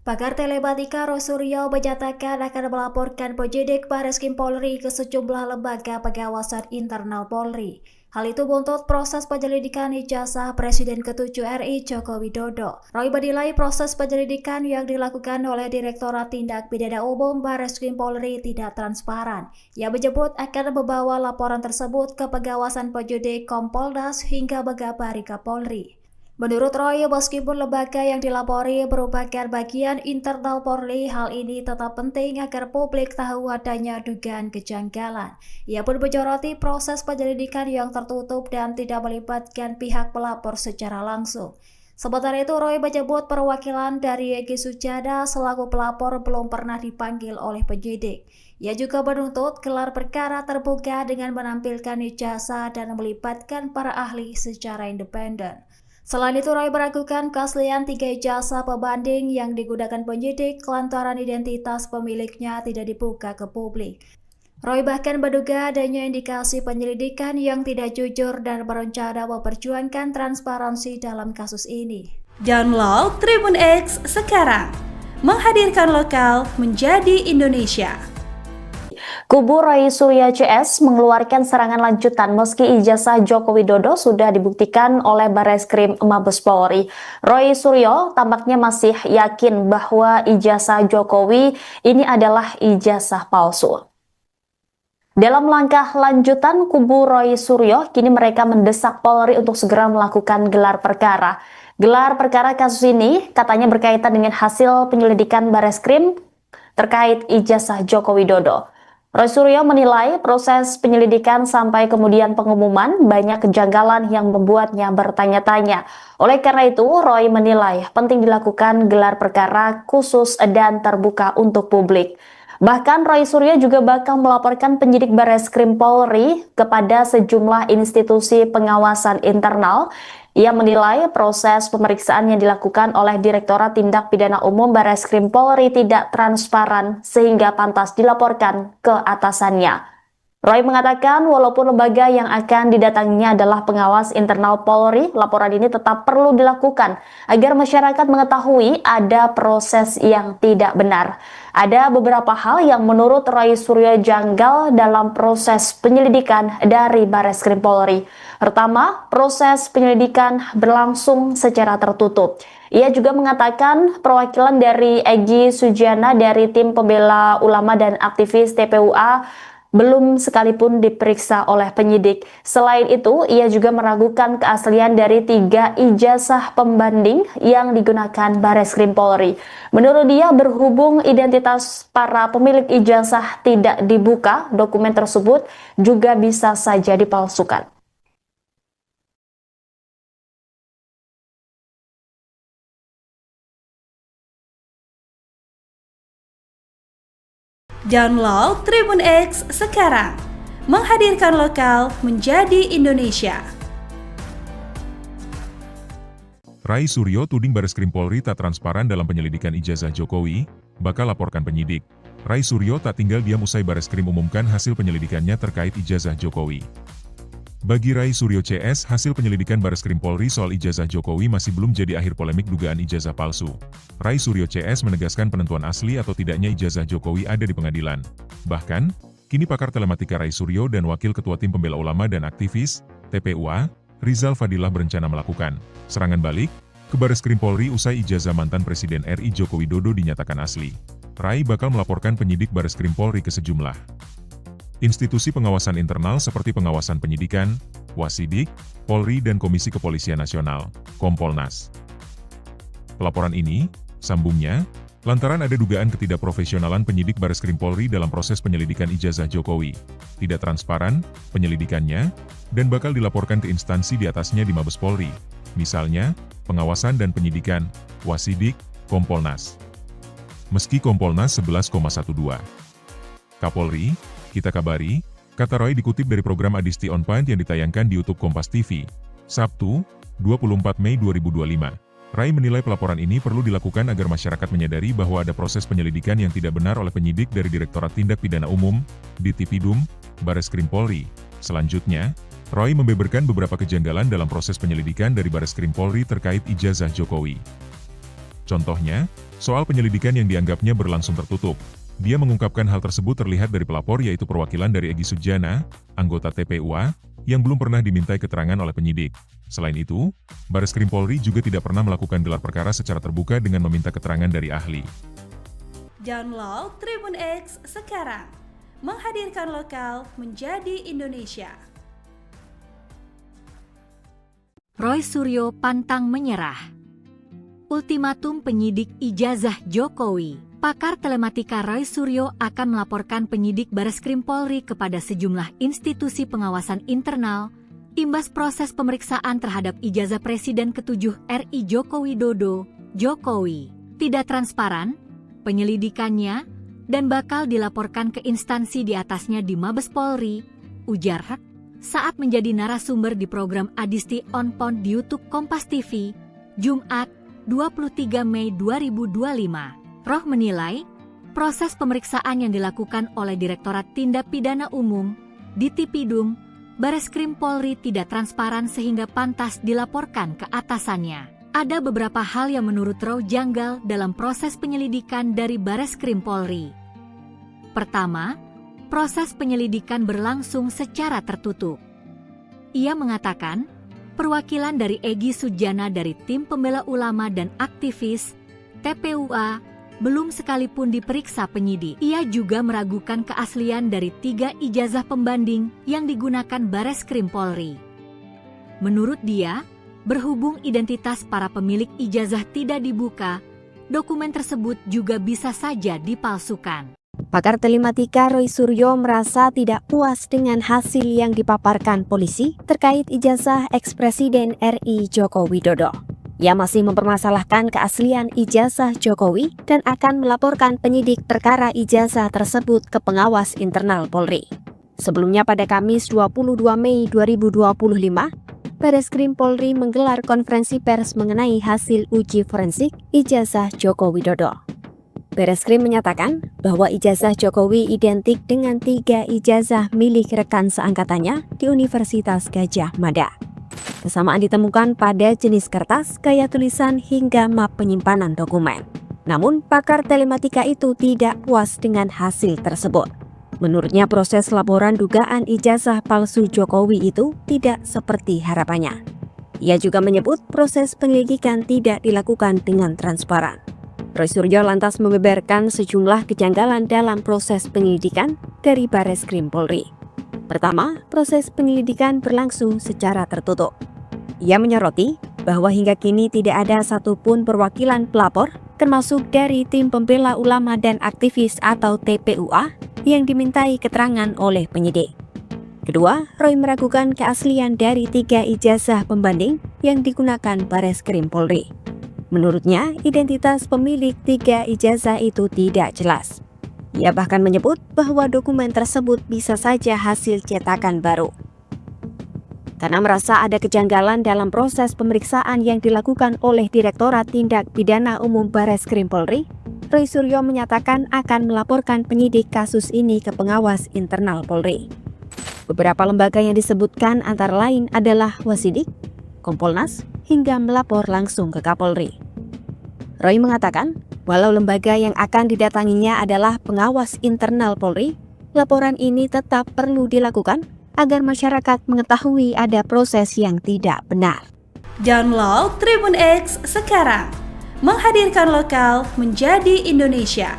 Pakar telematika Roy Suryo menyatakan akan melaporkan penyidik Bareskrim Polri ke sejumlah lembaga pengawasan internal Polri. Hal itu buntut proses penyelidikan ijazah Presiden ke-7 RI Joko Widodo. Roy menilai proses penyelidikan yang dilakukan oleh Direktorat Tindak Pidana Umum Bareskrim Polri tidak transparan. Ia menyebut akan membawa laporan tersebut ke pengawasan penyidik Kompolnas hingga Megabari Kapolri. Menurut Roy, meskipun lembaga yang dilapori merupakan bagian internal Polri, hal ini tetap penting agar publik tahu adanya dugaan kejanggalan. Ia pun menyoroti proses penyelidikan yang tertutup dan tidak melibatkan pihak pelapor secara langsung. Sementara itu, Roy menyebut perwakilan dari Egy Sujana selaku pelapor belum pernah dipanggil oleh penyidik. Ia juga menuntut gelar perkara terbuka dengan menampilkan ijazah dan melibatkan para ahli secara independen. Selain itu, Roy meragukan keaslian 3 ijazah pembanding yang digunakan penyidik lantaran identitas pemiliknya tidak dibuka ke publik. Roy bahkan menduga adanya indikasi penyelidikan yang tidak jujur dan berencana memperjuangkan transparansi dalam kasus ini. Download Tribun X sekarang, menghadirkan lokal menjadi Indonesia. Kubu Roy Suryo CS mengeluarkan serangan lanjutan meski ijazah Joko Widodo sudah dibuktikan oleh Bareskrim Mabes Polri. Roy Suryo tampaknya masih yakin bahwa ijazah Jokowi ini adalah ijazah palsu. Dalam langkah lanjutan, kubu Roy Suryo kini mereka mendesak Polri untuk segera melakukan gelar perkara. Gelar perkara kasus ini katanya berkaitan dengan hasil penyelidikan Bareskrim terkait ijazah Joko Widodo. Roy Suryo menilai proses penyelidikan sampai kemudian pengumuman banyak kejanggalan yang membuatnya bertanya-tanya. Oleh karena itu, Roy menilai penting dilakukan gelar perkara khusus dan terbuka untuk publik. Bahkan Roy Suryo juga bakal melaporkan penyidik Bareskrim Polri kepada sejumlah institusi pengawasan internal. Ia menilai proses pemeriksaan yang dilakukan oleh Direktorat Tindak Pidana Umum Bareskrim Polri tidak transparan sehingga pantas dilaporkan ke atasannya. Roy mengatakan walaupun lembaga yang akan didatanginya adalah pengawas internal Polri, laporan ini tetap perlu dilakukan agar masyarakat mengetahui ada proses yang tidak benar. Ada beberapa hal yang menurut Roy Suryo janggal dalam proses penyelidikan dari Bareskrim Polri. Pertama, proses penyelidikan berlangsung secara tertutup. Ia juga mengatakan perwakilan dari Egy Sujana dari tim pembela ulama dan aktivis TPUA belum sekalipun diperiksa oleh penyidik. Selain itu, ia juga meragukan keaslian dari 3 ijazah pembanding yang digunakan Bareskrim Polri. Menurut dia, berhubung identitas para pemilik ijazah tidak dibuka, dokumen tersebut juga bisa saja dipalsukan. Download Tribun X sekarang, menghadirkan lokal menjadi Indonesia. Roy Suryo tuding Bareskrim Polri tak transparan dalam penyelidikan ijazah Jokowi, bakal laporkan penyidik. Roy Suryo tak tinggal diam usai Bareskrim umumkan hasil penyelidikannya terkait ijazah Jokowi. Bagi Roy Suryo CS, hasil penyelidikan Bareskrim Polri soal ijazah Jokowi masih belum jadi akhir polemik dugaan ijazah palsu. Roy Suryo CS menegaskan penentuan asli atau tidaknya ijazah Jokowi ada di pengadilan. Bahkan, kini pakar telematika Roy Suryo dan Wakil Ketua Tim Pembela Ulama dan Aktivis, TPUA, Rizal Fadilah berencana melakukan serangan balik ke Bareskrim Polri usai ijazah mantan Presiden RI Joko Widodo dinyatakan asli. Rai bakal melaporkan penyidik Bareskrim Polri ke sejumlah institusi pengawasan internal seperti pengawasan penyidikan, Wasidik, Polri dan Komisi Kepolisian Nasional, Kompolnas. Pelaporan ini, sambungnya, lantaran ada dugaan ketidakprofesionalan penyidik Bareskrim Polri dalam proses penyelidikan ijazah Jokowi, tidak transparan penyelidikannya, dan bakal dilaporkan ke instansi di atasnya di Mabes Polri, misalnya, pengawasan dan penyidikan, Wasidik, Kompolnas. Meski Kompolnas 11,12. Kapolri, kita kabari, kata Roy dikutip dari program Adisti On Point yang ditayangkan di YouTube Kompas TV, Sabtu, 24 Mei 2025. Rai menilai pelaporan ini perlu dilakukan agar masyarakat menyadari bahwa ada proses penyelidikan yang tidak benar oleh penyidik dari Direktorat Tindak Pidana Umum, Ditipidum, Bareskrim Polri. Selanjutnya, Roy membeberkan beberapa kejanggalan dalam proses penyelidikan dari Bareskrim Polri terkait ijazah Jokowi. Contohnya, soal penyelidikan yang dianggapnya berlangsung tertutup. Dia mengungkapkan hal tersebut terlihat dari pelapor yaitu perwakilan dari Egy Sujana, anggota TPUA, yang belum pernah dimintai keterangan oleh penyidik. Selain itu, Bareskrim Polri juga tidak pernah melakukan gelar perkara secara terbuka dengan meminta keterangan dari ahli. Download Tribun X sekarang, menghadirkan lokal menjadi Indonesia. Roy Suryo pantang menyerah. Ultimatum penyidik ijazah Jokowi. Pakar telematika Roy Suryo akan melaporkan penyidik Bareskrim Polri kepada sejumlah institusi pengawasan internal, imbas proses pemeriksaan terhadap ijazah Presiden ke-7 RI Joko Widodo, Jokowi. Tidak transparan, penyelidikannya, dan bakal dilaporkan ke instansi di atasnya di Mabes Polri, ujar Hak, saat menjadi narasumber di program Adisti On Point di YouTube Kompas TV, Jumat, 23 Mei 2025. Roh menilai, proses pemeriksaan yang dilakukan oleh Direktorat Tindak Pidana Umum, Ditipidum, Bareskrim Polri tidak transparan sehingga pantas dilaporkan ke atasannya. Ada beberapa hal yang menurut Roh janggal dalam proses penyelidikan dari Bareskrim Polri. Pertama, proses penyelidikan berlangsung secara tertutup. Ia mengatakan, perwakilan dari Egy Sujana dari Tim Pembela Ulama dan aktivis TPUA belum sekalipun diperiksa penyidik. Ia juga meragukan keaslian dari 3 ijazah pembanding yang digunakan Bareskrim Polri. Menurut dia, berhubung identitas para pemilik ijazah tidak dibuka, dokumen tersebut juga bisa saja dipalsukan. Pakar telematika Roy Suryo merasa tidak puas dengan hasil yang dipaparkan polisi terkait ijazah eks-Presiden RI Joko Widodo. Ia masih mempermasalahkan keaslian ijazah Jokowi dan akan melaporkan penyidik perkara ijazah tersebut ke pengawas internal Polri. Sebelumnya pada Kamis 22 Mei 2025, Bareskrim Polri menggelar konferensi pers mengenai hasil uji forensik ijazah Joko Widodo. Bareskrim menyatakan bahwa ijazah Jokowi identik dengan 3 ijazah milik rekan seangkatannya di Universitas Gadjah Mada. Kesamaan ditemukan pada jenis kertas, gaya tulisan hingga map penyimpanan dokumen. Namun, pakar telematika itu tidak puas dengan hasil tersebut. Menurutnya proses laporan dugaan ijazah palsu Jokowi itu tidak seperti harapannya. Ia juga menyebut proses penyelidikan tidak dilakukan dengan transparan. Roy Suryo lantas membeberkan sejumlah kejanggalan dalam proses penyelidikan dari Bareskrim Polri. Pertama, proses penyelidikan berlangsung secara tertutup. Ia menyoroti bahwa hingga kini tidak ada satupun perwakilan pelapor, termasuk dari Tim Pembela Ulama dan Aktivis atau TPUA, yang dimintai keterangan oleh penyidik. Kedua, Roy meragukan keaslian dari 3 ijazah pembanding yang digunakan Bareskrim Polri. Menurutnya, identitas pemilik 3 ijazah itu tidak jelas. Ia bahkan menyebut bahwa dokumen tersebut bisa saja hasil cetakan baru. Karena merasa ada kejanggalan dalam proses pemeriksaan yang dilakukan oleh Direktorat Tindak Pidana Umum Bareskrim Polri, Roy Suryo menyatakan akan melaporkan penyidik kasus ini ke pengawas internal Polri. Beberapa lembaga yang disebutkan antara lain adalah Wasidik, Kompolnas, hingga melapor langsung ke Kapolri. Roy mengatakan, walau lembaga yang akan didatanginya adalah pengawas internal Polri, laporan ini tetap perlu dilakukan agar masyarakat mengetahui ada proses yang tidak benar. Download Tribun X sekarang, menghadirkan lokal menjadi Indonesia.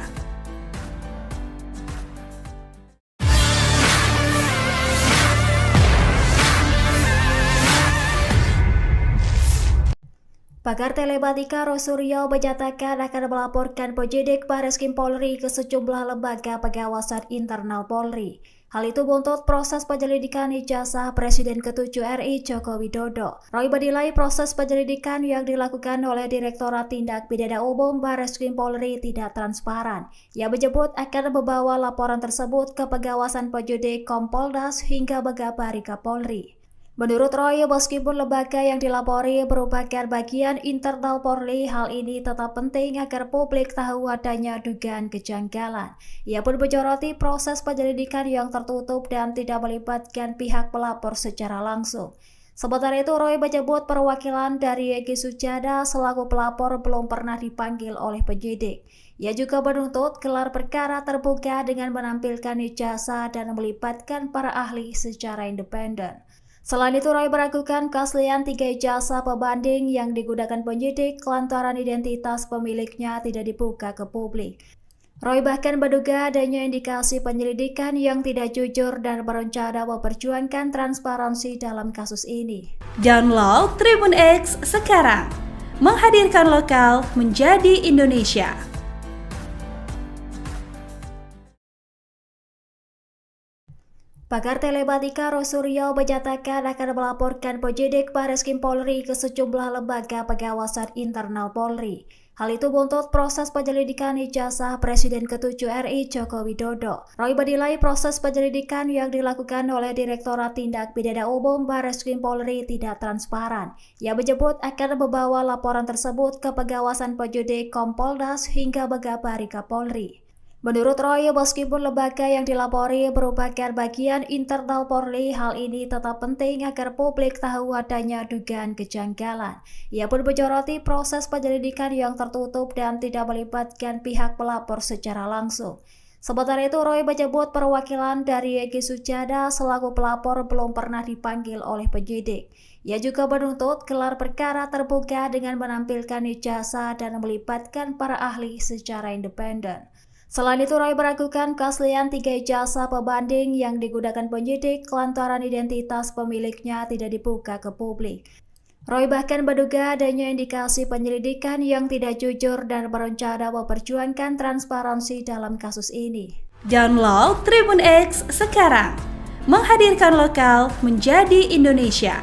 Pakar telematika Roy Suryo menyatakan akan melaporkan penyidik Bareskrim Polri ke sejumlah lembaga pengawasan internal Polri. Hal itu buntut proses penyelidikan ijazah Presiden ke-7 RI Joko Widodo. Roy menilai proses penyelidikan yang dilakukan oleh Direktorat Tindak Pidana Umum Bareskrim Polri tidak transparan. Ia menyebut akan membawa laporan tersebut ke pengawasan penyidik Kompolnas hingga mengabari Kapolri. Menurut Roy, meskipun lembaga yang dilapori merupakan bagian internal Polri, hal ini tetap penting agar publik tahu adanya dugaan kejanggalan. Ia pun menyoroti proses penyelidikan yang tertutup dan tidak melibatkan pihak pelapor secara langsung. Sementara itu, Roy menyebut perwakilan dari Egy Sujana selaku pelapor belum pernah dipanggil oleh penyidik. Ia juga menuntut gelar perkara terbuka dengan menampilkan ijazah dan melibatkan para ahli secara independen. Selain itu, Roy meragukan keaslian 3 ijazah pembanding yang digunakan penyidik lantaran identitas pemiliknya tidak dibuka ke publik. Roy bahkan menduga adanya indikasi penyelidikan yang tidak jujur dan berencana memperjuangkan transparansi dalam kasus ini. Download Tribun X sekarang, menghadirkan lokal menjadi Indonesia. Pakar telematika Roy Suryo menyatakan akan melaporkan penyidik Bareskrim Polri ke sejumlah lembaga pengawasan internal Polri. Hal itu buntut proses penyelidikan ijazah Presiden ke-7 RI Joko Widodo. Roy menilai proses penyelidikan yang dilakukan oleh Direktorat Tindak Pidana Umum Bareskrim Polri tidak transparan. Ia menyebut akan membawa laporan tersebut ke pengawasan penyidik Kompolnas hingga mengabari Kapolri. Menurut Roy, meskipun lembaga yang dilapori merupakan bagian internal Polri, hal ini tetap penting agar publik tahu adanya dugaan kejanggalan. Ia pun menyoroti proses penyelidikan yang tertutup dan tidak melibatkan pihak pelapor secara langsung. Sementara itu, Roy menyebut perwakilan dari Egy Sujana selaku pelapor belum pernah dipanggil oleh penyidik. Ia juga menuntut gelar perkara terbuka dengan menampilkan ijazah dan melibatkan para ahli secara independen. Selain itu, Roy meragukan keaslian 3 ijazah pembanding yang digunakan penyidik lantaran identitas pemiliknya tidak dibuka ke publik. Roy bahkan menduga adanya indikasi penyelidikan yang tidak jujur dan berencana memperjuangkan transparansi dalam kasus ini. Download Tribun X sekarang, menghadirkan lokal menjadi Indonesia.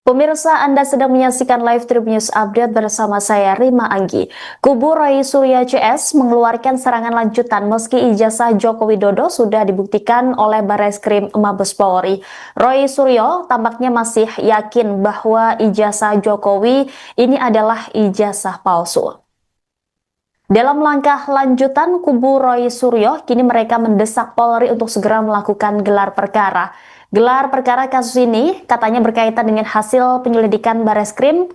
Pemirsa, Anda sedang menyaksikan live Tribun News Update bersama saya Rima Anggi. Kubu Roy Suryo CS mengeluarkan serangan lanjutan meski ijazah Joko Widodo sudah dibuktikan oleh Bareskrim Mabes Polri. Roy Suryo tampaknya masih yakin bahwa ijazah Jokowi ini adalah ijazah palsu. Dalam langkah lanjutan, kubu Roy Suryo kini mereka mendesak Polri untuk segera melakukan gelar perkara. Gelar perkara kasus ini katanya berkaitan dengan hasil penyelidikan Bareskrim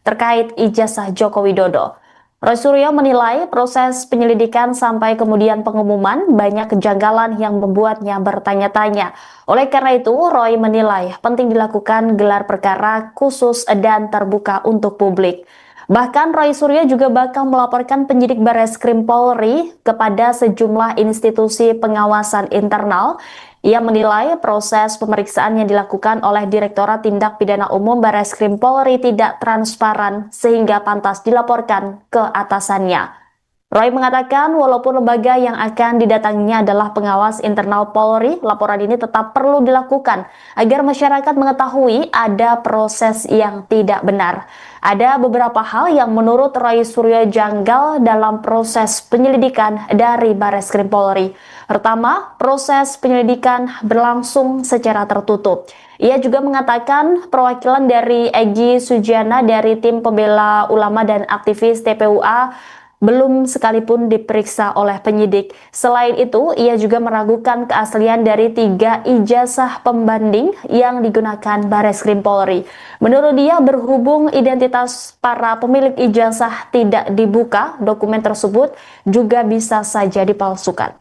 terkait ijazah Joko Widodo. Roy Suryo menilai proses penyelidikan sampai kemudian pengumuman banyak kejanggalan yang membuatnya bertanya-tanya. Oleh karena itu, Roy menilai penting dilakukan gelar perkara khusus dan terbuka untuk publik. Bahkan Roy Suryo juga bakal melaporkan penyidik Bareskrim Polri kepada sejumlah institusi pengawasan internal. Ia menilai proses pemeriksaan yang dilakukan oleh Direktorat Tindak Pidana Umum Bareskrim Polri tidak transparan sehingga pantas dilaporkan ke atasannya. Roy mengatakan walaupun lembaga yang akan didatanginya adalah pengawas internal Polri, laporan ini tetap perlu dilakukan agar masyarakat mengetahui ada proses yang tidak benar. Ada beberapa hal yang menurut Roy Suryo janggal dalam proses penyelidikan dari Bareskrim Polri. Pertama, proses penyelidikan berlangsung secara tertutup. Ia juga mengatakan perwakilan dari Egy Sujana dari tim pembela ulama dan aktivis TPUA belum sekalipun diperiksa oleh penyidik. Selain itu, ia juga meragukan keaslian dari 3 ijazah pembanding yang digunakan Bareskrim Polri. Menurut dia, berhubung identitas para pemilik ijazah tidak dibuka, dokumen tersebut juga bisa saja dipalsukan.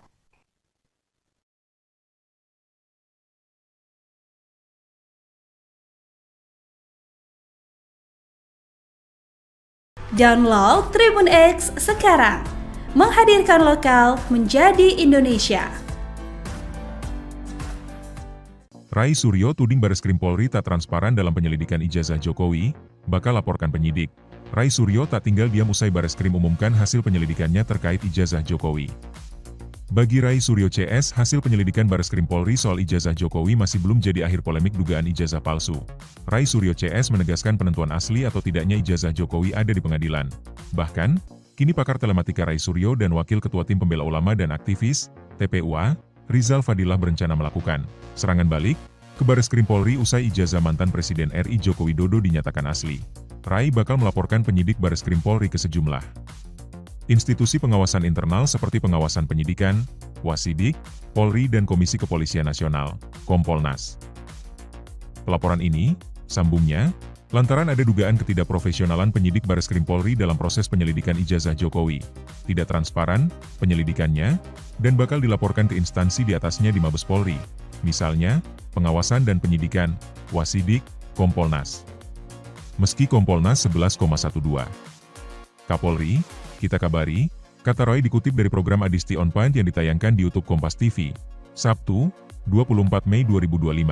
Download Tribun X sekarang, menghadirkan lokal menjadi Indonesia. Rai Suryo tuding Bareskrim Polri tak transparan dalam penyelidikan ijazah Jokowi, bakal laporkan penyidik. Rai Suryo tak tinggal diam usai Bareskrim umumkan hasil penyelidikannya terkait ijazah Jokowi. Bagi Rai Suryo CS, hasil penyelidikan Bareskrim Polri soal ijazah Jokowi masih belum jadi akhir polemik dugaan ijazah palsu. Rai Suryo CS menegaskan penentuan asli atau tidaknya ijazah Jokowi ada di pengadilan. Bahkan, kini pakar telematika Rai Suryo dan Wakil Ketua Tim Pembela Ulama dan Aktivis, TPUA, Rizal Fadilah berencana melakukan serangan balik ke Bareskrim Polri usai ijazah mantan Presiden RI Joko Widodo dinyatakan asli. Rai bakal melaporkan penyidik Bareskrim Polri ke sejumlah institusi pengawasan internal seperti pengawasan penyidikan, Wasidik, Polri dan Komisi Kepolisian Nasional, Kompolnas. Pelaporan ini, sambungnya, lantaran ada dugaan ketidakprofesionalan penyidik Bareskrim Polri dalam proses penyelidikan ijazah Jokowi, tidak transparan penyelidikannya, dan bakal dilaporkan ke instansi di atasnya di Mabes Polri, misalnya, pengawasan dan penyidikan, Wasidik, Kompolnas. Meski Kompolnas 11,12. Kapolri, kita kabari, kata Roy dikutip dari program Adisti On Point yang ditayangkan di YouTube Kompas TV, Sabtu, 24 Mei 2025.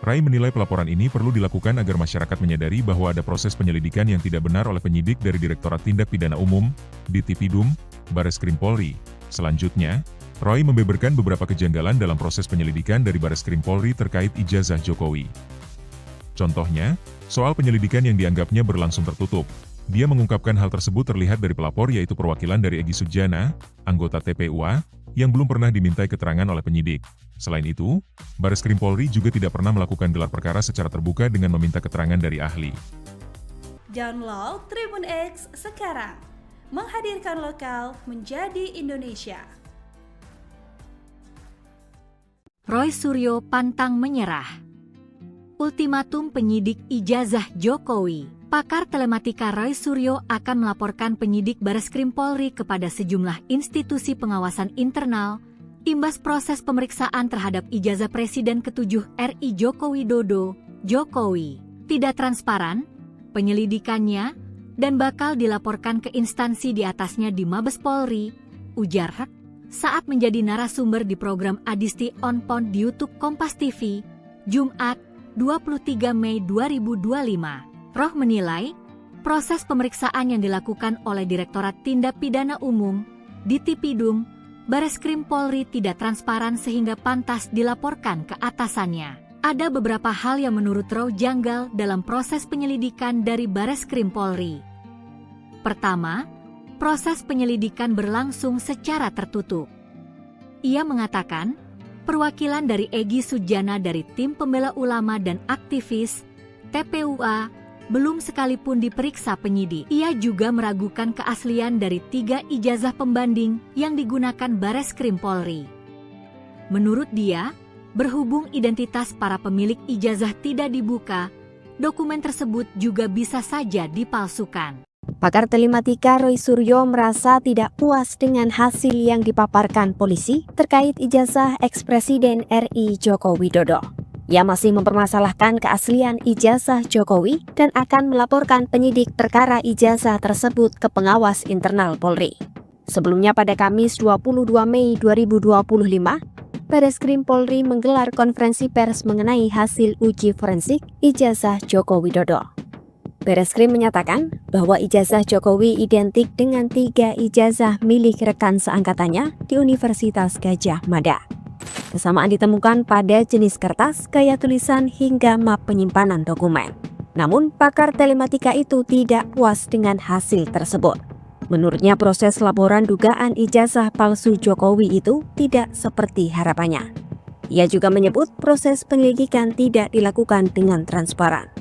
Rai menilai pelaporan ini perlu dilakukan agar masyarakat menyadari bahwa ada proses penyelidikan yang tidak benar oleh penyidik dari Direktorat Tindak Pidana Umum, Ditipidum, Bareskrim Polri. Selanjutnya, Roy membeberkan beberapa kejanggalan dalam proses penyelidikan dari Bareskrim Polri terkait ijazah Jokowi. Contohnya, soal penyelidikan yang dianggapnya berlangsung tertutup. Dia mengungkapkan hal tersebut terlihat dari pelapor yaitu perwakilan dari Egy Sujana, anggota TPUA, yang belum pernah dimintai keterangan oleh penyidik. Selain itu, Bareskrim Polri juga tidak pernah melakukan gelar perkara secara terbuka dengan meminta keterangan dari ahli. Download Tribun X sekarang, menghadirkan lokal menjadi Indonesia. Roy Suryo pantang menyerah. Ultimatum penyidik ijazah Jokowi. Pakar telematika Roy Suryo akan melaporkan penyidik Bareskrim Polri kepada sejumlah institusi pengawasan internal, imbas proses pemeriksaan terhadap ijazah Presiden ke-7 RI Joko Widodo, Jokowi. Tidak transparan, penyelidikannya, dan bakal dilaporkan ke instansi di atasnya di Mabes Polri, ujar Hak, saat menjadi narasumber di program Adisti On Point di YouTube Kompas TV, Jumat, 23 Mei 2025. Roh menilai, proses pemeriksaan yang dilakukan oleh Direktorat Tindak Pidana Umum, Ditipidum, Bareskrim Polri tidak transparan sehingga pantas dilaporkan ke atasannya. Ada beberapa hal yang menurut Roh janggal dalam proses penyelidikan dari Bareskrim Polri. Pertama, proses penyelidikan berlangsung secara tertutup. Ia mengatakan, perwakilan dari Egy Sujana dari Tim Pembela Ulama dan Aktivis, TPUA, belum sekalipun diperiksa penyidik. Ia juga meragukan keaslian dari 3 ijazah pembanding yang digunakan Bareskrim Polri. Menurut dia, berhubung identitas para pemilik ijazah tidak dibuka, dokumen tersebut juga bisa saja dipalsukan. Pakar telematika Roy Suryo merasa tidak puas dengan hasil yang dipaparkan polisi terkait ijazah ex-Presiden RI Joko Widodo. Ia masih mempermasalahkan keaslian ijazah Jokowi dan akan melaporkan penyidik perkara ijazah tersebut ke pengawas internal Polri. Sebelumnya pada Kamis 22 Mei 2025, Bareskrim Polri menggelar konferensi pers mengenai hasil uji forensik ijazah Joko Widodo. Bareskrim menyatakan bahwa ijazah Jokowi identik dengan 3 ijazah milik rekan seangkatannya di Universitas Gadjah Mada. Kesamaan ditemukan pada jenis kertas, gaya tulisan, hingga map penyimpanan dokumen. Namun, pakar telematika itu tidak puas dengan hasil tersebut. Menurutnya, proses laporan dugaan ijazah palsu Jokowi itu tidak seperti harapannya. Ia juga menyebut proses penyelidikan tidak dilakukan dengan transparan.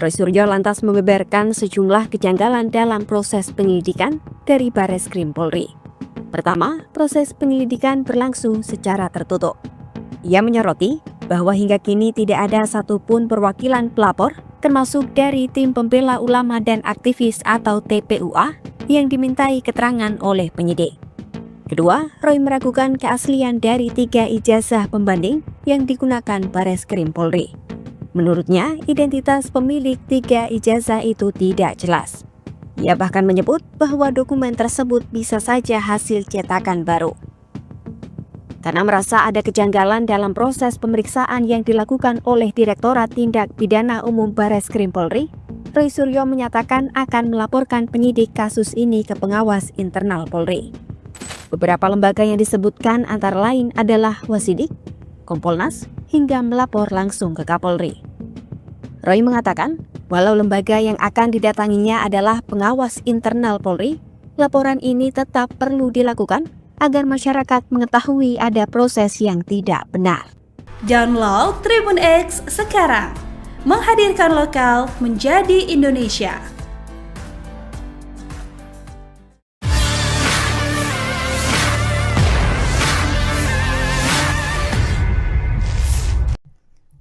Roy Suryo lantas membeberkan sejumlah kejanggalan dalam proses penyelidikan dari Bareskrim Polri. Pertama, proses penyelidikan berlangsung secara tertutup. Ia menyoroti bahwa hingga kini tidak ada satupun perwakilan pelapor, termasuk dari Tim Pembela Ulama dan Aktivis atau TPUA, yang dimintai keterangan oleh penyidik. Kedua, Roy meragukan keaslian dari 3 ijazah pembanding yang digunakan Bareskrim Polri. Menurutnya, identitas pemilik 3 ijazah itu tidak jelas. Ia bahkan menyebut bahwa dokumen tersebut bisa saja hasil cetakan baru. karena merasa ada kejanggalan dalam proses pemeriksaan yang dilakukan oleh Direktorat Tindak Pidana Umum Bareskrim Polri. Roy Suryo menyatakan akan melaporkan penyidik kasus ini ke pengawas internal Polri. Beberapa lembaga yang disebutkan antara lain adalah Wasidik, Kompolnas, hingga melapor langsung ke Kapolri. Roy mengatakan, walau lembaga yang akan didatanginya adalah pengawas internal Polri, laporan ini tetap perlu dilakukan agar masyarakat mengetahui ada proses yang tidak benar. Download Tribun X sekarang, menghadirkan lokal menjadi Indonesia.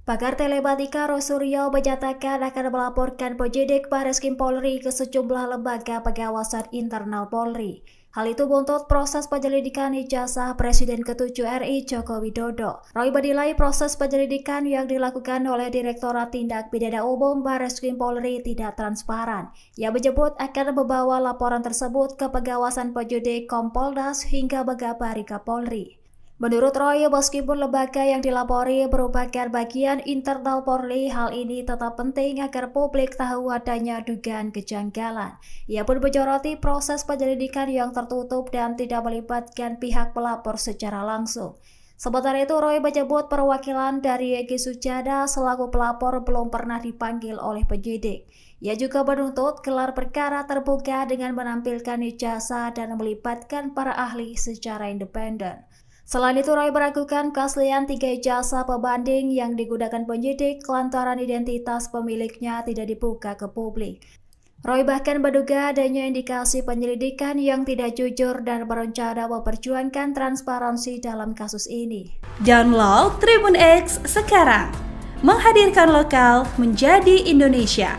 Pakar telematika Roy Suryo menyatakan akan melaporkan penyidik Bareskrim Polri ke sejumlah lembaga pengawasan internal Polri. Hal itu buntut proses penyelidikan ijazah Presiden ke-7 RI Joko Widodo. Roy menilai proses penyelidikan yang dilakukan oleh Direktorat Tindak Pidana Umum Bareskrim Polri tidak transparan. Ia menyebut akan membawa laporan tersebut ke pengawasan penyidik Kompolnas hingga Megabari Kapolri. Menurut Roy, meskipun lembaga yang dilapori merupakan bagian internal Polri, hal ini tetap penting agar publik tahu adanya dugaan kejanggalan. Ia pun menyoroti proses penyelidikan yang tertutup dan tidak melibatkan pihak pelapor secara langsung. Sementara itu, Roy menyebut perwakilan dari Egy Sujana selaku pelapor belum pernah dipanggil oleh penyidik. Ia juga menuntut gelar perkara terbuka dengan menampilkan ijazah dan melibatkan para ahli secara independen. Selain itu, Roy meragukan keaslian 3 ijazah pembanding yang digunakan penyidik lantaran identitas pemiliknya tidak dibuka ke publik. Roy bahkan menduga adanya indikasi penyelidikan yang tidak jujur dan berencana memperjuangkan transparansi dalam kasus ini. Download Tribun X sekarang, menghadirkan lokal menjadi Indonesia.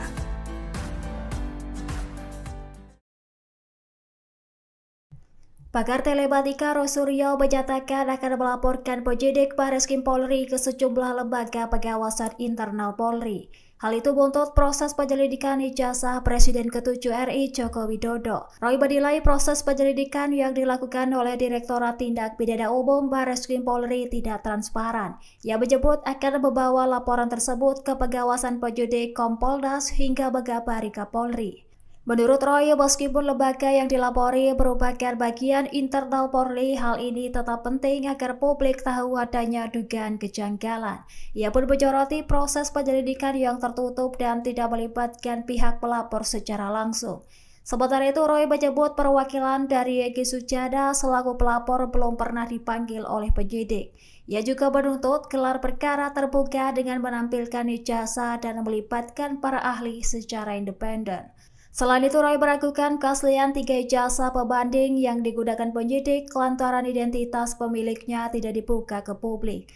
Pakar telematika Roy Suryo menyatakan akan melaporkan penyidik Bareskrim Polri ke sejumlah lembaga pengawasan internal Polri. Hal itu buntut proses penyelidikan ijazah Presiden ke-7 RI Joko Widodo. Roy menilai proses penyelidikan yang dilakukan oleh Direktorat Tindak Pidana Umum Bareskrim Polri tidak transparan. Ia menyebut akan membawa laporan tersebut ke pengawasan penyidik Kompolnas hingga Megabari Kapolri. Menurut Roy, meskipun lembaga yang dilapori merupakan bagian internal Polri, hal ini tetap penting agar publik tahu adanya dugaan kejanggalan. Ia pun menyoroti proses penyelidikan yang tertutup dan tidak melibatkan pihak pelapor secara langsung. Sementara itu, Roy menyebut perwakilan dari Egy Sujana selaku pelapor belum pernah dipanggil oleh penyidik. Ia juga menuntut gelar perkara terbuka dengan menampilkan ijazah dan melibatkan para ahli secara independen. Selain itu, Roy meragukan keaslian 3 ijazah pembanding yang digunakan penyidik lantaran identitas pemiliknya tidak dibuka ke publik.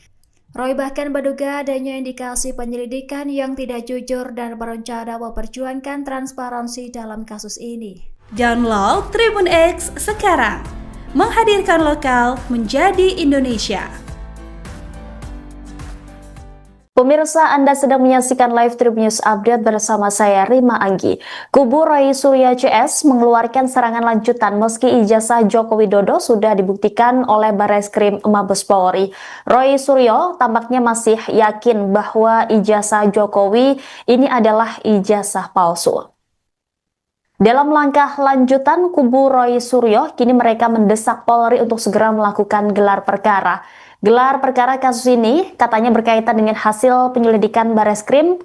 Roy bahkan menduga adanya indikasi penyelidikan yang tidak jujur dan berencana memperjuangkan transparansi dalam kasus ini. Download Tribun X sekarang, menghadirkan lokal menjadi Indonesia. Pemirsa, Anda sedang menyaksikan live Tribun News Update bersama saya Rima Anggi. Kubu Roy Suryo CS mengeluarkan serangan lanjutan meski ijazah Joko Widodo sudah dibuktikan oleh Bareskrim Mabes Polri. Roy Suryo tampaknya masih yakin bahwa ijazah Jokowi ini adalah ijazah palsu. Dalam langkah lanjutan, kubu Roy Suryo kini mereka mendesak Polri untuk segera melakukan gelar perkara. Gelar perkara kasus ini katanya berkaitan dengan hasil penyelidikan Bareskrim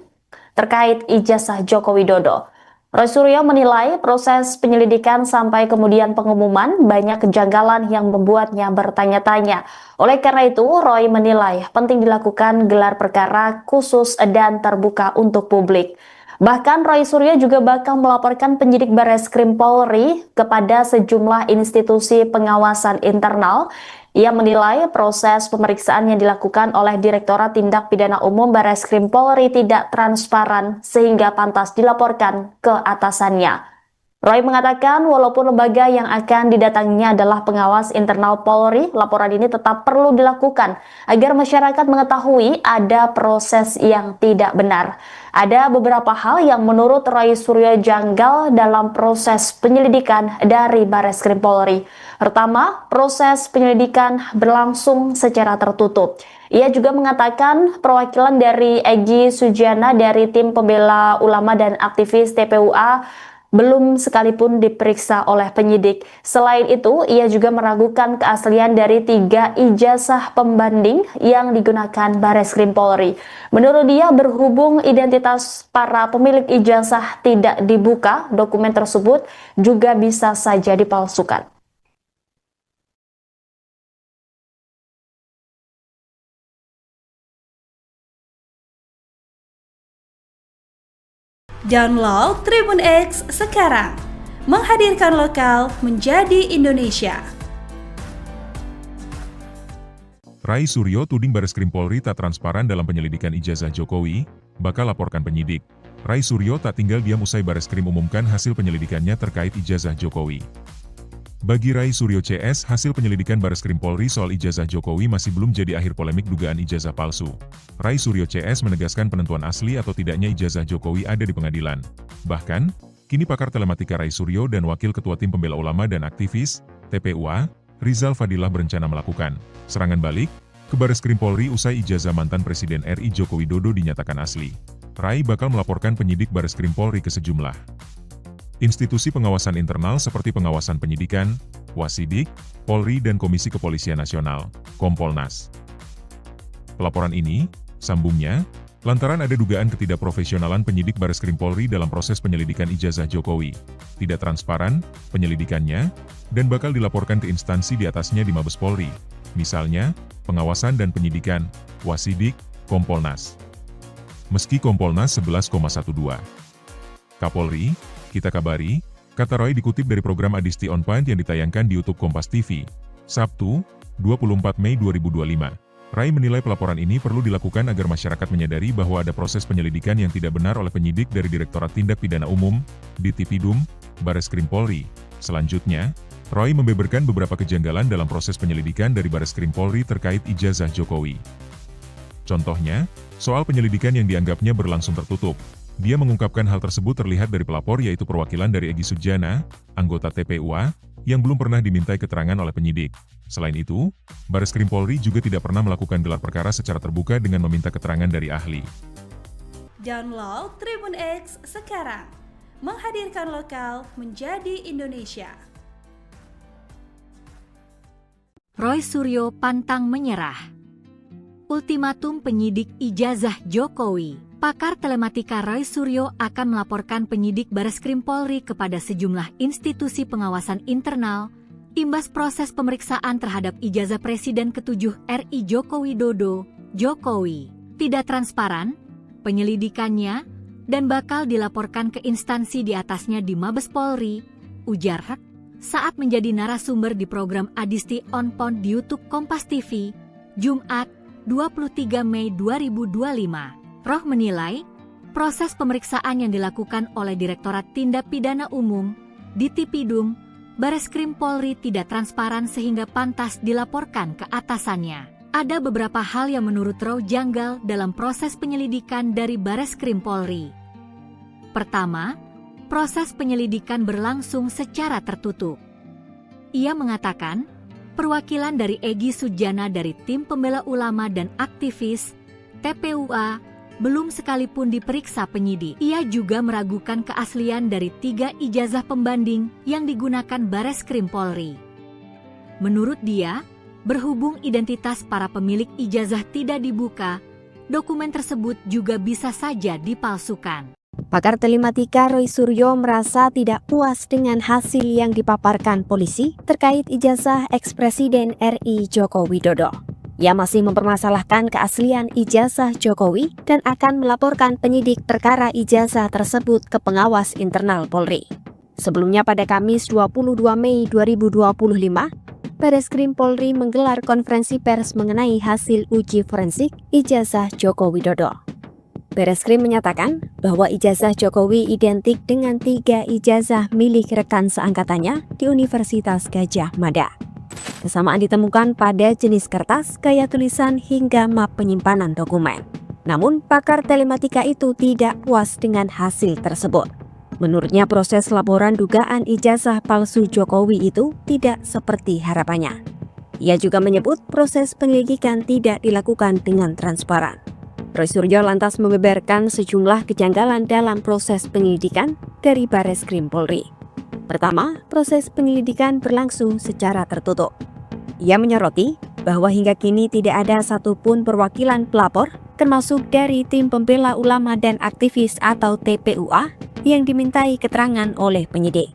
terkait ijazah Joko Widodo. Roy Suryo menilai proses penyelidikan sampai kemudian pengumuman banyak kejanggalan yang membuatnya bertanya-tanya. Oleh karena itu, Roy menilai penting dilakukan gelar perkara khusus dan terbuka untuk publik. Bahkan Roy Suryo juga bakal melaporkan penyidik Bareskrim Polri kepada sejumlah institusi pengawasan internal. Ia menilai proses pemeriksaan yang dilakukan oleh Direktorat Tindak Pidana Umum Bareskrim Polri tidak transparan sehingga pantas dilaporkan ke atasannya. Roy mengatakan walaupun lembaga yang akan didatanginya adalah pengawas internal Polri, laporan ini tetap perlu dilakukan agar masyarakat mengetahui ada proses yang tidak benar. Ada beberapa hal yang menurut Roy Suryo janggal dalam proses penyelidikan dari Bareskrim Polri. Pertama, proses penyelidikan berlangsung secara tertutup. Ia juga mengatakan perwakilan dari Egy Sujana dari tim pembela ulama dan aktivis TPUA belum sekalipun diperiksa oleh penyidik. Selain itu, ia juga meragukan keaslian dari 3 ijazah pembanding yang digunakan Bareskrim Polri. Menurut dia, berhubung identitas para pemilik ijazah tidak dibuka, dokumen tersebut juga bisa saja dipalsukan. Download Tribun X sekarang, menghadirkan lokal menjadi Indonesia. Rai Suryo tuding Bareskrim Polri tak transparan dalam penyelidikan ijazah Jokowi, bakal laporkan penyidik. Rai Suryo tak tinggal diam usai Bareskrim umumkan hasil penyelidikannya terkait ijazah Jokowi. Bagi Rai Suryo CS, hasil penyelidikan Bareskrim Polri soal ijazah Jokowi masih belum jadi akhir polemik dugaan ijazah palsu. Rai Suryo CS menegaskan penentuan asli atau tidaknya ijazah Jokowi ada di pengadilan. Bahkan, kini pakar telematika Rai Suryo dan Wakil Ketua Tim Pembela Ulama dan Aktivis, TPUA, Rizal Fadilah berencana melakukan serangan balik ke Bareskrim Polri usai ijazah mantan Presiden RI Joko Widodo dinyatakan asli. Rai bakal melaporkan penyidik Bareskrim Polri ke sejumlah institusi pengawasan internal seperti pengawasan penyidikan, Wasidik, Polri dan Komisi Kepolisian Nasional, Kompolnas. Pelaporan ini, sambungnya, lantaran ada dugaan ketidakprofesionalan penyidik Bareskrim Polri dalam proses penyelidikan ijazah Jokowi, tidak transparan penyelidikannya, dan bakal dilaporkan ke instansi di atasnya di Mabes Polri, misalnya, pengawasan dan penyidikan, Wasidik, Kompolnas. Meski Kompolnas 11,12. Kapolri, kita kabari, kata Roy dikutip dari program Adisti On Point yang ditayangkan di YouTube Kompas TV, Sabtu, 24 Mei 2025. Rai menilai pelaporan ini perlu dilakukan agar masyarakat menyadari bahwa ada proses penyelidikan yang tidak benar oleh penyidik dari Direktorat Tindak Pidana Umum, Ditipidum, Bareskrim Polri. Selanjutnya, Roy membeberkan beberapa kejanggalan dalam proses penyelidikan dari Bareskrim Polri terkait ijazah Jokowi. Contohnya, soal penyelidikan yang dianggapnya berlangsung tertutup. Dia mengungkapkan hal tersebut terlihat dari pelapor yaitu perwakilan dari Egy Sujana, anggota TPUA, yang belum pernah dimintai keterangan oleh penyidik. Selain itu, Bareskrim Polri juga tidak pernah melakukan gelar perkara secara terbuka dengan meminta keterangan dari ahli. Download Tribun X sekarang, menghadirkan lokal menjadi Indonesia. Roy Suryo pantang menyerah. Ultimatum penyidik ijazah Jokowi. Pakar telematika Roy Suryo akan melaporkan penyidik Bareskrim Polri kepada sejumlah institusi pengawasan internal, imbas proses pemeriksaan terhadap ijazah Presiden ke-7 RI Joko Widodo, Jokowi. Tidak transparan, penyelidikannya, dan bakal dilaporkan ke instansi di atasnya di Mabes Polri, ujar Rek, saat menjadi narasumber di program Adisti On Point di YouTube Kompas TV, Jumat, 23 Mei 2025. Roh menilai, proses pemeriksaan yang dilakukan oleh Direktorat Tindak Pidana Umum, Ditipidum, Bareskrim Polri tidak transparan sehingga pantas dilaporkan ke atasannya. Ada beberapa hal yang menurut Roh janggal dalam proses penyelidikan dari Bareskrim Polri. Pertama, proses penyelidikan berlangsung secara tertutup. Ia mengatakan, perwakilan dari Egy Sujana dari Tim Pembela Ulama dan Aktivis, TPUA, belum sekalipun diperiksa penyidik. Ia juga meragukan keaslian dari 3 ijazah pembanding yang digunakan Bareskrim Polri. Menurut dia, berhubung identitas para pemilik ijazah tidak dibuka, dokumen tersebut juga bisa saja dipalsukan. Pakar telematika Roy Suryo merasa tidak puas dengan hasil yang dipaparkan polisi terkait ijazah ex-Presiden RI Joko Widodo. Ia masih mempermasalahkan keaslian ijazah Jokowi dan akan melaporkan penyidik perkara ijazah tersebut ke pengawas internal Polri. Sebelumnya pada Kamis 22 Mei 2025, Bareskrim Polri menggelar konferensi pers mengenai hasil uji forensik ijazah Joko Widodo. Bareskrim menyatakan bahwa ijazah Jokowi identik dengan 3 ijazah milik rekan seangkatannya di Universitas Gadjah Mada. Kesamaan ditemukan pada jenis kertas, gaya tulisan, hingga map penyimpanan dokumen. Namun, pakar telematika itu tidak puas dengan hasil tersebut. Menurutnya, proses laporan dugaan ijazah palsu Jokowi itu tidak seperti harapannya. Ia juga menyebut proses penyelidikan tidak dilakukan dengan transparan. Roy Suryo lantas membeberkan sejumlah kejanggalan dalam proses penyelidikan dari Bareskrim Polri. Pertama, proses penyelidikan berlangsung secara tertutup. Ia menyoroti bahwa hingga kini tidak ada satupun perwakilan pelapor, termasuk dari tim pembela ulama dan aktivis atau TPUA, yang dimintai keterangan oleh penyidik.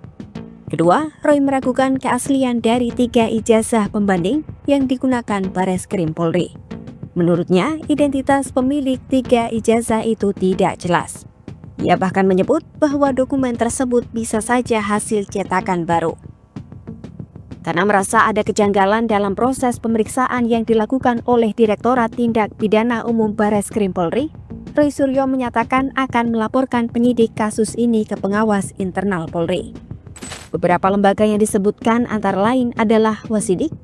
Kedua, Roy meragukan keaslian dari 3 ijazah pembanding yang digunakan Bareskrim Polri. Menurutnya, identitas pemilik 3 ijazah itu tidak jelas. Ia bahkan menyebut bahwa dokumen tersebut bisa saja hasil cetakan baru. Karena merasa ada kejanggalan dalam proses pemeriksaan yang dilakukan oleh Direktorat Tindak Pidana Umum Bareskrim Polri, Roy Suryo menyatakan akan melaporkan penyidik kasus ini ke pengawas internal Polri. Beberapa lembaga yang disebutkan antara lain adalah Wasidik,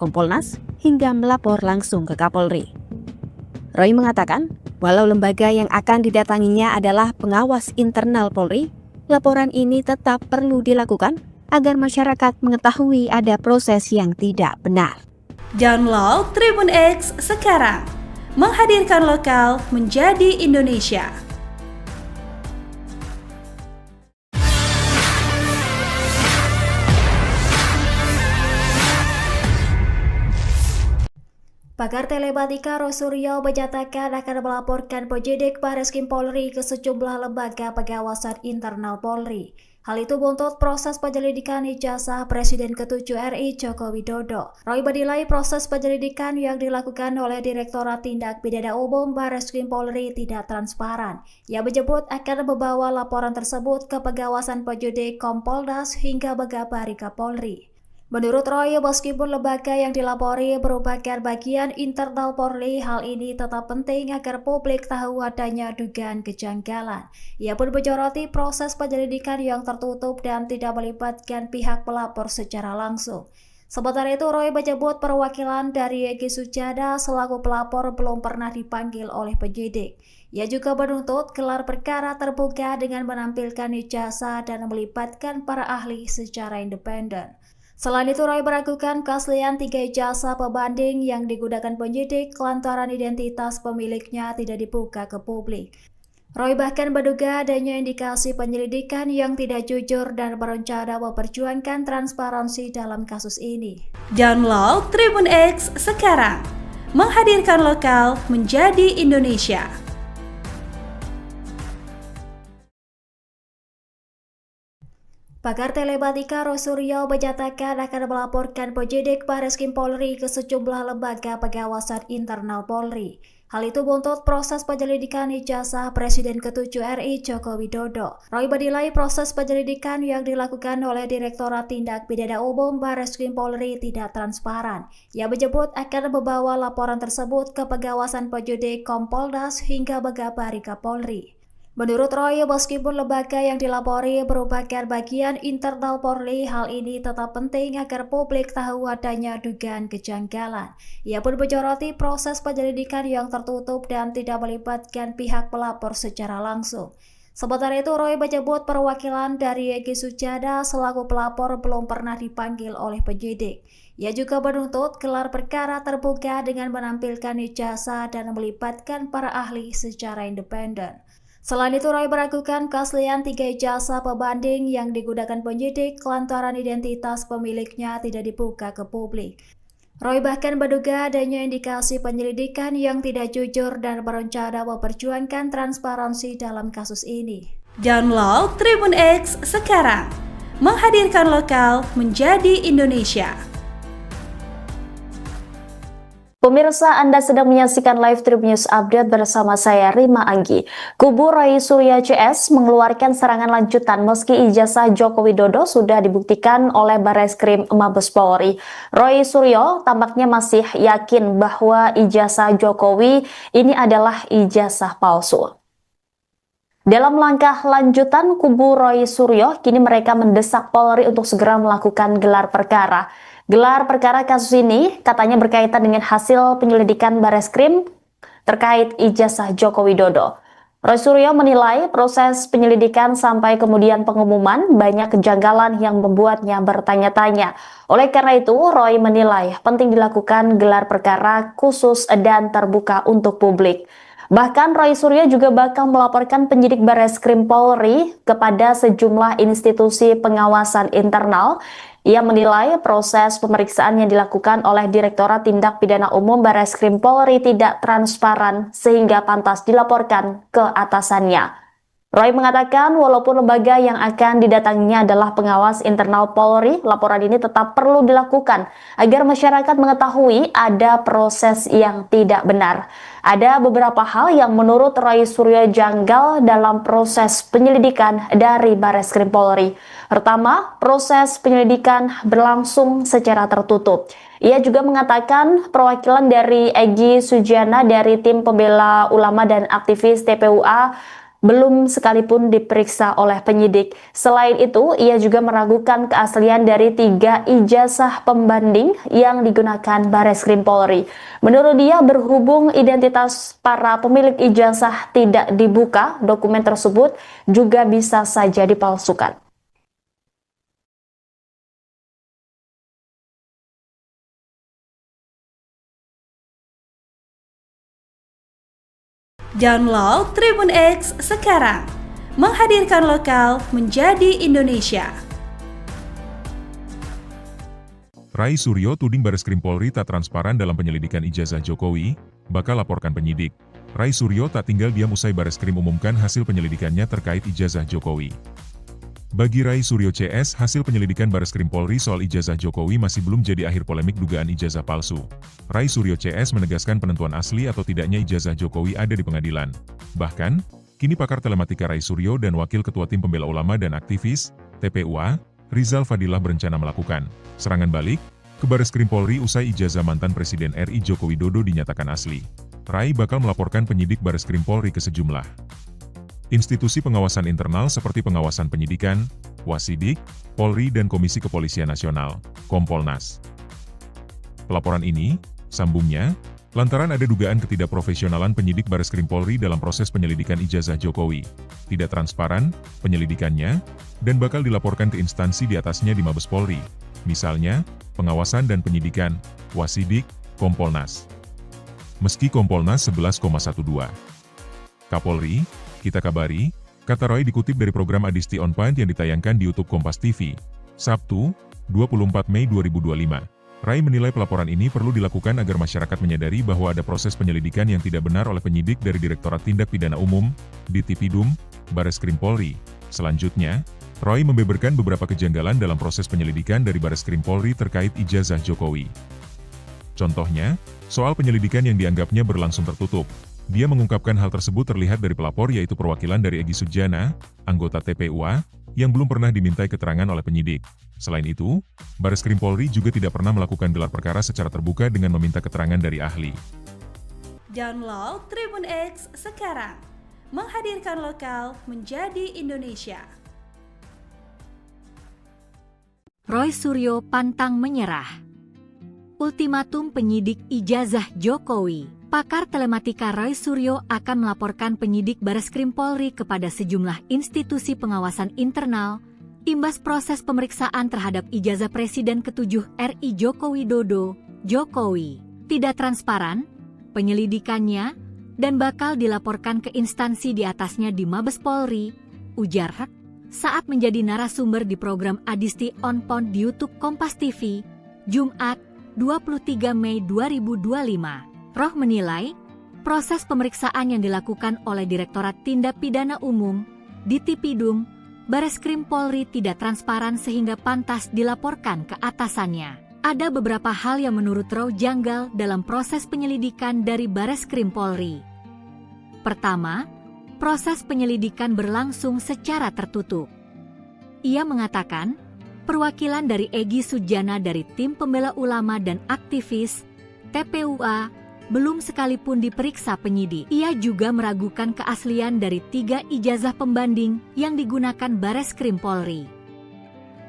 Kompolnas, hingga melapor langsung ke Kapolri. Roy mengatakan, walau lembaga yang akan didatanginya adalah pengawas internal Polri, laporan ini tetap perlu dilakukan agar masyarakat mengetahui ada proses yang tidak benar. Download Tribun X sekarang, menghadirkan lokal menjadi Indonesia. Pakar telematika Roy Suryo menyatakan akan melaporkan penyidik Bareskrim Polri ke sejumlah lembaga pengawasan internal Polri. Hal itu buntut proses penyelidikan ijazah Presiden ke-7 RI Joko Widodo. Roy menilai proses penyelidikan yang dilakukan oleh Direktorat Tindak Pidana Umum Bareskrim Polri tidak transparan. Ia menyebut akan membawa laporan tersebut ke pengawasan penyidik Kompolnas hingga Megabari Kapolri. Menurut Roy, meskipun lembaga yang dilapori merupakan bagian internal Polri, hal ini tetap penting agar publik tahu adanya dugaan kejanggalan. Ia pun menyoroti proses penyelidikan yang tertutup dan tidak melibatkan pihak pelapor secara langsung. Sementara itu, Roy menyebut perwakilan dari Egy Sujana selaku pelapor belum pernah dipanggil oleh penyidik. Ia juga menuntut gelar perkara terbuka dengan menampilkan ijazah dan melibatkan para ahli secara independen. Selain itu, Roy meragukan keaslian 3 ijazah pembanding yang digunakan penyidik lantaran identitas pemiliknya tidak dibuka ke publik. Roy bahkan menduga adanya indikasi penyelidikan yang tidak jujur dan berencana memperjuangkan transparansi dalam kasus ini. Download Tribun X sekarang, menghadirkan lokal menjadi Indonesia. Pakar telematika Roy Suryo menyatakan akan melaporkan penyidik Bareskrim Polri ke sejumlah lembaga pengawasan internal Polri. Hal itu buntut proses penyelidikan ijazah Presiden ke-7 RI Joko Widodo. Roy menilai proses penyelidikan yang dilakukan oleh Direktorat Tindak Pidana Umum Bareskrim Polri tidak transparan. Ia menyebut akan membawa laporan tersebut ke pengawasan penyidik Kompolnas hingga Megabari Kapolri. Menurut Roy, meskipun lembaga yang dilapori merupakan bagian internal Polri, hal ini tetap penting agar publik tahu adanya dugaan kejanggalan. Ia pun menyoroti proses penyelidikan yang tertutup dan tidak melibatkan pihak pelapor secara langsung. Sementara itu, Roy menyebut perwakilan dari Egy Sujana selaku pelapor belum pernah dipanggil oleh penyidik. Ia juga menuntut gelar perkara terbuka dengan menampilkan ijazah dan melibatkan para ahli secara independen. Selain itu, Roy meragukan keaslian 3 ijazah pembanding yang digunakan penyidik lantaran identitas pemiliknya tidak dibuka ke publik. Roy bahkan menduga adanya indikasi penyelidikan yang tidak jujur dan berencana memperjuangkan transparansi dalam kasus ini. Download Tribun X sekarang, menghadirkan lokal menjadi Indonesia. Pemirsa, Anda sedang menyaksikan live Tribun News Update bersama saya Rima Anggi. Kubu Roy Suryo CS mengeluarkan serangan lanjutan meski ijazah Joko Widodo sudah dibuktikan oleh Bareskrim Mabes Polri. Roy Suryo tampaknya masih yakin bahwa ijazah Jokowi ini adalah ijazah palsu. Dalam langkah lanjutan, kubu Roy Suryo kini mereka mendesak Polri untuk segera melakukan gelar perkara. Gelar perkara kasus ini katanya berkaitan dengan hasil penyelidikan Bareskrim terkait ijazah Joko Widodo. Roy Suryo menilai proses penyelidikan sampai kemudian pengumuman banyak kejanggalan yang membuatnya bertanya-tanya. Oleh karena itu, Roy menilai penting dilakukan gelar perkara khusus dan terbuka untuk publik. Bahkan Roy Suryo juga bakal melaporkan penyidik Bareskrim Polri kepada sejumlah institusi pengawasan internal. Ia menilai proses pemeriksaan yang dilakukan oleh Direktorat Tindak Pidana Umum Bareskrim Polri tidak transparan sehingga pantas dilaporkan ke atasannya. Roy mengatakan walaupun lembaga yang akan didatanginya adalah pengawas internal Polri, laporan ini tetap perlu dilakukan agar masyarakat mengetahui ada proses yang tidak benar. Ada beberapa hal yang menurut Roy Suryo janggal dalam proses penyelidikan dari Bareskrim Polri. Pertama, proses penyelidikan berlangsung secara tertutup. Ia juga mengatakan perwakilan dari Egy Sujana dari tim pembela ulama dan aktivis TPUA belum sekalipun diperiksa oleh penyidik. Selain itu, ia juga meragukan keaslian dari 3 ijazah pembanding yang digunakan Bareskrim Polri. Menurut dia, berhubung identitas para pemilik ijazah tidak dibuka, dokumen tersebut juga bisa saja dipalsukan. Download Tribun X sekarang, menghadirkan lokal menjadi Indonesia. Rai Suryo tuding Bareskrim Polri tak transparan dalam penyelidikan ijazah Jokowi, bakal laporkan penyidik. Rai Suryo tak tinggal diam usai Bareskrim umumkan hasil penyelidikannya terkait ijazah Jokowi. Bagi Rai Suryo CS, hasil penyelidikan Bareskrim Polri soal ijazah Jokowi masih belum jadi akhir polemik dugaan ijazah palsu. Rai Suryo CS menegaskan penentuan asli atau tidaknya ijazah Jokowi ada di pengadilan. Bahkan, kini pakar telematika Rai Suryo dan Wakil Ketua Tim Pembela Ulama dan Aktivis, TPUA, Rizal Fadilah berencana melakukan serangan balik ke Bareskrim Polri usai ijazah mantan Presiden RI Joko Widodo dinyatakan asli. Rai bakal melaporkan penyidik Bareskrim Polri ke sejumlah institusi pengawasan internal seperti pengawasan penyidikan, Wasidik, Polri dan Komisi Kepolisian Nasional, Kompolnas. Pelaporan ini, sambungnya, lantaran ada dugaan ketidakprofesionalan penyidik Bareskrim Polri dalam proses penyelidikan ijazah Jokowi, tidak transparan penyelidikannya, dan bakal dilaporkan ke instansi di atasnya di Mabes Polri, misalnya, pengawasan dan penyidikan, Wasidik, Kompolnas. Meski Kompolnas 11,12. Kapolri, kita kabari, kata Roy dikutip dari program Adisti On Point yang ditayangkan di YouTube Kompas TV, Sabtu, 24 Mei 2025. Rai menilai pelaporan ini perlu dilakukan agar masyarakat menyadari bahwa ada proses penyelidikan yang tidak benar oleh penyidik dari Direktorat Tindak Pidana Umum, Ditipidum, Bareskrim Polri. Selanjutnya, Roy membeberkan beberapa kejanggalan dalam proses penyelidikan dari Bareskrim Polri terkait ijazah Jokowi. Contohnya, soal penyelidikan yang dianggapnya berlangsung tertutup. Dia mengungkapkan hal tersebut terlihat dari pelapor yaitu perwakilan dari Egy Sujana, anggota TPUA, yang belum pernah dimintai keterangan oleh penyidik. Selain itu, Bareskrim Polri juga tidak pernah melakukan gelar perkara secara terbuka dengan meminta keterangan dari ahli. Download Tribun X sekarang, menghadirkan lokal menjadi Indonesia. Roy Suryo pantang menyerah. Ultimatum penyidik ijazah Jokowi. Pakar telematika Roy Suryo akan melaporkan penyidik Bareskrim Polri kepada sejumlah institusi pengawasan internal, imbas proses pemeriksaan terhadap ijazah Presiden ke-7 RI Joko Widodo, Jokowi. Tidak transparan, penyelidikannya, dan bakal dilaporkan ke instansi di atasnya di Mabes Polri, ujar Hak, saat menjadi narasumber di program Adisti On Point di YouTube Kompas TV, Jumat, 23 Mei 2025. Roh menilai, proses pemeriksaan yang dilakukan oleh Direktorat Tindak Pidana Umum, Ditipidum, Bareskrim Polri tidak transparan sehingga pantas dilaporkan ke atasannya. Ada beberapa hal yang menurut Roh janggal dalam proses penyelidikan dari Bareskrim Polri. Pertama, proses penyelidikan berlangsung secara tertutup. Ia mengatakan, perwakilan dari Egy Sujana dari Tim Pembela Ulama dan Aktivis, TPUA, belum sekalipun diperiksa penyidik. Ia juga meragukan keaslian dari 3 ijazah pembanding yang digunakan Bareskrim Polri.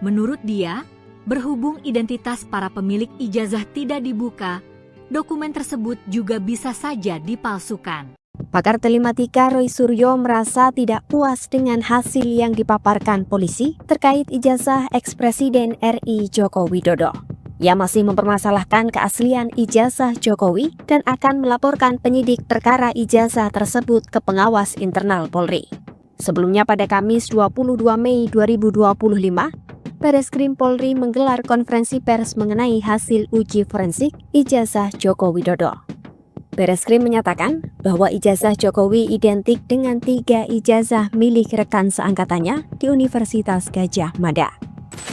Menurut dia, berhubung identitas para pemilik ijazah tidak dibuka, dokumen tersebut juga bisa saja dipalsukan. Pakar telematika Roy Suryo merasa tidak puas dengan hasil yang dipaparkan polisi terkait ijazah ex-Presiden RI Joko Widodo. Ia masih mempermasalahkan keaslian ijazah Jokowi dan akan melaporkan penyidik perkara ijazah tersebut ke pengawas internal Polri. Sebelumnya pada Kamis 22 Mei 2025, Bareskrim Polri menggelar konferensi pers mengenai hasil uji forensik ijazah Joko Widodo. Bareskrim menyatakan bahwa ijazah Jokowi identik dengan 3 ijazah milik rekan seangkatannya di Universitas Gadjah Mada.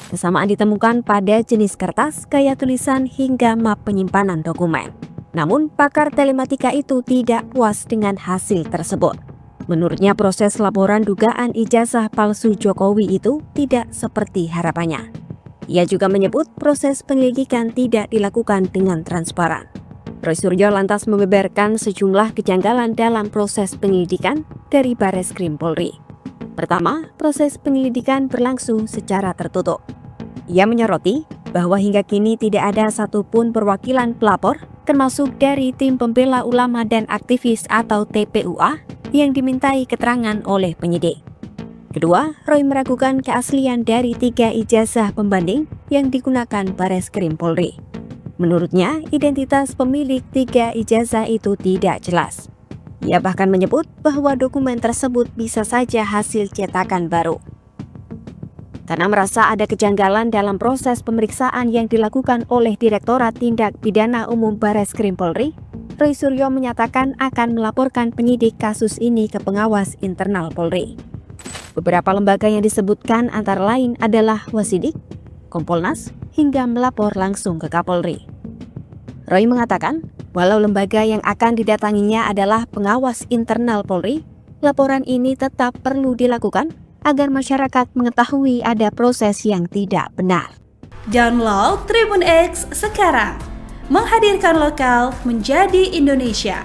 Kesamaan ditemukan pada jenis kertas, gaya tulisan, hingga map penyimpanan dokumen. Namun, pakar telematika itu tidak puas dengan hasil tersebut. Menurutnya, proses laporan dugaan ijazah palsu Jokowi itu tidak seperti harapannya. Ia juga menyebut proses penyelidikan tidak dilakukan dengan transparan. Roy Suryo lantas membeberkan sejumlah kejanggalan dalam proses penyelidikan dari Bareskrim Polri. Pertama, proses penyelidikan berlangsung secara tertutup. Ia menyoroti bahwa hingga kini tidak ada satupun perwakilan pelapor, termasuk dari tim pembela ulama dan aktivis atau TPUA, yang dimintai keterangan oleh penyidik. Kedua, Roy meragukan keaslian dari 3 ijazah pembanding yang digunakan Bareskrim Polri. Menurutnya, identitas pemilik 3 ijazah itu tidak jelas. Ia bahkan menyebut bahwa dokumen tersebut bisa saja hasil cetakan baru. Karena merasa ada kejanggalan dalam proses pemeriksaan yang dilakukan oleh Direktorat Tindak Pidana Umum Bareskrim Polri, Roy Suryo menyatakan akan melaporkan penyidik kasus ini ke pengawas internal Polri. Beberapa lembaga yang disebutkan antara lain adalah Wasidik, Kompolnas, hingga melapor langsung ke Kapolri. Roy mengatakan, walau lembaga yang akan didatanginya adalah pengawas internal Polri, laporan ini tetap perlu dilakukan agar masyarakat mengetahui ada proses yang tidak benar. Download Tribun X sekarang, menghadirkan lokal menjadi Indonesia.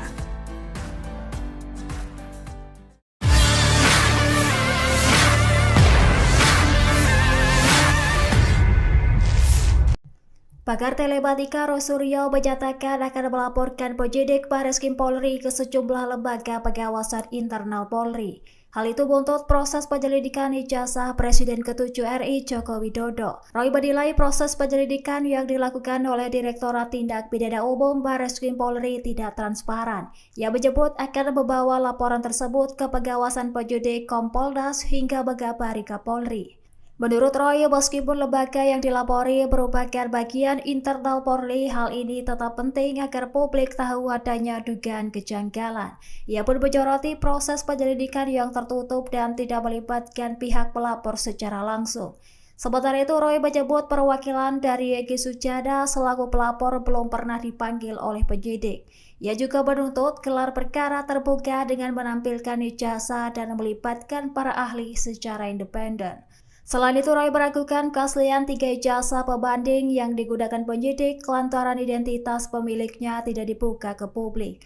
Pakar telematika Roy Suryo menyatakan akan melaporkan penyidik Bareskrim Polri ke sejumlah lembaga pengawasan internal Polri. Hal itu buntut proses penyelidikan ijazah Presiden ke-7 RI Joko Widodo. Roy menilai proses penyelidikan yang dilakukan oleh Direktorat Tindak Pidana Umum Bareskrim Polri tidak transparan. Ia menyebut akan membawa laporan tersebut ke pengawasan penyidik Kompolnas hingga Megabari Kapolri. Menurut Roy, meskipun lembaga yang dilapori merupakan bagian internal Polri, hal ini tetap penting agar publik tahu adanya dugaan kejanggalan. Ia pun menyoroti proses penyelidikan yang tertutup dan tidak melibatkan pihak pelapor secara langsung. Sementara itu, Roy menyebut perwakilan dari Egy Sujana selaku pelapor belum pernah dipanggil oleh penyidik. Ia juga menuntut gelar perkara terbuka dengan menampilkan ijazah dan melibatkan para ahli secara independen. Selain itu, Roy meragukan keaslian 3 ijazah pembanding yang digunakan penyidik lantaran identitas pemiliknya tidak dibuka ke publik.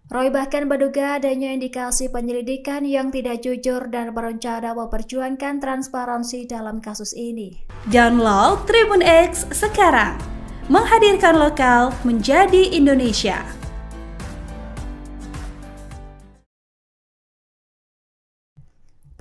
Roy bahkan menduga adanya indikasi penyelidikan yang tidak jujur dan berencana memperjuangkan transparansi dalam kasus ini. Download Tribun X sekarang, menghadirkan lokal menjadi Indonesia.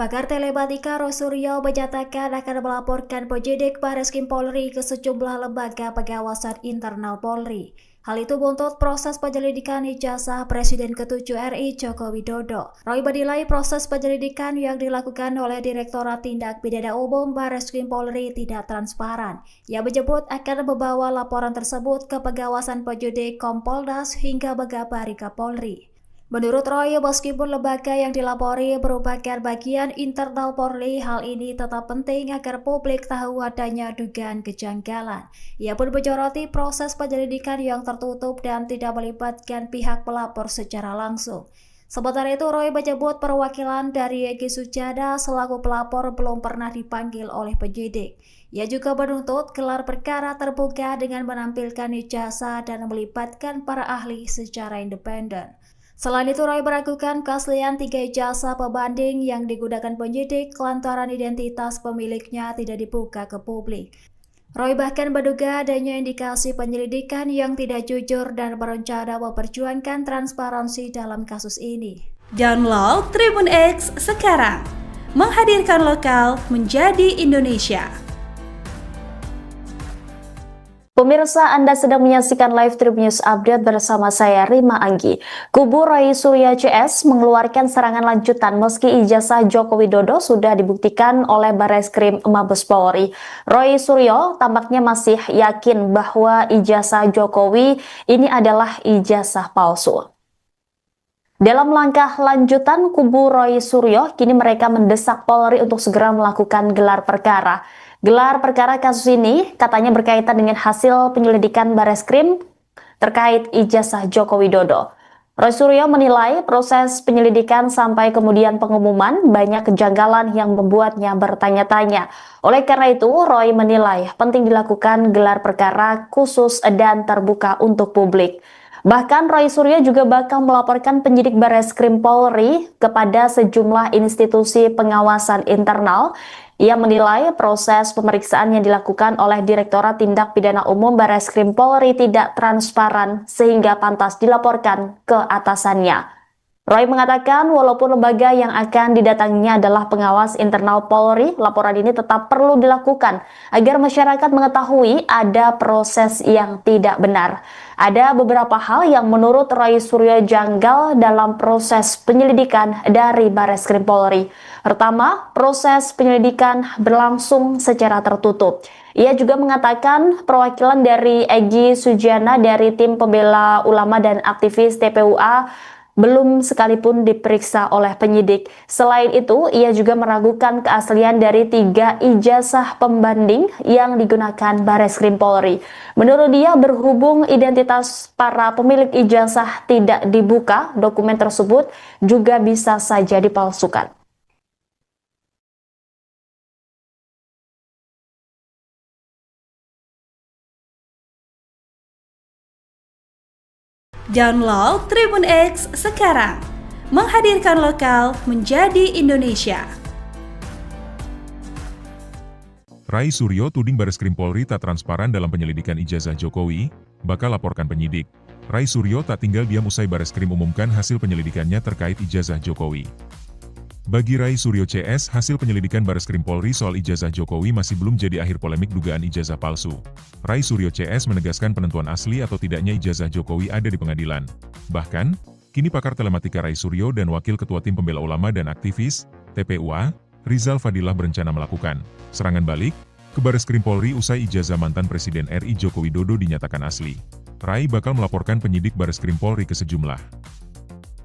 Pakar telematika Roy Suryo menyatakan akan melaporkan penyidik Bareskrim Polri ke sejumlah lembaga pengawasan internal Polri. Hal itu buntut proses penyelidikan ijazah Presiden ke-7 RI Joko Widodo. Roy menilai proses penyelidikan yang dilakukan oleh Direktorat Tindak Pidana Umum Bareskrim Polri tidak transparan. Ia menyebut akan membawa laporan tersebut ke pengawasan penyidik Kompolnas hingga Megabari Kapolri. Menurut Roy, meskipun lembaga yang dilapori merupakan bagian internal Polri, hal ini tetap penting agar publik tahu adanya dugaan kejanggalan. Ia pun menyoroti proses penyelidikan yang tertutup dan tidak melibatkan pihak pelapor secara langsung. Sementara itu, Roy menyebut perwakilan dari Egy Sujana selaku pelapor belum pernah dipanggil oleh penyidik. Ia juga menuntut gelar perkara terbuka dengan menampilkan ijazah dan melibatkan para ahli secara independen. Selain itu, Roy meragukan keaslian 3 ijazah pembanding yang digunakan penyidik lantaran identitas pemiliknya tidak dibuka ke publik. Roy bahkan menduga adanya indikasi penyelidikan yang tidak jujur dan berencana memperjuangkan transparansi dalam kasus ini. Download Tribun X sekarang, menghadirkan lokal menjadi Indonesia. Pemirsa, Anda sedang menyaksikan live Tribun News Update bersama saya Rima Anggi. Kubu Roy Suryo CS mengeluarkan serangan lanjutan meski ijazah Joko Widodo sudah dibuktikan oleh Bareskrim Mabes Polri. Roy Suryo tampaknya masih yakin bahwa ijazah Jokowi ini adalah ijazah palsu. Dalam langkah lanjutan, kubu Roy Suryo kini mereka mendesak Polri untuk segera melakukan gelar perkara. Gelar perkara kasus ini katanya berkaitan dengan hasil penyelidikan Bareskrim terkait ijazah Joko Widodo. Roy Suryo menilai proses penyelidikan sampai kemudian pengumuman banyak kejanggalan yang membuatnya bertanya-tanya. Oleh karena itu, Roy menilai penting dilakukan gelar perkara khusus dan terbuka untuk publik. Bahkan Roy Suryo juga bakal melaporkan penyidik Bareskrim Polri kepada sejumlah institusi pengawasan internal. Ia menilai proses pemeriksaan yang dilakukan oleh Direktorat Tindak Pidana Umum Bareskrim Polri tidak transparan sehingga pantas dilaporkan ke atasannya. Roy mengatakan walaupun lembaga yang akan didatanginya adalah pengawas internal Polri, laporan ini tetap perlu dilakukan agar masyarakat mengetahui ada proses yang tidak benar. Ada beberapa hal yang menurut Roy Suryo janggal dalam proses penyelidikan dari Bareskrim Polri. Pertama, proses penyelidikan berlangsung secara tertutup. Ia juga mengatakan perwakilan dari Egy Sujana dari tim pembela ulama dan aktivis TPUA belum sekalipun diperiksa oleh penyidik. Selain itu, ia juga meragukan keaslian dari 3 ijazah pembanding yang digunakan Bareskrim Polri. Menurut dia, berhubung identitas para pemilik ijazah tidak dibuka, dokumen tersebut juga bisa saja dipalsukan. Download Tribun X sekarang, menghadirkan lokal menjadi Indonesia. Roy Suryo tuding Bareskrim Polri tak transparan dalam penyelidikan ijazah Jokowi, bakal laporkan penyidik. Roy Suryo tak tinggal diam usai Bareskrim umumkan hasil penyelidikannya terkait ijazah Jokowi. Bagi Roy Suryo CS, hasil penyelidikan Bareskrim Polri soal ijazah Jokowi masih belum jadi akhir polemik dugaan ijazah palsu. Roy Suryo CS menegaskan penentuan asli atau tidaknya ijazah Jokowi ada di pengadilan. Bahkan, kini pakar telematika Roy Suryo dan Wakil Ketua Tim Pembela Ulama dan Aktivis, TPUA, Rizal Fadilah berencana melakukan serangan balik ke Bareskrim Polri usai ijazah mantan Presiden RI Joko Widodo dinyatakan asli. Roy bakal melaporkan penyidik Bareskrim Polri ke sejumlah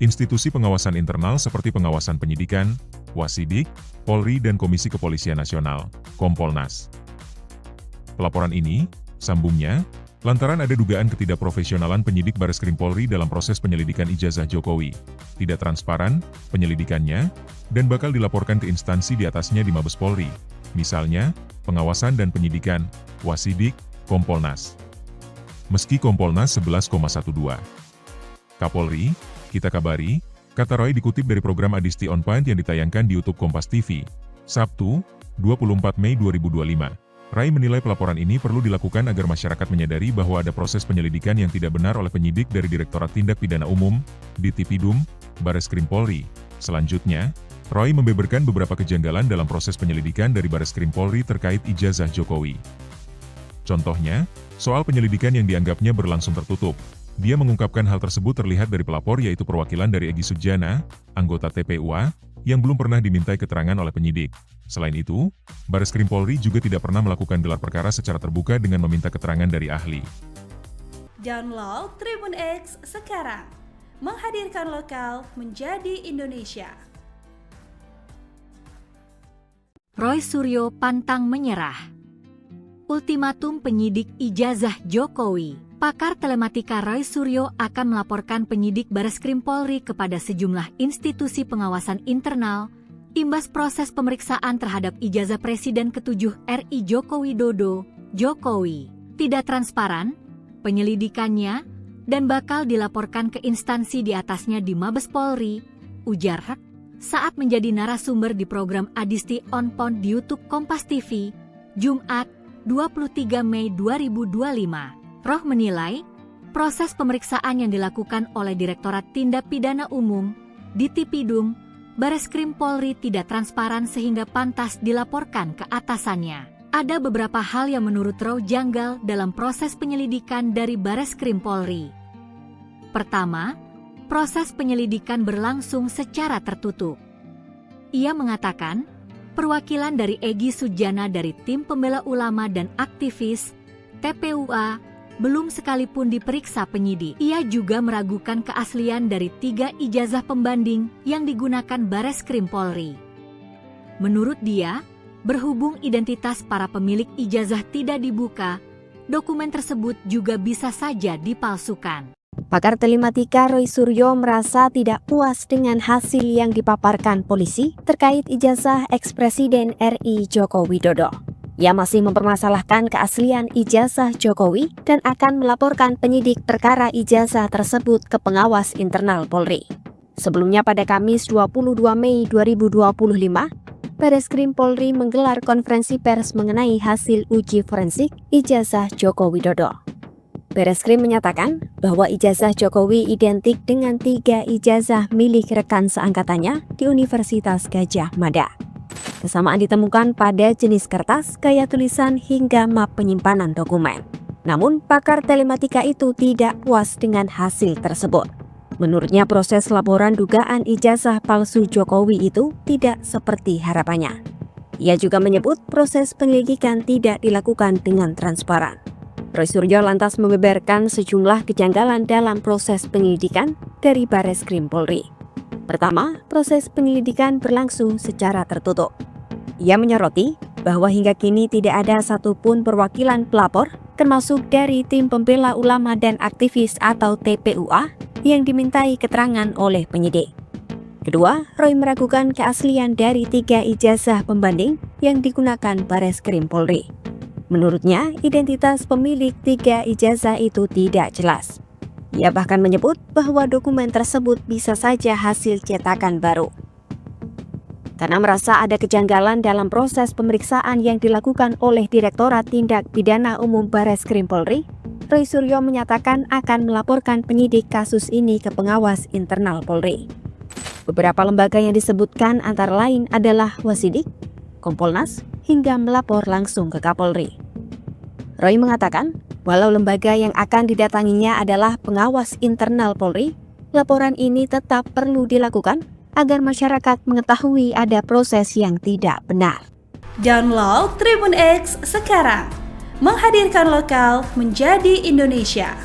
institusi pengawasan internal seperti pengawasan penyidikan, Wasidik, Polri dan Komisi Kepolisian Nasional, Kompolnas. Pelaporan ini, sambungnya, lantaran ada dugaan ketidakprofesionalan penyidik Bareskrim Polri dalam proses penyelidikan ijazah Jokowi, tidak transparan penyelidikannya, dan bakal dilaporkan ke instansi di atasnya di Mabes Polri, misalnya, pengawasan dan penyidikan, Wasidik, Kompolnas. Meski Kompolnas 11,12. Kapolri, kita kabari, kata Roy dikutip dari program Adisti On Point yang ditayangkan di YouTube Kompas TV, Sabtu, 24 Mei 2025. Roy menilai pelaporan ini perlu dilakukan agar masyarakat menyadari bahwa ada proses penyelidikan yang tidak benar oleh penyidik dari Direktorat Tindak Pidana Umum, Ditipidum, Bareskrim Polri. Selanjutnya, Roy membeberkan beberapa kejanggalan dalam proses penyelidikan dari Bareskrim Polri terkait ijazah Jokowi. Contohnya, soal penyelidikan yang dianggapnya berlangsung tertutup. Dia mengungkapkan hal tersebut terlihat dari pelapor yaitu perwakilan dari Egy Sujana, anggota TPUA, yang belum pernah dimintai keterangan oleh penyidik. Selain itu, Bareskrim Polri juga tidak pernah melakukan gelar perkara secara terbuka dengan meminta keterangan dari ahli. Download Tribun X sekarang, menghadirkan lokal menjadi Indonesia. Roy Suryo pantang menyerah. Ultimatum penyidik ijazah Jokowi. Pakar telematika Roy Suryo akan melaporkan penyidik Bareskrim Polri kepada sejumlah institusi pengawasan internal, Imbas proses pemeriksaan terhadap ijazah Presiden ke-7 RI Joko Widodo, Jokowi tidak transparan, penyelidikannya, dan bakal dilaporkan ke instansi di atasnya di Mabes Polri, ujar Hak saat menjadi narasumber di program Adisti On Point di YouTube Kompas TV, Jumat 23 Mei 2025. Roh menilai, proses pemeriksaan yang dilakukan oleh Direktorat Tindak Pidana Umum, Ditipidum, Bareskrim Polri tidak transparan sehingga pantas dilaporkan ke atasannya. Ada beberapa hal yang menurut Roh janggal dalam proses penyelidikan dari Bareskrim Polri. Pertama, proses penyelidikan berlangsung secara tertutup. Ia mengatakan, perwakilan dari Egy Sujana dari Tim Pembela Ulama dan Aktivis, TPUA, belum sekalipun diperiksa penyidik. Ia juga meragukan keaslian dari 3 ijazah pembanding yang digunakan Bareskrim Polri. Menurut dia, berhubung identitas para pemilik ijazah tidak dibuka, dokumen tersebut juga bisa saja dipalsukan. Pakar telematika Roy Suryo merasa tidak puas dengan hasil yang dipaparkan polisi terkait ijazah ex-Presiden RI Joko Widodo. Ia masih mempermasalahkan keaslian ijazah Jokowi dan akan melaporkan penyidik perkara ijazah tersebut ke pengawas internal Polri. Sebelumnya pada Kamis 22 Mei 2025, Bareskrim Polri menggelar konferensi pers mengenai hasil uji forensik ijazah Joko Widodo. Bareskrim menyatakan bahwa ijazah Jokowi identik dengan 3 ijazah milik rekan seangkatannya di Universitas Gadjah Mada. Kesamaan ditemukan pada jenis kertas, gaya tulisan, hingga map penyimpanan dokumen. Namun, pakar telematika itu tidak puas dengan hasil tersebut. Menurutnya, proses laporan dugaan ijazah palsu Jokowi itu tidak seperti harapannya. Ia juga menyebut proses penyelidikan tidak dilakukan dengan transparan. Roy Suryo lantas membeberkan sejumlah kejanggalan dalam proses penyelidikan dari Bareskrim Polri. Pertama, proses penyelidikan berlangsung secara tertutup. Ia menyoroti bahwa hingga kini tidak ada satupun perwakilan pelapor, termasuk dari Tim Pembela Ulama dan Aktivis atau TPUA, yang dimintai keterangan oleh penyidik. Kedua, Roy meragukan keaslian dari 3 ijazah pembanding yang digunakan Bareskrim Polri. Menurutnya, identitas pemilik 3 ijazah itu tidak jelas. Ia bahkan menyebut bahwa dokumen tersebut bisa saja hasil cetakan baru. Karena merasa ada kejanggalan dalam proses pemeriksaan yang dilakukan oleh Direktorat Tindak Pidana Umum Bareskrim Polri, Roy Suryo menyatakan akan melaporkan penyidik kasus ini ke pengawas internal Polri. Beberapa lembaga yang disebutkan antara lain adalah Wasidik, Kompolnas, hingga melapor langsung ke Kapolri. Roy mengatakan, walau lembaga yang akan didatanginya adalah pengawas internal Polri, laporan ini tetap perlu dilakukan agar masyarakat mengetahui ada proses yang tidak benar. Download Tribun X sekarang, menghadirkan lokal menjadi Indonesia.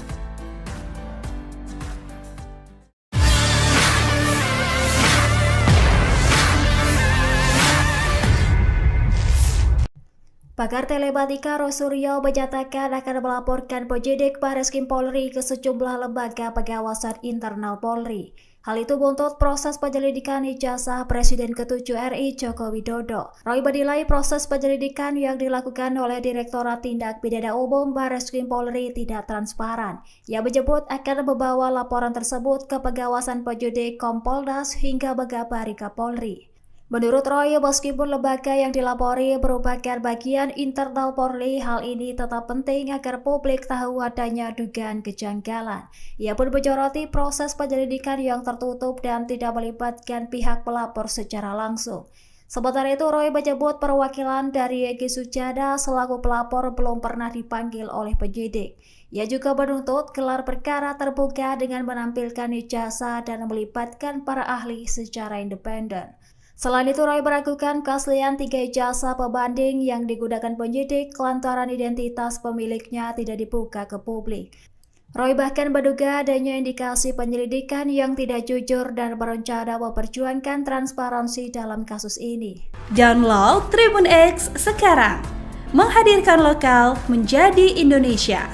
Pakar telematika Roy Suryo menyatakan akan melaporkan penyidik Bareskrim Polri ke sejumlah lembaga pengawasan internal Polri. Hal itu buntut proses penyelidikan ijazah Presiden ke-7 RI Joko Widodo. Roy menilai proses penyelidikan yang dilakukan oleh Direktorat Tindak Pidana Umum Bareskrim Polri tidak transparan. Ia menyebut akan membawa laporan tersebut ke pengawasan penyidik Kompolnas hingga mengabari Kapolri. Menurut Roy, meskipun lembaga yang dilapori merupakan bagian internal Polri, hal ini tetap penting agar publik tahu adanya dugaan kejanggalan. Ia pun menyoroti proses penyelidikan yang tertutup dan tidak melibatkan pihak pelapor secara langsung. Sementara itu, Roy menyebut perwakilan dari Egy Sujana selaku pelapor belum pernah dipanggil oleh penyidik. Ia juga menuntut gelar perkara terbuka dengan menampilkan ijazah dan melibatkan para ahli secara independen. Selain itu, Roy meragukan keaslian 3 ijazah pembanding yang digunakan penyidik lantaran identitas pemiliknya tidak dibuka ke publik. Roy bahkan menduga adanya indikasi penyelidikan yang tidak jujur dan berencana memperjuangkan transparansi dalam kasus ini. Download Tribun X sekarang, menghadirkan lokal menjadi Indonesia.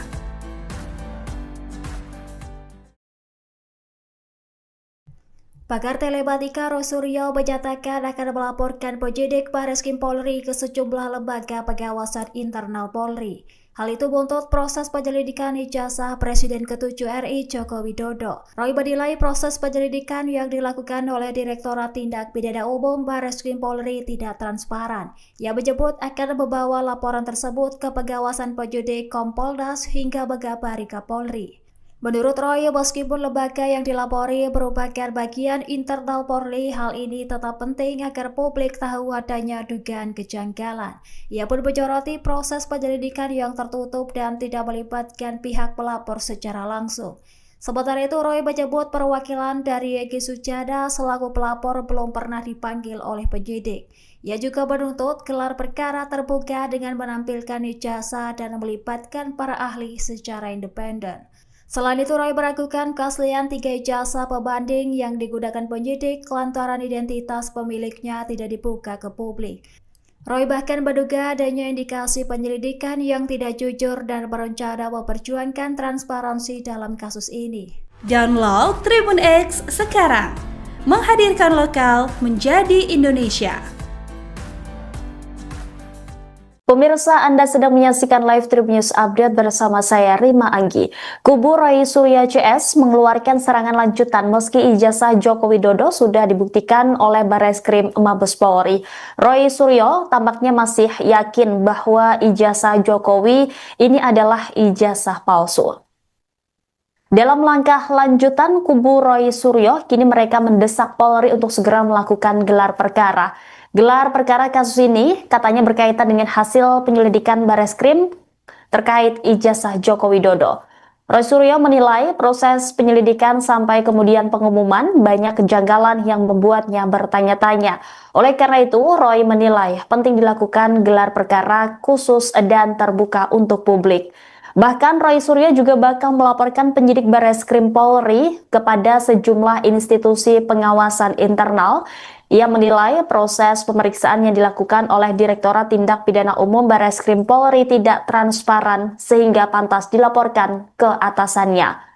Pakar telematika Roy Suryo menyatakan akan melaporkan penyidik Bareskrim Polri ke sejumlah lembaga pengawasan internal Polri. Hal itu buntut proses penyelidikan ijazah Presiden ke-7 RI Joko Widodo. Roy menilai proses penyelidikan yang dilakukan oleh Direktorat Tindak Pidana Umum Bareskrim Polri tidak transparan. Ia menyebut akan membawa laporan tersebut ke pengawasan penyidik Kompolnas hingga mengabari Kapolri. Menurut Roy, meskipun lembaga yang dilapori merupakan bagian internal Polri, hal ini tetap penting agar publik tahu adanya dugaan kejanggalan. Ia pun menyoroti proses penyelidikan yang tertutup dan tidak melibatkan pihak pelapor secara langsung. Sementara itu, Roy menyebut perwakilan dari Egy Sujana selaku pelapor belum pernah dipanggil oleh penyidik. Ia juga menuntut gelar perkara terbuka dengan menampilkan ijazah dan melibatkan para ahli secara independen. Selain itu, Roy meragukan keaslian 3 ijazah pembanding yang digunakan penyidik lantaran identitas pemiliknya tidak dibuka ke publik. Roy bahkan menduga adanya indikasi penyelidikan yang tidak jujur dan berencana memperjuangkan transparansi dalam kasus ini. Download Tribun X sekarang, menghadirkan lokal menjadi Indonesia. Pemirsa, Anda sedang menyaksikan live Tribun News Update bersama saya Rima Anggi. Kubu Roy Suryo CS mengeluarkan serangan lanjutan meski ijazah Joko Widodo sudah dibuktikan oleh Bareskrim Mabes Polri. Roy Suryo tampaknya masih yakin bahwa ijazah Jokowi ini adalah ijazah palsu. Dalam langkah lanjutan, kubu Roy Suryo kini mereka mendesak Polri untuk segera melakukan gelar perkara. Gelar perkara kasus ini katanya berkaitan dengan hasil penyelidikan Bareskrim terkait ijazah Joko Widodo. Roy Suryo menilai proses penyelidikan sampai kemudian pengumuman banyak kejanggalan yang membuatnya bertanya-tanya. Oleh karena itu, Roy menilai penting dilakukan gelar perkara khusus dan terbuka untuk publik. Bahkan Roy Suryo juga bakal melaporkan penyidik Bareskrim Polri kepada sejumlah institusi pengawasan internal. Ia menilai proses pemeriksaan yang dilakukan oleh Direktorat Tindak Pidana Umum Bareskrim Polri tidak transparan sehingga pantas dilaporkan ke atasannya.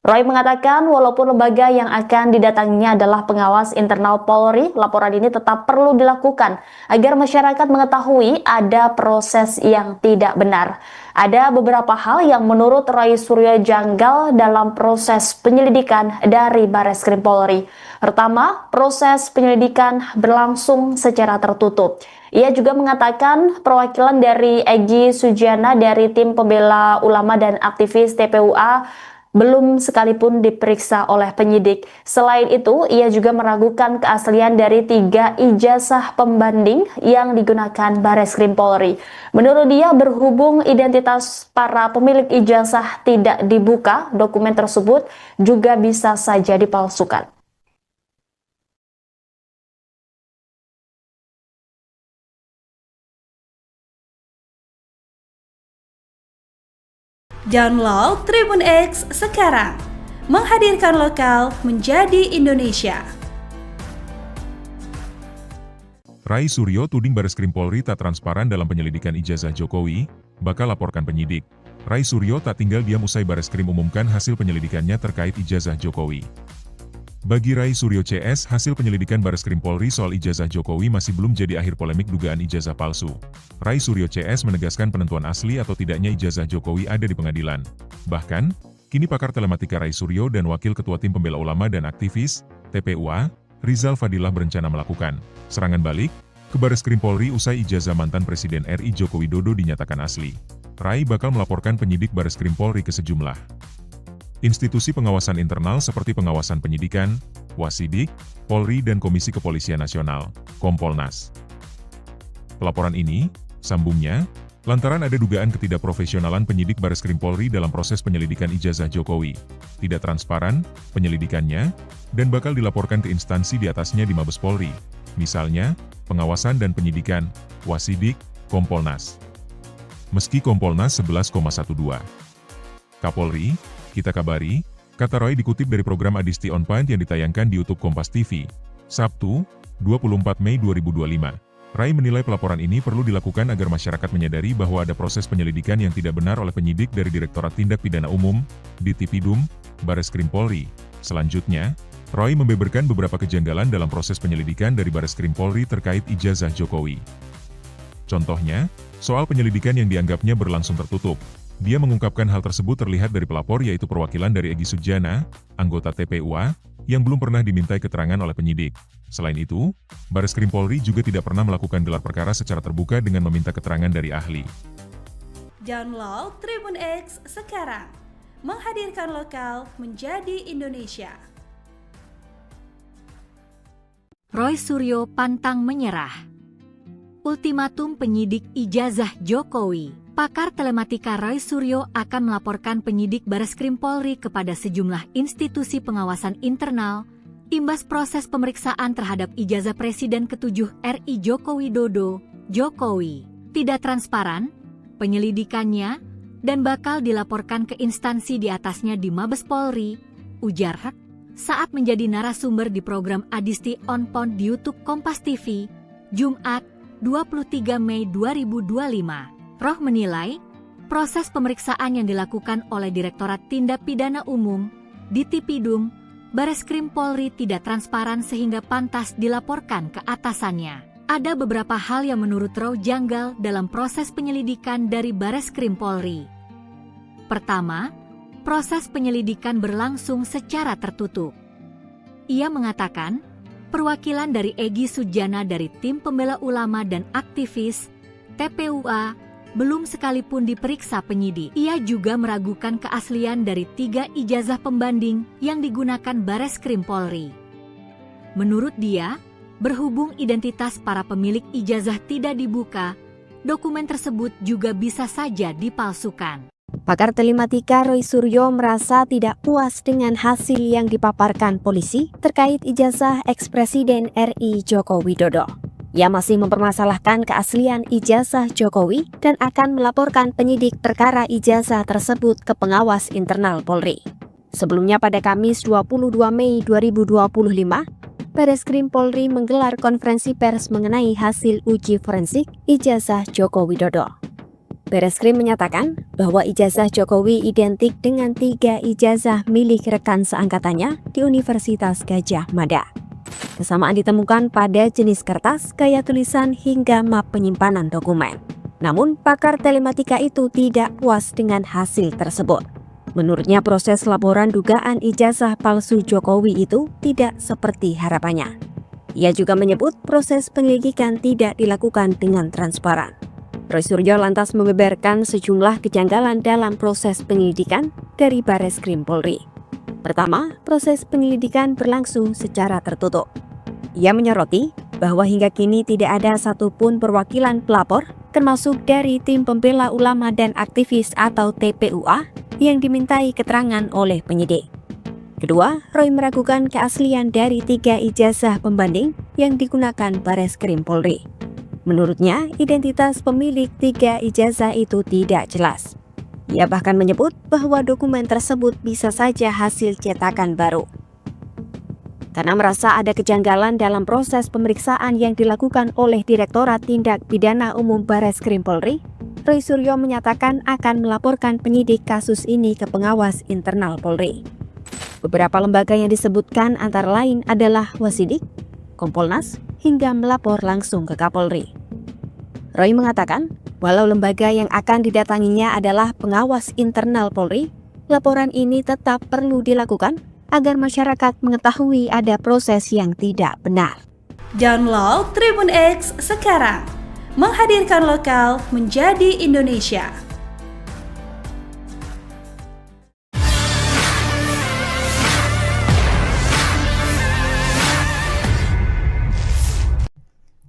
Roy mengatakan walaupun lembaga yang akan didatanginya adalah pengawas internal Polri, laporan ini tetap perlu dilakukan agar masyarakat mengetahui ada proses yang tidak benar. Ada beberapa hal yang menurut Roy Suryo janggal dalam proses penyelidikan dari Bareskrim Polri. Pertama, proses penyelidikan berlangsung secara tertutup. Ia juga mengatakan perwakilan dari Egy Sujana dari tim pembela ulama dan aktivis TPUA belum sekalipun diperiksa oleh penyidik. Selain itu, ia juga meragukan keaslian dari 3 ijazah pembanding yang digunakan Bareskrim Polri. Menurut dia, berhubung identitas para pemilik ijazah tidak dibuka, dokumen tersebut juga bisa saja dipalsukan. Download Tribun X sekarang, menghadirkan lokal menjadi Indonesia. Roy Suryo tuding Bareskrim Polri tak transparan dalam penyelidikan ijazah Jokowi, bakal laporkan penyidik. Roy Suryo tak tinggal diam usai Bareskrim umumkan hasil penyelidikannya terkait ijazah Jokowi. Bagi Roy Suryo CS, hasil penyelidikan Bareskrim Polri soal ijazah Jokowi masih belum jadi akhir polemik dugaan ijazah palsu. Roy Suryo CS menegaskan penentuan asli atau tidaknya ijazah Jokowi ada di pengadilan. Bahkan, kini pakar telematika Roy Suryo dan Wakil Ketua Tim Pembela Ulama dan Aktivis, TPUA, Rizal Fadilah berencana melakukan serangan balik ke Bareskrim Polri usai ijazah mantan Presiden RI Joko Widodo dinyatakan asli. Roy bakal melaporkan penyidik Bareskrim Polri ke sejumlah institusi pengawasan internal seperti pengawasan penyidikan, Wasidik, Polri dan Komisi Kepolisian Nasional, Kompolnas. Pelaporan ini, sambungnya, lantaran ada dugaan ketidakprofesionalan penyidik Bareskrim Polri dalam proses penyelidikan ijazah Jokowi, tidak transparan penyelidikannya, dan bakal dilaporkan ke instansi di atasnya di Mabes Polri, misalnya, pengawasan dan penyidikan, Wasidik, Kompolnas. Meski Kompolnas 11,12. Kapolri, kita kabari, kata Roy dikutip dari program Adisti On Point yang ditayangkan di YouTube Kompas TV, Sabtu, 24 Mei 2025. Roy menilai pelaporan ini perlu dilakukan agar masyarakat menyadari bahwa ada proses penyelidikan yang tidak benar oleh penyidik dari Direktorat Tindak Pidana Umum, Ditipidum, Bareskrim Polri. Selanjutnya, Roy membeberkan beberapa kejanggalan dalam proses penyelidikan dari Bareskrim Polri terkait ijazah Jokowi. Contohnya, soal penyelidikan yang dianggapnya berlangsung tertutup. Dia mengungkapkan hal tersebut terlihat dari pelapor yaitu perwakilan dari Egy Sujana, anggota TPUA, yang belum pernah dimintai keterangan oleh penyidik. Selain itu, Bareskrim Polri juga tidak pernah melakukan gelar perkara secara terbuka dengan meminta keterangan dari ahli. Download Tribun X sekarang, menghadirkan lokal menjadi Indonesia. Roy Suryo pantang menyerah. Ultimatum penyidik ijazah Jokowi. Pakar telematika Roy Suryo akan melaporkan penyidik Bareskrim Polri kepada sejumlah institusi pengawasan internal imbas proses pemeriksaan terhadap ijazah Presiden ke-7 RI Joko Widodo. Jokowi tidak transparan penyelidikannya dan bakal dilaporkan ke instansi di atasnya di Mabes Polri, ujar Hek saat menjadi narasumber di program Adisti On Point di YouTube Kompas TV, Jumat 23 Mei 2025. Roh menilai, proses pemeriksaan yang dilakukan oleh Direktorat Tindak Pidana Umum, Ditipidum, Bareskrim Polri tidak transparan sehingga pantas dilaporkan ke atasannya. Ada beberapa hal yang menurut Roh janggal dalam proses penyelidikan dari Bareskrim Polri. Pertama, proses penyelidikan berlangsung secara tertutup. Ia mengatakan, perwakilan dari Egy Sujana dari Tim Pembela Ulama dan Aktivis, TPUA, belum sekalipun diperiksa penyidik. Ia juga meragukan keaslian dari 3 ijazah pembanding yang digunakan Bareskrim Polri. Menurut dia, berhubung identitas para pemilik ijazah tidak dibuka, dokumen tersebut juga bisa saja dipalsukan. Pakar telematika Roy Suryo merasa tidak puas dengan hasil yang dipaparkan polisi terkait ijazah ex-Presiden RI Joko Widodo. Ia masih mempermasalahkan keaslian ijazah Jokowi dan akan melaporkan penyidik perkara ijazah tersebut ke pengawas internal Polri. Sebelumnya pada Kamis 22 Mei 2025, Bareskrim Polri menggelar konferensi pers mengenai hasil uji forensik ijazah Joko Widodo. Bareskrim menyatakan bahwa ijazah Jokowi identik dengan 3 ijazah milik rekan seangkatannya di Universitas Gadjah Mada. Kesamaan ditemukan pada jenis kertas, gaya tulisan, hingga map penyimpanan dokumen. Namun, pakar telematika itu tidak puas dengan hasil tersebut. Menurutnya, proses laporan dugaan ijazah palsu Jokowi itu tidak seperti harapannya. Ia juga menyebut proses penyelidikan tidak dilakukan dengan transparan. Roy Suryo lantas membeberkan sejumlah kejanggalan dalam proses penyelidikan dari Bareskrim Polri. Pertama, proses penyelidikan berlangsung secara tertutup. Ia menyoroti bahwa hingga kini tidak ada satupun perwakilan pelapor, termasuk dari Tim Pembela Ulama dan Aktivis atau TPUA, yang dimintai keterangan oleh penyidik. Kedua, Roy meragukan keaslian dari 3 ijazah pembanding yang digunakan Bareskrim Polri. Menurutnya, identitas pemilik 3 ijazah itu tidak jelas. Ia bahkan menyebut bahwa dokumen tersebut bisa saja hasil cetakan baru. Karena merasa ada kejanggalan dalam proses pemeriksaan yang dilakukan oleh Direktorat Tindak Pidana Umum Bareskrim Polri, Roy Suryo menyatakan akan melaporkan penyidik kasus ini ke pengawas internal Polri. Beberapa lembaga yang disebutkan antara lain adalah Wasidik, Kompolnas, hingga melapor langsung ke Kapolri. Roy mengatakan, walau lembaga yang akan didatanginya adalah pengawas internal Polri, laporan ini tetap perlu dilakukan agar masyarakat mengetahui ada proses yang tidak benar. Download Tribun X sekarang, menghadirkan lokal menjadi Indonesia.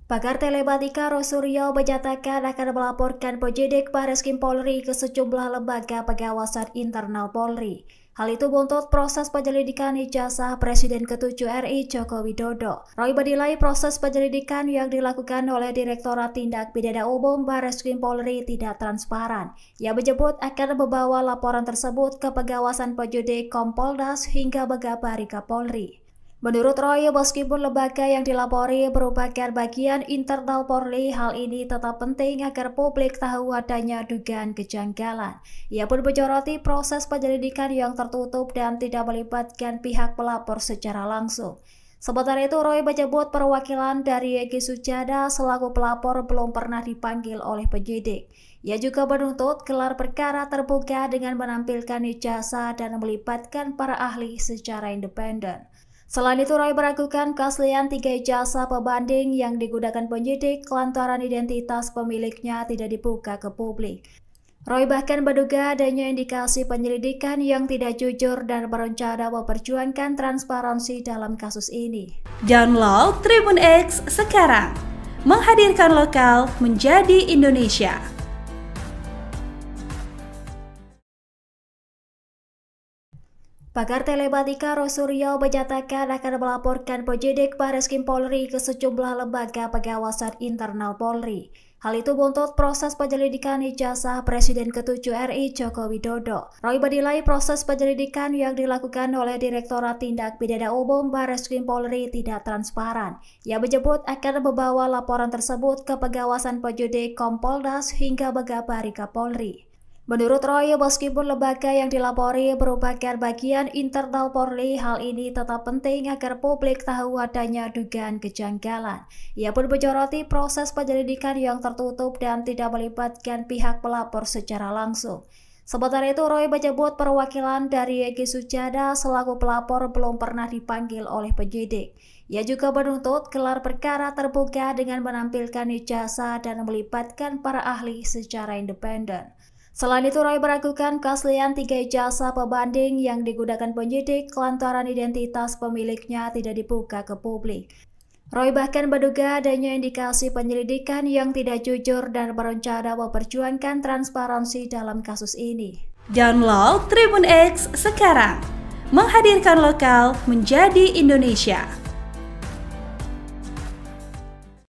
Pakar telematika Roy Suryo menyatakan akan melaporkan penyidik Bareskrim Polri ke sejumlah lembaga pengawasan internal Polri. Hal itu buntut proses penyelidikan ijazah Presiden ke-7 RI Joko Widodo. Roy menilai proses penyelidikan yang dilakukan oleh Direktorat Tindak Pidana Umum Bareskrim Polri tidak transparan. Ia menyebut akan membawa laporan tersebut ke pengawasan penyidik Kompolnas hingga mengabari Kapolri. Menurut Roy, meskipun lembaga yang dilapori merupakan bagian internal Polri, hal ini tetap penting agar publik tahu adanya dugaan kejanggalan. Ia pun menyoroti proses penyelidikan yang tertutup dan tidak melibatkan pihak pelapor secara langsung. Sementara itu, Roy menyebut perwakilan dari Egy Sujana selaku pelapor belum pernah dipanggil oleh penyidik. Ia juga menuntut gelar perkara terbuka dengan menampilkan ijazah dan melibatkan para ahli secara independen. Selain itu, Roy meragukan keaslian 3 ijazah pembanding yang digunakan penyidik lantaran identitas pemiliknya tidak dibuka ke publik. Roy bahkan menduga adanya indikasi penyelidikan yang tidak jujur dan berencana memperjuangkan transparansi dalam kasus ini. Download Tribun X sekarang, menghadirkan lokal menjadi Indonesia. Pakar telematika Roy Suryo menyatakan akan melaporkan penyidik Bareskrim Polri ke sejumlah lembaga pengawasan internal Polri. Hal itu buntut proses penyelidikan ijazah Presiden ke-7 RI Joko Widodo. Roy menilai proses penyelidikan yang dilakukan oleh Direktorat Tindak Pidana Umum Bareskrim Polri tidak transparan. Ia menyebut akan membawa laporan tersebut ke pengawasan penyidik Kompolnas hingga Megabari Kapolri. Menurut Roy, meskipun lembaga yang dilapori merupakan bagian internal Polri, hal ini tetap penting agar publik tahu adanya dugaan kejanggalan. Ia pun menyoroti proses penyelidikan yang tertutup dan tidak melibatkan pihak pelapor secara langsung. Sementara itu, Roy menyebut perwakilan dari Egy Sujana selaku pelapor belum pernah dipanggil oleh penyidik. Ia juga menuntut gelar perkara terbuka dengan menampilkan ijazah dan melibatkan para ahli secara independen. Selain itu, Roy meragukan keaslian 3 ijazah pembanding yang digunakan penyidik lantaran identitas pemiliknya tidak dibuka ke publik. Roy bahkan menduga adanya indikasi penyelidikan yang tidak jujur dan berencana memperjuangkan transparansi dalam kasus ini. Download Tribun X sekarang, menghadirkan lokal menjadi Indonesia.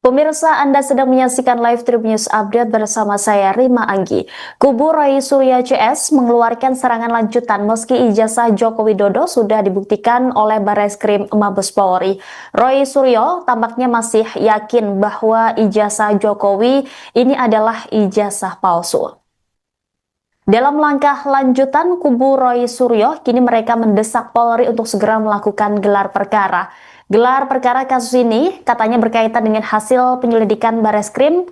Pemirsa, Anda sedang menyaksikan live Tribun News Update bersama saya Rima Anggi. Kubu Roy Suryo CS mengeluarkan serangan lanjutan meski ijazah Joko Widodo sudah dibuktikan oleh Bareskrim Mabes Polri. Roy Suryo tampaknya masih yakin bahwa ijazah Jokowi ini adalah ijazah palsu. Dalam langkah lanjutan, kubu Roy Suryo kini mereka mendesak Polri untuk segera melakukan gelar perkara. Gelar perkara kasus ini katanya berkaitan dengan hasil penyelidikan Bareskrim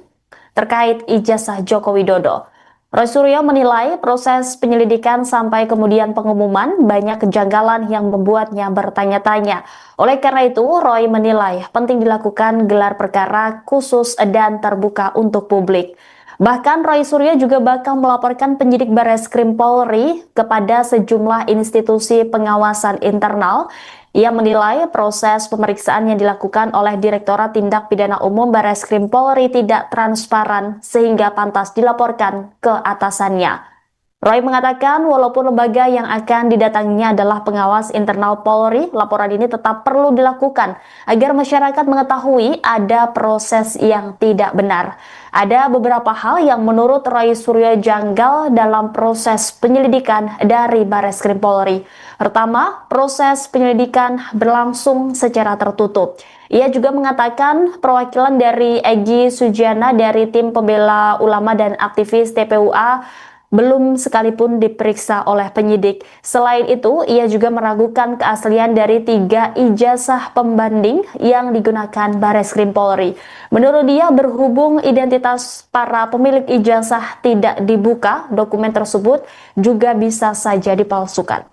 terkait ijazah Joko Widodo. Roy Suryo menilai proses penyelidikan sampai kemudian pengumuman banyak kejanggalan yang membuatnya bertanya-tanya. Oleh karena itu, Roy menilai penting dilakukan gelar perkara khusus dan terbuka untuk publik. Bahkan Roy Suryo juga bakal melaporkan penyidik Bareskrim Polri kepada sejumlah institusi pengawasan internal. Ia menilai proses pemeriksaan yang dilakukan oleh Direktorat Tindak Pidana Umum Bareskrim Polri tidak transparan sehingga pantas dilaporkan ke atasannya. Roy mengatakan walaupun lembaga yang akan didatanginya adalah pengawas internal Polri, laporan ini tetap perlu dilakukan agar masyarakat mengetahui ada proses yang tidak benar. Ada beberapa hal yang menurut Roy Suryo janggal dalam proses penyelidikan dari Bareskrim Polri. Pertama, proses penyelidikan berlangsung secara tertutup. Ia juga mengatakan perwakilan dari Egy Sujana dari tim pembela ulama dan aktivis TPUA belum sekalipun diperiksa oleh penyidik. Selain itu, ia juga meragukan keaslian dari 3 ijazah pembanding yang digunakan Bareskrim Polri. Menurut dia, berhubung identitas para pemilik ijazah tidak dibuka, dokumen tersebut juga bisa saja dipalsukan.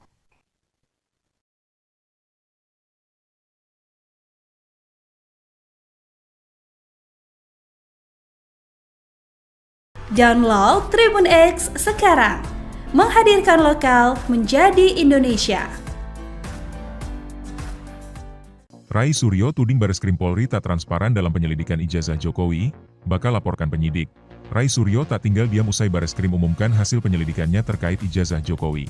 Download Tribun X sekarang, menghadirkan lokal menjadi Indonesia. Roy Suryo tuding Bareskrim Polri tak transparan dalam penyelidikan ijazah Jokowi, bakal laporkan penyidik. Roy Suryo tak tinggal diam usai Bareskrim umumkan hasil penyelidikannya terkait ijazah Jokowi.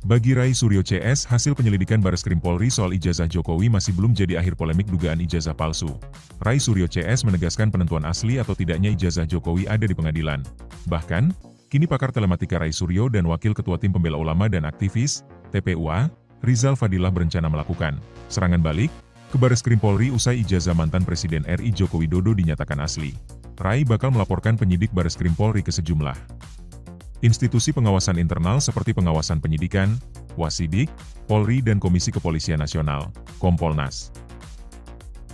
Bagi Roy Suryo CS, hasil penyelidikan Bareskrim Polri soal ijazah Jokowi masih belum jadi akhir polemik dugaan ijazah palsu. Roy Suryo CS menegaskan penentuan asli atau tidaknya ijazah Jokowi ada di pengadilan. Bahkan, kini pakar telematika Roy Suryo dan Wakil Ketua Tim Pembela Ulama dan Aktivis, TPUA, Rizal Fadilah berencana melakukan serangan balik ke Bareskrim Polri usai ijazah mantan Presiden RI Joko Widodo dinyatakan asli. Rai bakal melaporkan penyidik Bareskrim Polri ke sejumlah institusi pengawasan internal seperti pengawasan penyidikan, Wasidik, Polri dan Komisi Kepolisian Nasional, Kompolnas.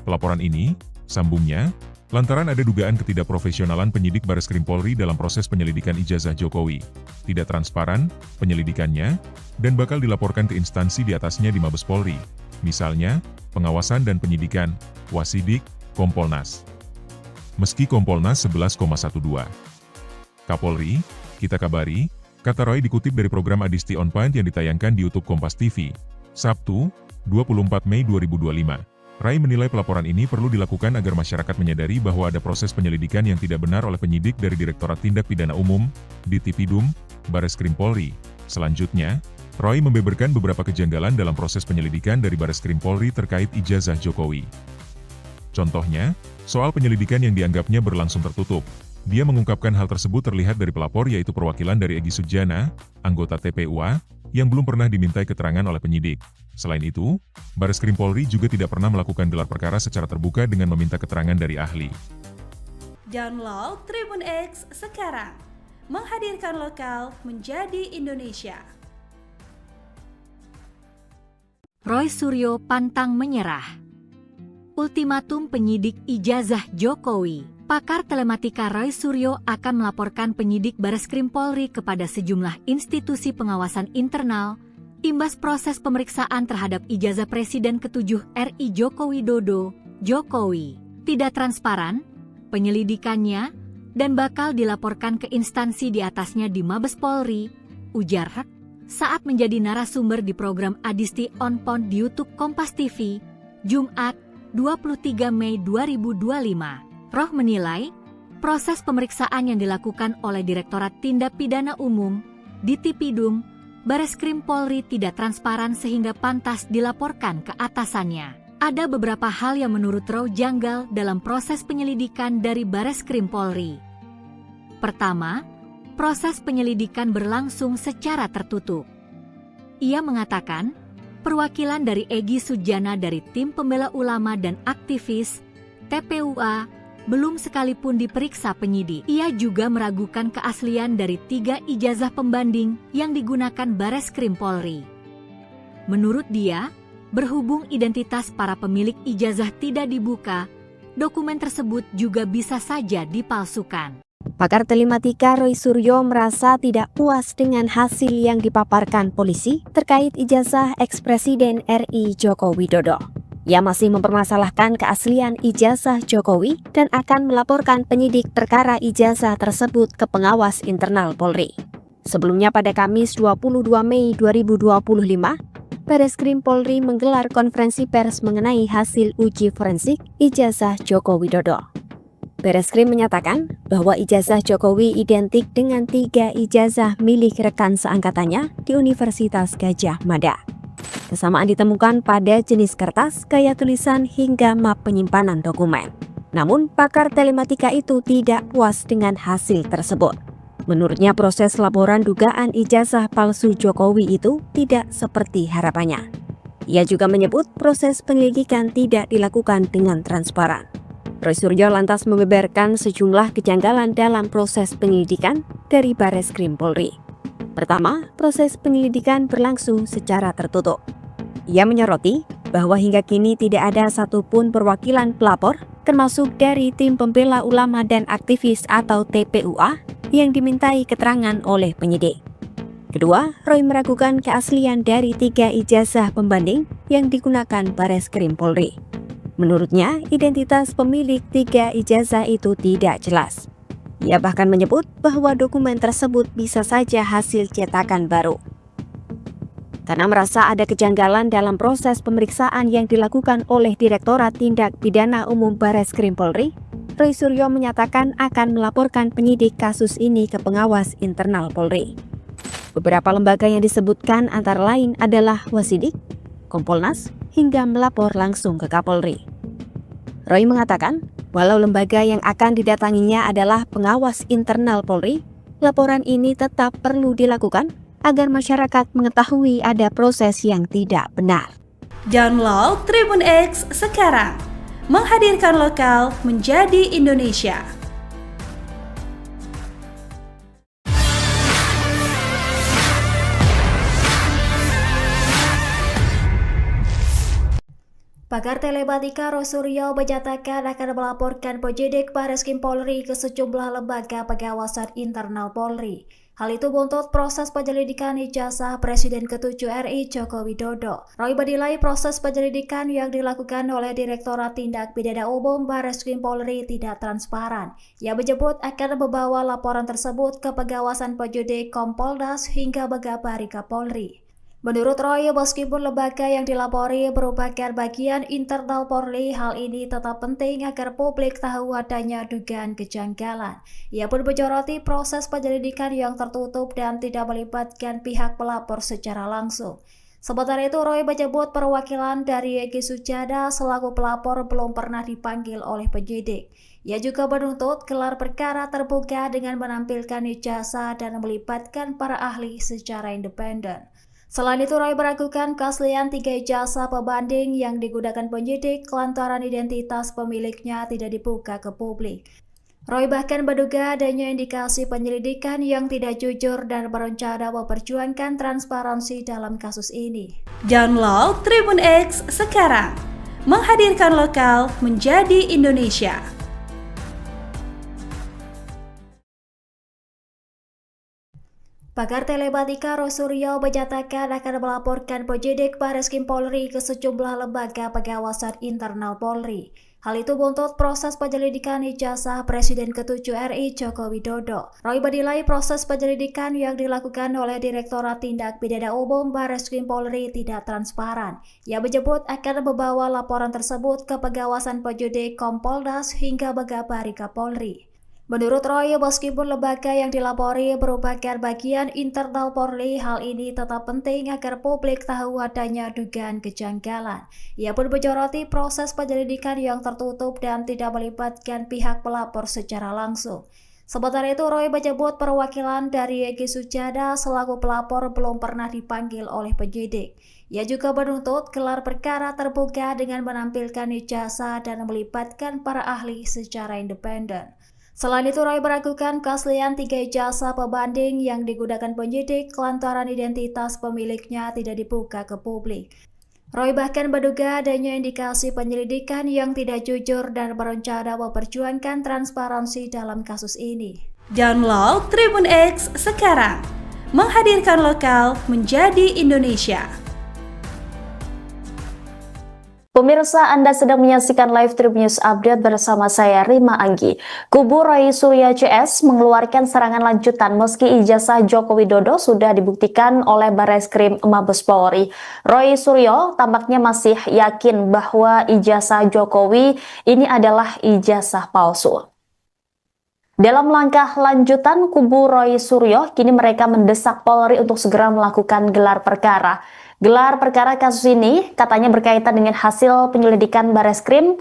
Pelaporan ini, sambungnya, lantaran ada dugaan ketidakprofesionalan penyidik Bareskrim Polri dalam proses penyelidikan ijazah Jokowi, tidak transparan penyelidikannya, dan bakal dilaporkan ke instansi di atasnya di Mabes Polri, misalnya, pengawasan dan penyidikan, Wasidik, Kompolnas. Meski Kompolnas 11,12. Kapolri, kita kabari, kata Roy dikutip dari program Adisti On Point yang ditayangkan di YouTube Kompas TV, Sabtu, 24 Mei 2025. Rai menilai pelaporan ini perlu dilakukan agar masyarakat menyadari bahwa ada proses penyelidikan yang tidak benar oleh penyidik dari Direktorat Tindak Pidana Umum, Ditipidum, Bareskrim Polri. Selanjutnya, Roy membeberkan beberapa kejanggalan dalam proses penyelidikan dari Bareskrim Polri terkait ijazah Jokowi. Contohnya, soal penyelidikan yang dianggapnya berlangsung tertutup. Dia mengungkapkan hal tersebut terlihat dari pelapor yaitu perwakilan dari Egy Sujana, anggota TPUA, yang belum pernah dimintai keterangan oleh penyidik. Selain itu, Bareskrim Polri juga tidak pernah melakukan gelar perkara secara terbuka dengan meminta keterangan dari ahli. Download Tribun X sekarang, menghadirkan lokal menjadi Indonesia. Roy Suryo pantang menyerah. Ultimatum penyidik ijazah Jokowi. Pakar telematika Roy Suryo akan melaporkan penyidik Bareskrim Polri kepada sejumlah institusi pengawasan internal, imbas proses pemeriksaan terhadap ijazah Presiden ke-7 RI Joko Widodo, Jokowi, tidak transparan, penyelidikannya, dan bakal dilaporkan ke instansi di atasnya di Mabes Polri, ujar Hak, saat menjadi narasumber di program Adisti On Point di YouTube Kompas TV, Jumat, 23 Mei 2025. Roh menilai, proses pemeriksaan yang dilakukan oleh Direktorat Tindak Pidana Umum, Ditipidum, Bareskrim Polri tidak transparan sehingga pantas dilaporkan ke atasannya. Ada beberapa hal yang menurut Roh janggal dalam proses penyelidikan dari Bareskrim Polri. Pertama, proses penyelidikan berlangsung secara tertutup. Ia mengatakan, perwakilan dari Egy Sujana dari Tim Pembela Ulama dan Aktivis, TPUA, belum sekalipun diperiksa penyidik. Ia juga meragukan keaslian dari 3 ijazah pembanding yang digunakan Bareskrim Polri. Menurut dia, berhubung identitas para pemilik ijazah tidak dibuka, dokumen tersebut juga bisa saja dipalsukan. Pakar telematika Roy Suryo merasa tidak puas dengan hasil yang dipaparkan polisi terkait ijazah ex-Presiden RI Joko Widodo. Ia masih mempermasalahkan keaslian ijazah Jokowi dan akan melaporkan penyidik perkara ijazah tersebut ke pengawas internal Polri. Sebelumnya pada Kamis 22 Mei 2025, Bareskrim Polri menggelar konferensi pers mengenai hasil uji forensik ijazah Joko Widodo. Bareskrim menyatakan bahwa ijazah Jokowi identik dengan 3 ijazah milik rekan seangkatannya di Universitas Gadjah Mada. Kesamaan ditemukan pada jenis kertas, gaya tulisan, hingga map penyimpanan dokumen. Namun, pakar telematika itu tidak puas dengan hasil tersebut. Menurutnya, proses laporan dugaan ijazah palsu Jokowi itu tidak seperti harapannya. Ia juga menyebut proses penyelidikan tidak dilakukan dengan transparan. Roy Suryo lantas membeberkan sejumlah kejanggalan dalam proses penyelidikan dari Bareskrim Polri. Pertama, proses penyelidikan berlangsung secara tertutup. Ia menyoroti bahwa hingga kini tidak ada satupun perwakilan pelapor, termasuk dari Tim Pembela Ulama dan Aktivis atau TPUA, yang dimintai keterangan oleh penyidik. Kedua, Roy meragukan keaslian dari 3 ijazah pembanding yang digunakan Bareskrim Polri. Menurutnya, identitas pemilik 3 ijazah itu tidak jelas. Ia bahkan menyebut bahwa dokumen tersebut bisa saja hasil cetakan baru. Karena merasa ada kejanggalan dalam proses pemeriksaan yang dilakukan oleh Direktorat Tindak Pidana Umum Bareskrim Polri, Roy Suryo menyatakan akan melaporkan penyidik kasus ini ke pengawas internal Polri. Beberapa lembaga yang disebutkan antara lain adalah Wasidik, Kompolnas, hingga melapor langsung ke Kapolri. Roy mengatakan, walau lembaga yang akan didatanginya adalah pengawas internal Polri, laporan ini tetap perlu dilakukan agar masyarakat mengetahui ada proses yang tidak benar. Download Tribun X sekarang, menghadirkan lokal menjadi Indonesia. Pakar telematika Roy Suryo menyatakan akan melaporkan penyidik Bareskrim Polri ke sejumlah lembaga pengawasan internal Polri. Hal itu buntut proses penyelidikan ijazah Presiden ke-7 RI Joko Widodo. Roy menilai proses penyelidikan yang dilakukan oleh Direktorat Tindak Pidana Umum Bareskrim Polri tidak transparan. Ia menyebut akan membawa laporan tersebut ke pengawasan penyidik Kompolnas hingga Megabari Kapolri. Menurut Roy, meskipun lembaga yang dilapori merupakan bagian internal Polri, hal ini tetap penting agar publik tahu adanya dugaan kejanggalan. Ia pun menyoroti proses penyelidikan yang tertutup dan tidak melibatkan pihak pelapor secara langsung. Sementara itu, Roy menyebut perwakilan dari Egy Sujana selaku pelapor belum pernah dipanggil oleh penyidik. Ia juga menuntut gelar perkara terbuka dengan menampilkan ijazah dan melibatkan para ahli secara independen. Selain itu, Roy meragukan keaslian 3 ijazah pembanding yang digunakan penyidik lantaran identitas pemiliknya tidak dibuka ke publik. Roy bahkan menduga adanya indikasi penyelidikan yang tidak jujur dan berencana memperjuangkan transparansi dalam kasus ini. Download Tribun X sekarang, menghadirkan lokal menjadi Indonesia. Pakar telematika Roy Suryo menyatakan akan melaporkan penyidik Bareskrim Polri ke sejumlah lembaga pengawasan internal Polri. Hal itu buntut proses penyelidikan ijazah Presiden ke-7 RI Joko Widodo. Roy menilai proses penyelidikan yang dilakukan oleh Direktorat Tindak Pidana Umum Bareskrim Polri tidak transparan. Ia menyebut akan membawa laporan tersebut ke pengawasan penyidik Kompolnas hingga Megabari Kapolri. Menurut Roy, meskipun lembaga yang dilapori merupakan bagian internal Polri, hal ini tetap penting agar publik tahu adanya dugaan kejanggalan. Ia pun menyoroti proses penyelidikan yang tertutup dan tidak melibatkan pihak pelapor secara langsung. Sementara itu, Roy menyebut perwakilan dari Egy Sujana selaku pelapor belum pernah dipanggil oleh penyidik. Ia juga menuntut gelar perkara terbuka dengan menampilkan ijazah dan melibatkan para ahli secara independen. Selain itu, Roy meragukan keaslian 3 ijazah pembanding yang digunakan penyidik lantaran identitas pemiliknya tidak dibuka ke publik. Roy bahkan menduga adanya indikasi penyelidikan yang tidak jujur dan berencana memperjuangkan transparansi dalam kasus ini. Download Tribun X sekarang, menghadirkan lokal menjadi Indonesia. Pemirsa, Anda sedang menyaksikan live Tribun News Update bersama saya Rima Anggi. Kubu Roy Suryo CS mengeluarkan serangan lanjutan meski ijazah Joko Widodo sudah dibuktikan oleh Bareskrim Mabes Polri. Roy Suryo tampaknya masih yakin bahwa ijazah Jokowi ini adalah ijazah palsu. Dalam langkah lanjutan, kubu Roy Suryo kini mereka mendesak Polri untuk segera melakukan gelar perkara. Gelar perkara kasus ini katanya berkaitan dengan hasil penyelidikan Bareskrim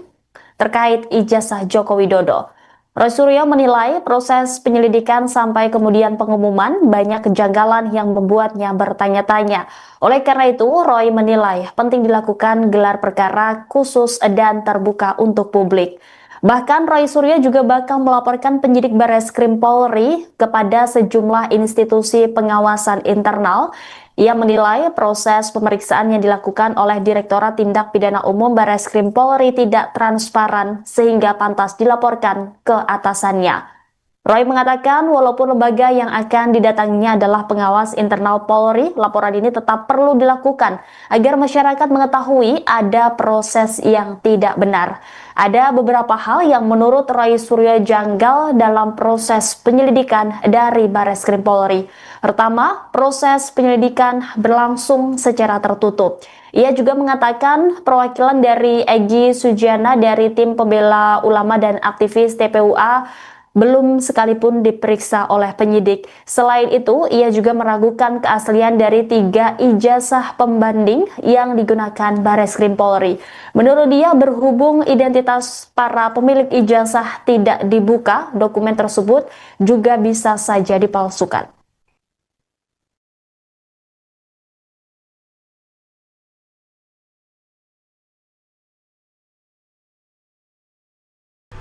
terkait ijazah Joko Widodo. Roy Suryo menilai proses penyelidikan sampai kemudian pengumuman banyak kejanggalan yang membuatnya bertanya-tanya. Oleh karena itu, Roy menilai penting dilakukan gelar perkara khusus dan terbuka untuk publik. Bahkan Roy Suryo juga bakal melaporkan penyidik Bareskrim Polri kepada sejumlah institusi pengawasan internal. Ia menilai proses pemeriksaan yang dilakukan oleh Direktorat Tindak Pidana Umum Bareskrim Polri tidak transparan sehingga pantas dilaporkan ke atasannya. Roy mengatakan walaupun lembaga yang akan didatanginya adalah pengawas internal Polri, laporan ini tetap perlu dilakukan agar masyarakat mengetahui ada proses yang tidak benar. Ada beberapa hal yang menurut Roy Suryo janggal dalam proses penyelidikan dari Bareskrim Polri. Pertama, proses penyelidikan berlangsung secara tertutup. Ia juga mengatakan perwakilan dari Egy Sujana dari tim pembela ulama dan aktivis TPUA belum sekalipun diperiksa oleh penyidik. Selain itu, ia juga meragukan keaslian dari 3 ijazah pembanding yang digunakan Bareskrim Polri. Menurut dia, berhubung identitas para pemilik ijazah tidak dibuka, dokumen tersebut juga bisa saja dipalsukan.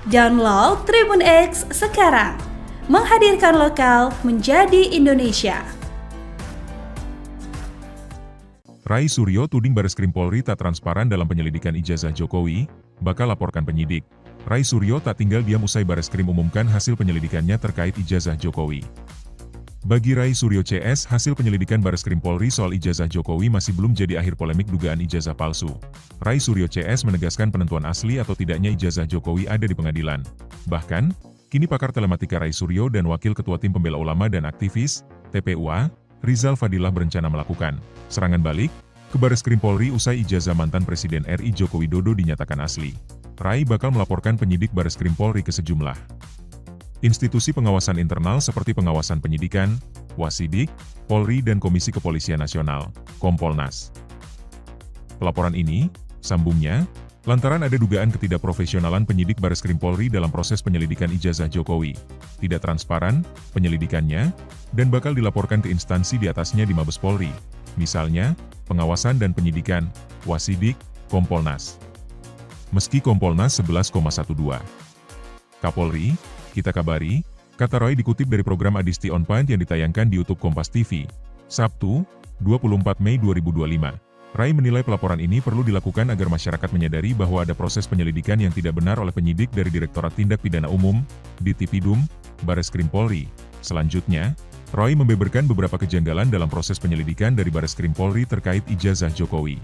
Download Tribun X sekarang, menghadirkan lokal menjadi Indonesia. Rai Suryo tuding Bareskrim Polri tak transparan dalam penyelidikan ijazah Jokowi, bakal laporkan penyidik. Rai Suryo tak tinggal diam usai Bareskrim umumkan hasil penyelidikannya terkait ijazah Jokowi. Bagi Rai Suryo CS, hasil penyelidikan Bareskrim Polri soal ijazah Jokowi masih belum jadi akhir polemik dugaan ijazah palsu. Rai Suryo CS menegaskan penentuan asli atau tidaknya ijazah Jokowi ada di pengadilan. Bahkan, kini pakar telematika Rai Suryo dan Wakil Ketua Tim Pembela Ulama dan Aktivis, TPUA, Rizal Fadilah berencana melakukan serangan balik ke Bareskrim Polri usai ijazah mantan Presiden RI Joko Widodo dinyatakan asli. Rai bakal melaporkan penyidik Bareskrim Polri ke sejumlah institusi pengawasan internal seperti pengawasan penyidikan, Wasidik, Polri dan Komisi Kepolisian Nasional, Kompolnas. Pelaporan ini, sambungnya, lantaran ada dugaan ketidakprofesionalan penyidik Bareskrim Polri dalam proses penyelidikan ijazah Jokowi, tidak transparan penyelidikannya, dan bakal dilaporkan ke instansi di atasnya di Mabes Polri, misalnya, pengawasan dan penyidikan, Wasidik, Kompolnas. Meski Kompolnas 11,12. Kapolri, kita kabari, kata Roy dikutip dari program Adisti On Point yang ditayangkan di YouTube Kompas TV, Sabtu, 24 Mei 2025. Rai menilai pelaporan ini perlu dilakukan agar masyarakat menyadari bahwa ada proses penyelidikan yang tidak benar oleh penyidik dari Direktorat Tindak Pidana Umum, Ditipidum, Bareskrim Polri. Selanjutnya, Roy membeberkan beberapa kejanggalan dalam proses penyelidikan dari Bareskrim Polri terkait ijazah Jokowi.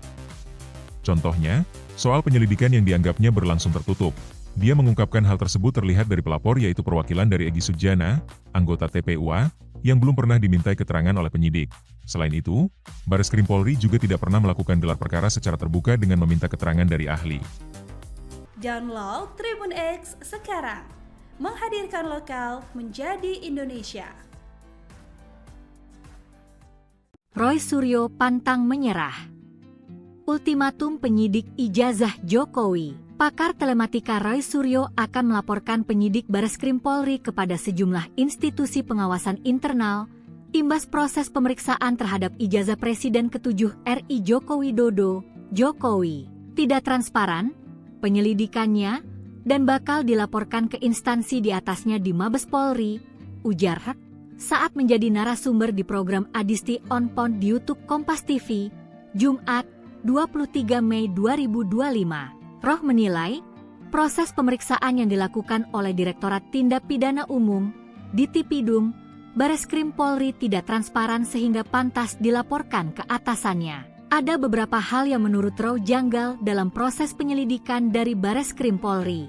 Contohnya, soal penyelidikan yang dianggapnya berlangsung tertutup. Dia mengungkapkan hal tersebut terlihat dari pelapor yaitu perwakilan dari Egy Sujana, anggota TPUA, yang belum pernah dimintai keterangan oleh penyidik. Selain itu, Bareskrim Polri juga tidak pernah melakukan gelar perkara secara terbuka dengan meminta keterangan dari ahli. Download Tribun X sekarang, menghadirkan lokal menjadi Indonesia. Roy Suryo pantang menyerah. Ultimatum penyidik ijazah Jokowi. Pakar telematika Roy Suryo akan melaporkan penyidik Bareskrim Polri kepada sejumlah institusi pengawasan internal, imbas proses pemeriksaan terhadap ijazah Presiden ke-7 RI Joko Widodo, Jokowi. Tidak transparan, penyelidikannya, dan bakal dilaporkan ke instansi di atasnya di Mabes Polri, ujar Hak, saat menjadi narasumber di program Adisti On Point di YouTube Kompas TV, Jumat, 23 Mei 2025. Roh menilai, proses pemeriksaan yang dilakukan oleh Direktorat Tindak Pidana Umum, Ditipidum, Bareskrim Polri tidak transparan sehingga pantas dilaporkan ke atasannya. Ada beberapa hal yang menurut Roh janggal dalam proses penyelidikan dari Bareskrim Polri.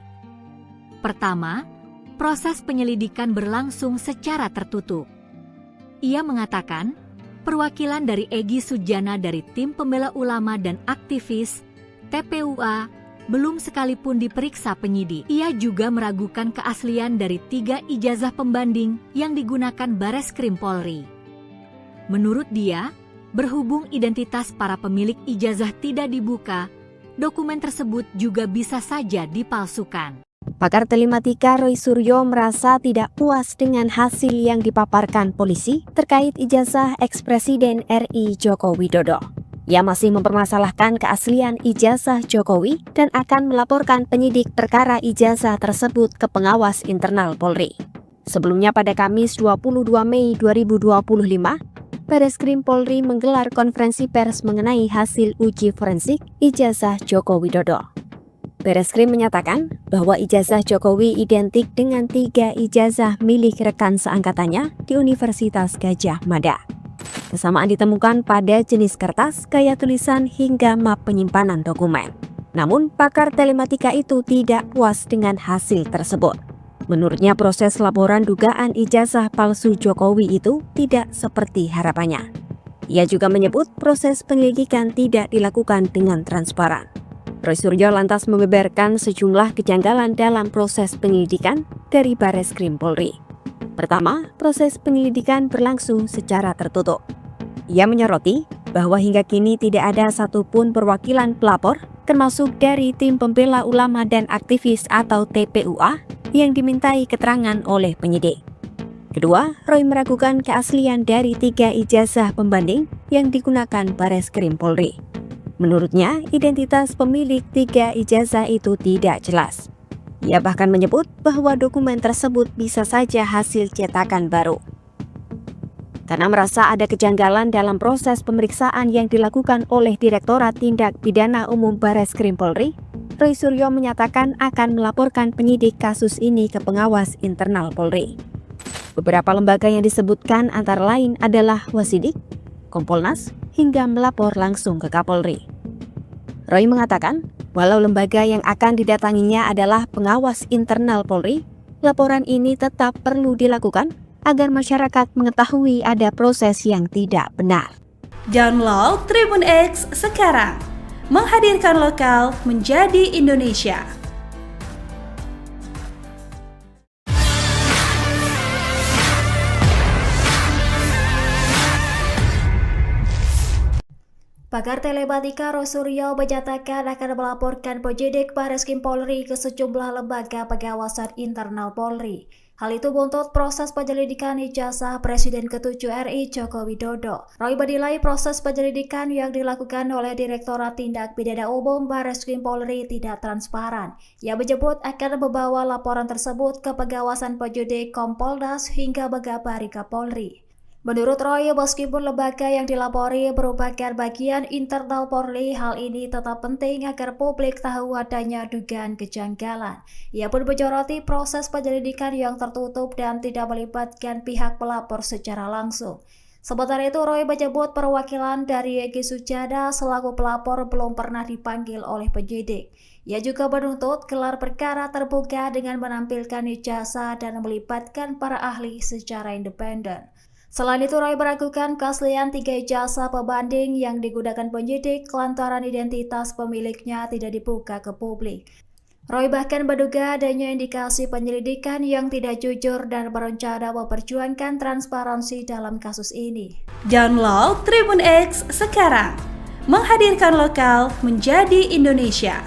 Pertama, proses penyelidikan berlangsung secara tertutup. Ia mengatakan, perwakilan dari Egy Sujana dari Tim Pembela Ulama dan Aktivis, TPUA, belum sekalipun diperiksa penyidik. Ia juga meragukan keaslian dari 3 ijazah pembanding yang digunakan Bareskrim Polri. Menurut dia, berhubung identitas para pemilik ijazah tidak dibuka, dokumen tersebut juga bisa saja dipalsukan. Pakar telematika Roy Suryo merasa tidak puas dengan hasil yang dipaparkan polisi terkait ijazah eks-Presiden RI Joko Widodo. Ia masih mempermasalahkan keaslian ijazah Jokowi dan akan melaporkan penyidik perkara ijazah tersebut ke pengawas internal Polri. Sebelumnya pada Kamis 22 Mei 2025, Bareskrim Polri menggelar konferensi pers mengenai hasil uji forensik ijazah Joko Widodo. Bareskrim menyatakan bahwa ijazah Jokowi identik dengan 3 ijazah milik rekan seangkatannya di Universitas Gadjah Mada. Kesamaan ditemukan pada jenis kertas, gaya tulisan hingga map penyimpanan dokumen. Namun, pakar telematika itu tidak puas dengan hasil tersebut. Menurutnya proses laporan dugaan ijazah palsu Jokowi itu tidak seperti harapannya. Ia juga menyebut proses penyelidikan tidak dilakukan dengan transparan. Roy Suryo lantas membeberkan sejumlah kejanggalan dalam proses penyelidikan dari Bareskrim Polri. Pertama, proses penyelidikan berlangsung secara tertutup. Ia menyoroti bahwa hingga kini tidak ada satupun perwakilan pelapor, termasuk dari Tim Pembela Ulama dan Aktivis atau TPUA, yang dimintai keterangan oleh penyidik. Kedua, Roy meragukan keaslian dari 3 ijazah pembanding yang digunakan Bareskrim Polri. Menurutnya, identitas pemilik 3 ijazah itu tidak jelas. Ia bahkan menyebut bahwa dokumen tersebut bisa saja hasil cetakan baru. Karena merasa ada kejanggalan dalam proses pemeriksaan yang dilakukan oleh Direktorat Tindak Pidana Umum Bareskrim Polri, Roy Suryo menyatakan akan melaporkan penyidik kasus ini ke pengawas internal Polri. Beberapa lembaga yang disebutkan antara lain adalah Wasidik, Kompolnas, hingga melapor langsung ke Kapolri. Roy mengatakan, walau lembaga yang akan didatanginya adalah pengawas internal Polri, laporan ini tetap perlu dilakukan agar masyarakat mengetahui ada proses yang tidak benar. Download Tribun X sekarang, menghadirkan lokal menjadi Indonesia. Pakar telematika Roy Suryo menyatakan akan melaporkan penyidik Bareskrim Polri ke sejumlah lembaga pengawasan internal Polri. Hal itu buntut proses penyelidikan ijazah Presiden ke-7 RI Joko Widodo. Roy menilai proses penyelidikan yang dilakukan oleh Direktorat Tindak Pidana Umum Bareskrim Polri tidak transparan. Ia menyebut akan membawa laporan tersebut ke pengawasan penyidik Kompolnas hingga mengabari Kapolri. Menurut Roy, meskipun lembaga yang dilapori merupakan bagian internal Polri, hal ini tetap penting agar publik tahu adanya dugaan kejanggalan. Ia pun menyoroti proses penyelidikan yang tertutup dan tidak melibatkan pihak pelapor secara langsung. Sementara itu, Roy menyebut perwakilan dari Egy Sujana selaku pelapor belum pernah dipanggil oleh penyidik. Ia juga menuntut gelar perkara terbuka dengan menampilkan ijazah dan melibatkan para ahli secara independen. Selain itu, Roy meragukan keaslian 3 ijazah pembanding yang digunakan penyidik lantaran identitas pemiliknya tidak dibuka ke publik. Roy bahkan menduga adanya indikasi penyelidikan yang tidak jujur dan berencana memperjuangkan transparansi dalam kasus ini. Download Tribun X sekarang, menghadirkan lokal menjadi Indonesia.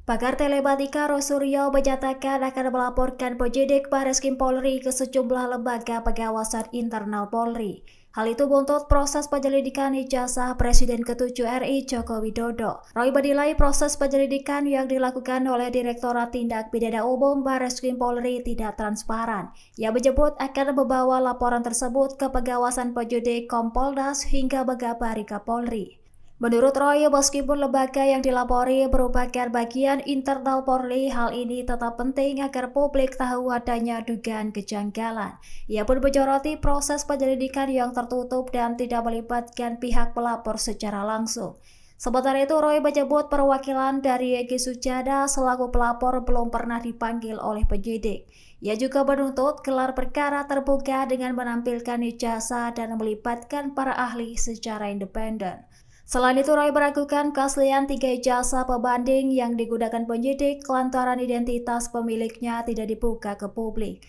Pakar telematika Roy Suryo menyatakan akan melaporkan penyidik Bareskrim Polri ke sejumlah lembaga pengawasan internal Polri. Hal itu buntut proses penyelidikan ijazah Presiden ke-7 RI Joko Widodo. Roy menilai proses penyelidikan yang dilakukan oleh Direktorat Tindak Pidana Umum Bareskrim Polri tidak transparan. Ia menyebut akan membawa laporan tersebut ke pengawasan penyidik Kompolnas hingga mengabari Kapolri. Menurut Roy, meskipun lembaga yang dilapori merupakan bagian internal Polri, hal ini tetap penting agar publik tahu adanya dugaan kejanggalan. Ia pun menyoroti proses penyelidikan yang tertutup dan tidak melibatkan pihak pelapor secara langsung. Sementara itu, Roy menyebut perwakilan dari Egy Sujana selaku pelapor belum pernah dipanggil oleh penyidik. Ia juga menuntut gelar perkara terbuka dengan menampilkan ijazah dan melibatkan para ahli secara independen. Selain itu, Roy meragukan keaslian 3 ijazah pembanding yang digunakan penyidik lantaran identitas pemiliknya tidak dibuka ke publik.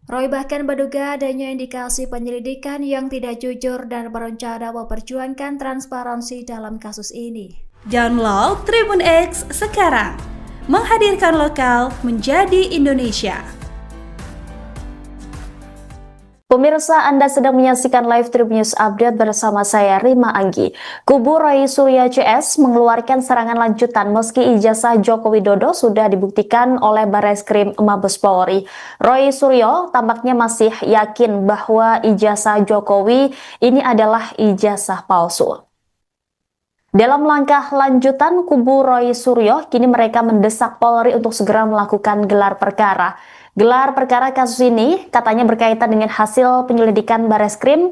Roy bahkan menduga adanya indikasi penyelidikan yang tidak jujur dan berencana memperjuangkan transparansi dalam kasus ini. Download Tribun X sekarang, menghadirkan lokal menjadi Indonesia. Pemirsa, Anda sedang menyaksikan live Tribun News Update bersama saya Rima Anggi. Kubu Roy Suryo CS mengeluarkan serangan lanjutan meski ijazah Joko Widodo sudah dibuktikan oleh Bareskrim Mabes Polri. Roy Suryo tampaknya masih yakin bahwa ijazah Jokowi ini adalah ijazah palsu. Dalam langkah lanjutan, kubu Roy Suryo kini mereka mendesak Polri untuk segera melakukan gelar perkara. Gelar perkara kasus ini katanya berkaitan dengan hasil penyelidikan Bareskrim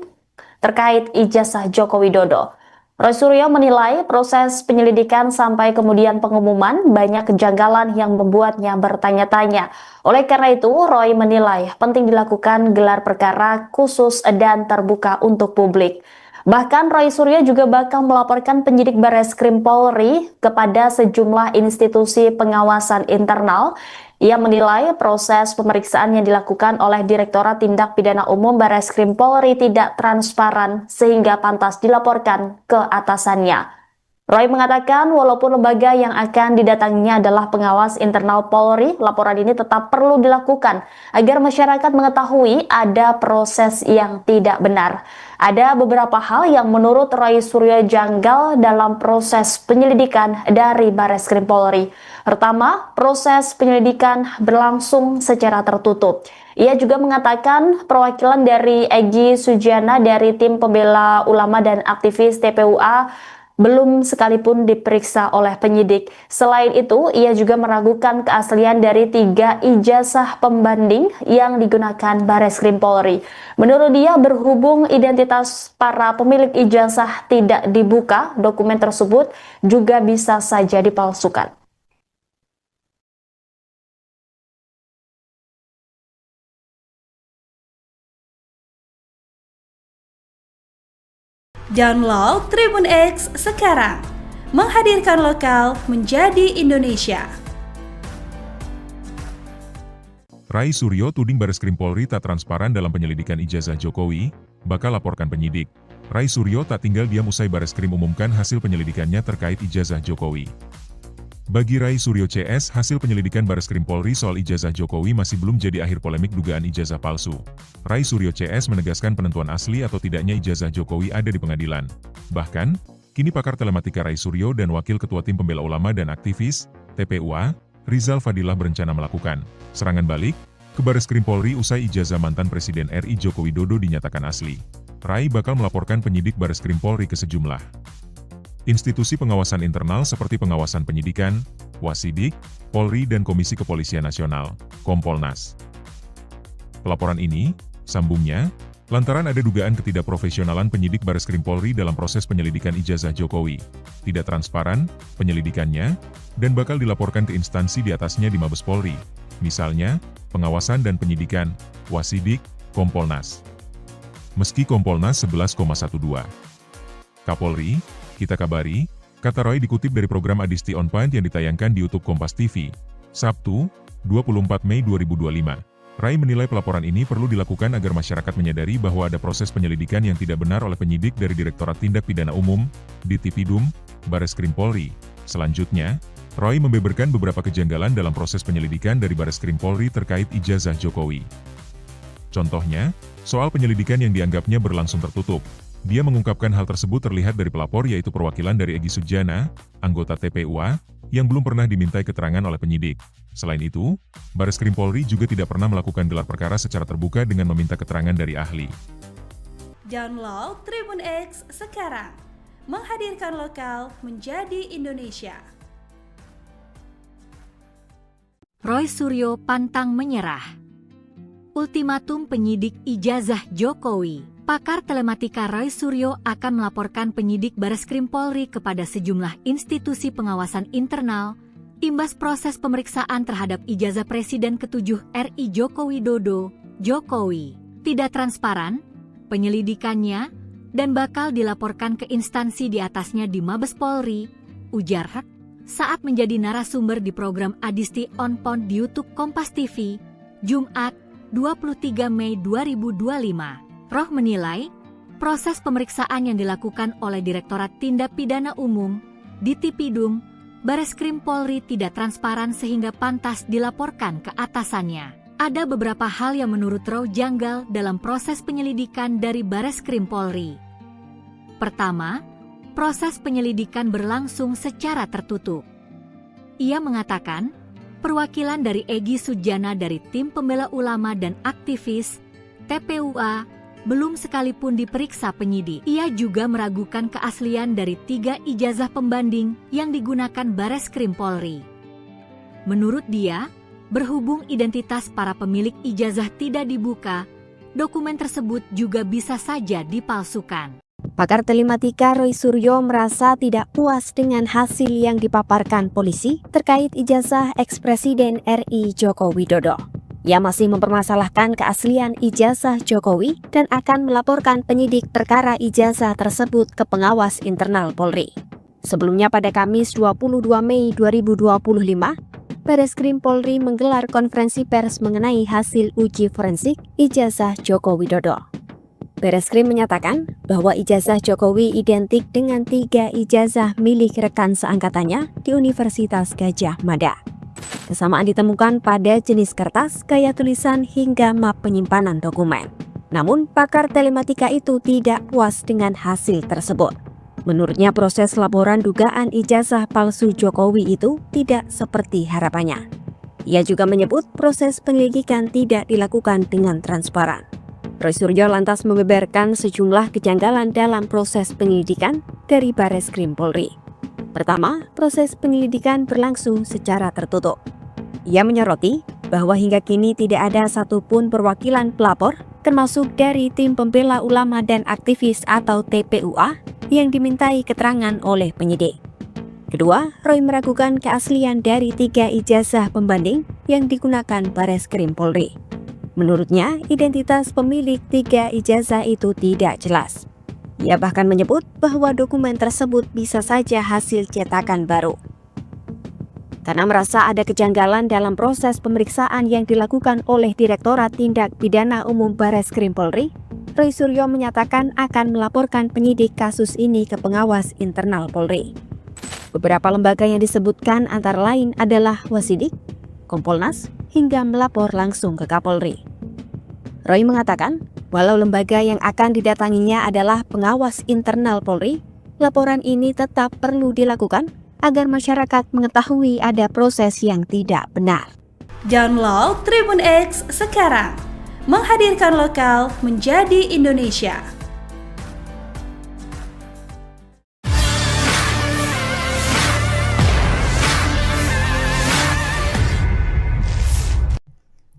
terkait ijazah Joko Widodo. Roy Suryo menilai proses penyelidikan sampai kemudian pengumuman banyak kejanggalan yang membuatnya bertanya-tanya. Oleh karena itu, Roy menilai penting dilakukan gelar perkara khusus dan terbuka untuk publik. Bahkan Roy Suryo juga bakal melaporkan penyidik Bareskrim Polri kepada sejumlah institusi pengawasan internal. Ia menilai proses pemeriksaan yang dilakukan oleh Direktorat Tindak Pidana Umum Bareskrim Polri tidak transparan sehingga pantas dilaporkan ke atasannya. Roy mengatakan walaupun lembaga yang akan didatanginya adalah pengawas internal Polri, laporan ini tetap perlu dilakukan agar masyarakat mengetahui ada proses yang tidak benar. Ada beberapa hal yang menurut Roy Suryo janggal dalam proses penyelidikan dari Bareskrim Polri. Pertama, proses penyelidikan berlangsung secara tertutup. Ia juga mengatakan perwakilan dari Egy Sujana dari tim pembela ulama dan aktivis TPUA belum sekalipun diperiksa oleh penyidik. Selain itu, ia juga meragukan keaslian dari 3 ijazah pembanding yang digunakan Bareskrim Polri. Menurut dia, berhubung identitas para pemilik ijazah tidak dibuka, dokumen tersebut juga bisa saja dipalsukan. Download Tribun X sekarang, menghadirkan lokal menjadi Indonesia. Rai Suryo tuding Bareskrim Polri tak transparan dalam penyelidikan ijazah Jokowi, bakal laporkan penyidik. Rai Suryo tak tinggal diam usai Bareskrim umumkan hasil penyelidikannya terkait ijazah Jokowi. Bagi Rai Suryo CS, hasil penyelidikan Bareskrim Polri soal ijazah Jokowi masih belum jadi akhir polemik dugaan ijazah palsu. Rai Suryo CS menegaskan penentuan asli atau tidaknya ijazah Jokowi ada di pengadilan. Bahkan, kini pakar telematika Rai Suryo dan Wakil Ketua Tim Pembela Ulama dan Aktivis, TPUA, Rizal Fadilah berencana melakukan serangan balik ke Bareskrim Polri usai ijazah mantan Presiden RI Joko Widodo dinyatakan asli. Rai bakal melaporkan penyidik Bareskrim Polri ke sejumlah institusi pengawasan internal seperti pengawasan penyidikan, Wasidik, Polri dan Komisi Kepolisian Nasional, Kompolnas. Pelaporan ini, sambungnya, lantaran ada dugaan ketidakprofesionalan penyidik Bareskrim Polri dalam proses penyelidikan ijazah Jokowi, tidak transparan penyelidikannya, dan bakal dilaporkan ke instansi di atasnya di Mabes Polri, misalnya, pengawasan dan penyidikan, Wasidik, Kompolnas. Meski Kompolnas 11,12. Kapolri, kita kabari, kata Roy dikutip dari program Adisti On Point yang ditayangkan di YouTube Kompas TV, Sabtu, 24 Mei 2025. Rai menilai pelaporan ini perlu dilakukan agar masyarakat menyadari bahwa ada proses penyelidikan yang tidak benar oleh penyidik dari Direktorat Tindak Pidana Umum, Ditipidum, Bareskrim Polri. Selanjutnya, Roy membeberkan beberapa kejanggalan dalam proses penyelidikan dari Bareskrim Polri terkait ijazah Jokowi. Contohnya, soal penyelidikan yang dianggapnya berlangsung tertutup. Dia mengungkapkan hal tersebut terlihat dari pelapor yaitu perwakilan dari Egy Sujana, anggota TPUA, yang belum pernah dimintai keterangan oleh penyidik. Selain itu, Bareskrim Polri juga tidak pernah melakukan gelar perkara secara terbuka dengan meminta keterangan dari ahli. Download Tribun X sekarang, menghadirkan lokal menjadi Indonesia. Roy Suryo pantang menyerah. Ultimatum penyidik ijazah Jokowi. Pakar telematika Roy Suryo akan melaporkan penyidik Bareskrim Polri kepada sejumlah institusi pengawasan internal, imbas proses pemeriksaan terhadap ijazah Presiden ke-7 RI Joko Widodo, Jokowi. Tidak transparan, penyelidikannya, dan bakal dilaporkan ke instansi di atasnya di Mabes Polri, ujar Hak, saat menjadi narasumber di program Adisti On Point di YouTube Kompas TV, Jumat, 23 Mei 2025. Roh menilai, proses pemeriksaan yang dilakukan oleh Direktorat Tindak Pidana Umum, Ditipidum, Bareskrim Polri tidak transparan sehingga pantas dilaporkan ke atasannya. Ada beberapa hal yang menurut Roh janggal dalam proses penyelidikan dari Bareskrim Polri. Pertama, proses penyelidikan berlangsung secara tertutup. Ia mengatakan, perwakilan dari Egy Sujana dari Tim Pembela Ulama dan Aktivis, TPUA, belum sekalipun diperiksa penyidik. Ia juga meragukan keaslian dari 3 ijazah pembanding yang digunakan Bareskrim Polri. Menurut dia, berhubung identitas para pemilik ijazah tidak dibuka, dokumen tersebut juga bisa saja dipalsukan. Pakar telematika Roy Suryo merasa tidak puas dengan hasil yang dipaparkan polisi terkait ijazah eks-Presiden RI Joko Widodo. Ia masih mempermasalahkan keaslian ijazah Jokowi dan akan melaporkan penyidik perkara ijazah tersebut ke pengawas internal Polri. Sebelumnya pada Kamis 22 Mei 2025, Bareskrim Polri menggelar konferensi pers mengenai hasil uji forensik ijazah Joko Widodo. Bareskrim menyatakan bahwa ijazah Jokowi identik dengan 3 ijazah milik rekan seangkatannya di Universitas Gadjah Mada. Kesamaan ditemukan pada jenis kertas, gaya tulisan, hingga map penyimpanan dokumen. Namun, pakar telematika itu tidak puas dengan hasil tersebut. Menurutnya, proses laporan dugaan ijazah palsu Jokowi itu tidak seperti harapannya. Ia juga menyebut proses penyelidikan tidak dilakukan dengan transparan. Roy Suryo lantas membeberkan sejumlah kejanggalan dalam proses penyelidikan dari Bareskrim Polri. Pertama, proses penyelidikan berlangsung secara tertutup. Ia menyoroti bahwa hingga kini tidak ada satupun perwakilan pelapor, termasuk dari tim pembela ulama dan aktivis atau TPUA, yang dimintai keterangan oleh penyidik. Kedua, Roy meragukan keaslian dari 3 ijazah pembanding yang digunakan Bareskrim Polri. Menurutnya, identitas pemilik 3 ijazah itu tidak jelas. Ia bahkan menyebut bahwa dokumen tersebut bisa saja hasil cetakan baru. Karena merasa ada kejanggalan dalam proses pemeriksaan yang dilakukan oleh Direktorat Tindak Pidana Umum Bareskrim Polri, Roy Suryo menyatakan akan melaporkan penyidik kasus ini ke pengawas internal Polri. Beberapa lembaga yang disebutkan antara lain adalah Wasidik, Kompolnas, hingga melapor langsung ke Kapolri. Roy mengatakan, walau lembaga yang akan didatanginya adalah pengawas internal Polri, laporan ini tetap perlu dilakukan agar masyarakat mengetahui ada proses yang tidak benar. Download Tribun X sekarang, menghadirkan lokal menjadi Indonesia.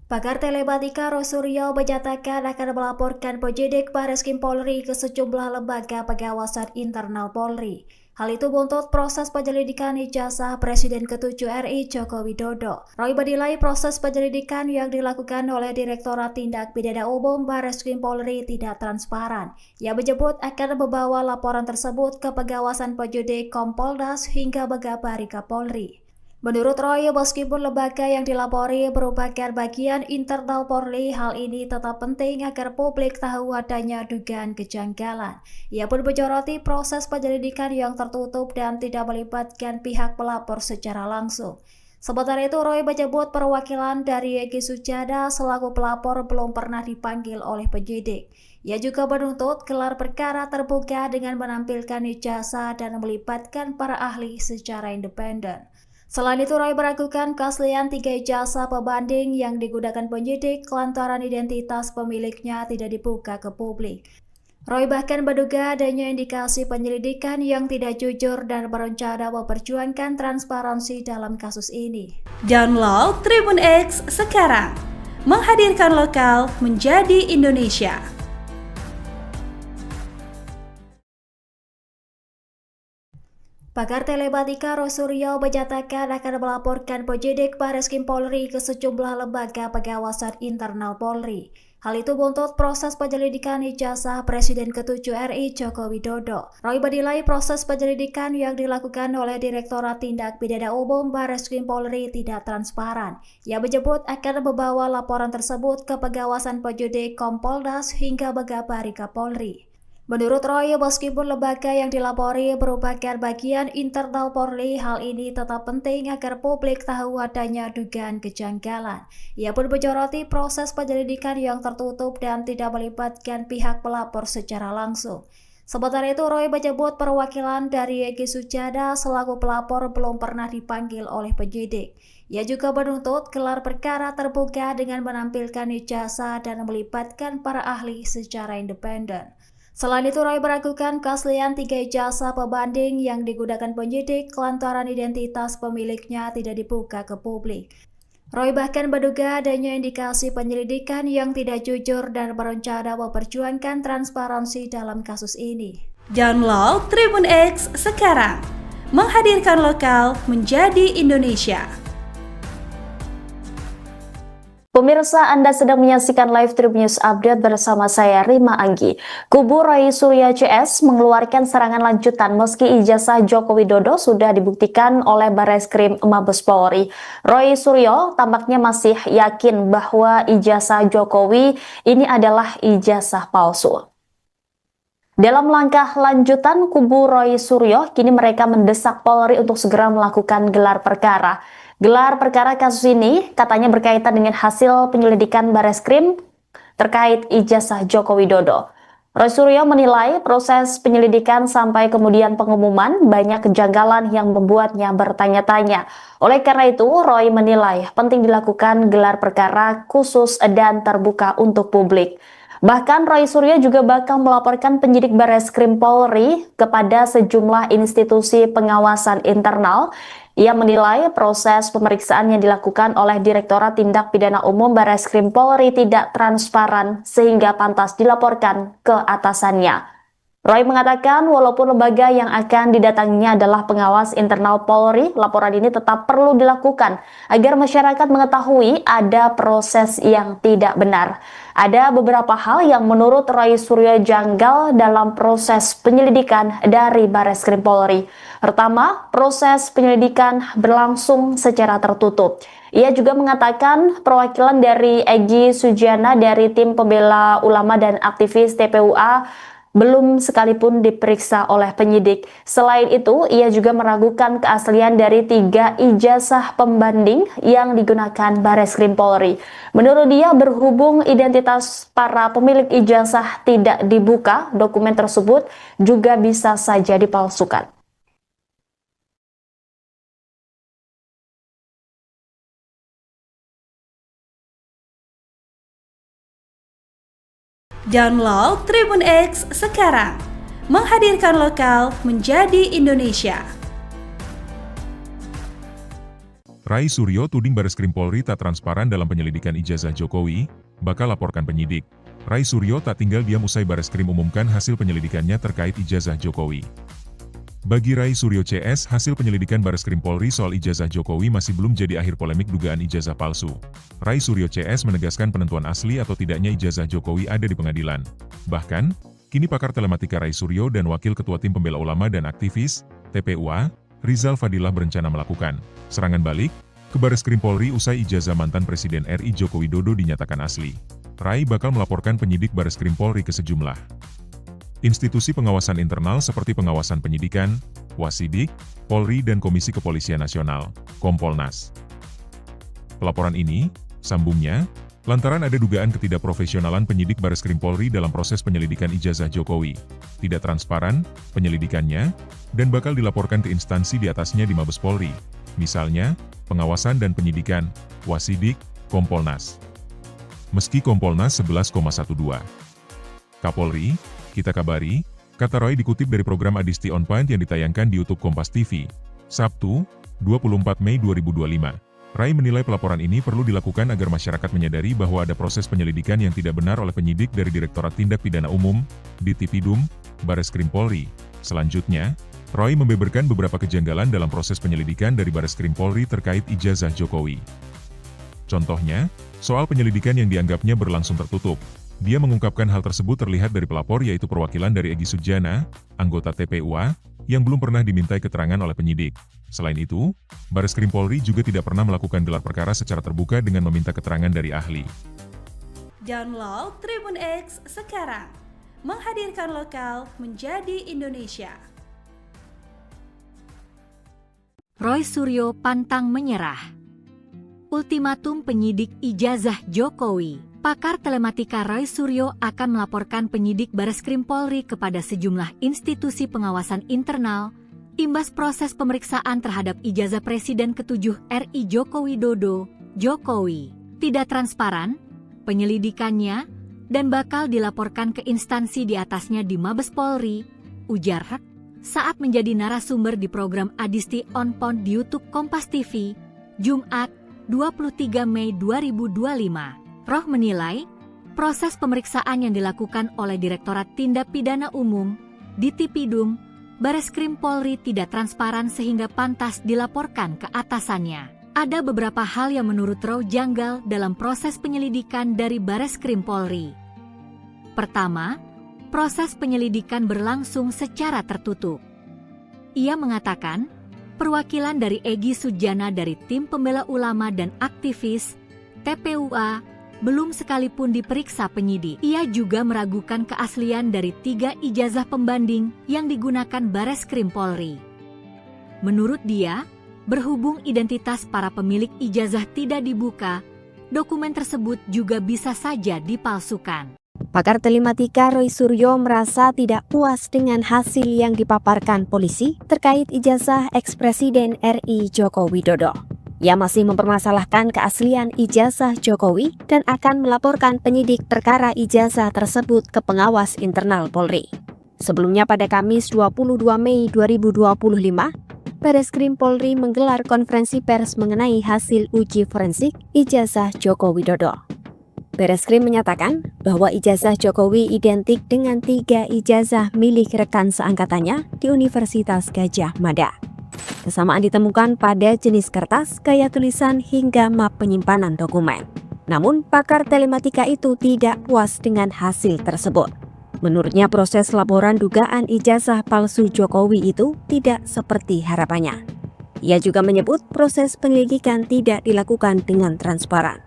Pakar telematika Roy Suryo menyatakan akan melaporkan penyidik Bareskrim Polri ke sejumlah lembaga pengawasan internal Polri. Hal itu buntut proses penyelidikan ijazah Presiden ke-7 RI Joko Widodo. Roy menilai proses penyelidikan yang dilakukan oleh Direktorat Tindak Pidana Umum Bareskrim Polri tidak transparan. Ia menyebut akan membawa laporan tersebut ke pengawasan penyidik Kompolnas hingga Megabari Kapolri. Menurut Roy, meskipun lembaga yang dilapori merupakan bagian internal Polri, hal ini tetap penting agar publik tahu adanya dugaan kejanggalan. Ia pun menyoroti proses penyelidikan yang tertutup dan tidak melibatkan pihak pelapor secara langsung. Sementara itu, Roy menyebut perwakilan dari Egy Sujana selaku pelapor belum pernah dipanggil oleh penyidik. Ia juga menuntut gelar perkara terbuka dengan menampilkan ijazah dan melibatkan para ahli secara independen. Selain itu, Roy meragukan keaslian 3 ijazah pembanding yang digunakan penyidik lantaran identitas pemiliknya tidak dibuka ke publik. Roy bahkan menduga adanya indikasi penyelidikan yang tidak jujur dan berencana memperjuangkan transparansi dalam kasus ini. Download Tribun X sekarang, menghadirkan lokal menjadi Indonesia. Pakar telematika Roy Suryo menyatakan akan melaporkan penyidik Bareskrim Polri ke sejumlah lembaga pengawasan internal Polri. Hal itu buntut proses penyelidikan ijazah Presiden ke-7 RI Joko Widodo. Roy menilai proses penyelidikan yang dilakukan oleh Direktorat Tindak Pidana Umum Bareskrim Polri tidak transparan. Ia menyebut akan membawa laporan tersebut ke pengawasan penyidik Kompolnas hingga Megabari Kapolri. Menurut Roy, meskipun lembaga yang dilapori merupakan bagian internal Polri, hal ini tetap penting agar publik tahu adanya dugaan kejanggalan. Ia pun menyoroti proses penyelidikan yang tertutup dan tidak melibatkan pihak pelapor secara langsung. Sementara itu, Roy menyebut perwakilan dari Egy Sujana selaku pelapor belum pernah dipanggil oleh penyidik. Ia juga menuntut gelar perkara terbuka dengan menampilkan ijazah dan melibatkan para ahli secara independen. Selain itu, Roy meragukan keaslian 3 ijazah pembanding yang digunakan penyidik lantaran identitas pemiliknya tidak dibuka ke publik. Roy bahkan menduga adanya indikasi penyelidikan yang tidak jujur dan berencana memperjuangkan transparansi dalam kasus ini. Download Tribun X sekarang, menghadirkan lokal menjadi Indonesia. Pemirsa, Anda sedang menyaksikan live Tribun News Update bersama saya Rima Anggi. Kubu Roy Suryo CS mengeluarkan serangan lanjutan meski ijazah Joko Widodo sudah dibuktikan oleh Bareskrim Mabes Polri. Roy Suryo tampaknya masih yakin bahwa ijazah Jokowi ini adalah ijazah palsu. Dalam langkah lanjutan, kubu Roy Suryo kini mereka mendesak Polri untuk segera melakukan gelar perkara. Gelar perkara kasus ini katanya berkaitan dengan hasil penyelidikan Bareskrim terkait ijazah Joko Widodo. Roy Suryo menilai proses penyelidikan sampai kemudian pengumuman banyak kejanggalan yang membuatnya bertanya-tanya. Oleh karena itu, Roy menilai penting dilakukan gelar perkara khusus dan terbuka untuk publik. Bahkan Roy Suryo juga bakal melaporkan penyidik Bareskrim Polri kepada sejumlah institusi pengawasan internal. Ia menilai proses pemeriksaan yang dilakukan oleh Direktorat Tindak Pidana Umum Bareskrim Polri tidak transparan sehingga pantas dilaporkan ke atasannya. Roy mengatakan walaupun lembaga yang akan didatanginya adalah pengawas internal Polri, laporan ini tetap perlu dilakukan agar masyarakat mengetahui ada proses yang tidak benar. Ada beberapa hal yang menurut Roy Suryo janggal dalam proses penyelidikan dari Bareskrim Polri. Pertama, proses penyelidikan berlangsung secara tertutup. Ia juga mengatakan perwakilan dari Egy Sujana dari tim pembela ulama dan aktivis TPUA belum sekalipun diperiksa oleh penyidik. Selain itu, ia juga meragukan keaslian dari 3 ijazah pembanding yang digunakan Bareskrim Polri. Menurut dia, berhubung identitas para pemilik ijazah tidak dibuka, dokumen tersebut juga bisa saja dipalsukan. Download Tribun X sekarang, menghadirkan lokal menjadi Indonesia. Rai Suryo tuding Bareskrim Polri tak transparan dalam penyelidikan ijazah Jokowi, bakal laporkan penyidik. Rai Suryo tak tinggal diam usai Bareskrim umumkan hasil penyelidikannya terkait ijazah Jokowi. Bagi Rai Suryo CS, hasil penyelidikan Bareskrim Polri soal ijazah Jokowi masih belum jadi akhir polemik dugaan ijazah palsu. Rai Suryo CS menegaskan penentuan asli atau tidaknya ijazah Jokowi ada di pengadilan. Bahkan, kini pakar telematika Rai Suryo dan Wakil Ketua Tim Pembela Ulama dan Aktivis, TPUA, Rizal Fadilah berencana melakukan serangan balik ke Bareskrim Polri usai ijazah mantan Presiden RI Joko Widodo dinyatakan asli. Rai bakal melaporkan penyidik Bareskrim Polri ke sejumlah institusi pengawasan internal seperti pengawasan penyidikan, Wasidik, Polri dan Komisi Kepolisian Nasional, Kompolnas. Pelaporan ini, sambungnya, lantaran ada dugaan ketidakprofesionalan penyidik Bareskrim Polri dalam proses penyelidikan ijazah Jokowi, tidak transparan penyelidikannya, dan bakal dilaporkan ke instansi di atasnya di Mabes Polri, misalnya, pengawasan dan penyidikan, Wasidik, Kompolnas. Meski Kompolnas 11,12. Kapolri, kita kabari, kata Roy dikutip dari program Adisti On Point yang ditayangkan di YouTube Kompas TV, Sabtu, 24 Mei 2025. Rai menilai pelaporan ini perlu dilakukan agar masyarakat menyadari bahwa ada proses penyelidikan yang tidak benar oleh penyidik dari Direktorat Tindak Pidana Umum, Ditipidum, Bareskrim Polri. Selanjutnya, Roy membeberkan beberapa kejanggalan dalam proses penyelidikan dari Bareskrim Polri terkait ijazah Jokowi. Contohnya, soal penyelidikan yang dianggapnya berlangsung tertutup. Dia mengungkapkan hal tersebut terlihat dari pelapor yaitu perwakilan dari Egy Sujana, anggota TPUA, yang belum pernah dimintai keterangan oleh penyidik. Selain itu, Bareskrim Polri juga tidak pernah melakukan gelar perkara secara terbuka dengan meminta keterangan dari ahli. Download Tribun X sekarang, menghadirkan lokal menjadi Indonesia. Roy Suryo pantang menyerah. Ultimatum penyidik ijazah Jokowi. Pakar telematika Roy Suryo akan melaporkan penyidik Bareskrim Polri kepada sejumlah institusi pengawasan internal, imbas proses pemeriksaan terhadap ijazah Presiden ke-7 RI Joko Widodo, Jokowi. Tidak transparan, penyelidikannya, dan bakal dilaporkan ke instansi di atasnya di Mabes Polri, ujar Rek, saat menjadi narasumber di program Adisti On Point di YouTube Kompas TV, Jumat, 23 Mei 2025. Roh menilai, proses pemeriksaan yang dilakukan oleh Direktorat Tindak Pidana Umum, Ditipidum, Bareskrim Polri tidak transparan sehingga pantas dilaporkan ke atasannya. Ada beberapa hal yang menurut Roh janggal dalam proses penyelidikan dari Bareskrim Polri. Pertama, proses penyelidikan berlangsung secara tertutup. Ia mengatakan, perwakilan dari Egy Sujana dari Tim Pembela Ulama dan Aktivis, TPUA, belum sekalipun diperiksa penyidik. Ia juga meragukan keaslian dari 3 ijazah pembanding yang digunakan Bareskrim Polri. Menurut dia, berhubung identitas para pemilik ijazah tidak dibuka, dokumen tersebut juga bisa saja dipalsukan. Pakar telematika Roy Suryo merasa tidak puas dengan hasil yang dipaparkan polisi terkait ijazah ex-Presiden RI Joko Widodo. Ia masih mempermasalahkan keaslian ijazah Jokowi dan akan melaporkan penyidik perkara ijazah tersebut ke pengawas internal Polri. Sebelumnya pada Kamis 22 Mei 2025, Bareskrim Polri menggelar konferensi pers mengenai hasil uji forensik ijazah Joko Widodo. Bareskrim menyatakan bahwa ijazah Jokowi identik dengan 3 ijazah milik rekan seangkatannya di Universitas Gadjah Mada. Kesamaan ditemukan pada jenis kertas, gaya tulisan, hingga map penyimpanan dokumen. Namun, pakar telematika itu tidak puas dengan hasil tersebut. Menurutnya, proses laporan dugaan ijazah palsu Jokowi itu tidak seperti harapannya. Ia juga menyebut proses penyelidikan tidak dilakukan dengan transparan.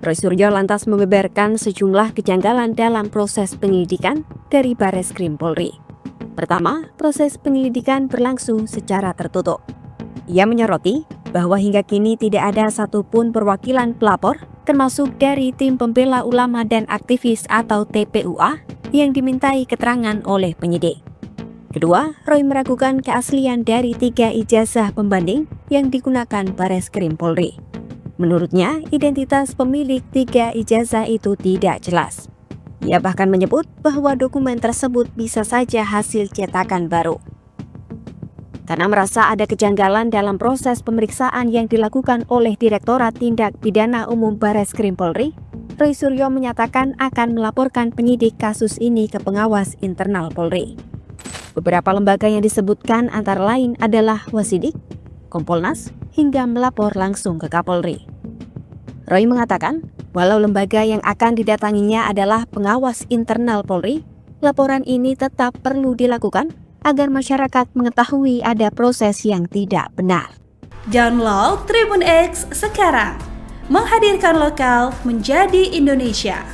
Roy Suryo lantas membeberkan sejumlah kejanggalan dalam proses penyelidikan dari Bareskrim Polri. Pertama, proses penyelidikan berlangsung secara tertutup. Ia menyoroti bahwa hingga kini tidak ada satupun perwakilan pelapor, termasuk dari tim pembela ulama dan aktivis atau TPUA, yang dimintai keterangan oleh penyidik. Kedua, Roy meragukan keaslian dari 3 ijazah pembanding yang digunakan Bareskrim Polri. Menurutnya, identitas pemilik 3 ijazah itu tidak jelas. Ia bahkan menyebut bahwa dokumen tersebut bisa saja hasil cetakan baru. Karena merasa ada kejanggalan dalam proses pemeriksaan yang dilakukan oleh Direktorat Tindak Pidana Umum Bareskrim Polri, Roy Suryo menyatakan akan melaporkan penyidik kasus ini ke pengawas internal Polri. Beberapa lembaga yang disebutkan antara lain adalah Wasidik, Kompolnas, hingga melapor langsung ke Kapolri. Roy mengatakan, walau lembaga yang akan didatanginya adalah pengawas internal Polri, laporan ini tetap perlu dilakukan agar masyarakat mengetahui ada proses yang tidak benar. Download Tribun X sekarang, menghadirkan lokal menjadi Indonesia.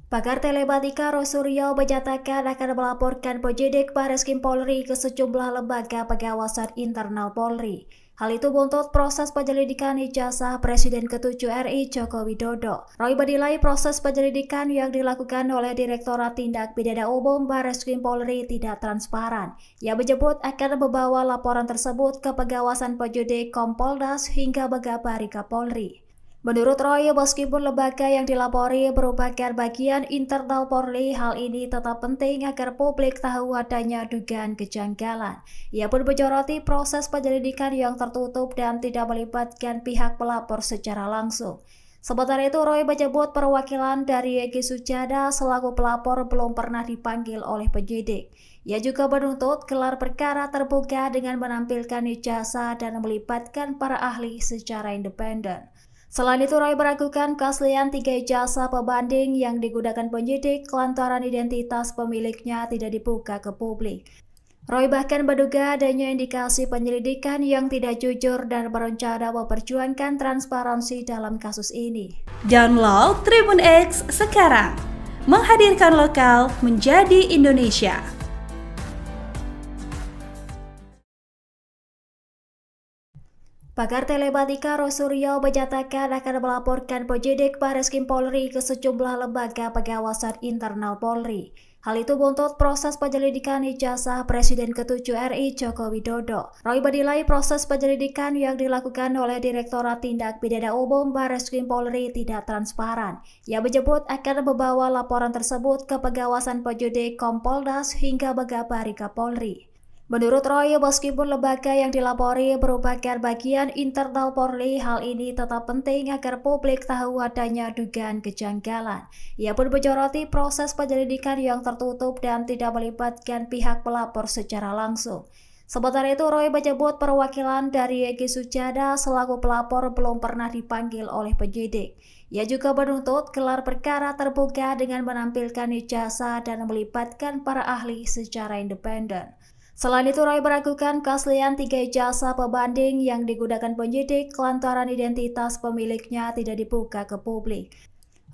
Pakar telematika Roy Suryo menyatakan akan melaporkan penyidik Bareskrim Polri ke sejumlah lembaga pengawasan internal Polri. Hal itu buntut proses penyelidikan ijazah Presiden ke-7 RI Joko Widodo. Roy menilai proses penyelidikan yang dilakukan oleh Direktorat Tindak Pidana Umum Bareskrim Polri tidak transparan. Ia menyebut akan membawa laporan tersebut ke pengawasan penyidik Kompolnas hingga Megabari Kapolri. Menurut Roy, meskipun lembaga yang dilapori merupakan bagian internal Polri, hal ini tetap penting agar publik tahu adanya dugaan kejanggalan. Ia pun menyoroti proses penyelidikan yang tertutup dan tidak melibatkan pihak pelapor secara langsung. Sementara itu, Roy menyebut perwakilan dari Egy Sujana selaku pelapor belum pernah dipanggil oleh penyidik. Ia juga menuntut gelar perkara terbuka dengan menampilkan ijazah dan melibatkan para ahli secara independen. Selain itu, Roy meragukan keaslian 3 ijazah pembanding yang digunakan penyidik lantaran identitas pemiliknya tidak dibuka ke publik. Roy bahkan menduga adanya indikasi penyelidikan yang tidak jujur dan berencana memperjuangkan transparansi dalam kasus ini. Download Tribun X sekarang, menghadirkan lokal menjadi Indonesia. Pakar telematika Roy Suryo menyatakan akan melaporkan penyidik Bareskrim Polri ke sejumlah lembaga pengawasan internal Polri. Hal itu buntut proses penyelidikan ijazah Presiden ke-7 RI Joko Widodo. Roy menilai proses penyelidikan yang dilakukan oleh Direktorat Tindak Pidana Umum Bareskrim Polri tidak transparan. Ia menyebut akan membawa laporan tersebut ke pengawasan penyidik Kompolnas hingga Megabari Kapolri. Menurut Roy, meskipun lembaga yang dilapori merupakan bagian internal Polri, hal ini tetap penting agar publik tahu adanya dugaan kejanggalan. Ia pun menyoroti proses penyelidikan yang tertutup dan tidak melibatkan pihak pelapor secara langsung. Sementara itu, Roy menyebut perwakilan dari Egy Sujana selaku pelapor belum pernah dipanggil oleh penyidik. Ia juga menuntut gelar perkara terbuka dengan menampilkan ijazah dan melibatkan para ahli secara independen. Selain itu, Roy meragukan keaslian 3 ijazah pembanding yang digunakan penyidik lantaran identitas pemiliknya tidak dibuka ke publik.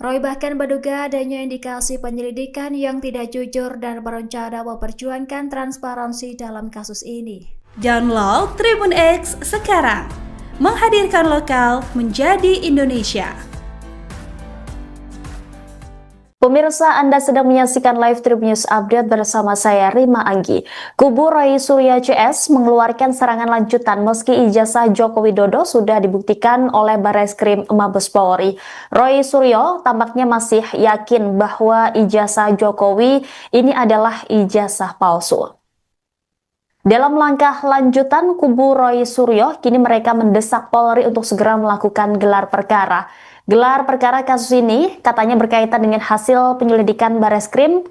Roy bahkan menduga adanya indikasi penyelidikan yang tidak jujur dan berencana memperjuangkan transparansi dalam kasus ini. Download Tribun X sekarang, menghadirkan lokal menjadi Indonesia. Pemirsa, Anda sedang menyaksikan live Tribun News Update bersama saya Rima Anggi. Kubu Roy Suryo CS mengeluarkan serangan lanjutan meski ijazah Joko Widodo sudah dibuktikan oleh Barreskrim Mabes Polri. Roy Suryo tampaknya masih yakin bahwa ijazah Jokowi ini adalah ijazah palsu. Dalam langkah lanjutan, kubu Roy Suryo kini mereka mendesak Polri untuk segera melakukan gelar perkara. Gelar perkara kasus ini katanya berkaitan dengan hasil penyelidikan Barreskrim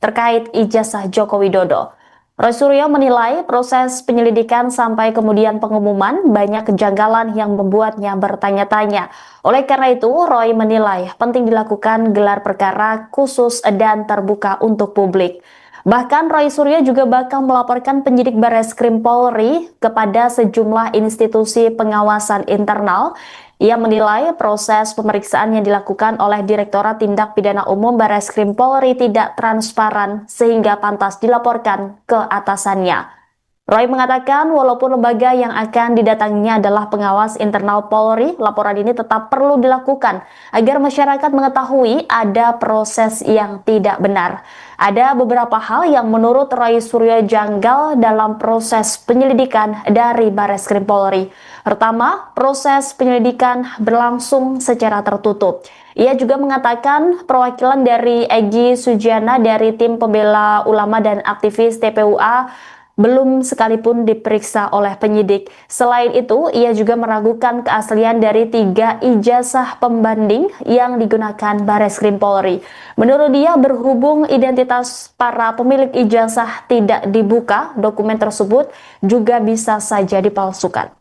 terkait ijazah Joko Widodo. Roy Suryo menilai proses penyelidikan sampai kemudian pengumuman banyak kejanggalan yang membuatnya bertanya-tanya. Oleh karena itu, Roy menilai penting dilakukan gelar perkara khusus dan terbuka untuk publik. Bahkan Roy Suryo juga bakal melaporkan penyidik Barreskrim Polri kepada sejumlah institusi pengawasan internal. Ia menilai proses pemeriksaan yang dilakukan oleh Direktorat Tindak Pidana Umum Barreskrim Polri tidak transparan sehingga pantas dilaporkan ke atasannya. Roy mengatakan walaupun lembaga yang akan didatanginya adalah pengawas internal Polri, laporan ini tetap perlu dilakukan agar masyarakat mengetahui ada proses yang tidak benar. Ada beberapa hal yang menurut Roy Suryo janggal dalam proses penyelidikan dari Barreskrim Polri. Pertama, proses penyelidikan berlangsung secara tertutup. Ia juga mengatakan perwakilan dari Egy Sujana dari tim pembela ulama dan aktivis TPUA belum sekalipun diperiksa oleh penyidik. Selain itu, ia juga meragukan keaslian dari 3 ijazah pembanding yang digunakan Barreskrim Polri. Menurut dia, berhubung identitas para pemilik ijazah tidak dibuka, dokumen tersebut juga bisa saja dipalsukan.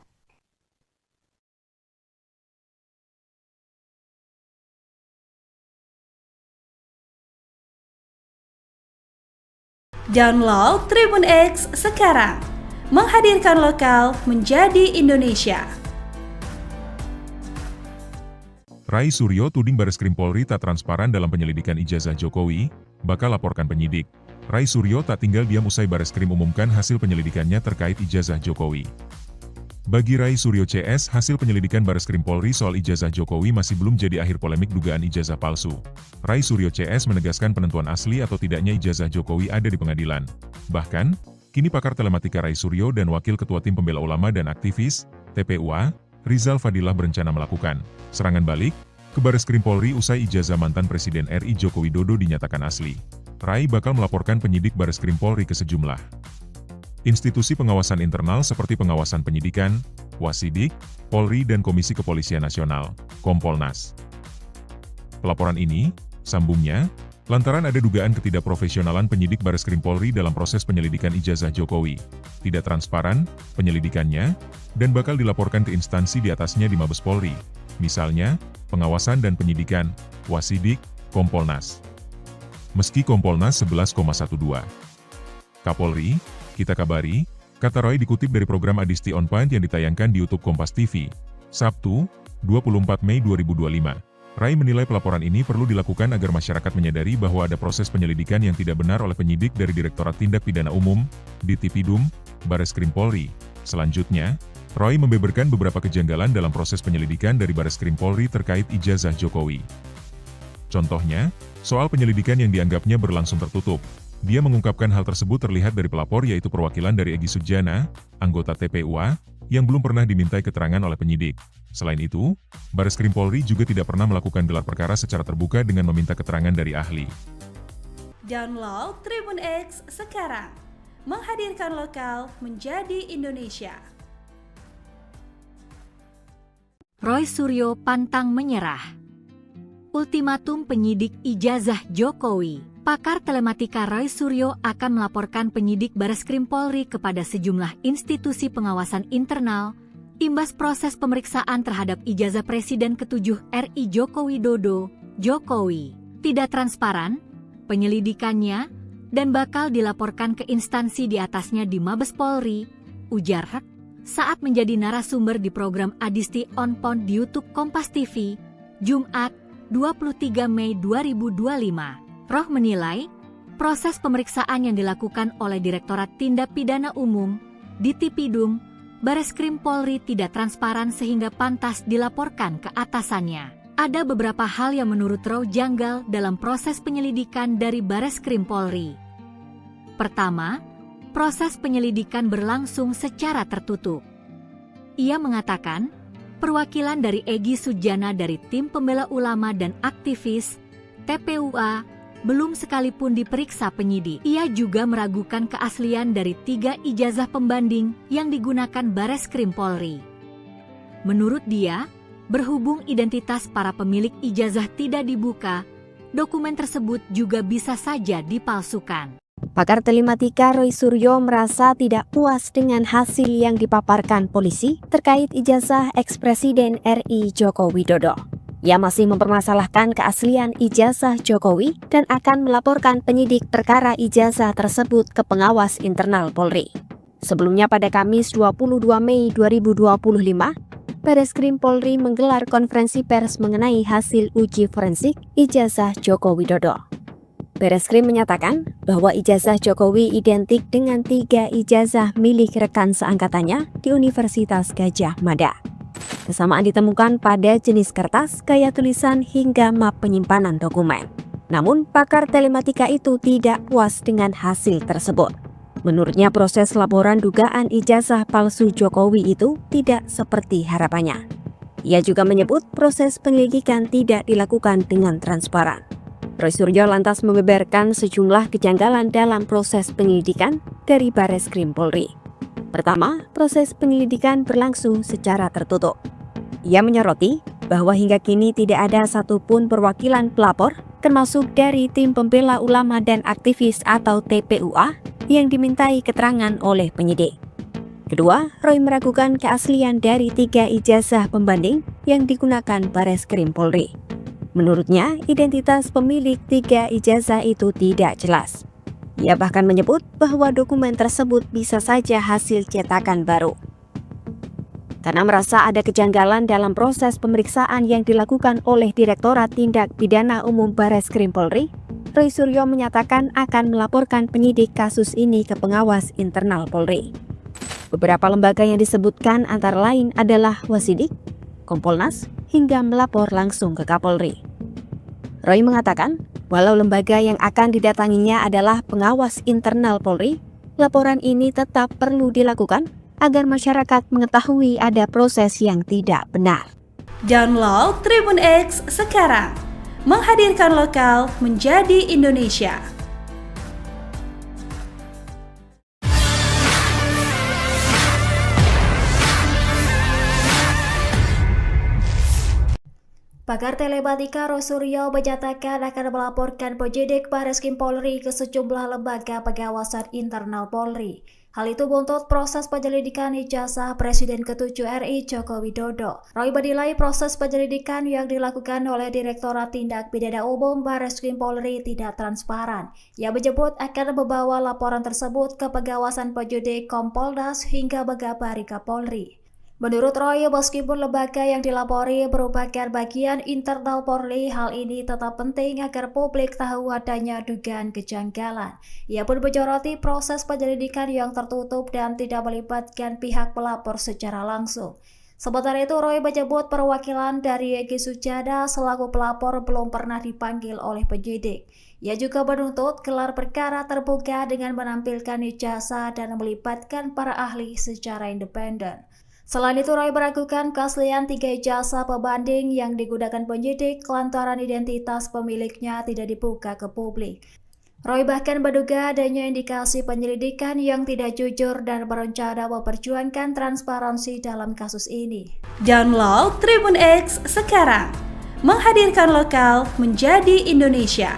Download Tribun X sekarang, menghadirkan lokal menjadi Indonesia. Roy Suryo tuding Barreskrim Polri tak transparan dalam penyelidikan ijazah Jokowi, bakal laporkan penyidik. Roy Suryo tak tinggal diam usai Barreskrim umumkan hasil penyelidikannya terkait ijazah Jokowi. Bagi Roy Suryo CS, hasil penyelidikan Barreskrim Polri soal ijazah Jokowi masih belum jadi akhir polemik dugaan ijazah palsu. Roy Suryo CS menegaskan penentuan asli atau tidaknya ijazah Jokowi ada di pengadilan. Bahkan, kini pakar telematika Roy Suryo dan Wakil Ketua Tim Pembela Ulama dan Aktivis, TPUA, Rizal Fadilah berencana melakukan serangan balik ke Barreskrim Polri usai ijazah mantan Presiden RI Joko Widodo dinyatakan asli. Roy bakal melaporkan penyidik Barreskrim Polri ke sejumlah institusi pengawasan internal seperti pengawasan penyidikan, Wasidik, Polri dan Komisi Kepolisian Nasional, Kompolnas. Pelaporan ini, sambungnya, lantaran ada dugaan ketidakprofesionalan penyidik Barreskrim Polri dalam proses penyelidikan ijazah Jokowi, tidak transparan penyelidikannya, dan bakal dilaporkan ke instansi di atasnya di Mabes Polri, misalnya, pengawasan dan penyidikan, Wasidik, Kompolnas. Meski Kompolnas 11,12. Kapolri, kita kabari, kata Roy dikutip dari program Adisti On Point yang ditayangkan di YouTube Kompas TV, Sabtu, 24 Mei 2025. Roy menilai pelaporan ini perlu dilakukan agar masyarakat menyadari bahwa ada proses penyelidikan yang tidak benar oleh penyidik dari Direktorat Tindak Pidana Umum, Ditipidum, Barreskrim Polri. Selanjutnya, Roy membeberkan beberapa kejanggalan dalam proses penyelidikan dari Barreskrim Polri terkait ijazah Jokowi. Contohnya, soal penyelidikan yang dianggapnya berlangsung tertutup. Dia mengungkapkan hal tersebut terlihat dari pelapor yaitu perwakilan dari Egy Sujana, anggota TPUA, yang belum pernah dimintai keterangan oleh penyidik. Selain itu, Barreskrim Polri juga tidak pernah melakukan gelar perkara secara terbuka dengan meminta keterangan dari ahli. Download Tribun X sekarang, menghadirkan lokal menjadi Indonesia. Roy Suryo pantang menyerah. Ultimatum penyidik ijazah Jokowi. Pakar telematika Roy Suryo akan melaporkan penyidik Barreskrim Polri kepada sejumlah institusi pengawasan internal, Imbas proses pemeriksaan terhadap ijazah Presiden ke-7 RI Joko Widodo, Jokowi tidak transparan, penyelidikannya, dan bakal dilaporkan ke instansi di atasnya di Mabes Polri, ujar Hek saat menjadi narasumber di program Adisti On Point di YouTube Kompas TV, Jumat 23 Mei 2025. Roh menilai, proses pemeriksaan yang dilakukan oleh Direktorat Tindak Pidana Umum, Ditipidum, Bareskrim Polri tidak transparan sehingga pantas dilaporkan ke atasannya. Ada beberapa hal yang menurut Roh janggal dalam proses penyelidikan dari Bareskrim Polri. Pertama, proses penyelidikan berlangsung secara tertutup. Ia mengatakan, perwakilan dari Egy Sujana dari Tim Pembela Ulama dan Aktivis, TPUA, belum sekalipun diperiksa penyidik. Ia juga meragukan keaslian dari 3 ijazah pembanding yang digunakan Bareskrim Polri. Menurut dia, berhubung identitas para pemilik ijazah tidak dibuka, dokumen tersebut juga bisa saja dipalsukan. Pakar telematika Roy Suryo merasa tidak puas dengan hasil yang dipaparkan polisi terkait ijazah eks-Presiden RI Joko Widodo. Ia masih mempermasalahkan keaslian ijazah Jokowi dan akan melaporkan penyidik perkara ijazah tersebut ke pengawas internal Polri. Sebelumnya pada Kamis 22 Mei 2025, Bareskrim Polri menggelar konferensi pers mengenai hasil uji forensik ijazah Joko Widodo. Bareskrim menyatakan bahwa ijazah Jokowi identik dengan 3 ijazah milik rekan seangkatannya di Universitas Gadjah Mada. Kesamaan ditemukan pada jenis kertas, gaya tulisan, hingga map penyimpanan dokumen. Namun, pakar telematika itu tidak puas dengan hasil tersebut. Menurutnya, proses laporan dugaan ijazah palsu Jokowi itu tidak seperti harapannya. Ia juga menyebut proses penyelidikan tidak dilakukan dengan transparan. Roy Suryo lantas membeberkan sejumlah kejanggalan dalam proses penyelidikan dari Bareskrim Polri. Pertama, proses penyelidikan berlangsung secara tertutup. Ia menyoroti bahwa hingga kini tidak ada satupun perwakilan pelapor, termasuk dari Tim Pembela Ulama dan Aktivis atau TPUA, yang dimintai keterangan oleh penyidik. Kedua, Roy meragukan keaslian dari 3 ijazah pembanding yang digunakan Bareskrim Polri. Menurutnya, identitas pemilik 3 ijazah itu tidak jelas. Ia bahkan menyebut bahwa dokumen tersebut bisa saja hasil cetakan baru. Karena merasa ada kejanggalan dalam proses pemeriksaan yang dilakukan oleh Direktorat Tindak Pidana Umum Bareskrim Polri, Roy Suryo menyatakan akan melaporkan penyidik kasus ini ke pengawas internal Polri. Beberapa lembaga yang disebutkan antara lain adalah Wasidik, Kompolnas, hingga melapor langsung ke Kapolri. Roy mengatakan, walau lembaga yang akan didatanginya adalah pengawas internal Polri, laporan ini tetap perlu dilakukan agar masyarakat mengetahui ada proses yang tidak benar. Download Tribun X sekarang, menghadirkan lokal menjadi Indonesia. Pakar telematika Roy Suryo menyatakan akan melaporkan penyidik Bareskrim Polri ke sejumlah lembaga pengawasan internal Polri. Hal itu buntut proses penyelidikan ijazah Presiden ke-7 RI Joko Widodo. Roy menilai proses penyelidikan yang dilakukan oleh Direktorat Tindak Pidana Umum Bareskrim Polri tidak transparan. Ia menyebut akan membawa laporan tersebut ke pengawasan penyidik Kompolnas hingga mengabari Kapolri. Menurut Roy, meskipun lembaga yang dilapori merupakan bagian internal Polri, hal ini tetap penting agar publik tahu adanya dugaan kejanggalan. Ia pun menyoroti proses penyelidikan yang tertutup dan tidak melibatkan pihak pelapor secara langsung. Sementara itu, Roy menyebut perwakilan dari Egy Sujana selaku pelapor belum pernah dipanggil oleh penyidik. Ia juga menuntut gelar perkara terbuka dengan menampilkan ijazah dan melibatkan para ahli secara independen. Selain itu, Roy meragukan keaslian 3 ijazah pembanding yang digunakan penyidik lantaran identitas pemiliknya tidak dibuka ke publik. Roy bahkan menduga adanya indikasi penyelidikan yang tidak jujur dan berencana memperjuangkan transparansi dalam kasus ini. Download Tribun X sekarang, menghadirkan lokal menjadi Indonesia.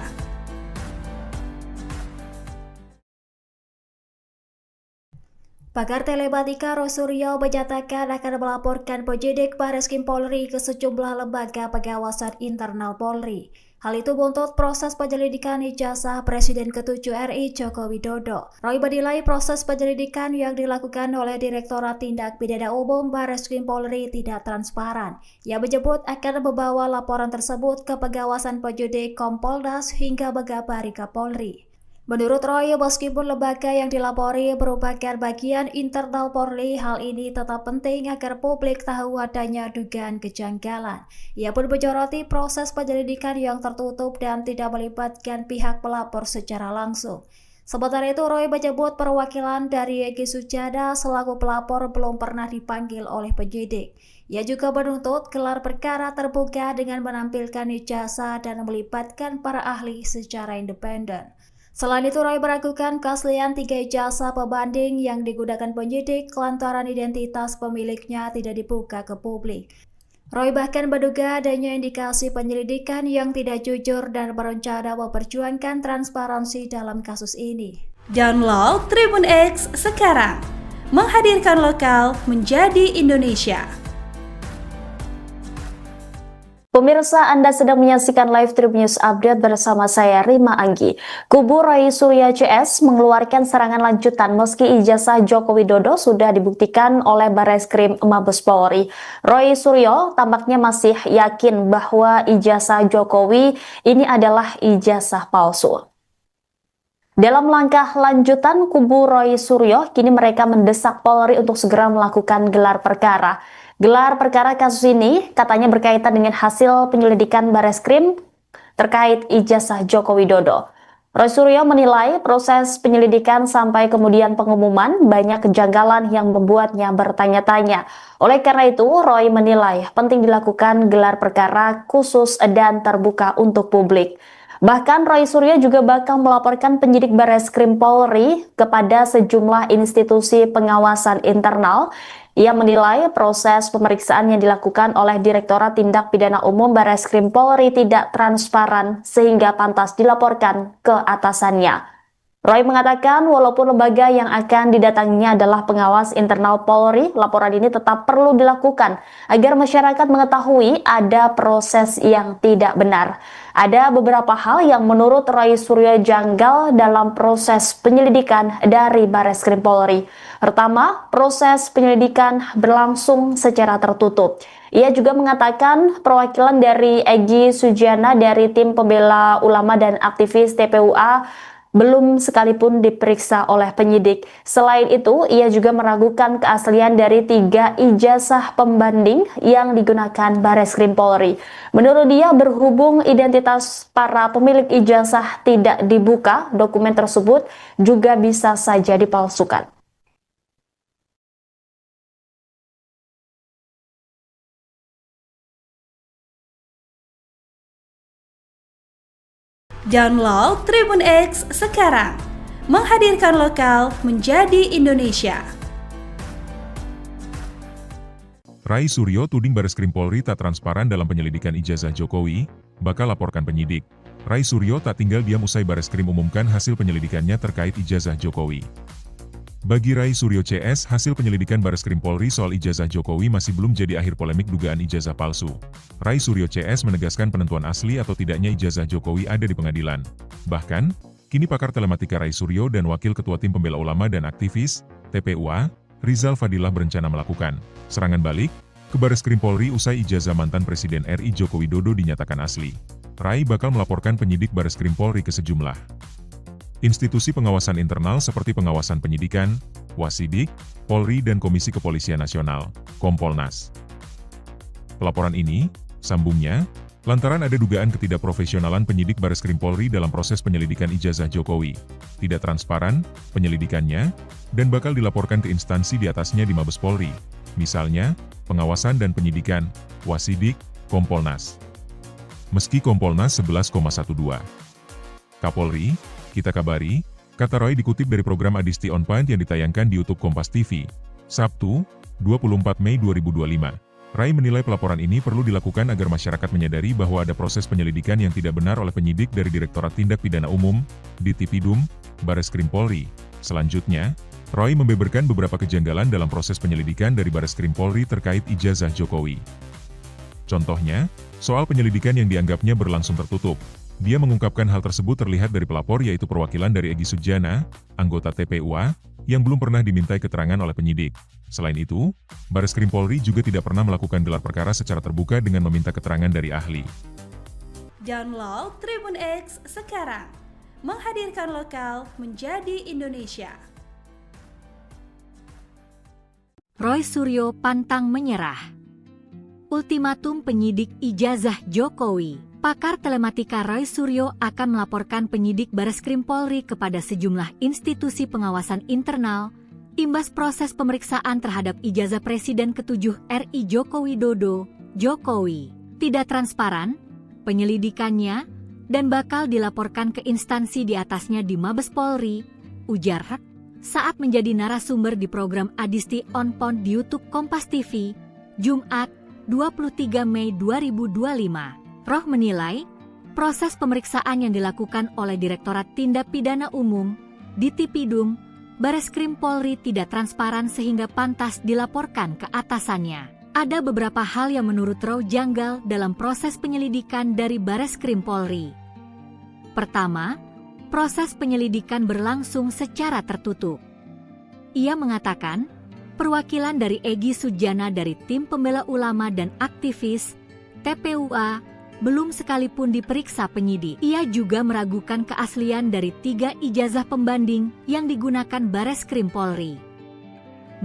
Pakar telematika Roy Suryo menyatakan akan melaporkan penyidik Bareskrim Polri ke sejumlah lembaga pengawasan internal Polri. Hal itu buntut proses penyelidikan ijazah Presiden ke-7 RI Joko Widodo. Roy menilai proses penyelidikan yang dilakukan oleh Direktorat Tindak Pidana Umum Bareskrim Polri tidak transparan. Ia menyebut akan membawa laporan tersebut ke pengawasan penyidik Kompolnas hingga mengabari Kapolri. Menurut Roy, meskipun lembaga yang dilapori merupakan bagian internal Polri, hal ini tetap penting agar publik tahu adanya dugaan kejanggalan. Ia pun menyoroti proses penyelidikan yang tertutup dan tidak melibatkan pihak pelapor secara langsung. Sementara itu, Roy menyebut perwakilan dari Egy Sujana selaku pelapor belum pernah dipanggil oleh penyidik. Ia juga menuntut gelar perkara terbuka dengan menampilkan ijazah dan melibatkan para ahli secara independen. Selain itu, Roy meragukan keaslian 3 ijazah pembanding yang digunakan penyidik lantaran identitas pemiliknya tidak dibuka ke publik. Roy bahkan menduga adanya indikasi penyelidikan yang tidak jujur dan berencana memperjuangkan transparansi dalam kasus ini. Download Tribun X sekarang, menghadirkan lokal menjadi Indonesia. Pemirsa, Anda sedang menyaksikan live Tribun News Update bersama saya Rima Anggi. Kubu Roy Suryo CS mengeluarkan serangan lanjutan meski ijazah Joko Widodo sudah dibuktikan oleh Bareskrim Mabes Polri. Roy Suryo tampaknya masih yakin bahwa ijazah Jokowi ini adalah ijazah palsu. Dalam langkah lanjutan, kubu Roy Suryo kini mereka mendesak Polri untuk segera melakukan gelar perkara. Gelar perkara kasus ini katanya berkaitan dengan hasil penyelidikan Bareskrim terkait ijazah Joko Widodo. Roy Suryo menilai proses penyelidikan sampai kemudian pengumuman banyak kejanggalan yang membuatnya bertanya-tanya. Oleh karena itu, Roy menilai penting dilakukan gelar perkara khusus dan terbuka untuk publik. Bahkan Roy Suryo juga bakal melaporkan penyidik Bareskrim Polri kepada sejumlah institusi pengawasan internal. Ia menilai proses pemeriksaan yang dilakukan oleh Direktorat Tindak Pidana Umum Bareskrim Polri tidak transparan sehingga pantas dilaporkan ke atasannya. Roy mengatakan walaupun lembaga yang akan didatanginya adalah pengawas internal Polri, laporan ini tetap perlu dilakukan agar masyarakat mengetahui ada proses yang tidak benar. Ada beberapa hal yang menurut Roy Suryo janggal dalam proses penyelidikan dari Bareskrim Polri. Pertama, proses penyelidikan berlangsung secara tertutup. Ia juga mengatakan perwakilan dari Egy Sujana dari tim pembela ulama dan aktivis TPUA belum sekalipun diperiksa oleh penyidik. Selain itu, ia juga meragukan keaslian dari 3 ijazah pembanding yang digunakan Bareskrim Polri. Menurut dia, berhubung identitas para pemilik ijazah tidak dibuka, dokumen tersebut juga bisa saja dipalsukan. Download Tribun X sekarang, menghadirkan lokal menjadi Indonesia. Roy Suryo tuding Bareskrim Polri tak transparan dalam penyelidikan ijazah Jokowi, bakal laporkan penyidik. Roy Suryo tak tinggal diam usai Bareskrim umumkan hasil penyelidikannya terkait ijazah Jokowi. Bagi Roy Suryo CS, hasil penyelidikan Bareskrim Polri soal ijazah Jokowi masih belum jadi akhir polemik dugaan ijazah palsu. Roy Suryo CS menegaskan penentuan asli atau tidaknya ijazah Jokowi ada di pengadilan. Bahkan, kini pakar telematika Roy Suryo dan Wakil Ketua Tim Pembela Ulama dan Aktivis, TPUA, Rizal Fadilah berencana melakukan serangan balik ke Bareskrim Polri usai ijazah mantan Presiden RI Joko Widodo dinyatakan asli. Roy bakal melaporkan penyidik Bareskrim Polri ke sejumlah institusi pengawasan internal seperti pengawasan penyidikan, Wasidik, Polri dan Komisi Kepolisian Nasional, Kompolnas. Pelaporan ini, sambungnya, lantaran ada dugaan ketidakprofesionalan penyidik Bareskrim Polri dalam proses penyelidikan ijazah Jokowi, tidak transparan penyelidikannya, dan bakal dilaporkan ke instansi di atasnya di Mabes Polri, misalnya, pengawasan dan penyidikan, Wasidik, Kompolnas. Meski Kompolnas 11,12. Kapolri, kita kabari, kata Roy dikutip dari program Adisti On Point yang ditayangkan di YouTube Kompas TV, Sabtu, 24 Mei 2025. Roy menilai pelaporan ini perlu dilakukan agar masyarakat menyadari bahwa ada proses penyelidikan yang tidak benar oleh penyidik dari Direktorat Tindak Pidana Umum, Ditipidum, Bareskrim Polri. Selanjutnya, Roy membeberkan beberapa kejanggalan dalam proses penyelidikan dari Bareskrim Polri terkait ijazah Jokowi. Contohnya, soal penyelidikan yang dianggapnya berlangsung tertutup. Dia mengungkapkan hal tersebut terlihat dari pelapor yaitu perwakilan dari Egy Sujana, anggota TPUA, yang belum pernah dimintai keterangan oleh penyidik. Selain itu, Bareskrim Polri juga tidak pernah melakukan gelar perkara secara terbuka dengan meminta keterangan dari ahli. Download Tribun X sekarang, menghadirkan lokal menjadi Indonesia. Roy Suryo pantang menyerah. Ultimatum penyidik ijazah Jokowi. Pakar telematika Roy Suryo akan melaporkan penyidik Bareskrim Polri kepada sejumlah institusi pengawasan internal imbas proses pemeriksaan terhadap ijazah Presiden ke-7 RI Joko Widodo. Jokowi tidak transparan penyelidikannya dan bakal dilaporkan ke instansi di atasnya di Mabes Polri, ujar Hak saat menjadi narasumber di program Adisti On Point di YouTube Kompas TV, Jumat 23 Mei 2025. Roh menilai, proses pemeriksaan yang dilakukan oleh Direktorat Tindak Pidana Umum, Ditipidum, Bareskrim Polri tidak transparan sehingga pantas dilaporkan ke atasannya. Ada beberapa hal yang menurut Roh janggal dalam proses penyelidikan dari Bareskrim Polri. Pertama, proses penyelidikan berlangsung secara tertutup. Ia mengatakan, perwakilan dari Egy Sujana dari Tim Pembela Ulama dan aktivis TPUA belum sekalipun diperiksa penyidik. Ia juga meragukan keaslian dari 3 ijazah pembanding yang digunakan Bareskrim Polri.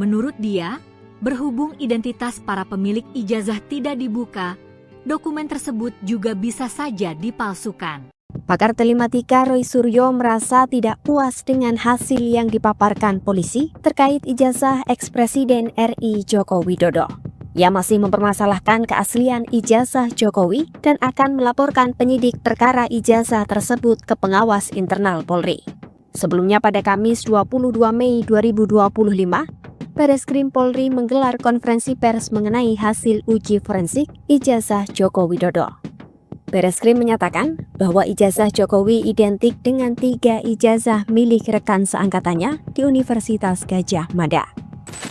Menurut dia, berhubung identitas para pemilik ijazah tidak dibuka, dokumen tersebut juga bisa saja dipalsukan. Pakar telematika Roy Suryo merasa tidak puas dengan hasil yang dipaparkan polisi terkait ijazah ex-Presiden RI Joko Widodo. Ia masih mempermasalahkan keaslian ijazah Jokowi dan akan melaporkan penyidik perkara ijazah tersebut ke pengawas internal Polri. Sebelumnya pada Kamis 22 Mei 2025, Bareskrim Polri menggelar konferensi pers mengenai hasil uji forensik ijazah Joko Widodo. Bareskrim menyatakan bahwa ijazah Jokowi identik dengan 3 ijazah milik rekan seangkatannya di Universitas Gadjah Mada.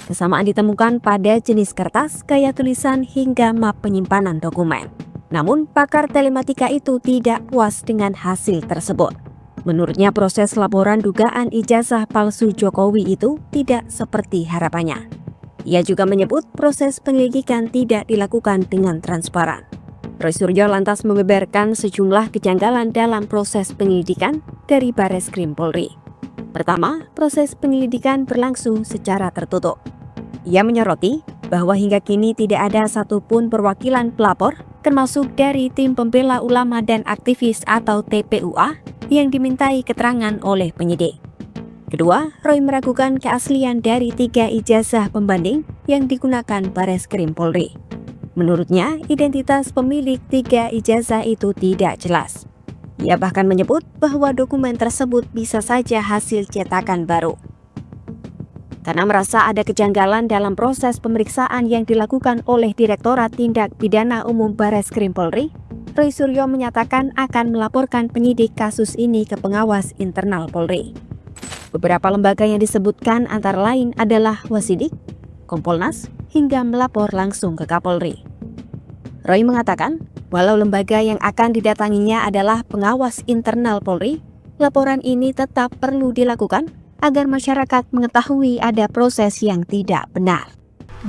Kesamaan ditemukan pada jenis kertas, gaya tulisan, hingga map penyimpanan dokumen. Namun, pakar telematika itu tidak puas dengan hasil tersebut. Menurutnya, proses laporan dugaan ijazah palsu Jokowi itu tidak seperti harapannya. Ia juga menyebut proses penyelidikan tidak dilakukan dengan transparan. Roy Suryo lantas membeberkan sejumlah kejanggalan dalam proses penyelidikan dari Bareskrim Polri. Pertama, proses penyelidikan berlangsung secara tertutup. Ia menyoroti bahwa hingga kini tidak ada satupun perwakilan pelapor, termasuk dari Tim Pembela Ulama dan Aktivis atau TPUA, yang dimintai keterangan oleh penyidik. Kedua, Roy meragukan keaslian dari 3 ijazah pembanding yang digunakan Bareskrim Polri. Menurutnya, identitas pemilik 3 ijazah itu tidak jelas. Ia bahkan menyebut bahwa dokumen tersebut bisa saja hasil cetakan baru. Karena merasa ada kejanggalan dalam proses pemeriksaan yang dilakukan oleh Direktorat Tindak Pidana Umum Bareskrim Polri, Roy Suryo menyatakan akan melaporkan penyidik kasus ini ke pengawas internal Polri. Beberapa lembaga yang disebutkan antara lain adalah Wasidik, Kompolnas, hingga melapor langsung ke Kapolri. Roy mengatakan, walau lembaga yang akan didatanginya adalah pengawas internal Polri, laporan ini tetap perlu dilakukan agar masyarakat mengetahui ada proses yang tidak benar.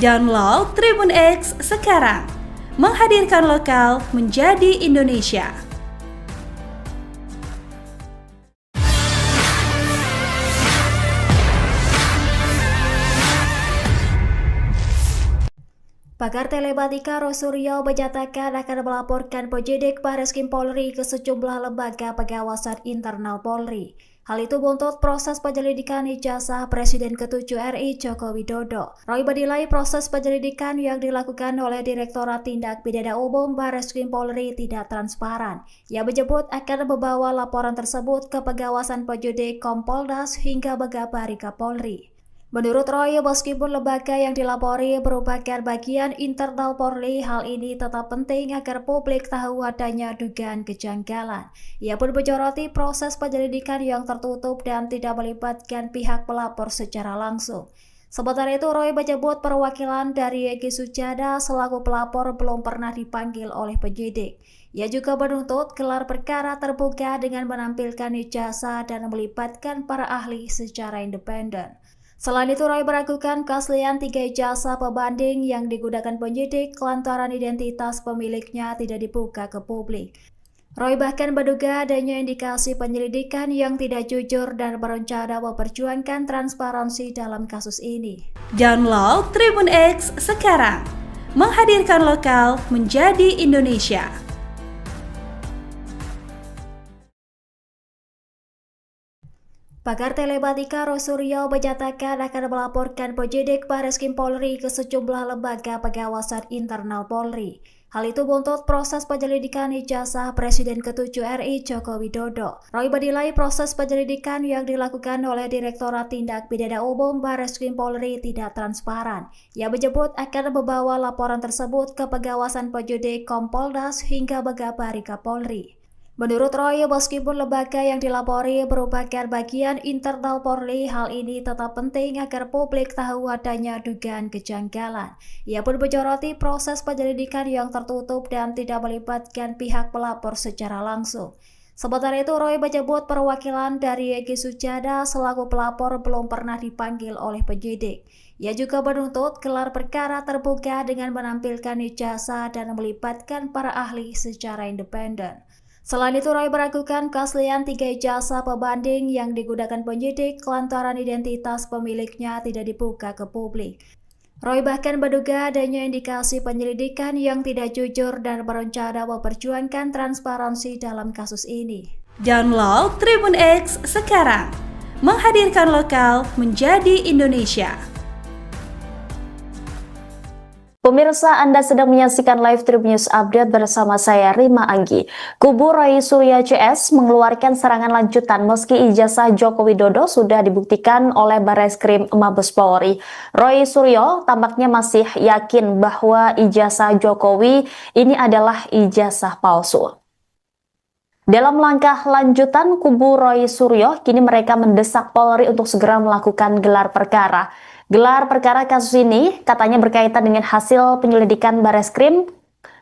Download Tribun X sekarang, menghadirkan lokal menjadi Indonesia. Pakar telematika Roy Suryo menyatakan akan melaporkan penyidik Bareskrim Polri ke sejumlah lembaga pengawasan internal Polri. Hal itu buntut proses penyelidikan ijazah Presiden ke-7 RI Joko Widodo. Roy menilai proses penyelidikan yang dilakukan oleh Direktorat Tindak Pidana Umum Bareskrim Polri tidak transparan. Ia menyebut akan membawa laporan tersebut ke pengawasan penyidik Kompolnas hingga mengabari Kapolri. Menurut Roy, meskipun lembaga yang dilapori merupakan bagian internal Polri, hal ini tetap penting agar publik tahu adanya dugaan kejanggalan. Ia pun menyoroti proses penyelidikan yang tertutup dan tidak melibatkan pihak pelapor secara langsung. Sementara itu, Roy menyebut perwakilan dari Egy Sujana selaku pelapor belum pernah dipanggil oleh penyidik. Ia juga menuntut gelar perkara terbuka dengan menampilkan ijazah dan melibatkan para ahli secara independen. Selain itu, Roy meragukan keaslian 3 ijazah pembanding yang digunakan penyidik lantaran identitas pemiliknya tidak dibuka ke publik. Roy bahkan menduga adanya indikasi penyelidikan yang tidak jujur dan berencana memperjuangkan transparansi dalam kasus ini. Download Tribun X sekarang, menghadirkan lokal menjadi Indonesia. Pakar telematika Roy Suryo menyatakan akan melaporkan penyidik Bareskrim Polri ke sejumlah lembaga pengawasan internal Polri. Hal itu buntut proses penyelidikan ijazah Presiden ke-7 RI Joko Widodo. Roy menilai proses penyelidikan yang dilakukan oleh Direktorat Tindak Pidana Umum Bareskrim Polri tidak transparan. Ia menyebut akan membawa laporan tersebut ke pengawasan penyidik Kompolnas hingga Megabari Kapolri. Menurut Roy, meskipun lembaga yang dilapori merupakan bagian internal Polri, hal ini tetap penting agar publik tahu adanya dugaan kejanggalan. Ia pun menyoroti proses penyelidikan yang tertutup dan tidak melibatkan pihak pelapor secara langsung. Sementara itu, Roy menyebut perwakilan dari Egy Sujana selaku pelapor belum pernah dipanggil oleh penyidik. Ia juga menuntut gelar perkara terbuka dengan menampilkan ijazah dan melibatkan para ahli secara independen. Selain itu, Roy meragukan keaslian 3 ijazah pembanding yang digunakan penyidik lantaran identitas pemiliknya tidak dibuka ke publik. Roy bahkan menduga adanya indikasi penyelidikan yang tidak jujur dan berencana memperjuangkan transparansi dalam kasus ini. Download Tribun X sekarang, menghadirkan lokal menjadi Indonesia. Pemirsa, Anda sedang menyaksikan live Tribun News Update bersama saya Rima Anggi. Kubu Roy Suryo CS mengeluarkan serangan lanjutan meski ijazah Joko Widodo sudah dibuktikan oleh Bareskrim Mabes Polri. Roy Suryo tampaknya masih yakin bahwa ijazah Jokowi ini adalah ijazah palsu. Dalam langkah lanjutan, kubu Roy Suryo kini mereka mendesak Polri untuk segera melakukan gelar perkara. Gelar perkara kasus ini katanya berkaitan dengan hasil penyelidikan Bareskrim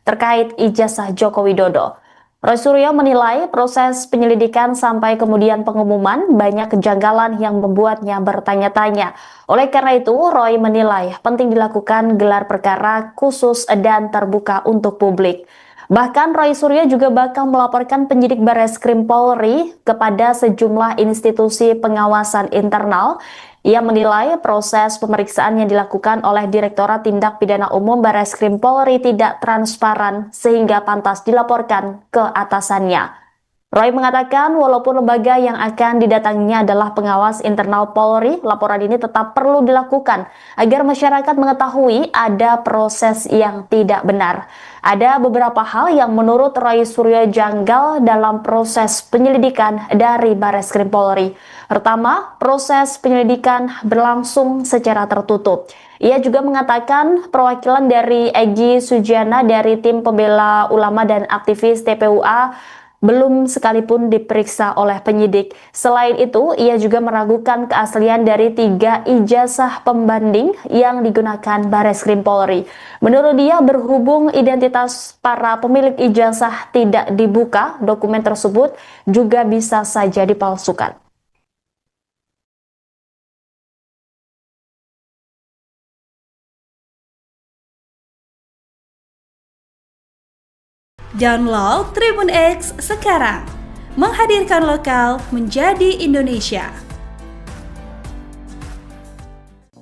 terkait ijazah Joko Widodo. Roy Suryo menilai proses penyelidikan sampai kemudian pengumuman banyak kejanggalan yang membuatnya bertanya-tanya. Oleh karena itu, Roy menilai penting dilakukan gelar perkara khusus dan terbuka untuk publik. Bahkan Roy Suryo juga bakal melaporkan penyidik Bareskrim Polri kepada sejumlah institusi pengawasan internal. Ia menilai proses pemeriksaan yang dilakukan oleh Direktorat Tindak Pidana Umum Bareskrim Polri tidak transparan sehingga pantas dilaporkan ke atasannya. Roy mengatakan walaupun lembaga yang akan didatanginya adalah pengawas internal Polri, laporan ini tetap perlu dilakukan agar masyarakat mengetahui ada proses yang tidak benar. Ada beberapa hal yang menurut Roy Suryo janggal dalam proses penyelidikan dari Bareskrim Polri. Pertama, proses penyelidikan berlangsung secara tertutup. Ia juga mengatakan perwakilan dari Egy Sujana dari tim pembela ulama dan aktivis TPUA belum sekalipun diperiksa oleh penyidik. Selain itu, ia juga meragukan keaslian dari 3 ijazah pembanding yang digunakan Bareskrim Polri. Menurut dia, berhubung identitas para pemilik ijazah tidak dibuka, dokumen tersebut juga bisa saja dipalsukan. Download Tribun X sekarang, menghadirkan lokal menjadi Indonesia.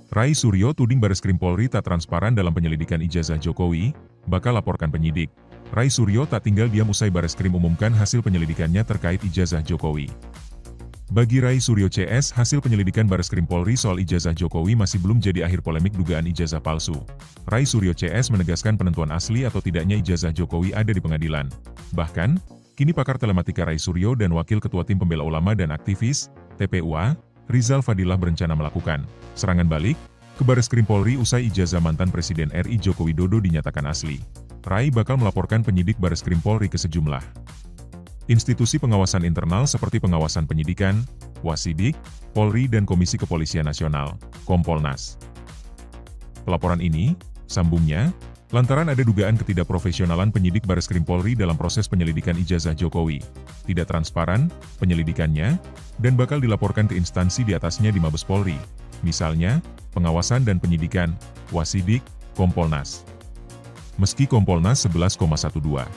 Roy Suryo tuding Bareskrim Polri tak transparan dalam penyelidikan ijazah Jokowi, bakal laporkan penyidik. Roy Suryo tak tinggal diam usai Bareskrim umumkan hasil penyelidikannya terkait ijazah Jokowi. Bagi Roy Suryo CS, hasil penyelidikan Bareskrim Polri soal ijazah Jokowi masih belum jadi akhir polemik dugaan ijazah palsu. Roy Suryo CS menegaskan penentuan asli atau tidaknya ijazah Jokowi ada di pengadilan. Bahkan, kini pakar telematika Roy Suryo dan Wakil Ketua Tim Pembela Ulama dan Aktivis, TPUA, Rizal Fadilah berencana melakukan serangan balik ke Bareskrim Polri usai ijazah mantan Presiden RI Joko Widodo dinyatakan asli. Rai bakal melaporkan penyidik Bareskrim Polri ke sejumlah institusi pengawasan internal seperti pengawasan penyidikan, Wasidik, Polri dan Komisi Kepolisian Nasional, Kompolnas. Pelaporan ini, sambungnya, lantaran ada dugaan ketidakprofesionalan penyidik Bareskrim Polri dalam proses penyelidikan ijazah Jokowi, tidak transparan penyelidikannya, dan bakal dilaporkan ke instansi di atasnya di Mabes Polri, misalnya, pengawasan dan penyidikan, Wasidik, Kompolnas. Meski Kompolnas 11,12.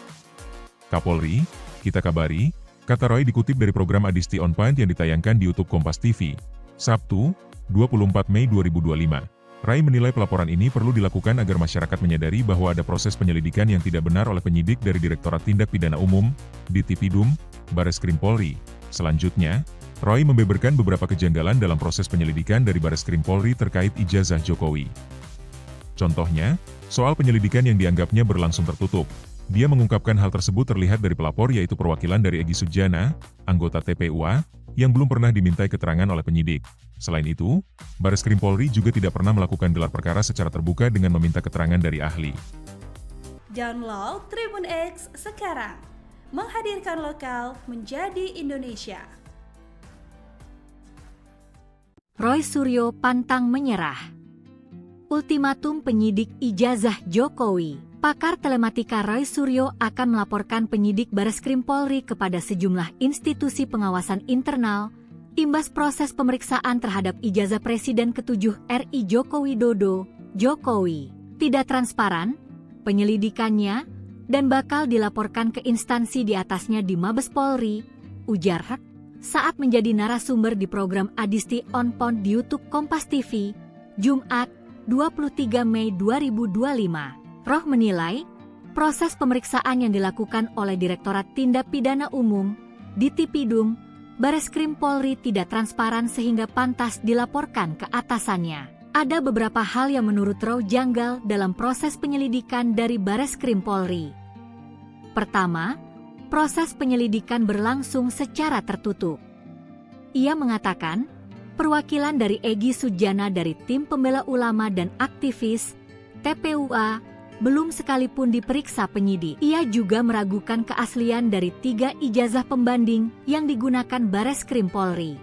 Kapolri, kita kabari, kata Roy dikutip dari program Adisti On Point yang ditayangkan di YouTube Kompas TV, Sabtu, 24 Mei 2025. Rai menilai pelaporan ini perlu dilakukan agar masyarakat menyadari bahwa ada proses penyelidikan yang tidak benar oleh penyidik dari Direktorat Tindak Pidana Umum, Ditipidum, Bareskrim Polri. Selanjutnya, Roy membeberkan beberapa kejanggalan dalam proses penyelidikan dari Bareskrim Polri terkait ijazah Jokowi. Contohnya, soal penyelidikan yang dianggapnya berlangsung tertutup. Dia mengungkapkan hal tersebut terlihat dari pelapor yaitu perwakilan dari Egy Sujana, anggota TPUA, yang belum pernah dimintai keterangan oleh penyidik. Selain itu, Bareskrim Polri juga tidak pernah melakukan gelar perkara secara terbuka dengan meminta keterangan dari ahli. Download Tribun X sekarang, menghadirkan lokal menjadi Indonesia. Roy Suryo pantang menyerah. Ultimatum penyidik ijazah Jokowi. Pakar telematika Roy Suryo akan melaporkan penyidik Bareskrim Polri kepada sejumlah institusi pengawasan internal, imbas proses pemeriksaan terhadap ijazah Presiden ke-7 RI Joko Widodo, Jokowi, tidak transparan, penyelidikannya, dan bakal dilaporkan ke instansi di atasnya di Mabes Polri, ujar Hak, saat menjadi narasumber di program Adisti On Point di YouTube Kompas TV, Jumat, 23 Mei 2025. Roh menilai, proses pemeriksaan yang dilakukan oleh Direktorat Tindak Pidana Umum, Ditipidum, Bareskrim Polri tidak transparan sehingga pantas dilaporkan ke atasannya. Ada beberapa hal yang menurut Roh janggal dalam proses penyelidikan dari Bareskrim Polri. Pertama, proses penyelidikan berlangsung secara tertutup. Ia mengatakan, perwakilan dari Egy Sujana dari Tim Pembela Ulama dan Aktivis, TPUA, belum sekalipun diperiksa penyidik. Ia juga meragukan keaslian dari 3 ijazah pembanding yang digunakan Bareskrim Polri.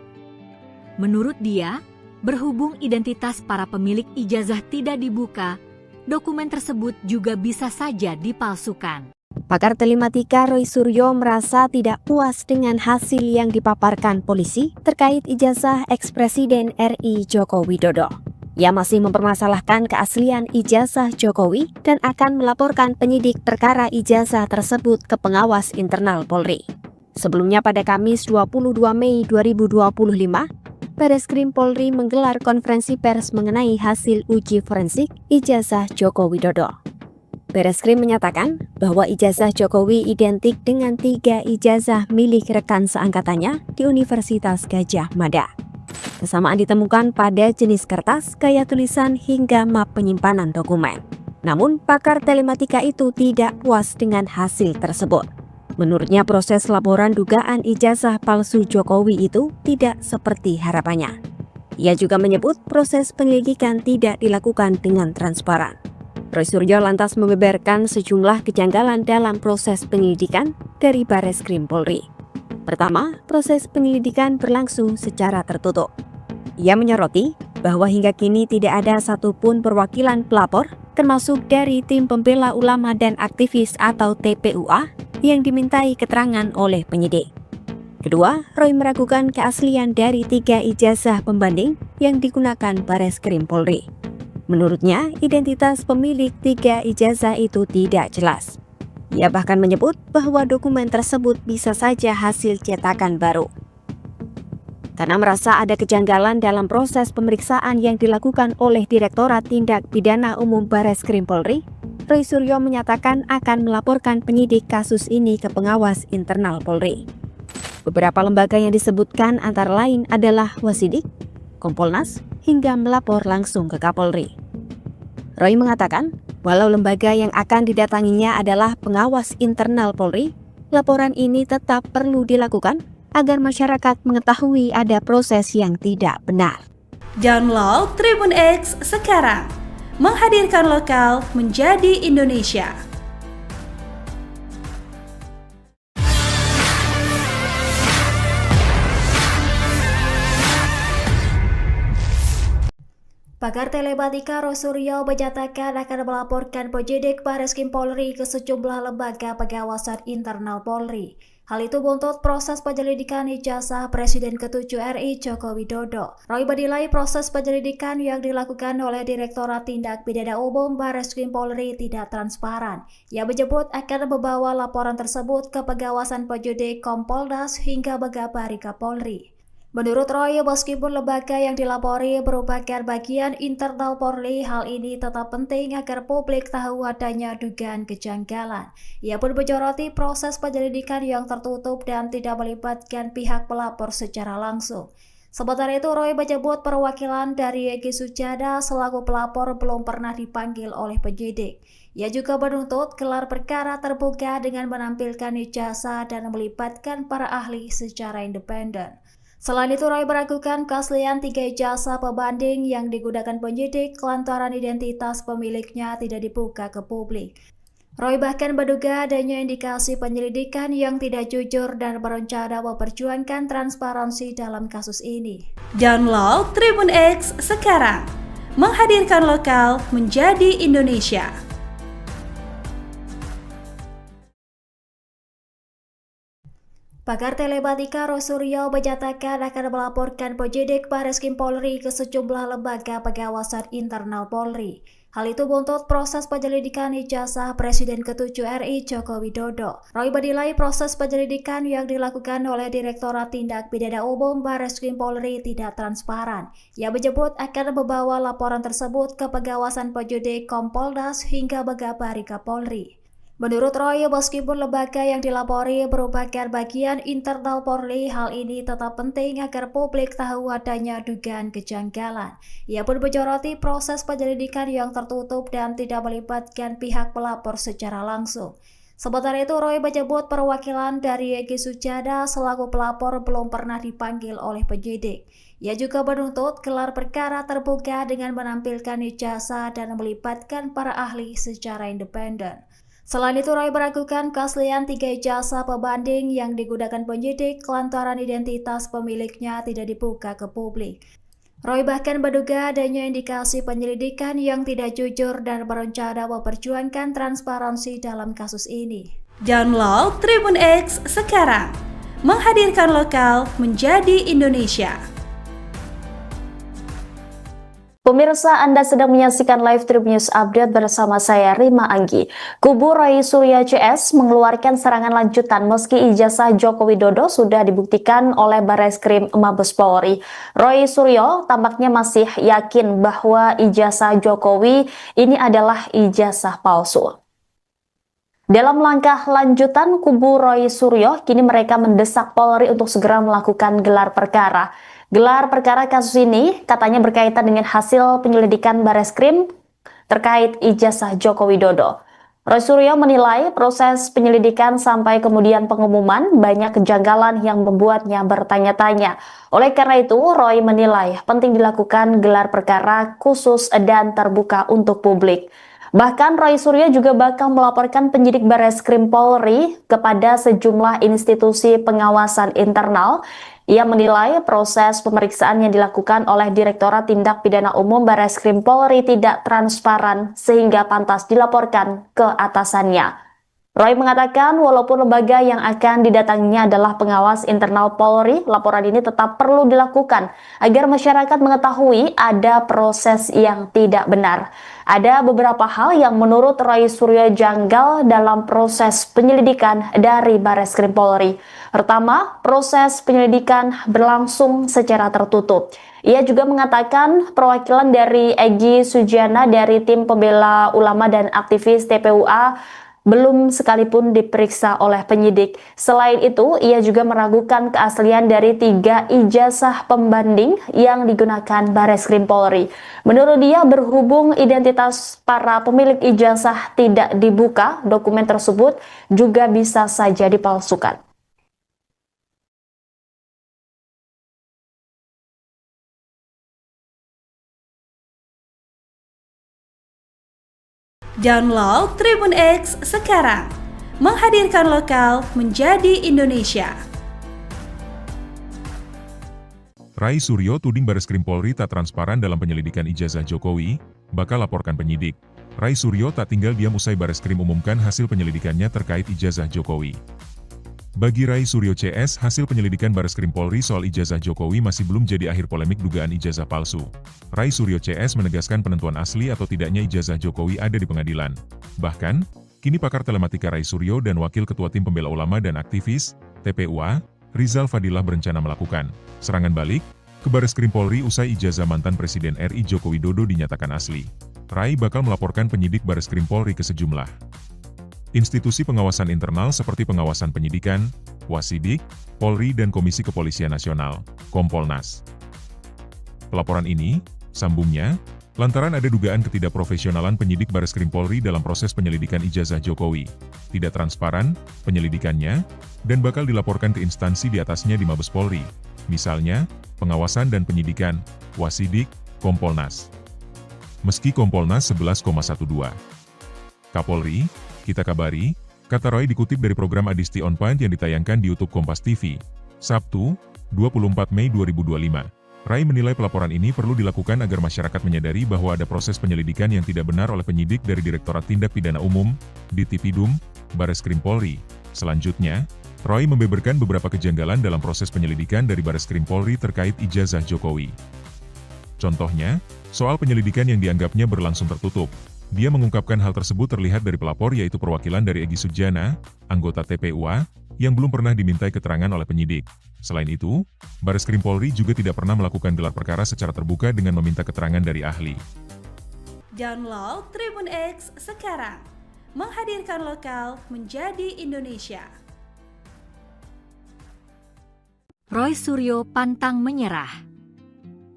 Menurut dia, berhubung identitas para pemilik ijazah tidak dibuka, dokumen tersebut juga bisa saja dipalsukan. Pakar telematika Roy Suryo merasa tidak puas dengan hasil yang dipaparkan polisi terkait ijazah ex-Presiden RI Joko Widodo. Ia masih mempermasalahkan keaslian ijazah Jokowi dan akan melaporkan penyidik perkara ijazah tersebut ke pengawas internal Polri. Sebelumnya pada Kamis 22 Mei 2025, Bareskrim Polri menggelar konferensi pers mengenai hasil uji forensik ijazah Joko Widodo. Bareskrim menyatakan bahwa ijazah Jokowi identik dengan 3 ijazah milik rekan seangkatannya di Universitas Gadjah Mada. Kesamaan ditemukan pada jenis kertas, gaya tulisan, hingga map penyimpanan dokumen. Namun, pakar telematika itu tidak puas dengan hasil tersebut. Menurutnya, proses laporan dugaan ijazah palsu Jokowi itu tidak seperti harapannya. Ia juga menyebut proses penyelidikan tidak dilakukan dengan transparan. Roy Suryo lantas membeberkan sejumlah kejanggalan dalam proses penyelidikan dari Bareskrim Polri. Pertama, proses penyelidikan berlangsung secara tertutup. Ia menyoroti bahwa hingga kini tidak ada satupun perwakilan pelapor, termasuk dari Tim Pembela Ulama dan Aktivis atau TPUA, yang dimintai keterangan oleh penyidik. Kedua, Roy meragukan keaslian dari 3 ijazah pembanding yang digunakan Bareskrim Polri. Menurutnya, identitas pemilik 3 ijazah itu tidak jelas. Ia bahkan menyebut bahwa dokumen tersebut bisa saja hasil cetakan baru. Karena merasa ada kejanggalan dalam proses pemeriksaan yang dilakukan oleh Direktorat Tindak Pidana Umum Bareskrim Polri, Roy Suryo menyatakan akan melaporkan penyidik kasus ini ke pengawas internal Polri. Beberapa lembaga yang disebutkan antara lain adalah Wasidik, Kompolnas, hingga melapor langsung ke Kapolri. Roy mengatakan, walau lembaga yang akan didatanginya adalah pengawas internal Polri, laporan ini tetap perlu dilakukan agar masyarakat mengetahui ada proses yang tidak benar. Download Tribun X sekarang, menghadirkan lokal menjadi Indonesia. Pakar telematika Roy Suryo menyatakan akan melaporkan penyidik Bareskrim Polri ke sejumlah lembaga pengawasan internal Polri. Hal itu buntut proses penyelidikan ijazah Presiden ke-7 RI Joko Widodo. Roy menilai proses penyelidikan yang dilakukan oleh Direktorat Tindak Pidana Umum Bareskrim Polri tidak transparan. Ia menyebut akan membawa laporan tersebut ke pengawasan penyidik Kompolnas hingga Megabari Kapolri. Menurut Roy, meskipun lembaga yang dilapori merupakan bagian internal Polri, hal ini tetap penting agar publik tahu adanya dugaan kejanggalan. Ia pun menyoroti proses penyelidikan yang tertutup dan tidak melibatkan pihak pelapor secara langsung. Sementara itu, Roy menyebut perwakilan dari Egy Sujana selaku pelapor belum pernah dipanggil oleh penyidik. Ia juga menuntut gelar perkara terbuka dengan menampilkan ijazah dan melibatkan para ahli secara independen. Selain itu, Roy meragukan keaslian 3 ijazah pembanding yang digunakan penyidik lantaran identitas pemiliknya tidak dibuka ke publik. Roy bahkan menduga adanya indikasi penyelidikan yang tidak jujur dan berencana memperjuangkan transparansi dalam kasus ini. Download Tribun X sekarang, menghadirkan lokal menjadi Indonesia. Pakar telematika Roy Suryo menyatakan akan melaporkan penyidik Bareskrim Polri ke sejumlah lembaga pengawasan internal Polri. Hal itu buntut proses penyelidikan ijazah Presiden ke-7 RI Joko Widodo. Roy menilai proses penyelidikan yang dilakukan oleh Direktorat Tindak Pidana Umum Bareskrim Polri tidak transparan. Ia menyebut akan membawa laporan tersebut ke pengawasan penyidik Kompolnas hingga Megabari Kapolri. Menurut Roy, meskipun lembaga yang dilapori merupakan bagian internal Polri, hal ini tetap penting agar publik tahu adanya dugaan kejanggalan. Ia pun menyoroti proses penyelidikan yang tertutup dan tidak melibatkan pihak pelapor secara langsung. Sementara itu, Roy menyebut perwakilan dari Egy Sujana selaku pelapor belum pernah dipanggil oleh penyidik. Ia juga menuntut gelar perkara terbuka dengan menampilkan ijazah dan melibatkan para ahli secara independen. Selain itu, Roy meragukan keaslian 3 ijazah pembanding yang digunakan penyidik lantaran identitas pemiliknya tidak dibuka ke publik. Roy bahkan menduga adanya indikasi penyelidikan yang tidak jujur dan berencana memperjuangkan transparansi dalam kasus ini. Download Tribun X sekarang, menghadirkan lokal menjadi Indonesia. Pemirsa, Anda sedang menyaksikan live Tribun News Update bersama saya Rima Anggi. Kubu Roy Suryo CS mengeluarkan serangan lanjutan meski ijazah Joko Widodo sudah dibuktikan oleh Bareskrim Mabes Polri. Roy Suryo tampaknya masih yakin bahwa ijazah Jokowi ini adalah ijazah palsu. Dalam langkah lanjutan, kubu Roy Suryo kini mereka mendesak Polri untuk segera melakukan gelar perkara. Gelar perkara kasus ini katanya berkaitan dengan hasil penyelidikan Bareskrim terkait ijazah Joko Widodo. Roy Suryo menilai proses penyelidikan sampai kemudian pengumuman banyak kejanggalan yang membuatnya bertanya-tanya. Oleh karena itu, Roy menilai penting dilakukan gelar perkara khusus dan terbuka untuk publik. Bahkan Roy Suryo juga bakal melaporkan penyidik Bareskrim Polri kepada sejumlah institusi pengawasan internal. Ia menilai proses pemeriksaan yang dilakukan oleh Direktorat Tindak Pidana Umum Bareskrim Polri tidak transparan sehingga pantas dilaporkan ke atasannya. Roy mengatakan walaupun lembaga yang akan didatanginya adalah pengawas internal Polri, laporan ini tetap perlu dilakukan agar masyarakat mengetahui ada proses yang tidak benar. Ada beberapa hal yang menurut Roy Suryo janggal dalam proses penyelidikan dari Bareskrim Polri. Pertama, proses penyelidikan berlangsung secara tertutup. Ia juga mengatakan perwakilan dari Egy Sujana dari tim pembela ulama dan aktivis TPUA belum sekalipun diperiksa oleh penyidik. Selain itu, ia juga meragukan keaslian dari 3 ijazah pembanding yang digunakan Bareskrim Polri. Menurut dia, berhubung identitas para pemilik ijazah tidak dibuka, dokumen tersebut juga bisa saja dipalsukan. Download Tribun X sekarang. Menghadirkan lokal menjadi Indonesia. Rai Suryo tuding Bareskrim Polri tak transparan dalam penyelidikan ijazah Jokowi, bakal laporkan penyidik. Rai Suryo tak tinggal diam usai Bareskrim umumkan hasil penyelidikannya terkait ijazah Jokowi. Bagi Rai Suryo CS, hasil penyelidikan Bareskrim Polri soal ijazah Jokowi masih belum jadi akhir polemik dugaan ijazah palsu. Rai Suryo CS menegaskan penentuan asli atau tidaknya ijazah Jokowi ada di pengadilan. Bahkan, kini pakar telematika Rai Suryo dan Wakil Ketua Tim Pembela Ulama dan Aktivis, TPUA, Rizal Fadilah berencana melakukan serangan balik ke Bareskrim Polri usai ijazah mantan Presiden RI Joko Widodo dinyatakan asli. Rai bakal melaporkan penyidik Bareskrim Polri ke sejumlah institusi pengawasan internal seperti pengawasan penyidikan, Wasidik, Polri dan Komisi Kepolisian Nasional, Kompolnas. Pelaporan ini, sambungnya, lantaran ada dugaan ketidakprofesionalan penyidik Bareskrim Polri dalam proses penyelidikan ijazah Jokowi, tidak transparan penyelidikannya, dan bakal dilaporkan ke instansi di atasnya di Mabes Polri, misalnya, pengawasan dan penyidikan, Wasidik, Kompolnas. Meski Kompolnas 11,12. Kapolri, kita kabari, kata Roy dikutip dari program Adisti On Point yang ditayangkan di YouTube Kompas TV, Sabtu, 24 Mei 2025. Rai menilai pelaporan ini perlu dilakukan agar masyarakat menyadari bahwa ada proses penyelidikan yang tidak benar oleh penyidik dari Direktorat Tindak Pidana Umum, Ditipidum, Bareskrim Polri. Selanjutnya, Roy membeberkan beberapa kejanggalan dalam proses penyelidikan dari Bareskrim Polri terkait ijazah Jokowi. Contohnya, soal penyelidikan yang dianggapnya berlangsung tertutup. Dia mengungkapkan hal tersebut terlihat dari pelapor yaitu perwakilan dari Egy Sujana, anggota TPUA, yang belum pernah dimintai keterangan oleh penyidik. Selain itu, Bareskrim Polri juga tidak pernah melakukan gelar perkara secara terbuka dengan meminta keterangan dari ahli. Download Tribun X sekarang. Menghadirkan lokal menjadi Indonesia. Roy Suryo pantang menyerah.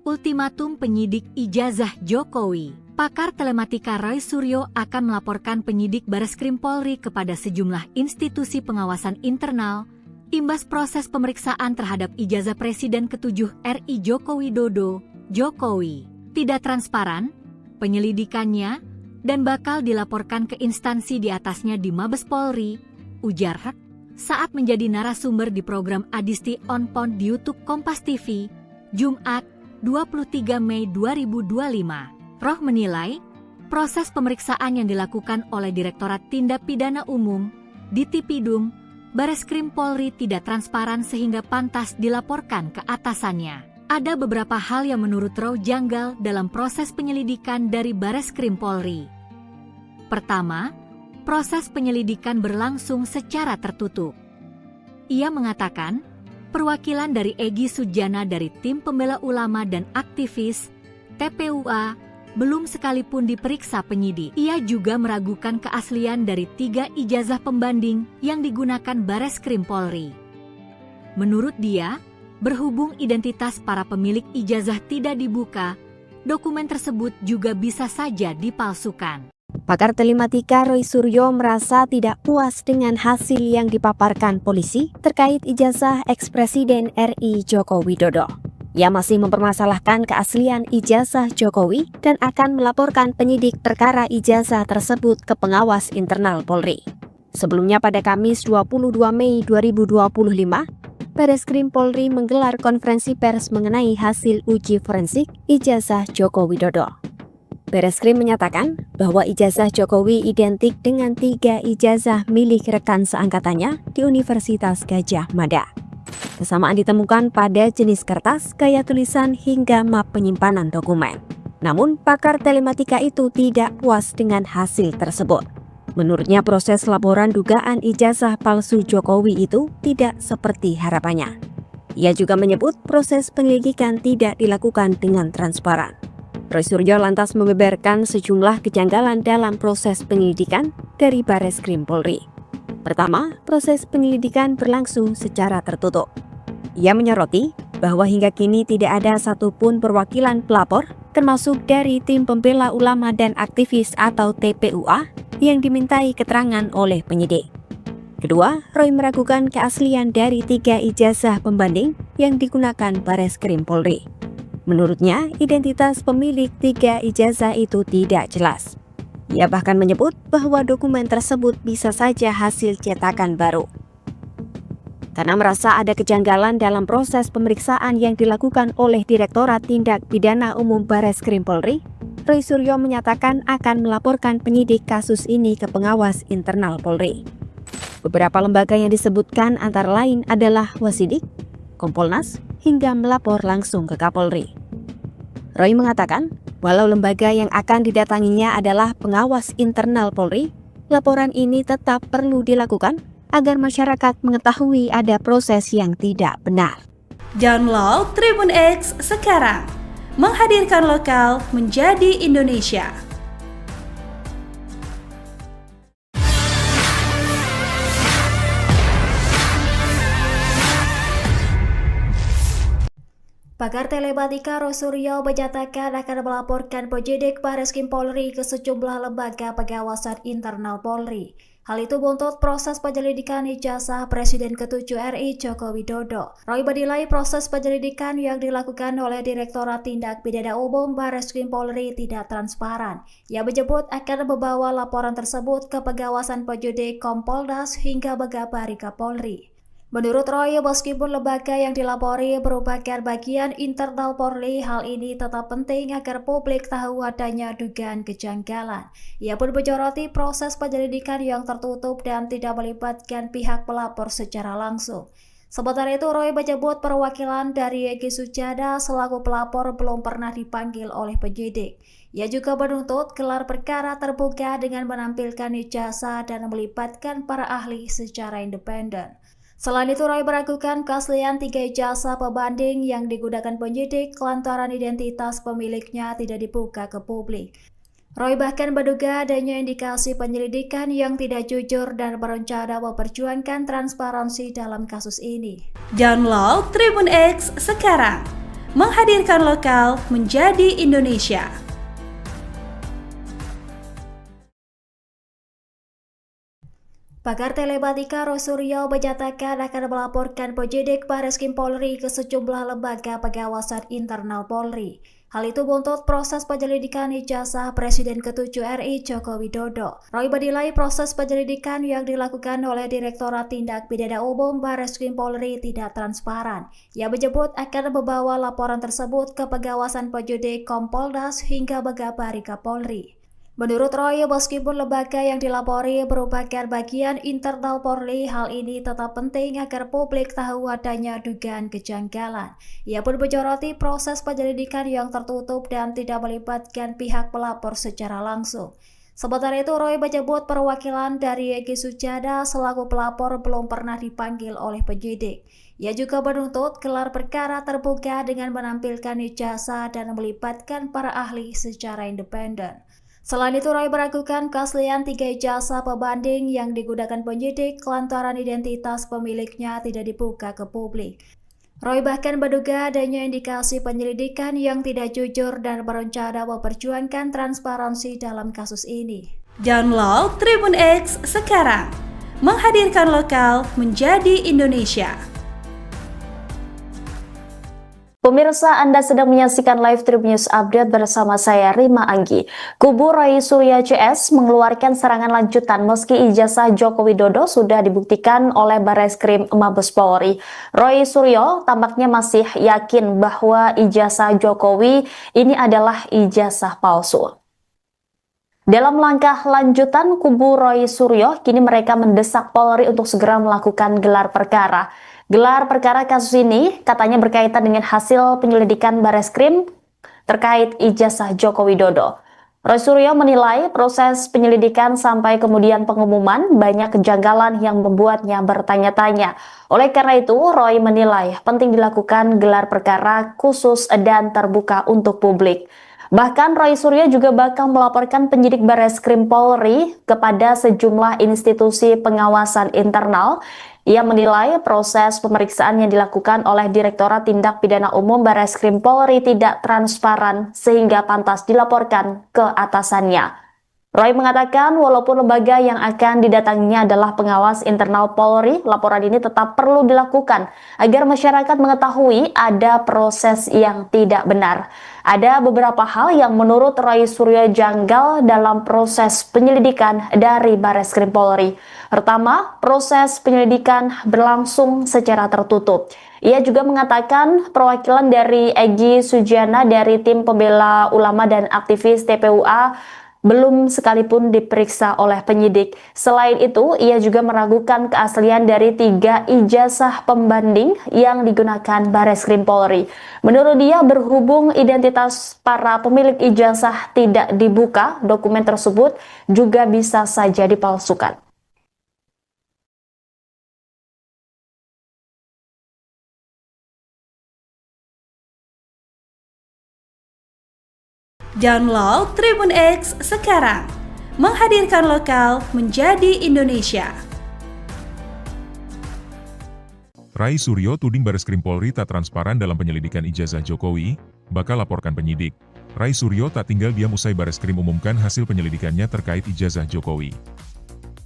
Ultimatum penyidik ijazah Jokowi. Pakar telematika Roy Suryo akan melaporkan penyidik Bareskrim Polri kepada sejumlah institusi pengawasan internal, imbas proses pemeriksaan terhadap ijazah Presiden ke-7 RI Joko Widodo, Jokowi. Tidak transparan, penyelidikannya, dan bakal dilaporkan ke instansi di atasnya di Mabes Polri, ujar Hak, saat menjadi narasumber di program Adisti On Point di YouTube Kompas TV, Jumat, 23 Mei 2025. Roh menilai, proses pemeriksaan yang dilakukan oleh Direktorat Tindak Pidana Umum, Ditipidum, Bareskrim Polri tidak transparan sehingga pantas dilaporkan ke atasannya. Ada beberapa hal yang menurut Roh janggal dalam proses penyelidikan dari Bareskrim Polri. Pertama, proses penyelidikan berlangsung secara tertutup. Ia mengatakan, perwakilan dari Egy Sujana dari Tim Pembela Ulama dan Aktivis, TPUA, belum sekalipun diperiksa penyidik. Ia juga meragukan keaslian dari 3 ijazah pembanding yang digunakan Bareskrim Polri. Menurut dia, berhubung identitas para pemilik ijazah tidak dibuka, dokumen tersebut juga bisa saja dipalsukan. Pakar telematika Roy Suryo merasa tidak puas dengan hasil yang dipaparkan polisi terkait ijazah ex-Presiden RI Joko Widodo. Ia masih mempermasalahkan keaslian ijazah Jokowi dan akan melaporkan penyidik perkara ijazah tersebut ke pengawas internal Polri. Sebelumnya pada Kamis 22 Mei 2025, Bareskrim Polri menggelar konferensi pers mengenai hasil uji forensik ijazah Joko Widodo. Bareskrim menyatakan bahwa ijazah Jokowi identik dengan 3 ijazah milik rekan seangkatannya di Universitas Gadjah Mada. Kesamaan ditemukan pada jenis kertas, gaya tulisan, hingga map penyimpanan dokumen. Namun, pakar telematika itu tidak puas dengan hasil tersebut. Menurutnya, proses laporan dugaan ijazah palsu Jokowi itu tidak seperti harapannya. Ia juga menyebut proses penyelidikan tidak dilakukan dengan transparan. Roy Suryo lantas membeberkan sejumlah kejanggalan dalam proses penyelidikan dari Bareskrim Polri. Pertama, proses penyelidikan berlangsung secara tertutup. Ia menyoroti bahwa hingga kini tidak ada satupun perwakilan pelapor, termasuk dari Tim Pembela Ulama dan Aktivis atau TPUA, yang dimintai keterangan oleh penyidik. Kedua, Roy meragukan keaslian dari 3 ijazah pembanding yang digunakan Bareskrim Polri. Menurutnya, identitas pemilik 3 ijazah itu tidak jelas. Ia bahkan menyebut bahwa dokumen tersebut bisa saja hasil cetakan baru. Karena merasa ada kejanggalan dalam proses pemeriksaan yang dilakukan oleh Direktorat Tindak Pidana Umum Bareskrim Polri, Roy Suryo menyatakan akan melaporkan penyidik kasus ini ke pengawas internal Polri. Beberapa lembaga yang disebutkan antara lain adalah Wasidik, Kompolnas, hingga melapor langsung ke Kapolri. Roy mengatakan, walau lembaga yang akan didatanginya adalah pengawas internal Polri, laporan ini tetap perlu dilakukan agar masyarakat mengetahui ada proses yang tidak benar. Download Tribun X sekarang, menghadirkan lokal menjadi Indonesia. Pakar telematika Roy Suryo menyatakan akan melaporkan penyidik Bareskrim Polri ke sejumlah lembaga pengawasan internal Polri. Hal itu buntut proses penyelidikan ijazah Presiden ke-7 RI Joko Widodo. Roy menilai proses penyelidikan yang dilakukan oleh Direktorat Tindak Pidana Umum Bareskrim Polri tidak transparan. Ia menyebut akan membawa laporan tersebut ke pengawasan penyidik Kompolnas hingga Megabari Kapolri. Menurut Roy, meskipun lembaga yang dilapori merupakan bagian internal Polri, hal ini tetap penting agar publik tahu adanya dugaan kejanggalan. Ia pun menyoroti proses penyelidikan yang tertutup dan tidak melibatkan pihak pelapor secara langsung. Sementara itu, Roy menyebut perwakilan dari Egy Sujana selaku pelapor belum pernah dipanggil oleh penyidik. Ia juga menuntut gelar perkara terbuka dengan menampilkan ijazah dan melibatkan para ahli secara independen. Selain itu, Roy meragukan keaslian 3 ijazah pembanding yang digunakan penyidik lantaran identitas pemiliknya tidak dibuka ke publik. Roy bahkan menduga adanya indikasi penyelidikan yang tidak jujur dan berencana memperjuangkan transparansi dalam kasus ini. Download Tribun X sekarang, menghadirkan lokal menjadi Indonesia. Pakar telematika Roy Suryo menyatakan akan melaporkan penyidik Bareskrim Polri ke sejumlah lembaga pengawasan internal Polri. Hal itu buntut proses penyelidikan ijazah Presiden ke-7 RI Joko Widodo. Roy menilai proses penyelidikan yang dilakukan oleh Direktorat Tindak Pidana Umum Bareskrim Polri tidak transparan. Ia menyebut akan membawa laporan tersebut ke pengawasan penyidik Kompolnas hingga Megabari Kapolri. Menurut Roy, meskipun lembaga yang dilapori merupakan bagian internal Polri, hal ini tetap penting agar publik tahu adanya dugaan kejanggalan. Ia pun menyoroti proses penyelidikan yang tertutup dan tidak melibatkan pihak pelapor secara langsung. Sementara itu, Roy menyebut perwakilan dari Egy Sujana selaku pelapor belum pernah dipanggil oleh penyidik. Ia juga menuntut gelar perkara terbuka dengan menampilkan ijazah dan melibatkan para ahli secara independen. Selain itu, Roy meragukan keaslian 3 ijazah pembanding yang digunakan penyidik lantaran identitas pemiliknya tidak dibuka ke publik. Roy bahkan menduga adanya indikasi penyelidikan yang tidak jujur dan berencana memperjuangkan transparansi dalam kasus ini. Download Tribun X sekarang, menghadirkan lokal menjadi Indonesia. Pemirsa, Anda sedang menyaksikan live Tribun News Update bersama saya Rima Anggi. Kubu Roy Suryo CS mengeluarkan serangan lanjutan meski ijazah Joko Widodo sudah dibuktikan oleh Bareskrim Mabes Polri. Roy Suryo tampaknya masih yakin bahwa ijazah Jokowi ini adalah ijazah palsu. Dalam langkah lanjutan, kubu Roy Suryo kini mereka mendesak Polri untuk segera melakukan gelar perkara. Gelar perkara kasus ini katanya berkaitan dengan hasil penyelidikan Bareskrim terkait ijazah Joko Widodo. Roy Suryo menilai proses penyelidikan sampai kemudian pengumuman banyak kejanggalan yang membuatnya bertanya-tanya. Oleh karena itu, Roy menilai penting dilakukan gelar perkara khusus dan terbuka untuk publik. Bahkan Roy Suryo juga bakal melaporkan penyidik Bareskrim Polri kepada sejumlah institusi pengawasan internal. Ia menilai proses pemeriksaan yang dilakukan oleh Direktorat Tindak Pidana Umum Bareskrim Polri tidak transparan sehingga pantas dilaporkan ke atasannya. Roy mengatakan walaupun lembaga yang akan didatanginya adalah pengawas internal Polri, laporan ini tetap perlu dilakukan agar masyarakat mengetahui ada proses yang tidak benar. Ada beberapa hal yang menurut Roy Suryo janggal dalam proses penyelidikan dari Bareskrim Polri. Pertama, proses penyelidikan berlangsung secara tertutup. Ia juga mengatakan perwakilan dari Egy Sujana dari tim pembela ulama dan aktivis TPUA belum sekalipun diperiksa oleh penyidik. Selain itu, ia juga meragukan keaslian dari 3 ijazah pembanding yang digunakan Bareskrim Polri. Menurut dia, berhubung identitas para pemilik ijazah tidak dibuka, dokumen tersebut juga bisa saja dipalsukan. Download Tribun X sekarang, menghadirkan lokal menjadi Indonesia. Rai Suryo tuding Bareskrim Polri tak transparan dalam penyelidikan ijazah Jokowi, bakal laporkan penyidik. Rai Suryo tak tinggal diam usai Bareskrim umumkan hasil penyelidikannya terkait ijazah Jokowi.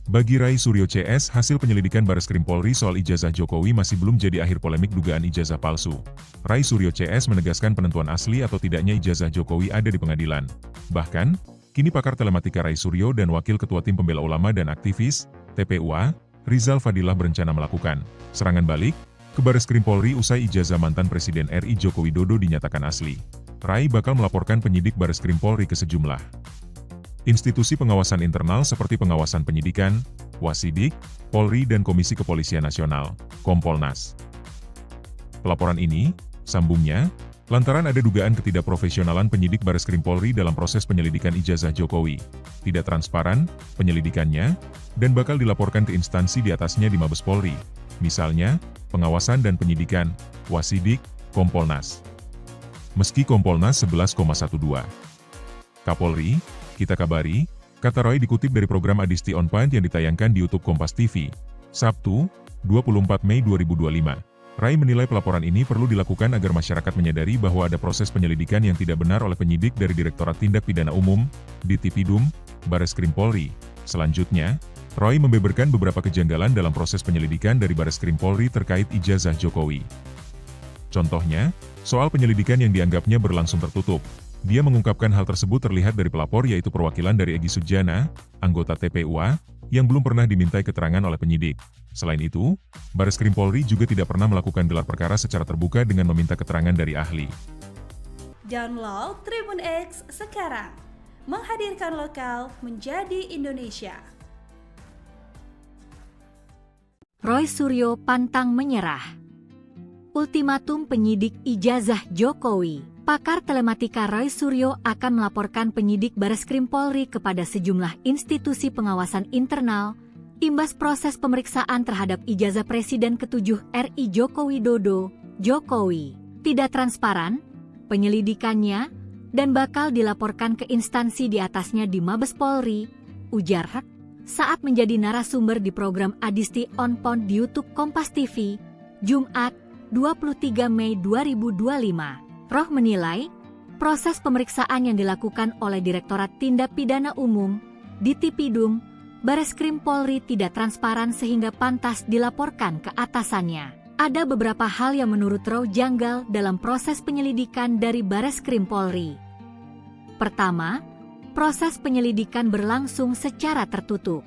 Bagi Rai Suryo CS, hasil penyelidikan Bareskrim Polri soal ijazah Jokowi masih belum jadi akhir polemik dugaan ijazah palsu. Rai Suryo CS menegaskan penentuan asli atau tidaknya ijazah Jokowi ada di pengadilan. Bahkan, kini pakar telematika Rai Suryo dan Wakil Ketua Tim Pembela Ulama dan Aktivis, TPUA, Rizal Fadilah berencana melakukan serangan balik ke Bareskrim Polri usai ijazah mantan Presiden RI Joko Widodo dinyatakan asli. Rai bakal melaporkan penyidik Bareskrim Polri ke sejumlah institusi pengawasan internal seperti pengawasan penyidikan, Wasidik, Polri dan Komisi Kepolisian Nasional, Kompolnas. Pelaporan ini, sambungnya, lantaran ada dugaan ketidakprofesionalan penyidik Bareskrim Polri dalam proses penyelidikan ijazah Jokowi, tidak transparan penyelidikannya, dan bakal dilaporkan ke instansi di atasnya di Mabes Polri, misalnya, pengawasan dan penyidikan, Wasidik, Kompolnas. Meski Kompolnas 11,12. Kapolri, kita kabari, kata Roy dikutip dari program Adisti On Point yang ditayangkan di YouTube Kompas TV, Sabtu, 24 Mei 2025. Rai menilai pelaporan ini perlu dilakukan agar masyarakat menyadari bahwa ada proses penyelidikan yang tidak benar oleh penyidik dari Direktorat Tindak Pidana Umum, Ditipidum, Bareskrim Polri. Selanjutnya, Roy membeberkan beberapa kejanggalan dalam proses penyelidikan dari Bareskrim Polri terkait ijazah Jokowi. Contohnya, soal penyelidikan yang dianggapnya berlangsung tertutup. Dia mengungkapkan hal tersebut terlihat dari pelapor yaitu perwakilan dari Egy Sujana, anggota TPUA, yang belum pernah dimintai keterangan oleh penyidik. Selain itu, Bareskrim Polri juga tidak pernah melakukan gelar perkara secara terbuka dengan meminta keterangan dari ahli. Download Tribun X sekarang, menghadirkan lokal menjadi Indonesia. Roy Suryo pantang menyerah. Ultimatum penyidik ijazah Jokowi. Pakar telematika Roy Suryo akan melaporkan penyidik Bareskrim Polri kepada sejumlah institusi pengawasan internal, imbas proses pemeriksaan terhadap ijazah Presiden ke-7 RI Joko Widodo, Jokowi. Tidak transparan, penyelidikannya, dan bakal dilaporkan ke instansi di atasnya di Mabes Polri, ujar Hak, saat menjadi narasumber di program Adisti On Point di YouTube Kompas TV, Jumat, 23 Mei 2025. Roh menilai, proses pemeriksaan yang dilakukan oleh Direktorat Tindak Pidana Umum, Ditipidum, Bareskrim Polri tidak transparan sehingga pantas dilaporkan ke atasannya. Ada beberapa hal yang menurut Roh janggal dalam proses penyelidikan dari Bareskrim Polri. Pertama, proses penyelidikan berlangsung secara tertutup.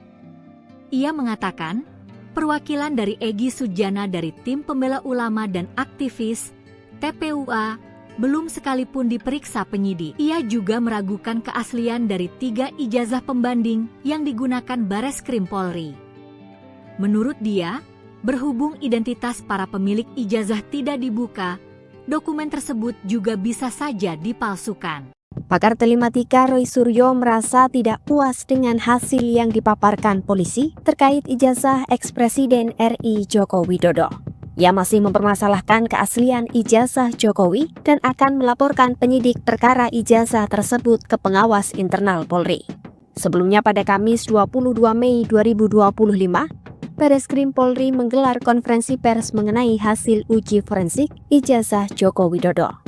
Ia mengatakan, perwakilan dari Egy Sujana dari Tim Pembela Ulama dan Aktivis, TPUA, belum sekalipun diperiksa penyidik. Ia juga meragukan keaslian dari 3 ijazah pembanding yang digunakan Bareskrim Polri. Menurut dia, berhubung identitas para pemilik ijazah tidak dibuka, dokumen tersebut juga bisa saja dipalsukan. Pakar telematika Roy Suryo merasa tidak puas dengan hasil yang dipaparkan polisi terkait ijazah eks-Presiden RI Joko Widodo. Ia masih mempermasalahkan keaslian ijazah Jokowi dan akan melaporkan penyidik perkara ijazah tersebut ke pengawas internal Polri. Sebelumnya pada Kamis 22 Mei 2025, Bareskrim Polri menggelar konferensi pers mengenai hasil uji forensik ijazah Joko Widodo.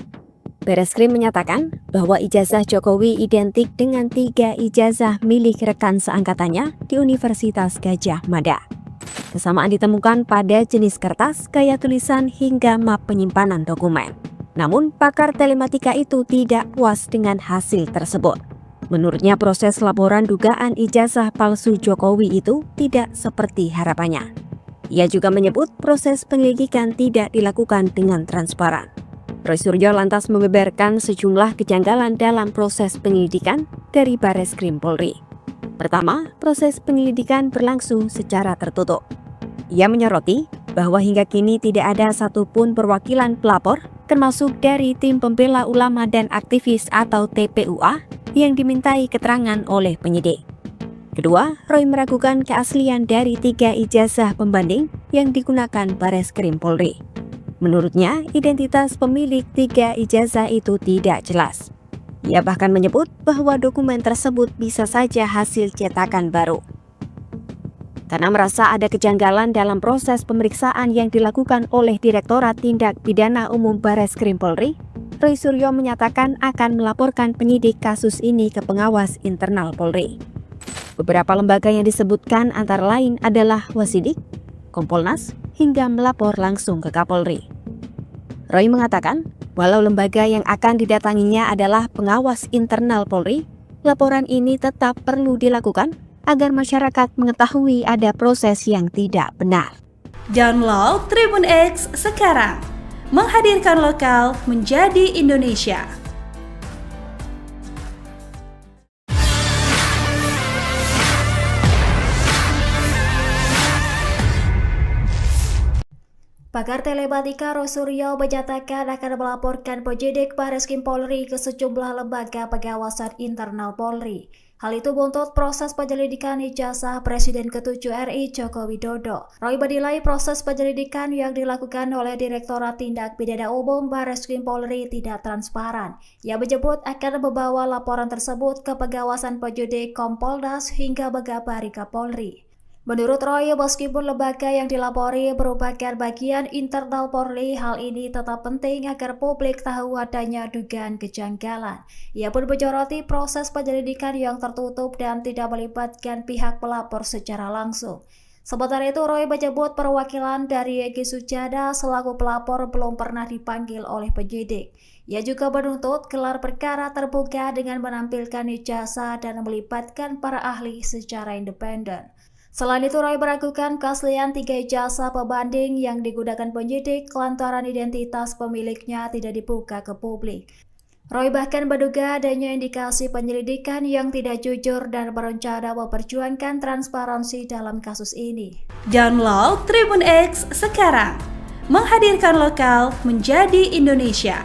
Bareskrim menyatakan bahwa ijazah Jokowi identik dengan 3 ijazah milik rekan seangkatannya di Universitas Gadjah Mada. Kesamaan ditemukan pada jenis kertas, gaya tulisan, hingga map penyimpanan dokumen. Namun, pakar telematika itu tidak puas dengan hasil tersebut. Menurutnya, proses laporan dugaan ijazah palsu Jokowi itu tidak seperti harapannya. Ia juga menyebut proses penyelidikan tidak dilakukan dengan transparan. Roy Suryo lantas membeberkan sejumlah kejanggalan dalam proses penyelidikan dari Bareskrim Polri. Pertama, proses penyelidikan berlangsung secara tertutup. Ia menyoroti bahwa hingga kini tidak ada satupun perwakilan pelapor, termasuk dari tim pembela ulama dan aktivis atau TPUA, yang dimintai keterangan oleh penyidik. Kedua, Roy meragukan keaslian dari 3 ijazah pembanding yang digunakan Bareskrim Polri. Menurutnya, identitas pemilik 3 ijazah itu tidak jelas. Ia bahkan menyebut bahwa dokumen tersebut bisa saja hasil cetakan baru. Karena merasa ada kejanggalan dalam proses pemeriksaan yang dilakukan oleh Direktorat Tindak Pidana Umum Bareskrim Polri, Roy Suryo menyatakan akan melaporkan penyidik kasus ini ke pengawas internal Polri. Beberapa lembaga yang disebutkan antara lain adalah Wasidik, Kompolnas, hingga melapor langsung ke Kapolri. Roy mengatakan, walau lembaga yang akan didatanginya adalah pengawas internal Polri, laporan ini tetap perlu dilakukan agar masyarakat mengetahui ada proses yang tidak benar. Download Tribun X sekarang, menghadirkan lokal menjadi Indonesia. Pakar telematika Roy Suryo menyatakan akan melaporkan penyidik Bareskrim Polri ke sejumlah lembaga pengawasan internal Polri. Hal itu buntut proses penyelidikan ijazah Presiden ke-7 RI Joko Widodo. Roy menilai proses penyelidikan yang dilakukan oleh Direktorat Tindak Pidana Umum Bareskrim Polri tidak transparan. Ia menyebut akan membawa laporan tersebut ke pengawasan penyidik Kompolnas hingga Megabari Kapolri. Menurut Roy, meskipun lembaga yang dilapori merupakan bagian internal Polri, hal ini tetap penting agar publik tahu adanya dugaan kejanggalan. Ia pun menyoroti proses penyelidikan yang tertutup dan tidak melibatkan pihak pelapor secara langsung. Sementara itu, Roy menyebut perwakilan dari Egy Sujana selaku pelapor belum pernah dipanggil oleh penyidik. Ia juga menuntut gelar perkara terbuka dengan menampilkan ijazah dan melibatkan para ahli secara independen. Selain itu, Roy meragukan keaslian 3 ijazah pembanding yang digunakan penyidik lantaran identitas pemiliknya tidak dibuka ke publik. Roy bahkan menduga adanya indikasi penyelidikan yang tidak jujur dan berencana memperjuangkan transparansi dalam kasus ini. Download Tribun X sekarang, menghadirkan lokal menjadi Indonesia.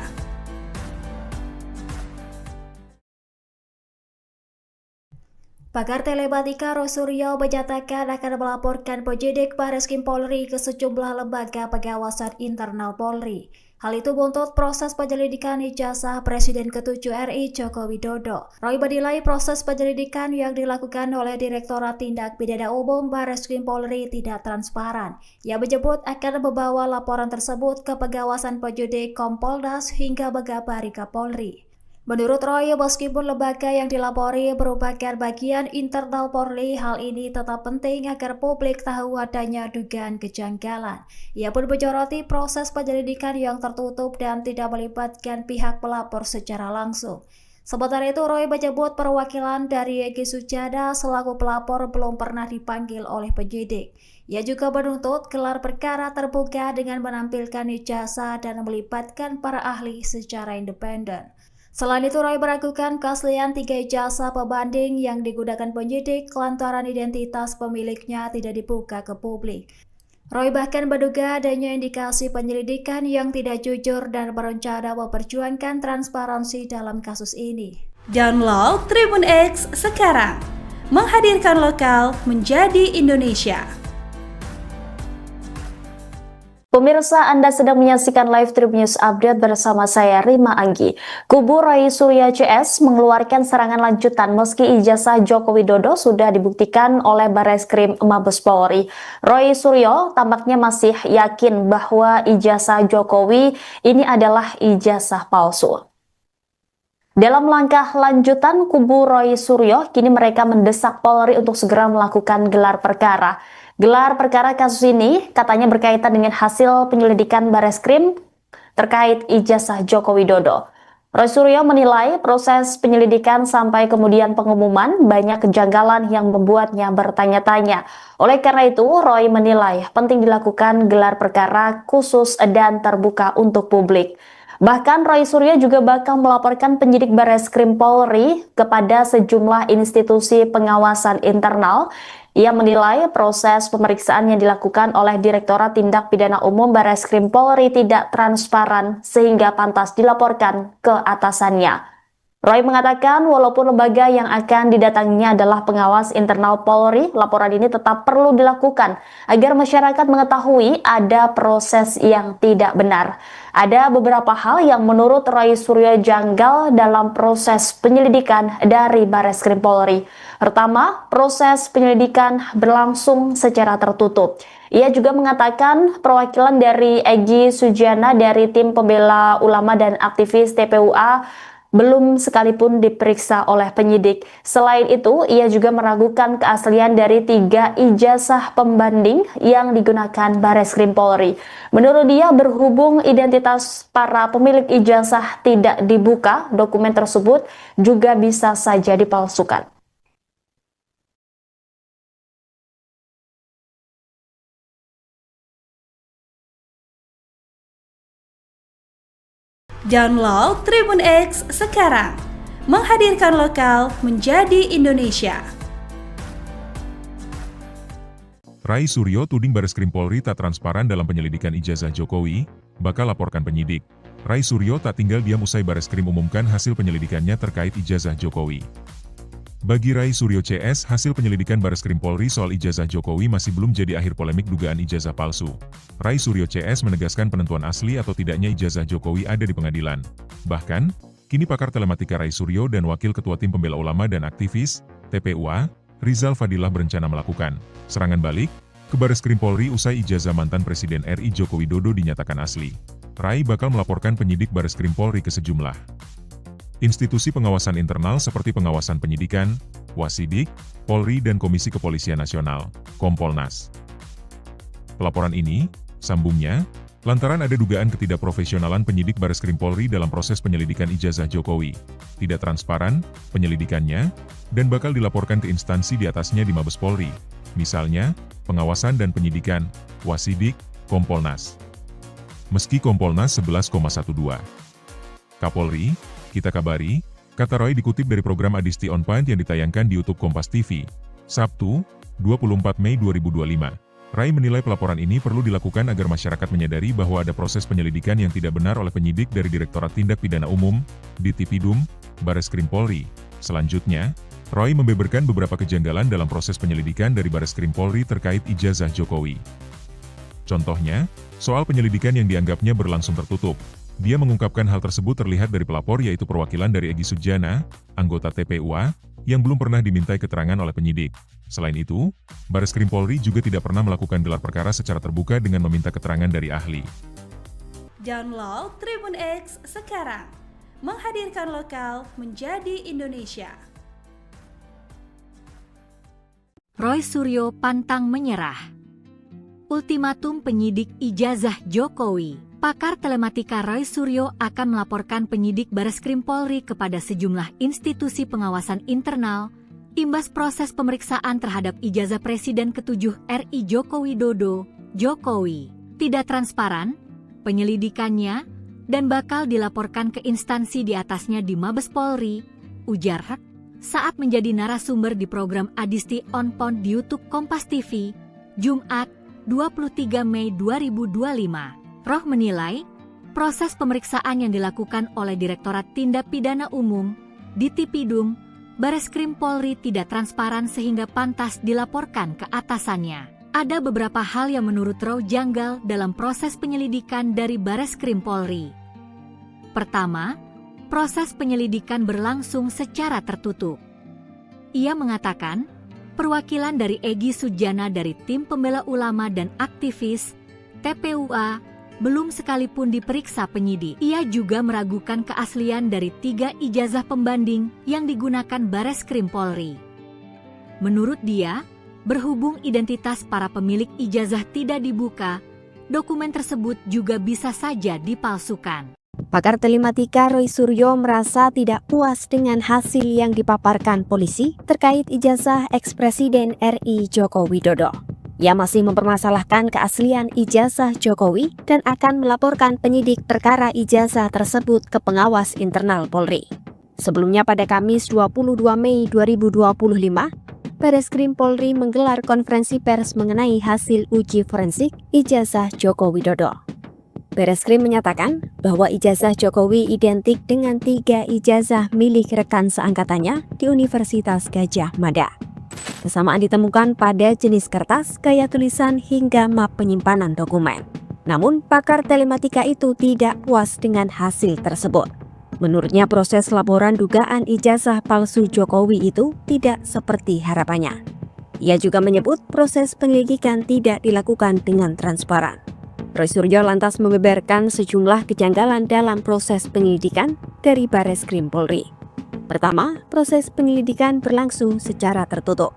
Pakar telematika Roy Suryo menyatakan akan melaporkan penyidik Bareskrim Polri ke sejumlah lembaga pengawasan internal Polri. Hal itu buntut proses penyelidikan ijazah Presiden ke-7 RI Joko Widodo. Roy menilai proses penyelidikan yang dilakukan oleh Direktorat Tindak Pidana Umum Bareskrim Polri tidak transparan. Ia menyebut akan membawa laporan tersebut ke pengawasan penyidik Kompolnas hingga Megabari Kapolri. Menurut Roy, meskipun lembaga yang dilapori merupakan bagian internal Polri, hal ini tetap penting agar publik tahu adanya dugaan kejanggalan. Ia pun menyoroti proses penyelidikan yang tertutup dan tidak melibatkan pihak pelapor secara langsung. Sementara itu, Roy menyebut perwakilan dari Egy Sujana selaku pelapor belum pernah dipanggil oleh penyidik. Ia juga menuntut gelar perkara terbuka dengan menampilkan ijazah dan melibatkan para ahli secara independen. Selain itu, Roy meragukan keaslian 3 ijazah pembanding yang digunakan penyidik lantaran identitas pemiliknya tidak dibuka ke publik. Roy bahkan menduga adanya indikasi penyelidikan yang tidak jujur dan berencana memperjuangkan transparansi dalam kasus ini. Download Tribun X sekarang, menghadirkan lokal menjadi Indonesia. Pemirsa, Anda sedang menyaksikan live Tribun News Update bersama saya Rima Anggi. Kubu Roy Suryo CS mengeluarkan serangan lanjutan meski ijazah Joko Widodo sudah dibuktikan oleh Bareskrim Mabes Polri. Roy Suryo tampaknya masih yakin bahwa ijazah Jokowi ini adalah ijazah palsu. Dalam langkah lanjutan, kubu Roy Suryo kini mereka mendesak Polri untuk segera melakukan gelar perkara. Gelar perkara kasus ini katanya berkaitan dengan hasil penyelidikan Bareskrim terkait ijazah Joko Widodo. Roy Suryo menilai proses penyelidikan sampai kemudian pengumuman banyak kejanggalan yang membuatnya bertanya-tanya. Oleh karena itu, Roy menilai penting dilakukan gelar perkara khusus dan terbuka untuk publik. Bahkan Roy Suryo juga bakal melaporkan penyidik Bareskrim Polri kepada sejumlah institusi pengawasan internal. Ia menilai proses pemeriksaan yang dilakukan oleh Direktorat Tindak Pidana Umum Bareskrim Polri tidak transparan sehingga pantas dilaporkan ke atasannya. Roy mengatakan walaupun lembaga yang akan didatanginya adalah pengawas internal Polri, laporan ini tetap perlu dilakukan agar masyarakat mengetahui ada proses yang tidak benar. Ada beberapa hal yang menurut Roy Suryo janggal dalam proses penyelidikan dari Bareskrim Polri. Pertama, proses penyelidikan berlangsung secara tertutup. Ia juga mengatakan perwakilan dari Egy Sujana dari tim pembela ulama dan aktivis TPUA belum sekalipun diperiksa oleh penyidik. Selain itu, ia juga meragukan keaslian dari 3 ijazah pembanding yang digunakan Bareskrim Polri. Menurut dia, berhubung identitas para pemilik ijazah tidak dibuka, dokumen tersebut juga bisa saja dipalsukan. Download Tribun X sekarang, menghadirkan lokal menjadi Indonesia. Rai Suryo tuding Bareskrim Polri tak transparan dalam penyelidikan ijazah Jokowi, bakal laporkan penyidik. Rai Suryo tak tinggal diam usai Bareskrim umumkan hasil penyelidikannya terkait ijazah Jokowi. Bagi Rai Suryo CS, hasil penyelidikan Bareskrim Polri soal ijazah Jokowi masih belum jadi akhir polemik dugaan ijazah palsu. Rai Suryo CS menegaskan penentuan asli atau tidaknya ijazah Jokowi ada di pengadilan. Bahkan, kini pakar telematika Rai Suryo dan Wakil Ketua Tim Pembela Ulama dan Aktivis, TPUA, Rizal Fadilah berencana melakukan serangan balik ke Bareskrim Polri usai ijazah mantan Presiden RI Joko Widodo dinyatakan asli. Rai bakal melaporkan penyidik Bareskrim Polri ke sejumlah institusi pengawasan internal seperti pengawasan penyidikan, Wasidik, Polri dan Komisi Kepolisian Nasional, Kompolnas. Pelaporan ini, sambungnya, lantaran ada dugaan ketidakprofesionalan penyidik Bareskrim Polri dalam proses penyelidikan ijazah Jokowi, tidak transparan penyelidikannya, dan bakal dilaporkan ke instansi di atasnya di Mabes Polri, misalnya, pengawasan dan penyidikan, Wasidik, Kompolnas. Meski Kompolnas 11,12. Kapolri, kita kabari, kata Roy dikutip dari program Adisti On Point yang ditayangkan di YouTube Kompas TV, Sabtu, 24 Mei 2025. Rai menilai pelaporan ini perlu dilakukan agar masyarakat menyadari bahwa ada proses penyelidikan yang tidak benar oleh penyidik dari Direktorat Tindak Pidana Umum, Ditipidum, Bareskrim Polri. Selanjutnya, Roy membeberkan beberapa kejanggalan dalam proses penyelidikan dari Bareskrim Polri terkait ijazah Jokowi. Contohnya, soal penyelidikan yang dianggapnya berlangsung tertutup. Dia mengungkapkan hal tersebut terlihat dari pelapor yaitu perwakilan dari Egy Sujana, anggota TPUA, yang belum pernah dimintai keterangan oleh penyidik. Selain itu, Bareskrim Polri juga tidak pernah melakukan gelar perkara secara terbuka dengan meminta keterangan dari ahli. Download Tribun X sekarang, menghadirkan lokal menjadi Indonesia. Roy Suryo pantang menyerah. Ultimatum penyidik ijazah Jokowi. Pakar telematika Roy Suryo akan melaporkan penyidik Bareskrim Polri kepada sejumlah institusi pengawasan internal, imbas proses pemeriksaan terhadap ijazah Presiden ke-7 RI Joko Widodo, Jokowi, tidak transparan, penyelidikannya, dan bakal dilaporkan ke instansi di atasnya di Mabes Polri, ujar Hak, saat menjadi narasumber di program Adisti On Point di YouTube Kompas TV, Jumat, 23 Mei 2025. Roh menilai, proses pemeriksaan yang dilakukan oleh Direktorat Tindak Pidana Umum, Ditipidum, Bareskrim Polri tidak transparan sehingga pantas dilaporkan ke atasannya. Ada beberapa hal yang menurut Roh janggal dalam proses penyelidikan dari Bareskrim Polri. Pertama, proses penyelidikan berlangsung secara tertutup. Ia mengatakan, perwakilan dari Egy Sujana dari Tim Pembela Ulama dan Aktivis, TPUA, Belum sekalipun diperiksa penyidik, ia juga meragukan keaslian dari 3 ijazah pembanding yang digunakan Bareskrim Polri. Menurut dia, berhubung identitas para pemilik ijazah tidak dibuka, dokumen tersebut juga bisa saja dipalsukan. Pakar telematika Roy Suryo merasa tidak puas dengan hasil yang dipaparkan polisi terkait ijazah ex-Presiden RI Joko Widodo. Ia masih mempermasalahkan keaslian ijazah Jokowi dan akan melaporkan penyidik perkara ijazah tersebut ke pengawas internal Polri. Sebelumnya pada Kamis 22 Mei 2025, Bareskrim Polri menggelar konferensi pers mengenai hasil uji forensik ijazah Joko Widodo. Bareskrim menyatakan bahwa ijazah Jokowi identik dengan 3 ijazah milik rekan seangkatannya di Universitas Gadjah Mada. Kesamaan ditemukan pada jenis kertas, gaya tulisan, hingga map penyimpanan dokumen. Namun, pakar telematika itu tidak puas dengan hasil tersebut. Menurutnya, proses laporan dugaan ijazah palsu Jokowi itu tidak seperti harapannya. Ia juga menyebut proses penyelidikan tidak dilakukan dengan transparan. Roy Suryo lantas membeberkan sejumlah kejanggalan dalam proses penyelidikan dari Bareskrim Polri. Pertama, proses penyelidikan berlangsung secara tertutup.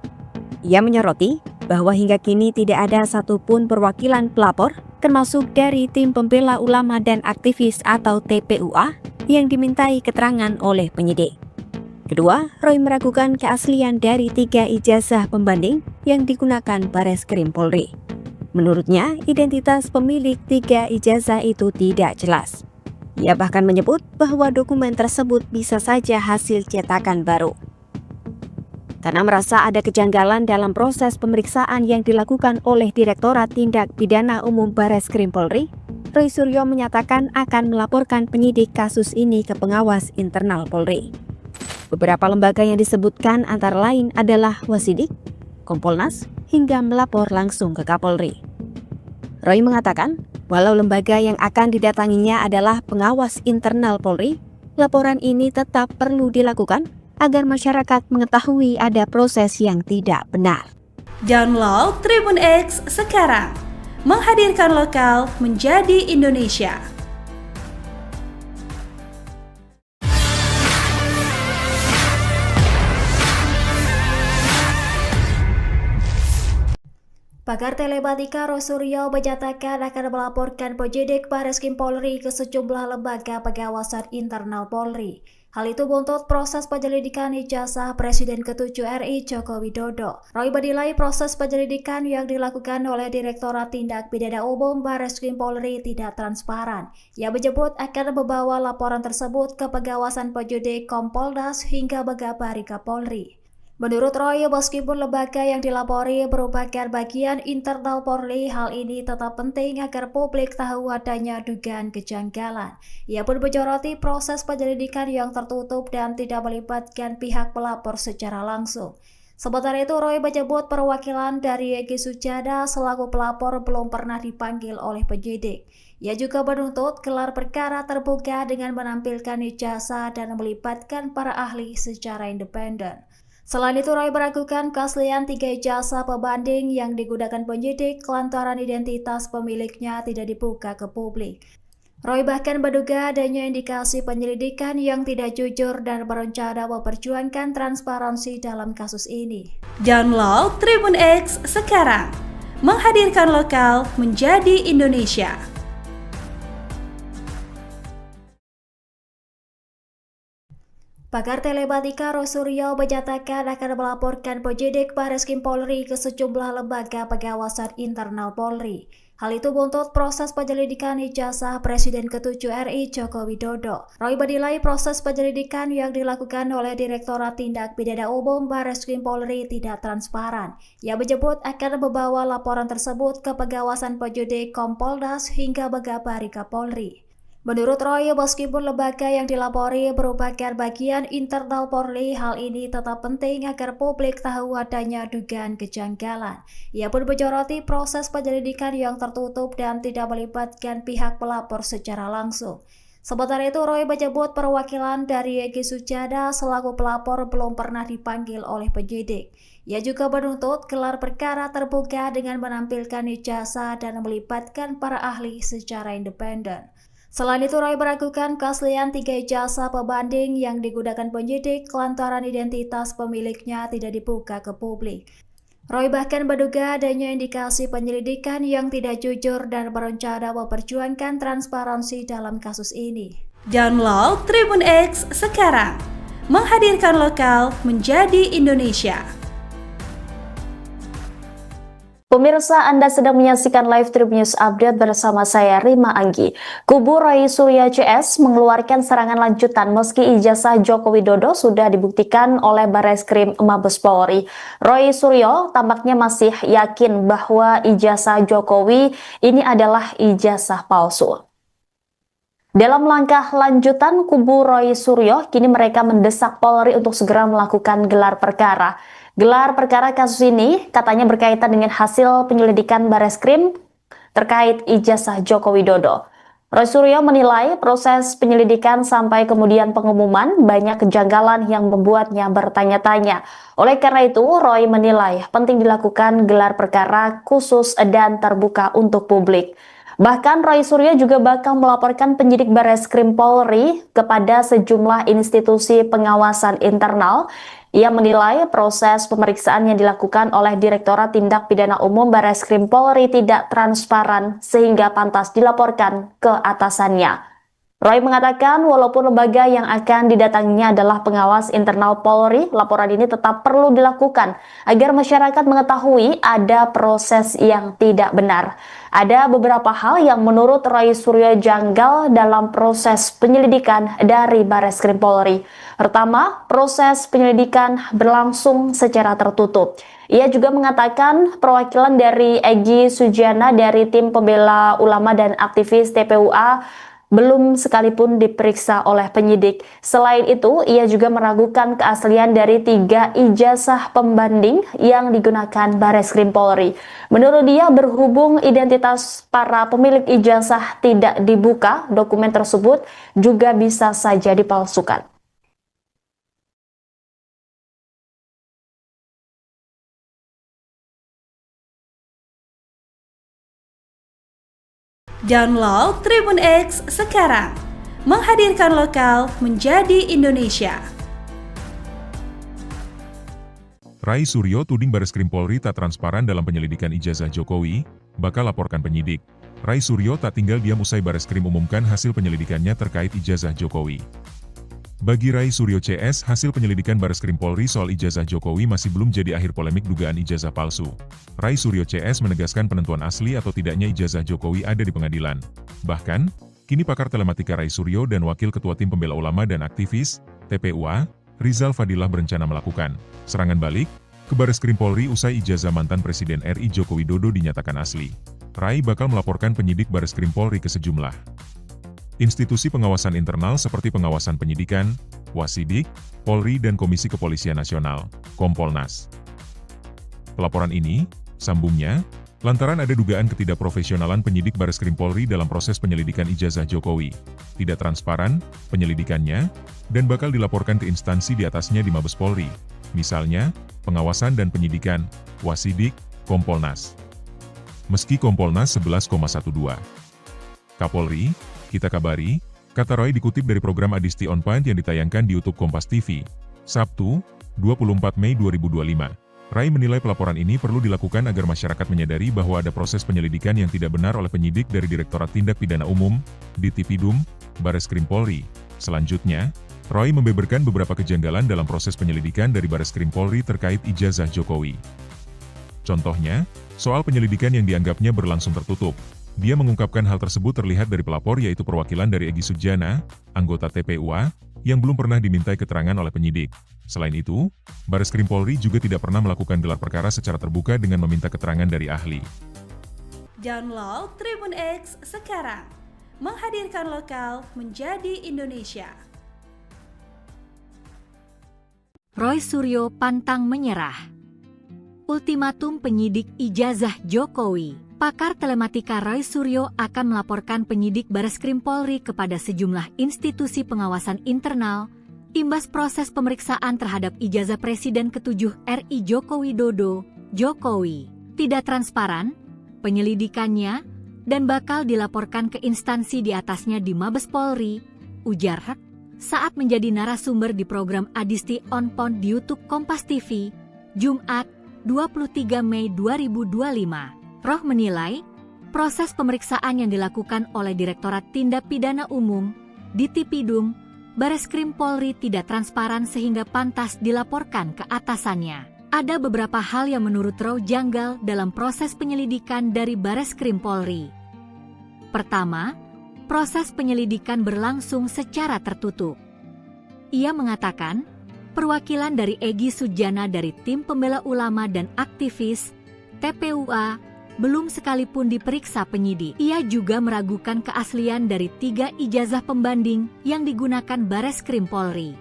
Ia menyoroti bahwa hingga kini tidak ada satupun perwakilan pelapor, termasuk dari tim pembela ulama dan aktivis atau TPUA, yang dimintai keterangan oleh penyidik. Kedua, Roy meragukan keaslian dari 3 ijazah pembanding yang digunakan Bareskrim Polri. Menurutnya, identitas pemilik 3 ijazah itu tidak jelas. Ia bahkan menyebut bahwa dokumen tersebut bisa saja hasil cetakan baru. Karena merasa ada kejanggalan dalam proses pemeriksaan yang dilakukan oleh Direktorat Tindak Pidana Umum Bareskrim Polri, Roy Suryo menyatakan akan melaporkan penyidik kasus ini ke pengawas internal Polri. Beberapa lembaga yang disebutkan antara lain adalah Wasidik, Kompolnas, hingga melapor langsung ke Kapolri. Roy mengatakan, walau lembaga yang akan didatanginya adalah pengawas internal Polri, laporan ini tetap perlu dilakukan agar masyarakat mengetahui ada proses yang tidak benar. Download Tribun X sekarang, menghadirkan lokal menjadi Indonesia. Pakar telematika Roy Suryo menyatakan akan melaporkan penyidik Bareskrim Polri ke sejumlah lembaga pengawasan internal Polri. Hal itu buntut proses penyelidikan ijazah Presiden ke-7 RI Joko Widodo. Roy menilai proses penyelidikan yang dilakukan oleh Direktorat Tindak Pidana Umum Bareskrim Polri tidak transparan. Ia menyebut akan membawa laporan tersebut ke pengawasan penyidik Kompolnas hingga Megabari Kapolri. Menurut Roy, meskipun lembaga yang dilapori merupakan bagian internal Polri, hal ini tetap penting agar publik tahu adanya dugaan kejanggalan. Ia pun menyoroti proses penyelidikan yang tertutup dan tidak melibatkan pihak pelapor secara langsung. Sementara itu, Roy menyebut perwakilan dari Egy Sujana selaku pelapor belum pernah dipanggil oleh penyidik. Ia juga menuntut gelar perkara terbuka dengan menampilkan ijazah dan melibatkan para ahli secara independen. Selain itu, Roy meragukan keaslian 3 ijazah pembanding yang digunakan penyidik lantaran identitas pemiliknya tidak dibuka ke publik. Roy bahkan menduga adanya indikasi penyelidikan yang tidak jujur dan berencana memperjuangkan transparansi dalam kasus ini. Download Tribun X sekarang, menghadirkan lokal menjadi Indonesia. Pakar telematika Roy Suryo menyatakan akan melaporkan penyidik Bareskrim Polri ke sejumlah lembaga pengawasan internal Polri. Hal itu buntut proses penyelidikan ijazah Presiden ke-7 RI Joko Widodo. Roy menilai proses penyelidikan yang dilakukan oleh Direktorat Tindak Pidana Umum Bareskrim Polri tidak transparan. Ia menyebut akan membawa laporan tersebut ke pengawasan penyidik Kompolnas hingga Megabari Kapolri. Menurut Roy, meskipun lembaga yang dilapori merupakan bagian internal Polri, hal ini tetap penting agar publik tahu adanya dugaan kejanggalan. Ia pun menyoroti proses penyelidikan yang tertutup dan tidak melibatkan pihak pelapor secara langsung. Sementara itu, Roy menyebut perwakilan dari Egy Sujana selaku pelapor belum pernah dipanggil oleh penyidik. Ia juga menuntut gelar perkara terbuka dengan menampilkan ijazah dan melibatkan para ahli secara independen. Selain itu, Roy meragukan keaslian 3 ijazah pembanding yang digunakan penyidik lantaran identitas pemiliknya tidak dibuka ke publik. Roy bahkan menduga adanya indikasi penyelidikan yang tidak jujur dan berencana memperjuangkan transparansi dalam kasus ini. Download Tribun X sekarang, menghadirkan lokal menjadi Indonesia. Pemirsa, Anda sedang menyaksikan live Tribun News Update bersama saya Rima Anggi. Kubu Roy Suryo CS mengeluarkan serangan lanjutan meski ijazah Joko Widodo sudah dibuktikan oleh Barreskrim Mabes Polri. Roy Suryo tampaknya masih yakin bahwa ijazah Jokowi ini adalah ijazah palsu. Dalam langkah lanjutan, kubu Roy Suryo kini mereka mendesak Polri untuk segera melakukan gelar perkara. Gelar perkara kasus ini katanya berkaitan dengan hasil penyelidikan Barreskrim terkait ijazah Joko Widodo. Roy Suryo menilai proses penyelidikan sampai kemudian pengumuman banyak kejanggalan yang membuatnya bertanya-tanya. Oleh karena itu, Roy menilai penting dilakukan gelar perkara khusus dan terbuka untuk publik. Bahkan Roy Suryo juga bakal melaporkan penyidik Barreskrim Polri kepada sejumlah institusi pengawasan internal. Ia menilai proses pemeriksaan yang dilakukan oleh Direktorat Tindak Pidana Umum Barreskrim Polri tidak transparan sehingga pantas dilaporkan ke atasannya. Roy mengatakan walaupun lembaga yang akan didatanginya adalah pengawas internal Polri, laporan ini tetap perlu dilakukan agar masyarakat mengetahui ada proses yang tidak benar. Ada beberapa hal yang menurut Roy Suryo janggal dalam proses penyelidikan dari Barreskrim Polri. Pertama, proses penyelidikan berlangsung secara tertutup. Ia juga mengatakan perwakilan dari Egy Sujana dari tim pembela ulama dan aktivis TPUA belum sekalipun diperiksa oleh penyidik. Selain itu, ia juga meragukan keaslian dari 3 ijazah pembanding yang digunakan Barreskrim Polri. Menurut dia, berhubung identitas para pemilik ijazah tidak dibuka, dokumen tersebut juga bisa saja dipalsukan. Download Tribun X sekarang, menghadirkan lokal menjadi Indonesia. Roy Suryo tuding Barreskrim Polri tak transparan dalam penyelidikan ijazah Jokowi, bakal laporkan penyidik. Roy Suryo tak tinggal diam usai Barreskrim umumkan hasil penyelidikannya terkait ijazah Jokowi. Bagi Roy Suryo CS, hasil penyelidikan Barreskrim Polri soal ijazah Jokowi masih belum jadi akhir polemik dugaan ijazah palsu. Roy Suryo CS menegaskan penentuan asli atau tidaknya ijazah Jokowi ada di pengadilan. Bahkan, kini pakar telematika Roy Suryo dan Wakil Ketua Tim Pembela Ulama dan Aktivis, TPUA, Rizal Fadilah berencana melakukan serangan balik ke Barreskrim Polri usai ijazah mantan Presiden RI Joko Widodo dinyatakan asli. Roy bakal melaporkan penyidik Barreskrim Polri ke sejumlah institusi pengawasan internal seperti pengawasan penyidikan, Wasidik, Polri dan Komisi Kepolisian Nasional, Kompolnas. Pelaporan ini, sambungnya, lantaran ada dugaan ketidakprofesionalan penyidik Barreskrim Polri dalam proses penyelidikan ijazah Jokowi, tidak transparan penyelidikannya, dan bakal dilaporkan ke instansi di atasnya di Mabes Polri, misalnya, pengawasan dan penyidikan, Wasidik, Kompolnas. Meski Kompolnas 11,12. Kapolri, kita kabari, kata Roy dikutip dari program Adisti On Point yang ditayangkan di YouTube Kompas TV, Sabtu, 24 Mei 2025. Roy menilai pelaporan ini perlu dilakukan agar masyarakat menyadari bahwa ada proses penyelidikan yang tidak benar oleh penyidik dari Direktorat Tindak Pidana Umum, Ditipidum, Barreskrim Polri. Selanjutnya, Roy membeberkan beberapa kejanggalan dalam proses penyelidikan dari Barreskrim Polri terkait ijazah Jokowi. Contohnya, soal penyelidikan yang dianggapnya berlangsung tertutup. Dia mengungkapkan hal tersebut terlihat dari pelapor yaitu perwakilan dari Egy Sujana, anggota TPUA, yang belum pernah dimintai keterangan oleh penyidik. Selain itu, Barreskrim Polri juga tidak pernah melakukan gelar perkara secara terbuka dengan meminta keterangan dari ahli. Download Tribun X sekarang, menghadirkan lokal menjadi Indonesia. Roy Suryo pantang menyerah. Ultimatum penyidik ijazah Jokowi. Pakar telematika Roy Suryo akan melaporkan penyidik Bareskrim Polri kepada sejumlah institusi pengawasan internal, imbas proses pemeriksaan terhadap ijazah Presiden ke-7 RI Joko Widodo, Jokowi, tidak transparan, penyelidikannya, dan bakal dilaporkan ke instansi di atasnya di Mabes Polri, ujar Hek, saat menjadi narasumber di program Adisti On Point di YouTube Kompas TV, Jumat, 23 Mei 2025. Roh menilai, proses pemeriksaan yang dilakukan oleh Direktorat Tindak Pidana Umum, Ditipidum, Bareskrim Polri tidak transparan sehingga pantas dilaporkan ke atasannya. Ada beberapa hal yang menurut Roh janggal dalam proses penyelidikan dari Bareskrim Polri. Pertama, proses penyelidikan berlangsung secara tertutup. Ia mengatakan, perwakilan dari Egy Sujana dari Tim Pembela Ulama dan Aktivis, TPUA, belum sekalipun diperiksa penyidik. Ia juga meragukan keaslian dari 3 ijazah pembanding yang digunakan Bareskrim Polri.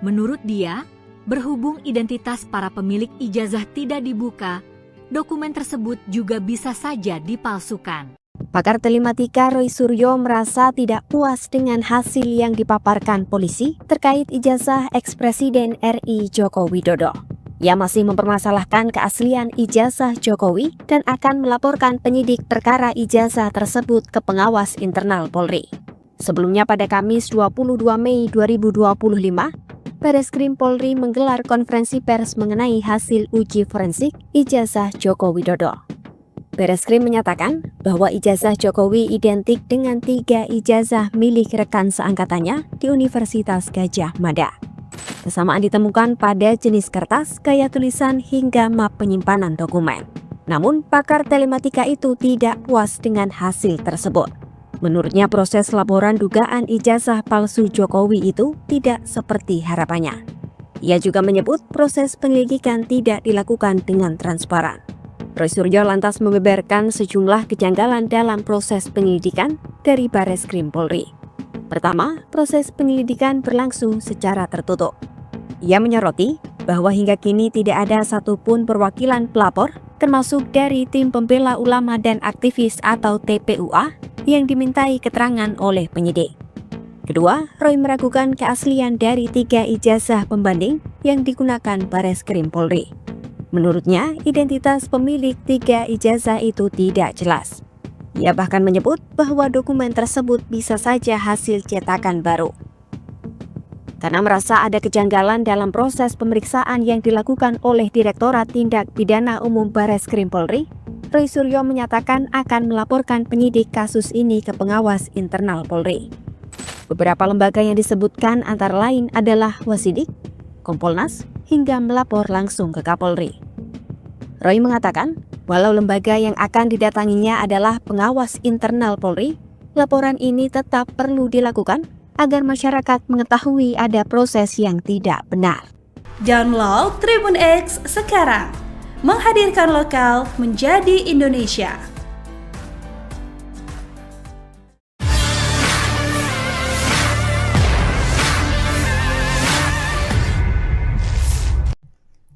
Menurut dia, berhubung identitas para pemilik ijazah tidak dibuka, dokumen tersebut juga bisa saja dipalsukan. Pakar telematika Roy Suryo merasa tidak puas dengan hasil yang dipaparkan polisi terkait ijazah eks-Presiden RI Joko Widodo. Ia masih mempermasalahkan keaslian ijazah Jokowi dan akan melaporkan penyidik perkara ijazah tersebut ke pengawas internal Polri. Sebelumnya pada Kamis 22 Mei 2025, Bareskrim Polri menggelar konferensi pers mengenai hasil uji forensik ijazah Joko Widodo. Bareskrim menyatakan bahwa ijazah Jokowi identik dengan 3 ijazah milik rekan seangkatannya di Universitas Gadjah Mada. Kesamaan ditemukan pada jenis kertas, gaya tulisan, hingga map penyimpanan dokumen. Namun, pakar telematika itu tidak puas dengan hasil tersebut. Menurutnya, proses laporan dugaan ijazah palsu Jokowi itu tidak seperti harapannya. Ia juga menyebut proses penyelidikan tidak dilakukan dengan transparan. Roy Suryo lantas membeberkan sejumlah kejanggalan dalam proses penyelidikan dari Bareskrim Polri. Pertama, proses penyelidikan berlangsung secara tertutup. Ia menyoroti bahwa hingga kini tidak ada satupun perwakilan pelapor, termasuk dari Tim Pembela Ulama dan Aktivis atau TPUA, yang dimintai keterangan oleh penyidik. Kedua, Roy meragukan keaslian dari 3 ijazah pembanding yang digunakan Bareskrim Polri. Menurutnya, identitas pemilik 3 ijazah itu tidak jelas. Ia bahkan menyebut bahwa dokumen tersebut bisa saja hasil cetakan baru. Karena merasa ada kejanggalan dalam proses pemeriksaan yang dilakukan oleh Direktorat Tindak Pidana Umum Bareskrim Polri, Roy Suryo menyatakan akan melaporkan penyidik kasus ini ke pengawas internal Polri. Beberapa lembaga yang disebutkan antara lain adalah Wasidik, Kompolnas, hingga melapor langsung ke Kapolri. Roy mengatakan, walau lembaga yang akan didatanginya adalah pengawas internal Polri, laporan ini tetap perlu dilakukan agar masyarakat mengetahui ada proses yang tidak benar. Download Tribun X sekarang, menghadirkan lokal menjadi Indonesia.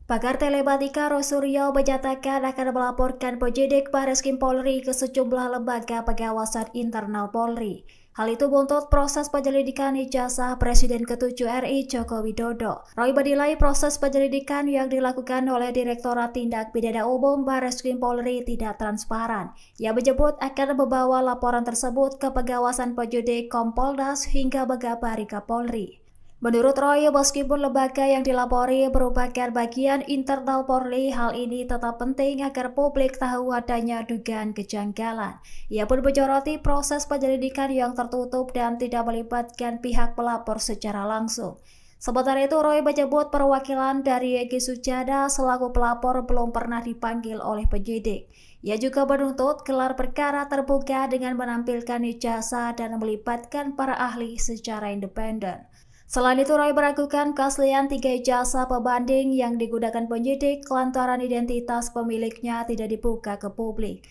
Pakar telematika Roy Suryo menyatakan akan melaporkan penyidik Bareskrim Polri ke sejumlah lembaga pengawasan internal Polri. Hal itu buntut proses penyelidikan ijazah Presiden ke-7 RI Joko Widodo. Roy menilai proses penyelidikan yang dilakukan oleh Direktorat Tindak Pidana Umum Bareskrim Polri tidak transparan. Ia menyebut akan membawa laporan tersebut ke pengawasan penyidik Kompolnas hingga mengabari Kapolri. Menurut Roy, meskipun lembaga yang dilapori merupakan bagian internal Polri, hal ini tetap penting agar publik tahu adanya dugaan kejanggalan. Ia pun menyoroti proses penyelidikan yang tertutup dan tidak melibatkan pihak pelapor secara langsung. Sementara itu, Roy menyebut perwakilan dari Egy Sujana selaku pelapor belum pernah dipanggil oleh penyidik. Ia juga menuntut gelar perkara terbuka dengan menampilkan ijazah dan melibatkan para ahli secara independen. Selain itu, Roy meragukan keaslian 3 ijazah pembanding yang digunakan penyidik lantaran identitas pemiliknya tidak dibuka ke publik.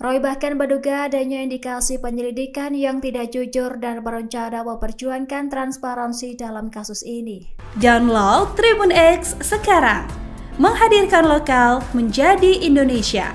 Roy bahkan menduga adanya indikasi penyelidikan yang tidak jujur dan berencana memperjuangkan transparansi dalam kasus ini. Download Tribun X sekarang, menghadirkan lokal menjadi Indonesia.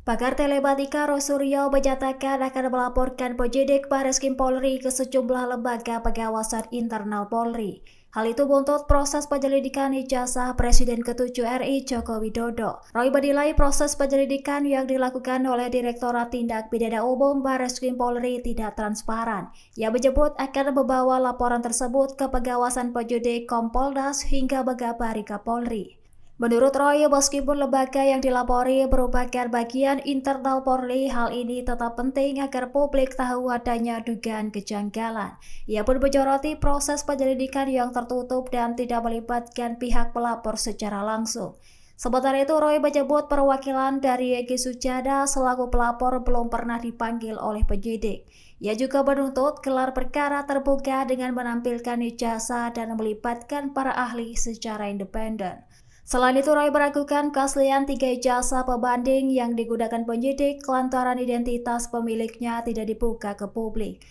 Pakar telematika Roy Suryo menyatakan akan melaporkan penyidik Bareskrim Polri ke sejumlah lembaga pengawasan internal Polri. Hal itu buntut proses penyelidikan ijazah Presiden ke-7 RI Joko Widodo. Roy menilai proses penyelidikan yang dilakukan oleh Direktorat Tindak Pidana Umum Bareskrim Polri tidak transparan. Ia menyebut akan membawa laporan tersebut ke pengawasan penyidik Kompolnas hingga mengabari Kapolri. Menurut Roy, meskipun lembaga yang dilapori merupakan bagian internal Polri, hal ini tetap penting agar publik tahu adanya dugaan kejanggalan. Ia pun menyoroti proses penyelidikan yang tertutup dan tidak melibatkan pihak pelapor secara langsung. Sementara itu, Roy menyebut perwakilan dari Egy Sujana selaku pelapor belum pernah dipanggil oleh penyidik. Ia juga menuntut gelar perkara terbuka dengan menampilkan ijazah dan melibatkan para ahli secara independen. Selain itu, Roy meragukan keaslian 3 ijazah pembanding yang digunakan penyidik lantaran identitas pemiliknya tidak dibuka ke publik.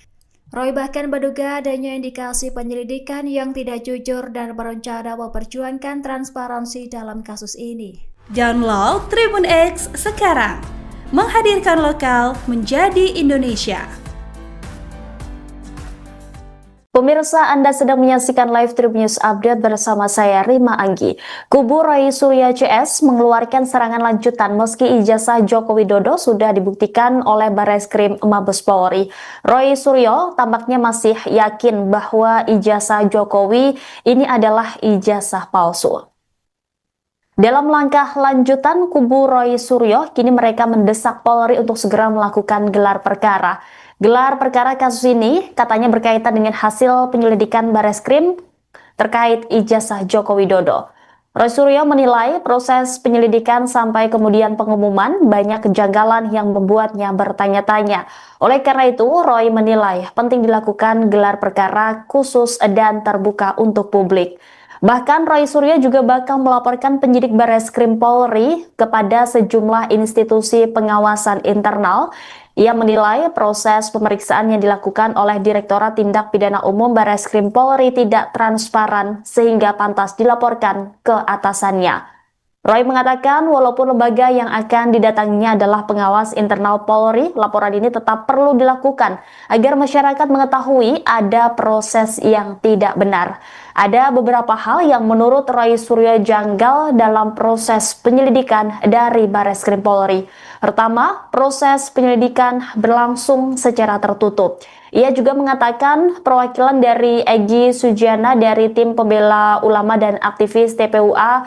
Roy bahkan menduga adanya indikasi penyelidikan yang tidak jujur dan berencana memperjuangkan transparansi dalam kasus ini. Download Tribun X sekarang, menghadirkan lokal menjadi Indonesia. Pemirsa, Anda sedang menyaksikan live Tribun News Update bersama saya Rima Anggi. Kubu Roy Suryo CS mengeluarkan serangan lanjutan meski ijazah Joko Widodo sudah dibuktikan oleh Bareskrim Mabes Polri. Roy Suryo tampaknya masih yakin bahwa ijazah Jokowi ini adalah ijazah palsu. Dalam langkah lanjutan, kubu Roy Suryo kini mereka mendesak Polri untuk segera melakukan gelar perkara. Gelar perkara kasus ini katanya berkaitan dengan hasil penyelidikan Bareskrim terkait ijazah Joko Widodo. Roy Suryo menilai proses penyelidikan sampai kemudian pengumuman banyak kejanggalan yang membuatnya bertanya-tanya. Oleh karena itu, Roy menilai penting dilakukan gelar perkara khusus dan terbuka untuk publik. Bahkan Roy Suryo juga bakal melaporkan penyidik Bareskrim Polri kepada sejumlah institusi pengawasan internal. Ia menilai proses pemeriksaan yang dilakukan oleh Direktorat Tindak Pidana Umum Bareskrim Polri tidak transparan sehingga pantas dilaporkan ke atasannya. Roy mengatakan walaupun lembaga yang akan didatanginya adalah pengawas internal Polri, laporan ini tetap perlu dilakukan agar masyarakat mengetahui ada proses yang tidak benar. Ada beberapa hal yang menurut Roy Suryo janggal dalam proses penyelidikan dari Bareskrim Polri. Pertama, proses penyelidikan berlangsung secara tertutup. Ia juga mengatakan perwakilan dari Egy Sujana dari tim pembela ulama dan aktivis TPUA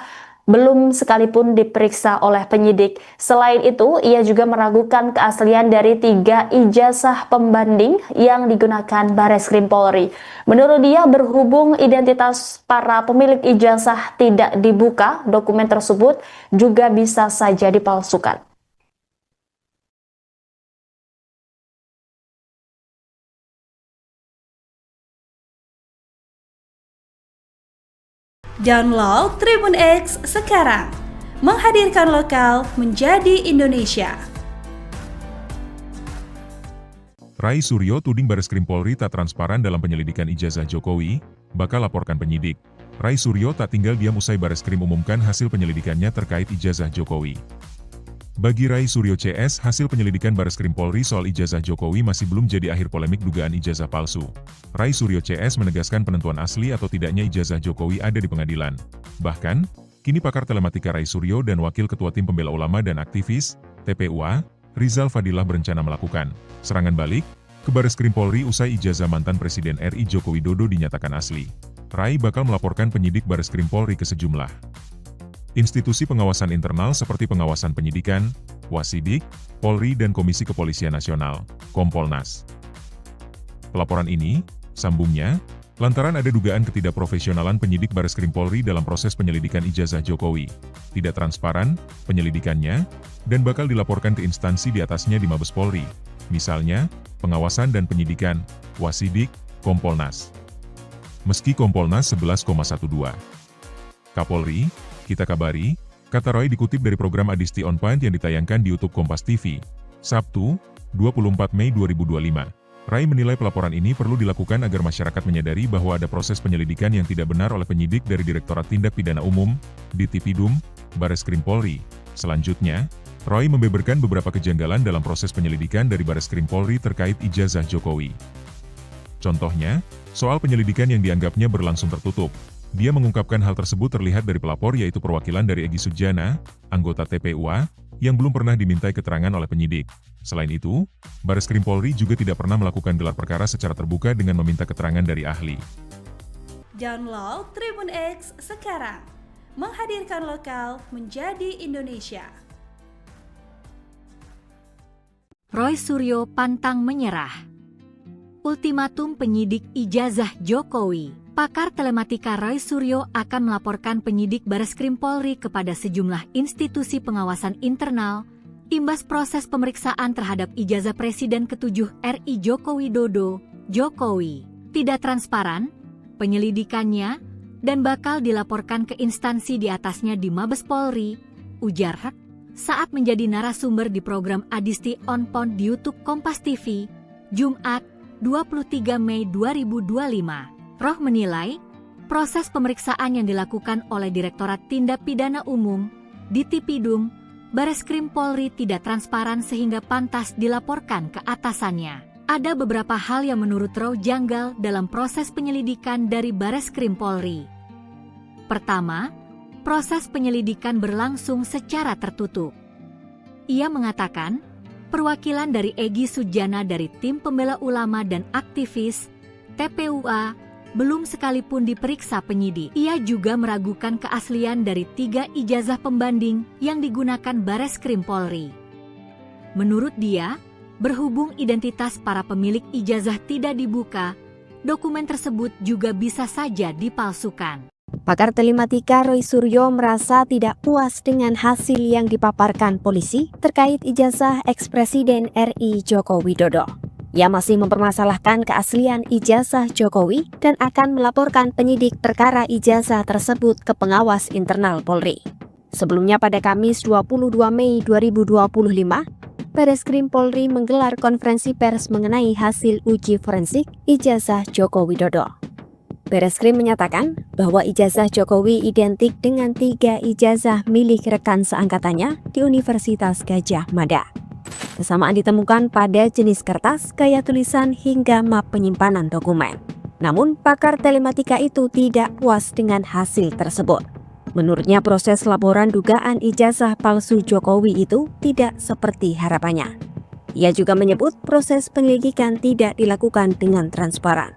belum sekalipun diperiksa oleh penyidik. Selain itu, ia juga meragukan keaslian dari 3 ijazah pembanding yang digunakan Bareskrim Polri. Menurut dia, berhubung identitas para pemilik ijazah tidak dibuka, dokumen tersebut juga bisa saja dipalsukan. Download Tribun X sekarang, menghadirkan lokal menjadi Indonesia. Roy Suryo tuding Bareskrim Polri tak transparan dalam penyelidikan ijazah Jokowi, bakal laporkan penyidik. Roy Suryo tak tinggal diam usai Bareskrim umumkan hasil penyelidikannya terkait ijazah Jokowi. Bagi Roy Suryo CS, hasil penyelidikan Bareskrim Polri soal ijazah Jokowi masih belum jadi akhir polemik dugaan ijazah palsu. Roy Suryo CS menegaskan penentuan asli atau tidaknya ijazah Jokowi ada di pengadilan. Bahkan, kini pakar telematika Roy Suryo dan Wakil Ketua Tim Pembela Ulama dan Aktivis, TPUA, Rizal Fadilah berencana melakukan serangan balik ke Bareskrim Polri usai ijazah mantan Presiden RI Joko Widodo dinyatakan asli. Roy bakal melaporkan penyidik Bareskrim Polri ke sejumlah institusi pengawasan internal seperti pengawasan penyidikan, Wasidik, Polri dan Komisi Kepolisian Nasional, Kompolnas. Pelaporan ini, sambungnya, lantaran ada dugaan ketidakprofesionalan penyidik Bareskrim Polri dalam proses penyelidikan ijazah Jokowi, tidak transparan penyelidikannya, dan bakal dilaporkan ke instansi di atasnya di Mabes Polri, misalnya, pengawasan dan penyidikan, Wasidik, Kompolnas. Meski Kompolnas 11,12. Kapolri, kita kabari, kata Roy dikutip dari program Adisti On Point yang ditayangkan di YouTube Kompas TV, Sabtu, 24 Mei 2025. Roy menilai pelaporan ini perlu dilakukan agar masyarakat menyadari bahwa ada proses penyelidikan yang tidak benar oleh penyidik dari Direktorat Tindak Pidana Umum, Ditipidum, Bareskrim Polri. Selanjutnya, Roy membeberkan beberapa kejanggalan dalam proses penyelidikan dari Bareskrim Polri terkait ijazah Jokowi. Contohnya, soal penyelidikan yang dianggapnya berlangsung tertutup. Dia mengungkapkan hal tersebut terlihat dari pelapor yaitu perwakilan dari Egy Sujana, anggota TPUA, yang belum pernah dimintai keterangan oleh penyidik. Selain itu, Bareskrim Polri juga tidak pernah melakukan gelar perkara secara terbuka dengan meminta keterangan dari ahli. Download Tribun X sekarang, menghadirkan lokal menjadi Indonesia. Roy Suryo pantang menyerah. Ultimatum penyidik ijazah Jokowi. Pakar telematika Roy Suryo akan melaporkan penyidik Bareskrim Polri kepada sejumlah institusi pengawasan internal imbas proses pemeriksaan terhadap ijazah Presiden ke-7 RI Joko Widodo. Jokowi tidak transparan penyelidikannya dan bakal dilaporkan ke instansi di atasnya di Mabes Polri, ujar Hak saat menjadi narasumber di program Adisti On Point di YouTube Kompas TV, Jumat 23 Mei 2025. Roh menilai, proses pemeriksaan yang dilakukan oleh Direktorat Tindak Pidana Umum, Ditipidum, Bareskrim Polri tidak transparan sehingga pantas dilaporkan ke atasannya. Ada beberapa hal yang menurut Roh janggal dalam proses penyelidikan dari Bareskrim Polri. Pertama, proses penyelidikan berlangsung secara tertutup. Ia mengatakan, perwakilan dari Egy Sujana dari Tim Pembela Ulama dan aktivis TPUA belum sekalipun diperiksa penyidik. Ia juga meragukan keaslian dari 3 ijazah pembanding yang digunakan Bareskrim Polri. Menurut dia, berhubung identitas para pemilik ijazah tidak dibuka, dokumen tersebut juga bisa saja dipalsukan. Pakar telematika Roy Suryo merasa tidak puas dengan hasil yang dipaparkan polisi terkait ijazah eks-Presiden RI Joko Widodo. Ia masih mempermasalahkan keaslian ijazah Jokowi dan akan melaporkan penyidik perkara ijazah tersebut ke pengawas internal Polri. Sebelumnya pada Kamis 22 Mei 2025, Bareskrim Polri menggelar konferensi pers mengenai hasil uji forensik ijazah Joko Widodo. Bareskrim menyatakan bahwa ijazah Jokowi identik dengan 3 ijazah milik rekan seangkatannya di Universitas Gadjah Mada. Kesamaan ditemukan pada jenis kertas, gaya tulisan, hingga map penyimpanan dokumen. Namun, pakar telematika itu tidak puas dengan hasil tersebut. Menurutnya, proses laporan dugaan ijazah palsu Jokowi itu tidak seperti harapannya. Ia juga menyebut proses penyelidikan tidak dilakukan dengan transparan.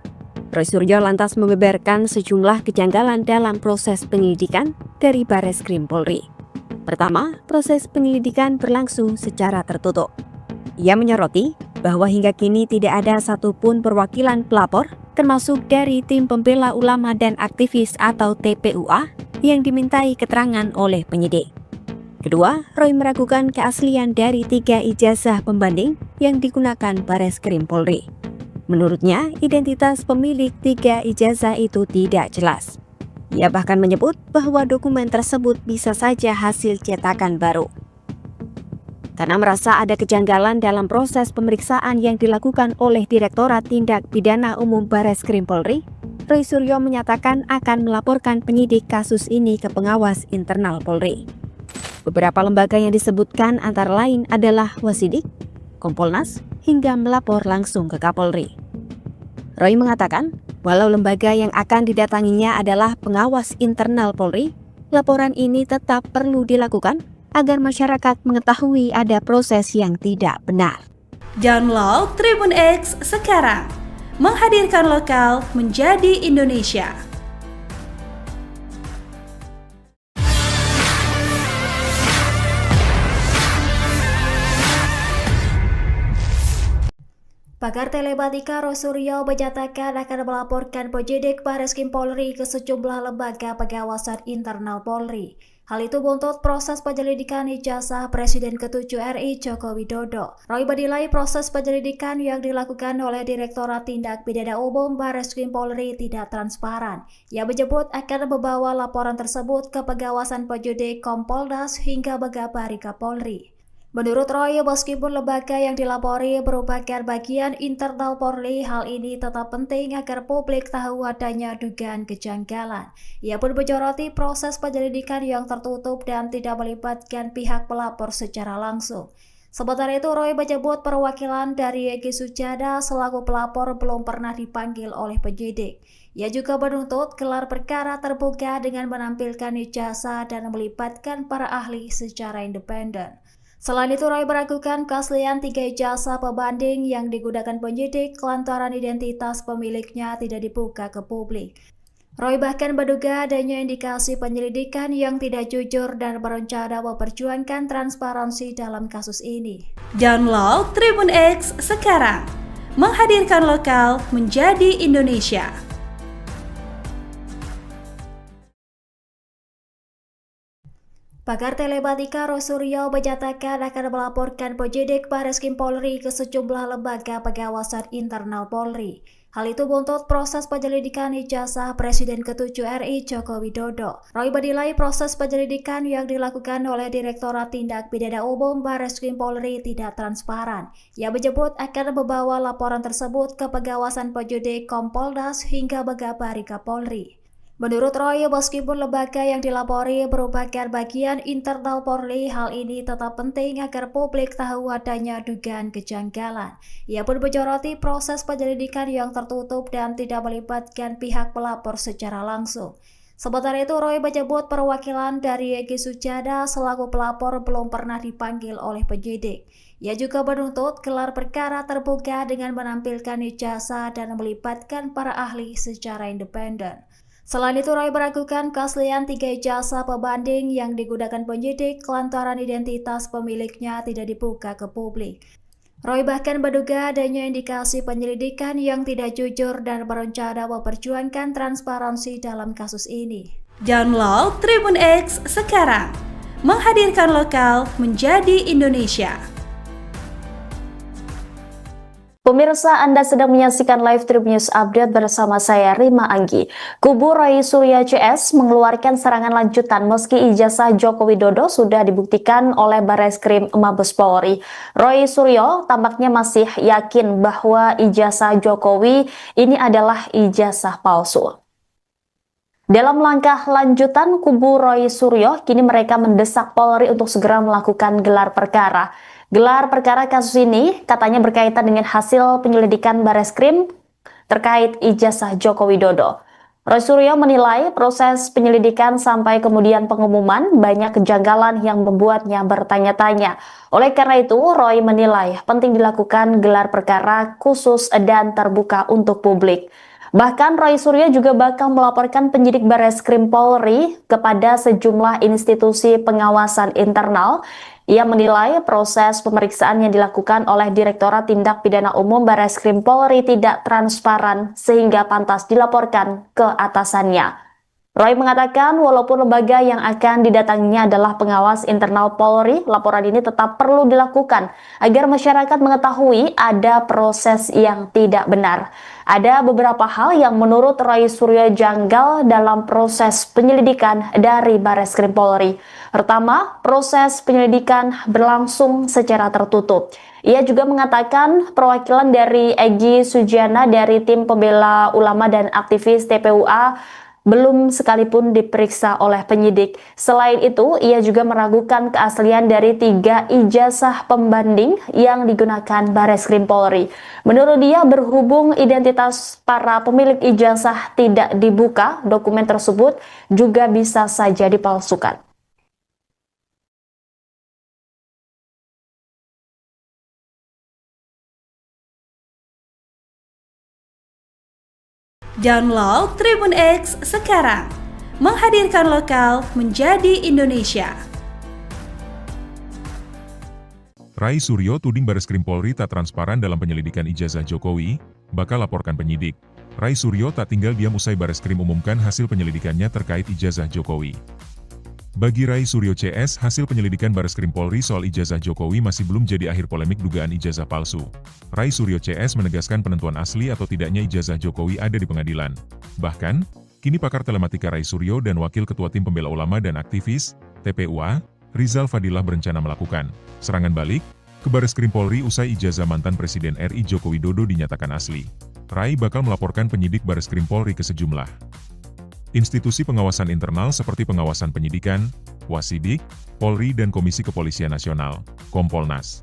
Roy Suryo lantas membeberkan sejumlah kejanggalan dalam proses penyelidikan dari Bareskrim Polri. Pertama, proses penyelidikan berlangsung secara tertutup. Ia menyoroti bahwa hingga kini tidak ada satupun perwakilan pelapor, termasuk dari Tim Pembela Ulama dan Aktivis atau TPUA, yang dimintai keterangan oleh penyidik. Kedua, Roy meragukan keaslian dari 3 ijazah pembanding yang digunakan Bareskrim Polri. Menurutnya, identitas pemilik 3 ijazah itu tidak jelas. Ia bahkan menyebut bahwa dokumen tersebut bisa saja hasil cetakan baru. Karena merasa ada kejanggalan dalam proses pemeriksaan yang dilakukan oleh Direktorat Tindak Pidana Umum Bareskrim Polri, Roy Suryo menyatakan akan melaporkan penyidik kasus ini ke pengawas internal Polri. Beberapa lembaga yang disebutkan antara lain adalah Wasidik, Kompolnas, hingga melapor langsung ke Kapolri. Roy mengatakan, walau lembaga yang akan didatanginya adalah pengawas internal Polri, laporan ini tetap perlu dilakukan agar masyarakat mengetahui ada proses yang tidak benar. Download Tribun X sekarang, menghadirkan lokal menjadi Indonesia. Pakar telematika Roy Suryo menyatakan akan melaporkan penyidik Bareskrim Polri ke sejumlah lembaga pengawasan internal Polri. Hal itu buntut proses penyelidikan ijazah Presiden ke-7 RI Joko Widodo. Roy menilai proses penyelidikan yang dilakukan oleh Direktorat Tindak Pidana Umum Bareskrim Polri tidak transparan. Ia menyebut akan membawa laporan tersebut ke pengawasan penyidik Kompolnas hingga mengabari Kapolri. Menurut Roy, meskipun lembaga yang dilapori merupakan bagian internal Polri, hal ini tetap penting agar publik tahu adanya dugaan kejanggalan. Ia pun menyoroti proses penyelidikan yang tertutup dan tidak melibatkan pihak pelapor secara langsung. Sementara itu, Roy menyebut perwakilan dari Egy Sujana selaku pelapor belum pernah dipanggil oleh penyidik. Ia juga menuntut gelar perkara terbuka dengan menampilkan ijazah dan melibatkan para ahli secara independen. Selain itu, Roy meragukan keaslian 3 ijazah pembanding yang digunakan penyidik lantaran identitas pemiliknya tidak dibuka ke publik. Roy bahkan menduga adanya indikasi penyelidikan yang tidak jujur dan berencana memperjuangkan transparansi dalam kasus ini. Download Tribun X sekarang, menghadirkan lokal menjadi Indonesia. Pakar telematika Roy Suryo menyatakan akan melaporkan penyidik Bareskrim Polri ke sejumlah lembaga pengawasan internal Polri. Hal itu buntut proses penyelidikan ijazah Presiden ke-7 RI Joko Widodo. Roy menilai proses penyelidikan yang dilakukan oleh Direktorat Tindak Pidana Umum Bareskrim Polri tidak transparan. Ia menyebut akan membawa laporan tersebut ke pengawasan penyidik Kompolnas hingga mengabari Kapolri. Menurut Roy, meskipun lembaga yang dilapori merupakan bagian internal Polri, hal ini tetap penting agar publik tahu adanya dugaan kejanggalan. Ia pun menyoroti proses penyelidikan yang tertutup dan tidak melibatkan pihak pelapor secara langsung. Sementara itu, Roy menyebut perwakilan dari Egy Sujana selaku pelapor belum pernah dipanggil oleh penyidik. Ia juga menuntut gelar perkara terbuka dengan menampilkan ijazah dan melibatkan para ahli secara independen. Selain itu, Roy meragukan keaslian 3 ijazah pembanding yang digunakan penyidik lantaran identitas pemiliknya tidak dibuka ke publik. Roy bahkan menduga adanya indikasi penyelidikan yang tidak jujur dan berencana memperjuangkan transparansi dalam kasus ini. Download Tribun X sekarang, menghadirkan lokal menjadi Indonesia. Pemirsa, Anda sedang menyaksikan live Tribun News Update bersama saya Rima Anggi. Kubu Roy Suryo CS mengeluarkan serangan lanjutan meski ijazah Joko Widodo sudah dibuktikan oleh Bareskrim Mabes Polri. Roy Suryo tampaknya masih yakin bahwa ijazah Jokowi ini adalah ijazah palsu. Dalam langkah lanjutan, kubu Roy Suryo kini mereka mendesak Polri untuk segera melakukan gelar perkara. Gelar perkara kasus ini katanya berkaitan dengan hasil penyelidikan Bareskrim terkait ijazah Joko Widodo. Roy Suryo menilai proses penyelidikan sampai kemudian pengumuman banyak kejanggalan yang membuatnya bertanya-tanya. Oleh karena itu, Roy menilai penting dilakukan gelar perkara khusus dan terbuka untuk publik. Bahkan Roy Suryo juga bakal melaporkan penyidik Bareskrim Polri kepada sejumlah institusi pengawasan internal. Ia menilai proses pemeriksaan yang dilakukan oleh Direktorat Tindak Pidana Umum Bareskrim Polri tidak transparan sehingga pantas dilaporkan ke atasannya. Roy mengatakan walaupun lembaga yang akan didatanginya adalah pengawas internal Polri, laporan ini tetap perlu dilakukan agar masyarakat mengetahui ada proses yang tidak benar. Ada beberapa hal yang menurut Roy Suryo janggal dalam proses penyelidikan dari Bareskrim Polri. Pertama, proses penyelidikan berlangsung secara tertutup. Ia juga mengatakan perwakilan dari Egy Sujana dari tim pembela ulama dan aktivis TPUA belum sekalipun diperiksa oleh penyidik. Selain itu, ia juga meragukan keaslian dari 3 ijazah pembanding yang digunakan Bareskrim Polri. Menurut dia, berhubung identitas para pemilik ijazah tidak dibuka, dokumen tersebut juga bisa saja dipalsukan. Download Tribun X sekarang, menghadirkan lokal menjadi Indonesia. Roy Suryo tuding Bareskrim Polri tak transparan dalam penyelidikan ijazah Jokowi, bakal laporkan penyidik. Roy Suryo tak tinggal diam usai Bareskrim umumkan hasil penyelidikannya terkait ijazah Jokowi. Bagi Roy Suryo CS, hasil penyelidikan Bareskrim Polri soal ijazah Jokowi masih belum jadi akhir polemik dugaan ijazah palsu. Roy Suryo CS menegaskan penentuan asli atau tidaknya ijazah Jokowi ada di pengadilan. Bahkan, kini pakar telematika Roy Suryo dan Wakil Ketua Tim Pembela Ulama dan Aktivis, TPUA, Rizal Fadilah berencana melakukan serangan balik ke Bareskrim Polri usai ijazah mantan Presiden RI Joko Widodo dinyatakan asli. Rai bakal melaporkan penyidik Bareskrim Polri ke sejumlah institusi pengawasan internal seperti pengawasan penyidikan, Wasidik, Polri dan Komisi Kepolisian Nasional, Kompolnas.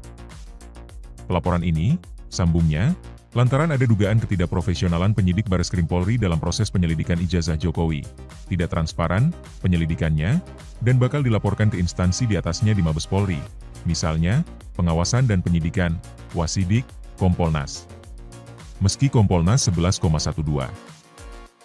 Pelaporan ini, sambungnya, lantaran ada dugaan ketidakprofesionalan penyidik Bareskrim Polri dalam proses penyelidikan ijazah Jokowi, tidak transparan penyelidikannya, dan bakal dilaporkan ke instansi di atasnya di Mabes Polri, misalnya, pengawasan dan penyidikan, Wasidik, Kompolnas. Meski Kompolnas 11,12.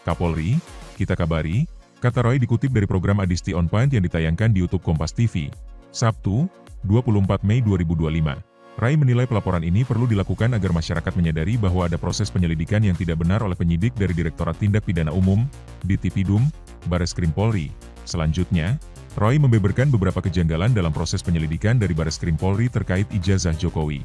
Kapolri, kita kabari, kata Roy dikutip dari program Adisti On Point yang ditayangkan di YouTube Kompas TV, Sabtu, 24 Mei 2025. Rai menilai pelaporan ini perlu dilakukan agar masyarakat menyadari bahwa ada proses penyelidikan yang tidak benar oleh penyidik dari Direktorat Tindak Pidana Umum, Ditipidum, Bareskrim Polri. Selanjutnya, Roy membeberkan beberapa kejanggalan dalam proses penyelidikan dari Bareskrim Polri terkait ijazah Jokowi.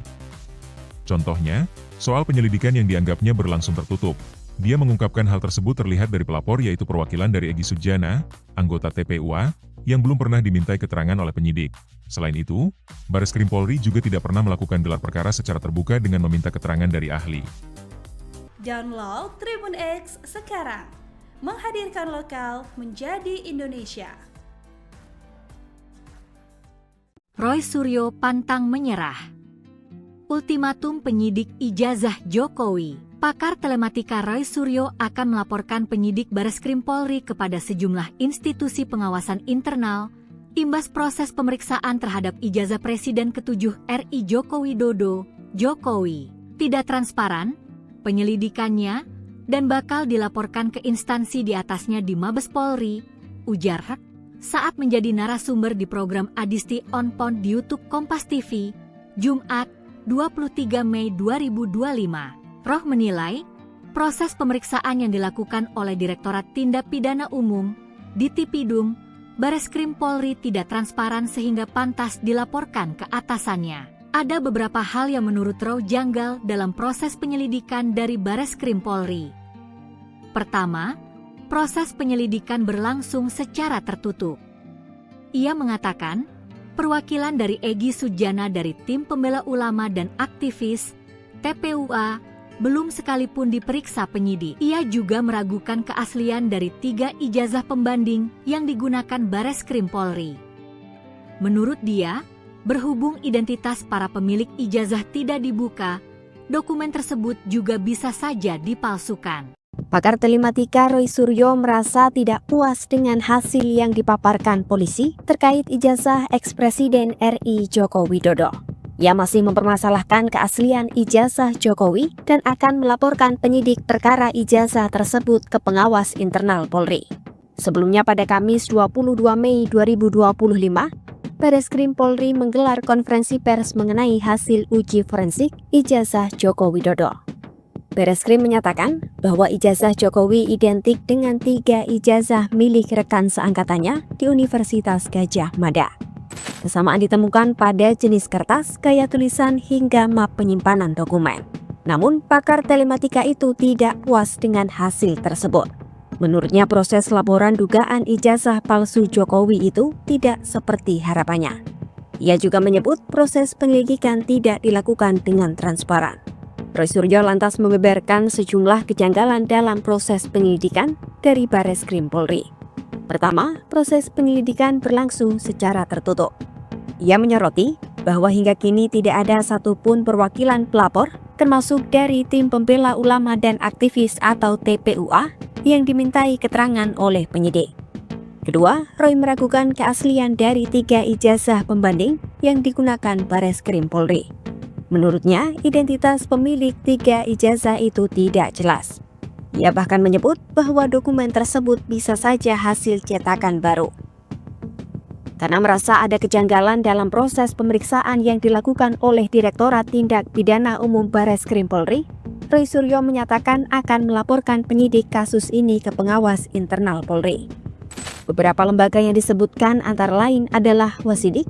Contohnya, soal penyelidikan yang dianggapnya berlangsung tertutup. Dia mengungkapkan hal tersebut terlihat dari pelapor yaitu perwakilan dari Egy Sujana, anggota TPUA, yang belum pernah dimintai keterangan oleh penyidik. Selain itu, Bareskrim Polri juga tidak pernah melakukan gelar perkara secara terbuka dengan meminta keterangan dari ahli. Download Tribun X sekarang, menghadirkan lokal menjadi Indonesia. Roy Suryo pantang menyerah. Ultimatum penyidik ijazah Jokowi. Pakar telematika Roy Suryo akan melaporkan penyidik Bareskrim Polri kepada sejumlah institusi pengawasan internal, imbas proses pemeriksaan terhadap ijazah Presiden ke-7 RI Joko Widodo, Jokowi. Tidak transparan, penyelidikannya, dan bakal dilaporkan ke instansi di atasnya di Mabes Polri, ujar Rek, saat menjadi narasumber di program Adisti On Point di YouTube Kompas TV, Jumat, 23 Mei 2025. Roh menilai, proses pemeriksaan yang dilakukan oleh Direktorat Tindak Pidana Umum, Ditipidum, Bareskrim Polri tidak transparan sehingga pantas dilaporkan ke atasannya. Ada beberapa hal yang menurut Roh janggal dalam proses penyelidikan dari Bareskrim Polri. Pertama, proses penyelidikan berlangsung secara tertutup. Ia mengatakan, perwakilan dari Egy Sujana dari Tim Pembela Ulama dan Aktivis, TPUA, belum sekalipun diperiksa penyidik. Ia juga meragukan keaslian dari 3 ijazah pembanding yang digunakan Bareskrim Polri. Menurut dia, berhubung identitas para pemilik ijazah tidak dibuka, dokumen tersebut juga bisa saja dipalsukan. Pakar telematika Roy Suryo merasa tidak puas dengan hasil yang dipaparkan polisi terkait ijazah ex-Presiden RI Joko Widodo. Ia masih mempermasalahkan keaslian ijazah Jokowi dan akan melaporkan penyidik perkara ijazah tersebut ke pengawas internal Polri. Sebelumnya pada Kamis 22 Mei 2025, Bareskrim Polri menggelar konferensi pers mengenai hasil uji forensik ijazah Joko Widodo. Bareskrim menyatakan bahwa ijazah Jokowi identik dengan 3 ijazah milik rekan seangkatannya di Universitas Gadjah Mada. Kesamaan ditemukan pada jenis kertas, gaya tulisan, hingga map penyimpanan dokumen. Namun, pakar telematika itu tidak puas dengan hasil tersebut. Menurutnya, proses laporan dugaan ijazah palsu Jokowi itu tidak seperti harapannya. Ia juga menyebut proses penyelidikan tidak dilakukan dengan transparan. Roy Suryo lantas membeberkan sejumlah kejanggalan dalam proses penyelidikan dari Bareskrim Polri. Pertama, proses penyelidikan berlangsung secara tertutup. Ia menyoroti bahwa hingga kini tidak ada satupun perwakilan pelapor, termasuk dari Tim Pembela Ulama dan Aktivis atau TPUA, yang dimintai keterangan oleh penyidik. Kedua, Roy meragukan keaslian dari 3 ijazah pembanding yang digunakan Bareskrim Polri. Menurutnya, identitas pemilik 3 ijazah itu tidak jelas. Ia bahkan menyebut bahwa dokumen tersebut bisa saja hasil cetakan baru. Karena merasa ada kejanggalan dalam proses pemeriksaan yang dilakukan oleh Direktorat Tindak Pidana Umum Bareskrim Polri, Roy Suryo menyatakan akan melaporkan penyidik kasus ini ke pengawas internal Polri. Beberapa lembaga yang disebutkan antara lain adalah Wasidik,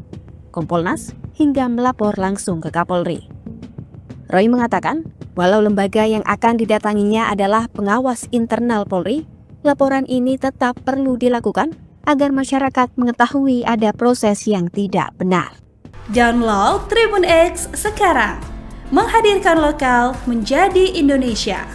Kompolnas, hingga melapor langsung ke Kapolri. Roy mengatakan, walau lembaga yang akan didatanginya adalah pengawas internal Polri, laporan ini tetap perlu dilakukan agar masyarakat mengetahui ada proses yang tidak benar. Download Tribun X sekarang, menghadirkan lokal menjadi Indonesia.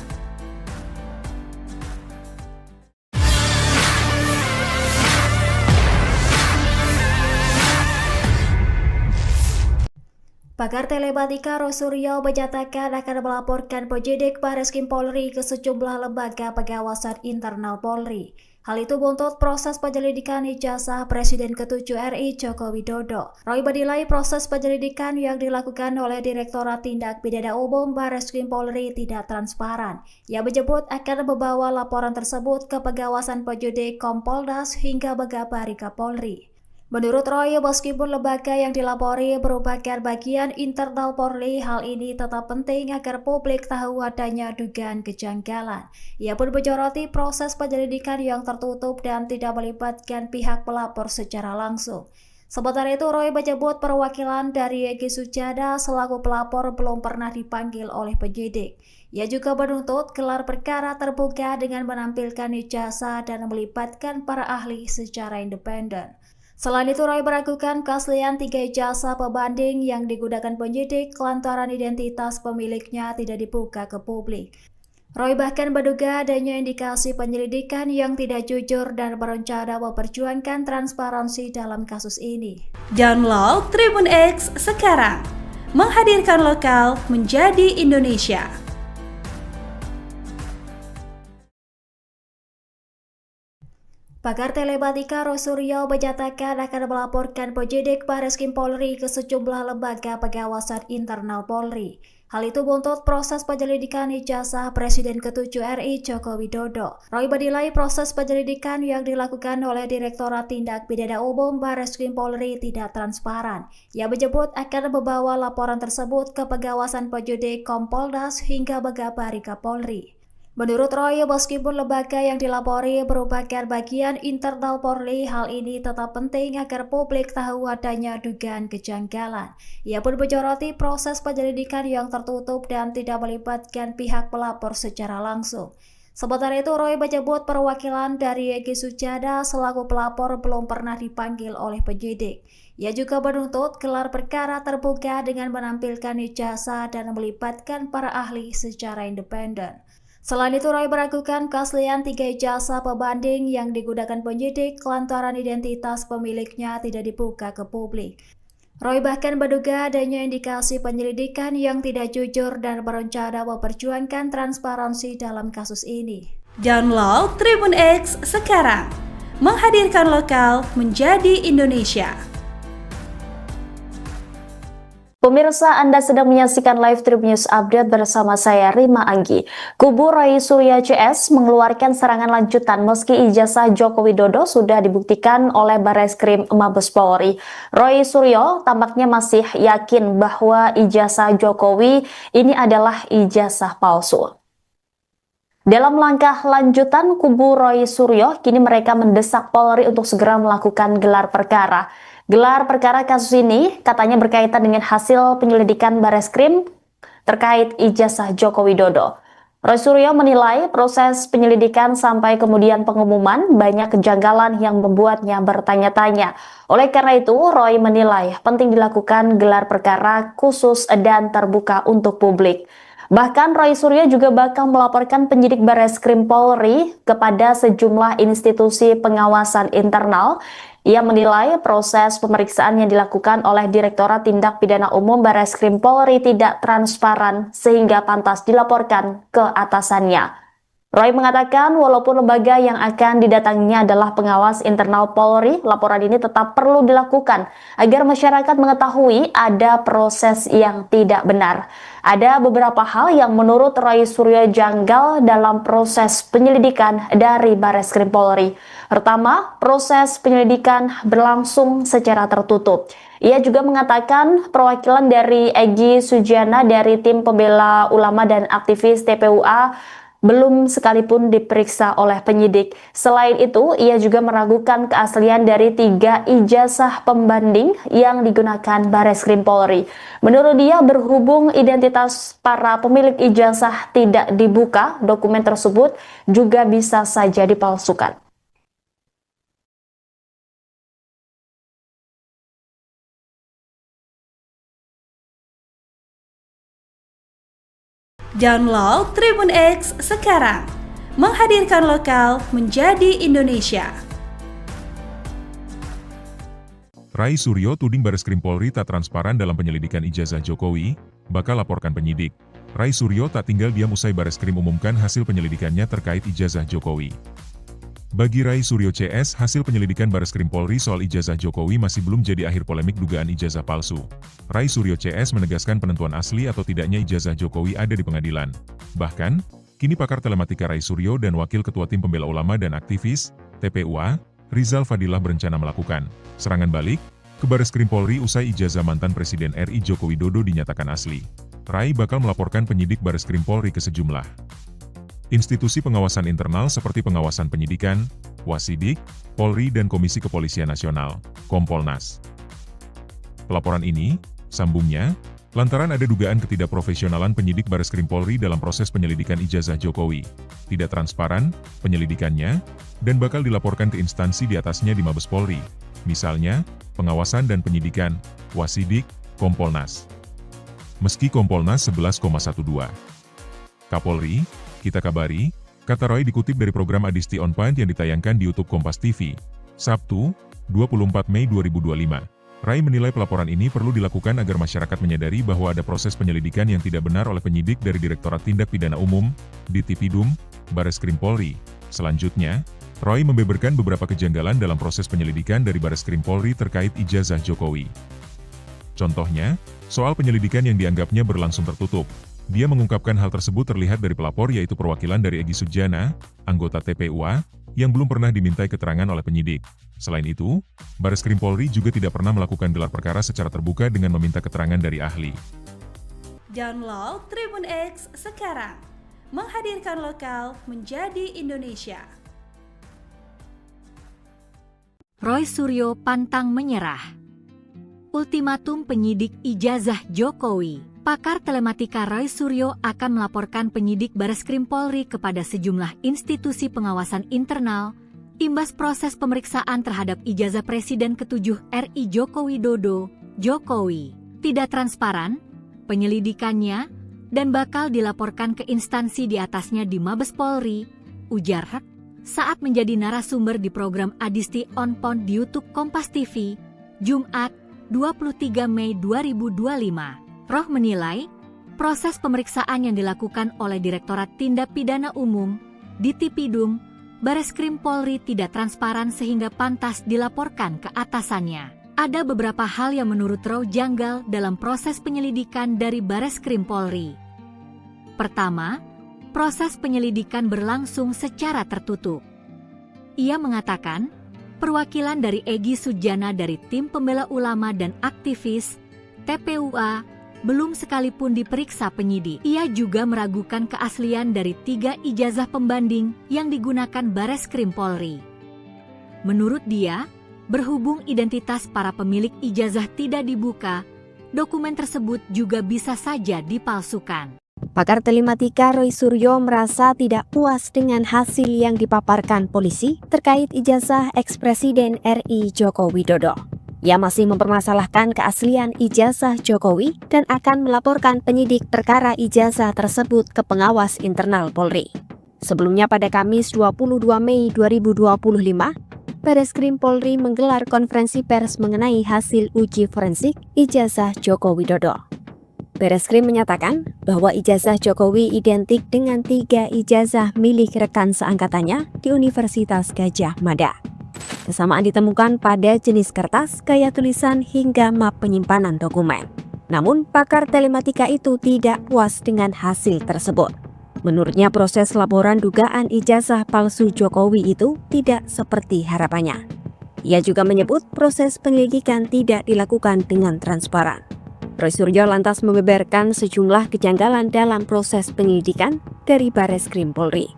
Pakar telematika Roy Suryo menyatakan akan melaporkan penyidik Bareskrim Polri ke sejumlah lembaga pengawasan internal Polri. Hal itu buntut proses penyelidikan ijazah Presiden ke-7 RI Joko Widodo. Roy menilai proses penyelidikan yang dilakukan oleh Direktorat Tindak Pidana Umum Bareskrim Polri tidak transparan. Ia menyebut akan membawa laporan tersebut ke pengawasan penyidik Kompolnas hingga Megabari Kapolri. Menurut Roy, meskipun lembaga yang dilapori merupakan bagian internal Polri, hal ini tetap penting agar publik tahu adanya dugaan kejanggalan. Ia pun menyoroti proses penyelidikan yang tertutup dan tidak melibatkan pihak pelapor secara langsung. Sementara itu, Roy menyebut perwakilan dari Egy Sujana selaku pelapor belum pernah dipanggil oleh penyidik. Ia juga menuntut gelar perkara terbuka dengan menampilkan ijazah dan melibatkan para ahli secara independen. Selain itu, Roy meragukan keaslian 3 ijazah pembanding yang digunakan penyidik lantaran identitas pemiliknya tidak dibuka ke publik. Roy bahkan menduga adanya indikasi penyelidikan yang tidak jujur dan berencana memperjuangkan transparansi dalam kasus ini. Download Tribun X sekarang, menghadirkan lokal menjadi Indonesia. Pakar telematika Roy Suryo menyatakan akan melaporkan penyidik Bareskrim Polri ke sejumlah lembaga pengawasan internal Polri. Hal itu buntut proses penyelidikan ijazah Presiden ke-7 RI Joko Widodo. Roy menilai proses penyelidikan yang dilakukan oleh Direktorat Tindak Pidana Umum Bareskrim Polri tidak transparan. Ia menyebut akan membawa laporan tersebut ke pengawasan penyidik Kompolnas hingga Megabari Kapolri. Menurut Roy, meskipun lembaga yang dilapori merupakan bagian internal Polri, hal ini tetap penting agar publik tahu adanya dugaan kejanggalan. Ia pun menyoroti proses penyelidikan yang tertutup dan tidak melibatkan pihak pelapor secara langsung. Sementara itu, Roy menyebut perwakilan dari Egy Sujana selaku pelapor belum pernah dipanggil oleh penyidik. Ia juga menuntut gelar perkara terbuka dengan menampilkan ijazah dan melibatkan para ahli secara independen. Selain itu, Roy meragukan keaslian 3 ijazah pembanding yang digunakan penyidik lantaran identitas pemiliknya tidak dibuka ke publik. Roy bahkan menduga adanya indikasi penyelidikan yang tidak jujur dan berencana memperjuangkan transparansi dalam kasus ini. Download Tribun X sekarang, menghadirkan lokal menjadi Indonesia. Pemirsa, Anda sedang menyaksikan live Tribun News Update bersama saya Rima Anggi. Kubu Roy Suryo CS mengeluarkan serangan lanjutan meski ijazah Joko Widodo sudah dibuktikan oleh Bareskrim Mabes Polri. Roy Suryo tampaknya masih yakin bahwa ijazah Jokowi ini adalah ijazah palsu. Dalam langkah lanjutan, kubu Roy Suryo kini mereka mendesak Polri untuk segera melakukan gelar perkara. Gelar perkara kasus ini katanya berkaitan dengan hasil penyelidikan Bareskrim terkait ijazah Joko Widodo. Roy Suryo menilai proses penyelidikan sampai kemudian pengumuman banyak kejanggalan yang membuatnya bertanya-tanya. Oleh karena itu, Roy menilai penting dilakukan gelar perkara khusus dan terbuka untuk publik. Bahkan Roy Suryo juga bakal melaporkan penyidik Bareskrim Polri kepada sejumlah institusi pengawasan internal. Ia menilai proses pemeriksaan yang dilakukan oleh Direktorat Tindak Pidana Umum Bareskrim Polri tidak transparan sehingga pantas dilaporkan ke atasannya. Roy mengatakan walaupun lembaga yang akan didatanginya adalah pengawas internal Polri, laporan ini tetap perlu dilakukan agar masyarakat mengetahui ada proses yang tidak benar. Ada beberapa hal yang menurut Roy Suryo janggal dalam proses penyelidikan dari Bareskrim Polri. Pertama, proses penyelidikan berlangsung secara tertutup. Ia juga mengatakan perwakilan dari Egy Sujana dari tim pembela ulama dan aktivis TPUA belum sekalipun diperiksa oleh penyidik. Selain itu, ia juga meragukan keaslian dari 3 ijazah pembanding yang digunakan Bareskrim Polri. Menurut dia, berhubung identitas para pemilik ijazah tidak dibuka, dokumen tersebut juga bisa saja dipalsukan. Download Tribun X sekarang. Menghadirkan lokal menjadi Indonesia. Rai Suryo tuding Bareskrim Polri tak transparan dalam penyelidikan ijazah Jokowi, bakal laporkan penyidik. Rai Suryo tak tinggal diam usai Bareskrim umumkan hasil penyelidikannya terkait ijazah Jokowi. Bagi Rai Suryo CS, hasil penyelidikan Bareskrim Polri soal ijazah Jokowi masih belum jadi akhir polemik dugaan ijazah palsu. Rai Suryo CS menegaskan penentuan asli atau tidaknya ijazah Jokowi ada di pengadilan. Bahkan, kini pakar telematika Rai Suryo dan Wakil Ketua Tim Pembela Ulama dan Aktivis, TPUA, Rizal Fadilah berencana melakukan serangan balik ke Bareskrim Polri usai ijazah mantan Presiden RI Joko Widodo dinyatakan asli. Rai bakal melaporkan penyidik Bareskrim Polri ke sejumlah institusi pengawasan internal seperti pengawasan penyidikan, Wasidik, Polri dan Komisi Kepolisian Nasional, Kompolnas. Pelaporan ini, sambungnya, lantaran ada dugaan ketidakprofesionalan penyidik Bareskrim Polri dalam proses penyelidikan ijazah Jokowi, tidak transparan penyelidikannya, dan bakal dilaporkan ke instansi di atasnya di Mabes Polri, misalnya, pengawasan dan penyidikan, Wasidik, Kompolnas. Meski Kompolnas 11,12. Kapolri, kita kabari, kata Roy dikutip dari program Adisti On Point yang ditayangkan di YouTube Kompas TV, Sabtu, 24 Mei 2025. Rai menilai pelaporan ini perlu dilakukan agar masyarakat menyadari bahwa ada proses penyelidikan yang tidak benar oleh penyidik dari Direktorat Tindak Pidana Umum, Ditipidum, Bareskrim Polri. Selanjutnya, Roy membeberkan beberapa kejanggalan dalam proses penyelidikan dari Bareskrim Polri terkait ijazah Jokowi. Contohnya, soal penyelidikan yang dianggapnya berlangsung tertutup. Dia mengungkapkan hal tersebut terlihat dari pelapor yaitu perwakilan dari Egy Sujana, anggota TPUA, yang belum pernah dimintai keterangan oleh penyidik. Selain itu, Bareskrim Polri juga tidak pernah melakukan gelar perkara secara terbuka dengan meminta keterangan dari ahli. Download Tribun X sekarang. Menghadirkan lokal menjadi Indonesia. Roy Suryo pantang menyerah. Ultimatum penyidik ijazah Jokowi. Pakar telematika Roy Suryo akan melaporkan penyidik Bareskrim Polri kepada sejumlah institusi pengawasan internal, imbas proses pemeriksaan terhadap ijazah Presiden ke-7 RI Joko Widodo, Jokowi. Tidak transparan, penyelidikannya, dan bakal dilaporkan ke instansi di atasnya di Mabes Polri, ujar Hak, saat menjadi narasumber di program Adisti On Point di YouTube Kompas TV, Jumat, 23 Mei 2025. Roh menilai, proses pemeriksaan yang dilakukan oleh Direktorat Tindak Pidana Umum, Ditipidum, Bareskrim Polri tidak transparan sehingga pantas dilaporkan ke atasannya. Ada beberapa hal yang menurut Roh janggal dalam proses penyelidikan dari Bareskrim Polri. Pertama, proses penyelidikan berlangsung secara tertutup. Ia mengatakan, perwakilan dari Egy Sujana dari Tim Pembela Ulama dan Aktivis, TPUA, belum sekalipun diperiksa penyidik. Ia juga meragukan keaslian dari 3 ijazah pembanding yang digunakan Bareskrim Polri. Menurut dia, berhubung identitas para pemilik ijazah tidak dibuka, dokumen tersebut juga bisa saja dipalsukan. Pakar telematika Roy Suryo merasa tidak puas dengan hasil yang dipaparkan polisi terkait ijazah ex-Presiden RI Joko Widodo. Ia masih mempermasalahkan keaslian ijazah Jokowi dan akan melaporkan penyidik perkara ijazah tersebut ke pengawas internal Polri. Sebelumnya pada Kamis 22 Mei 2025, Bareskrim Polri menggelar konferensi pers mengenai hasil uji forensik ijazah Joko Widodo. Bareskrim menyatakan bahwa ijazah Jokowi identik dengan 3 ijazah milik rekan seangkatannya di Universitas Gadjah Mada. Kesamaan ditemukan pada jenis kertas, gaya tulisan, hingga map penyimpanan dokumen. Namun, pakar telematika itu tidak puas dengan hasil tersebut. Menurutnya, proses laporan dugaan ijazah palsu Jokowi itu tidak seperti harapannya. Ia juga menyebut proses penyelidikan tidak dilakukan dengan transparan. Roy Suryo lantas membeberkan sejumlah kejanggalan dalam proses penyelidikan dari Bareskrim Polri.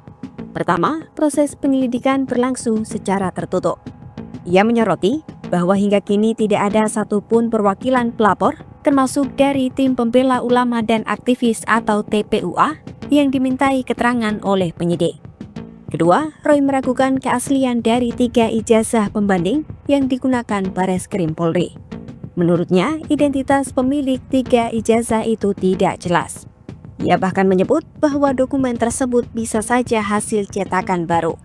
Pertama, proses penyelidikan berlangsung secara tertutup. Ia menyoroti bahwa hingga kini tidak ada satupun perwakilan pelapor, termasuk dari Tim Pembela Ulama dan Aktivis atau TPUA, yang dimintai keterangan oleh penyidik. Kedua, Roy meragukan keaslian dari 3 ijazah pembanding yang digunakan Bareskrim Polri. Menurutnya, identitas pemilik 3 ijazah itu tidak jelas. Ia bahkan menyebut bahwa dokumen tersebut bisa saja hasil cetakan baru.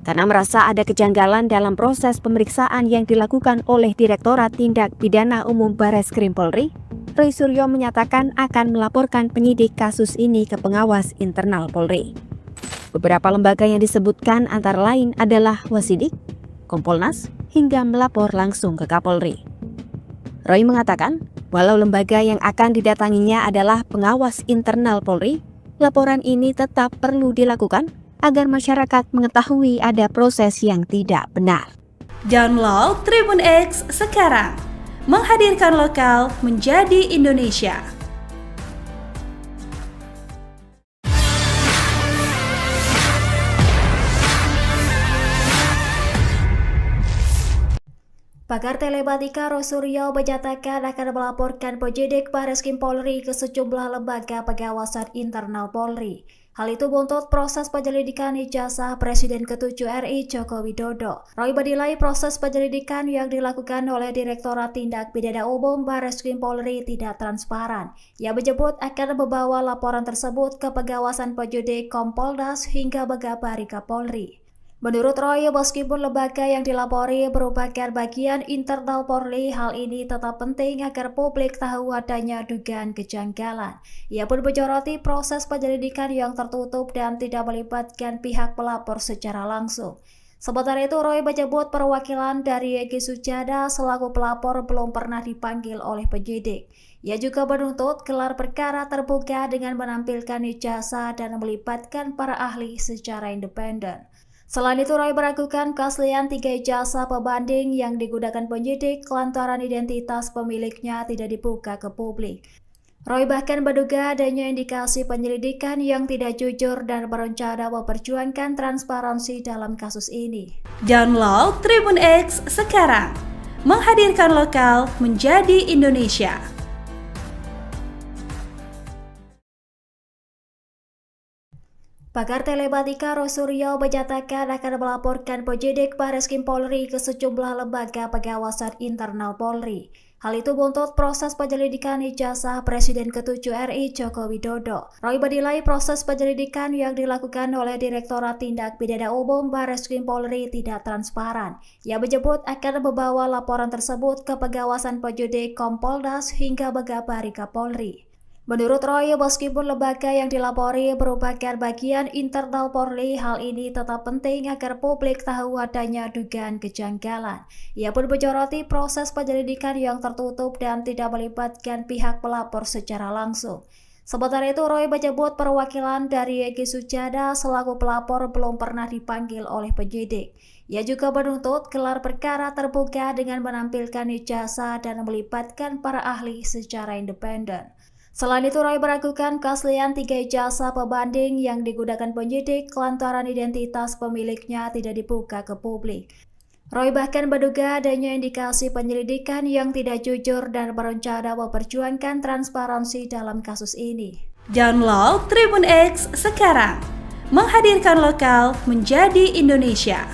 Karena merasa ada kejanggalan dalam proses pemeriksaan yang dilakukan oleh Direktorat Tindak Pidana Umum Bareskrim Polri, Roy Suryo menyatakan akan melaporkan penyidik kasus ini ke pengawas internal Polri. Beberapa lembaga yang disebutkan antara lain adalah Wasidik, Kompolnas, hingga melapor langsung ke Kapolri. Roy mengatakan, walau lembaga yang akan didatanginya adalah pengawas internal Polri, laporan ini tetap perlu dilakukan agar masyarakat mengetahui ada proses yang tidak benar. Download Tribun X sekarang, menghadirkan lokal menjadi Indonesia. Pakar telematika Roy Suryo menyatakan akan melaporkan penyidik Bareskrim Polri ke sejumlah lembaga pengawasan internal Polri. Hal itu buntut proses penyelidikan ijazah Presiden ke-7 RI Joko Widodo. Roy menilai proses penyelidikan yang dilakukan oleh Direktorat Tindak Pidana Umum Bareskrim Polri tidak transparan. Ia menyebut akan membawa laporan tersebut ke pengawasan penyidik Kompolnas hingga Megabari Kapolri. Menurut Roy, meskipun lembaga yang dilapori merupakan bagian internal Polri, hal ini tetap penting agar publik tahu adanya dugaan kejanggalan. Ia pun menyoroti proses penyelidikan yang tertutup dan tidak melibatkan pihak pelapor secara langsung. Sementara itu, Roy menyebut perwakilan dari Egy Sujana selaku pelapor belum pernah dipanggil oleh penyidik. Ia juga menuntut gelar perkara terbuka dengan menampilkan ijazah dan melibatkan para ahli secara independen. Selain itu, Roy meragukan keaslian 3 ijazah pembanding yang digunakan penyidik lantaran identitas pemiliknya tidak dibuka ke publik. Roy bahkan menduga adanya indikasi penyelidikan yang tidak jujur dan berencana memperjuangkan transparansi dalam kasus ini. Download Tribun X sekarang, menghadirkan lokal menjadi Indonesia. Pakar telematika Roy Suryo menyatakan akan melaporkan penyidik Bareskrim Polri ke sejumlah lembaga pengawasan internal Polri. Hal itu buntut proses penyelidikan ijazah Presiden ke-7 RI Joko Widodo. Roy menilai proses penyelidikan yang dilakukan oleh Direktorat Tindak Pidana Umum Bareskrim Polri tidak transparan. Ia menyebut akan membawa laporan tersebut ke pengawasan penyidik Kompolnas hingga Megabari Kapolri. Menurut Roy, meskipun lembaga yang dilapori merupakan bagian internal Polri, hal ini tetap penting agar publik tahu adanya dugaan kejanggalan. Ia pun menyoroti proses penyelidikan yang tertutup dan tidak melibatkan pihak pelapor secara langsung. Sementara itu, Roy menyebut perwakilan dari Egy Sujana selaku pelapor belum pernah dipanggil oleh penyidik. Ia juga menuntut gelar perkara terbuka dengan menampilkan ijazah dan melibatkan para ahli secara independen. Selain itu, Roy meragukan keaslian 3 ijazah pembanding yang digunakan penyidik lantaran identitas pemiliknya tidak dibuka ke publik. Roy bahkan menduga adanya indikasi penyelidikan yang tidak jujur dan berencana memperjuangkan transparansi dalam kasus ini. Download Tribun X sekarang, menghadirkan lokal menjadi Indonesia.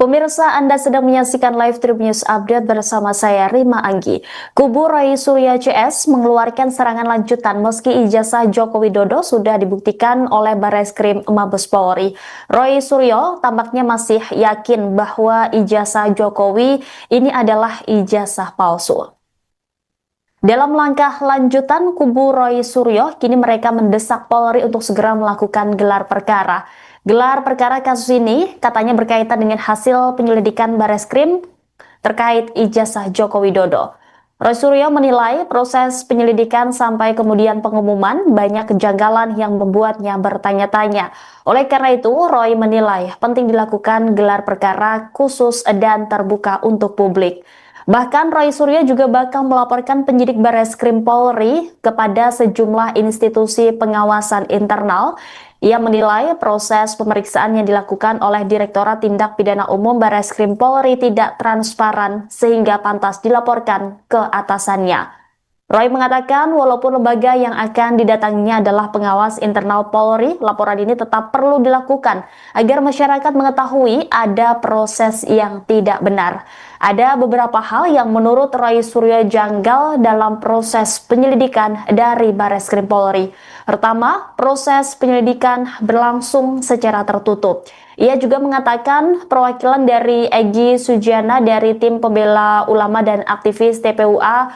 Pemirsa, Anda sedang menyaksikan live Tribun News Update bersama saya Rima Anggi. Kubu Roy Suryo CS mengeluarkan serangan lanjutan meski ijazah Joko Widodo sudah dibuktikan oleh Bareskrim Mabes Polri. Roy Suryo tampaknya masih yakin bahwa ijazah Jokowi ini adalah ijazah palsu. Dalam langkah lanjutan, kubu Roy Suryo kini mereka mendesak Polri untuk segera melakukan gelar perkara. Gelar perkara kasus ini katanya berkaitan dengan hasil penyelidikan Bareskrim terkait ijazah Joko Widodo. Roy Suryo menilai proses penyelidikan sampai kemudian pengumuman banyak kejanggalan yang membuatnya bertanya-tanya. Oleh karena itu, Roy menilai penting dilakukan gelar perkara khusus dan terbuka untuk publik. Bahkan Roy Suryo juga bakal melaporkan penyidik Bareskrim Polri kepada sejumlah institusi pengawasan internal. Ia menilai proses pemeriksaan yang dilakukan oleh Direktorat Tindak Pidana Umum Bareskrim Polri tidak transparan sehingga pantas dilaporkan ke atasannya. Roy mengatakan walaupun lembaga yang akan didatanginya adalah pengawas internal Polri, laporan ini tetap perlu dilakukan agar masyarakat mengetahui ada proses yang tidak benar. Ada beberapa hal yang menurut Roy Suryo janggal dalam proses penyelidikan dari Bareskrim Polri. Pertama, proses penyelidikan berlangsung secara tertutup. Ia juga mengatakan perwakilan dari Egy Sujana dari tim pembela ulama dan aktivis TPUA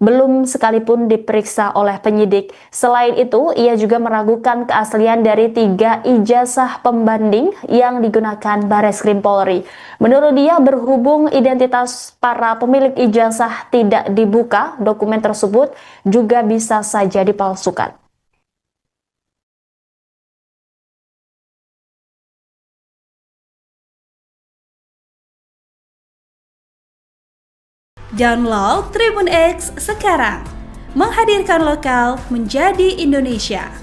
belum sekalipun diperiksa oleh penyidik. Selain itu, ia juga meragukan keaslian dari 3 ijazah pembanding yang digunakan Bareskrim Polri. Menurut dia, berhubung identitas para pemilik ijazah tidak dibuka, dokumen tersebut juga bisa saja dipalsukan. Download Tribun X sekarang, menghadirkan lokal menjadi Indonesia.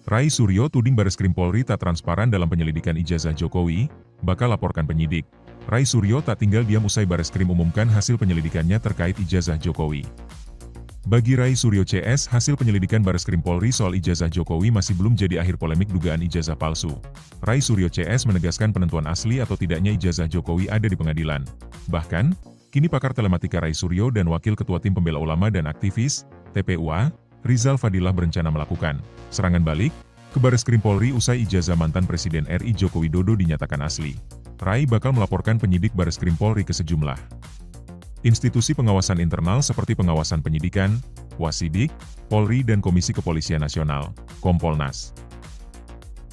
Rai Suryo tuding Bareskrim Polri tak transparan dalam penyelidikan ijazah Jokowi, bakal laporkan penyidik. Rai Suryo tak tinggal diam usai Bareskrim umumkan hasil penyelidikannya terkait ijazah Jokowi. Bagi Rai Suryo CS, hasil penyelidikan Bareskrim Polri soal ijazah Jokowi masih belum jadi akhir polemik dugaan ijazah palsu. Rai Suryo CS menegaskan penentuan asli atau tidaknya ijazah Jokowi ada di pengadilan. Bahkan, kini pakar telematika Rai Suryo dan Wakil Ketua Tim Pembela Ulama dan Aktivis, TPUA, Rizal Fadilah berencana melakukan serangan balik ke Bareskrim Polri usai ijazah mantan Presiden RI Joko Widodo dinyatakan asli. Rai bakal melaporkan penyidik Bareskrim Polri ke sejumlah institusi pengawasan internal seperti pengawasan penyidikan, Wasidik, Polri dan Komisi Kepolisian Nasional, Kompolnas.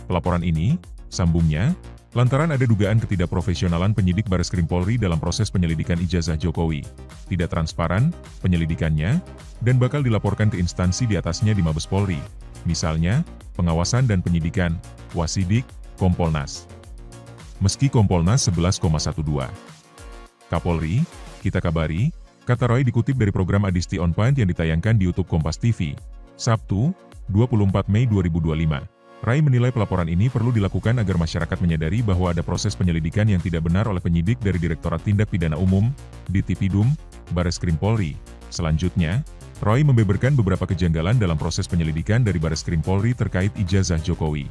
Pelaporan ini, sambungnya, lantaran ada dugaan ketidakprofesionalan penyidik Bareskrim Polri dalam proses penyelidikan ijazah Jokowi, tidak transparan penyelidikannya, dan bakal dilaporkan ke instansi di atasnya di Mabes Polri, misalnya, pengawasan dan penyidikan, Wasidik, Kompolnas. Meski Kompolnas 11,12. Kapolri, kita kabari, kata Roy dikutip dari program Adisti On Point yang ditayangkan di YouTube Kompas TV, Sabtu, 24 Mei 2025. Rai menilai pelaporan ini perlu dilakukan agar masyarakat menyadari bahwa ada proses penyelidikan yang tidak benar oleh penyidik dari Direktorat Tindak Pidana Umum, Ditipidum, Bareskrim Polri. Selanjutnya, Roy membeberkan beberapa kejanggalan dalam proses penyelidikan dari Bareskrim Polri terkait ijazah Jokowi.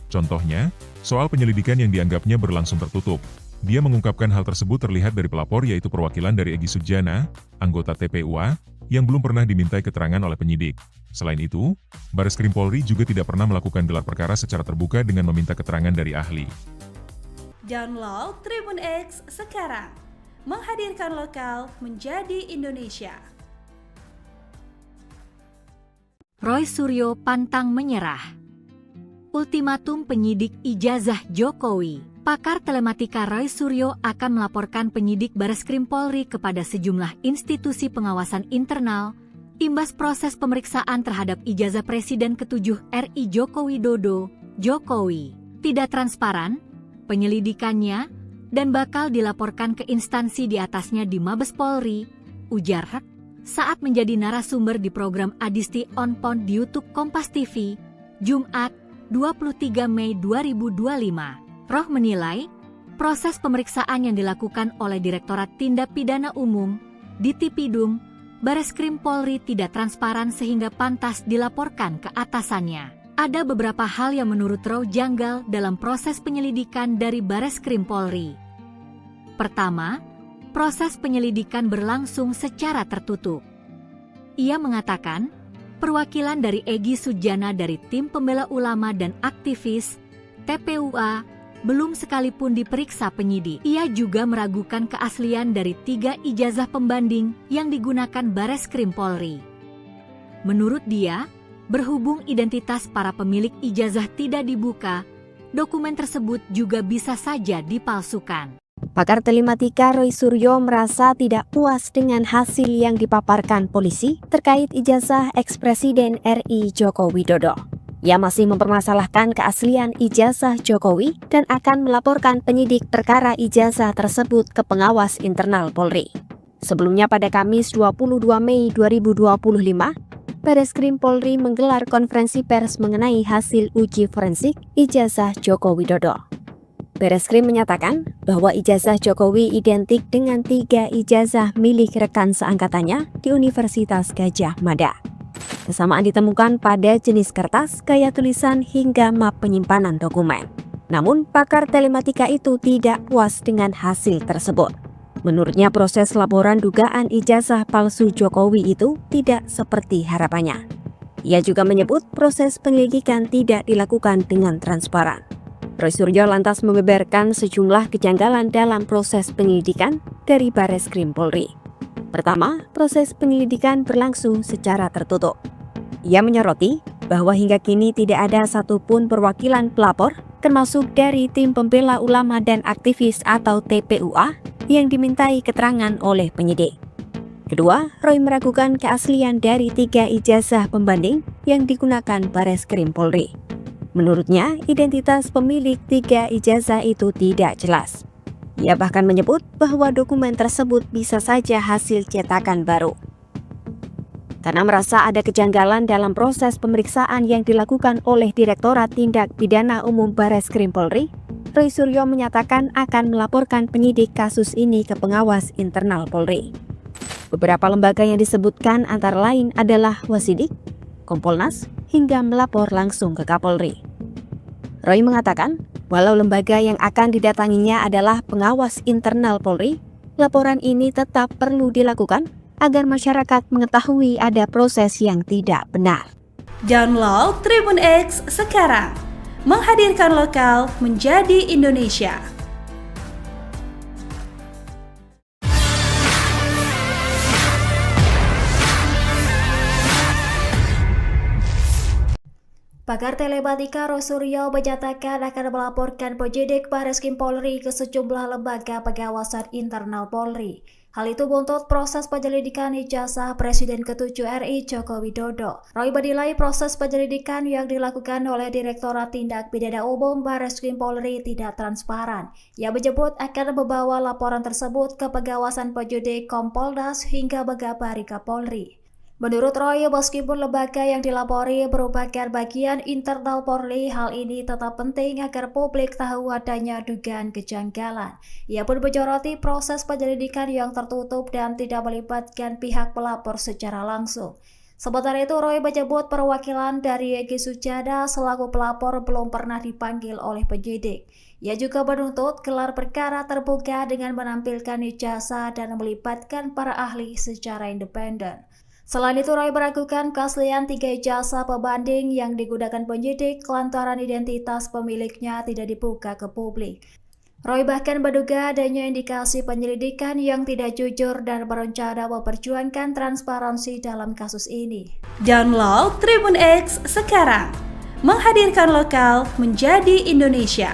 Contohnya, soal penyelidikan yang dianggapnya berlangsung tertutup. Dia mengungkapkan hal tersebut terlihat dari pelapor yaitu perwakilan dari Egy Sujana, anggota TPUA, yang belum pernah dimintai keterangan oleh penyidik. Selain itu, Bareskrim Polri juga tidak pernah melakukan gelar perkara secara terbuka dengan meminta keterangan dari ahli. Download Tribun X sekarang, menghadirkan lokal menjadi Indonesia. Roy Suryo pantang menyerah. Ultimatum penyidik ijazah Jokowi. Pakar telematika Roy Suryo akan melaporkan penyidik Bareskrim Polri kepada sejumlah institusi pengawasan internal, imbas proses pemeriksaan terhadap ijazah Presiden ke-7 RI Joko Widodo, Jokowi. Tidak transparan, penyelidikannya, dan bakal dilaporkan ke instansi di atasnya di Mabes Polri, ujar Hak, saat menjadi narasumber di program Adisti On Point di YouTube Kompas TV, Jumat, 23 Mei 2025. Roh menilai, proses pemeriksaan yang dilakukan oleh Direktorat Tindak Pidana Umum, Ditipidum, Bareskrim Polri tidak transparan sehingga pantas dilaporkan ke atasannya. Ada beberapa hal yang menurut Roh janggal dalam proses penyelidikan dari Bareskrim Polri. Pertama, proses penyelidikan berlangsung secara tertutup. Ia mengatakan, perwakilan dari Egy Sujana dari Tim Pembela Ulama dan Aktivis, TPUA, belum sekalipun diperiksa penyidik. Ia juga meragukan keaslian dari 3 ijazah pembanding yang digunakan Bareskrim Polri. Menurut dia, berhubung identitas para pemilik ijazah tidak dibuka, dokumen tersebut juga bisa saja dipalsukan. Pakar telematika Roy Suryo merasa tidak puas dengan hasil yang dipaparkan polisi terkait ijazah ex-Presiden RI Joko Widodo. Ia masih mempermasalahkan keaslian ijazah Jokowi dan akan melaporkan penyidik perkara ijazah tersebut ke pengawas internal Polri. Sebelumnya pada Kamis 22 Mei 2025, Bareskrim Polri menggelar konferensi pers mengenai hasil uji forensik ijazah Joko Widodo. Bareskrim menyatakan bahwa ijazah Jokowi identik dengan 3 ijazah milik rekan seangkatannya di Universitas Gadjah Mada. Kesamaan ditemukan pada jenis kertas, gaya tulisan, hingga map penyimpanan dokumen. Namun, pakar telematika itu tidak puas dengan hasil tersebut. Menurutnya, proses laporan dugaan ijazah palsu Jokowi itu tidak seperti harapannya. Ia juga menyebut proses penyelidikan tidak dilakukan dengan transparan. Roy Suryo lantas membeberkan sejumlah kejanggalan dalam proses penyelidikan dari Bareskrim Polri. Pertama, proses penyelidikan berlangsung secara tertutup. Ia menyoroti bahwa hingga kini tidak ada satupun perwakilan pelapor, termasuk dari tim pembela ulama dan aktivis atau TPUA, yang dimintai keterangan oleh penyidik. Kedua, Roy meragukan keaslian dari 3 ijazah pembanding yang digunakan Bareskrim Polri. Menurutnya, identitas pemilik 3 ijazah itu tidak jelas. Ia bahkan menyebut bahwa dokumen tersebut bisa saja hasil cetakan baru. Karena merasa ada kejanggalan dalam proses pemeriksaan yang dilakukan oleh Direktorat Tindak Pidana Umum Bareskrim Polri, Roy Suryo menyatakan akan melaporkan penyidik kasus ini ke pengawas internal Polri. Beberapa lembaga yang disebutkan antara lain adalah Wasidik, Kompolnas, hingga melapor langsung ke Kapolri. Roy mengatakan, walau lembaga yang akan didatanginya adalah pengawas internal Polri, laporan ini tetap perlu dilakukan agar masyarakat mengetahui ada proses yang tidak benar. Download Tribun X sekarang, menghadirkan lokal menjadi Indonesia. Pakar telematika Roy Suryo menyatakan akan melaporkan penyidik Bareskrim Polri ke sejumlah lembaga pengawasan internal Polri. Hal itu buntut proses penyelidikan ijazah Presiden ke-7 RI Joko Widodo. Roy menilai proses penyelidikan yang dilakukan oleh Direktorat Tindak Pidana Umum Bareskrim Polri tidak transparan. Ia menyebut akan membawa laporan tersebut ke pengawasan penyidik Kompolnas hingga Megabari Kapolri. Menurut Roy, meskipun lembaga yang dilapori merupakan bagian internal Polri, hal ini tetap penting agar publik tahu adanya dugaan kejanggalan. Ia pun menyoroti proses penyelidikan yang tertutup dan tidak melibatkan pihak pelapor secara langsung. Sementara itu, Roy menyebut perwakilan dari Egy Sujana selaku pelapor belum pernah dipanggil oleh penyidik. Ia juga menuntut gelar perkara terbuka dengan menampilkan ijazah dan melibatkan para ahli secara independen. Selain itu, Roy meragukan keaslian 3 ijazah pembanding yang digunakan penyidik lantaran identitas pemiliknya tidak dibuka ke publik. Roy bahkan menduga adanya indikasi penyelidikan yang tidak jujur dan berencana memperjuangkan transparansi dalam kasus ini. Download Tribun X sekarang, menghadirkan lokal menjadi Indonesia.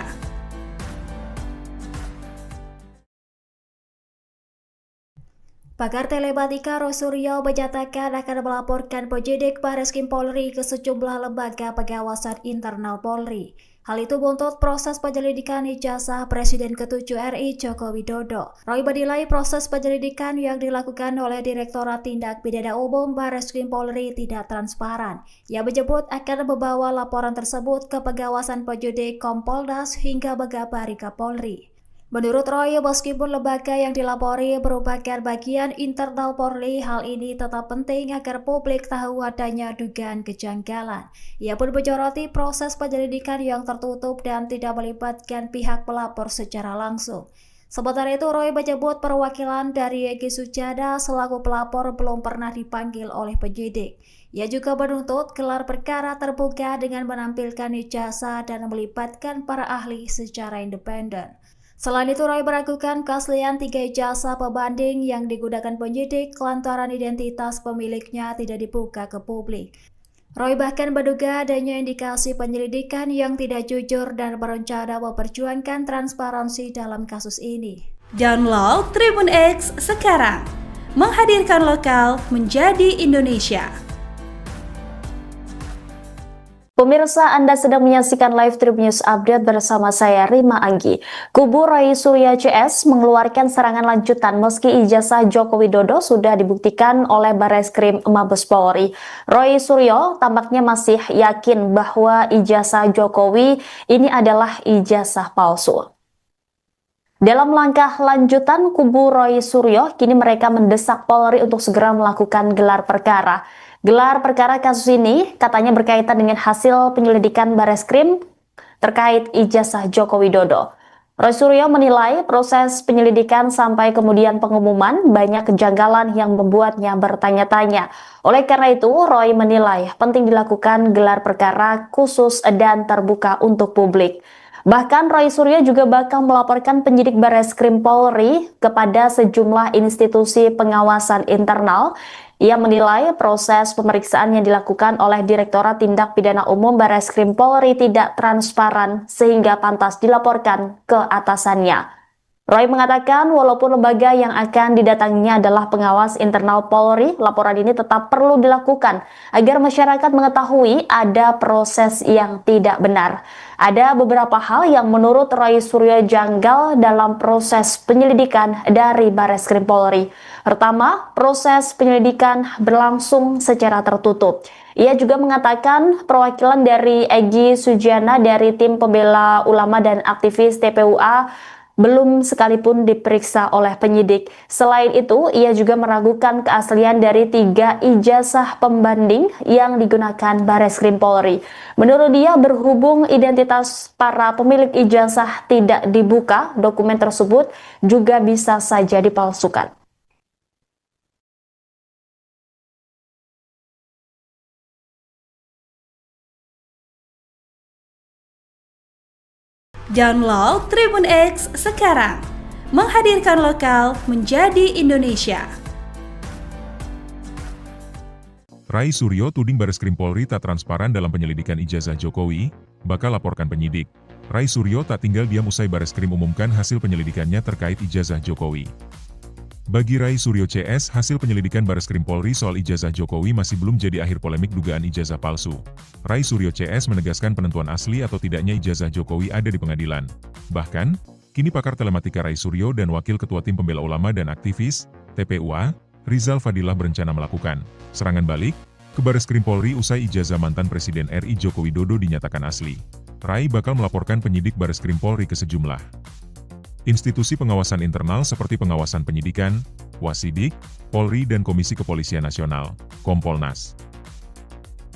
Pakar telematika Roy Suryo menyatakan akan melaporkan penyidik Bareskrim Polri ke sejumlah lembaga pengawasan internal Polri. Hal itu buntut proses penyelidikan ijazah Presiden ke-7 RI Joko Widodo. Roy menilai proses penyelidikan yang dilakukan oleh Direktorat Tindak Pidana Umum Bareskrim Polri tidak transparan. Ia menyebut akan membawa laporan tersebut ke pengawasan penyidik Kompolnas hingga Megabari Kapolri. Menurut Roy, meskipun lembaga yang dilapori merupakan bagian internal Polri, hal ini tetap penting agar publik tahu adanya dugaan kejanggalan. Ia pun menyoroti proses penyelidikan yang tertutup dan tidak melibatkan pihak pelapor secara langsung. Sementara itu, Roy menyebut perwakilan dari Egy Sujana selaku pelapor belum pernah dipanggil oleh penyidik. Ia juga menuntut gelar perkara terbuka dengan menampilkan ijazah dan melibatkan para ahli secara independen. Selain itu, Roy meragukan keaslian 3 ijazah pembanding yang digunakan penyidik lantaran identitas pemiliknya tidak dibuka ke publik. Roy bahkan menduga adanya indikasi penyelidikan yang tidak jujur dan berencana memperjuangkan transparansi dalam kasus ini. Download Tribun X sekarang, menghadirkan lokal menjadi Indonesia. Pemirsa, Anda sedang menyaksikan live Tribun News Update bersama saya Rima Anggi. Kubu Roy Suryo CS mengeluarkan serangan lanjutan meski ijazah Joko Widodo sudah dibuktikan oleh Bareskrim Mabes Polri. Roy Suryo tampaknya masih yakin bahwa ijazah Jokowi ini adalah ijazah palsu. Dalam langkah lanjutan, kubu Roy Suryo kini mereka mendesak Polri untuk segera melakukan gelar perkara. Gelar perkara kasus ini katanya berkaitan dengan hasil penyelidikan Bareskrim terkait ijazah Joko Widodo. Roy Suryo menilai proses penyelidikan sampai kemudian pengumuman banyak kejanggalan yang membuatnya bertanya-tanya. Oleh karena itu, Roy menilai penting dilakukan gelar perkara khusus dan terbuka untuk publik. Bahkan Roy Suryo juga bakal melaporkan penyidik Bareskrim Polri kepada sejumlah institusi pengawasan internal. Ia menilai proses pemeriksaan yang dilakukan oleh Direktorat Tindak Pidana Umum Bareskrim Polri tidak transparan sehingga pantas dilaporkan ke atasannya. Roy mengatakan walaupun lembaga yang akan didatanginya adalah pengawas internal Polri, laporan ini tetap perlu dilakukan agar masyarakat mengetahui ada proses yang tidak benar. Ada beberapa hal yang menurut Roy Suryo janggal dalam proses penyelidikan dari Bareskrim Polri. Pertama, proses penyelidikan berlangsung secara tertutup. Ia juga mengatakan perwakilan dari Egy Sujana dari tim pembela ulama dan aktivis TPUA belum sekalipun diperiksa oleh penyidik. Selain itu, ia juga meragukan keaslian dari 3 ijazah pembanding yang digunakan Bareskrim Polri. Menurut dia, berhubung identitas para pemilik ijazah tidak dibuka, dokumen tersebut juga bisa saja dipalsukan. Download Tribun X sekarang, menghadirkan lokal menjadi Indonesia. Rai Suryo tuding Bareskrim Polri tak transparan dalam penyelidikan ijazah Jokowi, bakal laporkan penyidik. Rai Suryo tak tinggal diam usai Bareskrim umumkan hasil penyelidikannya terkait ijazah Jokowi. Bagi Rai Suryo CS, hasil penyelidikan Bareskrim Polri soal ijazah Jokowi masih belum jadi akhir polemik dugaan ijazah palsu. Rai Suryo CS menegaskan penentuan asli atau tidaknya ijazah Jokowi ada di pengadilan. Bahkan, kini pakar telematika Rai Suryo dan Wakil Ketua Tim Pembela Ulama dan Aktivis, TPUA, Rizal Fadilah berencana melakukan serangan balik ke Bareskrim Polri usai ijazah mantan Presiden RI Joko Widodo dinyatakan asli. Rai bakal melaporkan penyidik Bareskrim Polri ke sejumlah institusi pengawasan internal seperti pengawasan penyidikan, Wasidik, Polri dan Komisi Kepolisian Nasional, Kompolnas.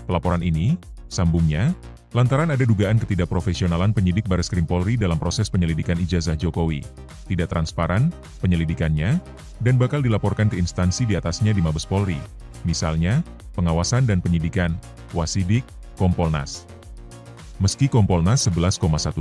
Pelaporan ini, sambungnya, lantaran ada dugaan ketidakprofesionalan penyidik Bareskrim Polri dalam proses penyelidikan ijazah Jokowi, tidak transparan penyelidikannya, dan bakal dilaporkan ke instansi di atasnya di Mabes Polri, misalnya, pengawasan dan penyidikan, Wasidik, Kompolnas. Meski Kompolnas 11,12.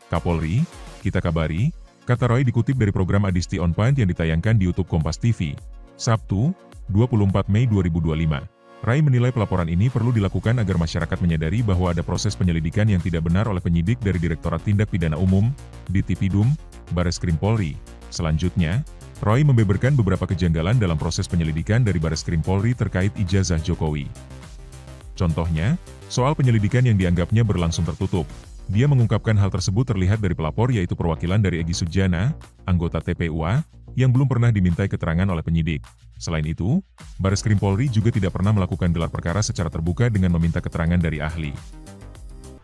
Kapolri, kita kabari, kata Roy dikutip dari program Adisti On Point yang ditayangkan di YouTube Kompas TV, Sabtu, 24 Mei 2025. Rai menilai pelaporan ini perlu dilakukan agar masyarakat menyadari bahwa ada proses penyelidikan yang tidak benar oleh penyidik dari Direktorat Tindak Pidana Umum, Ditipidum, Bareskrim Polri. Selanjutnya, Roy membeberkan beberapa kejanggalan dalam proses penyelidikan dari Bareskrim Polri terkait ijazah Jokowi. Contohnya, soal penyelidikan yang dianggapnya berlangsung tertutup. Dia mengungkapkan hal tersebut terlihat dari pelapor yaitu perwakilan dari Egy Sujana, anggota TPUA, yang belum pernah dimintai keterangan oleh penyidik. Selain itu, Bareskrim Polri juga tidak pernah melakukan gelar perkara secara terbuka dengan meminta keterangan dari ahli.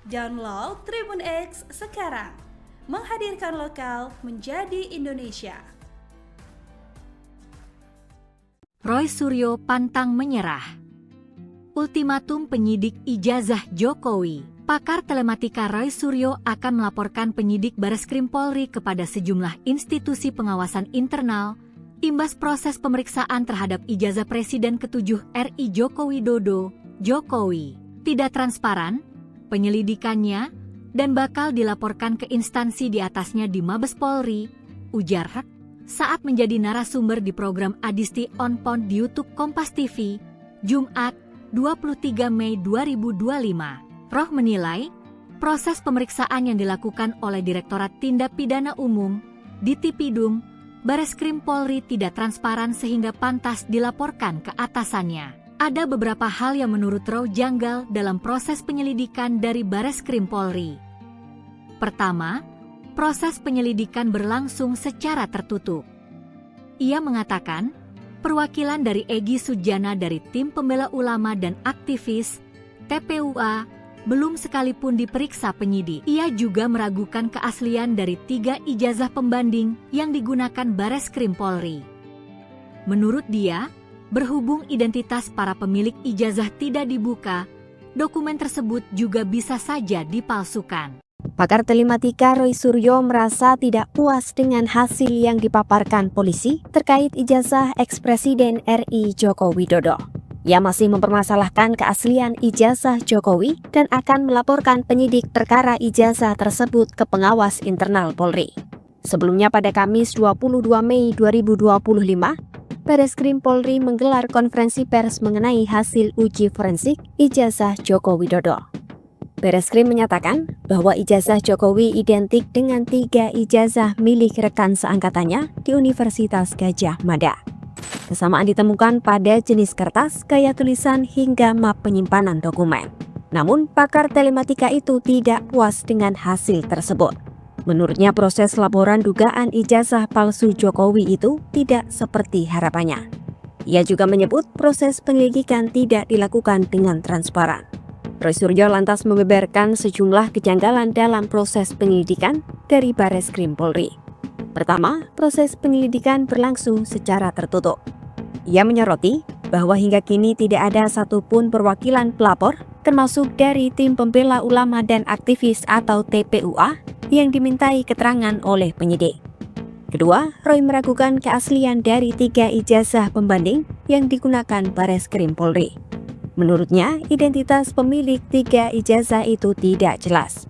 Download Tribun X sekarang, menghadirkan lokal menjadi Indonesia. Roy Suryo pantang menyerah. Ultimatum penyidik ijazah Jokowi. Pakar telematika Roy Suryo akan melaporkan penyidik Bareskrim Polri kepada sejumlah institusi pengawasan internal, imbas proses pemeriksaan terhadap ijazah Presiden ke-7 RI Joko Widodo, Jokowi. Tidak transparan, penyelidikannya, dan bakal dilaporkan ke instansi di atasnya di Mabes Polri, ujar Hak, saat menjadi narasumber di program Adisti On Point di YouTube Kompas TV, Jumat, 23 Mei 2025. Roh menilai, proses pemeriksaan yang dilakukan oleh Direktorat Tindak Pidana Umum, Ditipidum, Bareskrim Polri tidak transparan sehingga pantas dilaporkan ke atasannya. Ada beberapa hal yang menurut Roh janggal dalam proses penyelidikan dari Bareskrim Polri. Pertama, proses penyelidikan berlangsung secara tertutup. Ia mengatakan, perwakilan dari Egy Sujana dari Tim Pembela Ulama dan Aktivis, TPUA, belum sekalipun diperiksa penyidik. Ia juga meragukan keaslian dari 3 ijazah pembanding yang digunakan Bareskrim Polri. Menurut dia, berhubung identitas para pemilik ijazah tidak dibuka, dokumen tersebut juga bisa saja dipalsukan. Pakar telematika Roy Suryo merasa tidak puas dengan hasil yang dipaparkan polisi terkait ijazah eks-Presiden RI Joko Widodo. Ia masih mempermasalahkan keaslian ijazah Jokowi dan akan melaporkan penyidik perkara ijazah tersebut ke pengawas internal Polri. Sebelumnya pada Kamis 22 Mei 2025, Bareskrim Polri menggelar konferensi pers mengenai hasil uji forensik ijazah Joko Widodo. Bareskrim menyatakan bahwa ijazah Jokowi identik dengan 3 ijazah milik rekan seangkatannya di Universitas Gadjah Mada. Kesamaan ditemukan pada jenis kertas, gaya tulisan, hingga map penyimpanan dokumen. Namun, pakar telematika itu tidak puas dengan hasil tersebut. Menurutnya, proses laporan dugaan ijazah palsu Jokowi itu tidak seperti harapannya. Ia juga menyebut proses penyelidikan tidak dilakukan dengan transparan. Roy Suryo lantas membeberkan sejumlah kejanggalan dalam proses penyelidikan dari Bareskrim Polri. Pertama, proses penyelidikan berlangsung secara tertutup. Ia menyoroti bahwa hingga kini tidak ada satupun perwakilan pelapor, termasuk dari tim pembela ulama dan aktivis atau TPUA, yang dimintai keterangan oleh penyidik. Kedua, Roy meragukan keaslian dari 3 ijazah pembanding yang digunakan Bareskrim Polri. Menurutnya, identitas pemilik 3 ijazah itu tidak jelas.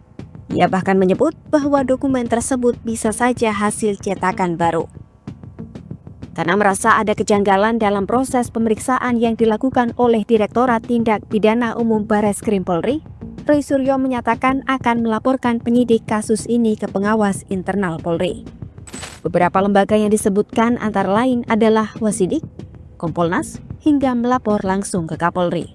Ia bahkan menyebut bahwa dokumen tersebut bisa saja hasil cetakan baru. Karena merasa ada kejanggalan dalam proses pemeriksaan yang dilakukan oleh Direktorat Tindak Pidana Umum Bareskrim Polri, Roy Suryo menyatakan akan melaporkan penyidik kasus ini ke pengawas internal Polri. Beberapa lembaga yang disebutkan antara lain adalah Wasidik, Kompolnas, hingga melapor langsung ke Kapolri.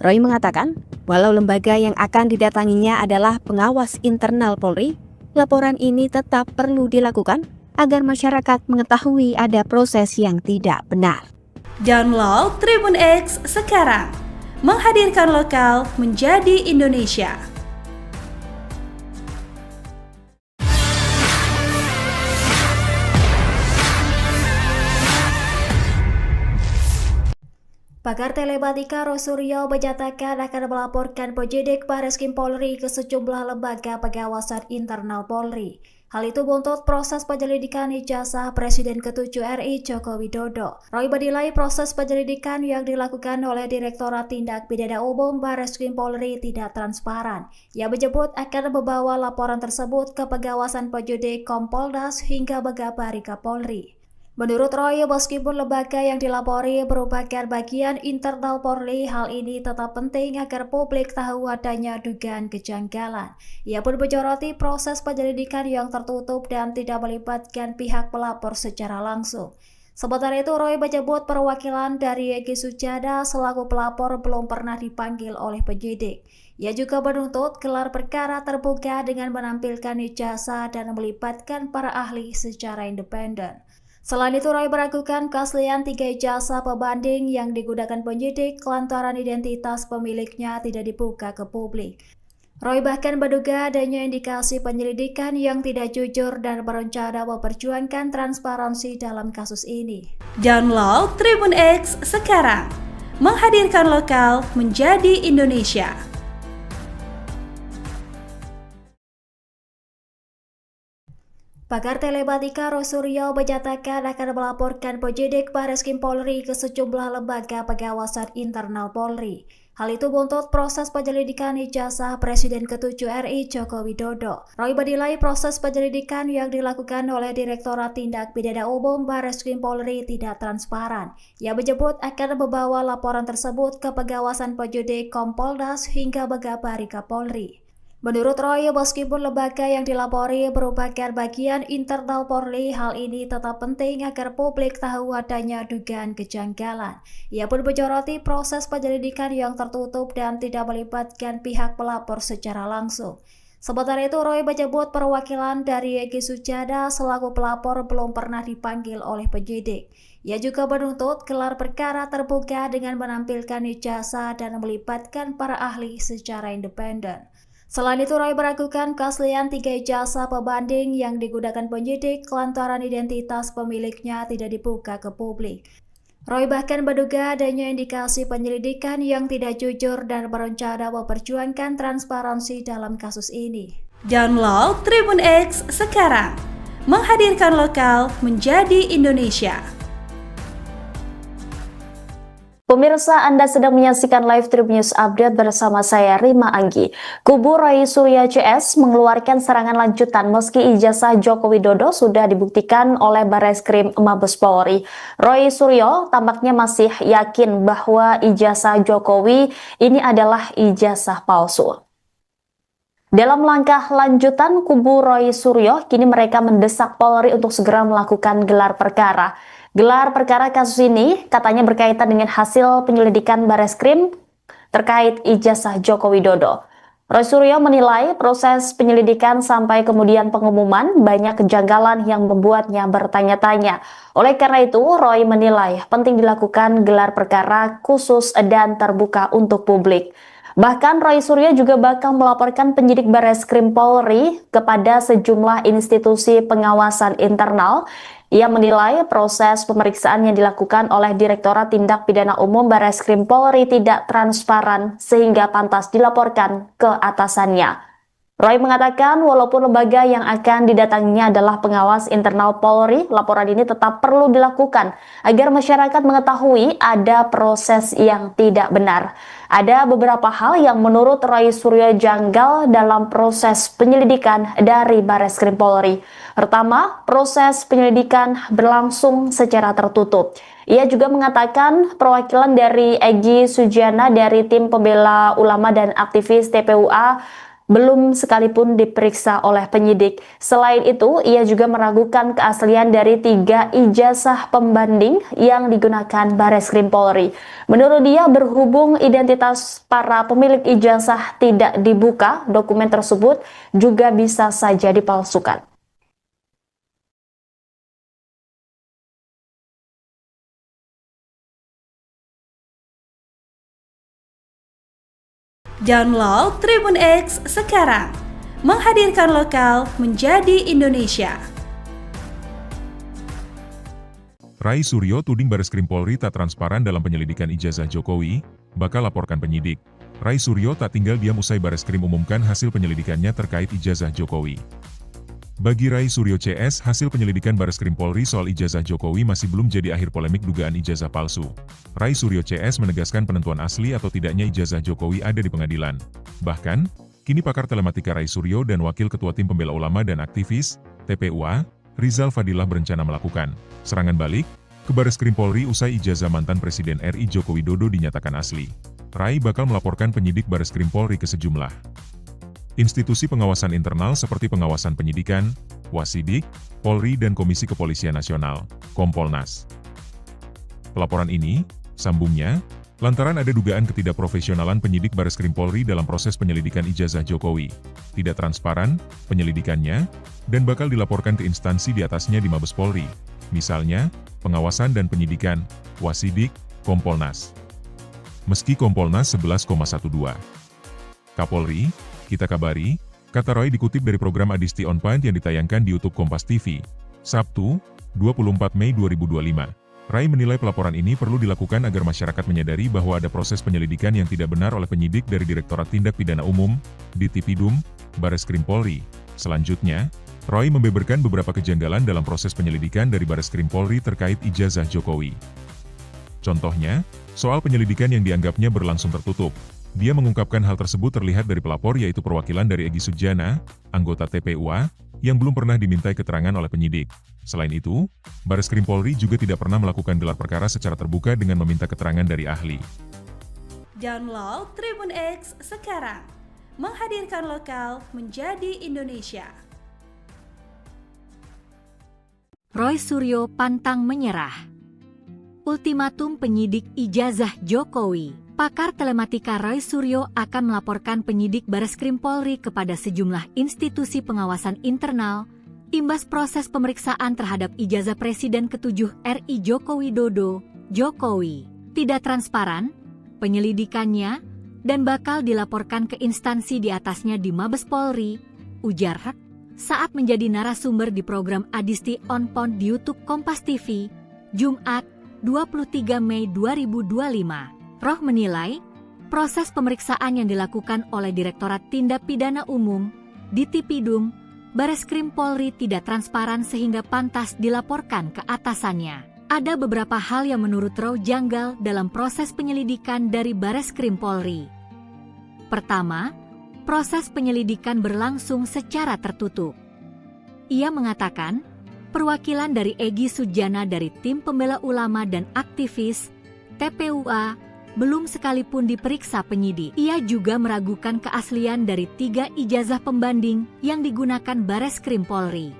Roy mengatakan, walau lembaga yang akan didatanginya adalah pengawas internal Polri, laporan ini tetap perlu dilakukan agar masyarakat mengetahui ada proses yang tidak benar. Download Tribun X sekarang, menghadirkan lokal menjadi Indonesia. Pakar telematika Roy Suryo menyatakan akan melaporkan penyidik Bareskrim Polri ke sejumlah lembaga pengawasan internal Polri. Hal itu buntut proses penyelidikan ijazah Presiden ke-7 RI Joko Widodo. Roy menilai proses penyelidikan yang dilakukan oleh Direktorat Tindak Pidana Umum Bareskrim Polri tidak transparan. Ia menyebut akan membawa laporan tersebut ke pengawasan penyidik Kompolnas hingga Megabari Kapolri. Menurut Roy, meskipun lembaga yang dilapori merupakan bagian internal Polri, hal ini tetap penting agar publik tahu adanya dugaan kejanggalan. Ia pun menyoroti proses penyelidikan yang tertutup dan tidak melibatkan pihak pelapor secara langsung. Sementara itu, Roy menyebut perwakilan dari Egy Sujana selaku pelapor belum pernah dipanggil oleh penyidik. Ia juga menuntut gelar perkara terbuka dengan menampilkan ijazah dan melibatkan para ahli secara independen. Selain itu, Roy meragukan keaslian 3 ijazah pembanding yang digunakan penyidik lantaran identitas pemiliknya tidak dibuka ke publik. Roy bahkan menduga adanya indikasi penyelidikan yang tidak jujur dan berencana memperjuangkan transparansi dalam kasus ini. Download Tribun X sekarang, menghadirkan lokal menjadi Indonesia. Pakar telematika Roy Suryo menyatakan akan melaporkan penyidik Bareskrim Polri ke sejumlah lembaga pengawasan internal Polri. Hal itu buntut proses penyelidikan ijazah Presiden ke-7 RI Joko Widodo. Roy menilai proses penyelidikan yang dilakukan oleh Direktorat Tindak Pidana Umum Bareskrim Polri tidak transparan. Ia menyebut akan membawa laporan tersebut ke pengawasan penyidik Kompolnas hingga Megabari Kapolri. Menurut Roy, meskipun lembaga yang dilapori merupakan bagian internal Polri, hal ini tetap penting agar publik tahu adanya dugaan kejanggalan. Ia pun menyoroti proses penyelidikan yang tertutup dan tidak melibatkan pihak pelapor secara langsung. Sementara itu, Roy menyebut perwakilan dari Egy Sujana selaku pelapor belum pernah dipanggil oleh penyidik. Ia juga menuntut gelar perkara terbuka dengan menampilkan ijazah dan melibatkan para ahli secara independen. Selain itu, Roy meragukan keaslian 3 ijazah pembanding yang digunakan penyidik lantaran identitas pemiliknya tidak dibuka ke publik. Roy bahkan menduga adanya indikasi penyelidikan yang tidak jujur dan berencana memperjuangkan transparansi dalam kasus ini. Download Tribun X sekarang, menghadirkan lokal menjadi Indonesia. Pemirsa, Anda sedang menyaksikan live Tribun News Update bersama saya Rima Anggi. Kubu Roy Suryo CS mengeluarkan serangan lanjutan meski ijazah Joko Widodo sudah dibuktikan oleh Barreskrim Mabes Polri. Roy Suryo tampaknya masih yakin bahwa ijazah Jokowi ini adalah ijazah palsu. Dalam langkah lanjutan, kubu Roy Suryo kini mereka mendesak Polri untuk segera melakukan gelar perkara. Gelar perkara kasus ini katanya berkaitan dengan hasil penyelidikan Barreskrim terkait ijazah Joko Widodo. Roy Suryo menilai proses penyelidikan sampai kemudian pengumuman banyak kejanggalan yang membuatnya bertanya-tanya. Oleh karena itu, Roy menilai penting dilakukan gelar perkara khusus dan terbuka untuk publik. Bahkan Roy Suryo juga bakal melaporkan penyidik Barreskrim Polri kepada sejumlah institusi pengawasan internal. Ia menilai proses pemeriksaan yang dilakukan oleh Direktorat Tindak Pidana Umum Barreskrim Polri tidak transparan sehingga pantas dilaporkan ke atasannya. Roy mengatakan walaupun lembaga yang akan didatanginya adalah pengawas internal Polri, laporan ini tetap perlu dilakukan agar masyarakat mengetahui ada proses yang tidak benar. Ada beberapa hal yang menurut Roy Suryo janggal dalam proses penyelidikan dari Barreskrim Polri. Pertama, proses penyelidikan berlangsung secara tertutup. Ia juga mengatakan perwakilan dari Egy Sujana dari tim pembela ulama dan aktivis TPUA belum sekalipun diperiksa oleh penyidik. Selain itu, ia juga meragukan keaslian dari 3 ijazah pembanding yang digunakan Barreskrim Polri. Menurut dia, berhubung identitas para pemilik ijazah tidak dibuka, dokumen tersebut juga bisa saja dipalsukan. Download Tribun X sekarang, menghadirkan lokal menjadi Indonesia. Roy Suryo tuding Barreskrim Polri tak transparan dalam penyelidikan ijazah Jokowi, bakal laporkan penyidik. Roy Suryo tak tinggal diam usai Barreskrim umumkan hasil penyelidikannya terkait ijazah Jokowi. Bagi Roy Suryo CS, hasil penyelidikan Barreskrim Polri soal ijazah Jokowi masih belum jadi akhir polemik dugaan ijazah palsu. Roy Suryo CS menegaskan penentuan asli atau tidaknya ijazah Jokowi ada di pengadilan. Bahkan, kini pakar telematika Roy Suryo dan Wakil Ketua Tim Pembela Ulama dan Aktivis, TPUA, Rizal Fadilah berencana melakukan serangan balik ke Barreskrim Polri usai ijazah mantan Presiden RI Joko Widodo dinyatakan asli. Roy bakal melaporkan penyidik Barreskrim Polri ke sejumlah institusi pengawasan internal seperti pengawasan penyidikan, Wasidik, Polri dan Komisi Kepolisian Nasional, Kompolnas. Pelaporan ini, sambungnya, lantaran ada dugaan ketidakprofesionalan penyidik Barreskrim Polri dalam proses penyelidikan ijazah Jokowi, tidak transparan penyelidikannya, dan bakal dilaporkan ke instansi di atasnya di Mabes Polri, misalnya, pengawasan dan penyidikan, Wasidik, Kompolnas. Meski Kompolnas 11,12. Kapolri, kita kabari, kata Roy dikutip dari program Adisti On Point yang ditayangkan di YouTube Kompas TV, Sabtu, 24 Mei 2025. Roy menilai pelaporan ini perlu dilakukan agar masyarakat menyadari bahwa ada proses penyelidikan yang tidak benar oleh penyidik dari Direktorat Tindak Pidana Umum, Ditipidum, Barreskrim Polri. Selanjutnya, Roy membeberkan beberapa kejanggalan dalam proses penyelidikan dari Barreskrim Polri terkait ijazah Jokowi. Contohnya, soal penyelidikan yang dianggapnya berlangsung tertutup. Dia mengungkapkan hal tersebut terlihat dari pelapor yaitu perwakilan dari Egy Sujana, anggota TPUA, yang belum pernah dimintai keterangan oleh penyidik. Selain itu, Barreskrim Polri juga tidak pernah melakukan gelar perkara secara terbuka dengan meminta keterangan dari ahli. Download Tribun X sekarang, menghadirkan lokal menjadi Indonesia. Roy Suryo pantang menyerah. Ultimatum penyidik ijazah Jokowi. Pakar telematika Roy Suryo akan melaporkan penyidik Barreskrim Polri kepada sejumlah institusi pengawasan internal, Imbas proses pemeriksaan terhadap ijazah Presiden ke-7 RI Joko Widodo, Jokowi tidak transparan, penyelidikannya, dan bakal dilaporkan ke instansi di atasnya di Mabes Polri, ujar Hak saat menjadi narasumber di program Adisti On Point di YouTube Kompas TV, Jumat 23 Mei 2025. Roh menilai, proses pemeriksaan yang dilakukan oleh Direktorat Tindak Pidana Umum, Ditipidum, Bareskrim Polri tidak transparan sehingga pantas dilaporkan ke atasannya. Ada beberapa hal yang menurut Roh janggal dalam proses penyelidikan dari Bareskrim Polri. Pertama, proses penyelidikan berlangsung secara tertutup. Ia mengatakan, perwakilan dari Egy Sujana dari Tim Pembela Ulama dan aktivis TPUA belum sekalipun diperiksa penyidik. Ia juga meragukan keaslian dari 3 ijazah pembanding yang digunakan Bareskrim Polri.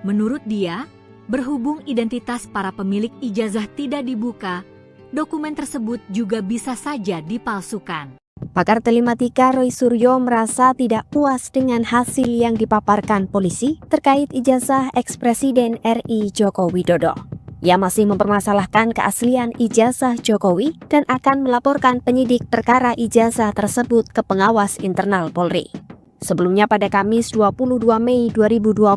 Menurut dia, berhubung identitas para pemilik ijazah tidak dibuka, dokumen tersebut juga bisa saja dipalsukan. Pakar telematika Roy Suryo merasa tidak puas dengan hasil yang dipaparkan polisi terkait ijazah eks-Presiden RI Joko Widodo. Ia masih mempermasalahkan keaslian ijazah Jokowi dan akan melaporkan penyidik perkara ijazah tersebut ke pengawas internal Polri. Sebelumnya pada Kamis 22 Mei 2025,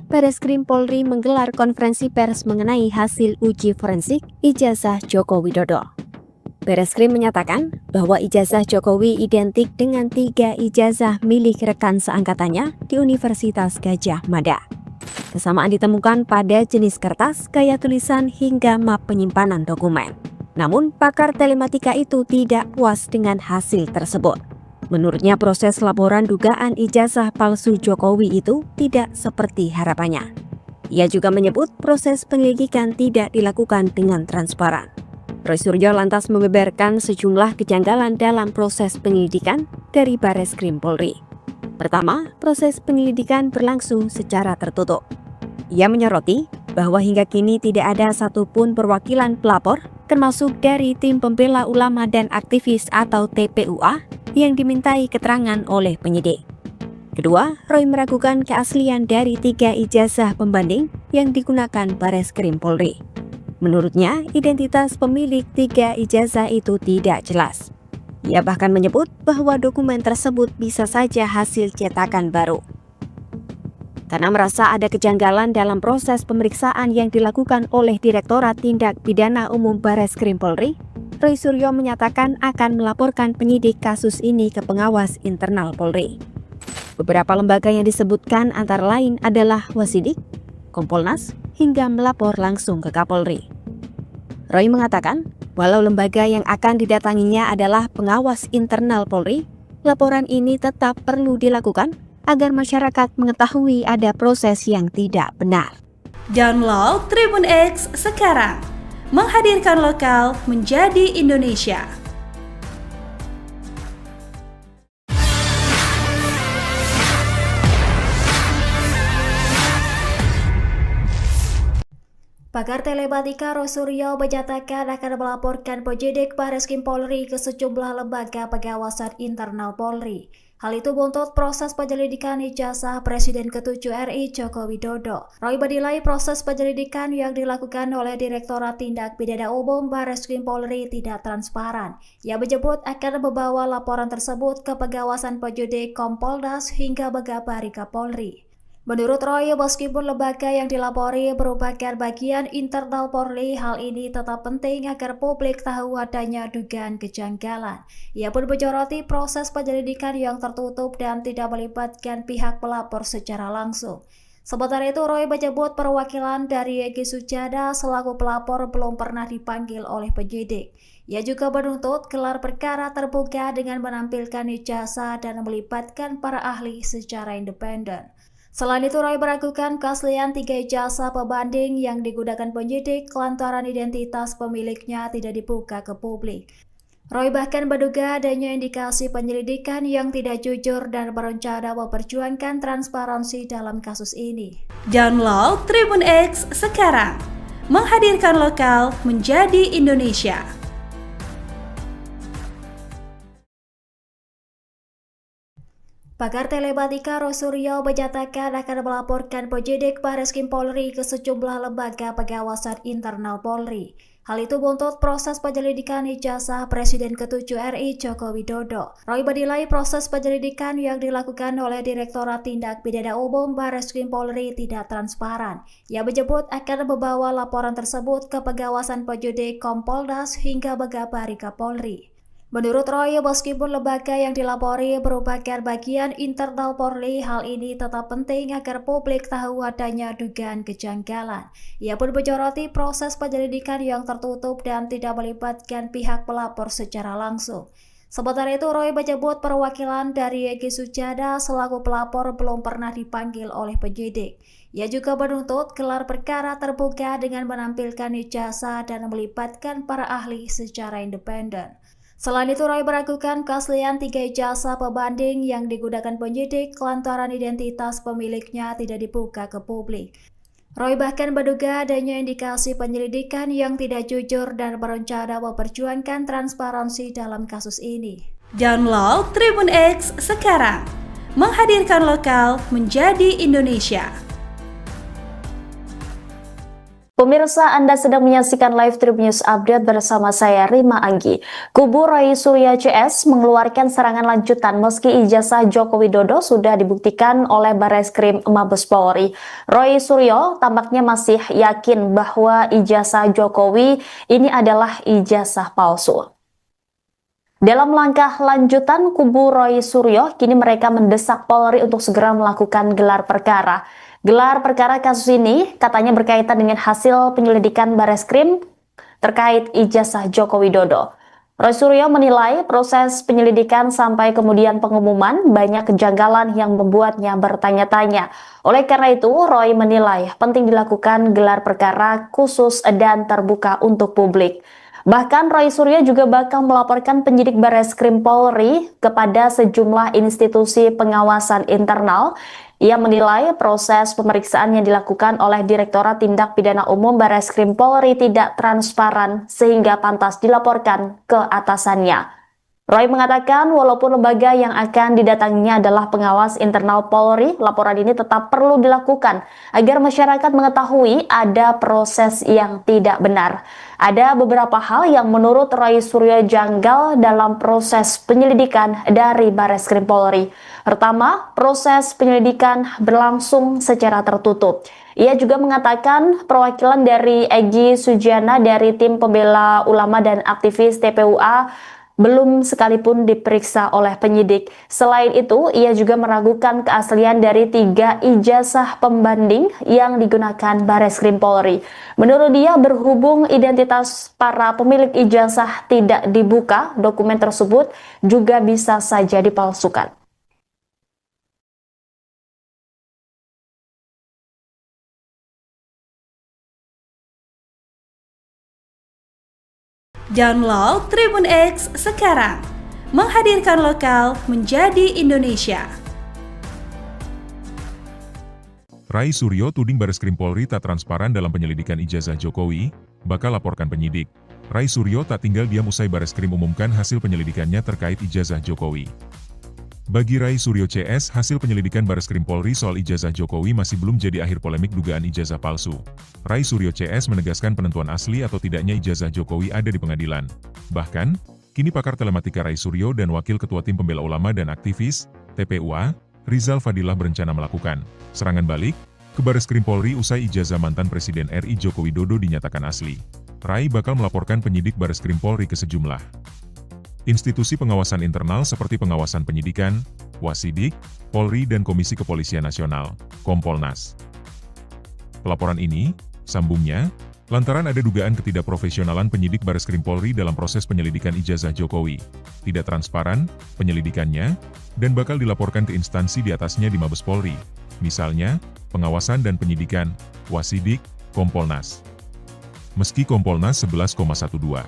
Bareskrim Polri menggelar konferensi pers mengenai hasil uji forensik ijazah Joko Widodo. Bareskrim menyatakan bahwa ijazah Jokowi identik dengan 3 ijazah milik rekan seangkatannya di Universitas Gadjah Mada. Kesamaan ditemukan pada jenis kertas, gaya tulisan, hingga map penyimpanan dokumen. Namun, pakar telematika itu tidak puas dengan hasil tersebut. Menurutnya, proses laporan dugaan ijazah palsu Jokowi itu tidak seperti harapannya. Ia juga menyebut proses penyelidikan tidak dilakukan dengan transparan. Roy Suryo lantas membeberkan sejumlah kejanggalan dalam proses penyelidikan dari Bareskrim Polri. Pertama, proses penyelidikan berlangsung secara tertutup. Ia menyoroti bahwa hingga kini tidak ada satupun perwakilan pelapor, termasuk dari Tim Pembela Ulama dan Aktivis atau TPUA, yang dimintai keterangan oleh penyidik. Kedua, Roy meragukan keaslian dari 3 ijazah pembanding yang digunakan Bareskrim Polri. Menurutnya, identitas pemilik 3 ijazah itu tidak jelas. Ia bahkan menyebut bahwa dokumen tersebut bisa saja hasil cetakan baru. Karena merasa ada kejanggalan dalam proses pemeriksaan yang dilakukan oleh Direktorat Tindak Pidana Umum Bareskrim Polri, Roy Suryo menyatakan akan melaporkan penyidik kasus ini ke pengawas internal Polri. Beberapa lembaga yang disebutkan antara lain adalah Wasidik, Kompolnas, hingga melapor langsung ke Kapolri. Roy mengatakan, walau lembaga yang akan didatanginya adalah pengawas internal Polri, laporan ini tetap perlu dilakukan agar masyarakat mengetahui ada proses yang tidak benar. Download Tribun X sekarang, menghadirkan lokal menjadi Indonesia. Pakar telematika Roy Suryo menyatakan akan melaporkan penyidik Bareskrim Polri ke sejumlah lembaga pengawasan internal Polri. Hal itu buntut proses penyelidikan ijazah Presiden ke-7 RI Joko Widodo. Roy menilai proses penyelidikan yang dilakukan oleh Direktorat Tindak Pidana Umum Bareskrim Polri tidak transparan. Ia menyebut akan membawa laporan tersebut ke pengawasan penyidik Kompolnas hingga mengabari Kapolri. Menurut Roy, meskipun lembaga yang dilapori merupakan bagian internal Polri, hal ini tetap penting agar publik tahu adanya dugaan kejanggalan. Ia pun menyoroti proses penyelidikan yang tertutup dan tidak melibatkan pihak pelapor secara langsung. Sementara itu, Roy menyebut perwakilan dari Egy Sujana selaku pelapor belum pernah dipanggil oleh penyidik. Ia juga menuntut gelar perkara terbuka dengan menampilkan ijazah dan melibatkan para ahli secara independen. Selain itu, Roy meragukan keaslian 3 ijazah pembanding yang digunakan penyidik lantaran identitas pemiliknya tidak dibuka ke publik. Roy bahkan menduga adanya indikasi penyelidikan yang tidak jujur dan berencana memperjuangkan transparansi dalam kasus ini. Download Tribun X sekarang, menghadirkan lokal menjadi Indonesia. Pakar telematika Roy Suryo menyatakan akan melaporkan penyidik Bareskrim Polri ke sejumlah lembaga pengawasan internal Polri. Hal itu buntut proses penyelidikan ijazah Presiden ke-7 RI Joko Widodo. Roy menilai proses penyelidikan yang dilakukan oleh Direktorat Tindak Pidana Umum Bareskrim Polri tidak transparan. Ia menyebut akan membawa laporan tersebut ke pengawasan penyidik Kompolnas hingga mengabari Kapolri. Menurut Roy, meskipun lembaga yang dilapori merupakan bagian internal Polri, hal ini tetap penting agar publik tahu adanya dugaan kejanggalan. Ia pun menyoroti proses penyelidikan yang tertutup dan tidak melibatkan pihak pelapor secara langsung. Sementara itu, Roy menyebut perwakilan dari Egy Sujana selaku pelapor belum pernah dipanggil oleh penyidik. Ia juga menuntut gelar perkara terbuka dengan menampilkan ijazah dan melibatkan para ahli secara independen. Selain itu, Roy meragukan keaslian 3 ijazah pembanding yang digunakan penyidik lantaran identitas pemiliknya tidak dibuka ke publik. Roy bahkan menduga adanya indikasi penyelidikan yang tidak jujur dan berencana memperjuangkan transparansi dalam kasus ini. Download Tribun X sekarang, menghadirkan lokal menjadi Indonesia. Pemirsa, Anda sedang menyaksikan live Tribun News Update bersama saya Rima Anggi. Kubu Roy Suryo CS mengeluarkan serangan lanjutan meski ijazah Joko Widodo sudah dibuktikan oleh Bareskrim Mabes Polri. Roy Suryo tampaknya masih yakin bahwa ijazah Jokowi ini adalah ijazah palsu. Dalam langkah lanjutan, kubu Roy Suryo kini mereka mendesak Polri untuk segera melakukan gelar perkara. Gelar perkara kasus ini katanya berkaitan dengan hasil penyelidikan Bareskrim terkait ijazah Joko Widodo. Roy Suryo menilai proses penyelidikan sampai kemudian pengumuman banyak kejanggalan yang membuatnya bertanya-tanya. Oleh karena itu, Roy menilai penting dilakukan gelar perkara khusus dan terbuka untuk publik. Bahkan Roy Suryo juga bakal melaporkan penyidik Bareskrim Polri kepada sejumlah institusi pengawasan internal. Ia menilai proses pemeriksaan yang dilakukan oleh Direktorat Tindak Pidana Umum Bareskrim Polri tidak transparan sehingga pantas dilaporkan ke atasannya. Roy mengatakan walaupun lembaga yang akan didatanginya adalah pengawas internal Polri, laporan ini tetap perlu dilakukan agar masyarakat mengetahui ada proses yang tidak benar. Ada beberapa hal yang menurut Roy Suryo janggal dalam proses penyelidikan dari Bareskrim Polri. Pertama, proses penyelidikan berlangsung secara tertutup. Ia juga mengatakan perwakilan dari Egy Sujana dari tim pembela ulama dan aktivis TPUA belum sekalipun diperiksa oleh penyidik. Selain itu, ia juga meragukan keaslian dari 3 ijazah pembanding yang digunakan Bareskrim Polri. Menurut dia, berhubung identitas para pemilik ijazah tidak dibuka, dokumen tersebut juga bisa saja dipalsukan. Download Tribun X sekarang, menghadirkan lokal menjadi Indonesia. Roy Suryo tuding Bareskrim Polri tak transparan dalam penyelidikan ijazah Jokowi, bakal laporkan penyidik. Roy Suryo tak tinggal diam usai Bareskrim umumkan hasil penyelidikannya terkait ijazah Jokowi. Bagi Roy Suryo CS, hasil penyelidikan Bareskrim Polri soal ijazah Jokowi masih belum jadi akhir polemik dugaan ijazah palsu. Roy Suryo CS menegaskan penentuan asli atau tidaknya ijazah Jokowi ada di pengadilan. Bahkan, kini pakar telematika Roy Suryo dan Wakil Ketua Tim Pembela Ulama dan Aktivis, TPUA, Rizal Fadilah berencana melakukan serangan balik ke Bareskrim Polri usai ijazah mantan Presiden RI Joko Widodo dinyatakan asli. Roy bakal melaporkan penyidik Bareskrim Polri ke sejumlah institusi pengawasan internal seperti pengawasan penyidikan, Wasidik, Polri dan Komisi Kepolisian Nasional, Kompolnas. Pelaporan ini, sambungnya, lantaran ada dugaan ketidakprofesionalan penyidik Bareskrim Polri dalam proses penyelidikan ijazah Jokowi, tidak transparan penyelidikannya, dan bakal dilaporkan ke instansi di atasnya di Mabes Polri, misalnya, pengawasan dan penyidikan, Wasidik, Kompolnas. Meski Kompolnas 11,12.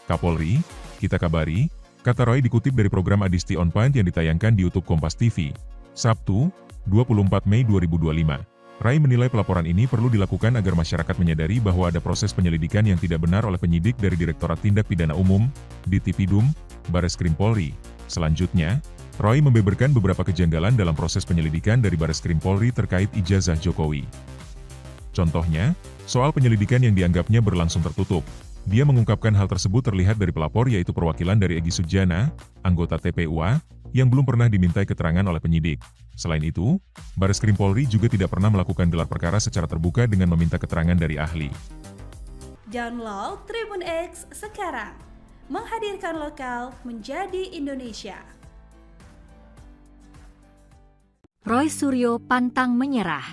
Kapolri, kita kabari, kata Roy dikutip dari program Adisti On Point yang ditayangkan di YouTube Kompas TV, Sabtu, 24 Mei 2025. Roy menilai pelaporan ini perlu dilakukan agar masyarakat menyadari bahwa ada proses penyelidikan yang tidak benar oleh penyidik dari Direktorat Tindak Pidana Umum, Ditipidum, Bareskrim Polri. Selanjutnya, Roy membeberkan beberapa kejanggalan dalam proses penyelidikan dari Bareskrim Polri terkait ijazah Jokowi. Contohnya, soal penyelidikan yang dianggapnya berlangsung tertutup. Dia mengungkapkan hal tersebut terlihat dari pelapor yaitu perwakilan dari Egy Sujana, anggota TPUA, yang belum pernah dimintai keterangan oleh penyidik. Selain itu, Bareskrim Polri juga tidak pernah melakukan gelar perkara secara terbuka dengan meminta keterangan dari ahli. Download Tribun X sekarang, menghadirkan lokal menjadi Indonesia. Roy Suryo pantang menyerah.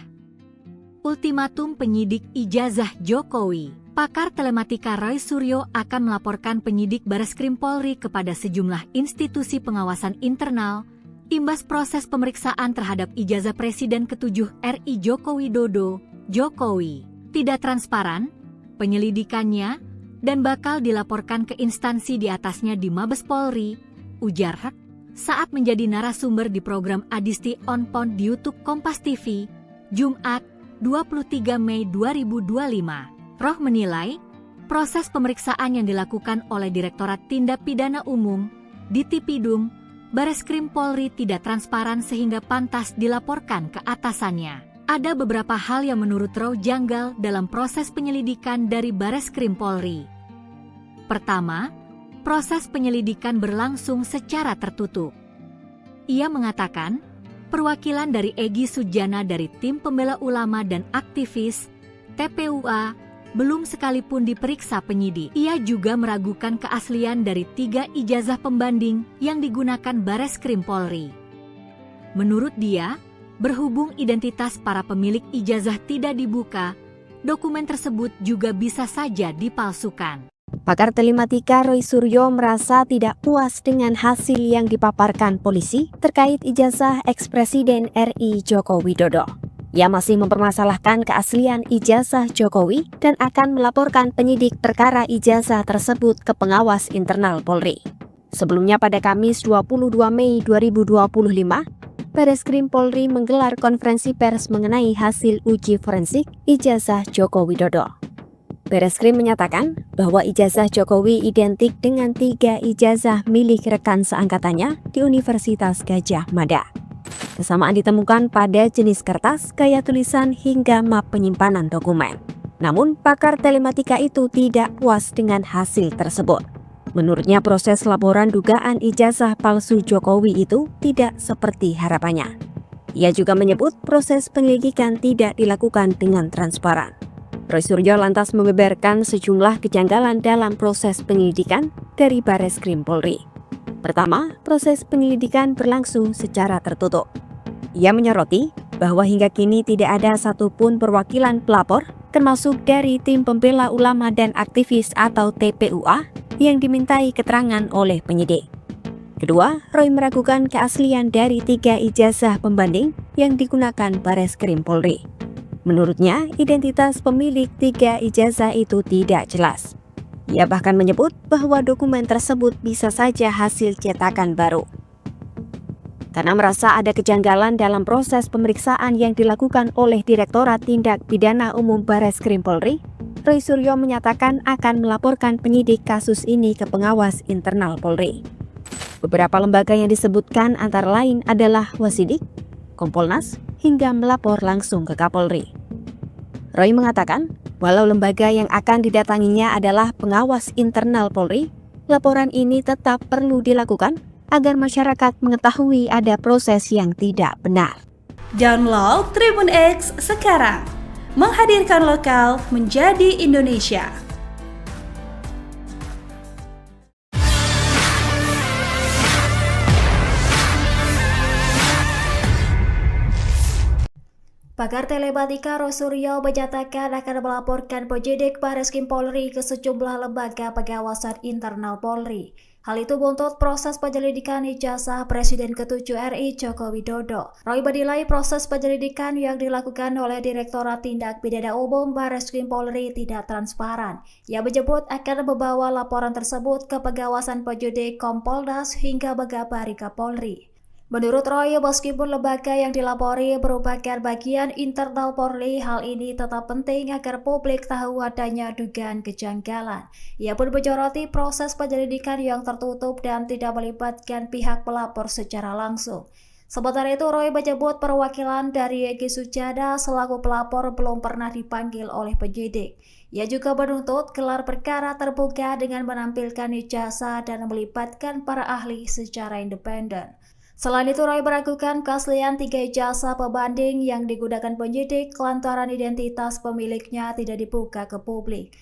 Ultimatum penyidik ijazah Jokowi. Pakar telematika Roy Suryo akan melaporkan penyidik Bareskrim Polri kepada sejumlah institusi pengawasan internal, imbas proses pemeriksaan terhadap ijazah Presiden ke-7 RI Joko Widodo. Jokowi tidak transparan penyelidikannya dan bakal dilaporkan ke instansi di atasnya di Mabes Polri, ujar Hak saat menjadi narasumber di program Adisti On Point di YouTube Kompas TV, Jumat 23 Mei 2025. Roh menilai, proses pemeriksaan yang dilakukan oleh Direktorat Tindak Pidana Umum, Ditipidum, Bareskrim Polri tidak transparan sehingga pantas dilaporkan ke atasannya. Ada beberapa hal yang menurut Roh janggal dalam proses penyelidikan dari Bareskrim Polri. Pertama, proses penyelidikan berlangsung secara tertutup. Ia mengatakan, perwakilan dari Egy Sujana dari Tim Pembela Ulama dan Aktivis, TPUA, belum sekalipun diperiksa penyidik. Ia juga meragukan keaslian dari 3 ijazah pembanding yang digunakan Bareskrim Polri. Menurut dia, berhubung identitas para pemilik ijazah tidak dibuka, dokumen tersebut juga bisa saja dipalsukan. Pakar telematika Roy Suryo merasa tidak puas dengan hasil yang dipaparkan polisi terkait ijazah eks-Presiden RI Joko Widodo. Ia masih mempermasalahkan keaslian ijazah Jokowi dan akan melaporkan penyidik perkara ijazah tersebut ke pengawas internal Polri. Sebelumnya pada Kamis 22 Mei 2025, Bareskrim Polri menggelar konferensi pers mengenai hasil uji forensik ijazah Joko Widodo. Bareskrim menyatakan bahwa ijazah Jokowi identik dengan 3 ijazah milik rekan seangkatannya di Universitas Gadjah Mada. Kesamaan ditemukan pada jenis kertas, gaya tulisan, hingga map penyimpanan dokumen. Namun, pakar telematika itu tidak puas dengan hasil tersebut. Menurutnya, proses laporan dugaan ijazah palsu Jokowi itu tidak seperti harapannya. Ia juga menyebut proses penyelidikan tidak dilakukan dengan transparan. Roy Suryo lantas membeberkan sejumlah kejanggalan dalam proses penyelidikan dari Bareskrim Polri. Pertama, proses penyelidikan berlangsung secara tertutup. Ia menyoroti bahwa hingga kini tidak ada satupun perwakilan pelapor, termasuk dari Tim Pembela Ulama dan Aktivis atau TPUA, yang dimintai keterangan oleh penyidik. Kedua, Roy meragukan keaslian dari 3 ijazah pembanding yang digunakan Bareskrim Polri. Menurutnya, identitas pemilik 3 ijazah itu tidak jelas. Ia bahkan menyebut bahwa dokumen tersebut bisa saja hasil cetakan baru. Karena merasa ada kejanggalan dalam proses pemeriksaan yang dilakukan oleh Direktorat Tindak Pidana Umum Bareskrim Polri, Roy Suryo menyatakan akan melaporkan penyidik kasus ini ke pengawas internal Polri. Beberapa lembaga yang disebutkan antara lain adalah Wasidik, Kompolnas, hingga melapor langsung ke Kapolri. Roy mengatakan, walau lembaga yang akan didatanginya adalah pengawas internal Polri, laporan ini tetap perlu dilakukan agar masyarakat mengetahui ada proses yang tidak benar. Download Tribun X sekarang, menghadirkan lokal menjadi Indonesia. Pakar telematika Roy Suryo menyatakan akan melaporkan penyidik Bareskrim Polri ke sejumlah lembaga pengawasan internal Polri. Hal itu buntut proses penyelidikan ijazah Presiden ke-7 RI Joko Widodo. Roy menilai proses penyelidikan yang dilakukan oleh Direktorat Tindak Pidana Umum Bareskrim Polri tidak transparan. Ia menyebut akan membawa laporan tersebut ke pengawasan penyidik Kompolnas hingga mengabari Kapolri. Menurut Roy, meskipun lembaga yang dilapori merupakan bagian internal Polri, hal ini tetap penting agar publik tahu adanya dugaan kejanggalan. Ia pun menyoroti proses penyelidikan yang tertutup dan tidak melibatkan pihak pelapor secara langsung. Sementara itu, Roy menyebut perwakilan dari Egy Sujana selaku pelapor belum pernah dipanggil oleh penyidik. Ia juga menuntut gelar perkara terbuka dengan menampilkan ijazah dan melibatkan para ahli secara independen. Selain itu, Roy meragukan keaslian 3 ijazah pembanding yang digunakan penyidik lantaran identitas pemiliknya tidak dibuka ke publik.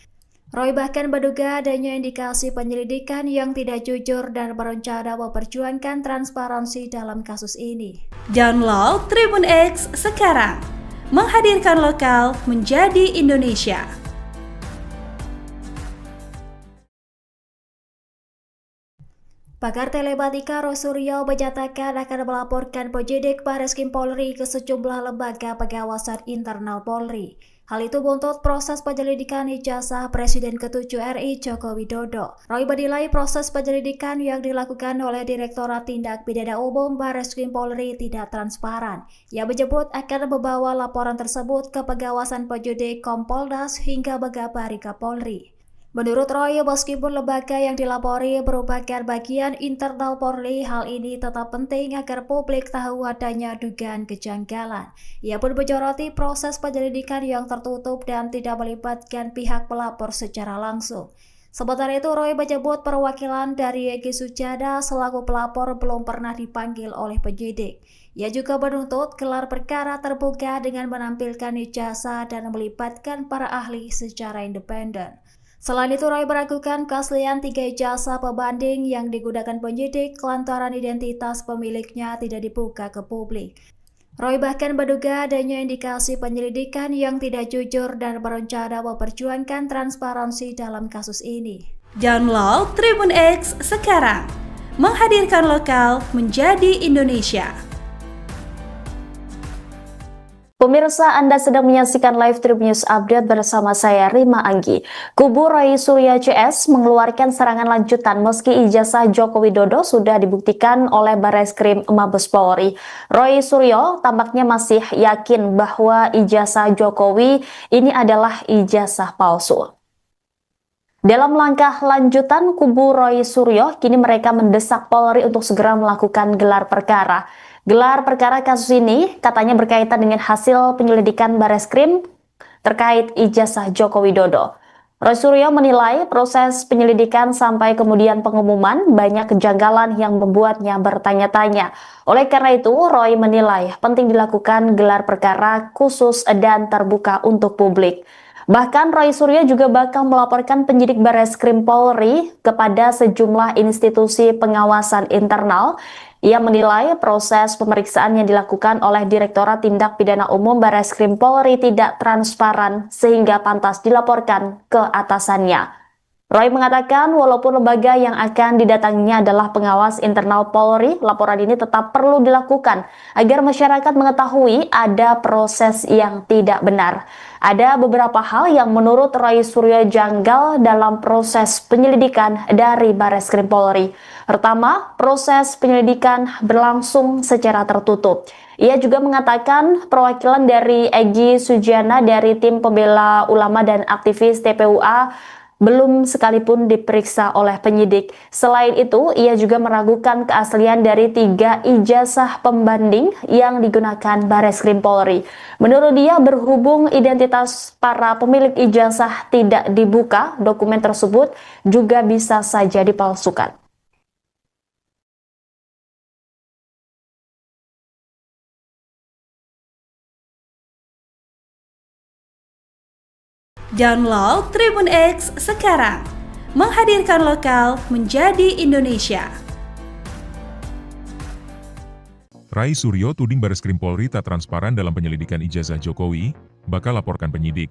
Roy bahkan menduga adanya indikasi penyelidikan yang tidak jujur dan berencana memperjuangkan transparansi dalam kasus ini. Download Tribun X sekarang, menghadirkan lokal menjadi Indonesia. Pakar telematika Roy Suryo menyatakan akan melaporkan penyidik Bareskrim Polri ke sejumlah lembaga pengawasan internal Polri. Hal itu buntut proses penyelidikan ijazah Presiden ke-7 RI Joko Widodo. Roy menilai proses penyelidikan yang dilakukan oleh Direktorat Tindak Pidana Umum Bareskrim Polri tidak transparan. Ia menyebut akan membawa laporan tersebut ke pengawasan penyidik Kompolnas hingga Megabari Kapolri. Menurut Roy, meskipun lembaga yang dilapori merupakan bagian internal Polri, hal ini tetap penting agar publik tahu adanya dugaan kejanggalan. Ia pun menyoroti proses penyelidikan yang tertutup dan tidak melibatkan pihak pelapor secara langsung. Sementara itu, Roy menyebut perwakilan dari Egy Sujana selaku pelapor belum pernah dipanggil oleh penyidik. Ia juga menuntut gelar perkara terbuka dengan menampilkan ijazah dan melibatkan para ahli secara independen. Selain itu, Roy meragukan keaslian 3 ijazah pembanding yang digunakan penyidik lantaran identitas pemiliknya tidak dibuka ke publik. Roy bahkan menduga adanya indikasi penyelidikan yang tidak jujur dan berencana memperjuangkan transparansi dalam kasus ini. Download Tribun X sekarang, menghadirkan lokal menjadi Indonesia. Pemirsa, Anda sedang menyaksikan live Tribun News Update bersama saya Rima Anggi. Kubu Roy Suryo CS mengeluarkan serangan lanjutan meski ijazah Joko Widodo sudah dibuktikan oleh Bareskrim Mabes Polri. Roy Suryo tampaknya masih yakin bahwa ijazah Jokowi ini adalah ijazah palsu. Dalam langkah lanjutan, kubu Roy Suryo kini mereka mendesak Polri untuk segera melakukan gelar perkara. Gelar perkara kasus ini katanya berkaitan dengan hasil penyelidikan Bareskrim terkait ijazah Joko Widodo. Roy Suryo menilai proses penyelidikan sampai kemudian pengumuman banyak kejanggalan yang membuatnya bertanya-tanya. Oleh karena itu, Roy menilai penting dilakukan gelar perkara khusus dan terbuka untuk publik. Bahkan Roy Suryo juga bakal melaporkan penyidik Bareskrim Polri kepada sejumlah institusi pengawasan internal. Ia menilai proses pemeriksaan yang dilakukan oleh Direktorat Tindak Pidana Umum Bareskrim Polri tidak transparan sehingga pantas dilaporkan ke atasannya. Roy mengatakan walaupun lembaga yang akan didatanginya adalah pengawas internal Polri, laporan ini tetap perlu dilakukan agar masyarakat mengetahui ada proses yang tidak benar. Ada beberapa hal yang menurut Roy Suryo janggal dalam proses penyelidikan dari Bareskrim Polri. Pertama, proses penyelidikan berlangsung secara tertutup. Ia juga mengatakan perwakilan dari Egy Sujana dari tim pembela ulama dan aktivis TPUA belum sekalipun diperiksa oleh penyidik. Selain itu, ia juga meragukan keaslian dari 3 ijazah pembanding yang digunakan Bareskrim Polri. Menurut dia, berhubung identitas para pemilik ijazah tidak dibuka, dokumen tersebut juga bisa saja dipalsukan. Download Tribun X sekarang, menghadirkan lokal menjadi Indonesia. Roy Suryo tuding Bareskrim Polri tak transparan dalam penyelidikan ijazah Jokowi, bakal laporkan penyidik.